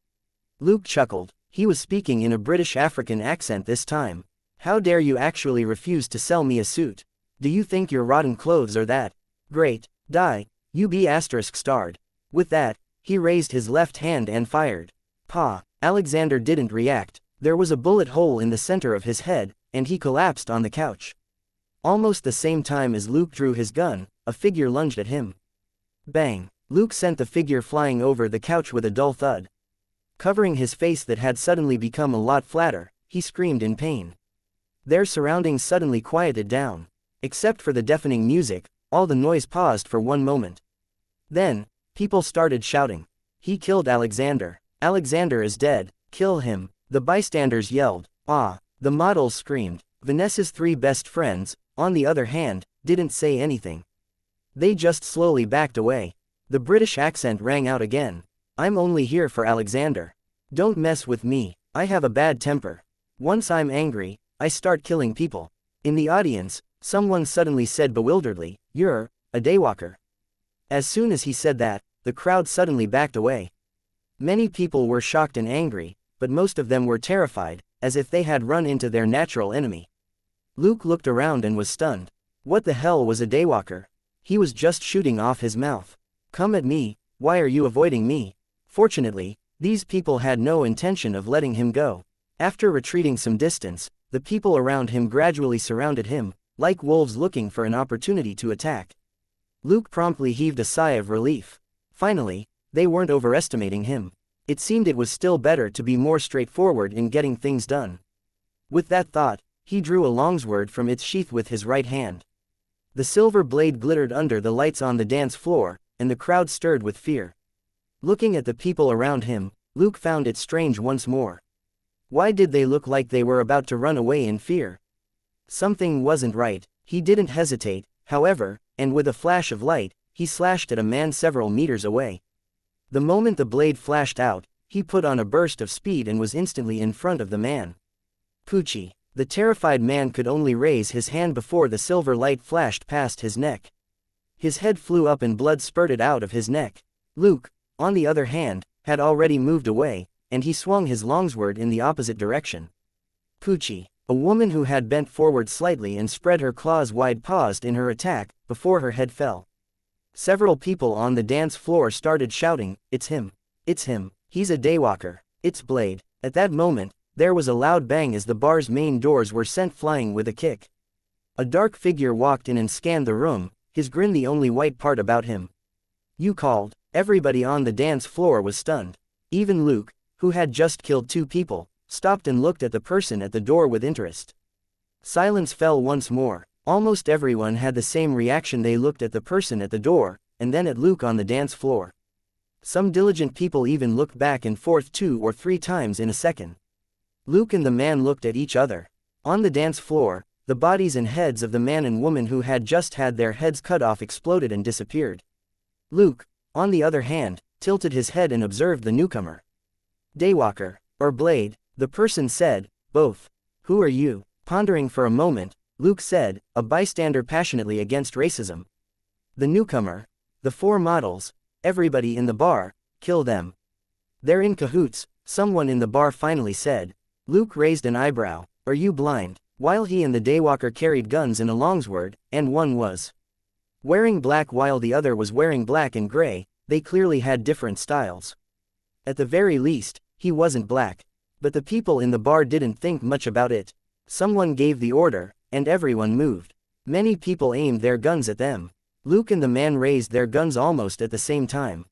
Luke chuckled. He was speaking in a British African accent this time. "How dare you actually refuse to sell me a suit? Do you think your rotten clothes are that great? Die, you be asterisk starred." With that, he raised his left hand and fired. Pa! Alexander didn't react. There was a bullet hole in the center of his head, and he collapsed on the couch. Almost the same time as Luke drew his gun, a figure lunged at him. Bang! Luke sent the figure flying over the couch with a dull thud. Covering his face that had suddenly become a lot flatter, he screamed in pain. Their surroundings suddenly quieted down. Except for the deafening music, all the noise paused for one moment. Then, people started shouting. "He killed Alexander. Alexander is dead, kill him." The bystanders yelled. "Ah!" The models screamed. Vanessa's three best friends, on the other hand, didn't say anything. They just slowly backed away. The British accent rang out again. "I'm only here for Alexander. Don't mess with me, I have a bad temper. Once I'm angry, I start killing people." In the audience, someone suddenly said bewilderedly, "You're a daywalker." As soon as he said that, the crowd suddenly backed away. Many people were shocked and angry, but most of them were terrified, as if they had run into their natural enemy. Luke looked around and was stunned. What the hell was a daywalker? He was just shooting off his mouth. "Come at me, why are you avoiding me?" Fortunately, these people had no intention of letting him go. After retreating some distance, the people around him gradually surrounded him, like wolves looking for an opportunity to attack. Luke promptly heaved a sigh of relief. Finally, they weren't overestimating him. It seemed it was still better to be more straightforward in getting things done. With that thought, he drew a longsword from its sheath with his right hand. The silver blade glittered under the lights on the dance floor, and the crowd stirred with fear. Looking at the people around him, Luke found it strange once more. Why did they look like they were about to run away in fear? Something wasn't right. He didn't hesitate, however, and with a flash of light, he slashed at a man several meters away. The moment the blade flashed out, he put on a burst of speed and was instantly in front of the man. Poochie! The terrified man could only raise his hand before the silver light flashed past his neck. His head flew up and blood spurted out of his neck. Luke, on the other hand, had already moved away, and he swung his longsword in the opposite direction. Poochie! A woman who had bent forward slightly and spread her claws wide paused in her attack, before her head fell. Several people on the dance floor started shouting, "It's him! It's him! He's a daywalker! It's Blade!" At that moment, there was a loud bang as the bar's main doors were sent flying with a kick. A dark figure walked in and scanned the room, his grin the only white part about him. "You called." Everybody on the dance floor was stunned. Even Luke, who had just killed 2 people, stopped and looked at the person at the door with interest. Silence fell once more. Almost everyone had the same reaction. They looked at the person at the door, and then at Luke on the dance floor. Some diligent people even looked back and forth 2 or 3 times in a second. Luke and the man looked at each other. On the dance floor, the bodies and heads of the man and woman who had just had their heads cut off exploded and disappeared. Luke, on the other hand, tilted his head and observed the newcomer. "Daywalker, or Blade," the person said, "both." "Who are you?" Pondering for a moment, Luke said, "A bystander passionately against racism." The newcomer, the 4 models, everybody in the bar, kill them. "They're in cahoots," someone in the bar finally said. Luke raised an eyebrow. "Are you blind?" While he and the daywalker carried guns and a longsword, and one was wearing black while the other was wearing black and gray, they clearly had different styles. At the very least, he wasn't black. But the people in the bar didn't think much about it. Someone gave the order, and everyone moved. Many people aimed their guns at them. Luke and the man raised their guns almost at the same time.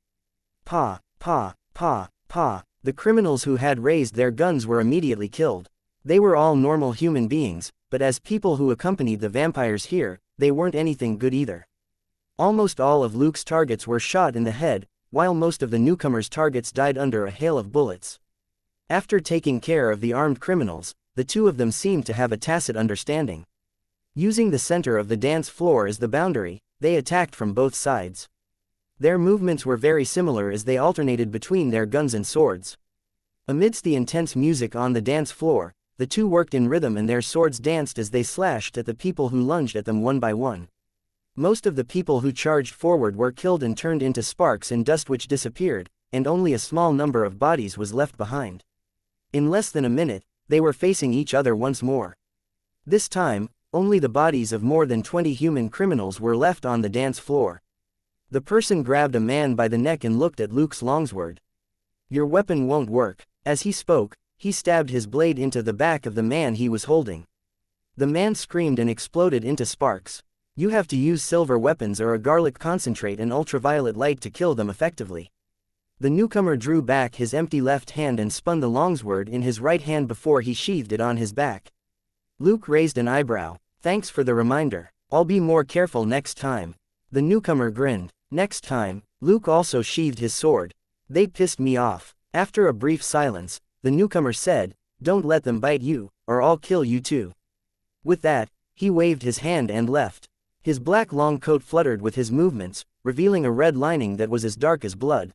Pa, pa, pa, pa. The criminals who had raised their guns were immediately killed. They were all normal human beings, but as people who accompanied the vampires here, they weren't anything good either. Almost all of Luke's targets were shot in the head, while most of the newcomers' targets died under a hail of bullets. After taking care of the armed criminals, the 2 of them seemed to have a tacit understanding. Using the center of the dance floor as the boundary, they attacked from both sides. Their movements were very similar as they alternated between their guns and swords. Amidst the intense music on the dance floor, the two worked in rhythm and their swords danced as they slashed at the people who lunged at them one by one. Most of the people who charged forward were killed and turned into sparks and dust which disappeared, and only a small number of bodies was left behind. In less than a minute, they were facing each other once more. This time, only the bodies of more than 20 human criminals were left on the dance floor. The person grabbed a man by the neck and looked at Luke's longsword. "Your weapon won't work." As he spoke, he stabbed his blade into the back of the man he was holding. The man screamed and exploded into sparks. "You have to use silver weapons or a garlic concentrate and ultraviolet light to kill them effectively." The newcomer drew back his empty left hand and spun the longsword in his right hand before he sheathed it on his back. Luke raised an eyebrow. "Thanks for the reminder. I'll be more careful next time." The newcomer grinned. "Next time." Luke also sheathed his sword. "They pissed me off." After a brief silence, the newcomer said, "Don't let them bite you, or I'll kill you too." With that, he waved his hand and left. His black long coat fluttered with his movements, revealing a red lining that was as dark as blood.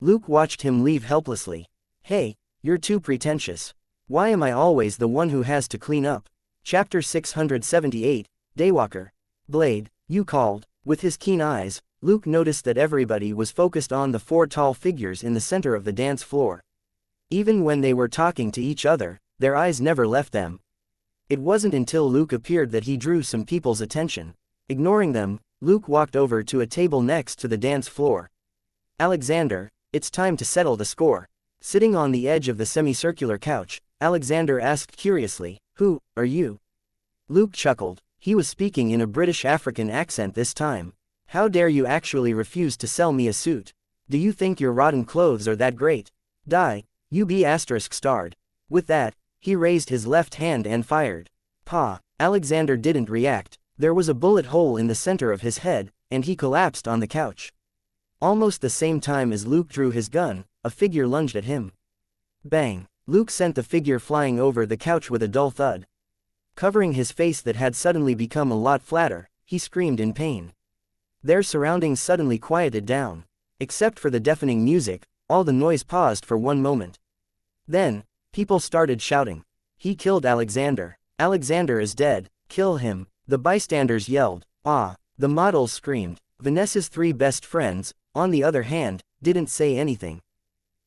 Luke watched him leave helplessly. "Hey, you're too pretentious. Why am I always the one who has to clean up?" Chapter 678, Daywalker. "Blade, you called." With his keen eyes, Luke noticed that everybody was focused on the four tall figures in the center of the dance floor. Even when they were talking to each other, their eyes never left them. It wasn't until Luke appeared that he drew some people's attention. Ignoring them, Luke walked over to a table next to the dance floor. "Alexander, it's time to settle the score." Sitting on the edge of the semicircular couch, Alexander asked curiously, "Who are you?" Luke chuckled. He was speaking in a British African accent this time. "How dare you actually refuse to sell me a suit? Do you think your rotten clothes are that great? Die, you be asterisk starred." With that, he raised his left hand and fired. Pa! Alexander didn't react. There was a bullet hole in the center of his head, and he collapsed on the couch. Almost the same time as Luke drew his gun, a figure lunged at him. Bang! Luke sent the figure flying over the couch with a dull thud. Covering his face that had suddenly become a lot flatter, he screamed in pain. Their surroundings suddenly quieted down. Except for the deafening music, all the noise paused for one moment. Then, people started shouting. "He killed Alexander. Alexander is dead. Kill him." The bystanders yelled. "Ah!" The models screamed. Vanessa's three best friends, on the other hand, didn't say anything.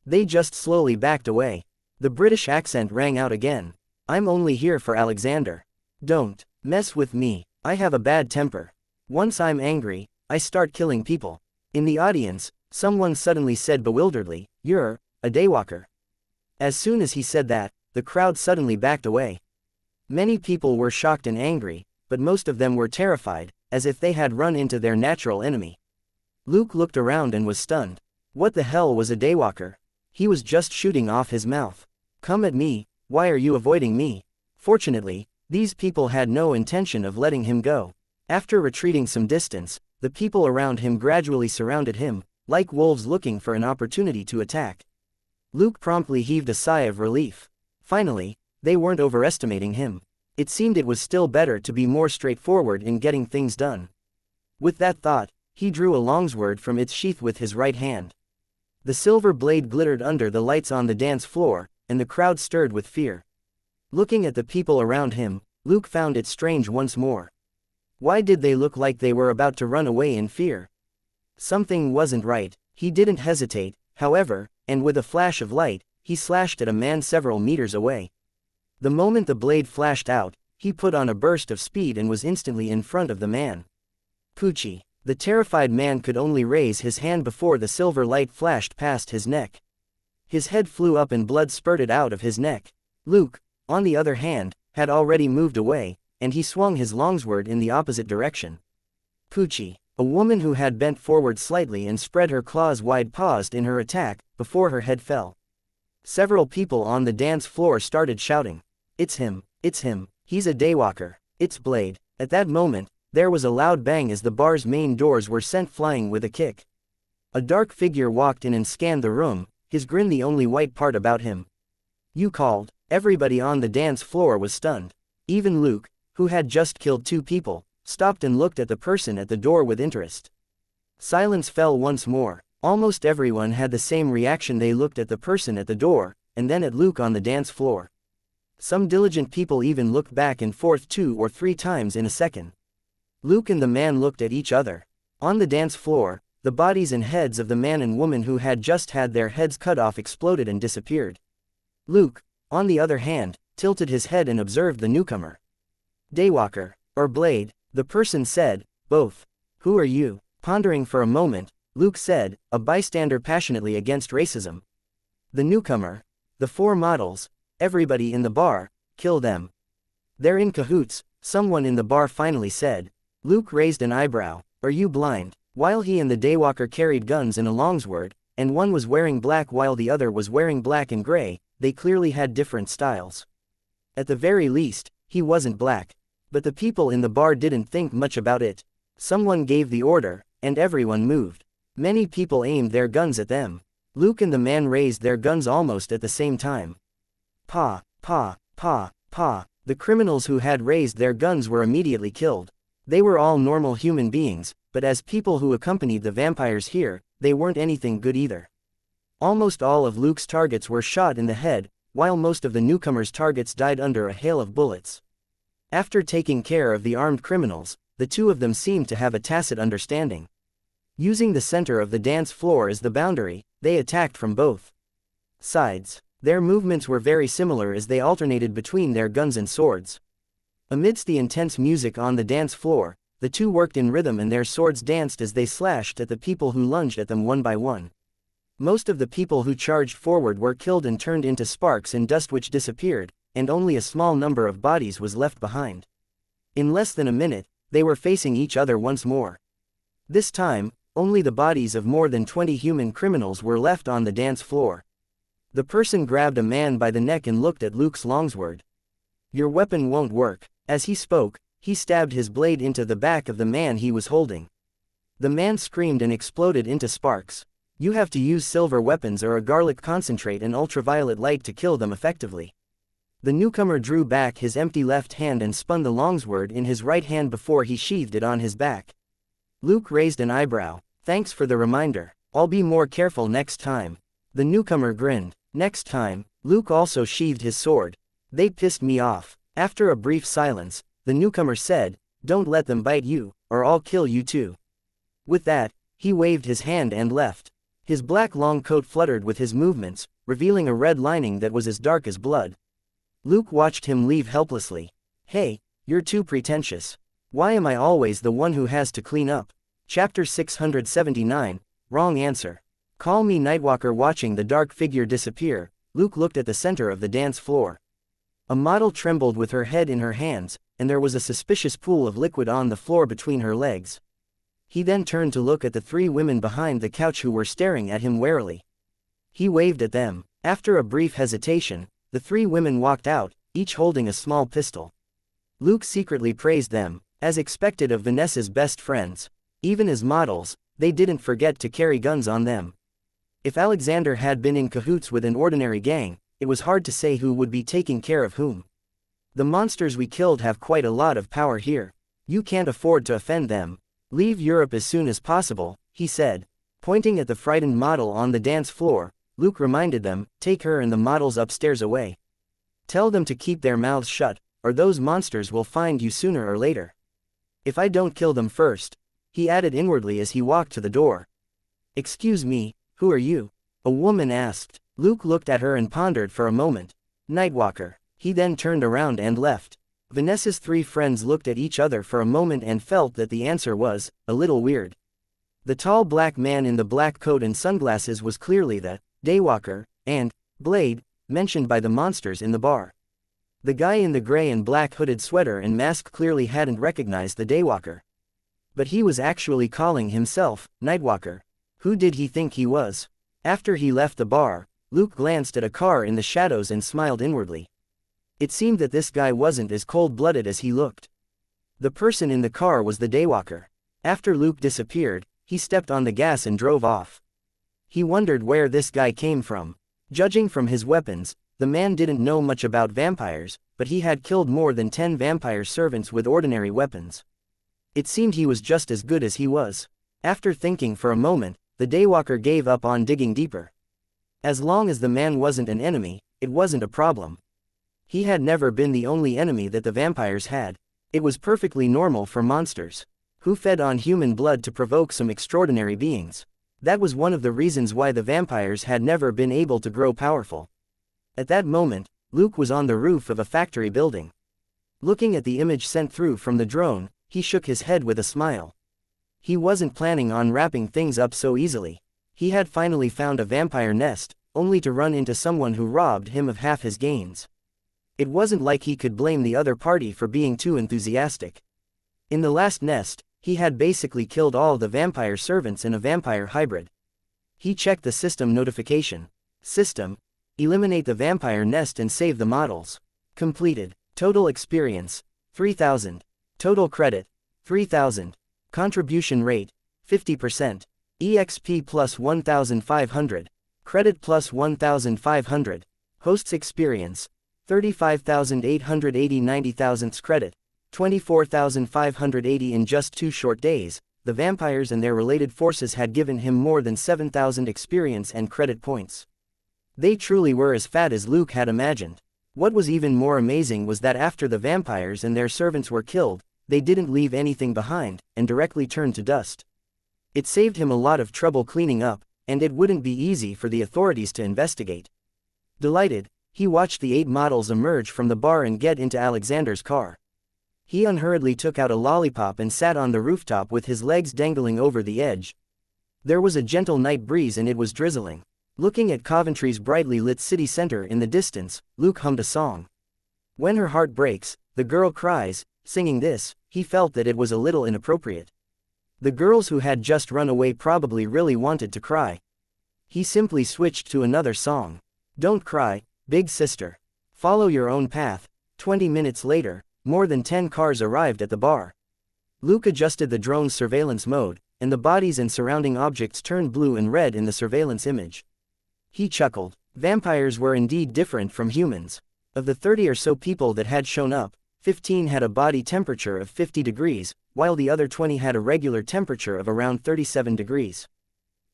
They just slowly backed away. The British accent rang out again. "I'm only here for Alexander. Don't mess with me. I have a bad temper. Once I'm angry, I start killing people." In the audience, someone suddenly said bewilderedly, "You're a daywalker." As soon as he said that, the crowd suddenly backed away. Many people were shocked and angry, but most of them were terrified, as if they had run into their natural enemy. Luke looked around and was stunned. What the hell was a daywalker? He was just shooting off his mouth. "Come at me, why are you avoiding me?" Fortunately, these people had no intention of letting him go. After retreating some distance, the people around him gradually surrounded him, like wolves looking for an opportunity to attack. Luke promptly heaved a sigh of relief. Finally, they weren't overestimating him. It seemed it was still better to be more straightforward in getting things done. With that thought, he drew a longsword from its sheath with his right hand. The silver blade glittered under the lights on the dance floor, and the crowd stirred with fear. Looking at the people around him, Luke found it strange once more. Why did they look like they were about to run away in fear? Something wasn't right. He didn't hesitate, however, and with a flash of light, he slashed at a man several meters away. The moment the blade flashed out, he put on a burst of speed and was instantly in front of the man. Poochie! The terrified man could only raise his hand before the silver light flashed past his neck. His head flew up and blood spurted out of his neck. Luke, on the other hand, had already moved away, and he swung his longsword in the opposite direction. Poochie! A woman who had bent forward slightly and spread her claws wide paused in her attack, before her head fell. Several people on the dance floor started shouting. It's him, he's a daywalker, it's Blade." At that moment, there was a loud bang as the bar's main doors were sent flying with a kick. A dark figure walked in and scanned the room, his grin the only white part about him. "You called." Everybody on the dance floor was stunned. Even Luke, who had just killed 2 people, stopped and looked at the person at the door with interest. Silence fell once more. Almost everyone had the same reaction. They looked at the person at the door, and then at Luke on the dance floor. Some diligent people even looked back and forth 2 or 3 times in a second. Luke and the man looked at each other. On the dance floor, the bodies and heads of the man and woman who had just had their heads cut off exploded and disappeared. Luke, on the other hand, tilted his head and observed the newcomer. Daywalker, or Blade, the person said, both. Who are you? Pondering for a moment, Luke said, a bystander passionately against racism. The newcomer, the 4 models, everybody in the bar, kill them. They're in cahoots, someone in the bar finally said. Luke raised an eyebrow. Are you blind? While he and the Daywalker carried guns in a longsword, and one was wearing black while the other was wearing black and gray, they clearly had different styles. At the very least, he wasn't black. But the people in the bar didn't think much about it. Someone gave the order, and everyone moved. Many people aimed their guns at them. Luke and the man raised their guns almost at the same time. Pa, pa, pa, pa. The criminals who had raised their guns were immediately killed. They were all normal human beings, but as people who accompanied the vampires here, they weren't anything good either. Almost all of Luke's targets were shot in the head, while most of the newcomers' targets died under a hail of bullets. After taking care of the armed criminals, the 2 of them seemed to have a tacit understanding. Using the center of the dance floor as the boundary, they attacked from both sides. Their movements were very similar as they alternated between their guns and swords. Amidst the intense music on the dance floor, the 2 worked in rhythm and their swords danced as they slashed at the people who lunged at them one by one. Most of the people who charged forward were killed and turned into sparks and dust which disappeared, and only a small number of bodies was left behind. In less than a minute, they were facing each other once more. This time, only the bodies of more than 20 human criminals were left on the dance floor. The person grabbed a man by the neck and looked at Luke's longsword. Your weapon won't work. As he spoke, he stabbed his blade into the back of the man he was holding. The man screamed and exploded into sparks. You have to use silver weapons or a garlic concentrate and ultraviolet light to kill them effectively. The newcomer drew back his empty left hand and spun the longsword in his right hand before he sheathed it on his back. Luke raised an eyebrow. Thanks for the reminder. I'll be more careful next time. The newcomer grinned. Next time, Luke also sheathed his sword. They pissed me off. After a brief silence, the newcomer said, don't let them bite you, or I'll kill you too. With that, he waved his hand and left. His black long coat fluttered with his movements, revealing a red lining that was as dark as blood. Luke watched him leave helplessly. Hey, you're too pretentious. Why am I always the one who has to clean up? Chapter 679, Wrong Answer. Call me Nightwalker. Watching the dark figure disappear, Luke looked at the center of the dance floor. A model trembled with her head in her hands, and there was a suspicious pool of liquid on the floor between her legs. He then turned to look at the 3 women behind the couch who were staring at him warily. He waved at them. After a brief hesitation, the 3 women walked out, each holding a small pistol. Luke secretly praised them, as expected of Vanessa's best friends. Even as models, they didn't forget to carry guns on them. If Alexander had been in cahoots with an ordinary gang, it was hard to say who would be taking care of whom. The monsters we killed have quite a lot of power here. You can't afford to offend them. Leave Europe as soon as possible, he said. Pointing at the frightened model on the dance floor, Luke reminded them, take her and the models upstairs away. Tell them to keep their mouths shut, or those monsters will find you sooner or later. If I don't kill them first, he added inwardly as he walked to the door. Excuse me, who are you? A woman asked. Luke looked at her and pondered for a moment. Nightwalker. He then turned around and left. Vanessa's 3 friends looked at each other for a moment and felt that the answer was a little weird. The tall black man in the black coat and sunglasses was clearly the Daywalker and Blade mentioned by the monsters in the bar. The guy in the gray and black hooded sweater and mask clearly hadn't recognized the Daywalker. But he was actually calling himself Nightwalker. Who did he think he was? After he left the bar, Luke glanced at a car in the shadows and smiled inwardly. It seemed that this guy wasn't as cold-blooded as he looked. The person in the car was the Daywalker. After Luke disappeared, he stepped on the gas and drove off. He wondered where this guy came from. Judging from his weapons, the man didn't know much about vampires, but he had killed more than 10 vampire servants with ordinary weapons. It seemed he was just as good as he was. After thinking for a moment, the Daywalker gave up on digging deeper. As long as the man wasn't an enemy, it wasn't a problem. He had never been the only enemy that the vampires had. It was perfectly normal for monsters, who fed on human blood to provoke some extraordinary beings. That was one of the reasons why the vampires had never been able to grow powerful. At that moment, Luke was on the roof of a factory building. Looking at the image sent through from the drone, he shook his head with a smile. He wasn't planning on wrapping things up so easily. He had finally found a vampire nest, only to run into someone who robbed him of half his gains. It wasn't like he could blame the other party for being too enthusiastic. In the last nest, he had basically killed all the vampire servants in a vampire hybrid. He checked the system notification. System: eliminate the vampire nest and save the models. Completed. Total experience: 3,000. Total credit: 3,000. Contribution rate: 50%. EXP plus 1,500. Credit plus 1,500. Hosts experience: 35,880. 90,000 credit: 24,580. In just 2 short days, the vampires and their related forces had given him more than 7,000 experience and credit points. They truly were as fat as Luke had imagined. What was even more amazing was that after the vampires and their servants were killed, they didn't leave anything behind, and directly turned to dust. It saved him a lot of trouble cleaning up, and it wouldn't be easy for the authorities to investigate. Delighted, he watched the 8 models emerge from the bar and get into Alexander's car. He unhurriedly took out a lollipop and sat on the rooftop with his legs dangling over the edge. There was a gentle night breeze and it was drizzling. Looking at Coventry's brightly lit city center in the distance, Luke hummed a song. When her heart breaks, the girl cries. Singing this, he felt that it was a little inappropriate. The girls who had just run away probably really wanted to cry. He simply switched to another song. Don't cry, big sister. Follow your own path. 20 minutes later, more than 10 cars arrived at the bar. Luke adjusted the drone's surveillance mode, and the bodies and surrounding objects turned blue and red in the surveillance image. He chuckled. Vampires were indeed different from humans. Of the 30 or so people that had shown up, 15 had a body temperature of 50 degrees, while the other 20 had a regular temperature of around 37 degrees.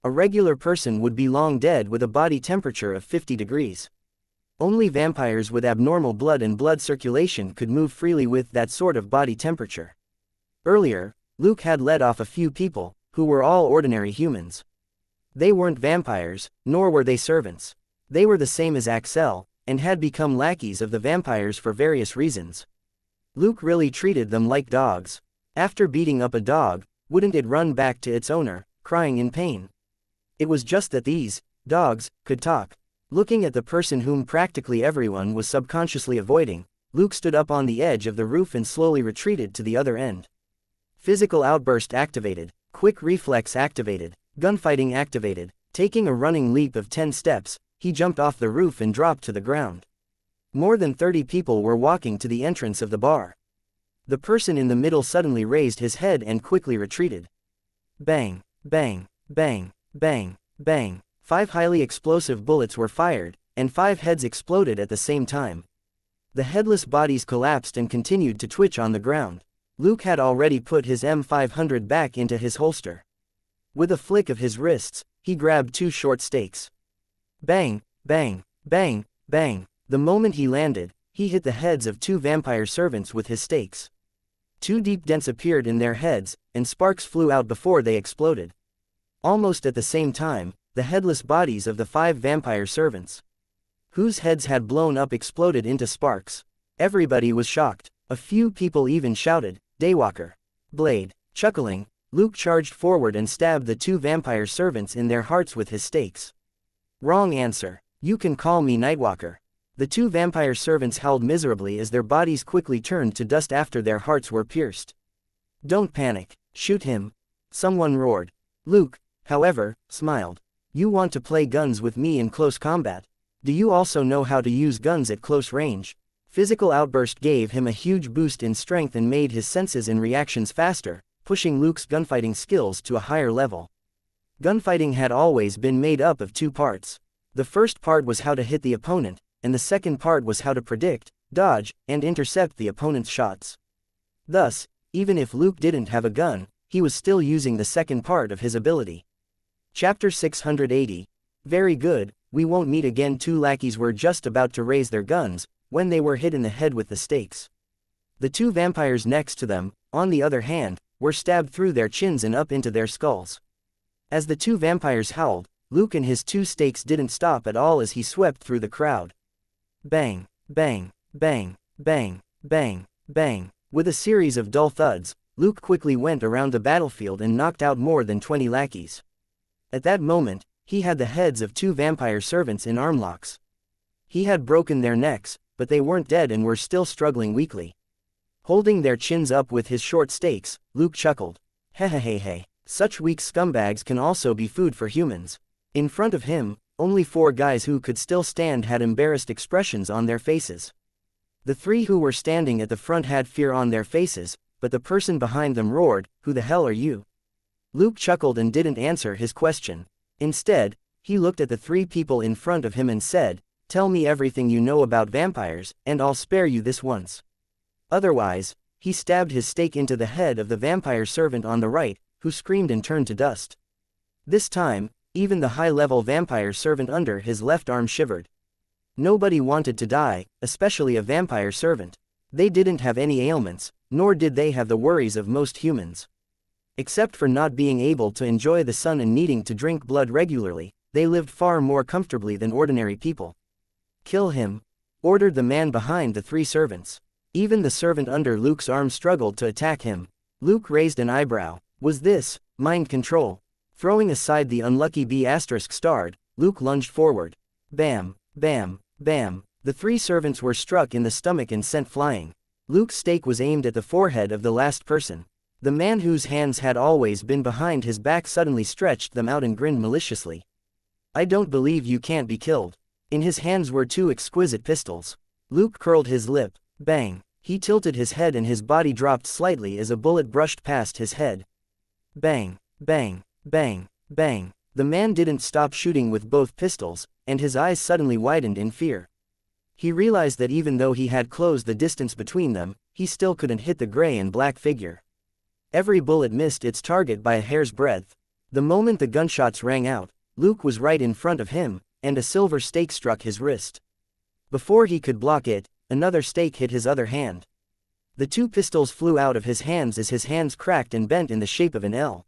A regular person would be long dead with a body temperature of 50 degrees. Only vampires with abnormal blood and blood circulation could move freely with that sort of body temperature. Earlier, Luke had led off a few people, who were all ordinary humans. They weren't vampires, nor were they servants. They were the same as Axel, and had become lackeys of the vampires for various reasons. Luke really treated them like dogs. After beating up a dog, wouldn't it run back to its owner, crying in pain? It was just that these dogs could talk. Looking at the person whom practically everyone was subconsciously avoiding, Luke stood up on the edge of the roof and slowly retreated to the other end. Physical outburst activated. Quick reflex activated. Gunfighting activated. Taking a running leap of 10 steps, he jumped off the roof and dropped to the ground. More than 30 people were walking to the entrance of the bar. The person in the middle suddenly raised his head and quickly retreated. Bang, bang, bang, bang, bang. 5 highly explosive bullets were fired, and 5 heads exploded at the same time. The headless bodies collapsed and continued to twitch on the ground. Luke had already put his M500 back into his holster. With a flick of his wrists, he grabbed 2 short stakes. Bang, bang, bang, bang. The moment he landed, he hit the heads of 2 vampire servants with his stakes. 2 deep dents appeared in their heads, and sparks flew out before they exploded. Almost at the same time, the headless bodies of the 5 vampire servants, whose heads had blown up, exploded into sparks. Everybody was shocked. A few people even shouted, "Daywalker! Blade!" Chuckling, Luke charged forward and stabbed the 2 vampire servants in their hearts with his stakes. Wrong answer. You can call me Nightwalker. The 2 vampire servants howled miserably as their bodies quickly turned to dust after their hearts were pierced. Don't panic. Shoot him. Someone roared. Luke, however, smiled. You want to play guns with me in close combat? Do you also know how to use guns at close range? Physical outburst gave him a huge boost in strength and made his senses and reactions faster, pushing Luke's gunfighting skills to a higher level. Gunfighting had always been made up of 2 parts. The first part was how to hit the opponent, and the second part was how to predict, dodge, and intercept the opponent's shots. Thus, even if Luke didn't have a gun, he was still using the second part of his ability. Chapter 680. Very good, we won't meet again. 2 lackeys were just about to raise their guns, when they were hit in the head with the stakes. The two vampires next to them, on the other hand, were stabbed through their chins and up into their skulls. As the two vampires howled, Luke and his two stakes didn't stop at all as he swept through the crowd. Bang, bang, bang, bang, bang, bang. With a series of dull thuds, Luke quickly went around the battlefield and knocked out more than 20 lackeys. At that moment, he had the heads of two vampire servants in arm locks. He had broken their necks, but they weren't dead and were still struggling weakly. Holding their chins up with his short stakes, Luke chuckled. Hehehehe, such weak scumbags can also be food for humans. In front of him, only 4 guys who could still stand had embarrassed expressions on their faces. The 3 who were standing at the front had fear on their faces, but the person behind them roared, "Who the hell are you?" Luke chuckled and didn't answer his question. Instead, he looked at the 3 people in front of him and said, "Tell me everything you know about vampires, and I'll spare you this once. Otherwise," he stabbed his stake into the head of the vampire servant on the right, who screamed and turned to dust. This time, even the high-level vampire servant under his left arm shivered. Nobody wanted to die, especially a vampire servant. They didn't have any ailments, nor did they have the worries of most humans. Except for not being able to enjoy the sun and needing to drink blood regularly, they lived far more comfortably than ordinary people. "Kill him," ordered the man behind the 3 servants. Even the servant under Luke's arm struggled to attack him. Luke raised an eyebrow. Was this mind control? Throwing aside the unlucky B*****, Luke lunged forward. Bam, bam, bam. The 3 servants were struck in the stomach and sent flying. Luke's stake was aimed at the forehead of the last person. The man whose hands had always been behind his back suddenly stretched them out and grinned maliciously. "I don't believe you can't be killed." In his hands were 2 exquisite pistols. Luke curled his lip. Bang. He tilted his head and his body dropped slightly as a bullet brushed past his head. Bang, bang, bang, bang. The man didn't stop shooting with both pistols, and his eyes suddenly widened in fear. He realized that even though he had closed the distance between them, he still couldn't hit the gray and black figure. Every bullet missed its target by a hair's breadth. The moment the gunshots rang out, Luke was right in front of him, and a silver stake struck his wrist. Before he could block it, another stake hit his other hand. The 2 pistols flew out of his hands as his hands cracked and bent in the shape of an L.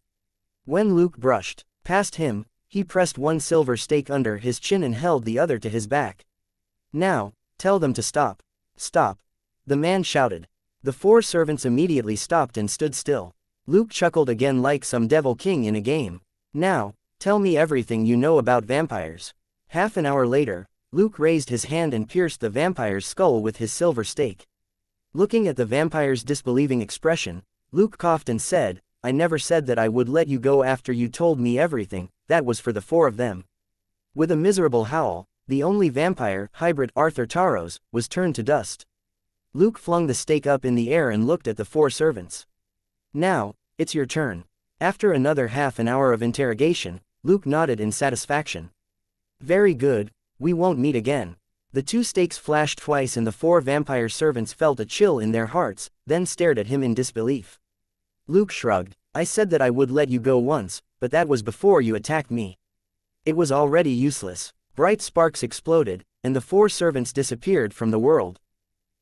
When Luke brushed past him, he pressed one silver stake under his chin and held the other to his back. "Now, tell them to stop." "Stop!" the man shouted. The 4 servants immediately stopped and stood still. Luke chuckled again like some devil king in a game. "Now, tell me everything you know about vampires." Half an hour later, Luke raised his hand and pierced the vampire's skull with his silver stake. Looking at the vampire's disbelieving expression, Luke coughed and said, "I never said that I would let you go after you told me everything, that was for the 4 of them." With a miserable howl, the only vampire, hybrid Arthur Taros, was turned to dust. Luke flung the stake up in the air and looked at the 4 servants. "Now, it's your turn." After another half an hour of interrogation, Luke nodded in satisfaction. "Very good. We won't meet again." The 2 stakes flashed twice and the 4 vampire servants felt a chill in their hearts, then stared at him in disbelief. Luke shrugged. "I said that I would let you go once, but that was before you attacked me." It was already useless. Bright sparks exploded, and the 4 servants disappeared from the world.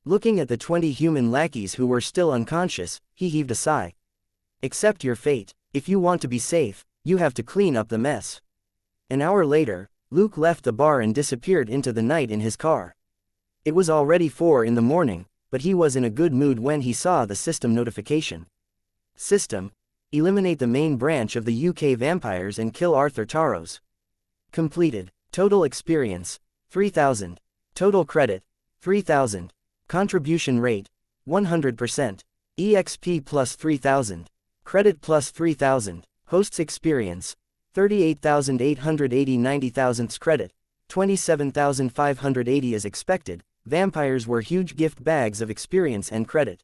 Looking at the 20 human lackeys who were still unconscious, he heaved a sigh. "Accept your fate. If you want to be safe, you have to clean up the mess." An hour later, Luke left the bar and disappeared into the night in his car. It was already 4 in the morning, but he was in a good mood when he saw the system notification. System: eliminate the main branch of the UK vampires and kill Arthur Taros. Completed. Total experience: 3,000. Total credit: 3,000. Contribution rate: 100%. EXP plus 3,000. Credit plus 3,000. Host's experience: 38,880. 90,000 credit, 27,580 as expected. Vampires were huge gift bags of experience and credit.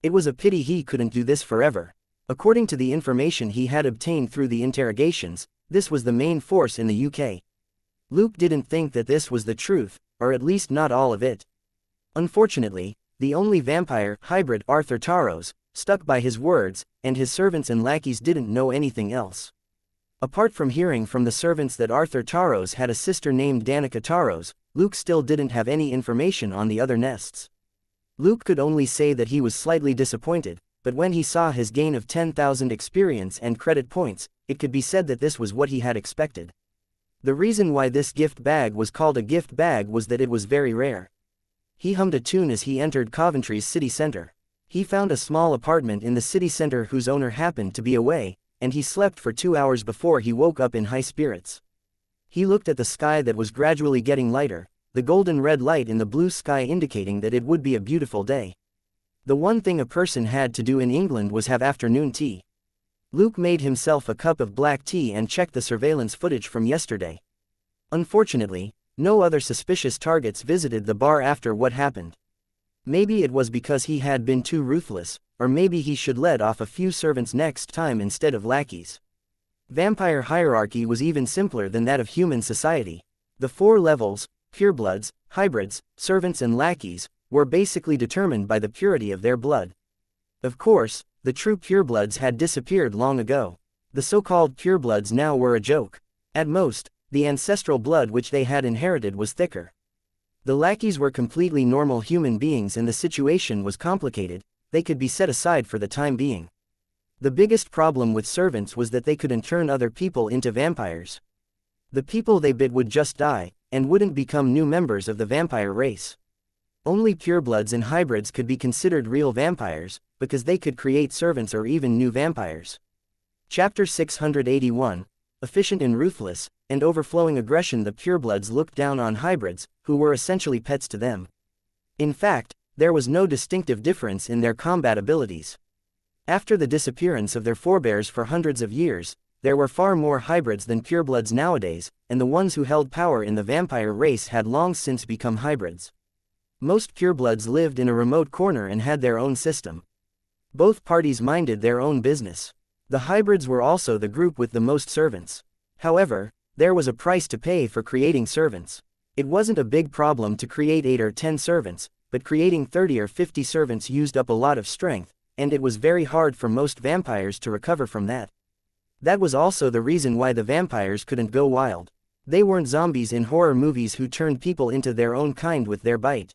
It was a pity he couldn't do this forever. According to the information he had obtained through the interrogations, this was the main force in the UK. Luke didn't think that this was the truth, or at least not all of it. Unfortunately, the only vampire, hybrid Arthur Taros, stuck by his words, and his servants and lackeys didn't know anything else. Apart from hearing from the servants that Arthur Taros had a sister named Danica Taros, Luke still didn't have any information on the other nests. Luke could only say that he was slightly disappointed, but when he saw his gain of 10,000 experience and credit points, it could be said that this was what he had expected. The reason why this gift bag was called a gift bag was that it was very rare. He hummed a tune as he entered Coventry's city center. He found a small apartment in the city center whose owner happened to be away, and he slept for 2 hours before he woke up in high spirits. He looked at the sky that was gradually getting lighter, the golden red light in the blue sky indicating that it would be a beautiful day. The one thing a person had to do in England was have afternoon tea. Luke made himself a cup of black tea and checked the surveillance footage from yesterday. Unfortunately, no other suspicious targets visited the bar after what happened. Maybe it was because he had been too ruthless, or maybe he should let off a few servants next time instead of lackeys. Vampire hierarchy was even simpler than that of human society. The 4 levels, purebloods, hybrids, servants and lackeys, were basically determined by the purity of their blood. Of course, the true purebloods had disappeared long ago. The so-called purebloods now were a joke. At most, the ancestral blood which they had inherited was thicker. The lackeys were completely normal human beings and the situation was complicated, they could be set aside for the time being. The biggest problem with servants was that they couldn't turn other people into vampires. The people they bit would just die, and wouldn't become new members of the vampire race. Only purebloods and hybrids could be considered real vampires, because they could create servants or even new vampires. Chapter 681, Efficient and Ruthless, and Overflowing Aggression. The purebloods looked down on hybrids, who were essentially pets to them. In fact, there was no distinctive difference in their combat abilities. After the disappearance of their forebears for hundreds of years, there were far more hybrids than purebloods nowadays, and the ones who held power in the vampire race had long since become hybrids. Most purebloods lived in a remote corner and had their own system. Both parties minded their own business. The hybrids were also the group with the most servants. However, there was a price to pay for creating servants. It wasn't a big problem to create 8 or 10 servants, but creating 30 or 50 servants used up a lot of strength, and it was very hard for most vampires to recover from that. That was also the reason why the vampires couldn't go wild. They weren't zombies in horror movies who turned people into their own kind with their bite.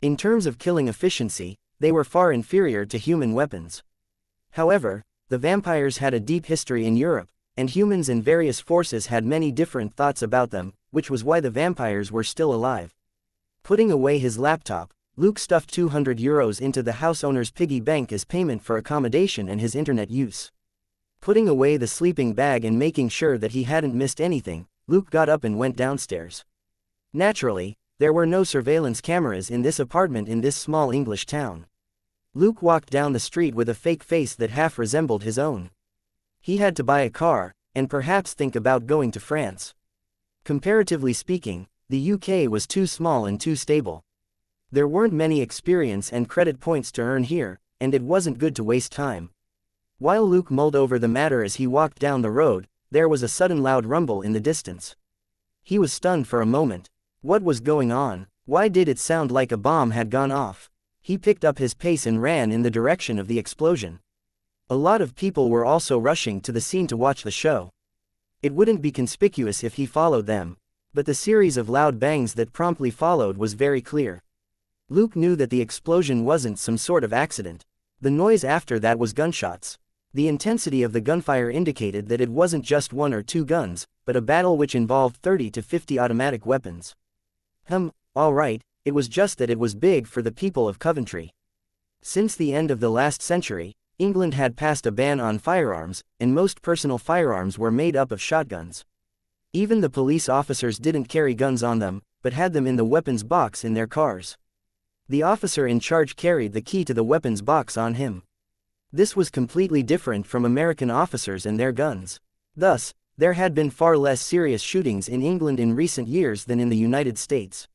In terms of killing efficiency, they were far inferior to human weapons. However, the vampires had a deep history in Europe, and humans and various forces had many different thoughts about them, which was why the vampires were still alive. Putting away his laptop, Luke stuffed €200 into the house owner's piggy bank as payment for accommodation and his internet use. Putting away the sleeping bag and making sure that he hadn't missed anything, Luke got up and went downstairs. Naturally, there were no surveillance cameras in this apartment in this small English town. Luke walked down the street with a fake face that half resembled his own. He had to buy a car, and perhaps think about going to France. Comparatively speaking, the UK was too small and too stable. There weren't many experience and credit points to earn here, and it wasn't good to waste time. While Luke mulled over the matter as he walked down the road, there was a sudden loud rumble in the distance. He was stunned for a moment. What was going on? Why did it sound like a bomb had gone off? He picked up his pace and ran in the direction of the explosion. A lot of people were also rushing to the scene to watch the show. It wouldn't be conspicuous if he followed them, but the series of loud bangs that promptly followed was very clear. Luke knew that the explosion wasn't some sort of accident. The noise after that was gunshots. The intensity of the gunfire indicated that it wasn't just 1 or 2 guns, but a battle which involved 30 to 50 automatic weapons. All right, it was just that it was big for the people of Coventry. Since the end of the last century, England had passed a ban on firearms, and most personal firearms were made up of shotguns. Even the police officers didn't carry guns on them, but had them in the weapons box in their cars. The officer in charge carried the key to the weapons box on him. This was completely different from American officers and their guns. Thus, there had been far less serious shootings in England in recent years than in the United States.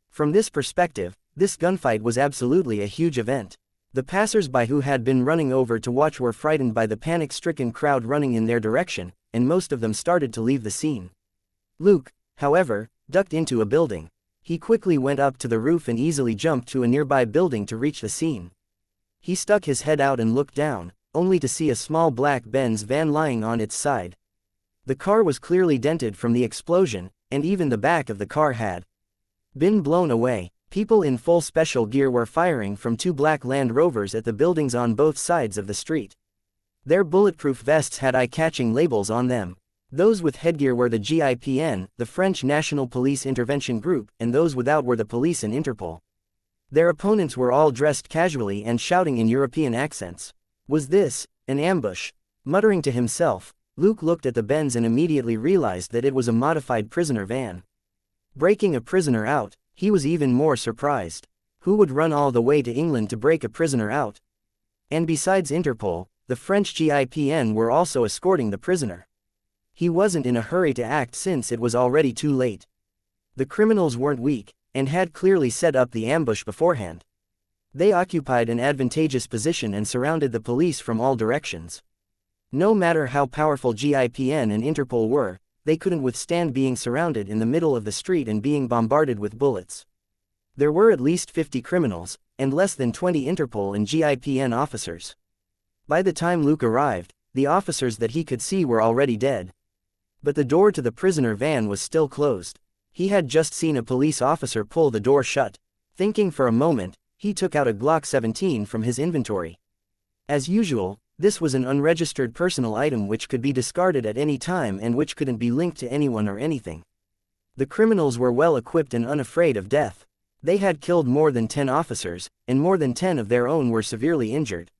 From this perspective, this gunfight was absolutely a huge event. The passers-by who had been running over to watch were frightened by the panic-stricken crowd running in their direction, and most of them started to leave the scene. Luke, however, ducked into a building. He quickly went up to the roof and easily jumped to a nearby building to reach the scene. He stuck his head out and looked down, only to see a small black Benz van lying on its side. The car was clearly dented from the explosion, and even the back of the car had Been blown away. People in full special gear were firing from 2 black Land Rovers at the buildings on both sides of the street. Their bulletproof vests had eye-catching labels on them. Those with headgear were the GIPN, the French National Police Intervention Group, and those without were the police and Interpol. Their opponents were all dressed casually and shouting in European accents. Was this an ambush? Muttering to himself, Luke looked at the Benz and immediately realized that it was a modified prisoner van. Breaking a prisoner out, he was even more surprised. Who would run all the way to England to break a prisoner out? And besides Interpol, the French GIPN were also escorting the prisoner. He wasn't in a hurry to act since it was already too late. The criminals weren't weak, and had clearly set up the ambush beforehand. They occupied an advantageous position and surrounded the police from all directions. No matter how powerful GIPN and Interpol were, they couldn't withstand being surrounded in the middle of the street and being bombarded with bullets. There were at least 50 criminals, and less than 20 Interpol and GIPN officers. By the time Luke arrived, the officers that he could see were already dead. But the door to the prisoner van was still closed. He had just seen a police officer pull the door shut. Thinking for a moment, he took out a Glock 17 from his inventory. As usual, this was an unregistered personal item which could be discarded at any time and which couldn't be linked to anyone or anything. The criminals were well equipped and unafraid of death. They had killed more than 10 officers, and more than 10 of their own were severely injured.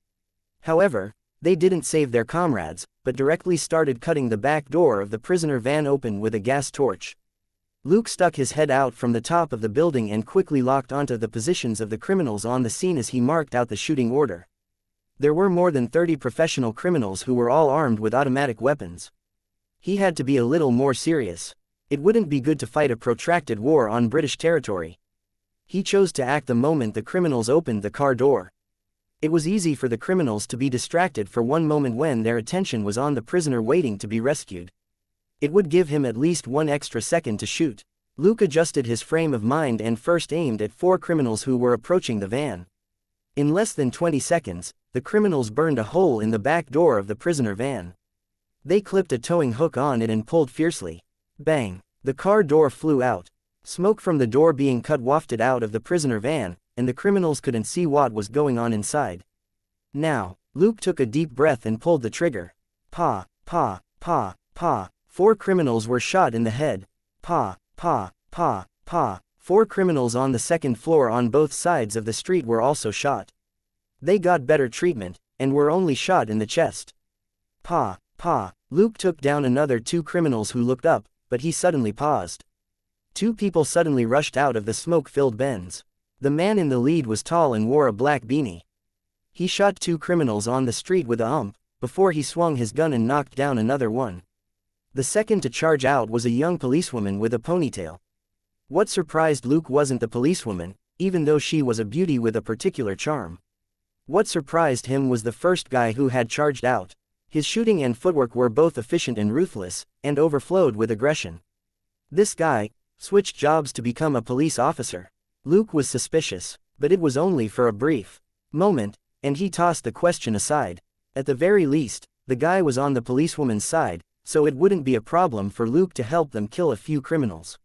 However, they didn't save their comrades, but directly started cutting the back door of the prisoner van open with a gas torch. Luke stuck his head out from the top of the building and quickly locked onto the positions of the criminals on the scene as he marked out the shooting order. There were more than 30 professional criminals who were all armed with automatic weapons. He had to be a little more serious. It wouldn't be good to fight a protracted war on British territory. He chose to act the moment the criminals opened the car door. It was easy for the criminals to be distracted for one moment when their attention was on the prisoner waiting to be rescued. It would give him at least 1 extra second to shoot. Luke adjusted his frame of mind and first aimed at 4 criminals who were approaching the van. In less than 20 seconds, the criminals burned a hole in the back door of the prisoner van. They clipped a towing hook on it and pulled fiercely. Bang! The car door flew out. Smoke from the door being cut wafted out of the prisoner van, and the criminals couldn't see what was going on inside. Now, Luke took a deep breath and pulled the trigger. Pa, pa, pa, pa. 4 criminals were shot in the head. Pa, pa, pa, pa. 4 criminals on the second floor on both sides of the street were also shot. They got better treatment, and were only shot in the chest. Pa, pa. Luke took down another 2 criminals who looked up, but he suddenly paused. 2 people suddenly rushed out of the smoke-filled Benz. The man in the lead was tall and wore a black beanie. He shot 2 criminals on the street with a ump, before he swung his gun and knocked down another one. The second to charge out was a young policewoman with a ponytail. What surprised Luke wasn't the policewoman, even though she was a beauty with a particular charm. What surprised him was the first guy who had charged out. His shooting and footwork were both efficient and ruthless, and overflowed with aggression. This guy switched jobs to become a police officer. Luke was suspicious, but it was only for a brief moment, and he tossed the question aside. At the very least, the guy was on the policewoman's side, so it wouldn't be a problem for Luke to help them kill a few criminals.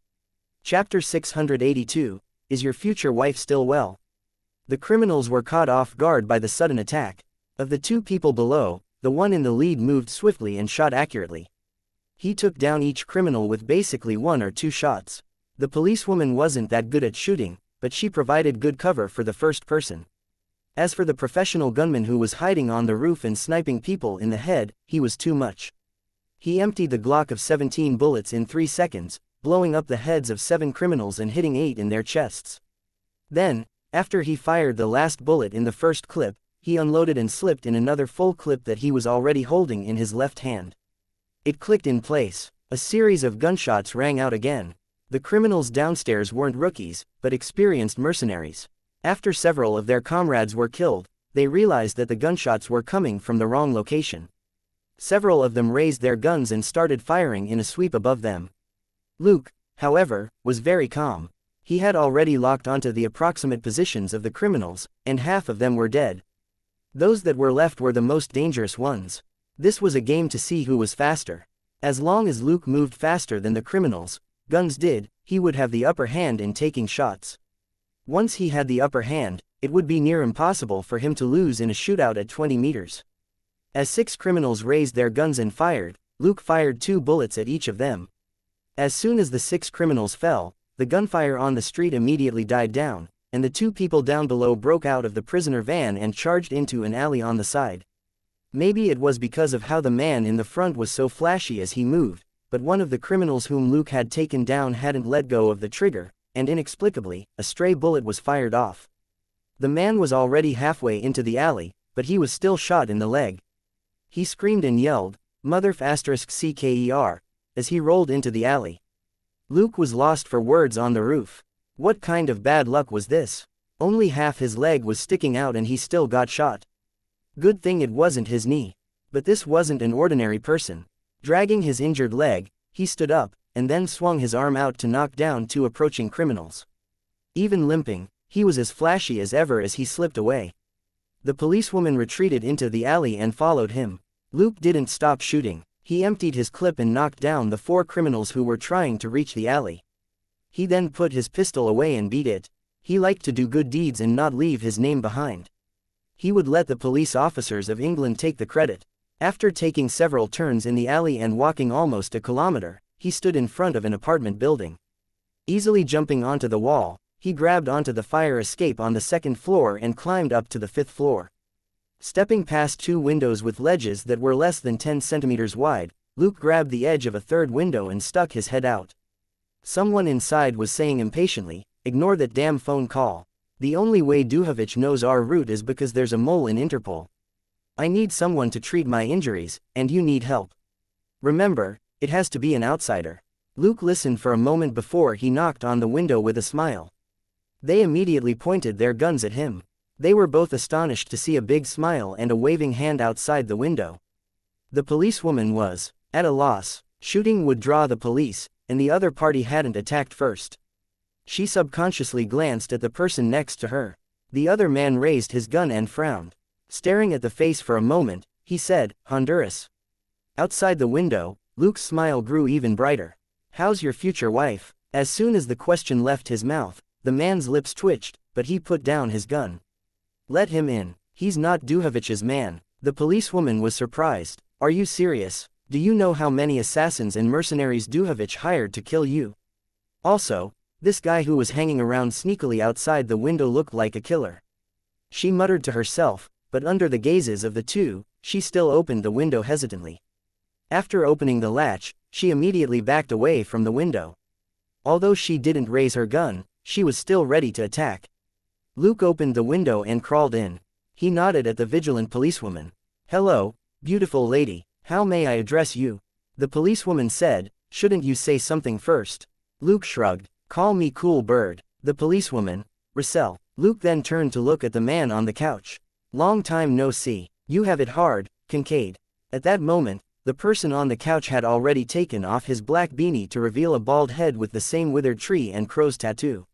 Chapter 682, Is Your Future Wife Still Well? The criminals were caught off guard by the sudden attack. Of the 2 people below, the one in the lead moved swiftly and shot accurately. He took down each criminal with basically 1 or 2 shots. The policewoman wasn't that good at shooting, but she provided good cover for the first person. As for the professional gunman who was hiding on the roof and sniping people in the head, he was too much. He emptied the Glock of 17 bullets in 3 seconds, blowing up the heads of 7 criminals and hitting 8 in their chests. Then, after he fired the last bullet in the first clip, he unloaded and slipped in another full clip that he was already holding in his left hand. It clicked in place. A series of gunshots rang out again. The criminals downstairs weren't rookies, but experienced mercenaries. After several of their comrades were killed, they realized that the gunshots were coming from the wrong location. Several of them raised their guns and started firing in a sweep above them. Luke, however, was very calm. He had already locked onto the approximate positions of the criminals, and half of them were dead. Those that were left were the most dangerous ones. This was a game to see who was faster. As long as Luke moved faster than the criminals, guns did, he would have the upper hand in taking shots. Once he had the upper hand, it would be near impossible for him to lose in a shootout at 20 meters. As 6 criminals raised their guns and fired, Luke fired 2 bullets at each of them. As soon as the 6 criminals fell, the gunfire on the street immediately died down, and the 2 people down below broke out of the prisoner van and charged into an alley on the side. Maybe it was because of how the man in the front was so flashy as he moved, but one of the criminals whom Luke had taken down hadn't let go of the trigger, and inexplicably, a stray bullet was fired off. The man was already halfway into the alley, but he was still shot in the leg. He screamed and yelled, "Mother ******, as he rolled into the alley. Luke was lost for words on the roof. What kind of bad luck was this? Only half his leg was sticking out and he still got shot. Good thing it wasn't his knee. But this wasn't an ordinary person. Dragging his injured leg, he stood up, and then swung his arm out to knock down 2 approaching criminals. Even limping, he was as flashy as ever as he slipped away. The policewoman retreated into the alley and followed him. Luke didn't stop shooting. He emptied his clip and knocked down the 4 criminals who were trying to reach the alley. He then put his pistol away and beat it. He liked to do good deeds and not leave his name behind. He would let the police officers of England take the credit. After taking several turns in the alley and walking almost a kilometer, he stood in front of an apartment building. Easily jumping onto the wall, he grabbed onto the fire escape on the 2nd floor and climbed up to the 5th floor. Stepping past 2 windows with ledges that were less than 10 centimeters wide, Luke grabbed the edge of a 3rd window and stuck his head out. Someone inside was saying impatiently, "Ignore that damn phone call. The only way Duhovich knows our route is because there's a mole in Interpol. I need someone to treat my injuries, and you need help. Remember, it has to be an outsider." Luke listened for a moment before he knocked on the window with a smile. They immediately pointed their guns at him. They were both astonished to see a big smile and a waving hand outside the window. The policewoman was at a loss. Shooting would draw the police, and the other party hadn't attacked first. She subconsciously glanced at the person next to her. The other man raised his gun and frowned. Staring at the face for a moment, he said, "Honduras." Outside the window, Luke's smile grew even brighter. "How's your future wife?" As soon as the question left his mouth, the man's lips twitched, but he put down his gun. "Let him in. He's not Duhovich's man." The policewoman was surprised. "Are you serious? Do you know how many assassins and mercenaries Duhovich hired to kill you? Also, this guy who was hanging around sneakily outside the window looked like a killer." She muttered to herself, but under the gazes of the 2, she still opened the window hesitantly. After opening the latch, she immediately backed away from the window. Although she didn't raise her gun, she was still ready to attack. Luke opened the window and crawled in. He nodded at the vigilant policewoman. "Hello, beautiful lady, how may I address you?" The policewoman said, "Shouldn't you say something first?" Luke shrugged. "Call me Cool Bird." The policewoman, Russell. Luke then turned to look at the man on the couch. "Long time no see. You have it hard, Kincaid." At that moment, the person on the couch had already taken off his black beanie to reveal a bald head with the same withered tree and crow's tattoo.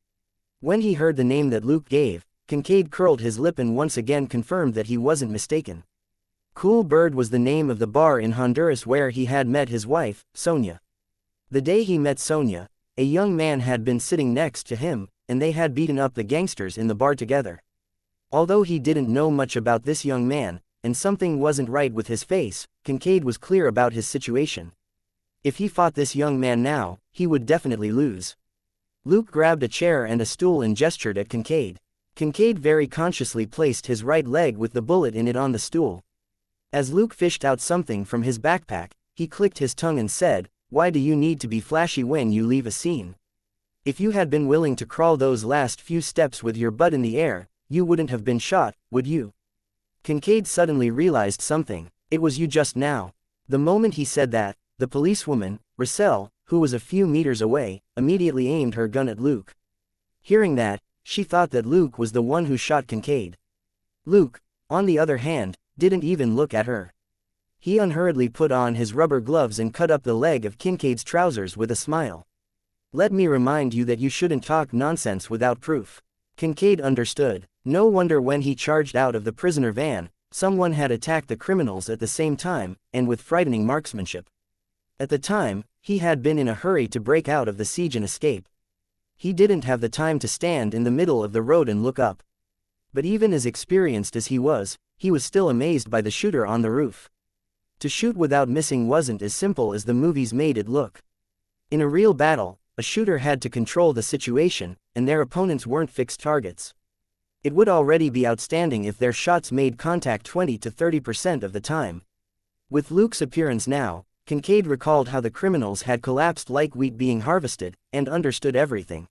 When he heard the name that Luke gave, Kincaid curled his lip and once again confirmed that he wasn't mistaken. Cool Bird was the name of the bar in Honduras where he had met his wife, Sonia. The day he met Sonia, a young man had been sitting next to him, and they had beaten up the gangsters in the bar together. Although he didn't know much about this young man, and something wasn't right with his face, Kincaid was clear about his situation. If he fought this young man now, he would definitely lose. Luke grabbed a chair and a stool and gestured at Kincaid. Kincaid very consciously placed his right leg with the bullet in it on the stool. As Luke fished out something from his backpack, he clicked his tongue and said, "Why do you need to be flashy when you leave a scene? If you had been willing to crawl those last few steps with your butt in the air, you wouldn't have been shot, would you?" Kincaid suddenly realized something. "It was you just now." The moment he said that, the policewoman, Russell, who was a few meters away, immediately aimed her gun at Luke. Hearing that, she thought that Luke was the one who shot Kincaid. Luke, on the other hand, didn't even look at her. He unhurriedly put on his rubber gloves and cut up the leg of Kincaid's trousers with a smile. "Let me remind you that you shouldn't talk nonsense without proof." Kincaid understood. No wonder when he charged out of the prisoner van, someone had attacked the criminals at the same time, and with frightening marksmanship. At the time, He had been in a hurry to break out of the siege and escape. He didn't have the time to stand in the middle of the road and look up. But even as experienced as he was still amazed by the shooter on the roof. To shoot without missing wasn't as simple as the movies made it look. In a real battle, a shooter had to control the situation, and their opponents weren't fixed targets. It would already be outstanding if their shots made contact 20 to 30% of the time. With Luke's appearance now, Kincaid recalled how the criminals had collapsed like wheat being harvested, and understood everything.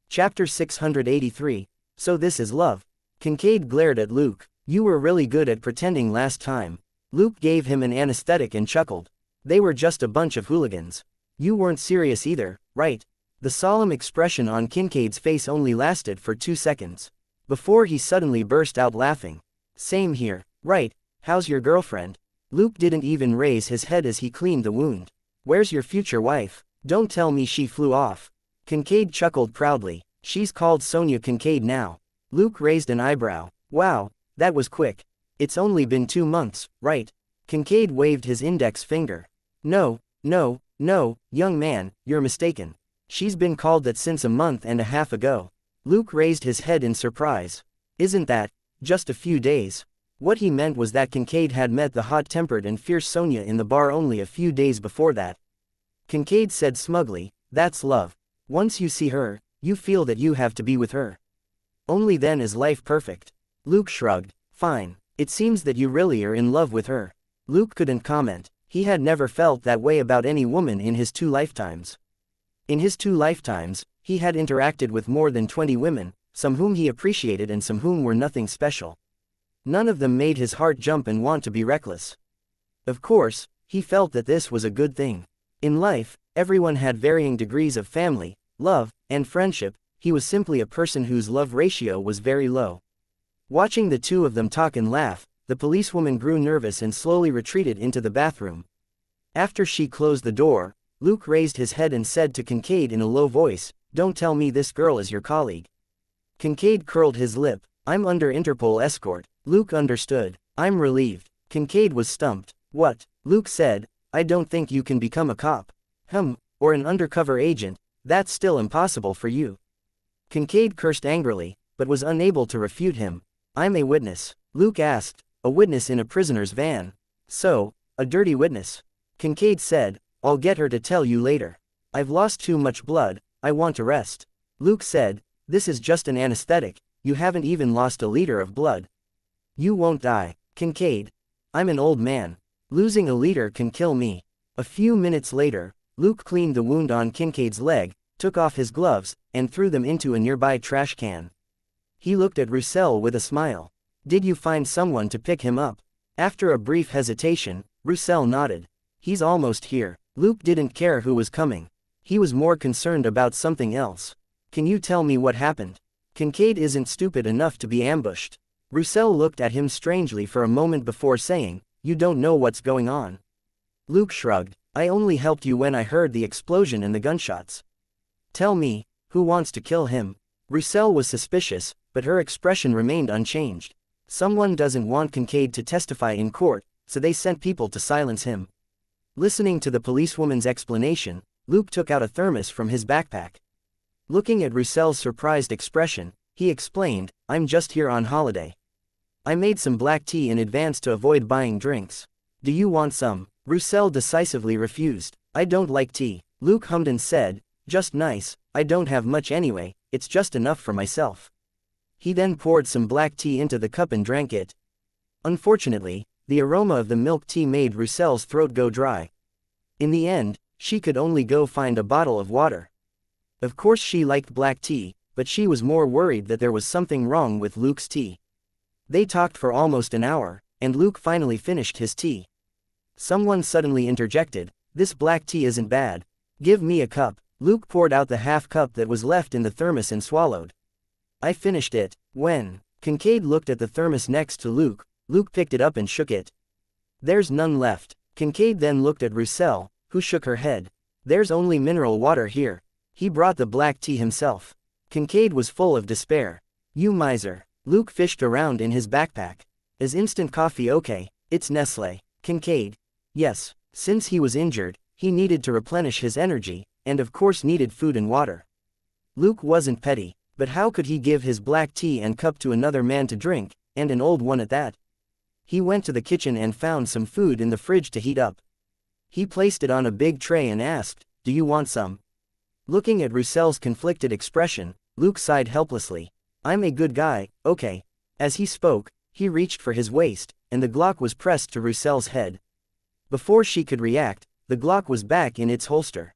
Chapter 683, So This Is Love. Kincaid glared at Luke. You were really good at pretending last time. Luke gave him an anesthetic and chuckled. They were just a bunch of hooligans. You weren't serious either, right? The solemn expression on Kincaid's face only lasted for 2 seconds. Before he suddenly burst out laughing. Same here, right? How's your girlfriend? Luke didn't even raise his head as he cleaned the wound. Where's your future wife? Don't tell me she flew off. Kincaid chuckled proudly. She's called Sonia Kincaid now. Luke raised an eyebrow. Wow, that was quick. It's only been 2 months, right? Kincaid waved his index finger. No, young man, you're mistaken. She's been called that since a month and a half ago. Luke raised his head in surprise. Isn't that just a few days? What he meant was that Kincaid had met the hot-tempered and fierce Sonia in the bar only a few days before that. Kincaid said smugly, that's love. Once you see her, you feel that you have to be with her. Only then is life perfect. Luke shrugged. Fine. It seems that you really are in love with her. Luke couldn't comment. He had never felt that way about any woman in his 2 lifetimes. In his 2 lifetimes, he had interacted with more than 20 women, some whom he appreciated and some whom were nothing special. None of them made his heart jump and want to be reckless. Of course, he felt that this was a good thing. In life, everyone had varying degrees of family, love, and friendship. He was simply a person whose love ratio was very low. Watching the 2 of them talk and laugh, the policewoman grew nervous and slowly retreated into the bathroom. After she closed the door, Luke raised his head and said to Kincaid in a low voice, Don't tell me this girl is your colleague. Kincaid curled his lip. I'm under Interpol escort. Luke understood. I'm relieved. Kincaid was stumped. What? Luke said, I don't think you can become a cop. Or an undercover agent. That's still impossible for you. Kincaid cursed angrily, but was unable to refute him. I'm a witness. Luke asked, a witness in a prisoner's van. So, a dirty witness. Kincaid said, I'll get her to tell you later. I've lost too much blood, I want to rest. Luke said, this is just an anesthetic, you haven't even lost a liter of blood. You won't die, Kincaid. I'm an old man. Losing a liter can kill me. A few minutes later, Luke cleaned the wound on Kincaid's leg, took off his gloves, and threw them into a nearby trash can. He looked at Roussel with a smile. Did you find someone to pick him up? After a brief hesitation, Roussel nodded. He's almost here. Luke didn't care who was coming. He was more concerned about something else. Can you tell me what happened? Kincaid isn't stupid enough to be ambushed. Roussel looked at him strangely for a moment before saying, You don't know what's going on. Luke shrugged. I only helped you when I heard the explosion and the gunshots. Tell me, who wants to kill him? Roussel was suspicious, but her expression remained unchanged. Someone doesn't want Kincaid to testify in court, so they sent people to silence him. Listening to the policewoman's explanation, Luke took out a thermos from his backpack. Looking at Roussel's surprised expression, he explained, I'm just here on holiday. I made some black tea in advance to avoid buying drinks. Do you want some? Roussel decisively refused. I don't like tea. Luke hummed and said, just nice, I don't have much anyway, it's just enough for myself. He then poured some black tea into the cup and drank it. Unfortunately, the aroma of the milk tea made Roussel's throat go dry. In the end, she could only go find a bottle of water. Of course she liked black tea, but she was more worried that there was something wrong with Luke's tea. They talked for almost an hour, and Luke finally finished his tea. Someone suddenly interjected, this black tea isn't bad. Give me a cup. Luke poured out the half cup that was left in the thermos and swallowed. I finished it. When? Kincaid looked at the thermos next to Luke. Luke picked it up and shook it. There's none left. Kincaid then looked at Roussel, who shook her head. There's only mineral water here. He brought the black tea himself. Kincaid was full of despair. You miser. Luke fished around in his backpack. Is instant coffee okay? It's Nestle. Kincaid. Yes. Since he was injured, He needed to replenish his energy, and of course needed food and water. Luke wasn't petty, but how could he give his black tea and cup to another man to drink, and an old one at that? He went to the kitchen and found some food in the fridge to heat up. He placed it on a big tray and asked, "Do you want some?" Looking at Roussel's conflicted expression, Luke sighed helplessly. "I'm a good guy, okay." As he spoke, he reached for his waist, and the Glock was pressed to Roussel's head. Before she could react, the Glock was back in its holster.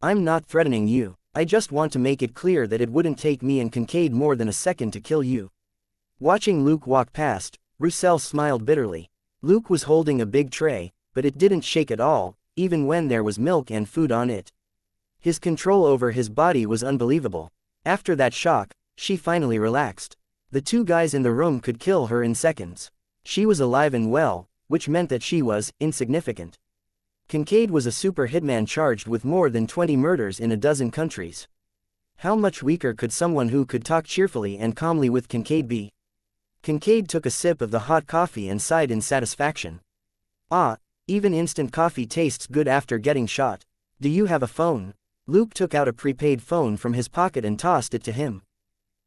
"I'm not threatening you. I just want to make it clear that it wouldn't take me and Kincaid more than a second to kill you." Watching Luke walk past, Roussel smiled bitterly. Luke was holding a big tray, but it didn't shake at all, even when there was milk and food on it. His control over his body was unbelievable. After that shock, she finally relaxed. The two guys in the room could kill her in seconds. She was alive and well, which meant that she was insignificant. Kincaid was a super hitman charged with more than 20 murders in a dozen countries. How much weaker could someone who could talk cheerfully and calmly with Kincaid be? Kincaid took a sip of the hot coffee and sighed in satisfaction. "Ah, even instant coffee tastes good after getting shot. Do you have a phone?" Luke took out a prepaid phone from his pocket and tossed it to him.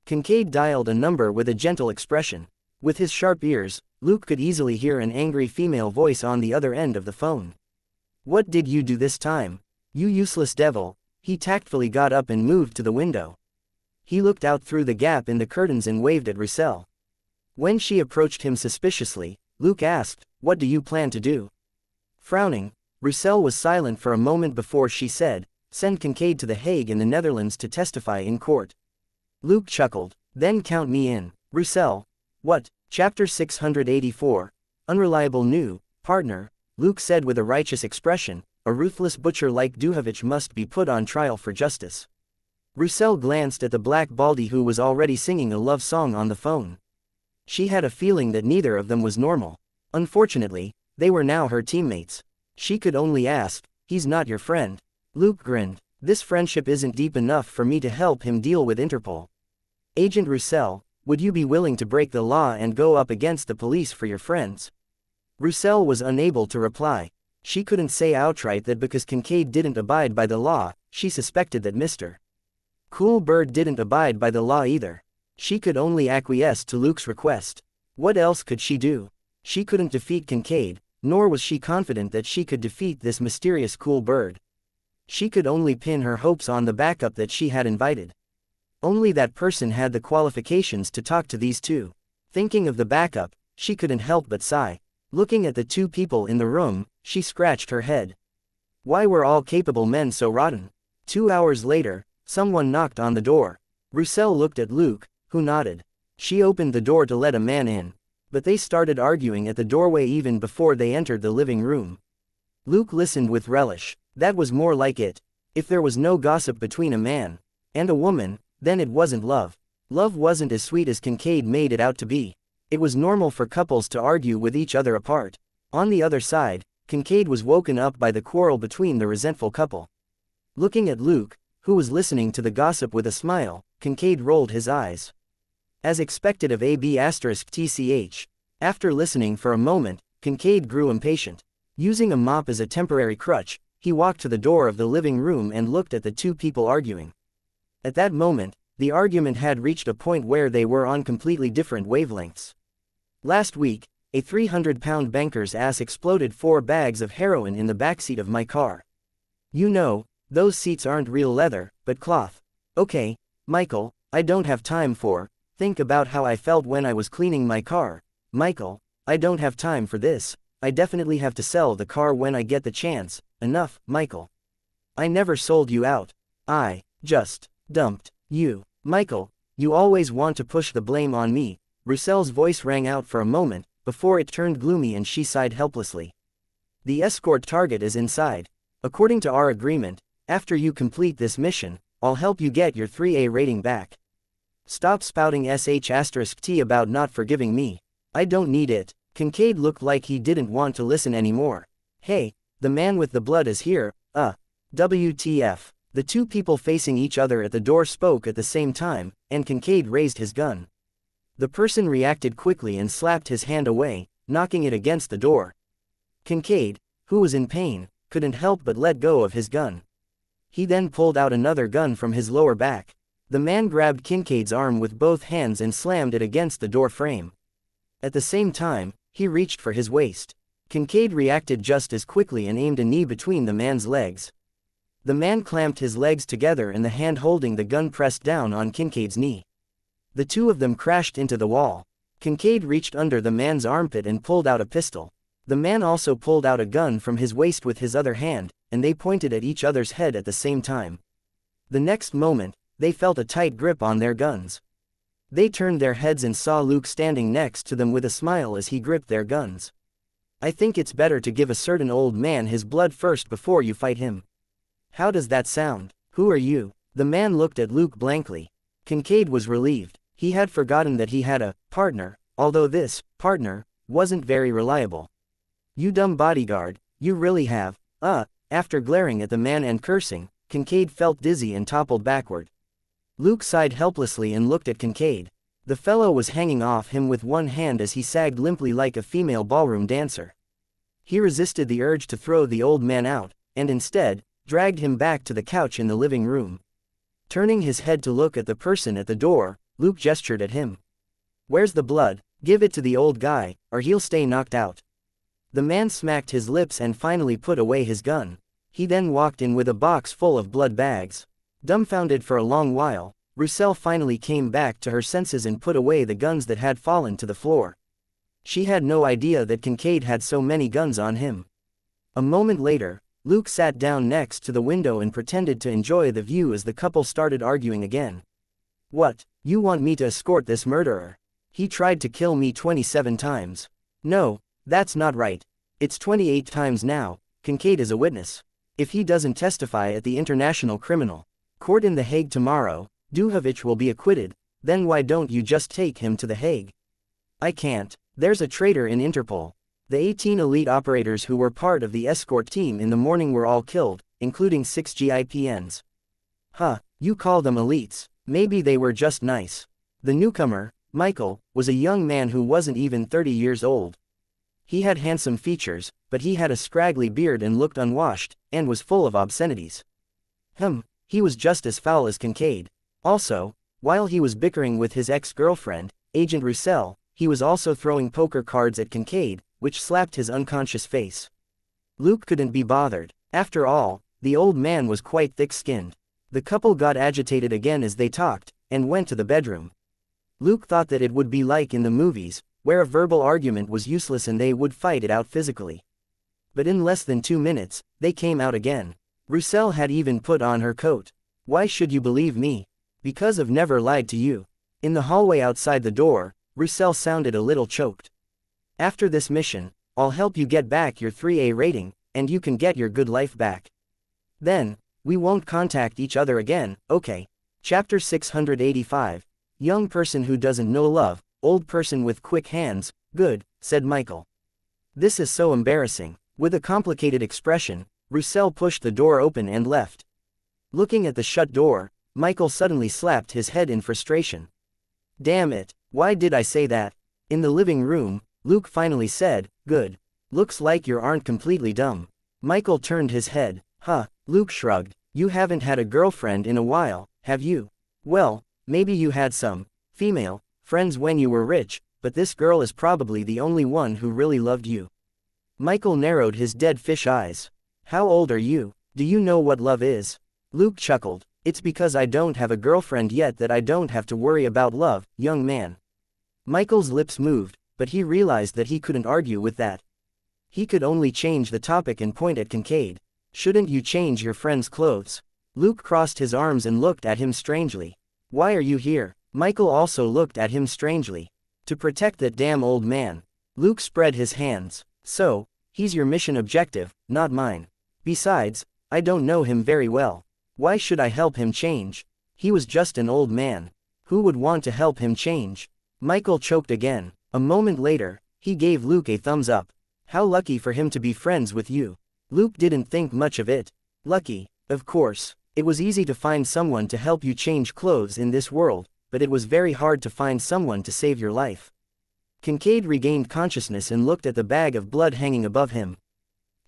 Kincaid dialed a number with a gentle expression. With his sharp ears, Luke could easily hear an angry female voice on the other end of the phone. "What did you do this time? You useless devil." He tactfully got up and moved to the window. He looked out through the gap in the curtains and waved at Roussel. When she approached him suspiciously, Luke asked, "What do you plan to do?" Frowning, Roussel was silent for a moment before she said, "Send Kincaid to The Hague in the Netherlands to testify in court." Luke chuckled, "Then count me in, Roussel." "What?" Chapter 684. Unreliable new partner, Luke said with a righteous expression, "A ruthless butcher like Duhovich must be put on trial for justice." Roussel glanced at the black baldy who was already singing a love song on the phone. She had a feeling that neither of them was normal. Unfortunately, they were now her teammates. She could only ask, "He's not your friend?" Luke grinned. "This friendship isn't deep enough for me to help him deal with Interpol." "Agent Roussel, would you be willing to break the law and go up against the police for your friends?" Roussel was unable to reply. She couldn't say outright that because Kincaid didn't abide by the law, she suspected that Mr. Cool Bird didn't abide by the law either. She could only acquiesce to Luke's request. What else could she do? She couldn't defeat Kincaid, nor was she confident that she could defeat this mysterious Cool Bird. She could only pin her hopes on the backup that she had invited. Only that person had the qualifications to talk to these two. Thinking of the backup, she couldn't help but sigh. Looking at the two people in the room, she scratched her head. Why were all capable men so rotten? 2 hours later, someone knocked on the door. Roussel looked at Luke, who nodded. She opened the door to let a man in. But they started arguing at the doorway even before they entered the living room. Luke listened with relish. That was more like it. If there was no gossip between a man and a woman, then it wasn't love. Love wasn't as sweet as Kincaid made it out to be. It was normal for couples to argue with each other apart. On the other side, Kincaid was woken up by the quarrel between the resentful couple. Looking at Luke, who was listening to the gossip with a smile, Kincaid rolled his eyes. As expected of AB*TCH. After listening for a moment, Kincaid grew impatient. Using a mop as a temporary crutch, he walked to the door of the living room and looked at the two people arguing. At that moment, the argument had reached a point where they were on completely different wavelengths. "Last week, a 300-pound banker's ass exploded 4 bags of heroin in the backseat of my car. You know, those seats aren't real leather, but cloth. Okay, Michael, I don't have time for, think about how I felt when I was cleaning my car. Michael, I don't have time for this. I definitely have to sell the car when I get the chance. Enough, Michael. I never sold you out. I just dumped you. Michael, you always want to push the blame on me." Roussel's voice rang out for a moment, before it turned gloomy and she sighed helplessly. "The escort target is inside. According to our agreement, after you complete this mission, I'll help you get your 3A rating back. Stop spouting sh*t about not forgiving me. I don't need it." Kincaid looked like he didn't want to listen anymore. "Hey, the man with the blood is here, WTF. The two people facing each other at the door spoke at the same time, and Kincaid raised his gun. The person reacted quickly and slapped his hand away, knocking it against the door. Kincaid, who was in pain, couldn't help but let go of his gun. He then pulled out another gun from his lower back. The man grabbed Kincaid's arm with both hands and slammed it against the door frame. At the same time, he reached for his waist. Kincaid reacted just as quickly and aimed a knee between the man's legs. The man clamped his legs together and the hand holding the gun pressed down on Kincaid's knee. The two of them crashed into the wall. Kincaid reached under the man's armpit and pulled out a pistol. The man also pulled out a gun from his waist with his other hand, and they pointed at each other's head at the same time. The next moment, they felt a tight grip on their guns. They turned their heads and saw Luke standing next to them with a smile as he gripped their guns. "I think it's better to give a certain old man his blood first before you fight him. How does that sound? Who are you?" The man looked at Luke blankly. Kincaid was relieved. He had forgotten that he had a partner, although this partner wasn't very reliable. "You dumb bodyguard, you really have." After glaring at the man and cursing, Kincaid felt dizzy and toppled backward. Luke sighed helplessly and looked at Kincaid. The fellow was hanging off him with one hand as he sagged limply like a female ballroom dancer. He resisted the urge to throw the old man out, and instead, dragged him back to the couch in the living room. Turning his head to look at the person at the door, Luke gestured at him. "Where's the blood? Give it to the old guy, or he'll stay knocked out." The man smacked his lips and finally put away his gun. He then walked in with a box full of blood bags. Dumbfounded for a long while, Roussel finally came back to her senses and put away the guns that had fallen to the floor. She had no idea that Kincaid had so many guns on him. A moment later, Luke sat down next to the window and pretended to enjoy the view as the couple started arguing again. "What, you want me to escort this murderer? He tried to kill me 27 times. No, that's not right. It's 28 times now. Kincaid is a witness. If he doesn't testify at the International Criminal Court in The Hague tomorrow, Duhovich will be acquitted. Then why don't you just take him to The Hague?" "I can't. There's a traitor in Interpol. The 18 elite operators who were part of the escort team in the morning were all killed, including 6 GIPNs. You call them elites. Maybe they were just nice." The newcomer, Michael, was a young man who wasn't even 30 years old. He had handsome features, but he had a scraggly beard and looked unwashed, and was full of obscenities. He was just as foul as Kincaid. Also, while he was bickering with his ex-girlfriend, Agent Roussel, he was also throwing poker cards at Kincaid, which slapped his unconscious face. Luke couldn't be bothered. After all, the old man was quite thick-skinned. The couple got agitated again as they talked, and went to the bedroom. Luke thought that it would be like in the movies, where a verbal argument was useless and they would fight it out physically. But in less than 2 minutes, they came out again. Roussel had even put on her coat. "Why should you believe me? Because I've never lied to you." In the hallway outside the door, Roussel sounded a little choked. "After this mission, I'll help you get back your 3A rating, and you can get your good life back. Then, we won't contact each other again, okay?" Chapter 685. Young person who doesn't know love, old person with quick hands, good, said Michael. "This is so embarrassing." With a complicated expression, Roussel pushed the door open and left. Looking at the shut door, Michael suddenly slapped his head in frustration. "Damn it, why did I say that?" In the living room, Luke finally said, "Good. Looks like you aren't completely dumb." Michael turned his head. Luke shrugged. "You haven't had a girlfriend in a while, have you?" "Well, maybe you had some female friends when you were rich, but this girl is probably the only one who really loved you." Michael narrowed his dead fish eyes. "How old are you? Do you know what love is?" Luke chuckled. "It's because I don't have a girlfriend yet that I don't have to worry about love, young man." Michael's lips moved, but he realized that he couldn't argue with that. He could only change the topic and point at Kincaid. "Shouldn't you change your friend's clothes?" Luke crossed his arms and looked at him strangely. "Why are you here?" Michael also looked at him strangely. "To protect that damn old man." Luke spread his hands. "So, he's your mission objective, not mine. Besides, I don't know him very well. Why should I help him change? He was just an old man. Who would want to help him change?" Michael choked again. A moment later, he gave Luke a thumbs up. "How lucky for him to be friends with you." Luke didn't think much of it. Lucky, of course. It was easy to find someone to help you change clothes in this world, but it was very hard to find someone to save your life. Kincaid regained consciousness and looked at the bag of blood hanging above him.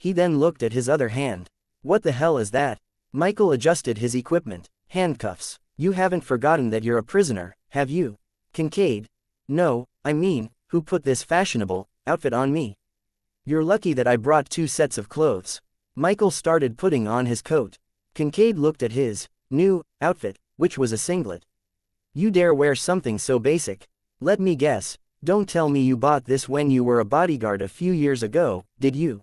He then looked at his other hand. What the hell is that? Michael adjusted his equipment. Handcuffs. You haven't forgotten that you're a prisoner, have you? Kincaid. No, I mean, who put this fashionable outfit on me? You're lucky that I brought 2 sets of clothes. Michael started putting on his coat. Kincaid looked at his new outfit, which was a singlet. You dare wear something so basic? Let me guess, don't tell me you bought this when you were a bodyguard a few years ago, did you?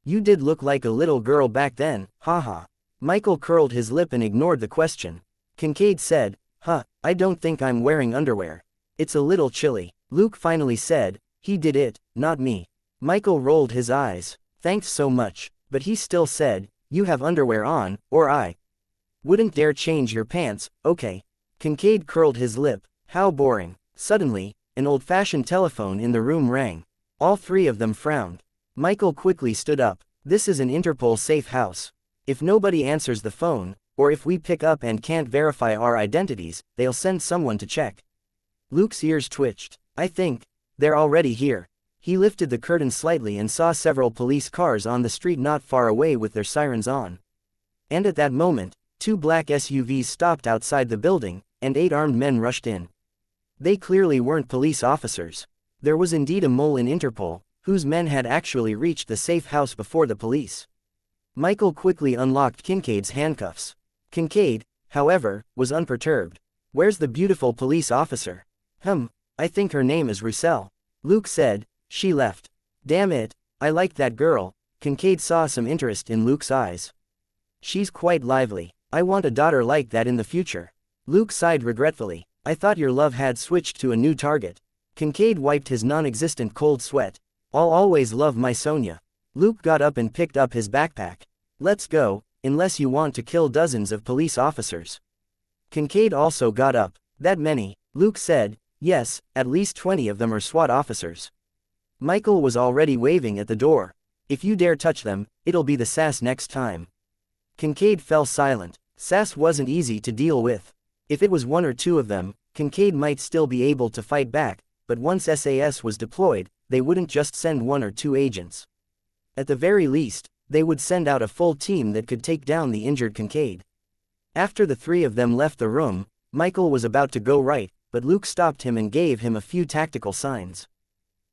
You did look like a little girl back then, haha. Michael curled his lip and ignored the question. Kincaid said, I don't think I'm wearing underwear. It's a little chilly. Luke finally said, he did it, not me. Michael rolled his eyes. Thanks so much, but he still said, you have underwear on, or I wouldn't dare change your pants, okay. Kincaid curled his lip. How boring. Suddenly, an old-fashioned telephone in the room rang. All 3 of them frowned. Michael quickly stood up. This is an Interpol safe house. If nobody answers the phone, or if we pick up and can't verify our identities, they'll send someone to check. Luke's ears twitched. I think they're already here. He lifted the curtain slightly and saw several police cars on the street not far away with their sirens on. And at that moment, 2 black SUVs stopped outside the building, and 8 armed men rushed in. They clearly weren't police officers. There was indeed a mole in Interpol, whose men had actually reached the safe house before the police. Michael quickly unlocked Kincaid's handcuffs. Kincaid, however, was unperturbed. Where's the beautiful police officer? I think her name is Roussel. Luke said, she left. Damn it, I liked that girl. Kincaid saw some interest in Luke's eyes. She's quite lively. I want a daughter like that in the future. Luke sighed regretfully. I thought your love had switched to a new target. Kincaid wiped his non-existent cold sweat. I'll always love my Sonia. Luke got up and picked up his backpack. Let's go, unless you want to kill dozens of police officers. Kincaid also got up. That many? Luke said, yes, at least 20 of them are SWAT officers. Michael was already waving at the door. If you dare touch them, it'll be the SAS next time. Kincaid fell silent. SAS wasn't easy to deal with. If it was 1 or 2 of them, Kincaid might still be able to fight back, but once SAS was deployed, they wouldn't just send 1 or 2 agents. At the very least, they would send out a full team that could take down the injured Kincaid. After the 3 of them left the room, Michael was about to go right, but Luke stopped him and gave him a few tactical signs.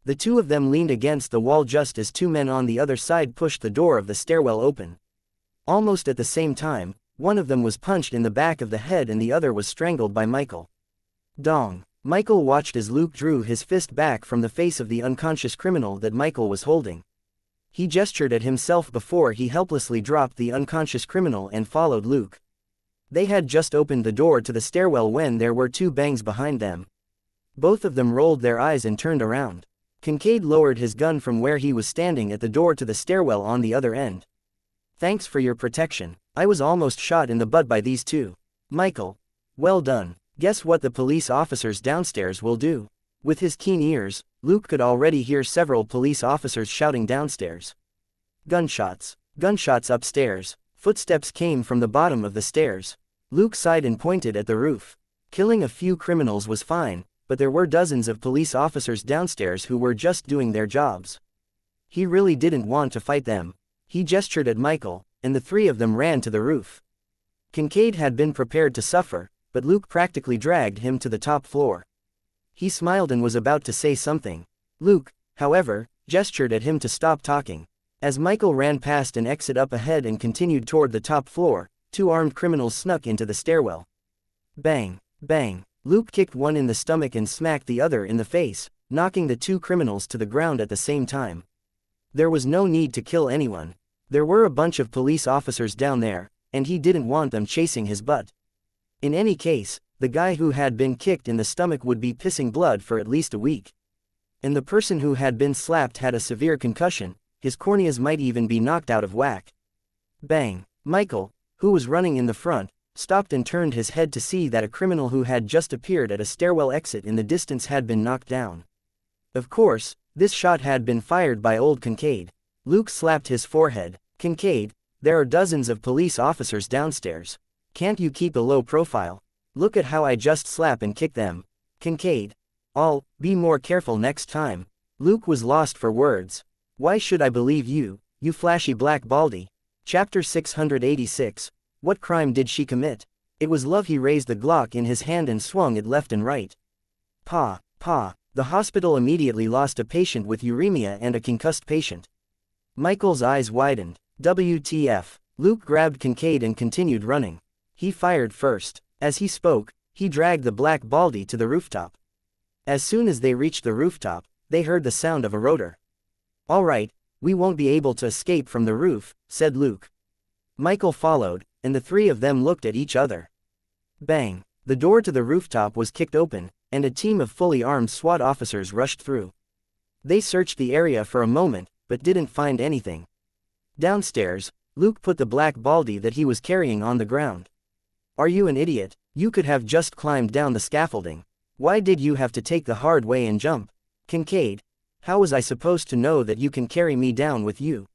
The 2 of them leaned against the wall just as 2 men on the other side pushed the door of the stairwell open. Almost at the same time, one of them was punched in the back of the head and the other was strangled by Michael. Dong. Michael watched as Luke drew his fist back from the face of the unconscious criminal that Michael was holding. He gestured at himself before he helplessly dropped the unconscious criminal and followed Luke. They had just opened the door to the stairwell when there were 2 bangs behind them. Both of them rolled their eyes and turned around. Kincaid lowered his gun from where he was standing at the door to the stairwell on the other end. Thanks for your protection. I was almost shot in the butt by these 2. Michael. Well done. Guess what the police officers downstairs will do? With his keen ears, Luke could already hear several police officers shouting downstairs. Gunshots. Gunshots upstairs. Footsteps came from the bottom of the stairs. Luke sighed and pointed at the roof. Killing a few criminals was fine, but there were dozens of police officers downstairs who were just doing their jobs. He really didn't want to fight them. He gestured at Michael, and the 3 of them ran to the roof. Kincaid had been prepared to suffer, but Luke practically dragged him to the top floor. He smiled and was about to say something. Luke, however, gestured at him to stop talking. As Michael ran past an exit up ahead and continued toward the top floor, 2 armed criminals snuck into the stairwell. Bang, bang. Luke kicked one in the stomach and smacked the other in the face, knocking the 2 criminals to the ground at the same time. There was no need to kill anyone. There were a bunch of police officers down there, and he didn't want them chasing his butt. In any case, the guy who had been kicked in the stomach would be pissing blood for at least a week. And the person who had been slapped had a severe concussion, his corneas might even be knocked out of whack. Bang. Michael, who was running in the front, stopped and turned his head to see that a criminal who had just appeared at a stairwell exit in the distance had been knocked down. Of course, this shot had been fired by old Kincaid. Luke slapped his forehead. Kincaid, there are dozens of police officers downstairs. Can't you keep a low profile? Look at how I just slap and kick them. Kincaid. I'll be more careful next time. Luke was lost for words. Why should I believe you? you flashy black baldy. Chapter 686. What crime did she commit? It was love. He raised the Glock in his hand and swung it left and right. Pa, pa. The hospital immediately lost a patient with uremia and a concussed patient. Michael's eyes widened. WTF. Luke grabbed Kincaid and continued running. He fired first. As he spoke, he dragged the black baldy to the rooftop. As soon as they reached the rooftop, they heard the sound of a rotor. All right, we won't be able to escape from the roof, said Luke. Michael followed, and the three of them looked at each other. Bang! The door to the rooftop was kicked open, and a team of fully armed SWAT officers rushed through. They searched the area for a moment, but didn't find anything. Downstairs, Luke put the black baldy that he was carrying on the ground. Are you an idiot? You could have just climbed down the scaffolding. Why did you have to take the hard way and jump? Kincaid, how was I supposed to know that you can carry me down with you?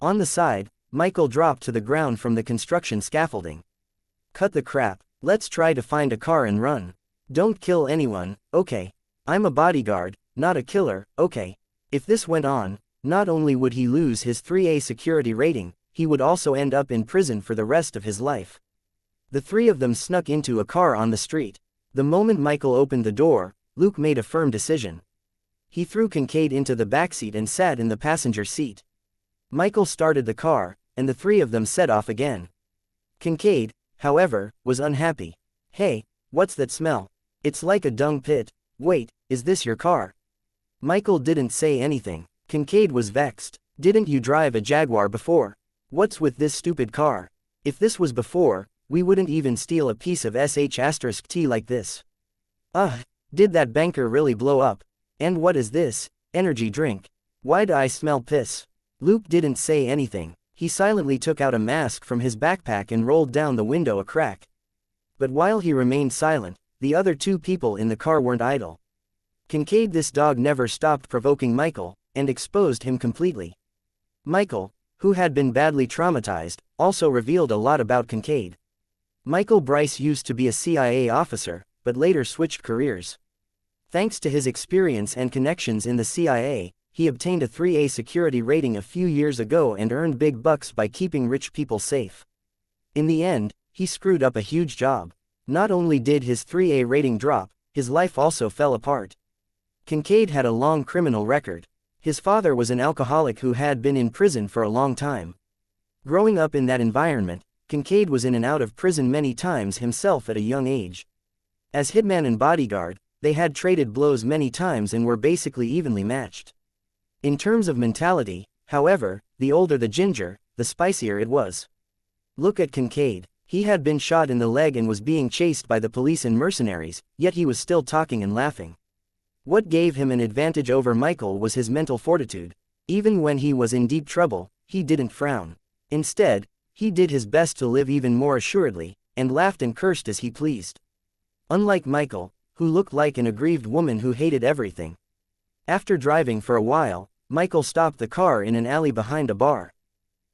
On the side, Michael dropped to the ground from the construction scaffolding. Cut the crap, let's try to find a car and run. Don't kill anyone, okay? I'm a bodyguard, not a killer, okay? If this went on, not only would he lose his 3A security rating, he would also end up in prison for the rest of his life. The three of them snuck into a car on the street. The moment Michael opened the door, Luke made a firm decision. He threw Kincaid into the backseat and sat in the passenger seat. Michael started the car, and the three of them set off again. Kincaid, however, was unhappy. Hey, what's that smell? It's like a dung pit. Wait, is this your car? Michael didn't say anything. Kincaid was vexed. Didn't you drive a Jaguar before? What's with this stupid car? If this was before, we wouldn't even steal a piece of sh*t like this. Did that banker really blow up? And what is this? Energy drink. Why do I smell piss? Luke didn't say anything. He silently took out a mask from his backpack and rolled down the window a crack. But while he remained silent, the other two people in the car weren't idle. Kincaid, this dog never stopped provoking Michael, and exposed him completely. Michael, who had been badly traumatized, also revealed a lot about Kincaid. Michael Bryce used to be a CIA officer, but later switched careers. Thanks to his experience and connections in the CIA, he obtained a 3A security rating a few years ago and earned big bucks by keeping rich people safe. In the end, he screwed up a huge job. Not only did his 3A rating drop, his life also fell apart. Kincaid had a long criminal record. His father was an alcoholic who had been in prison for a long time. Growing up in that environment, Kincaid was in and out of prison many times himself at a young age. As hitman and bodyguard, they had traded blows many times and were basically evenly matched. In terms of mentality, however, the older the ginger, the spicier it was. Look at Kincaid. He had been shot in the leg and was being chased by the police and mercenaries, yet he was still talking and laughing. What gave him an advantage over Michael was his mental fortitude. Even when he was in deep trouble, he didn't frown. Instead, he did his best to live even more assuredly, and laughed and cursed as he pleased. Unlike Michael, who looked like an aggrieved woman who hated everything. After driving for a while, Michael stopped the car in an alley behind a bar.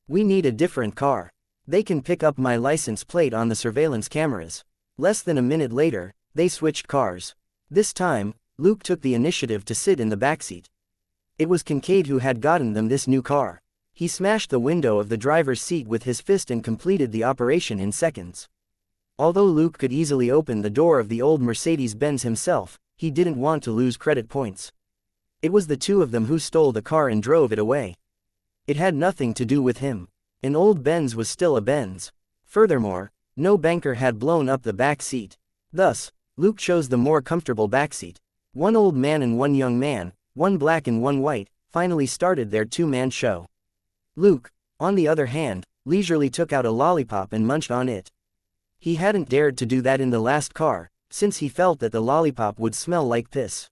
We need a different car. They can pick up my license plate on the surveillance cameras. Less than a minute later, they switched cars. This time, Luke took the initiative to sit in the backseat. It was Kincaid who had gotten them this new car. He smashed the window of the driver's seat with his fist and completed the operation in seconds. Although Luke could easily open the door of the old Mercedes-Benz himself, he didn't want to lose credit points. It was the two of them who stole the car and drove it away. It had nothing to do with him. An old Benz was still a Benz. Furthermore, no banker had blown up the back seat. Thus, Luke chose the more comfortable backseat. One old man and one young man, one black and one white, finally started their two-man show. Luke, on the other hand, leisurely took out a lollipop and munched on it. He hadn't dared to do that in the last car, since he felt that the lollipop would smell like piss.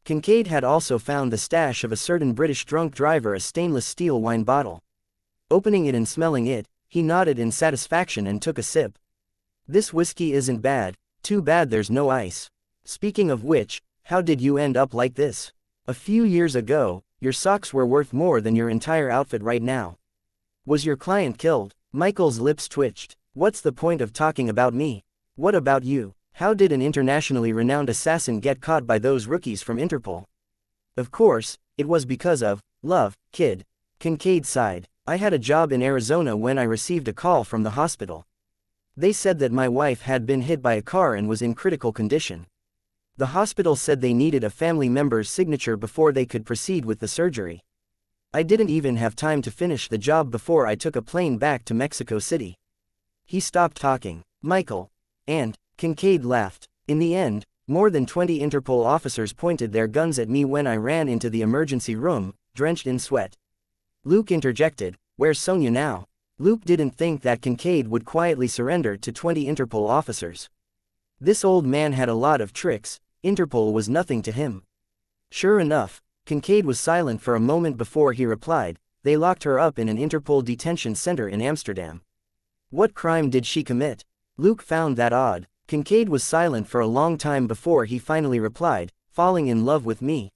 Kincaid had also found the stash of a certain British drunk driver, a stainless steel wine bottle. Opening it and smelling it, he nodded in satisfaction and took a sip. This whiskey isn't bad, too bad there's no ice. Speaking of which, how did you end up like this? A few years ago, your socks were worth more than your entire outfit right now. Was your client killed? Michael's lips twitched. What's the point of talking about me? What about you? How did an internationally renowned assassin get caught by those rookies from Interpol? Of course, it was because of love, kid. Kincaid sighed. I had a job in Arizona when I received a call from the hospital. They said that my wife had been hit by a car and was in critical condition. The hospital said they needed a family member's signature before they could proceed with the surgery. I didn't even have time to finish the job before I took a plane back to Mexico City. He stopped talking. Michael. And Kincaid laughed. In the end, more than 20 Interpol officers pointed their guns at me when I ran into the emergency room, drenched in sweat. Luke interjected, "Where's Sonia now?" Luke didn't think that Kincaid would quietly surrender to 20 Interpol officers. This old man had a lot of tricks. Interpol was nothing to him. Sure enough, Kincaid was silent for a moment before he replied, "They locked her up in an Interpol detention center in Amsterdam." "What crime did she commit?" Luke found that odd. Kincaid was silent for a long time before he finally replied, "Falling in love with me."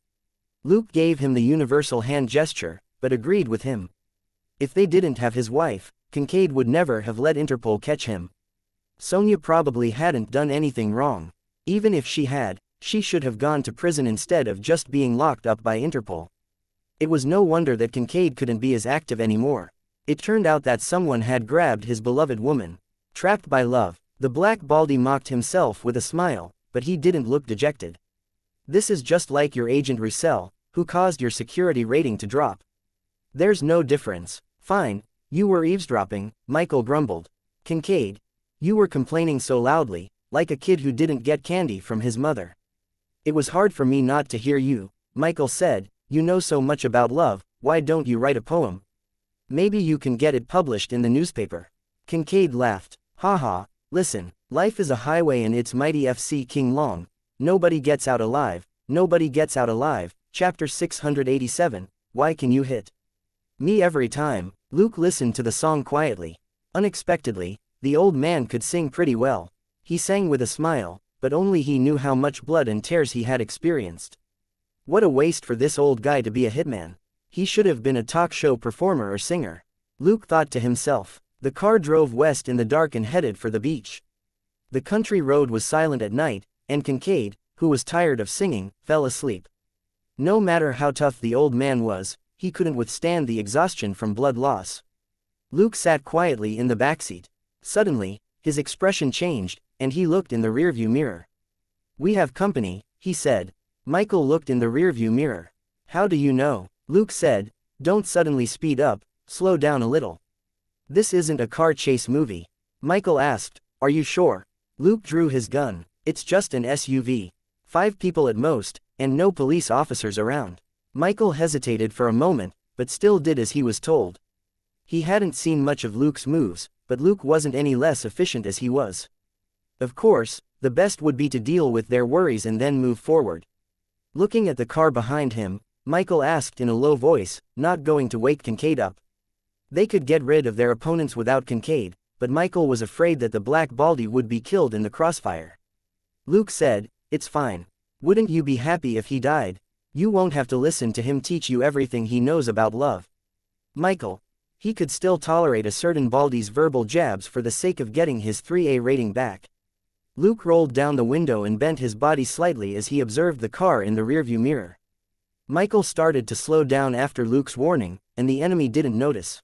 Luke gave him the universal hand gesture, but agreed with him. If they didn't have his wife, Kincaid would never have let Interpol catch him. Sonia probably hadn't done anything wrong. Even if she had, she should have gone to prison instead of just being locked up by Interpol. It was no wonder that Kincaid couldn't be as active anymore. It turned out that someone had grabbed his beloved woman. Trapped by love, the Black Baldy mocked himself with a smile, but he didn't look dejected. "This is just like your agent Roussel, who caused your security rating to drop. There's no difference." "Fine, you were eavesdropping," Michael grumbled. "Kincaid, you were complaining so loudly, like a kid who didn't get candy from his mother." "It was hard for me not to hear you," Michael said. "You know so much about love, why don't you write a poem? Maybe you can get it published in the newspaper." Kincaid laughed. "Haha, listen, life is a highway and it's mighty FC King Long. Nobody gets out alive, nobody gets out alive." Chapter 687, Why Can You Hit Me Every Time? Luke listened to the song quietly. Unexpectedly, the old man could sing pretty well. He sang with a smile, but only he knew how much blood and tears he had experienced. What a waste for this old guy to be a hitman. He should have been a talk show performer or singer. Luke thought to himself. The car drove west in the dark and headed for the beach. The country road was silent at night, and Kincaid, who was tired of singing, fell asleep. No matter how tough the old man was, he couldn't withstand the exhaustion from blood loss. Luke sat quietly in the backseat. Suddenly, his expression changed, and he looked in the rearview mirror. "We have company," he said. Michael looked in the rearview mirror. "How do you know?" Luke said. "Don't suddenly speed up, slow down a little. This isn't a car chase movie." Michael asked, "Are you sure?" Luke drew his gun. "It's just an SUV. 5 people at most, and no police officers around." Michael hesitated for a moment, but still did as he was told. He hadn't seen much of Luke's moves, but Luke wasn't any less efficient as he was. Of course, the best would be to deal with their worries and then move forward. Looking at the car behind him, Michael asked in a low voice, not going to wake Kincaid up. They could get rid of their opponents without Kincaid, but Michael was afraid that the Black Baldy would be killed in the crossfire. Luke said, "It's fine. Wouldn't you be happy if he died? You won't have to listen to him teach you everything he knows about love." Michael. He could still tolerate a certain Baldy's verbal jabs for the sake of getting his 3A rating back. Luke rolled down the window and bent his body slightly as he observed the car in the rearview mirror. Michael started to slow down after Luke's warning, and the enemy didn't notice.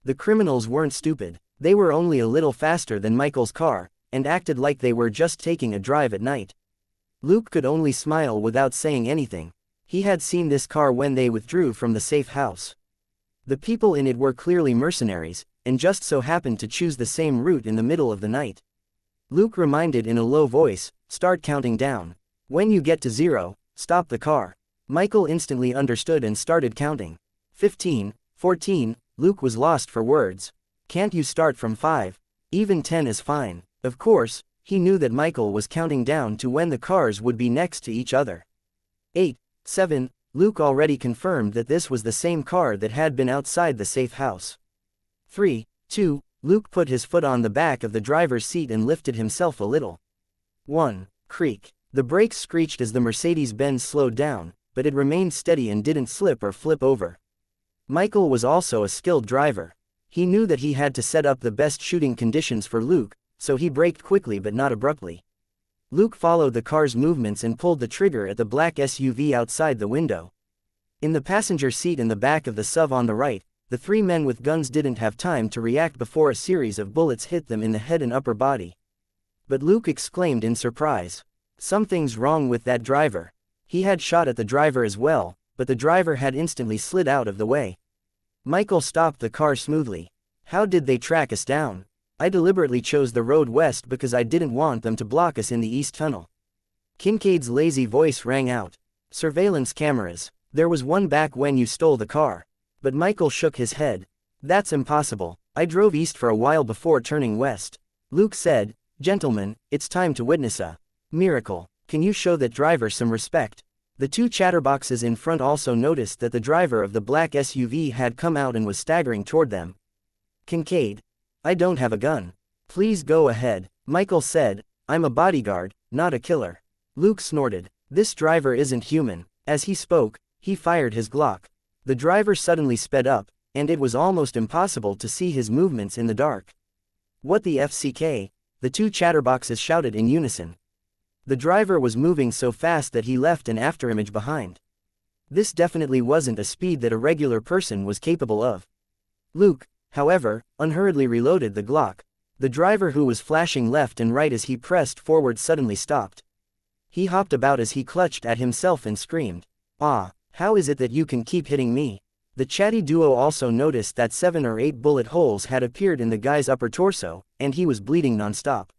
The criminals weren't stupid. They were only a little faster than Michael's car, and acted like they were just taking a drive at night. Luke could only smile without saying anything. He had seen this car when they withdrew from the safe house. The people in it were clearly mercenaries, and just so happened to choose the same route in the middle of the night. Luke reminded in a low voice, "Start counting down. When you get to 0, stop the car." Michael instantly understood and started counting. 15, 14, Luke was lost for words. "Can't you start from 5? Even 10 is fine." Of course, he knew that Michael was counting down to when the cars would be next to each other. 8, 7, Luke already confirmed that this was the same car that had been outside the safe house. 3, 2, Luke put his foot on the back of the driver's seat and lifted himself a little. 1, creak. The brakes screeched as the Mercedes-Benz slowed down, but it remained steady and didn't slip or flip over. Michael was also a skilled driver. He knew that he had to set up the best shooting conditions for Luke, so he braked quickly but not abruptly. Luke followed the car's movements and pulled the trigger at the black SUV outside the window. In the passenger seat in the back of the SUV on the right, the three men with guns didn't have time to react before a series of bullets hit them in the head and upper body. But Luke exclaimed in surprise. Something's wrong with that driver. He had shot at the driver as well, but the driver had instantly slid out of the way. Michael stopped the car smoothly. How did they track us down? I deliberately chose the road west because I didn't want them to block us in the east tunnel. Kincaid's lazy voice rang out. Surveillance cameras. There was one back when you stole the car. But Michael shook his head. That's impossible. I drove east for a while before turning west. Luke said, Gentlemen, it's time to witness a miracle. Can you show that driver some respect? The two chatterboxes in front also noticed that the driver of the black SUV had come out and was staggering toward them. Kincaid. I don't have a gun. Please go ahead. Michael said, I'm a bodyguard, not a killer. Luke snorted. This driver isn't human. As he spoke, he fired his Glock. The driver suddenly sped up, and it was almost impossible to see his movements in the dark. What the FCK? The two chatterboxes shouted in unison. The driver was moving so fast that he left an afterimage behind. This definitely wasn't a speed that a regular person was capable of. Luke, however, unhurriedly reloaded the Glock. The driver, who was flashing left and right as he pressed forward, suddenly stopped. He hopped about as he clutched at himself and screamed, Ah, how is it that you can keep hitting me? The chatty duo also noticed that 7 or 8 bullet holes had appeared in the guy's upper torso, and he was bleeding nonstop.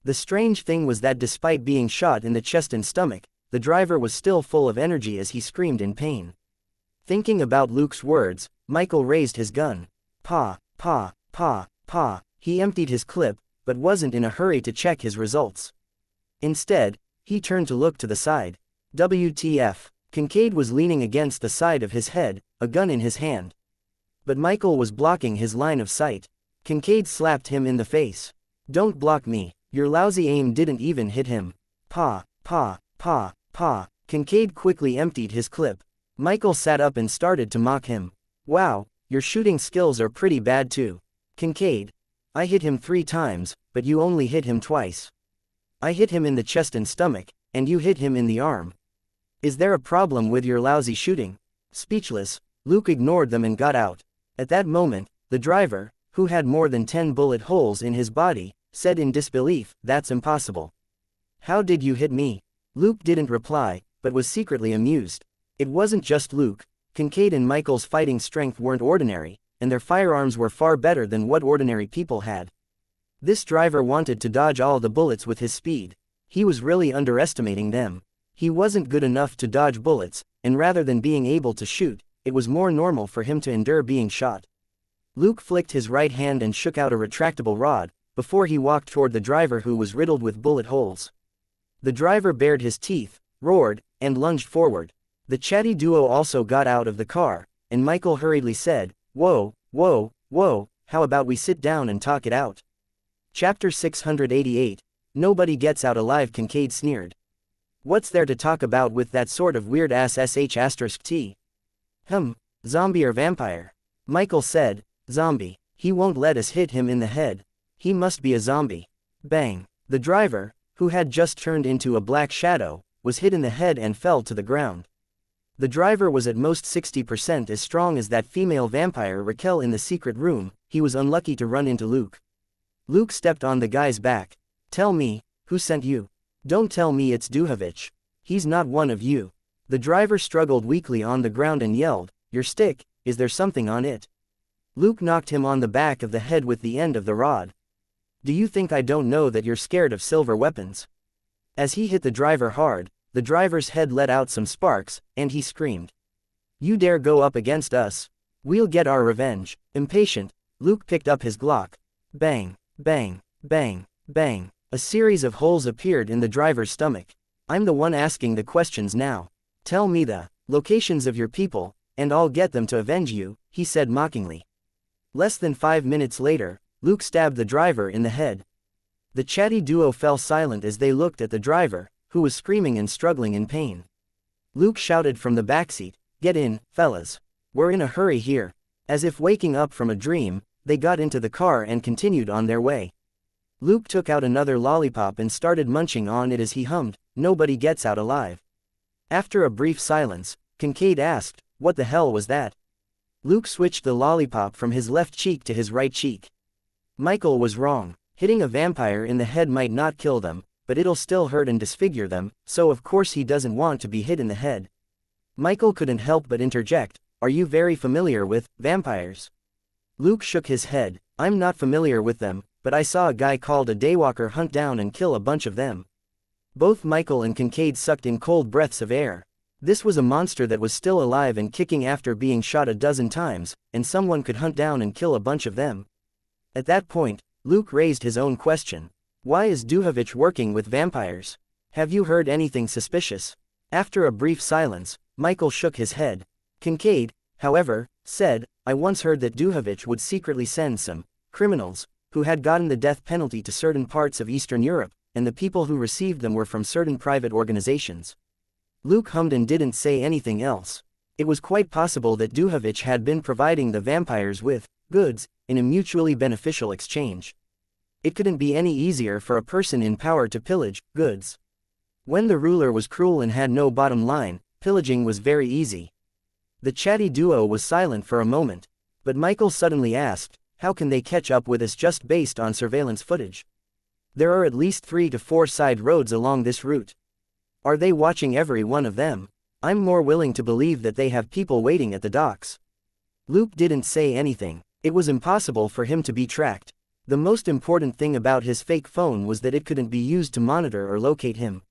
The strange thing was that despite being shot in the chest and stomach, the driver was still full of energy as he screamed in pain. Thinking about Luke's words, Michael raised his gun. Pa, pa, pa, pa. He emptied his clip, but wasn't in a hurry to check his results. Instead, he turned to look to the side. WTF. Kincaid was leaning against the side of his head, a gun in his hand. But Michael was blocking his line of sight. Kincaid slapped him in the face. Don't block me. Your lousy aim didn't even hit him. Pa, pa, pa, pa. Kincaid quickly emptied his clip. Michael sat up and started to mock him. Wow, your shooting skills are pretty bad too. Kincaid. I hit him 3 times, but you only hit him twice. I hit him in the chest and stomach, and you hit him in the arm. Is there a problem with your lousy shooting? Speechless, Luke ignored them and got out. At that moment, the driver, who had more than 10 bullet holes in his body, said in disbelief, That's impossible. How did you hit me? Luke didn't reply, but was secretly amused. It wasn't just Luke. Kincaid and Michael's fighting strength weren't ordinary, and their firearms were far better than what ordinary people had. This driver wanted to dodge all the bullets with his speed. He was really underestimating them. He wasn't good enough to dodge bullets, and rather than being able to shoot, it was more normal for him to endure being shot. Luke flicked his right hand and shook out a retractable rod, before he walked toward the driver, who was riddled with bullet holes. The driver bared his teeth, roared, and lunged forward. The chatty duo also got out of the car, and Michael hurriedly said, Whoa, whoa, whoa, how about we sit down and talk it out? Chapter 688. Nobody gets out alive. Kincaid sneered. What's there to talk about with that sort of weird-ass sh*t? Zombie or vampire? Michael said, Zombie. He won't let us hit him in the head. He must be a zombie. Bang. The driver, who had just turned into a black shadow, was hit in the head and fell to the ground. The driver was at most 60% as strong as that female vampire Raquel in the secret room. He was unlucky to run into Luke. Luke stepped on the guy's back. Tell me, who sent you? Don't tell me it's Duhovich. He's not one of you. The driver struggled weakly on the ground and yelled, Your stick, is there something on it? Luke knocked him on the back of the head with the end of the rod. Do you think I don't know that you're scared of silver weapons? As he hit the driver hard, the driver's head let out some sparks, and he screamed. You dare go up against us? We'll get our revenge. Impatient, Luke picked up his Glock. Bang, bang, bang, bang. A series of holes appeared in the driver's stomach. I'm the one asking the questions now. Tell me the locations of your people, and I'll get them to avenge you, he said mockingly. Less than 5 minutes later, Luke stabbed the driver in the head. The chatty duo fell silent as they looked at the driver, who was screaming and struggling in pain. Luke shouted from the backseat, Get in, fellas. We're in a hurry here. As if waking up from a dream, they got into the car and continued on their way. Luke took out another lollipop and started munching on it as he hummed, Nobody gets out alive. After a brief silence, Kincaid asked, What the hell was that? Luke switched the lollipop from his left cheek to his right cheek. Michael was wrong. Hitting a vampire in the head might not kill them, but it'll still hurt and disfigure them, so of course he doesn't want to be hit in the head. Michael couldn't help but interject, "Are you very familiar with vampires?" Luke shook his head. "I'm not familiar with them, but I saw a guy called a daywalker hunt down and kill a bunch of them." Both Michael and Kincaid sucked in cold breaths of air. This was a monster that was still alive and kicking after being shot a dozen times, and someone could hunt down and kill a bunch of them. At that point, Luke raised his own question. "Why is Duhovich working with vampires? Have you heard anything suspicious?" After a brief silence, Michael shook his head. Kincaid, however, said, "I once heard that Duhovich would secretly send some criminals who had gotten the death penalty to certain parts of Eastern Europe, and the people who received them were from certain private organizations." Luke hummed and didn't say anything else. It was quite possible that Duhovich had been providing the vampires with goods in a mutually beneficial exchange. It couldn't be any easier for a person in power to pillage goods. When the ruler was cruel and had no bottom line, pillaging was very easy. The chatty duo was silent for a moment, but Michael suddenly asked, "How can they catch up with us just based on surveillance footage? There are at least 3 to 4 side roads along this route. Are they watching every one of them? I'm more willing to believe that they have people waiting at the docks." Luke didn't say anything. It was impossible for him to be tracked. The most important thing about his fake phone was that it couldn't be used to monitor or locate him.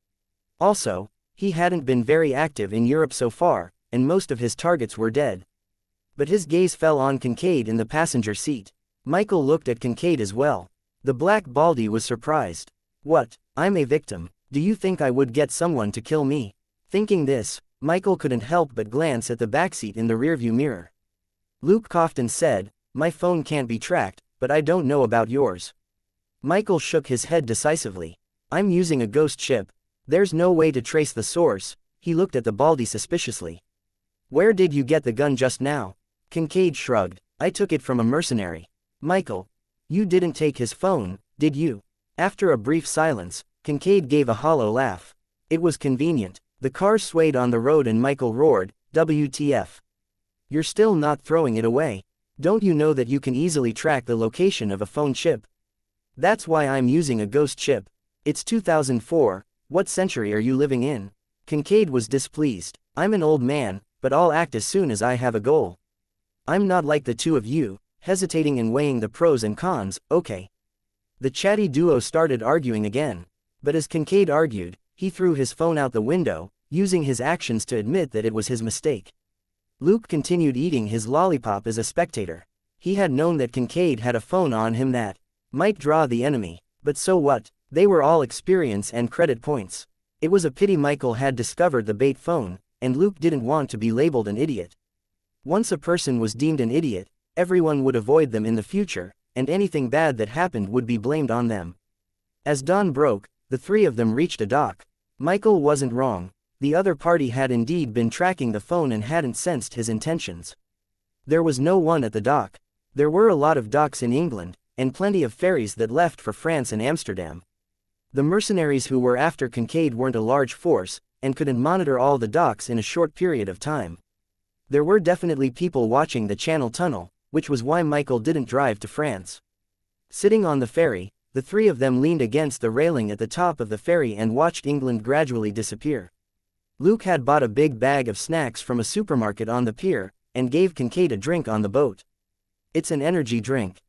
Also, he hadn't been very active in Europe so far, and most of his targets were dead. But his gaze fell on Kincaid in the passenger seat. Michael looked at Kincaid as well. The black baldy was surprised. "What? I'm a victim. Do you think I would get someone to kill me?" Thinking this, Michael couldn't help but glance at the backseat in the rearview mirror. Luke coughed and said, "My phone can't be tracked, but I don't know about yours." Michael shook his head decisively. "I'm using a ghost ship. There's no way to trace the source." He looked at the baldy suspiciously. "Where did you get the gun just now?" Kincaid shrugged. "I took it from a mercenary." "Michael, you didn't take his phone, did you?" After a brief silence, Kincaid gave a hollow laugh. It was convenient. The car swayed on the road and Michael roared, "WTF? You're still not throwing it away? Don't you know that you can easily track the location of a phone chip? That's why I'm using a ghost chip. It's 2004, what century are you living in?" Kincaid was displeased. "I'm an old man, but I'll act as soon as I have a goal. I'm not like the two of you, hesitating and weighing the pros and cons, okay?" The chatty duo started arguing again. But as Kincaid argued, he threw his phone out the window, using his actions to admit that it was his mistake. Luke continued eating his lollipop as a spectator. He had known that Kincaid had a phone on him that might draw the enemy, but so what? They were all experience and credit points. It was a pity Michael had discovered the bait phone, and Luke didn't want to be labeled an idiot. Once a person was deemed an idiot, everyone would avoid them in the future, and anything bad that happened would be blamed on them. As dawn broke, the 3 of them reached a dock. Michael wasn't wrong. The other party had indeed been tracking the phone and hadn't sensed his intentions. There was no one at the dock. There were a lot of docks in England, and plenty of ferries that left for France and Amsterdam. The mercenaries who were after Kincaid weren't a large force, and couldn't monitor all the docks in a short period of time. There were definitely people watching the Channel Tunnel, which was why Michael didn't drive to France. Sitting on the ferry, the 3 of them leaned against the railing at the top of the ferry and watched England gradually disappear. Luke had bought a big bag of snacks from a supermarket on the pier, and gave Kincaid a drink on the boat. "It's an energy drink.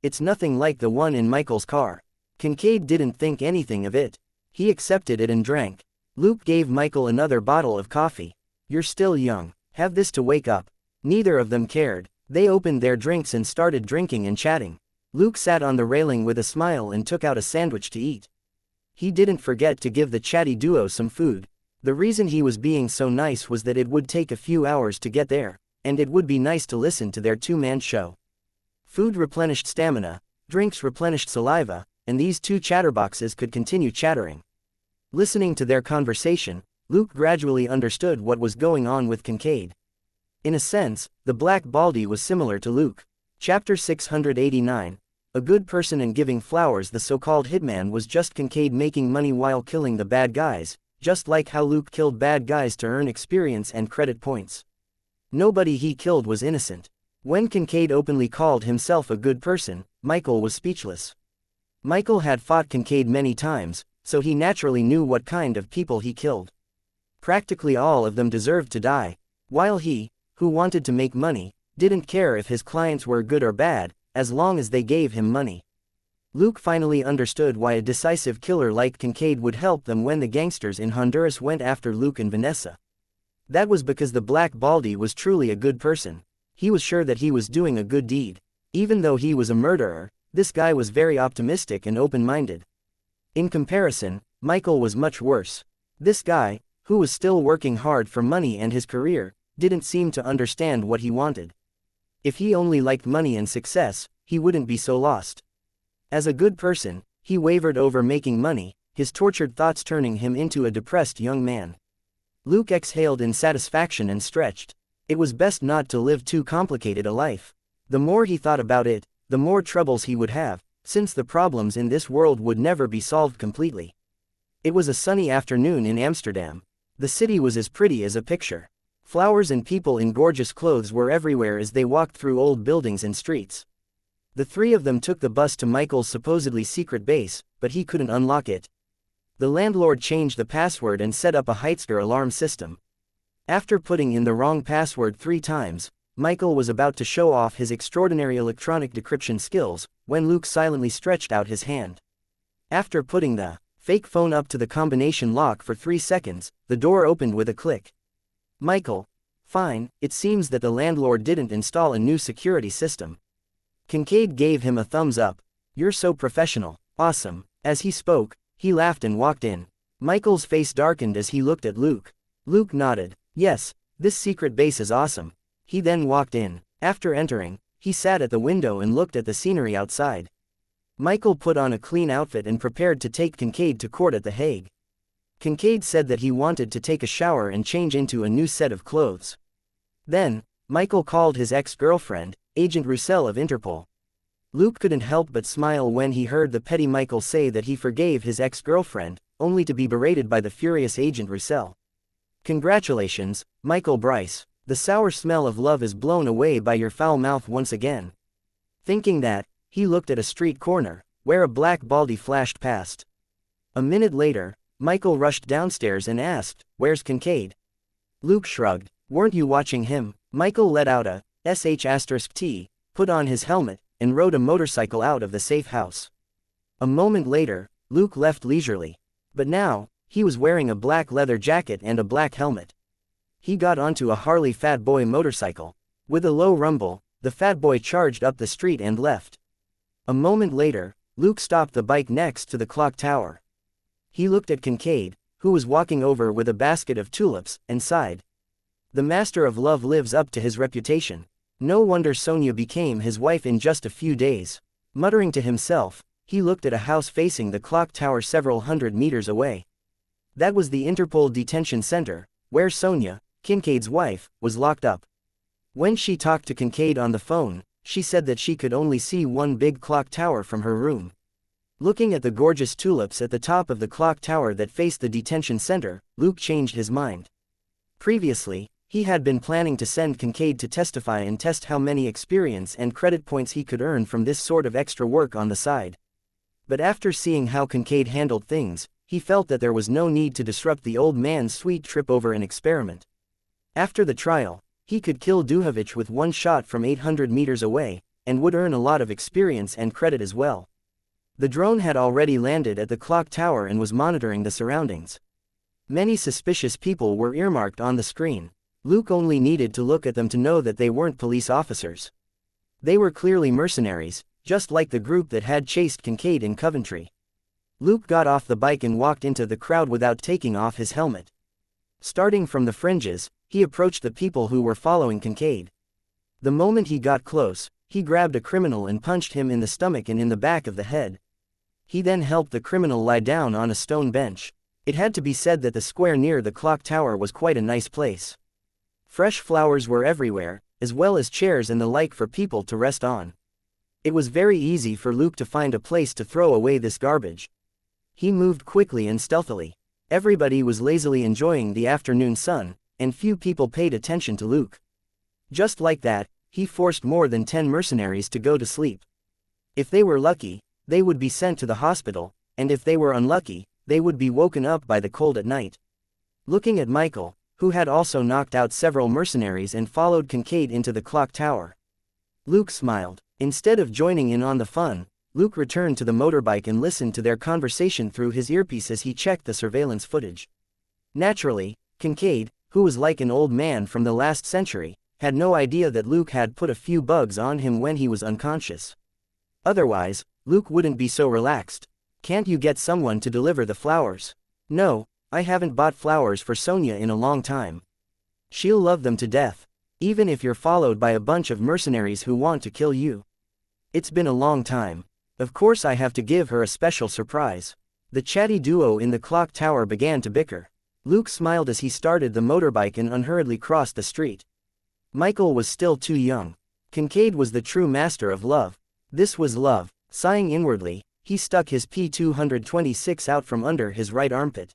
It's nothing like the one in Michael's car." Kincaid didn't think anything of it. He accepted it and drank. Luke gave Michael another bottle of coffee. "You're still young. Have this to wake up." Neither of them cared. They opened their drinks and started drinking and chatting. Luke sat on the railing with a smile and took out a sandwich to eat. He didn't forget to give the chatty duo some food. The reason he was being so nice was that it would take a few hours to get there, and it would be nice to listen to their 2-man show. Food replenished stamina, drinks replenished saliva, and these 2 chatterboxes could continue chattering. Listening to their conversation, Luke gradually understood what was going on with Kincaid. In a sense, the black baldy was similar to Luke. Chapter 689. A good person and giving flowers. The so-called hitman was just Kincaid making money while killing the bad guys, just like how Luke killed bad guys to earn experience and credit points. Nobody he killed was innocent. When Kincaid openly called himself a good person, Michael was speechless. Michael had fought Kincaid many times, so he naturally knew what kind of people he killed. Practically all of them deserved to die, while he, who wanted to make money, didn't care if his clients were good or bad, as long as they gave him money. Luke finally understood why a decisive killer like Kincaid would help them when the gangsters in Honduras went after Luke and Vanessa. That was because the Black Baldy was truly a good person. He was sure that he was doing a good deed. Even though he was a murderer, this guy was very optimistic and open-minded. In comparison, Michael was much worse. This guy, who was still working hard for money and his career, didn't seem to understand what he wanted. If he only liked money and success, he wouldn't be so lost. As a good person, he wavered over making money, his tortured thoughts turning him into a depressed young man. Luke exhaled in satisfaction and stretched. It was best not to live too complicated a life. The more he thought about it, the more troubles he would have, since the problems in this world would never be solved completely. It was a sunny afternoon in Amsterdam. The city was as pretty as a picture. Flowers and people in gorgeous clothes were everywhere as they walked through old buildings and streets. The three of them took the bus to Michael's supposedly secret base, but he couldn't unlock it. The landlord changed the password and set up a Heitsker alarm system. After putting in the wrong password 3 times, Michael was about to show off his extraordinary electronic decryption skills, when Luke silently stretched out his hand. After putting the fake phone up to the combination lock for 3 seconds, the door opened with a click. Michael. Fine, it seems that the landlord didn't install a new security system. Kincaid gave him a thumbs up. You're so professional. Awesome. As he spoke, he laughed and walked in. Michael's face darkened as he looked at Luke. Luke nodded. Yes, this secret base is awesome. He then walked in. After entering, he sat at the window and looked at the scenery outside. Michael put on a clean outfit and prepared to take Kincaid to court at The Hague. Kincaid said that he wanted to take a shower and change into a new set of clothes. Then, Michael called his ex-girlfriend, Agent Roussel of Interpol. Luke couldn't help but smile when he heard the petty Michael say that he forgave his ex-girlfriend, only to be berated by the furious Agent Roussel. Congratulations, Michael Bryce. The sour smell of love is blown away by your foul mouth once again. Thinking that, he looked at a street corner, where a black baldy flashed past. A minute later, Michael rushed downstairs and asked, "Where's Kincaid?" Luke shrugged. "Weren't you watching him?" Michael let out a sh*t, put on his helmet, and rode a motorcycle out of the safe house. A moment later, Luke left leisurely. But now, he was wearing a black leather jacket and a black helmet. He got onto a Harley Fat Boy motorcycle. With a low rumble, the Fat Boy charged up the street and left. A moment later, Luke stopped the bike next to the clock tower. He looked at Kincaid, who was walking over with a basket of tulips, and sighed. The master of love lives up to his reputation. No wonder Sonia became his wife in just a few days. Muttering to himself, he looked at a house facing the clock tower several hundred meters away. That was the Interpol detention center, where Sonia, Kincaid's wife, was locked up. When she talked to Kincaid on the phone, she said that she could only see one big clock tower from her room. Looking at the gorgeous tulips at the top of the clock tower that faced the detention center, Luke changed his mind. Previously, he had been planning to send Kincaid to testify and test how many experience and credit points he could earn from this sort of extra work on the side. But after seeing how Kincaid handled things, he felt that there was no need to disrupt the old man's sweet trip over an experiment. After the trial, he could kill Duhovich with one shot from 800 meters away, and would earn a lot of experience and credit as well. The drone had already landed at the clock tower and was monitoring the surroundings. Many suspicious people were earmarked on the screen. Luke only needed to look at them to know that they weren't police officers. They were clearly mercenaries, just like the group that had chased Kincaid in Coventry. Luke got off the bike and walked into the crowd without taking off his helmet. Starting from the fringes, he approached the people who were following Kincaid. The moment he got close, he grabbed a criminal and punched him in the stomach and in the back of the head. He then helped the criminal lie down on a stone bench. It had to be said that the square near the clock tower was quite a nice place. Fresh flowers were everywhere, as well as chairs and the like for people to rest on. It was very easy for Luke to find a place to throw away this garbage. He moved quickly and stealthily. Everybody was lazily enjoying the afternoon sun, and few people paid attention to Luke. Just like that, he forced more than 10 mercenaries to go to sleep. If they were lucky, they would be sent to the hospital, and if they were unlucky, they would be woken up by the cold at night. Looking at Michael, who had also knocked out several mercenaries and followed Kincaid into the clock tower, Luke smiled. Instead of joining in on the fun, Luke returned to the motorbike and listened to their conversation through his earpiece as he checked the surveillance footage. Naturally, Kincaid, who was like an old man from the last century, had no idea that Luke had put a few bugs on him when he was unconscious. Otherwise, Luke wouldn't be so relaxed. Can't you get someone to deliver the flowers? No, I haven't bought flowers for Sonia in a long time. She'll love them to death, even if you're followed by a bunch of mercenaries who want to kill you. It's been a long time. Of course I have to give her a special surprise. The chatty duo in the clock tower began to bicker. Luke smiled as he started the motorbike and unhurriedly crossed the street. Michael was still too young. Kincaid was the true master of love. This was love. Sighing inwardly, he stuck his P226 out from under his right armpit.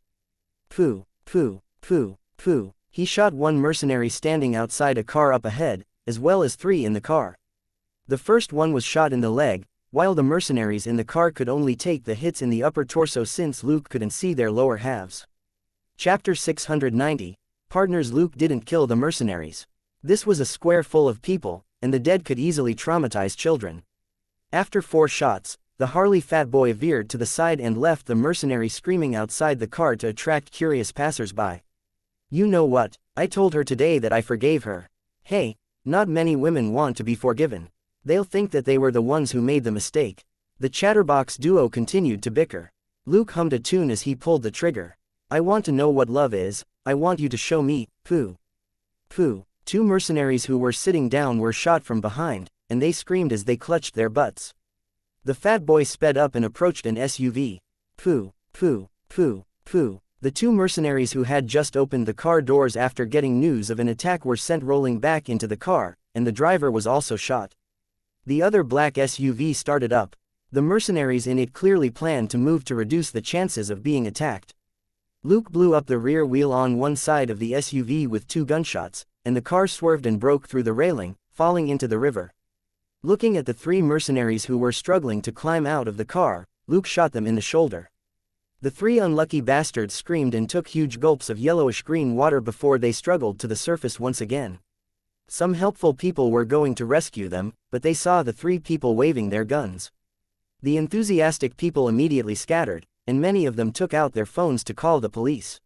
Pooh, pooh, pooh, pooh. He shot one mercenary standing outside a car up ahead, as well as 3 in the car. The first one was shot in the leg, while the mercenaries in the car could only take the hits in the upper torso since Luke couldn't see their lower halves. Chapter 690, Partners. Luke didn't kill the mercenaries. This was a square full of people, and the dead could easily traumatize children. After 4 shots, the Harley fat boy veered to the side and left the mercenary screaming outside the car to attract curious passers-by. You know what, I told her today that I forgave her. Hey, not many women want to be forgiven. They'll think that they were the ones who made the mistake. The chatterbox duo continued to bicker. Luke hummed a tune as he pulled the trigger. I want to know what love is, I want you to show me, pooh. Pooh. 2 mercenaries who were sitting down were shot from behind, and they screamed as they clutched their butts. The fat boy sped up and approached an SUV. Pooh, pooh, pooh, pooh. The 2 mercenaries who had just opened the car doors after getting news of an attack were sent rolling back into the car, and the driver was also shot. The other black SUV started up. The mercenaries in it clearly planned to move to reduce the chances of being attacked. Luke blew up the rear wheel on one side of the SUV with 2 gunshots, and the car swerved and broke through the railing, falling into the river. Looking at the 3 mercenaries who were struggling to climb out of the car, Luke shot them in the shoulder. The 3 unlucky bastards screamed and took huge gulps of yellowish-green water before they struggled to the surface once again. Some helpful people were going to rescue them, but they saw the 3 people waving their guns. The enthusiastic people immediately scattered, and many of them took out their phones to call the police.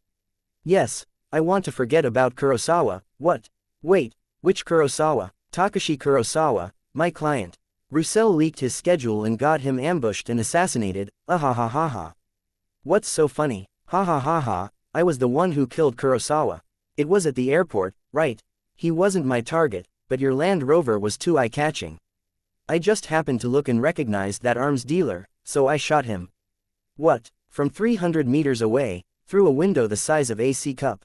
Yes, I want to forget about Kurosawa. What? Wait, which Kurosawa? Takashi Kurosawa, my client. Roussel leaked his schedule and got him ambushed and assassinated. Ha. What's so funny? Ha, I was the one who killed Kurosawa. It was at the airport, right? He wasn't my target, but your Land Rover was too eye-catching. I just happened to look and recognized that arms dealer, so I shot him. What? From 300 meters away, through a window the size of AC cup.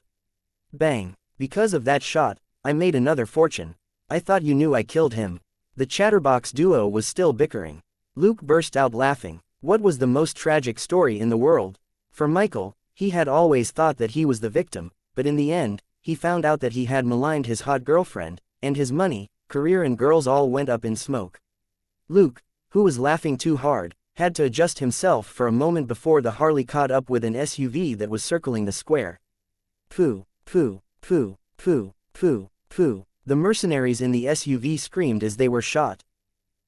Bang. Because of that shot, I made another fortune. I thought you knew I killed him. The chatterbox duo was still bickering. Luke burst out laughing. What was the most tragic story in the world? For Michael, he had always thought that he was the victim, but in the end, he found out that he had maligned his hot girlfriend, and his money, career and girls all went up in smoke. Luke, who was laughing too hard, had to adjust himself for a moment before the Harley caught up with an SUV that was circling the square. Pooh, pooh, pooh, pooh, pooh, pooh. The mercenaries in the SUV screamed as they were shot.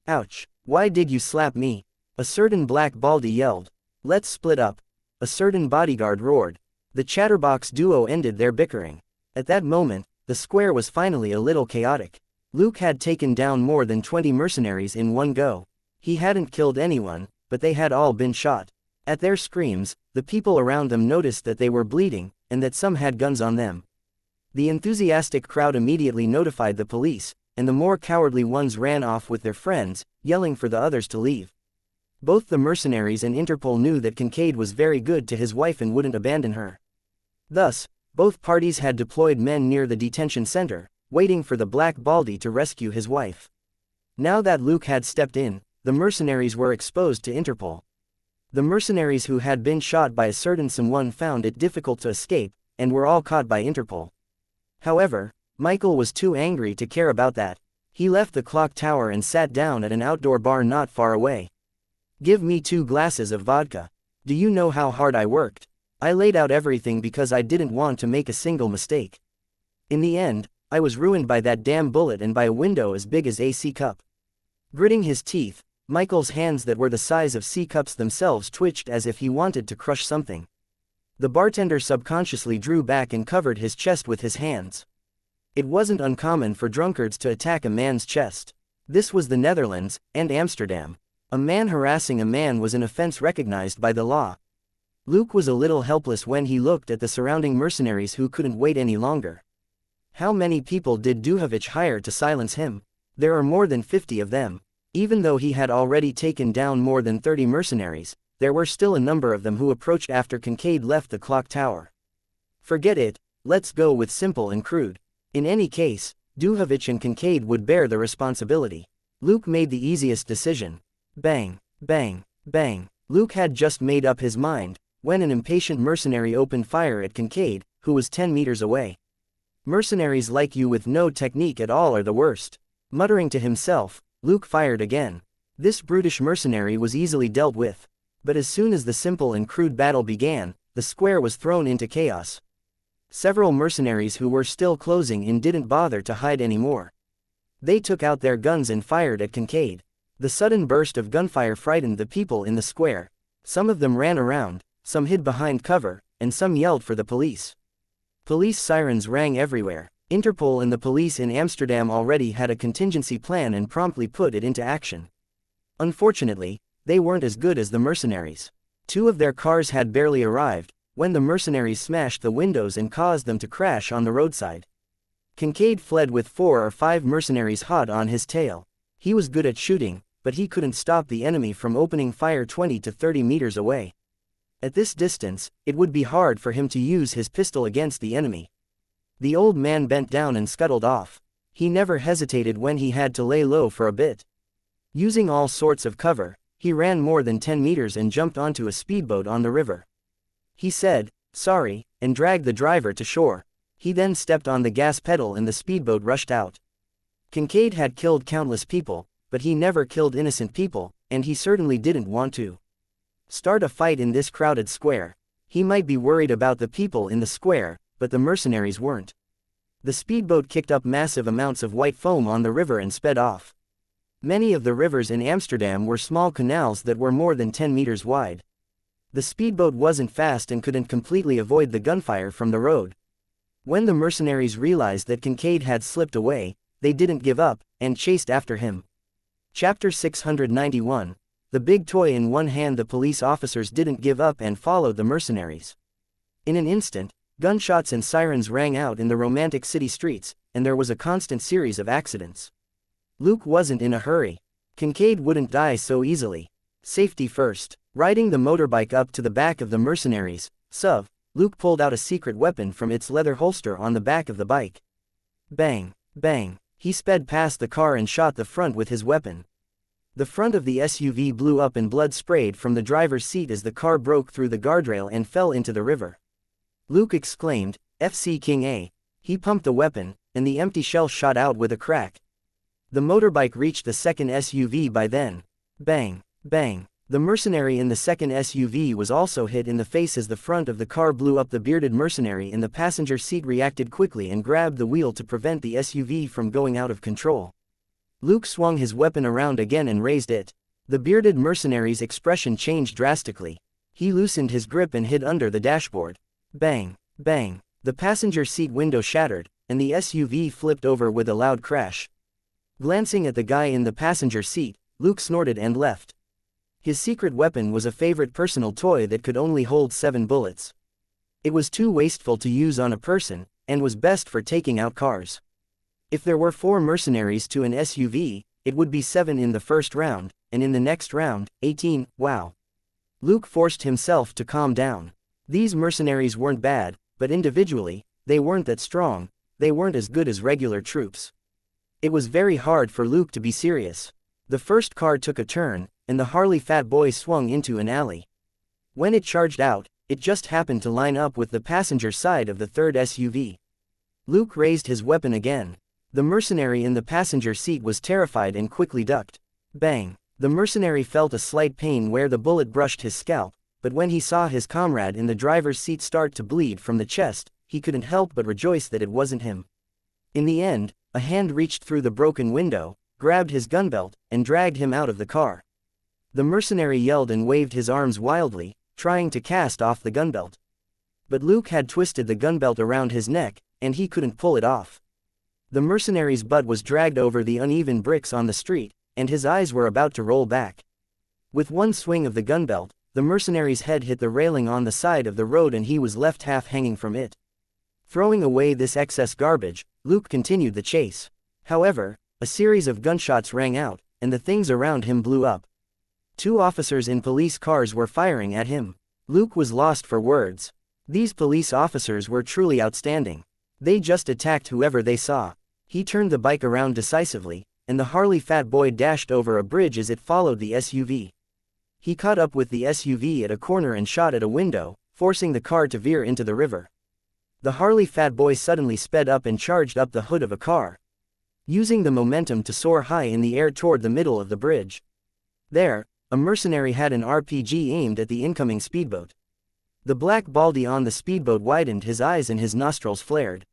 Ouch, why did you slap me? A certain black baldy yelled. Let's split up. A certain bodyguard roared. The chatterbox duo ended their bickering. At that moment, the square was finally a little chaotic. Luke had taken down more than 20 mercenaries in one go. He hadn't killed anyone, but they had all been shot. At their screams, the people around them noticed that they were bleeding, and that some had guns on them. The enthusiastic crowd immediately notified the police, and the more cowardly ones ran off with their friends, yelling for the others to leave. Both the mercenaries and Interpol knew that Kincaid was very good to his wife and wouldn't abandon her. Thus, both parties had deployed men near the detention center, waiting for the Black Baldy to rescue his wife. Now that Luke had stepped in, the mercenaries were exposed to Interpol. The mercenaries who had been shot by a certain someone found it difficult to escape, and were all caught by Interpol. However, Michael was too angry to care about that. He left the clock tower and sat down at an outdoor bar not far away. "Give me 2 glasses of vodka. Do you know how hard I worked? I laid out everything because I didn't want to make a single mistake. In the end, I was ruined by that damn bullet and by a window as big as a C cup." Gritting his teeth, Michael's hands that were the size of C cups themselves twitched as if he wanted to crush something. The bartender subconsciously drew back and covered his chest with his hands. It wasn't uncommon for drunkards to attack a man's chest. This was the Netherlands, and Amsterdam. A man harassing a man was an offense recognized by the law. Luke was a little helpless when he looked at the surrounding mercenaries who couldn't wait any longer. How many people did Duhovich hire to silence him? There are more than 50 of them. Even though he had already taken down more than 30 mercenaries, there were still a number of them who approached after Kincaid left the clock tower. Forget it, let's go with simple and crude. In any case, Duhovich and Kincaid would bear the responsibility. Luke made the easiest decision. Bang, bang, bang. Luke had just made up his mind, when an impatient mercenary opened fire at Kincaid, who was 10 meters away. "Mercenaries like you with no technique at all are the worst." Muttering to himself, Luke fired again. This brutish mercenary was easily dealt with. But as soon as the simple and crude battle began, the square was thrown into chaos. Several mercenaries who were still closing in didn't bother to hide anymore. They took out their guns and fired at Kincaid. The sudden burst of gunfire frightened the people in the square. Some of them ran around, some hid behind cover, and some yelled for the police. Police sirens rang everywhere. Interpol and the police in Amsterdam already had a contingency plan and promptly put it into action. Unfortunately, they weren't as good as the mercenaries. 2 of their cars had barely arrived, when the mercenaries smashed the windows and caused them to crash on the roadside. Kincaid fled with 4 or 5 mercenaries hot on his tail. He was good at shooting, but he couldn't stop the enemy from opening fire 20 to 30 meters away. At this distance, it would be hard for him to use his pistol against the enemy. The old man bent down and scuttled off. He never hesitated when he had to lay low for a bit. Using all sorts of cover, he ran more than 10 meters and jumped onto a speedboat on the river. He said, "Sorry," and dragged the driver to shore. He then stepped on the gas pedal and the speedboat rushed out. Kincaid had killed countless people, but he never killed innocent people, and he certainly didn't want to start a fight in this crowded square. He might be worried about the people in the square, but the mercenaries weren't. The speedboat kicked up massive amounts of white foam on the river and sped off. Many of the rivers in Amsterdam were small canals that were more than 10 meters wide. The speedboat wasn't fast and couldn't completely avoid the gunfire from the road. When the mercenaries realized that Kincaid had slipped away, they didn't give up, and chased after him. Chapter 691. The big toy in one hand. The police officers didn't give up and followed the mercenaries. In an instant, gunshots and sirens rang out in the romantic city streets, and there was a constant series of accidents. Luke wasn't in a hurry. Kincaid wouldn't die so easily. Safety first. Riding the motorbike up to the back of the mercenaries, Luke pulled out a secret weapon from its leather holster on the back of the bike. Bang, bang. He sped past the car and shot the front with his weapon. The front of the SUV blew up and blood sprayed from the driver's seat as the car broke through the guardrail and fell into the river. Luke exclaimed, "FC King A." He pumped the weapon, and the empty shell shot out with a crack. The motorbike reached the second SUV by then. Bang, bang. The mercenary in the second SUV was also hit in the face as the front of the car blew up. The bearded mercenary in the passenger seat reacted quickly and grabbed the wheel to prevent the SUV from going out of control. Luke swung his weapon around again and raised it. The bearded mercenary's expression changed drastically. He loosened his grip and hid under the dashboard. Bang, bang. The passenger seat window shattered, and the SUV flipped over with a loud crash. Glancing at the guy in the passenger seat, Luke snorted and left. His secret weapon was a favorite personal toy that could only hold 7 bullets. It was too wasteful to use on a person, and was best for taking out cars. If there were 4 mercenaries to an SUV, it would be 7 in the first round, and in the next round, 18, wow. Luke forced himself to calm down. These mercenaries weren't bad, but individually, they weren't that strong. They weren't as good as regular troops. It was very hard for Luke to be serious. The first car took a turn, and the Harley Fat Boy swung into an alley. When it charged out, it just happened to line up with the passenger side of the third SUV. Luke raised his weapon again. The mercenary in the passenger seat was terrified and quickly ducked. Bang! The mercenary felt a slight pain where the bullet brushed his scalp, but when he saw his comrade in the driver's seat start to bleed from the chest, he couldn't help but rejoice that it wasn't him. In the end, a hand reached through the broken window, grabbed his gunbelt, and dragged him out of the car. The mercenary yelled and waved his arms wildly, trying to cast off the gunbelt. But Luke had twisted the gunbelt around his neck, and he couldn't pull it off. The mercenary's butt was dragged over the uneven bricks on the street, and his eyes were about to roll back. With one swing of the gunbelt, the mercenary's head hit the railing on the side of the road and he was left half hanging from it. Throwing away this excess garbage, Luke continued the chase. However, a series of gunshots rang out, and the things around him blew up. 2 officers in police cars were firing at him. Luke was lost for words. These police officers were truly outstanding. They just attacked whoever they saw. He turned the bike around decisively, and the Harley Fat Boy dashed over a bridge as it followed the SUV. He caught up with the SUV at a corner and shot at a window, forcing the car to veer into the river. The Harley Fat Boy suddenly sped up and charged up the hood of a car, using the momentum to soar high in the air toward the middle of the bridge. There, a mercenary had an RPG aimed at the incoming speedboat. The black baldy on the speedboat widened his eyes and his nostrils flared.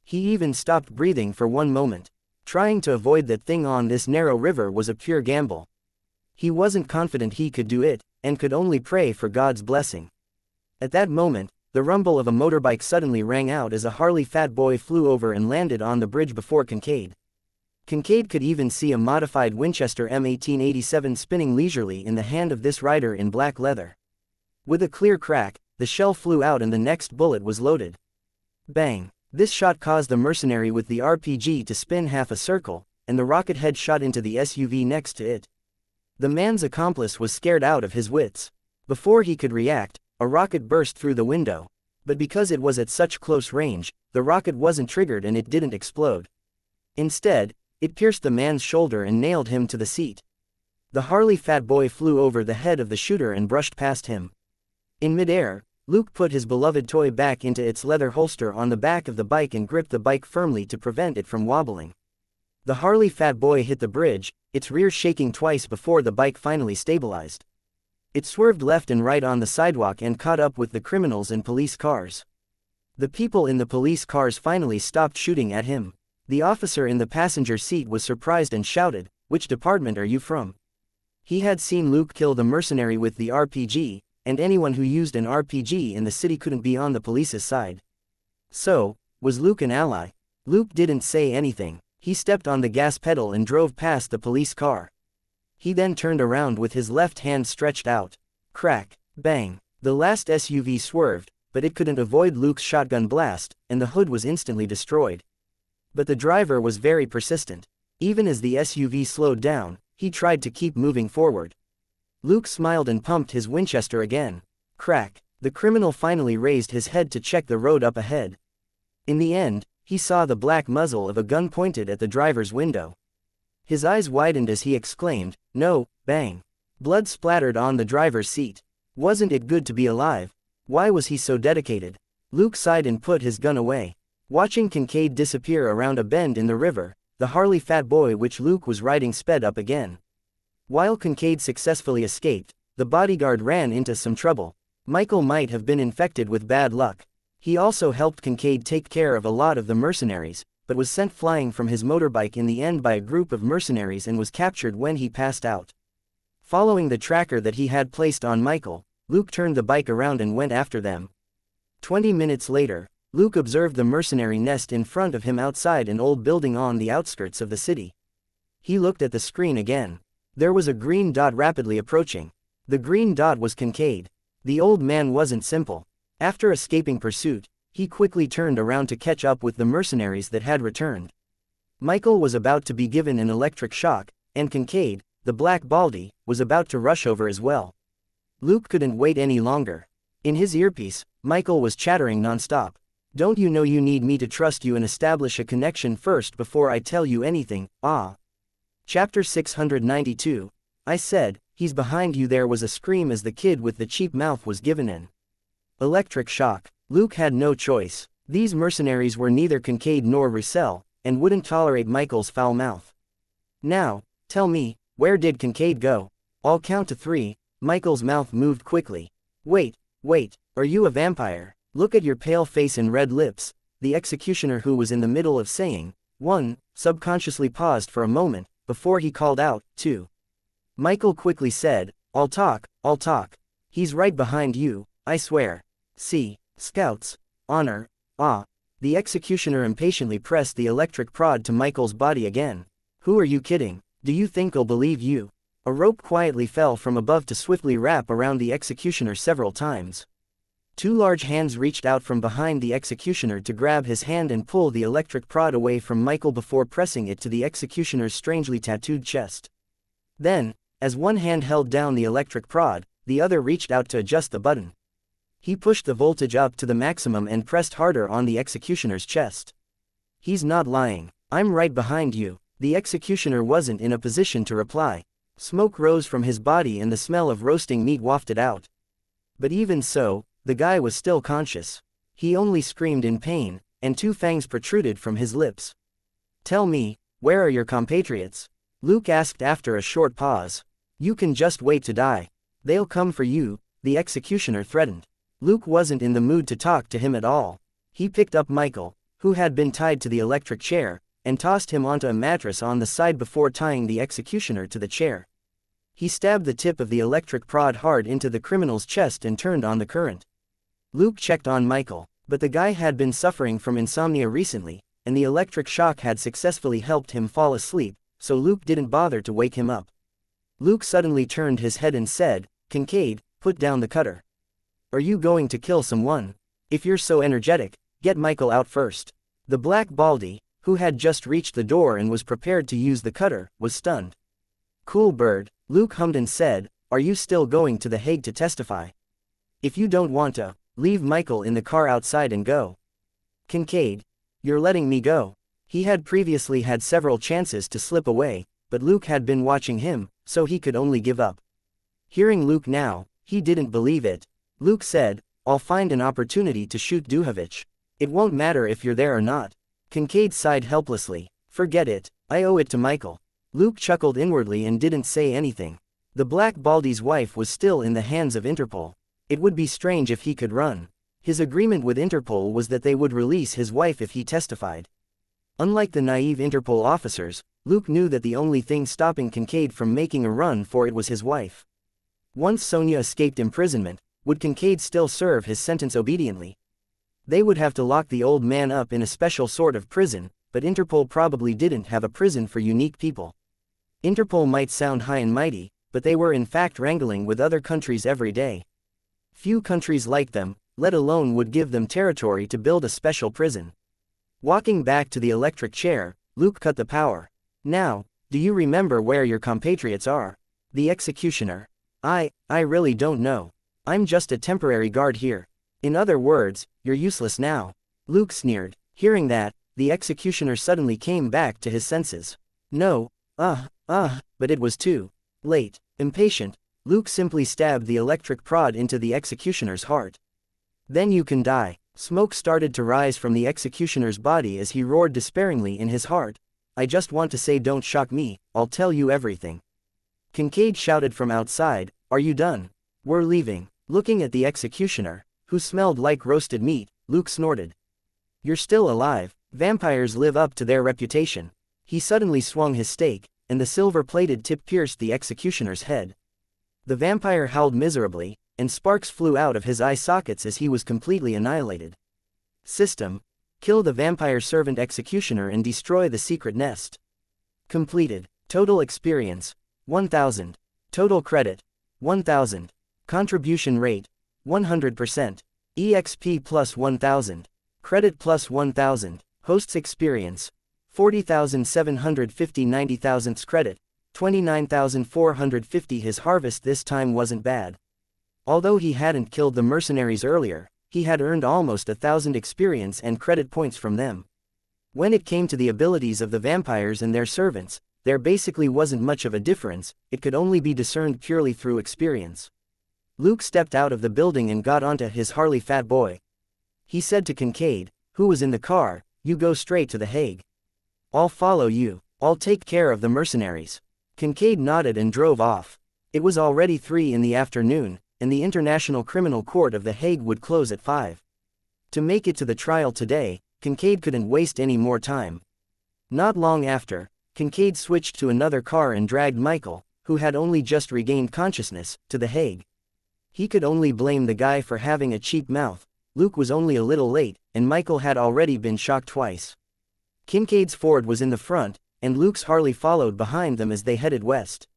He even stopped breathing for one moment. Trying to avoid that thing on this narrow river was a pure gamble. He wasn't confident he could do it, and could only pray for God's blessing. At that moment, the rumble of a motorbike suddenly rang out as a Harley Fat Boy flew over and landed on the bridge before Kincaid. Kincaid could even see a modified Winchester M1887 spinning leisurely in the hand of this rider in black leather. With a clear crack, the shell flew out and the next bullet was loaded. Bang! This shot caused the mercenary with the RPG to spin half a circle, and the rocket head shot into the SUV next to it. The man's accomplice was scared out of his wits. Before he could react, a rocket burst through the window. But because it was at such close range, the rocket wasn't triggered and it didn't explode. Instead, it pierced the man's shoulder and nailed him to the seat. The Harley Fat Boy flew over the head of the shooter and brushed past him. In midair, Luke put his beloved toy back into its leather holster on the back of the bike and gripped the bike firmly to prevent it from wobbling. The Harley Fat Boy hit the bridge, its rear shaking twice before the bike finally stabilized. It swerved left and right on the sidewalk and caught up with the criminals and police cars. The people in the police cars finally stopped shooting at him. The officer in the passenger seat was surprised and shouted, "Which department are you from?" He had seen Luke kill the mercenary with the RPG, and anyone who used an RPG in the city couldn't be on the police's side. So, was Luke an ally? Luke didn't say anything. He stepped on the gas pedal and drove past the police car. He then turned around with his left hand stretched out. Crack, bang. The last SUV swerved, but it couldn't avoid Luke's shotgun blast, and the hood was instantly destroyed. But the driver was very persistent. Even as the SUV slowed down, he tried to keep moving forward. Luke smiled and pumped his Winchester again. Crack. The criminal finally raised his head to check the road up ahead. In the end, he saw the black muzzle of a gun pointed at the driver's window. His eyes widened as he exclaimed, "No!" Bang. Blood splattered on the driver's seat. Wasn't it good to be alive? Why was he so dedicated? Luke sighed and put his gun away. Watching Kincaid disappear around a bend in the river, the Harley Fat Boy which Luke was riding sped up again. While Kincaid successfully escaped, the bodyguard ran into some trouble. Michael might have been infected with bad luck. He also helped Kincaid take care of a lot of the mercenaries, but was sent flying from his motorbike in the end by a group of mercenaries and was captured when he passed out. Following the tracker that he had placed on Michael, Luke turned the bike around and went after them. 20 minutes later, Luke observed the mercenary nest in front of him outside an old building on the outskirts of the city. He looked at the screen again. There was a green dot rapidly approaching. The green dot was Kincaid. The old man wasn't simple. After escaping pursuit, he quickly turned around to catch up with the mercenaries that had returned. Michael was about to be given an electric shock, and Kincaid, the black baldy, was about to rush over as well. Luke couldn't wait any longer. In his earpiece, Michael was chattering non-stop. "Don't you know you need me to trust you and establish a connection first before I tell you anything, ah?" Chapter 692. I said, "He's behind you." There was a scream as the kid with the cheap mouth was given an electric shock. Luke had no choice. These mercenaries were neither Kincaid nor Roussel, and wouldn't tolerate Michael's foul mouth. Now, tell me, where did Kincaid go? I'll count to 3, Michael's mouth moved quickly. Wait, are you a vampire? Look at your pale face and red lips, the executioner who was in the middle of saying 1, subconsciously paused for a moment, before he called out 2. Michael quickly said, I'll talk. He's right behind you, I swear. See, scouts, honor, The executioner impatiently pressed the electric prod to Michael's body again. Who are you kidding? Do you think I'll believe you? A rope quietly fell from above to swiftly wrap around the executioner several times. 2 large hands reached out from behind the executioner to grab his hand and pull the electric prod away from Michael before pressing it to the executioner's strangely tattooed chest. Then, as one hand held down the electric prod, the other reached out to adjust the button. He pushed the voltage up to the maximum and pressed harder on the executioner's chest. He's not lying. I'm right behind you. The executioner wasn't in a position to reply. Smoke rose from his body and the smell of roasting meat wafted out. But even so, the guy was still conscious. He only screamed in pain, and 2 fangs protruded from his lips. Tell me, where are your compatriots? Luke asked after a short pause. You can just wait to die. They'll come for you, the executioner threatened. Luke wasn't in the mood to talk to him at all. He picked up Michael, who had been tied to the electric chair, and tossed him onto a mattress on the side before tying the executioner to the chair. He stabbed the tip of the electric prod hard into the criminal's chest and turned on the current. Luke checked on Michael, but the guy had been suffering from insomnia recently, and the electric shock had successfully helped him fall asleep, so Luke didn't bother to wake him up. Luke suddenly turned his head and said, Kincaid, put down the cutter. Are you going to kill someone? If you're so energetic, get Michael out first. The black baldy, who had just reached the door and was prepared to use the cutter, was stunned. Cool bird, Luke hummed and said, are you still going to The Hague to testify? If you don't want to, leave Michael in the car outside and go. Kincaid, you're letting me go. He had previously had several chances to slip away, but Luke had been watching him, so he could only give up. Hearing Luke now, he didn't believe it. Luke said, I'll find an opportunity to shoot Duhovich. It won't matter if you're there or not. Kincaid sighed helplessly. Forget it, I owe it to Michael. Luke chuckled inwardly and didn't say anything. The black baldy's wife was still in the hands of Interpol. It would be strange if he could run. His agreement with Interpol was that they would release his wife if he testified. Unlike the naive Interpol officers, Luke knew that the only thing stopping Kincaid from making a run for it was his wife. Once Sonia escaped imprisonment, would Kincaid still serve his sentence obediently? They would have to lock the old man up in a special sort of prison, but Interpol probably didn't have a prison for unique people. Interpol might sound high and mighty, but they were in fact wrangling with other countries every day. Few countries liked them, let alone would give them territory to build a special prison. Walking back to the electric chair, Luke cut the power. Now, do you remember where your compatriots are? The executioner. I really don't know. I'm just a temporary guard here. In other words, you're useless now. Luke sneered. Hearing that, the executioner suddenly came back to his senses. No, but it was too late. Impatient, Luke simply stabbed the electric prod into the executioner's heart. Then you can die. Smoke started to rise from the executioner's body as he roared despairingly in his heart. I just want to say don't shock me, I'll tell you everything. Kincaid shouted from outside, are you done? We're leaving. Looking at the executioner, who smelled like roasted meat, Luke snorted. You're still alive. Vampires live up to their reputation. He suddenly swung his stake, and the silver-plated tip pierced the executioner's head. The vampire howled miserably, and sparks flew out of his eye sockets as he was completely annihilated. System: kill the vampire servant executioner and destroy the secret nest. Completed. Total experience: 1000. Total credit: 1000. Contribution rate: 100%. EXP plus 1000. Credit plus 1000. Host's experience: 40,750. 90,000 credit: 29,450. His harvest this time wasn't bad. Although he hadn't killed the mercenaries earlier, he had earned almost 1,000 experience and credit points from them. When it came to the abilities of the vampires and their servants, there basically wasn't much of a difference, it could only be discerned purely through experience. Luke stepped out of the building and got onto his Harley Fat Boy. He said to Kincaid, who was in the car, you go straight to The Hague. I'll follow you. I'll take care of the mercenaries. Kincaid nodded and drove off. It was already 3 in the afternoon, and the International Criminal Court of The Hague would close at 5. To make it to the trial today, Kincaid couldn't waste any more time. Not long after, Kincaid switched to another car and dragged Michael, who had only just regained consciousness, to The Hague. He could only blame the guy for having a cheap mouth. Luke was only a little late, and Michael had already been shocked twice. Kincaid's Ford was in the front, and Luke's Harley followed behind them as they headed west.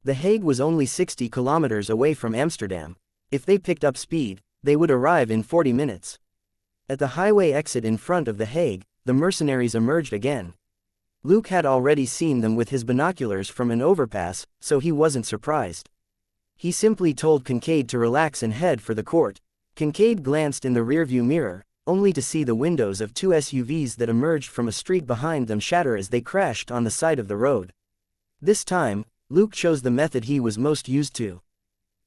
The Hague was only 60 kilometers away from Amsterdam. If they picked up speed, they would arrive in 40 minutes. At the highway exit in front of The Hague, the mercenaries emerged again. Luke had already seen them with his binoculars from an overpass, so he wasn't surprised. He simply told Kincaid to relax and head for the court. Kincaid glanced in the rearview mirror, only to see the windows of 2 SUVs that emerged from a street behind them shatter as they crashed on the side of the road. This time, Luke chose the method he was most used to.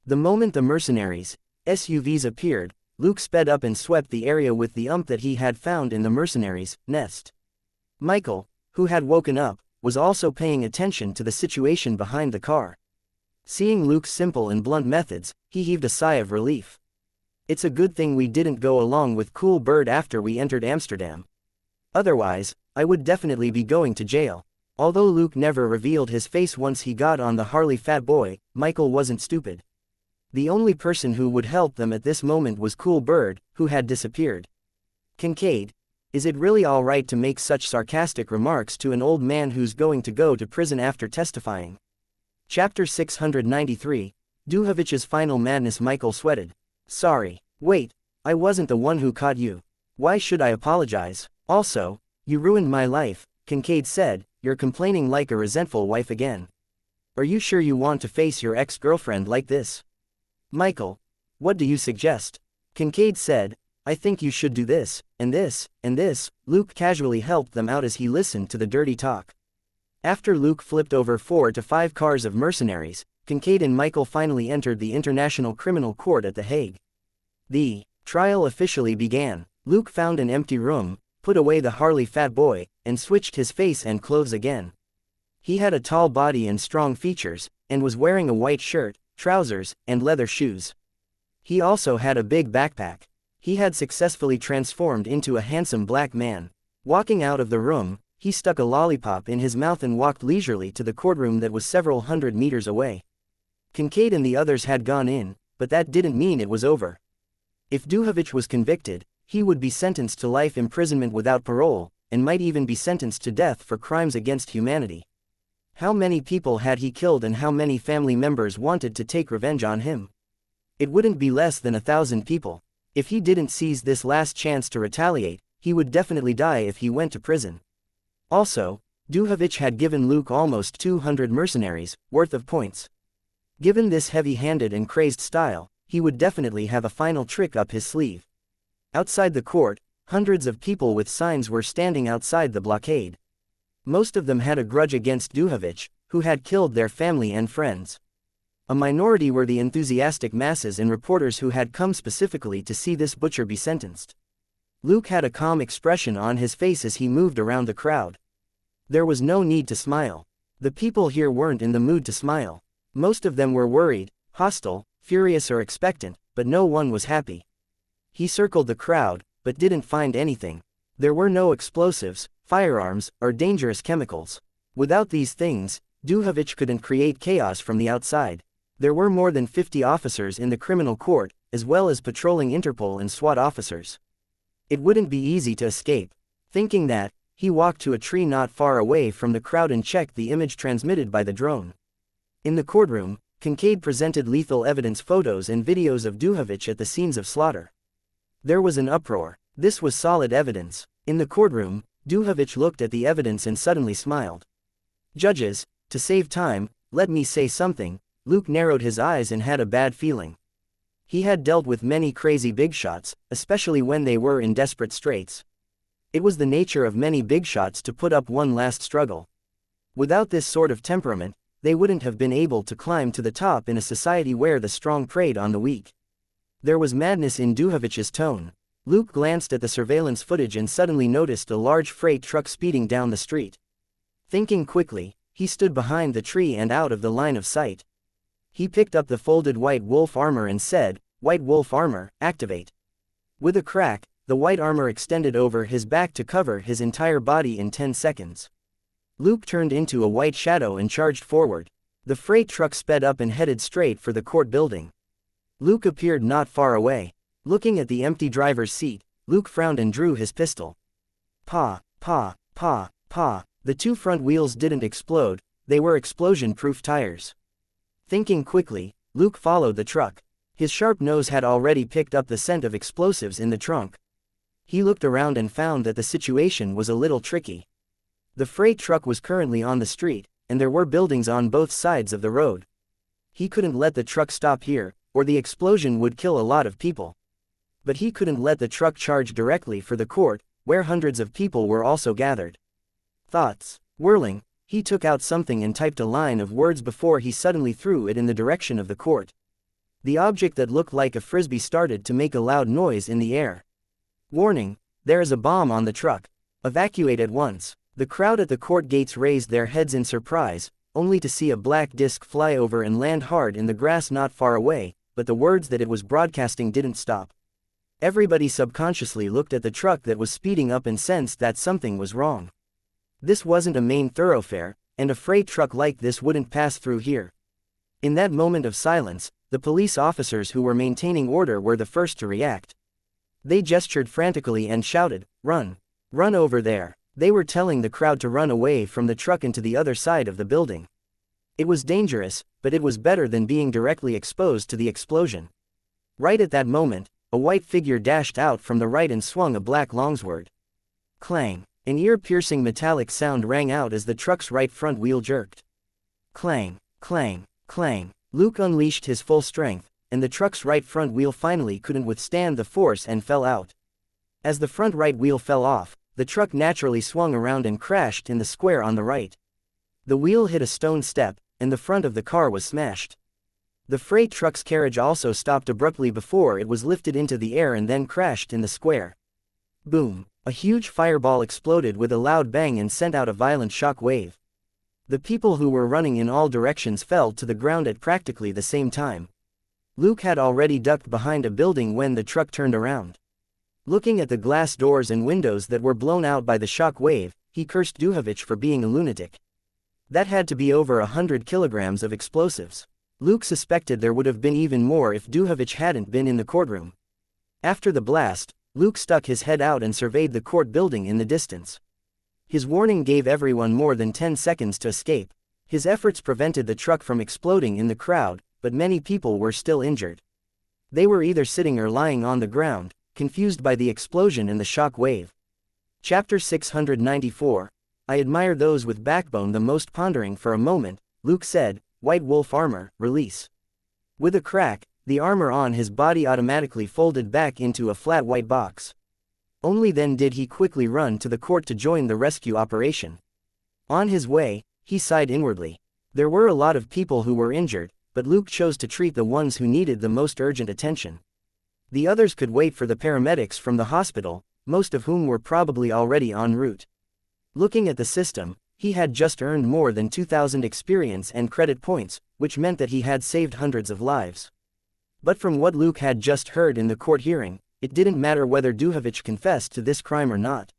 The moment the mercenaries' SUVs appeared, Luke sped up and swept the area with the that he had found in the mercenaries' nest. Michael, who had woken up, was also paying attention to the situation behind the car. Seeing Luke's simple and blunt methods, he heaved a sigh of relief. It's a good thing we didn't go along with Cool Bird after we entered Amsterdam. Otherwise, I would definitely be going to jail. Although Luke never revealed his face once he got on the Harley Fat Boy, Michael wasn't stupid. The only person who would help them at this moment was Cool Bird, who had disappeared. Kincaid, is it really all right to make such sarcastic remarks to an old man who's going to go to prison after testifying? Chapter 693, Duhovic's Final Madness. Michael sweated. Sorry. Wait, I wasn't the one who caught you. Why should I apologize? Also, you ruined my life, Kincaid said. You're complaining like a resentful wife again. Are you sure you want to face your ex-girlfriend like this? Michael, what do you suggest? Kincaid said, I think you should do this, and this, and this. Luke casually helped them out as he listened to the dirty talk. After Luke flipped over 4 to 5 cars of mercenaries, Kincaid and Michael finally entered the International Criminal Court at The Hague. The trial officially began. Luke found an empty room, put away the Harley Fat Boy, and switched his face and clothes again. He had a tall body and strong features, and was wearing a white shirt, trousers, and leather shoes. He also had a big backpack. He had successfully transformed into a handsome black man. Walking out of the room, he stuck a lollipop in his mouth and walked leisurely to the courtroom that was several hundred meters away. Kincaid and the others had gone in, but that didn't mean it was over. If Duhovic was convicted, he would be sentenced to life imprisonment without parole, and might even be sentenced to death for crimes against humanity. How many people had he killed and how many family members wanted to take revenge on him? It wouldn't be less than 1,000 people. If he didn't seize this last chance to retaliate, he would definitely die if he went to prison. Also, Duhovic had given Luke almost 200 mercenaries worth of points. Given this heavy-handed and crazed style, he would definitely have a final trick up his sleeve. Outside the court, hundreds of people with signs were standing outside the blockade. Most of them had a grudge against Duhovic, who had killed their family and friends. A minority were the enthusiastic masses and reporters who had come specifically to see this butcher be sentenced. Luke had a calm expression on his face as he moved around the crowd. There was no need to smile. The people here weren't in the mood to smile. Most of them were worried, hostile, furious or expectant, but no one was happy. He circled the crowd, but didn't find anything. There were no explosives, firearms, or dangerous chemicals. Without these things, Duhovic couldn't create chaos from the outside. There were more than 50 officers in the criminal court, as well as patrolling Interpol and SWAT officers. It wouldn't be easy to escape. Thinking that, he walked to a tree not far away from the crowd and checked the image transmitted by the drone. In the courtroom, Kincaid presented lethal evidence photos and videos of Duhovic at the scenes of slaughter. There was an uproar. This was solid evidence. In the courtroom, Duhovic looked at the evidence and suddenly smiled. Judges, to save time, let me say something. Luke narrowed his eyes and had a bad feeling. He had dealt with many crazy big shots, especially when they were in desperate straits. It was the nature of many big shots to put up one last struggle. Without this sort of temperament, they wouldn't have been able to climb to the top in a society where the strong preyed on the weak. There was madness in Duhovic's tone. Luke glanced at the surveillance footage and suddenly noticed a large freight truck speeding down the street. Thinking quickly, he stood behind the tree and out of the line of sight. He picked up the folded white wolf armor and said, "White wolf armor, activate." With a crack, the white armor extended over his back to cover his entire body in 10 seconds. Luke turned into a white shadow and charged forward. The freight truck sped up and headed straight for the court building. Luke appeared not far away. Looking at the empty driver's seat, Luke frowned and drew his pistol. Pa, pa, pa, pa. The two front wheels didn't explode, they were explosion-proof tires. Thinking quickly, Luke followed the truck. His sharp nose had already picked up the scent of explosives in the trunk. He looked around and found that the situation was a little tricky. The freight truck was currently on the street, and there were buildings on both sides of the road. He couldn't let the truck stop here, or the explosion would kill a lot of people. But he couldn't let the truck charge directly for the court, where hundreds of people were also gathered. Thoughts whirling, he took out something and typed a line of words before he suddenly threw it in the direction of the court. The object that looked like a frisbee started to make a loud noise in the air. Warning, there is a bomb on the truck. Evacuate at once. The crowd at the court gates raised their heads in surprise, only to see a black disc fly over and land hard in the grass not far away, but the words that it was broadcasting didn't stop. Everybody subconsciously looked at the truck that was speeding up and sensed that something was wrong. This wasn't a main thoroughfare, and a freight truck like this wouldn't pass through here. In that moment of silence, the police officers who were maintaining order were the first to react. They gestured frantically and shouted, "Run! Run over there!" They were telling the crowd to run away from the truck into the other side of the building. It was dangerous, but it was better than being directly exposed to the explosion. Right at that moment, a white figure dashed out from the right and swung a black longsword. Clang! An ear-piercing metallic sound rang out as the truck's right front wheel jerked. Clang! Clang! Clang! Luke unleashed his full strength, and the truck's right front wheel finally couldn't withstand the force and fell out. As the front right wheel fell off, the truck naturally swung around and crashed in the square on the right. The wheel hit a stone step, and the front of the car was smashed. The freight truck's carriage also stopped abruptly before it was lifted into the air and then crashed in the square. Boom! A huge fireball exploded with a loud bang and sent out a violent shock wave. The people who were running in all directions fell to the ground at practically the same time. Luke had already ducked behind a building when the truck turned around. Looking at the glass doors and windows that were blown out by the shock wave, he cursed Duhovich for being a lunatic. That had to be over 100 kilograms of explosives. Luke suspected there would have been even more if Duhovich hadn't been in the courtroom. After the blast, Luke stuck his head out and surveyed the court building in the distance. His warning gave everyone more than 10 seconds to escape. His efforts prevented the truck from exploding in the crowd, but many people were still injured. They were either sitting or lying on the ground, confused by the explosion and the shock wave. Chapter 694. I admire those with backbone the most. Pondering for a moment, Luke said, "White wolf armor, release." With a crack, the armor on his body automatically folded back into a flat white box. Only then did he quickly run to the court to join the rescue operation. On his way, he sighed inwardly. There were a lot of people who were injured, but Luke chose to treat the ones who needed the most urgent attention. The others could wait for the paramedics from the hospital, most of whom were probably already en route. Looking at the system, he had just earned more than 2,000 experience and credit points, which meant that he had saved hundreds of lives. But from what Luke had just heard in the court hearing, it didn't matter whether Duhovich confessed to this crime or not.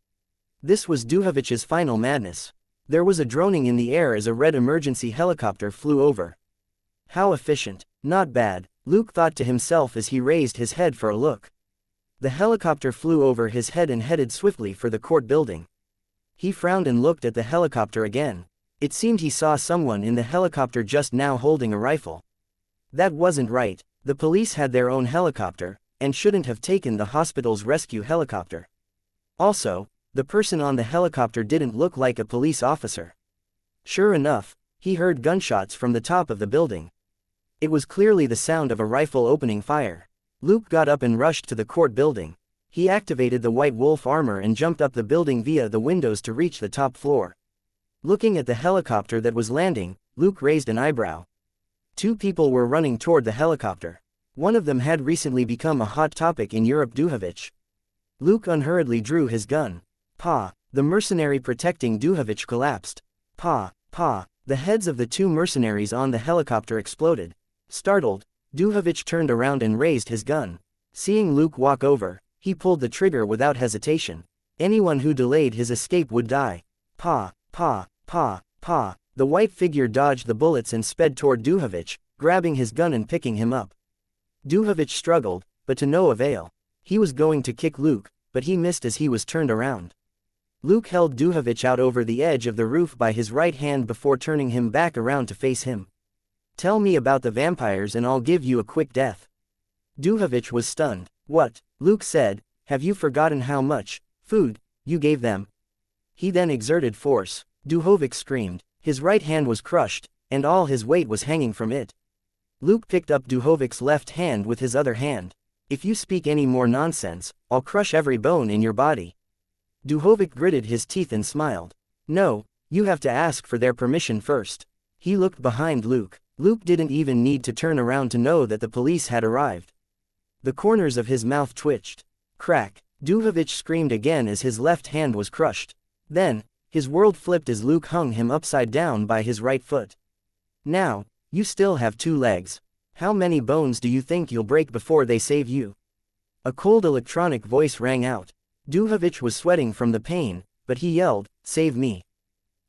This was Duhovich's final madness. There was a droning in the air as a red emergency helicopter flew over. How efficient. Not bad, Luke thought to himself as he raised his head for a look. The helicopter flew over his head and headed swiftly for the court building. He frowned and looked at the helicopter again. It seemed he saw someone in the helicopter just now holding a rifle. That wasn't right. The police had their own helicopter, and shouldn't have taken the hospital's rescue helicopter. Also, the person on the helicopter didn't look like a police officer. Sure enough, he heard gunshots from the top of the building. It was clearly the sound of a rifle opening fire. Luke got up and rushed to the court building. He activated the white wolf armor and jumped up the building via the windows to reach the top floor. Looking at the helicopter that was landing, Luke raised an eyebrow. Two people were running toward the helicopter. One of them had recently become a hot topic in Europe. Duhovich. Luke unhurriedly drew his gun. Pa! The mercenary protecting Duhovich collapsed. Pa! Pa! The heads of the two mercenaries on the helicopter exploded. Startled, Duhovich turned around and raised his gun. Seeing Luke walk over, he pulled the trigger without hesitation. Anyone who delayed his escape would die. Pa! Pa! Pa! Pa! The white figure dodged the bullets and sped toward Duhovich, grabbing his gun and picking him up. Duhovich struggled, but to no avail. He was going to kick Luke, but he missed as he was turned around. Luke held Duhovich out over the edge of the roof by his right hand before turning him back around to face him. Tell me about the vampires and I'll give you a quick death. Duhovich was stunned. What? Luke said, have you forgotten how much food you gave them? He then exerted force. Duhovich screamed. His right hand was crushed, and all his weight was hanging from it. Luke picked up Duhovich's left hand with his other hand. If you speak any more nonsense, I'll crush every bone in your body. Duhovich gritted his teeth and smiled. No, you have to ask for their permission first. He looked behind Luke. Luke didn't even need to turn around to know that the police had arrived. The corners of his mouth twitched. Crack! Duhovich screamed again as his left hand was crushed. Then, his world flipped as Luke hung him upside down by his right foot. Now, you still have 2 legs. How many bones do you think you'll break before they save you? A cold electronic voice rang out. Duhovich was sweating from the pain, but he yelled, Save me!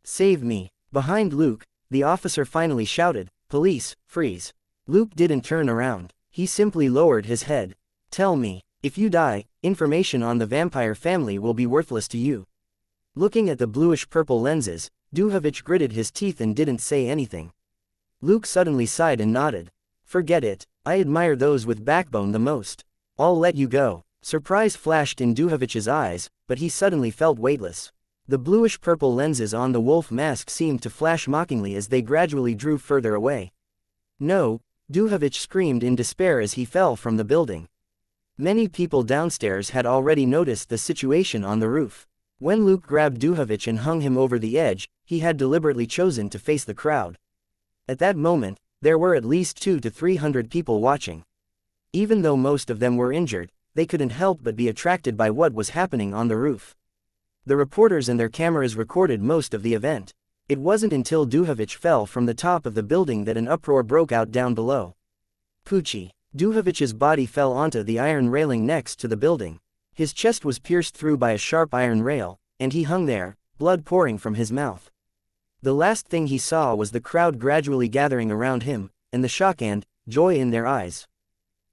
Save me! Behind Luke, the officer finally shouted, Police, freeze! Luke didn't turn around. He simply lowered his head. Tell me, if you die, information on the vampire family will be worthless to you. Looking at the bluish-purple lenses, Duhovich gritted his teeth and didn't say anything. Luke suddenly sighed and nodded. Forget it, I admire those with backbone the most. I'll let you go. Surprise flashed in Duhovich's eyes, but he suddenly felt weightless. The bluish-purple lenses on the wolf mask seemed to flash mockingly as they gradually drew further away. No, Duhovich screamed in despair as he fell from the building. Many people downstairs had already noticed the situation on the roof. When Luke grabbed Duhovich and hung him over the edge, he had deliberately chosen to face the crowd. At that moment, there were at least 200 to 300 people watching. Even though most of them were injured, they couldn't help but be attracted by what was happening on the roof. The reporters and their cameras recorded most of the event. It wasn't until Duhovich fell from the top of the building that an uproar broke out down below. Poochie! Duhovich's body fell onto the iron railing next to the building. His chest was pierced through by a sharp iron rail, and he hung there, blood pouring from his mouth. The last thing he saw was the crowd gradually gathering around him, and the shock and joy in their eyes.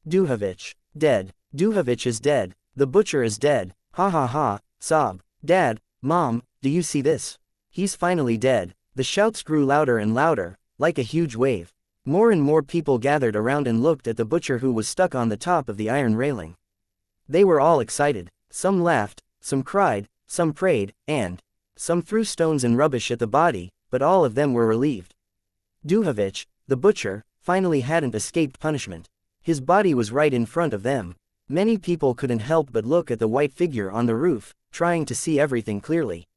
Duhovich. Dead. Duhovich is dead. The butcher is dead. Ha ha ha, sob. Dad, Mom, do you see this? He's finally dead. The shouts grew louder and louder, like a huge wave. More and more people gathered around and looked at the butcher who was stuck on the top of the iron railing. They were all excited. Some laughed, some cried, some prayed, and some threw stones and rubbish at the body, but all of them were relieved. Duhovich, the butcher, finally hadn't escaped punishment. His body was right in front of them. Many people couldn't help but look at the white figure on the roof, trying to see everything clearly.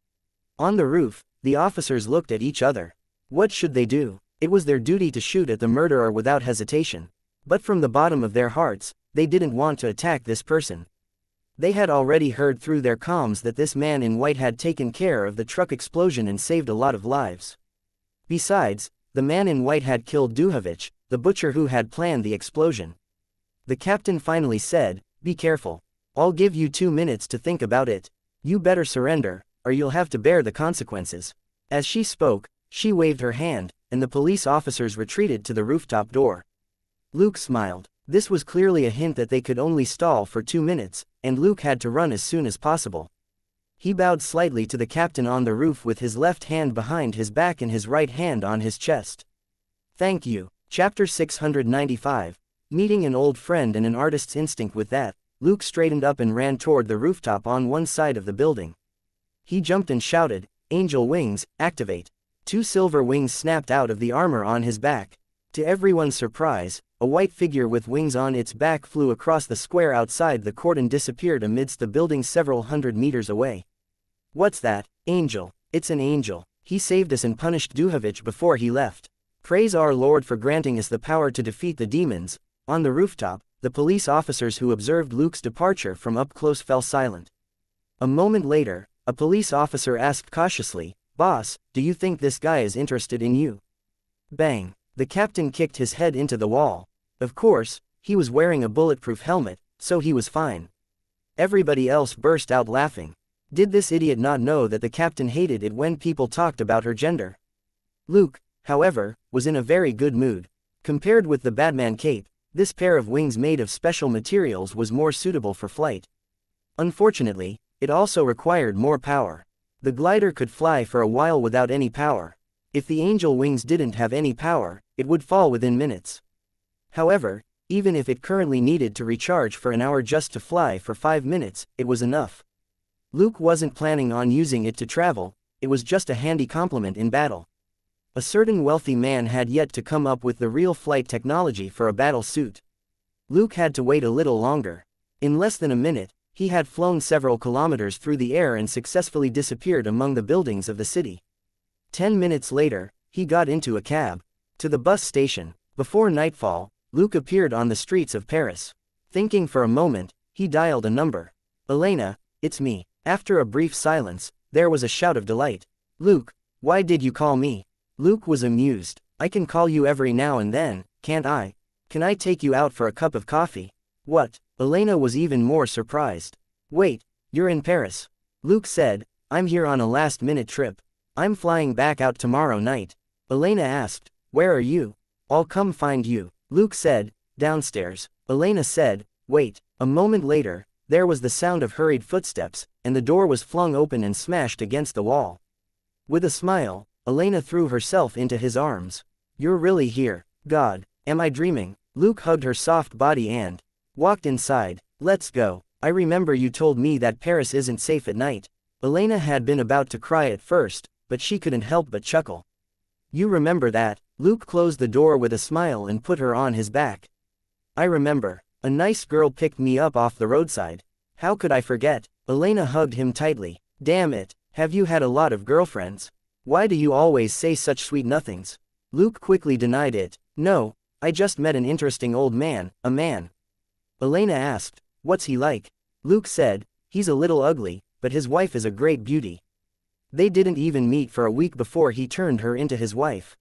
On the roof, the officers looked at each other. What should they do? It was their duty to shoot at the murderer without hesitation. But from the bottom of their hearts, they didn't want to attack this person. They had already heard through their comms that this man in white had taken care of the truck explosion and saved a lot of lives. Besides, the man in white had killed Duhovich, the butcher who had planned the explosion. The captain finally said, Be careful. I'll give you 2 minutes to think about it. You better surrender, or you'll have to bear the consequences. As she spoke, she waved her hand, and the police officers retreated to the rooftop door. Luke smiled. This was clearly a hint that they could only stall for 2 minutes, and Luke had to run as soon as possible. He bowed slightly to the captain on the roof with his left hand behind his back and his right hand on his chest. Thank you. Chapter 695. Meeting an old friend and an artist's instinct. With that, Luke straightened up and ran toward the rooftop on one side of the building. He jumped and shouted, Angel wings, activate. 2 silver wings snapped out of the armor on his back. To everyone's surprise, a white figure with wings on its back flew across the square outside the court and disappeared amidst the building several hundred meters away. What's that? Angel. It's an angel. He saved us and punished Duhovich before he left. Praise our Lord for granting us the power to defeat the demons. On the rooftop, the police officers who observed Luke's departure from up close fell silent. A moment later, a police officer asked cautiously, "Boss, do you think this guy is interested in you?" Bang! The captain kicked his head into the wall. Of course, he was wearing a bulletproof helmet, so he was fine. Everybody else burst out laughing. Did this idiot not know that the captain hated it when people talked about her gender? Luke, however, was in a very good mood. Compared with the Batman cape, this pair of wings made of special materials was more suitable for flight. Unfortunately, it also required more power. The glider could fly for a while without any power. If the angel wings didn't have any power, it would fall within minutes. However, even if it currently needed to recharge for an hour just to fly for 5 minutes, it was enough. Luke wasn't planning on using it to travel, it was just a handy complement in battle. A certain wealthy man had yet to come up with the real flight technology for a battle suit. Luke had to wait a little longer. In less than a minute, he had flown several kilometers through the air and successfully disappeared among the buildings of the city. 10 minutes later, he got into a cab. To the bus station. Before nightfall, Luke appeared on the streets of Paris. Thinking for a moment, he dialed a number. "Elena, it's me." After a brief silence, there was a shout of delight. "Luke, why did you call me?" Luke was amused. "I can call you every now and then, can't I? Can I take you out for a cup of coffee?" "What?" Elena was even more surprised. "Wait, you're in Paris?" Luke said, "I'm here on a last-minute trip. I'm flying back out tomorrow night." Elena asked, "Where are you?" "I'll come find you." Luke said, "Downstairs." Elena said, "Wait." A moment later, there was the sound of hurried footsteps, and the door was flung open and smashed against the wall. With a smile, Elena threw herself into his arms. "You're really here. God, am I dreaming?" Luke hugged her soft body and walked inside. "Let's go. I remember you told me that Paris isn't safe at night." Elena had been about to cry at first, but she couldn't help but chuckle. "You remember that?" Luke closed the door with a smile and put her on his back. "I remember. A nice girl picked me up off the roadside. How could I forget?" Elena hugged him tightly. "Damn it, have you had a lot of girlfriends? Why do you always say such sweet nothings?" Luke quickly denied it. "No, I just met an interesting old man, a man." Elena asked, "What's he like?" Luke said, "He's a little ugly, but his wife is a great beauty." They didn't even meet for a week before he turned her into his wife.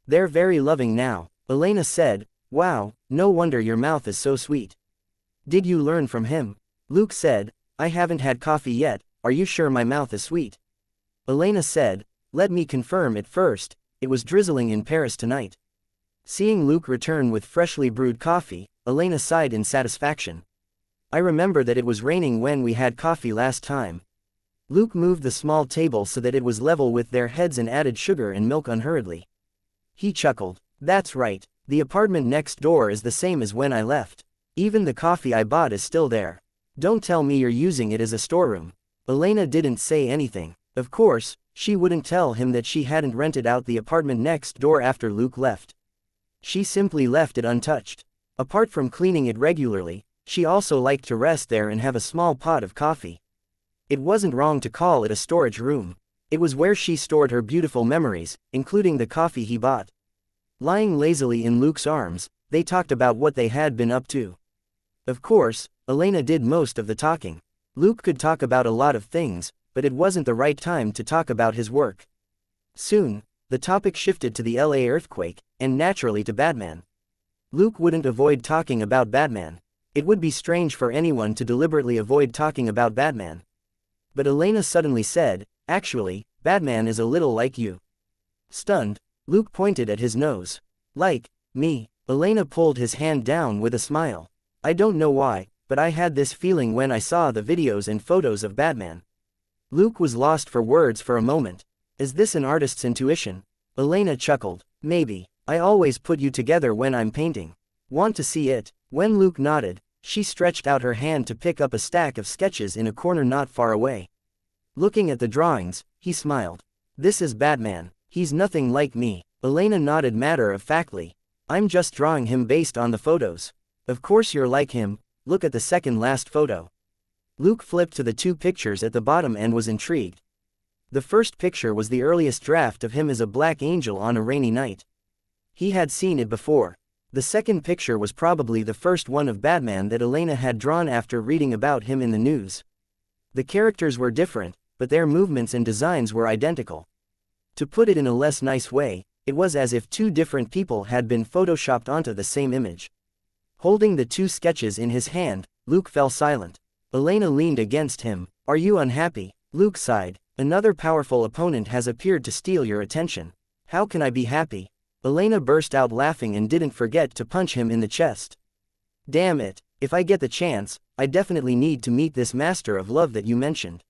"They're very loving now." Elena said, "Wow, no wonder your mouth is so sweet. Did you learn from him?" Luke said, "I haven't had coffee yet, are you sure my mouth is sweet?" Elena said, "Let me confirm it first, it was drizzling in Paris tonight." Seeing Luke return with freshly brewed coffee, Elena sighed in satisfaction. "I remember that it was raining when we had coffee last time." Luke moved the small table so that it was level with their heads and added sugar and milk unhurriedly. He chuckled. "That's right, the apartment next door is the same as when I left. Even the coffee I bought is still there. Don't tell me you're using it as a storeroom." Elena didn't say anything. Of course, she wouldn't tell him that she hadn't rented out the apartment next door after Luke left. She simply left it untouched. Apart from cleaning it regularly, she also liked to rest there and have a small pot of coffee. It wasn't wrong to call it a storage room. It was where she stored her beautiful memories, including the coffee he bought. Lying lazily in Luke's arms, they talked about what they had been up to. Of course, Elena did most of the talking. Luke could talk about a lot of things, but it wasn't the right time to talk about his work. Soon, the topic shifted to the LA earthquake, and naturally to Batman. Luke wouldn't avoid talking about Batman. It would be strange for anyone to deliberately avoid talking about Batman. But Elena suddenly said, "Actually, Batman is a little like you." Stunned, Luke pointed at his nose. "Like me?" Elena pulled his hand down with a smile. "I don't know why, but I had this feeling when I saw the videos and photos of Batman." Luke was lost for words for a moment. Is this an artist's intuition? Elena chuckled. "Maybe. I always put you together when I'm painting. Want to see it?" When Luke nodded, she stretched out her hand to pick up a stack of sketches in a corner not far away. Looking at the drawings, he smiled. "This is Batman. He's nothing like me." Elena nodded matter-of-factly. "I'm just drawing him based on the photos." "Of course you're like him, look at the second last photo." Luke flipped to the 2 pictures at the bottom and was intrigued. The first picture was the earliest draft of him as a black angel on a rainy night. He had seen it before. The second picture was probably the first one of Batman that Elena had drawn after reading about him in the news. The characters were different, but their movements and designs were identical. To put it in a less nice way, it was as if two different people had been photoshopped onto the same image. Holding the two sketches in his hand, Luke fell silent. Elena leaned against him. "Are you unhappy?" Luke sighed. "Another powerful opponent has appeared to steal your attention. How can I be happy?" Elena burst out laughing and didn't forget to punch him in the chest. "Damn it, if I get the chance, I definitely need to meet this master of love that you mentioned.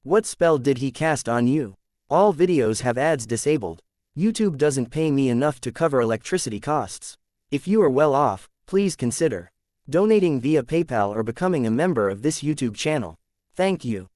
What spell did he cast on you? All videos have ads disabled. YouTube doesn't pay me enough to cover electricity costs. If you are well off, please consider donating via PayPal or becoming a member of this YouTube channel. Thank you."